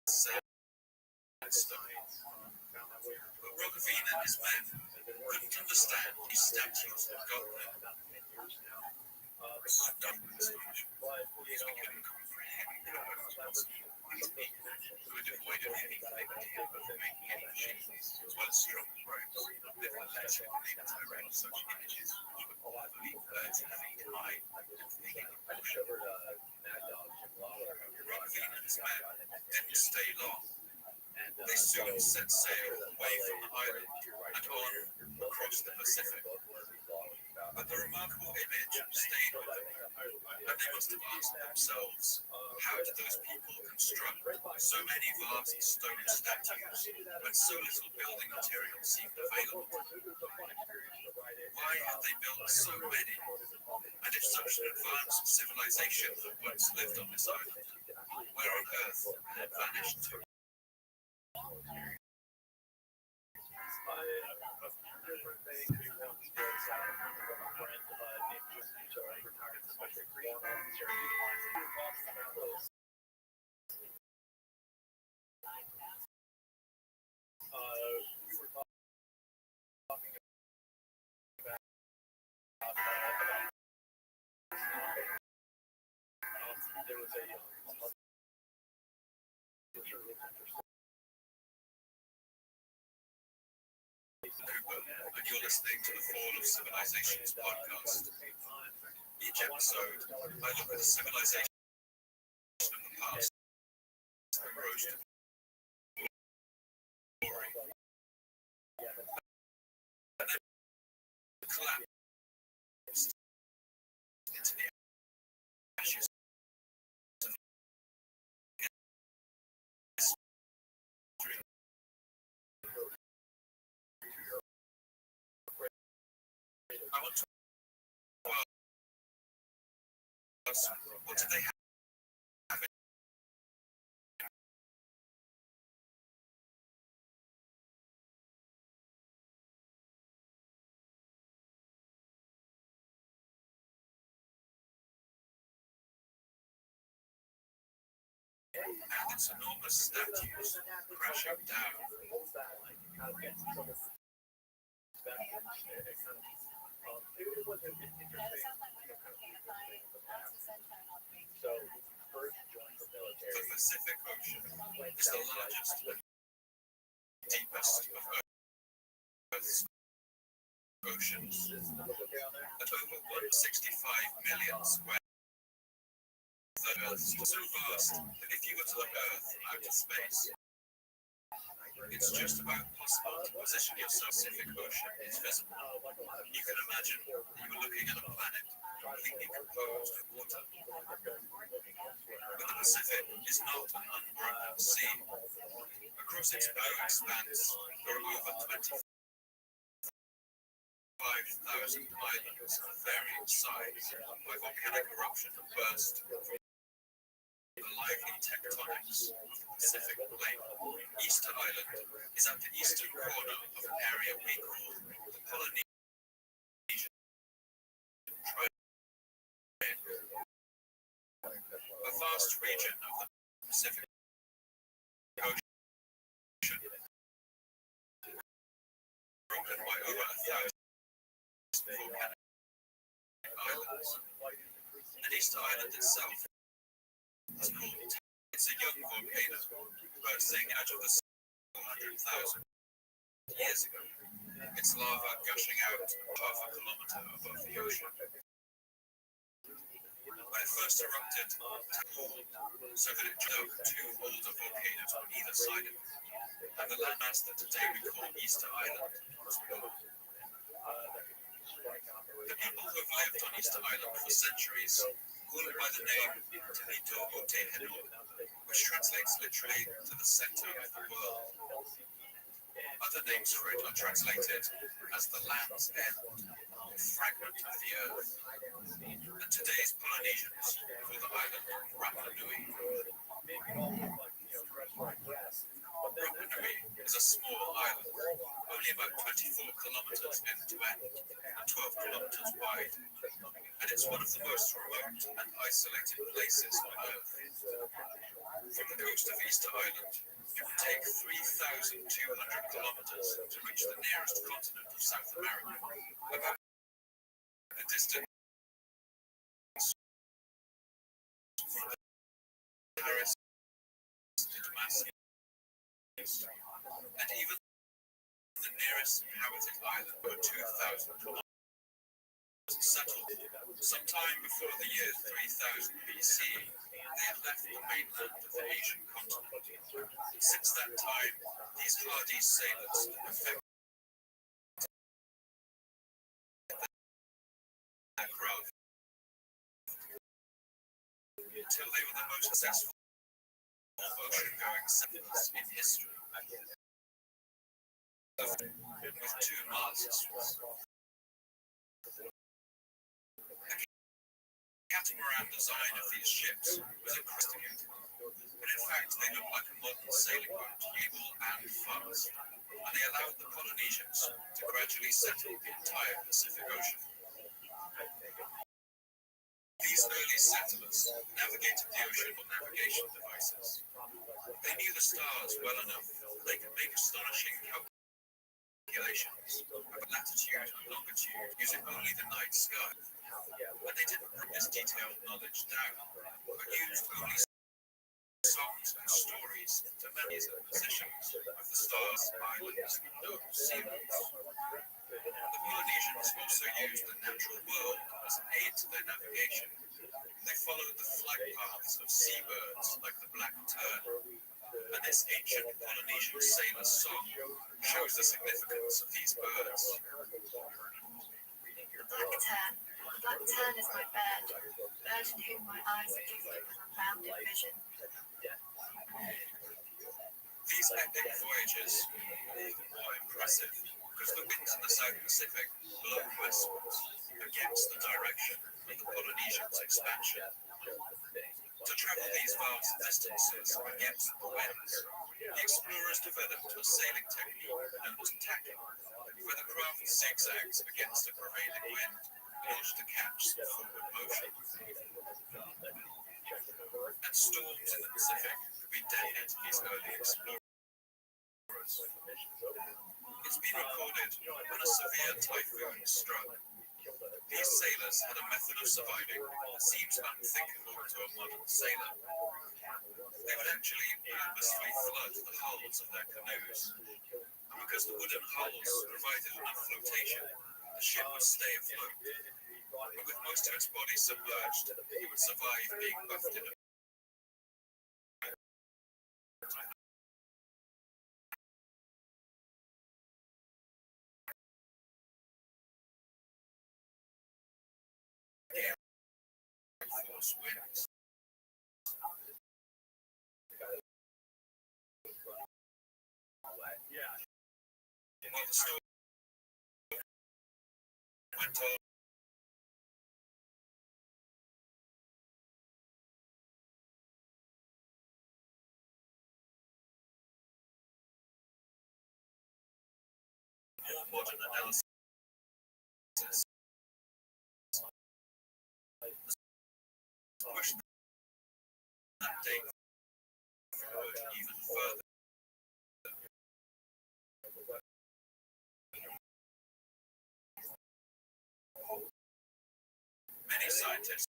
sandstone. But Rothschild and his men couldn't understand these statues had gotten them. Stunned with astonishment, he couldn't comprehend how it was possible. These people who had avoided any liberty of making any machines, as well as strong ropes, nevertheless were able to erect such images which would leave birds 8 feet high and thinking of motion. Rothschild and his men didn't stay long. They soon set sail away from the island and on across the Pacific. But the remarkable image stayed with them, and they must have asked themselves, how did those people construct so many vast stone statues when so little building material seemed available? Why had they built so many? And if such an advanced civilization had once lived on this island, where on earth had it vanished to? There was a And you're listening to the Fall of Civilizations podcast. Each episode, I look at a civilization of the past that rose to glory, and then collapsed into the ashes of history. I want to ask, what did they have in and its enormous statues crashing down? The Pacific Ocean is the largest and deepest of Earth's oceans, at over 165 million square miles. So vast that if you were to look Earth from outer space, it's just about possible to position yourself. Pacific Ocean is visible. You can imagine you were looking at a planet completely composed of water. But the Pacific is not an unbroken sea. Across its narrow expanse, there are over 25,000 islands of varying size, where volcanic eruption burst from the lively tectonics of the Pacific Plate. Easter Island is at the eastern corner of an area we call the Polynesian Triangle, a vast region of the Pacific Ocean, broken by over 1,000 volcanic islands. And Easter Island itself is called. It's a young volcano, bursting out of the 400,000 years ago. Its lava gushing out half a kilometer above the ocean. When it first erupted, it cooled so that it choked two older volcanoes on either side of it, and the landmass that today we call Easter Island was born. The people who have lived on Easter Island for centuries call it by the name Tenito o Teheno, which translates literally to the center of the world. Other names for it are translated as the land's end, or fragment of the earth. And today's Polynesians call the island Rapa Nui. Rapa Nui is a small island, only about 24 kilometers end to end and 12 kilometers wide, and it's one of the most remote and isolated places on Earth. From the coast of Easter Island, it would take 3,200 kilometers to reach the nearest continent of South America, about the distance from Paris to Damascus, and even the nearest inhabited island were 2,000 kilometers settled. Sometime before the year 3000 BC, they had left the mainland of the Asian continent. Since that time, these hardy sailors have perfected their craft until they were the most successful ocean-going settlers in history. With two masts. The catamaran design of these ships was impressive, but in fact they looked like a modern sailing boat, able and fast, and they allowed the Polynesians to gradually settle the entire Pacific Ocean. These early settlers navigated the ocean with navigation devices. They knew the stars well enough that they could make astonishing calculations about latitude and longitude using only the night sky. But they didn't bring this detailed knowledge down, but used only songs and stories to memories and positions of the stars, islands, and known seamounts. The Polynesians also used the natural world as an aid to their navigation. They followed the flight paths of seabirds like the black tern, and this ancient Polynesian sailor song shows the significance of these birds. The black tern. The black tern is my bird in whom my eyes are gifted with unbounded vision. These epic voyages are even more impressive because the winds in the South Pacific blow westwards against the direction of the Polynesians' expansion. To travel these vast distances against the winds, the explorers developed a sailing technique known as tacking, where the craft zigzags against a prevailing wind in order to catch the forward motion. And storms in the Pacific could be deadly to these early explorers. It's been recorded when a severe typhoon struck. These sailors had a method of surviving that seems unthinkable to a modern sailor. They would actually purposefully flood the hulls of their canoes. And because the wooden hulls provided enough flotation, the ship would stay afloat. But with most of its body submerged, it would survive being buffeted. Force winds. While the storm went on, more modern analysis pushed that date forward even further. Many scientists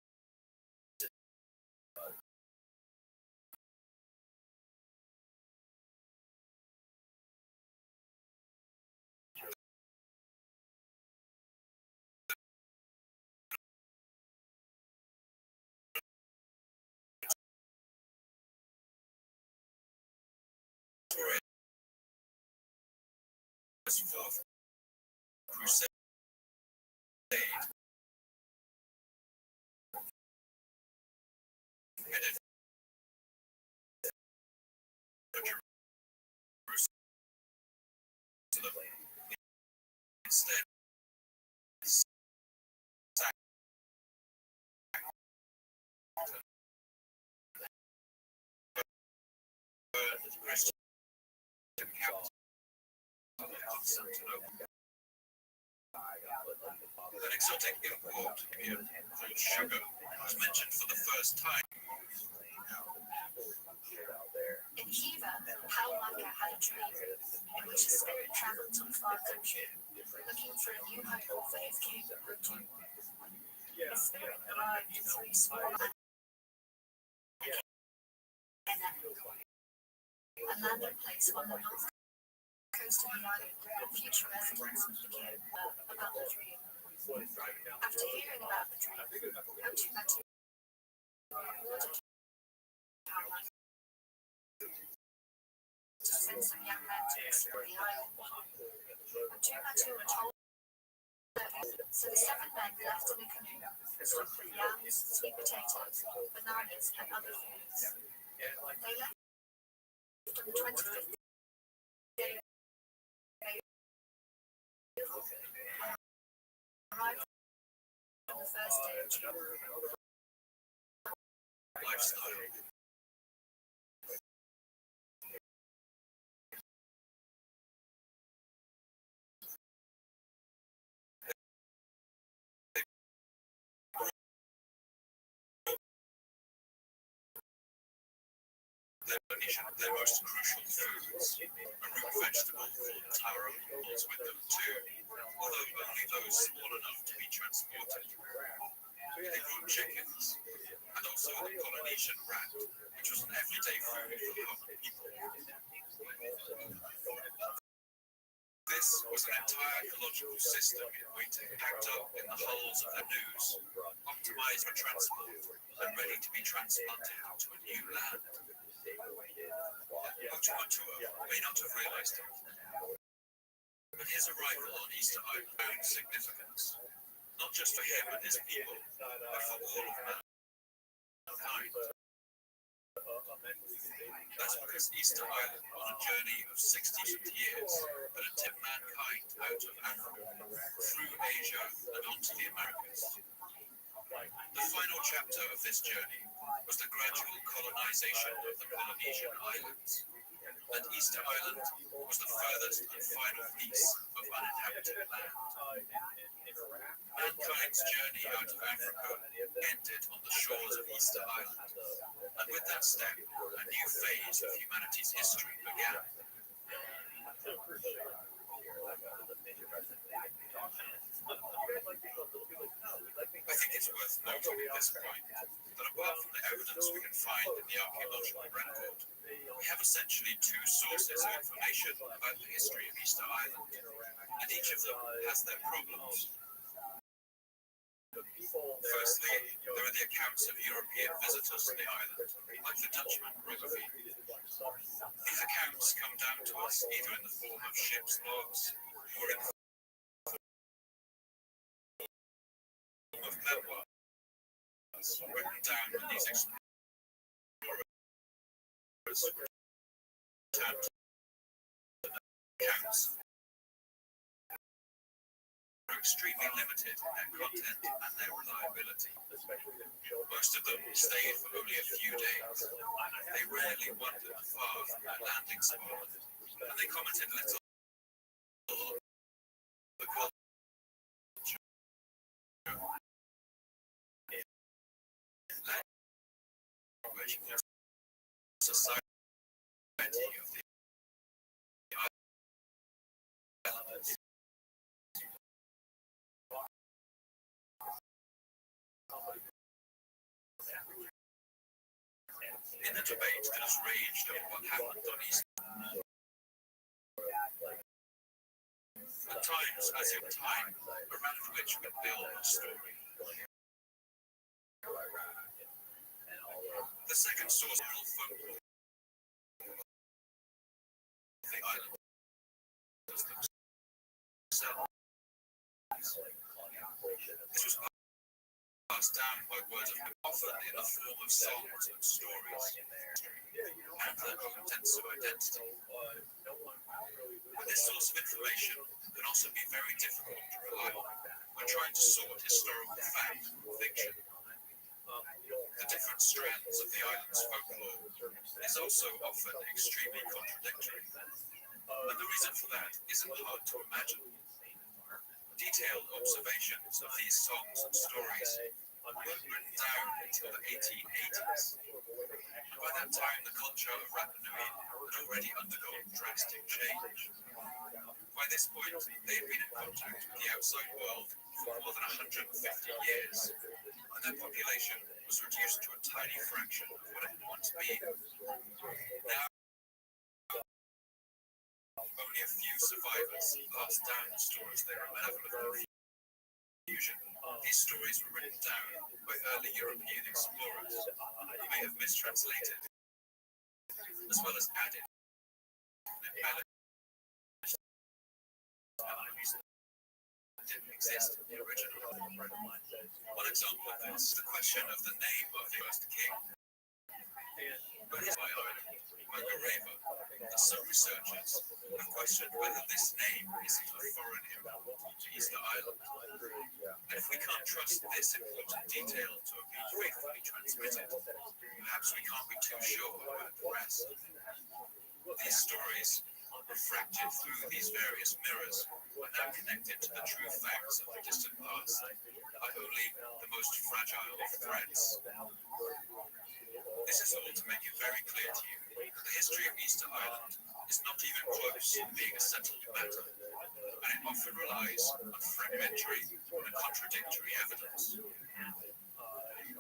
fourth crusade headed for Jerusalem. Instead, Christian capital of Constantinople. An exotic import here called sugar was mentioned for the first time. In Kiva, Palmaka had a dream in which a spirit traveled to a far country, looking for a new home for his king, Rothschild. The spirit arrived in 3 small islands, a landing place on the north coast of the island, and future residents of the king about the dream. After hearing about the dream, Rothschild ordered Palmaka to send some young men to explore the island. Rothschild were told so the 7 men left in a canoe, stocked with yams, sweet potatoes, bananas, and other foods. They left on the 25th day, arrived on the first day of June. Lifestyle. Their most crucial foods, a root vegetable called taro was with them too, although only those small enough to be transported. They grew chickens, and also the Polynesian rat, which was an everyday food for common people. This was an entire ecological system in waiting, packed up in the hulls of their canoes, optimized for transport, and ready to be transplanted to a new land. Rothschild may not have realized it, but his arrival on Easter Island found significance, not just for him and his people, but for all of mankind. That's because Easter Island, on a journey of 60 years, had taken mankind out of Africa, through Asia, and onto the Americas. The final chapter of this journey was the gradual colonization of the Polynesian islands, and Easter Island was the furthest and final piece of uninhabited land. Mankind's journey out of Africa ended on the shores of Easter Island, and with that step, a new phase of humanity's history began. I think it's worth noting at this point that apart from the evidence we can find in the archaeological record, we have essentially two sources of information about the history of Easter Island, and each of them has their problems. Firstly, there are the accounts of European visitors to the island, like the Dutchman Rabbbi. These accounts come down to us either in the form of ship's logs or in the form of memoirs written down when these explorers returned to the accounts are extremely limited in their content and their reliability. Most of them stayed for only a few days. They rarely wandered far from their landing spot, and they commented little on the culture, language, and society of the islanders. In the debate that has raged over what happened on Easter, at times, as in time, around which we build a story. The second source of oral folklore of the island was themselves. This was passed down by word of mouth, often in the form of songs and stories, and their own sense of identity. But this source of information can also be very difficult to rely on when trying to sort historical fact from fiction. The different strands of the island's folklore is also often extremely contradictory, and the reason for that isn't hard to imagine. Detailed observations of these songs and stories weren't written down until the 1880s, and by that time the culture of Rabb'i had already undergone drastic change. By this point, they had been in contact with the outside world for more than 150 years, and their population was reduced to a tiny fraction of what it had once been. Now, only a few survivors passed down the stories they remember of confusion. These stories were written down by early European explorers who may have mistranslated, as well as added and embellished elements that didn't exist in the original. One example of this is the question of the name of the first king. But his island, Margareva, and some researchers have questioned whether this name isn't a foreign import to Easter Island. And if we can't trust this important detail to have been faithfully transmitted, perhaps we can't be too sure about the rest. These stories, refracted through these various mirrors, are now connected to the true facts of the distant past by only the most fragile of threads. This is all to make it very clear to you that the history of Easter Island is not even close to being a settled matter, and it often relies on fragmentary and contradictory evidence.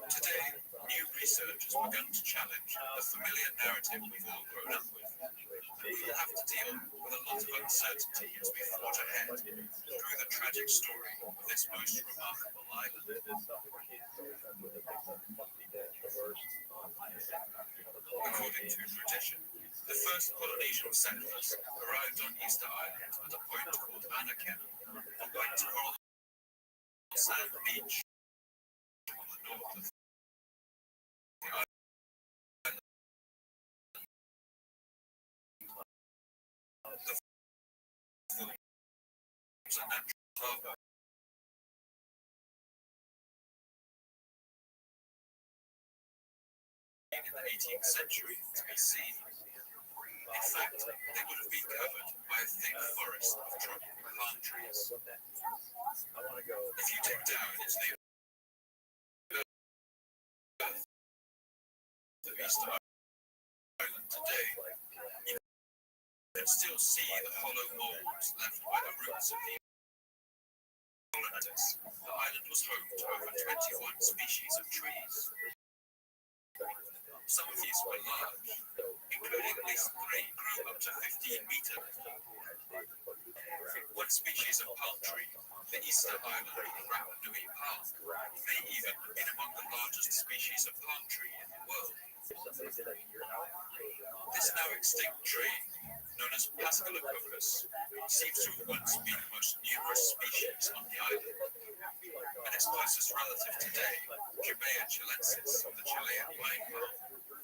Today, new research has begun to challenge the familiar narrative we've all grown up with, and we will have to deal with a lot of uncertainty as we forge ahead through the tragic story of this most remarkable island. According to tradition, the first Polynesian settlers arrived on Easter Island at a point called Anaken, a white coral sand beach on the north of the island. The was a natural harbour. In the 18th century BC. In fact, they would have been covered by a thick forest of tropical palm trees. If you dig down into the earth of Easter Island today, you could still see the hollow molds left by the roots of the colonists. The island was home to over 21 species of trees. Some of these were large, including at least 3 grew up to 15 meters. One species of palm tree, the Easter Island Rabbbi palm, may even have been among the largest species of palm tree in the world. This now extinct tree, known as Pascalococcus, seems to have once been the most numerous species on the island, and its closest relative today, Cubaea chilensis, the Chilean wine palm,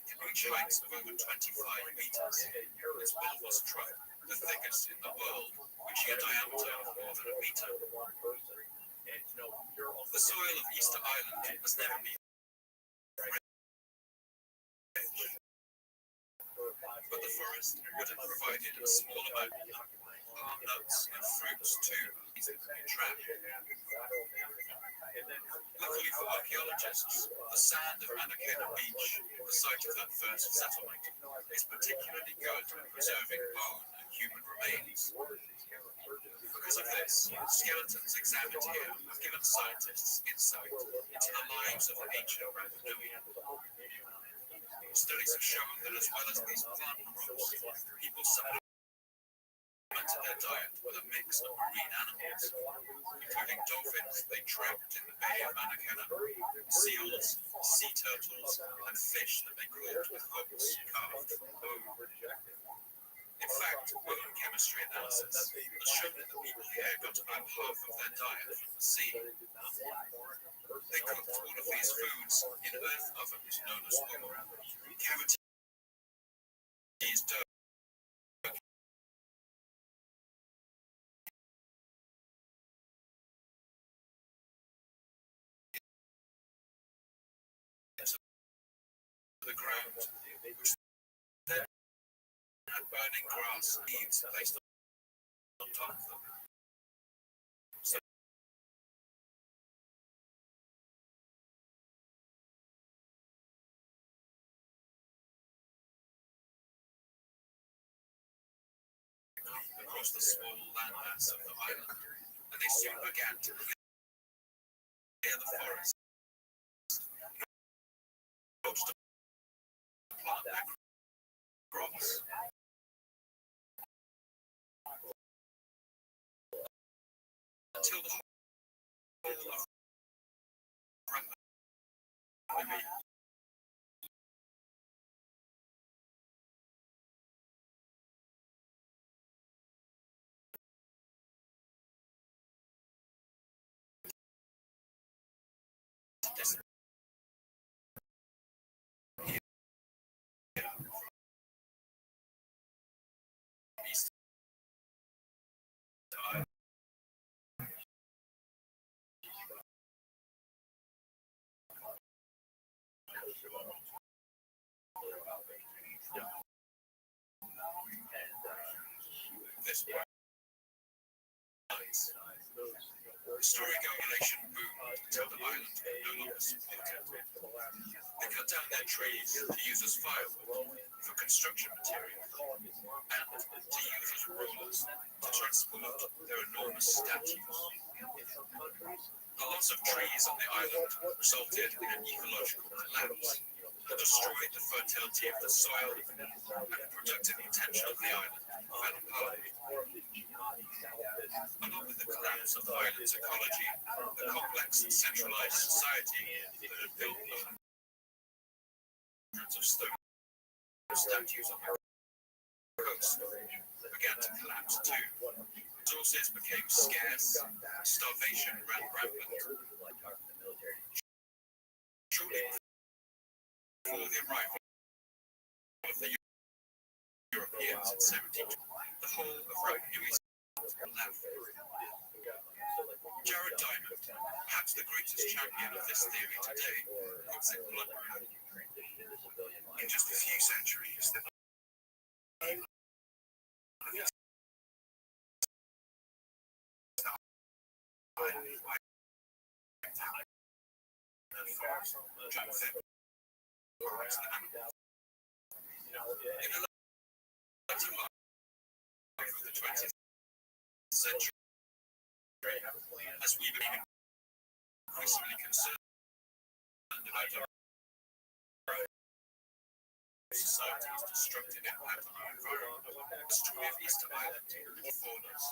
can reach heights of over 25 meters. Its bulbous trunk, the thickest in the world, reaching a diameter of more than a meter. The soil of Easter Island has never been but the forest would have provided a small amount of palm nuts and fruits too, easy to be trapped. Luckily for archaeologists, the sand of Anakena Beach, the site of that first settlement, is particularly good at preserving bone and human remains. Because of this, skeletons examined here have given scientists insight into the lives of the ancient Rabbinui. Studies have shown that as well as these plant crops, people supplemented their diet with a mix of marine animals, including dolphins they trapped in the Bay of Anakena, seals, sea turtles, and fish that they caught with hooks carved from bone. In fact, bone chemistry analysis has shown that the people here got about half of their diet from the sea. They cooked all of these foods in earth ovens known as womb. Cavities dirt. The ground, which then had burning grass leaves placed on top of them. So across the small landmass of the island, and they soon began to clear the forest. To plant their crops. Until the whole of Rabbbi this way. Historic regulation boomed until the island could no longer support it. They cut down their trees to use as firewood for construction material and to use as rollers to transport their enormous statues. The loss of trees on the island resulted in an ecological collapse that destroyed the fertility of the soil and the productive potential of the island fell apart. Along with the collapse of the island's ecology, the complex and centralized society that had built hundreds of stone statues on the coast began to collapse too. Resources became scarce, starvation ran rampant. Shortly before the arrival of the Europeans in 1720, the whole of Rabbinui left. Jared Diamond, perhaps the greatest champion of this theory today, puts it bluntly. In just a few centuries, the in the of the 20th century, as we became increasingly concerned about our society's destructive impact on our environment. The story of Easter Island informed us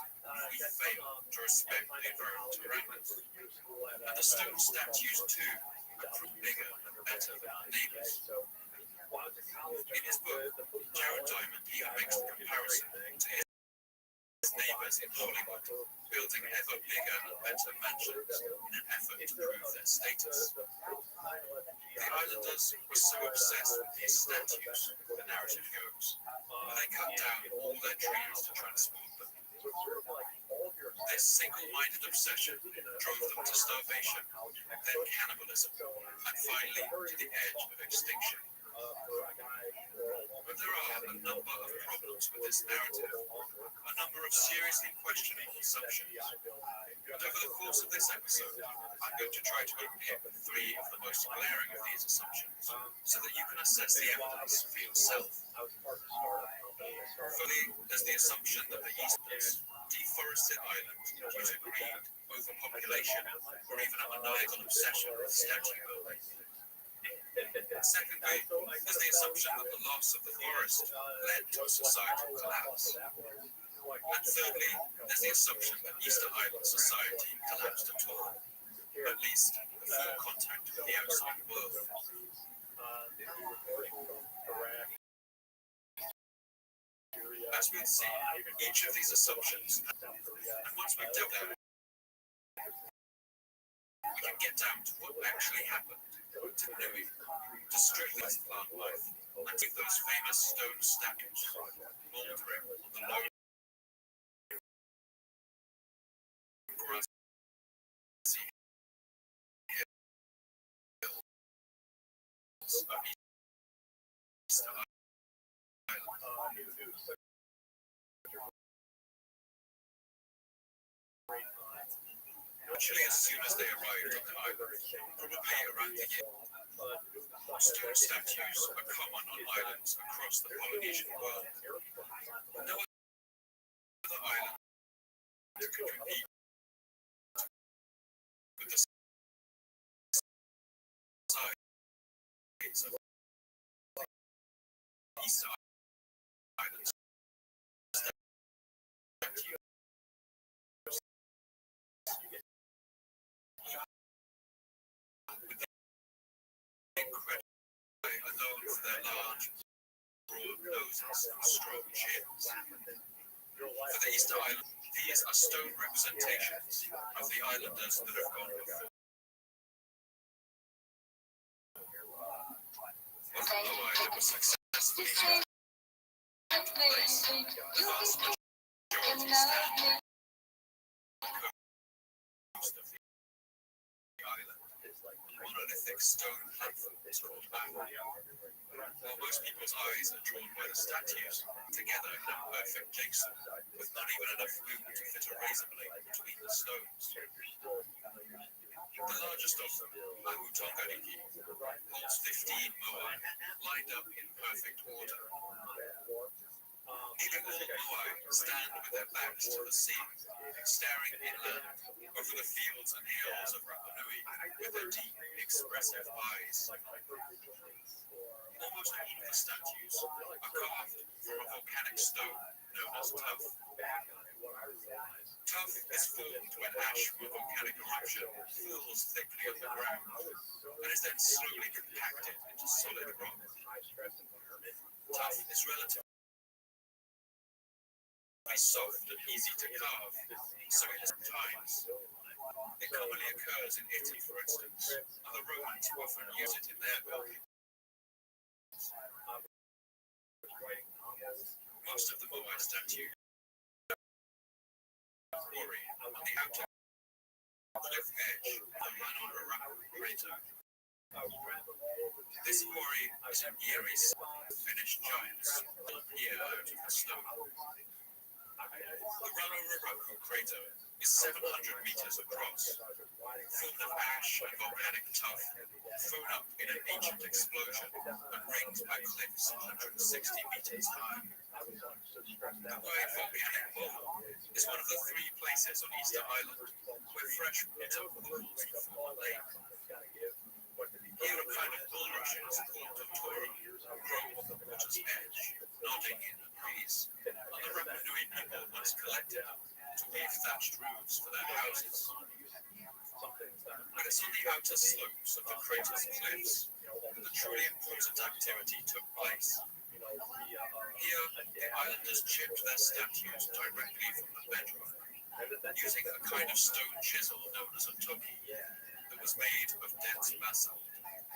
we fail to respect the environment around us. And the stone statues, too, are bigger and better than our neighbors. In his book, Jared Diamond even makes the comparison to his neighbors in Hollywood, building ever bigger and better mansions in an effort to prove their status. The islanders were so obsessed with these statues, the narrative goes, they cut down all their trees to transport them. This single-minded obsession drove them to starvation, then cannibalism, and finally to the edge of extinction. But there are a number of problems with this narrative, a number of seriously questionable assumptions. And over the course of this episode, I'm going to try to unpick 3 of the most glaring of these assumptions, so that you can assess the evidence for yourself. Firstly, there's the assumption that the Easterners deforested Ireland due to greed, overpopulation, or even a maniacal obsession with statue building. Secondly, there's the assumption that the loss of the forest led to a societal collapse. And thirdly, there's the assumption that Easter Island society collapsed at all, at least before contact with the outside world. As we'll see, each of these assumptions, and once we've dealt with it, we can get down to what actually happened to Nui, to strictly plant life, and take those famous stone statues mouldering on the low grassy hills of Easter Island. Actually, as soon as they arrived on the island, probably around the year, stone statues are common on islands across the Polynesian world. No other island can compete with the size of Easter Island statues. Incredibly are known for their large, broad noses and strong chins. For the Easter Island, these are stone representations of the islanders that have gone before. When the Moai was successfully placed, the vast majority stand on the coast of the island. Monolithic stone platforms called Rabbbi. While most people's eyes are drawn by the statues, together in a perfect jigsaw, with not even enough room to fit a razor blade between the stones. The largest of them, Ahu Tongariki, holds 15 moai, lined up in perfect order. Nearly all moai stand with their backs to the sea, staring inland over the fields and hills of Rapa Nui with their deep, expressive eyes. Almost all of the statues are carved from a volcanic stone known as tuff. Tuff is formed when ash from a volcanic eruption falls thickly on the ground and is then slowly compacted into solid rock. Tuff is relatively soft and easy to carve, so it has times. It commonly occurs in Italy, for instance, and the Romans often use it in their buildings. Most of the Moai statues quarry on the outer cliff edge of the Rabbbi crater. This quarry is an eerie finished giants here out of the stone. The Rabbbi crater is 700 meters across, formed of ash and volcanic tuff, thrown up in an ancient explosion and ringed by cliffs 160 meters high. Hawaii Volcanic Bowl is one of the 3 places on Easter Island where fresh water pools form a lake. Here a kind of bulrushes called Totora grow on the water's edge, nodding in the breeze, and the Rabbit people once collected to weave thatched roofs for their houses. But it's on the outer slopes of the crater's cliffs that the truly important activity took place. Here, the islanders chipped their statues directly from the bedrock, using a kind of stone chisel known as a toki that was made of dense basalt,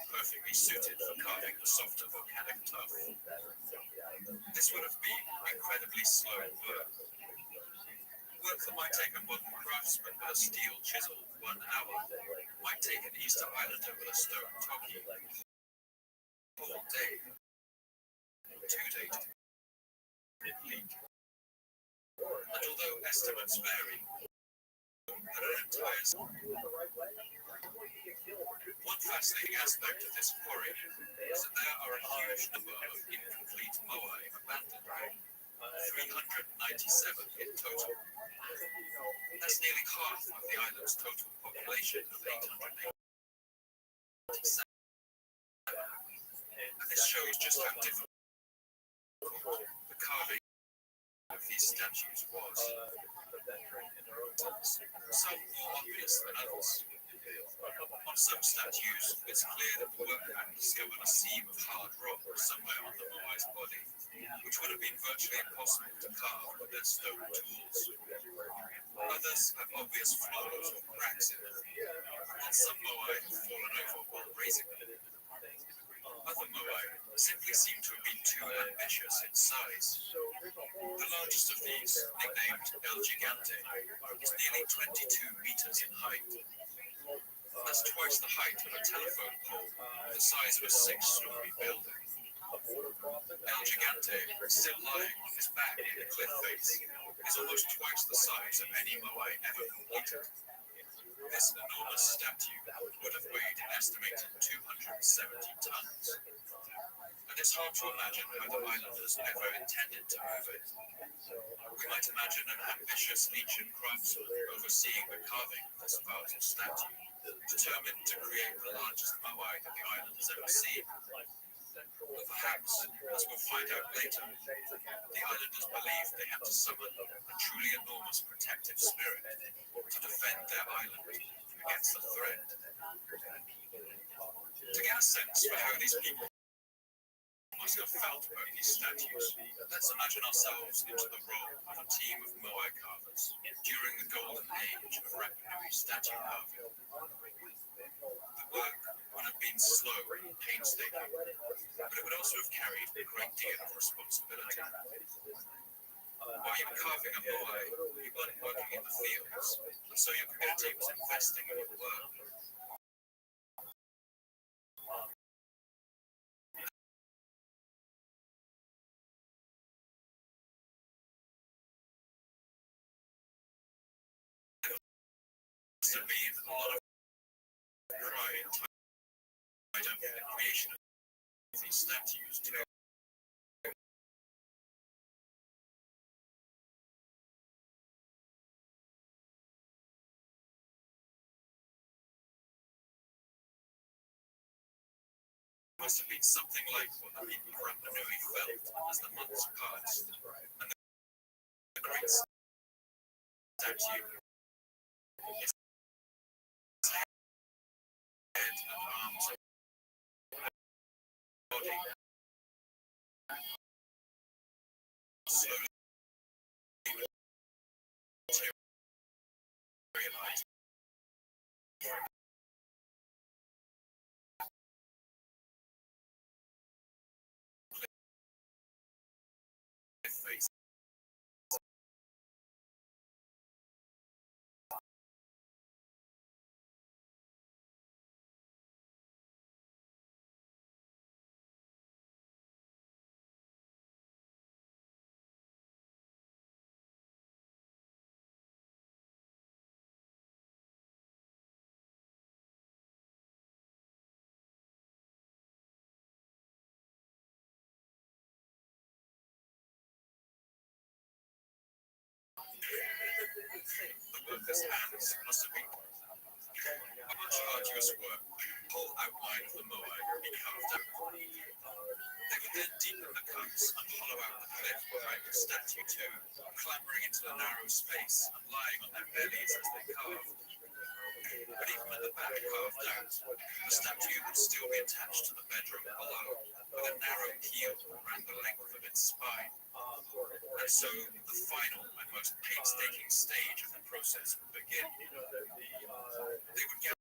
perfectly suited for carving the softer volcanic tuff. This would have been incredibly slow work. Work that might take a modern craftsman with a steel chisel 1 hour might take an Easter Islander with a stone toki all day, 2 days at least. And although estimates vary, that an entire one fascinating aspect of this quarry is that there are a huge number of incomplete moai abandoned, 397 in total. That's nearly half of the island's total population of 887. And this shows just how difficult the carving of these statues was. Some more obvious than others. On some statues, it's clear that the workman discovered a seam of hard rock somewhere on the moai's body, which would have been virtually impossible to carve with their stone tools. Others have obvious flaws or cracks in them, and some moai have fallen over while raising them. Other moai simply seem to have been too ambitious in size. The largest of these, nicknamed El Gigante, is nearly 22 meters in height. That's twice the height of a telephone pole, the size of a 6-story building. El Gigante, still lying on his back in the cliff face, is almost twice the size of any moai ever completed. This enormous statue would have weighed an estimated 270 tons. And it's hard to imagine how the islanders ever intended to move it. We might imagine an ambitious ancient craftsman overseeing the carving of this vast statue, determined to create the largest moai that the island has ever seen. But perhaps, as we'll find out later, the islanders believed they had to summon a truly enormous protective spirit to defend their island against the threat. To get a sense for how these people must have felt about these statues, let's imagine ourselves into the role of a team of moai carvers during the golden age of Rabbinui statue carving. The work would have been slow and painstaking, but it would also have carried a great deal of responsibility. While you were carving a moai, you weren't working in the fields, and so your community was investing in your work. Must have been a lot of pride tied up in the creation of these statues too. Must have been something like what the people of Rapanui felt as the months passed, and the great statue, its head and arms, body, slowly materialized. Face. The workers' hands must have been a much arduous work. The whole outline of the moai would be carved out. They would then deepen the cuts and hollow out the cliff behind the statue too, clambering into the narrow space and lying on their bellies as they carved. But even with the back carved out, the statue would still be attached to the bedroom below, with a narrow keel around the length of its spine. And so the final and most painstaking stage of the process would begin. They would gather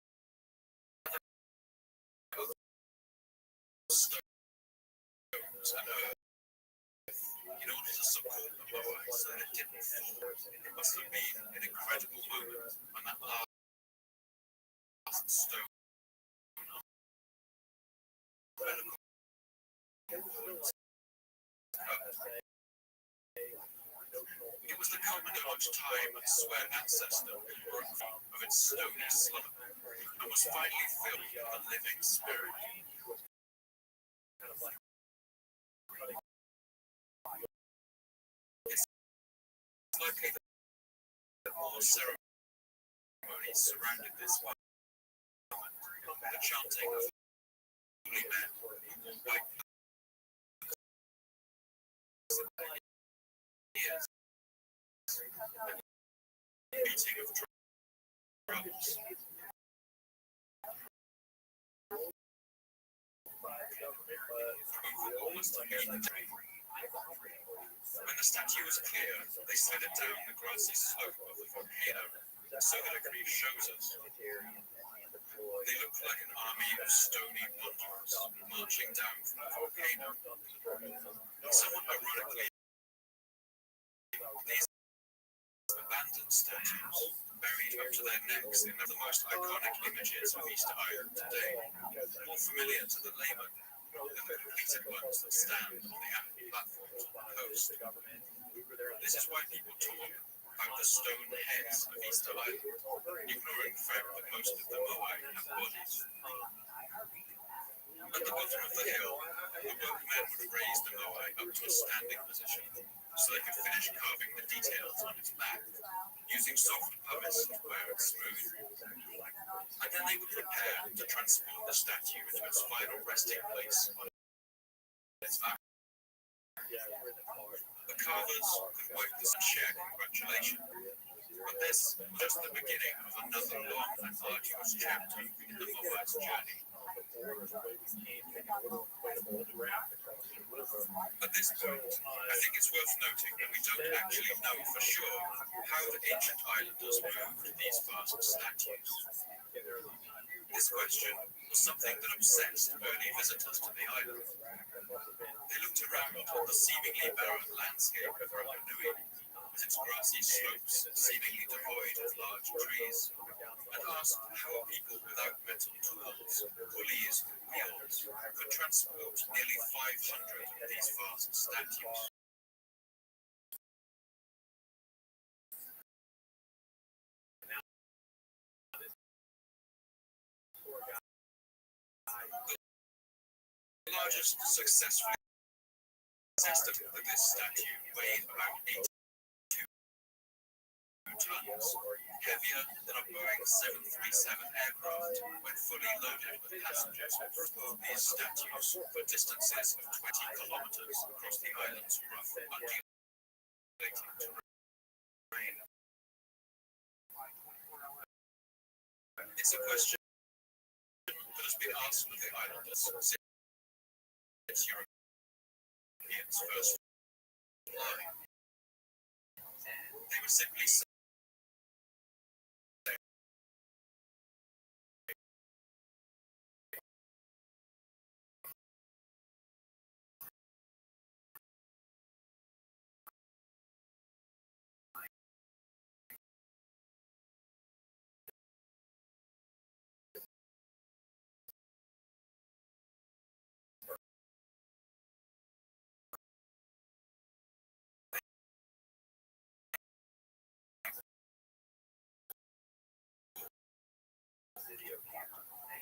stones and earth in order to support the moai so that it didn't fall. It must have been an incredible moment when that last stone it was the culminant time and swear ancestor broke of its stony slumber and was finally filled with a living spirit. It's likely that more ceremonies surrounded this one. The chanting of holy men who wiped ears, beating of drums. Almost immediately. When the statue was clear, they slid it down the grassy slope of the volcano so that it could be shows us. They looked like an army of stony wanderers marching down from the volcano. Somewhat ironically, these abandoned statues, buried up to their necks in the most iconic images of Easter Island today, more familiar to the layman than the completed ones that stand on the ample platforms on the coast. This is why people talk about the stone heads of Easter Island, ignoring the fact that most of the moai have bodies. At the bottom of the hill, the workmen would raise the moai up to a standing position so they could finish carving the details on its back, using soft pumice to wear it smooth. And then they would prepare to transport the statue into its final resting place on its back. The carvers could wipe this and share congratulations. But this was just the beginning of another long and arduous chapter in the moai's journey. At this point, I think it's worth noting that we don't actually know for sure how the ancient islanders moved these vast statues. This question was something that obsessed early visitors to the island. They looked around at the seemingly barren landscape of Rabbbi, with its grassy slopes seemingly devoid of large trees, and asked how people without metal tools, pulleys, wheels could transport nearly 500 of these vast statues. The largest successful test of this statue weighed about 82 tons, heavier than a Boeing 737 aircraft when fully loaded with passengers who pulled these statues for distances of 20 kilometers across the island's rough, undulating terrain. It's a question that has been asked of the islanders since Europeans first fly. They would simply say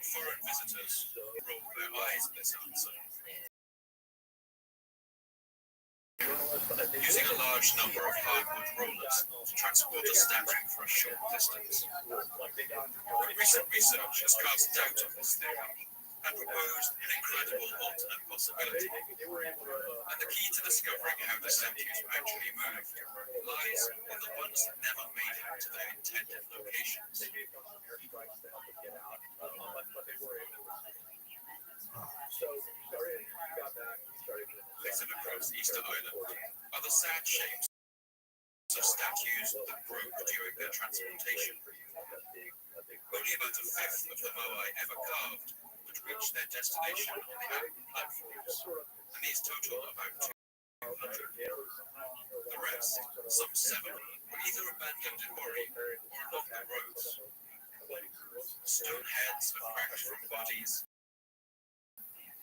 foreign visitors roll their eyes at this answer. using a large number of hardwood rollers to transport a statue for a short distance. But recent research has cast doubt on this theory and proposed an incredible alternate possibility. And the key to discovering how the statues were actually moved lies in the ones that never made it to their intended locations. Littered across Easter Island are the sad shapes of statues that broke during their transportation. Only about a fifth of the moai ever carved would reach their destination on the island platforms, and these total about 200. The rest, some 7, were either abandoned in quarry or along the roads. Stone heads are cracked from bodies.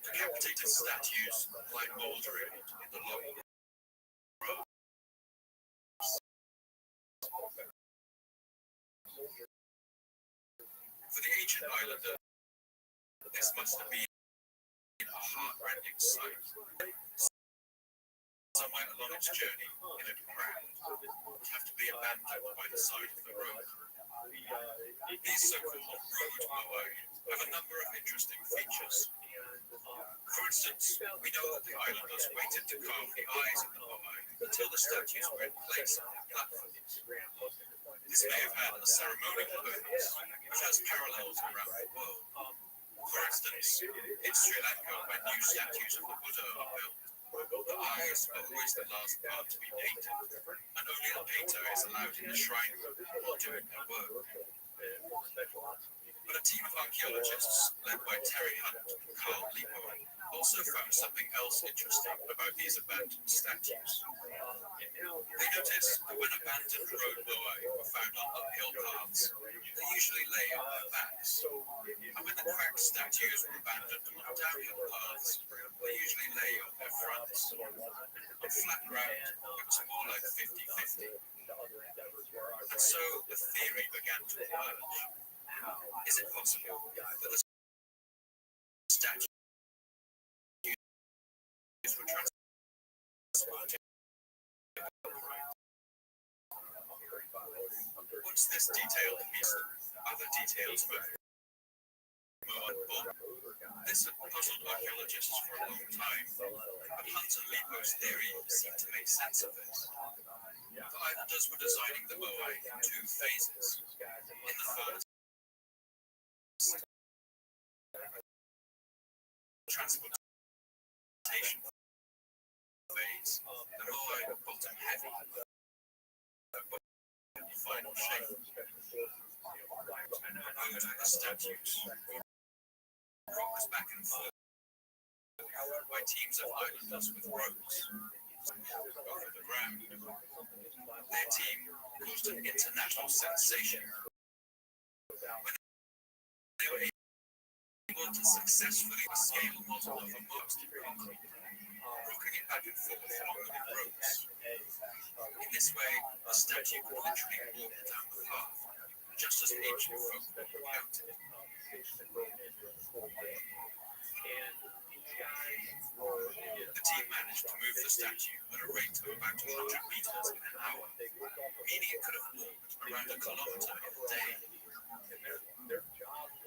Decapitated statues lie mouldering in the long road. For the ancient islander, this must have been a heart-rending sight. Somewhere along its journey, in a crack, would have to be abandoned by the side of the road. These so-called road moai have a number of interesting features. For instance, we know that the islanders waited to carve the eyes of the moai until the statues were in place on the platforms. This may have had a ceremonial purpose, which has parallels around the world. For instance, in Sri Lanka, when new statues of the Buddha are built, the eyes are always the last part to be painted, and only the painter is allowed in the shrine room while doing their work. But a team of archaeologists, led by Terry Hunt and Carl Lipo, also found something else interesting about these abandoned statues. They noticed that when abandoned road moai were found on uphill paths, they usually lay on their backs. And when the cracked statues were abandoned on downhill paths, they usually lay on their fronts. On flat ground, it was more like 50-50. And so the theory began to emerge. Is it possible that the statues were transported? Once this detail had missed, other details about this had puzzled archaeologists for a long time, but Hunt and Lipo's theory seemed to make sense of this. The islanders were designing the moai in 2 phases. In the first, transportation phase, the moai were bottom heavy, final shape, and moved the statues, rocked back and forth by teams of islanders with ropes over the ground. Their team caused an international sensation when they were able to successfully scale a model of a master concrete, rocking it back and forth along with the ropes. In this way, the statue could literally walk down the path, just as ancient folk walked out it. The team managed to move the statue at a rate of about 100 meters in an hour, meaning it could have walked around a kilometer in a day.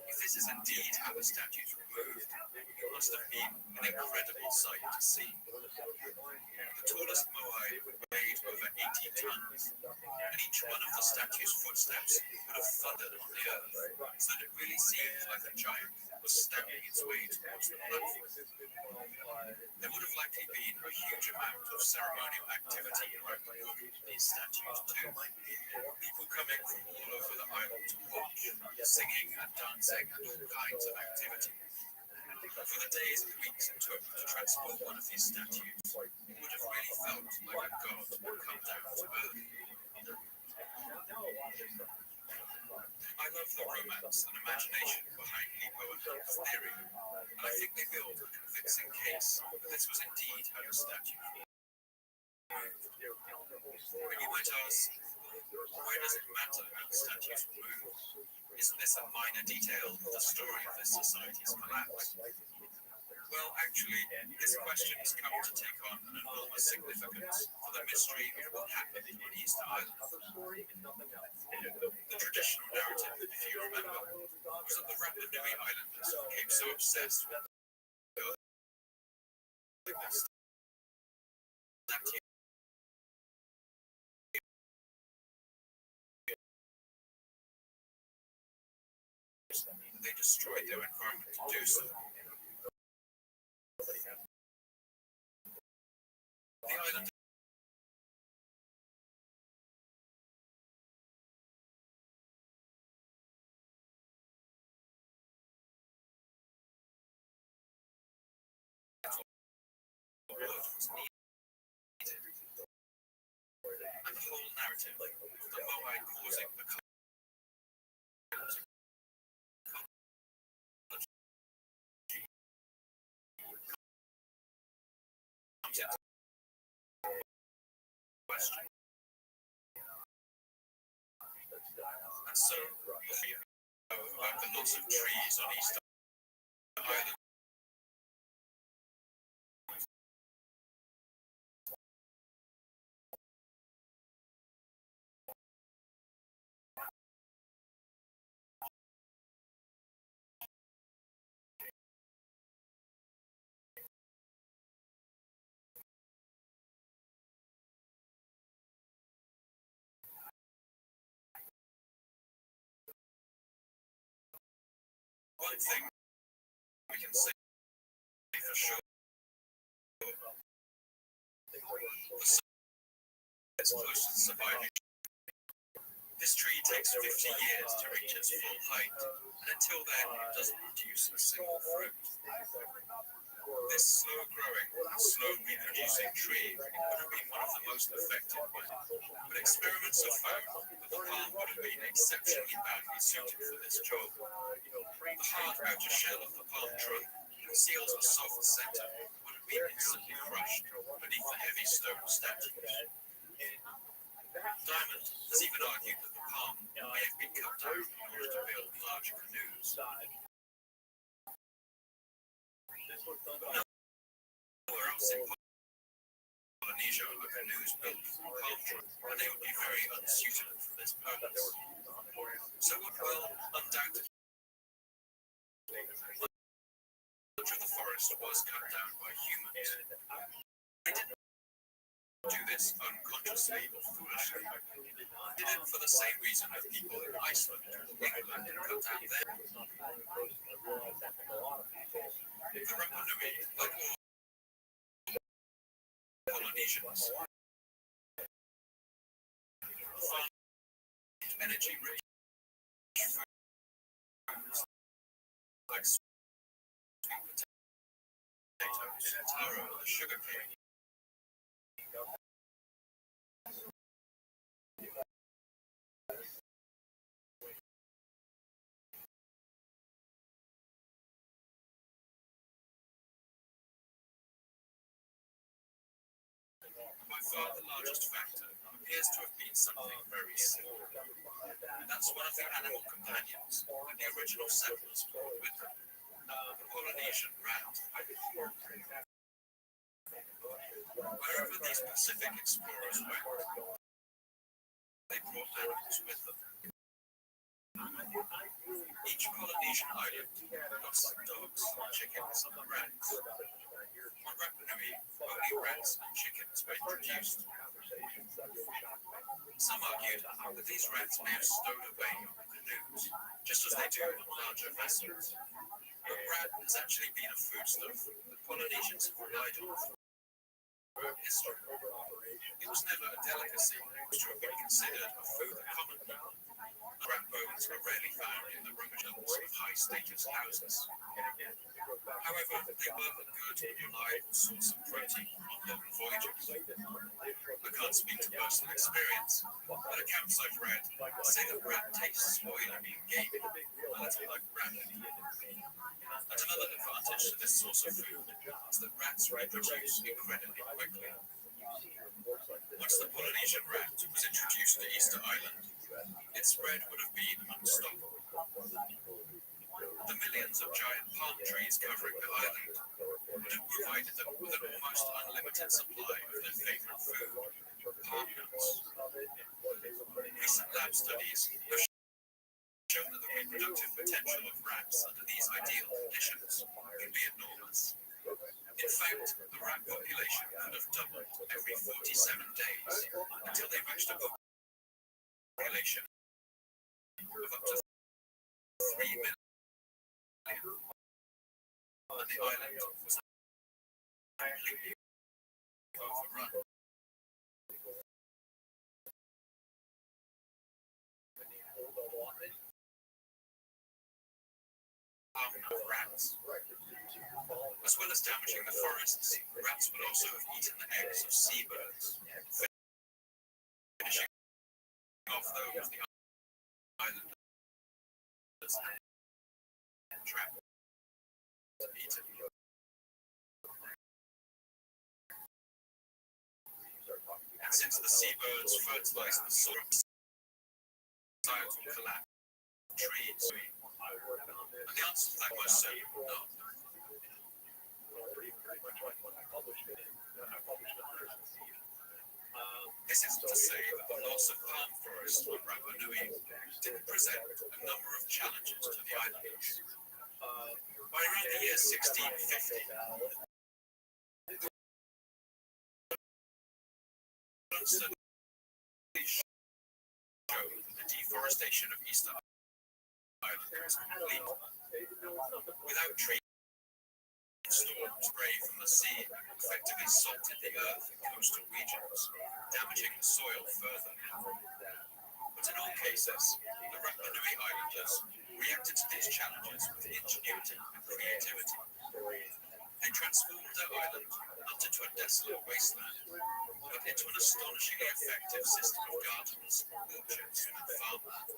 If this is indeed how the statues were moved, it must have been an incredible sight to see. The tallest moai weighed over 80 tons, and each one of the statue's footsteps would have thundered on the earth, so that it really seemed like a giant was stamping its way towards the platform. There would have likely been a huge amount of ceremonial activity around the movement of these statues too. People coming from all over the island to watch, singing and dancing and all kinds of activity. For the days and weeks it took to transport one of these statues, it would have really felt like a god had come down to earth. I love the romance and imagination behind Lipo and Hunt's theory, and I think they build a convincing case that this was indeed how the statue moved. But you might ask, why does it matter how the statues were moved? Isn't this a minor detail of the story of this society's collapse? Well, actually, this question has come to take on an enormous significance for the mystery of what happened on Easter Island. The traditional narrative, if you remember, was that the Rabbbi Islanders became so obsessed with they destroyed their environment to do so. The island was needed, and the whole narrative of the Moai causing the question. And so, about the loss of trees on Easter Island. One thing we can say for sure, the sun is close to surviving. This tree takes 50 years to reach its full height, and until then it doesn't produce a single fruit. This slow-growing, slow-reproducing tree would have been one of the most affected by it, but experiments have found that the palm would have been exceptionally badly suited for this job. The hard outer shell of the palm trunk conceals a soft center that would have been instantly crushed beneath the heavy stone statues. Diamond has even argued that the palm may have been cut down in order to build large canoes. Nowhere else in Polynesia are canoes built from palm trunk, and they would be very unsuitable for this purpose. So well, undoubtedly, much of the forest was cut down by humans. They didn't do this unconsciously or foolishly. They did it for the same reason that people in Iceland, England, cut down their. The Rapa Nui, like all Polynesians, found energy-rich foods like sweet potatoes, taro, and sugarcane. By far the largest factor appears to have been something very simple. That's one of the animal companions that the original settlers brought with them, the Polynesian rat. Wherever these Pacific explorers went, they brought animals with them. Each Polynesian island got some dogs, chickens, and rats. On Rapa Nui, only rats and chickens were introduced. Some argued that these rats may have stowed away on canoes, just as they do on larger vessels. But rat has actually been a foodstuff that Polynesians have relied on throughout history. It was never a delicacy, which would have been considered a food of common people. Rat bones are rarely found in the rummage-rooms of high-status houses. However, they were a good, reliable source of protein on long voyages. I can't speak to personal experience, but accounts I've read say that rat tastes oily being gamey, a little like rabbit. And another advantage to this source of food is that rats reproduce incredibly quickly. Once the Polynesian rat was introduced to Easter Island, its spread would have been unstoppable. The millions of giant palm trees covering the island would have provided them with an almost unlimited supply of their favorite food, palm nuts. Recent lab studies have shown that the reproductive potential of rats under these ideal conditions can be enormous. In fact, the rat population could have doubled every 47 days until they reached a population of up to 3 million. And the island was completely overrun. Of rats. As well as damaging the forests, rats would also have eaten the eggs of seabirds, finishing off those the islanders had trapped and eaten. And since the seabirds fertilize the soil, sides will collapse trees. And the answer to that question is no. This isn't to say that the loss of palm forests on Rapa Nui didn't present a number of challenges to the islanders. By around the year 1650, studies show that the deforestation of Easter Island was complete. Without trees, storm spray from the sea effectively salted the earth in coastal regions, damaging the soil further. But in all cases, the Rapa Nui Islanders reacted to these challenges with ingenuity and creativity. They transformed their island not into a desolate wasteland, but into an astonishingly effective system of gardens, orchards, and farmland.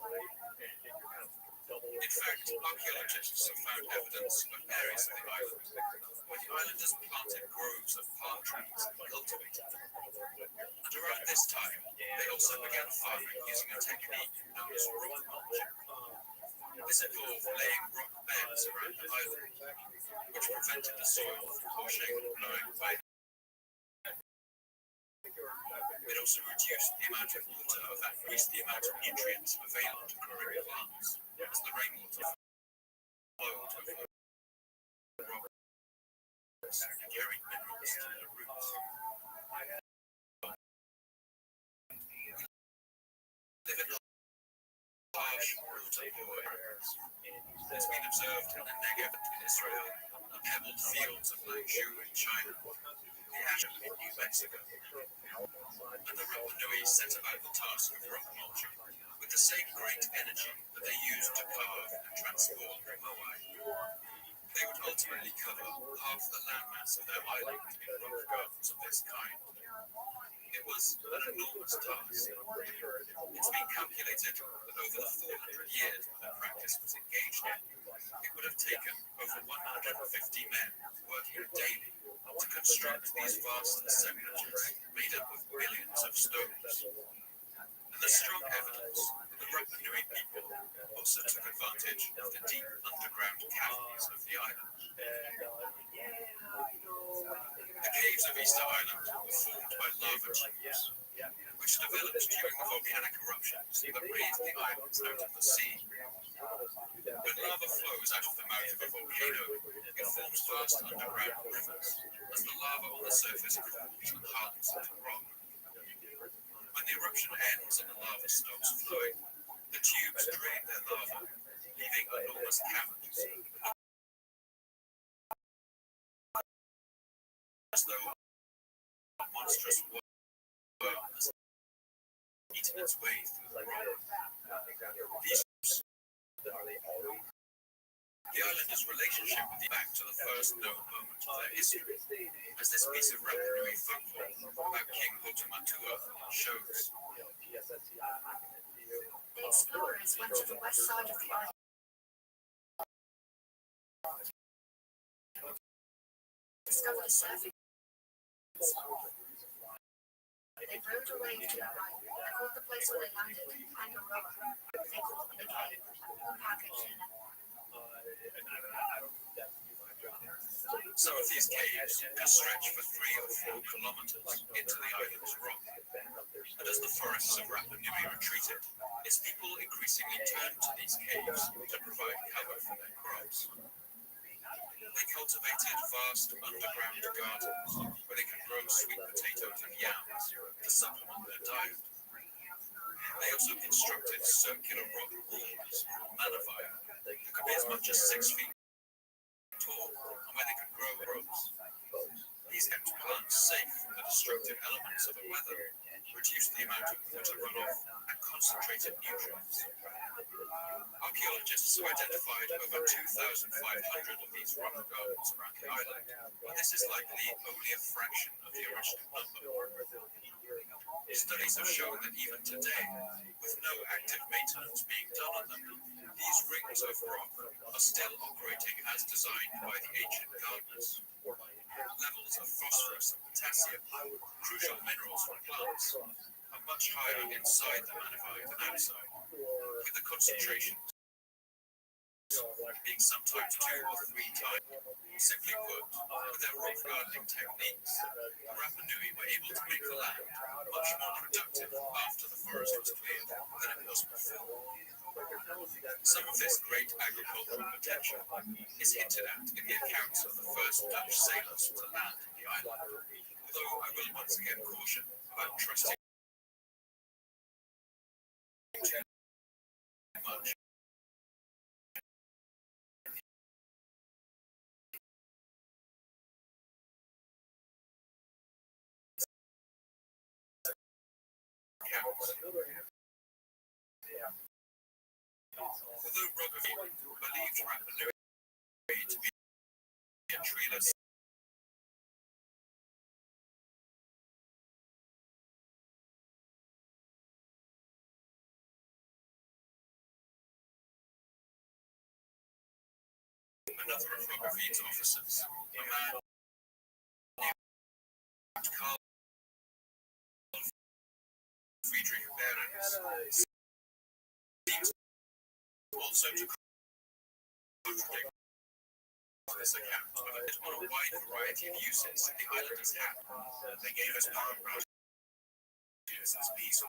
In fact, archaeologists have found evidence of areas of the island where the islanders planted groves of palm trees and cultivated them. And around this time, they also began farming using a technique known as rock mulching. This involved laying rock beds around the island, which prevented the soil from washing and blowing away. It also reduced the amount of water that increased the amount of nutrients available to growing plants, as the rainwater flowed over the rocks, carrying minerals to their roots. Live in harsh, water-poor areas. It's been observed in the Negev in Israel, the pebbled fields of Lanzhou in China, the Azov in New Mexico. And the Rapa Nui set about the task of rock mulching with the same great energy that they used to carve and transform the moai. They would ultimately cover half the landmass of their island in rock gardens of this kind. It was an enormous task. It's been calculated that over the 400 years that the practice was engaged in, it would have taken over 150 men working daily to construct these vast assemblages made up of millions of stones. And there's strong evidence that the Rapa Nui people also took advantage of the deep underground caverns of the island. The caves of Easter Island were formed by lava tubes, which developed during the volcanic eruptions that raised the islands out of the sea. When lava flows out of the mouth of a volcano, it forms vast underground rivers, as the lava on the surface cools and hardens into rock. When the eruption ends and the lava stops flowing, the tubes drain their lava, leaving enormous caverns. As though a monstrous worm has eaten its way through the rock. The islanders' relationship with the back to the first known moment of their history, as this piece of Rapa Nui folklore about King Hotumatua shows. The explorers went to the west side of the island. Discovered a surfing spot. They rowed away to the right, called the place where they landed Angaroa. They called the cave Upakachina. Some of these caves can stretch for 3 or 4 kilometers into the island's rock. And as the forests of Rabbbi retreated, its people increasingly turned to these caves to provide cover for their crops. They cultivated vast underground gardens where they could grow sweet potatoes and yams to supplement their diet. They also constructed circular rock walls called manavaya that could be as much as 6 feet tall and where they could grow crops. These kept plants safe from the destructive elements of the weather, reduced the amount of water runoff, and concentrated nutrients. Archaeologists have identified over 2,500 of these rock gardens around the island, but this is likely only a fraction of the original number. Studies have shown that even today, with no active maintenance being done on them, these rings of rock are still operating as designed by the ancient gardeners. Levels of phosphorus and potassium, crucial minerals for plants, are much higher inside the manavaya than outside, with the concentrations being sometimes 2 or 3 times. Simply put, with their rock gardening techniques, the Rabb'i were able to make the land much more productive after the forest was cleared than it was before. Some of this great agricultural potential is hinted at in the accounts of the first Dutch sailors to land on the island, although I will once again caution about trusting too much. Although Rabb'i believed Rabb'i to be a treeless another of Rabbi's officers, a man named Karl Friedrich Behrens, seems also to contradict this account, but it on a wide variety of uses the islanders had. They gave us paragraphs as peace.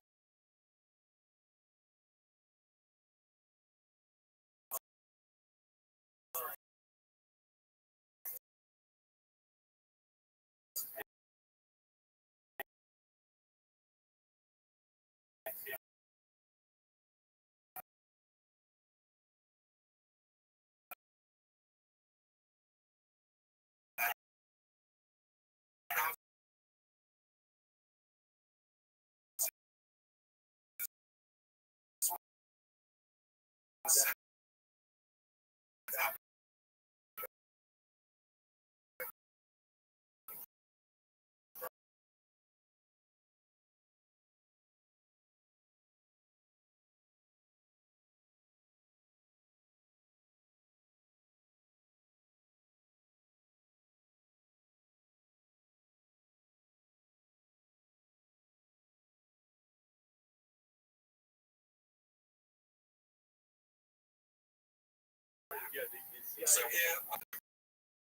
So here, on the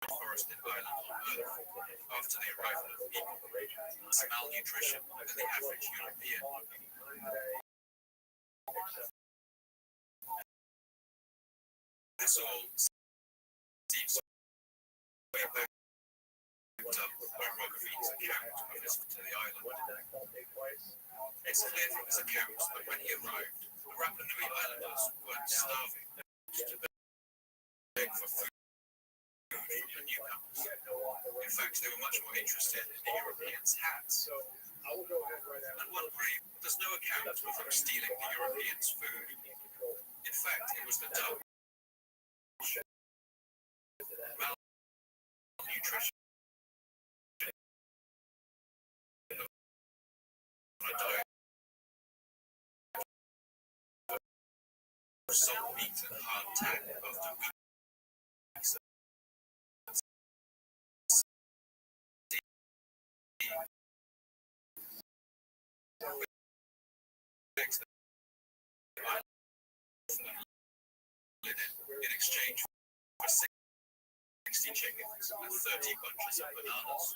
forested island on Earth, after the arrival of people, is malnutrition than the average European. This all seems way back up by Rothschild's account of his to the island. It's clear from his account that when he arrived, the Rabb'i Islanders weren't starving to beg for food from the newcomers. In fact, they were much more interested in the Europeans' hats. And one brief, there's no account of them stealing the Europeans' food. In fact, it was the Dutch. Malnutrition. Salt meat and hardtack after weeks. In exchange for 60 60 chickens and 30 bunches of bananas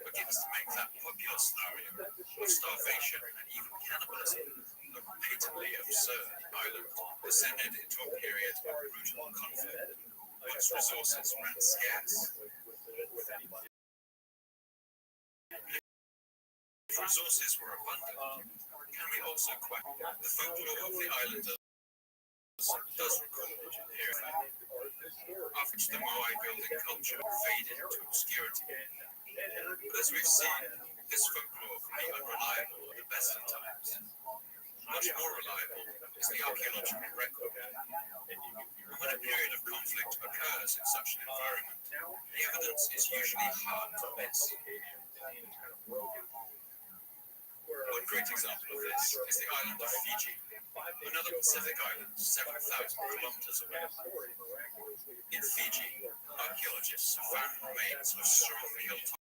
begins to make that popular scenario of starvation and even cannibalism look patently absurd. Ireland descended into a period of brutal conflict once resources ran scarce. If resources were abundant, can we also question the folklore of the islanders does record a period after which the Moai building culture faded into obscurity. But as we've seen, this folklore can be unreliable at the best of times. Much more reliable is the archaeological record. And when a period of conflict occurs in such an environment, the evidence is usually hard to miss. One great example of this is the island of Fiji, another Pacific island 7,000 kilometers away. In Fiji, archaeologists have found remains of strong hilltop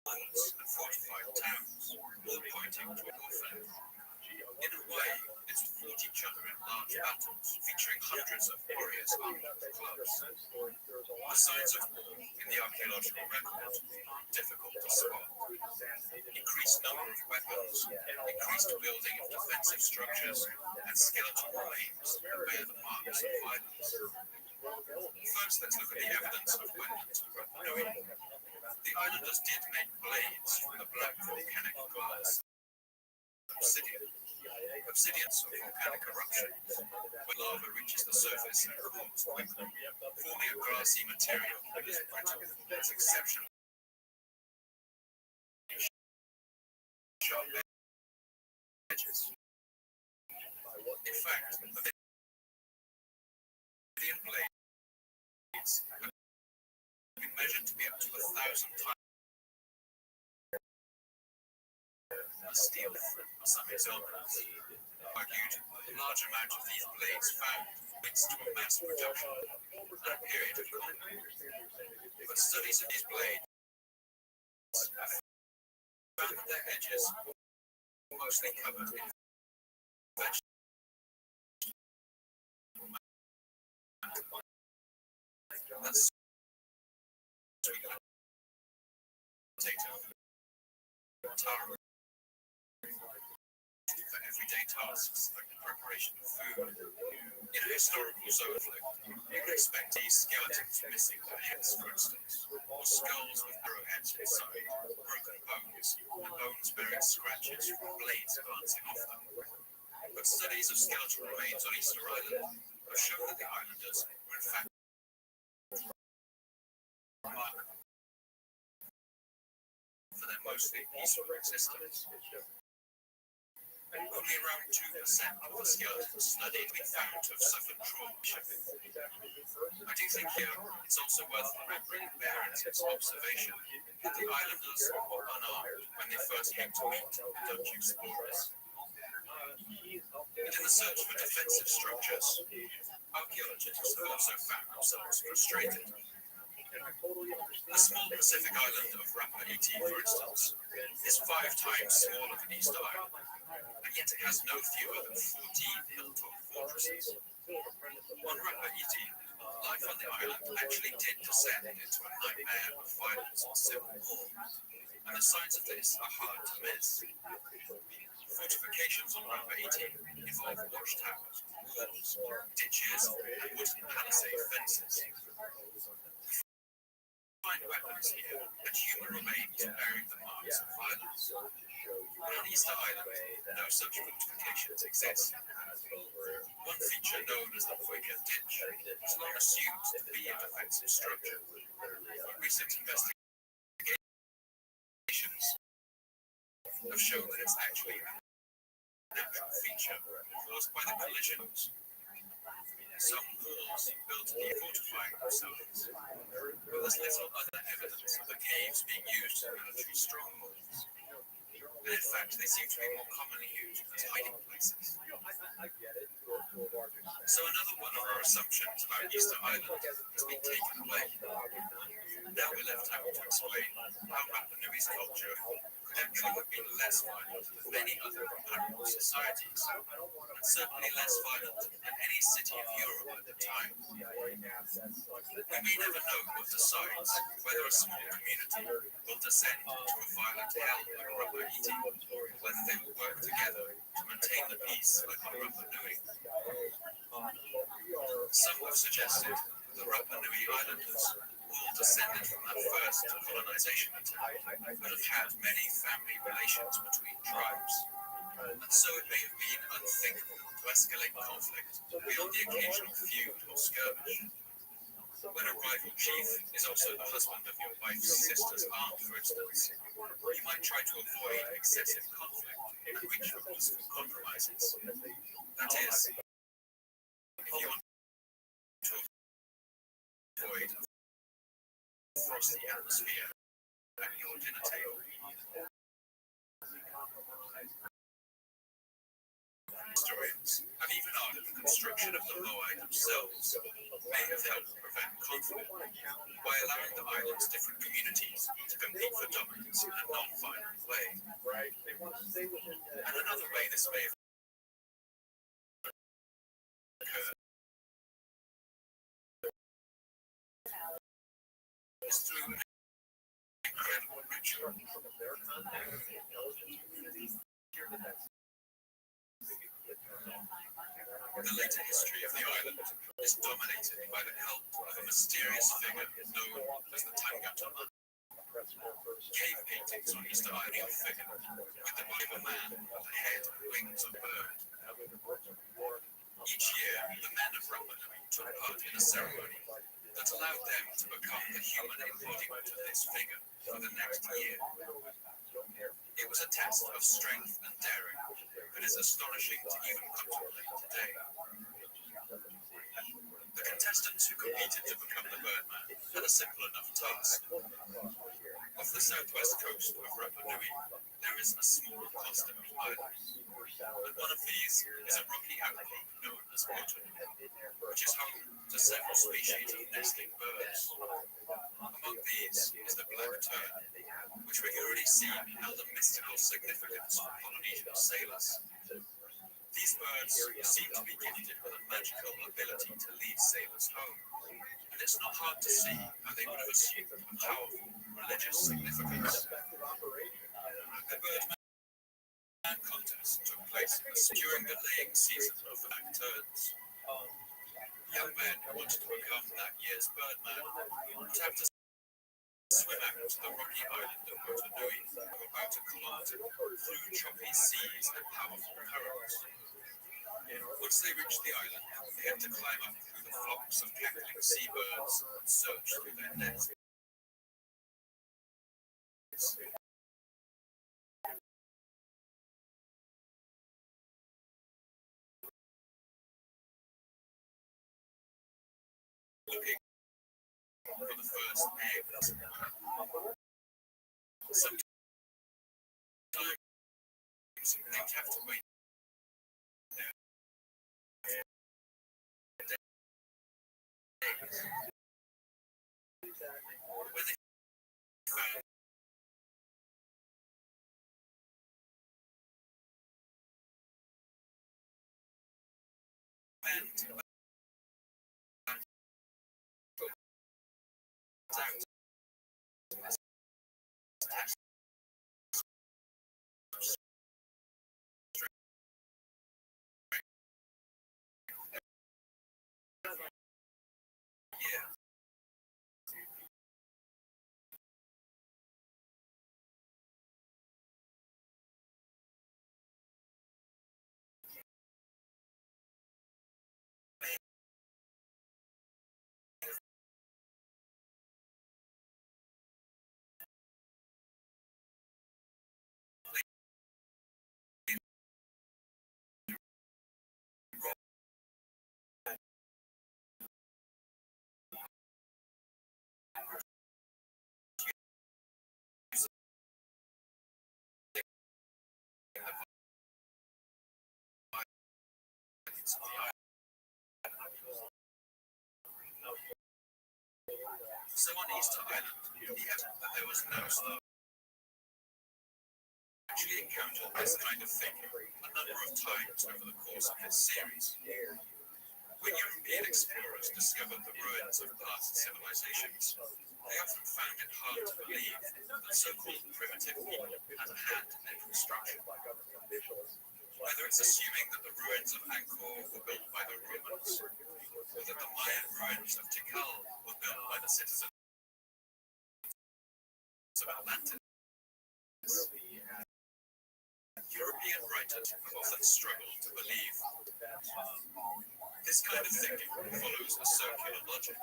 forts and fortified towns, all pointing to a warfare. In Hawaii, it's fought each other in large battles, featuring hundreds of warriors armed with clubs. The signs of war in the archaeological record are difficult to spot. Increased number of weapons, increased building of defensive structures, and skeletal remains that bear the marks of violence. First, let's look at the evidence of weapons and weaponry. The islanders did make blades from the black volcanic glass obsidian. Obsidians are volcanic eruptions. When lava reaches the surface and cools quickly, forming a glassy material that is brittle and has exceptional sharp edges. In fact, obsidian blades have been measured to be up to 1,000 times steel. Some examples argued the large amount of these blades found leads to a mass production and a period of conflict. But studies of these blades have found that their edges were mostly covered in vegetable matter. That's sweet potato, taro, for everyday tasks like the preparation of food. In a historical zooflake, you can expect these skeletons missing their heads, for instance, or skulls with arrowheads inside, broken bones, and bones bearing scratches from blades glancing off them. But studies of skeletal remains on Easter Island have shown that the islanders were in fact remarkable for their mostly peaceful existence. Only around 2% of the skeletons studied we found to have suffered trauma. I do think here it's also worth remembering Barron's observation that the islanders were unarmed when they first came to meet Dutch explorers. And in the search for defensive structures, archaeologists have also found themselves frustrated. The small Pacific island of Rabbbi, for instance, is 5 times smaller than Easter Island, and yet it has no fewer than 14 hilltop fortresses. On Rabb'i, life on the island actually did descend into a nightmare of violence and civil war, and the signs of this are hard to miss. Fortifications on Rabb'i involve watchtowers, walls, ditches, and wooden palisade fences. Find weapons here and human remains bearing the marks of violence. But on Easter Island, no such fortifications exist. One feature known as the Quaker Ditch is long assumed to be a defensive structure. But recent investigations have shown that it's actually a natural feature caused by the collisions. Some walls built to fortify themselves, but there's little other evidence of the caves being used as military strongholds. And in fact, they seem to be more commonly used as hiding places. So another one of our assumptions about Easter Island has been taken away. Now we're left having to explain how Rapa Nui's culture could actually have been less violent than many other comparable societies, and certainly less violent than any city of Europe at the time. We may never know what decides whether a small community will descend into a violent hell like Rapa Iti, or whether they will work together to maintain the peace like on Rapa Nui. Some have suggested the Rapa Nui Islanders, all descended from that first colonization attempt, would have had many family relations between tribes, and so it may have been unthinkable to escalate conflict beyond the occasional feud or skirmish. When a rival chief is also the husband of your wife's sister's aunt, for instance, you might try to avoid excessive conflict and reach for peaceful compromises. That is, if you want to avoid a frosty atmosphere at your dinner table. Historians have even argued the construction of the Moai themselves may have helped prevent conflict by allowing the island's different communities to compete for dominance in a non-violent way. And another way this may have occurred is through an incredible ritual. The later history of the island is dominated by the cult of a mysterious figure known as the Tangatama. Cave paintings on Easter Island figure with the body of a man with the head and wings of a bird. Each year, the men of Rapa Nui took part in a ceremony that allowed them to become the human embodiment of this figure for the next year. It was a test of strength and daring that is astonishing to even contemplate today. The contestants who competed to become the Birdman had a simple enough task. Off the southwest coast of Rapa Nui, there is a small cluster of islands, and one of these is a rocky outcrop known as Bottom, which is home to several species of nesting birds. Among these is the black tern, which we've already seen held a mystical significance for Polynesian sailors. These birds seem to be gifted with a magical ability to lead sailors home, and it's not hard to see how they would have assumed a powerful religious significance. The Birdman contest took place during the laying season of the black terns. Young men who wanted to become that year's Birdman would have to swim out to the rocky island of Rapa Nui for about a kilometre through choppy seas and powerful currents. Once they reached the island, they had to climb up through the flocks of cackling seabirds and search through their nests. Looking for the first eggs. Sometimes they'd have to wait there. When they found men So on Easter Island, he had that there was no star. Actually encountered this kind of thinking a number of times over the course of his series. When European explorers discovered the ruins of past civilizations, they often found it hard to believe that so-called primitive people had a hand in their construction. Whether it's assuming that the ruins of Angkor were built by the Romans, or that the Mayan ruins of Tikal were built by the citizens of Atlantis, European writers have often struggled to believe. This kind of thinking follows a circular logic.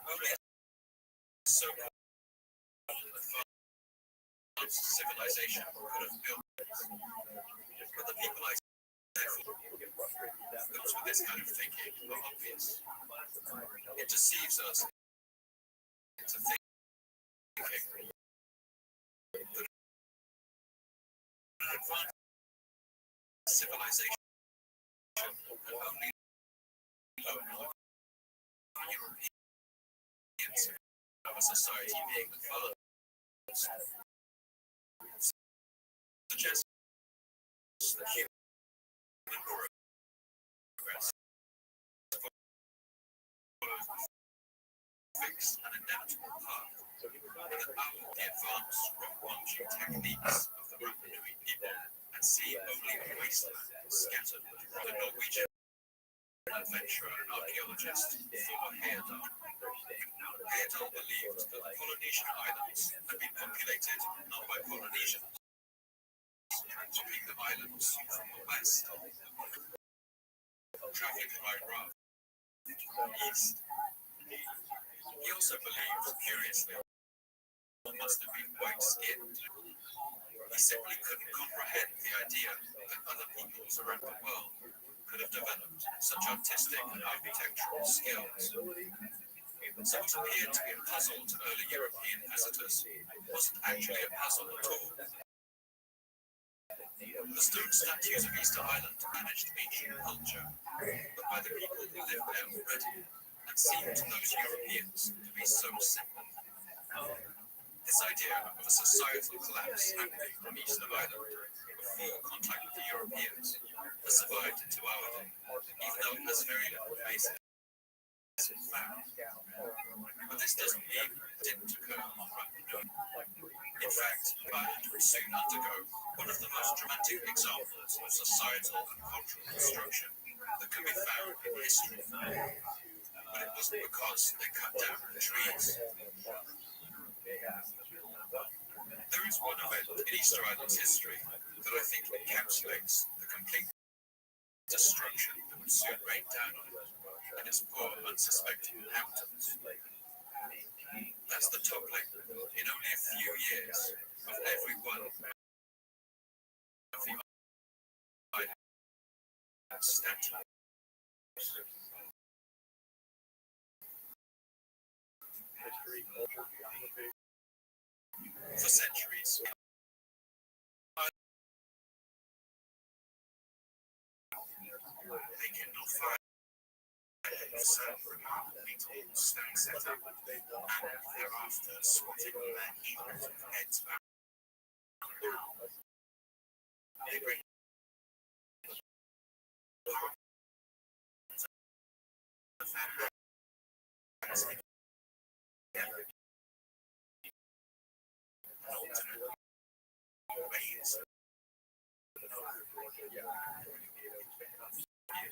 Only a so-called advanced civilization could have built it. But the people I therefore, those with this kind of thinking are obvious. It deceives us into thinking that an advanced civilization can only learn Europeans of a society being advanced suggests that human progress follows a fixed and adaptable path, and that the advanced rock launching techniques of the Rabbbi people and see only a wasteland scattered with the Norwegian adventurer and archaeologist Thor Heyerdahl. Heyerdahl believed that the Polynesian islands had been populated not by Polynesians, topping the islands from the west, traveling by raft east. He also believed, curiously, that must have been white-skinned. He simply couldn't comprehend the idea that other peoples around the world could have developed such artistic and architectural skills. So what appeared to be a puzzle to early European visitors wasn't actually a puzzle at all. The stone statues of Easter Island managed ancient culture, but by the people who lived there already, and seemed to those Europeans to be so simple. This idea of a societal collapse happening on Easter Island before contact with the Europeans has survived into our day, even though it has very little basis in fact. But this doesn't mean it didn't occur on Rabb'i. In fact, Ireland would soon undergo one of the most dramatic examples of societal and cultural destruction that can be found in history. But it wasn't because they cut down the trees. There is one event in Easter Island's history that I think encapsulates the complete destruction that would soon rain down on it and its poor, unsuspecting inhabitants. That's the toppling in only a few years of every one of the island's statues. For centuries, they cannot find stone set up and thereafter squatting on their heads back. They bring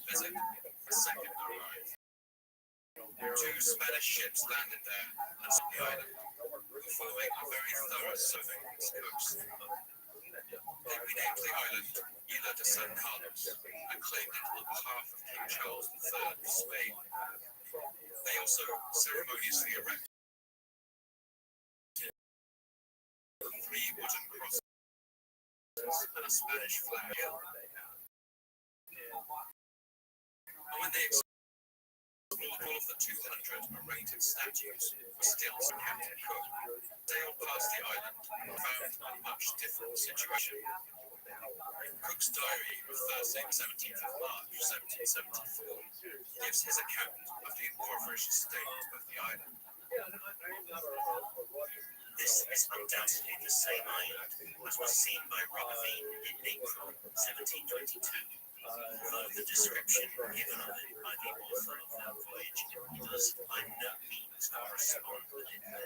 visit a second arrived. Two Spanish ships landed there and on the island, performing a very thorough survey of its coast. They renamed the island Isla de San Carlos and claimed it on behalf of King Charles III of Spain. They also ceremoniously erected 3 wooden crosses and a Spanish flag. And when they explored all of the 200 orated statues were still Captain Cook sailed past the island and found a much different situation. Cook's diary of Thursday, 17th of March, 1774, gives his account of the impoverished state of the island. This is undoubtedly the same island as was seen by Rabbbi in April 1722, although the description given of it by the author of that voyage does by no means correspond with it now.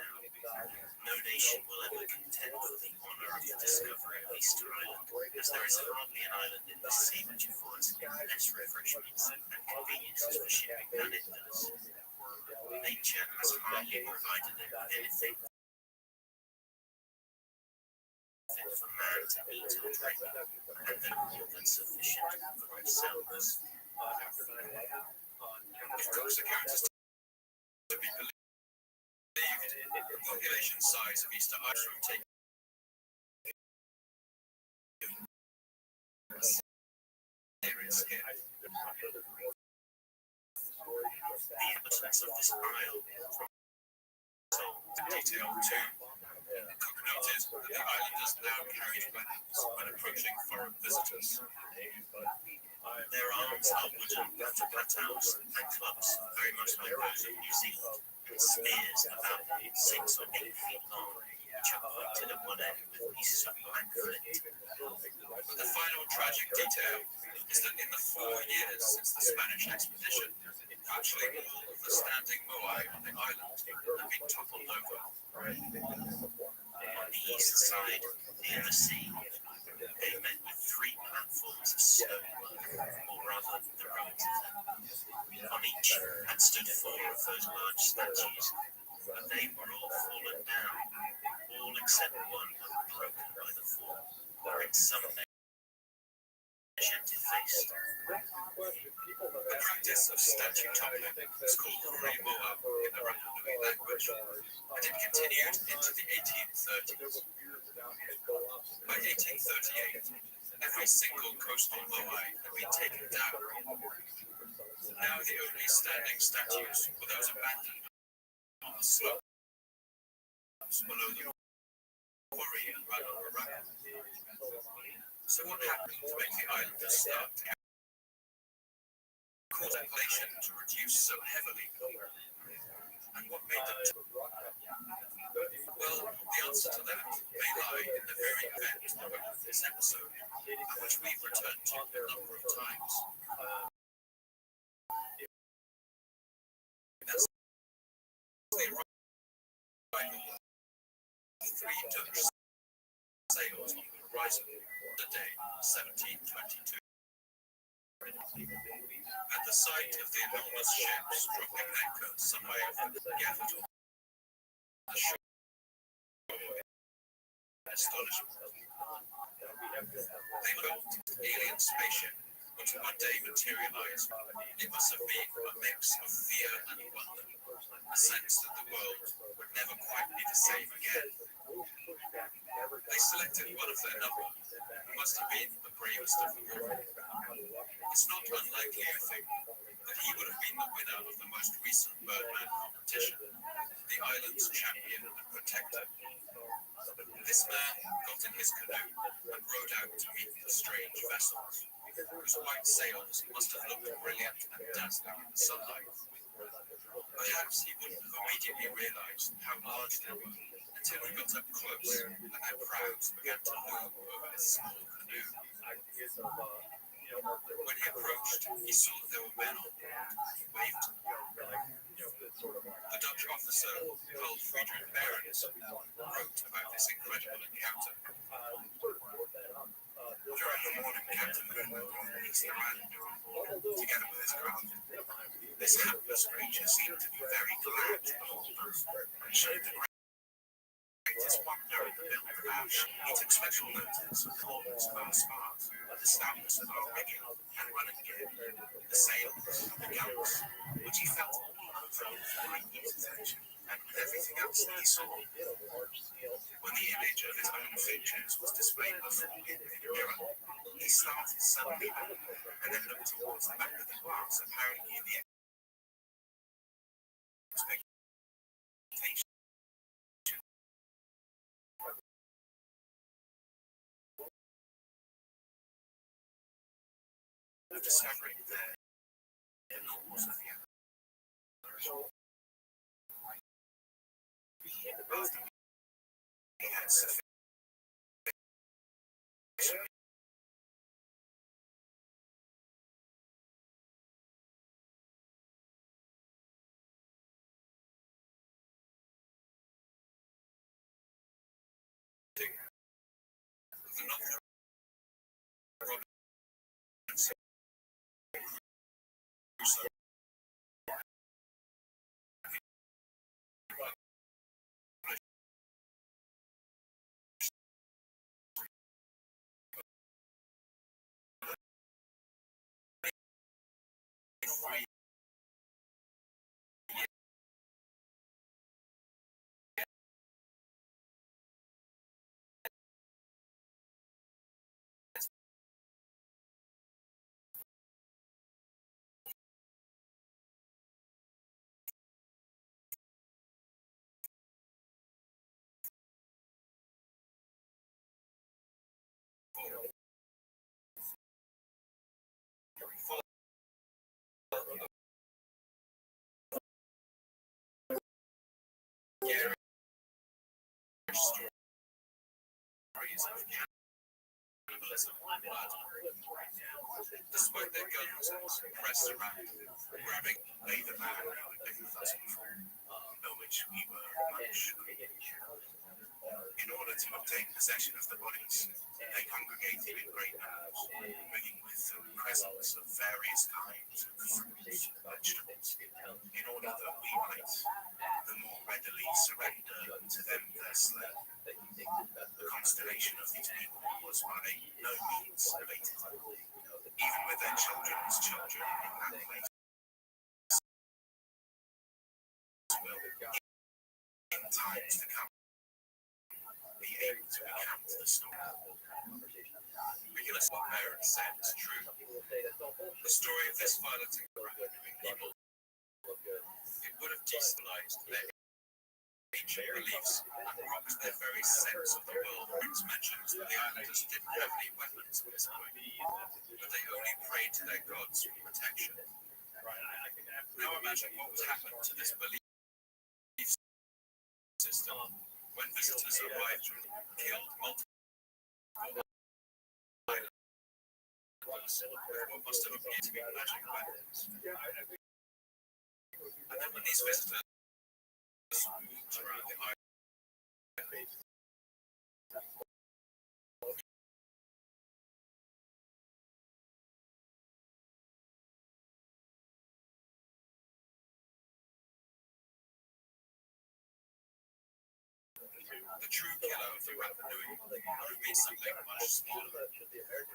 No nation will ever contend for the honour of the discovery of Easter Island, as there is hardly an island in the sea which affords less refreshments and conveniences for shipping than it does. Nature has hardly provided it with anything fit for man to eat and drink, and then more than sufficient for themselves. If Cook's account is to be believed, the population size of Easter Island from taking serious hit. The inhabitants of this isle Detail 2. Cook noted that the islanders now carried weapons when approaching foreign visitors. Their arms are wooden cutouts and clubs, very much like those of New Zealand, and spears about 6 or 8 feet long, which are pointed at one end with pieces of black flint. But the final tragic detail is that in the 4 years since the Spanish expedition, virtually all of the standing moai on the island have been toppled over. On the east side, near the sea, they met with 3 platforms of stonework, or rather, the ruins of them. On each had stood 4 of those large statues, but they were all fallen down, all except one broken by the fall, or in some measure defaced. The practice of statue toppling is called Remoa in the Rabbani language, and it continued into the 1830s. By 1838, every single coastal moai had been taken down. Now the only standing statues were those abandoned on the slopes below the quarry and Rabbbi. So what happened to make the islanders start to cause inflation to reduce so heavily? And what made them well, the answer to that may lie in the very event of this episode, which we've returned to a number of times. That's the arrival of 3 Dutch sails on the horizon on the day 1722. At the sight of the enormous ships dropping anchor somewhere gathered on the shore, astonishment. They looked alien spaceship, which one day materialized. It must have been a mix of fear and wonder, a sense that the world would never quite be the same again. They selected one of their number, who must have been the bravest of them all. It's not unlikely, I think, that he would have been the winner of the most recent Birdman competition, the island's champion and protector. This man got in his canoe and rowed out to meet the strange vessels, whose white sails must have looked brilliant and dazzling in the sunlight. Perhaps he wouldn't have immediately realized how large they were until he got up close and their prows began to loom over his small canoe. When he approached, he saw that there were men on board. He waved. The Dutch officer, called Friedrich Behrens, wrote about this incredible encounter. During the morning, Captain Nemo released the Islander on board, together with his crowd. This hapless creature seemed to be very glad to behold us, and showed the greatest wonder in the build of our ship. He took special notice of the forms of our spars, the stoutness of our rigging and running gear, the sails, the guns, which he felt all over with minute attention, and with everything else that he saw. When the image of his own features was displayed before him in a mirror, he started suddenly back, and then looked towards the back of the glass, apparently in the expectation. of discovering their norms of the others. After we had sufficient the novel Robinson Crusoe Gary stories of cannibalism and blood. Despite their guns pressed around, grabbing lay the man who had been with us before, of which we were much. In order to obtain possession of the bodies, they congregated in great numbers, bringing with them presents of various kinds of fruits and vegetables, in order that we might the more readily surrender to them their slain. The consternation of these people was by no means abated. Even with their children's children in that place will, in times to come, be able to recount the story. We can assume what parents said is true. The story of this violent encounter people, it would have destabilized their ancient beliefs and rocked their very sense of the world. Prince mentions that the islanders didn't have any weapons at this point, but they only prayed to their gods for protection. Now imagine what would happen to this belief system when visitors arrived and killed multiple islanders with what must have appeared to be magic weapons. And then when these visitors moved around the island, the true killer of the Rabboi would have been something much smaller.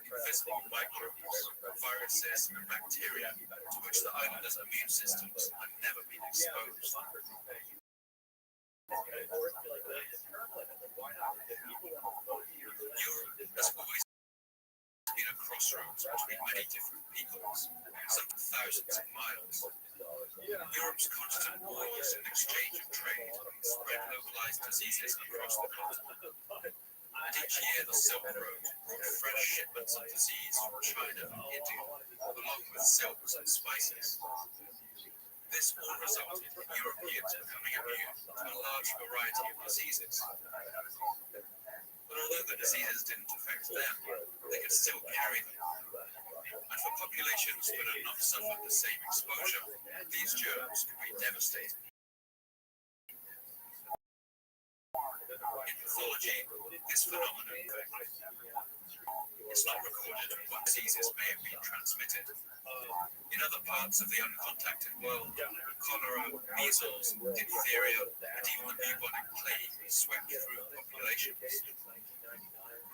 Invisible microbes, viruses, and bacteria to which the islanders' immune systems had never been exposed. Europe has always been a crossroads between many different peoples, some thousands of miles. Europe's constant wars and exchange of trade spread localized diseases across the continent. And each year the Silk Road brought fresh shipments of disease from China and India, along with silks and spices. This all resulted in Europeans becoming immune to a large variety of diseases. But although the diseases didn't affect them, they could still carry them. And for populations that had not suffered the same exposure, these germs could be devastating. In pathology, this phenomenon is not recorded what diseases may have been transmitted. In other parts of the uncontacted world, cholera, measles, diphtheria, and even the bubonic plague swept through populations.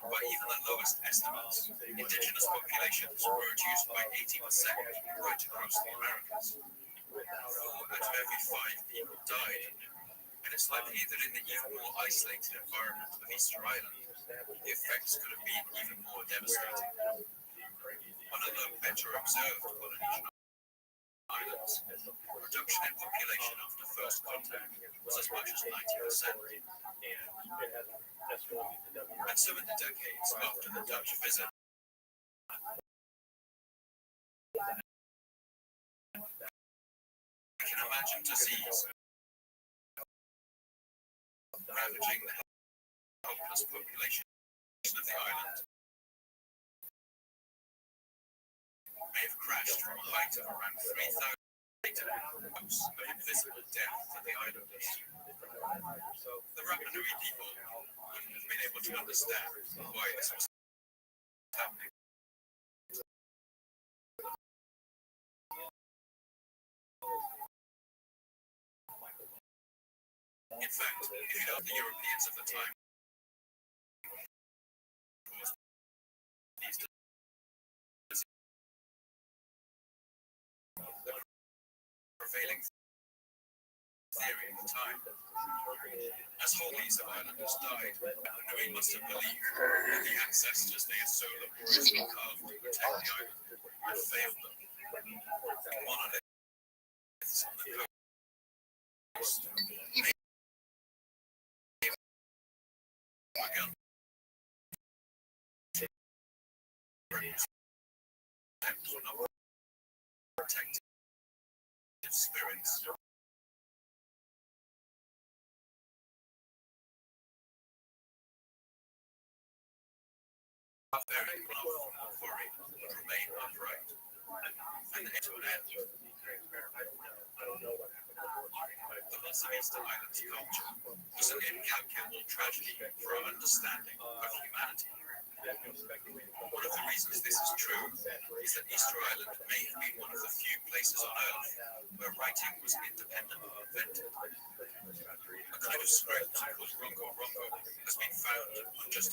By even the lowest estimates, indigenous populations were reduced by 80% right across the Americas. 4 out of every 5 people died, and it's likely that in the even more isolated environment of Easter Island, the effects could have been even more devastating. On other better observed Polynesian islands, reduction in population after first contact was as much as 90%. And so in the decades after the Dutch visit, imagined disease ravaging the helpless population of the island may have crashed from a height of around 3,000 meters of invisible death to the islanders. The Rabbbi people wouldn't have been able to understand why this was happening. In fact, if you ask the Europeans of the time, these the prevailing theory at the time, as whollies of islanders died, we must have believed that the ancestors they had so laboriously carved to protect the island had failed them. Monoliths on the coast. Protective spirits. Very well quarry remain upright and head to an end. The loss of Easter Island's culture was an incalculable tragedy for our understanding of humanity. One of the reasons this is true is that Easter Island may have been one of the few places on Earth where writing was independently invented. A kind of script called Rongo Rongo has been found on just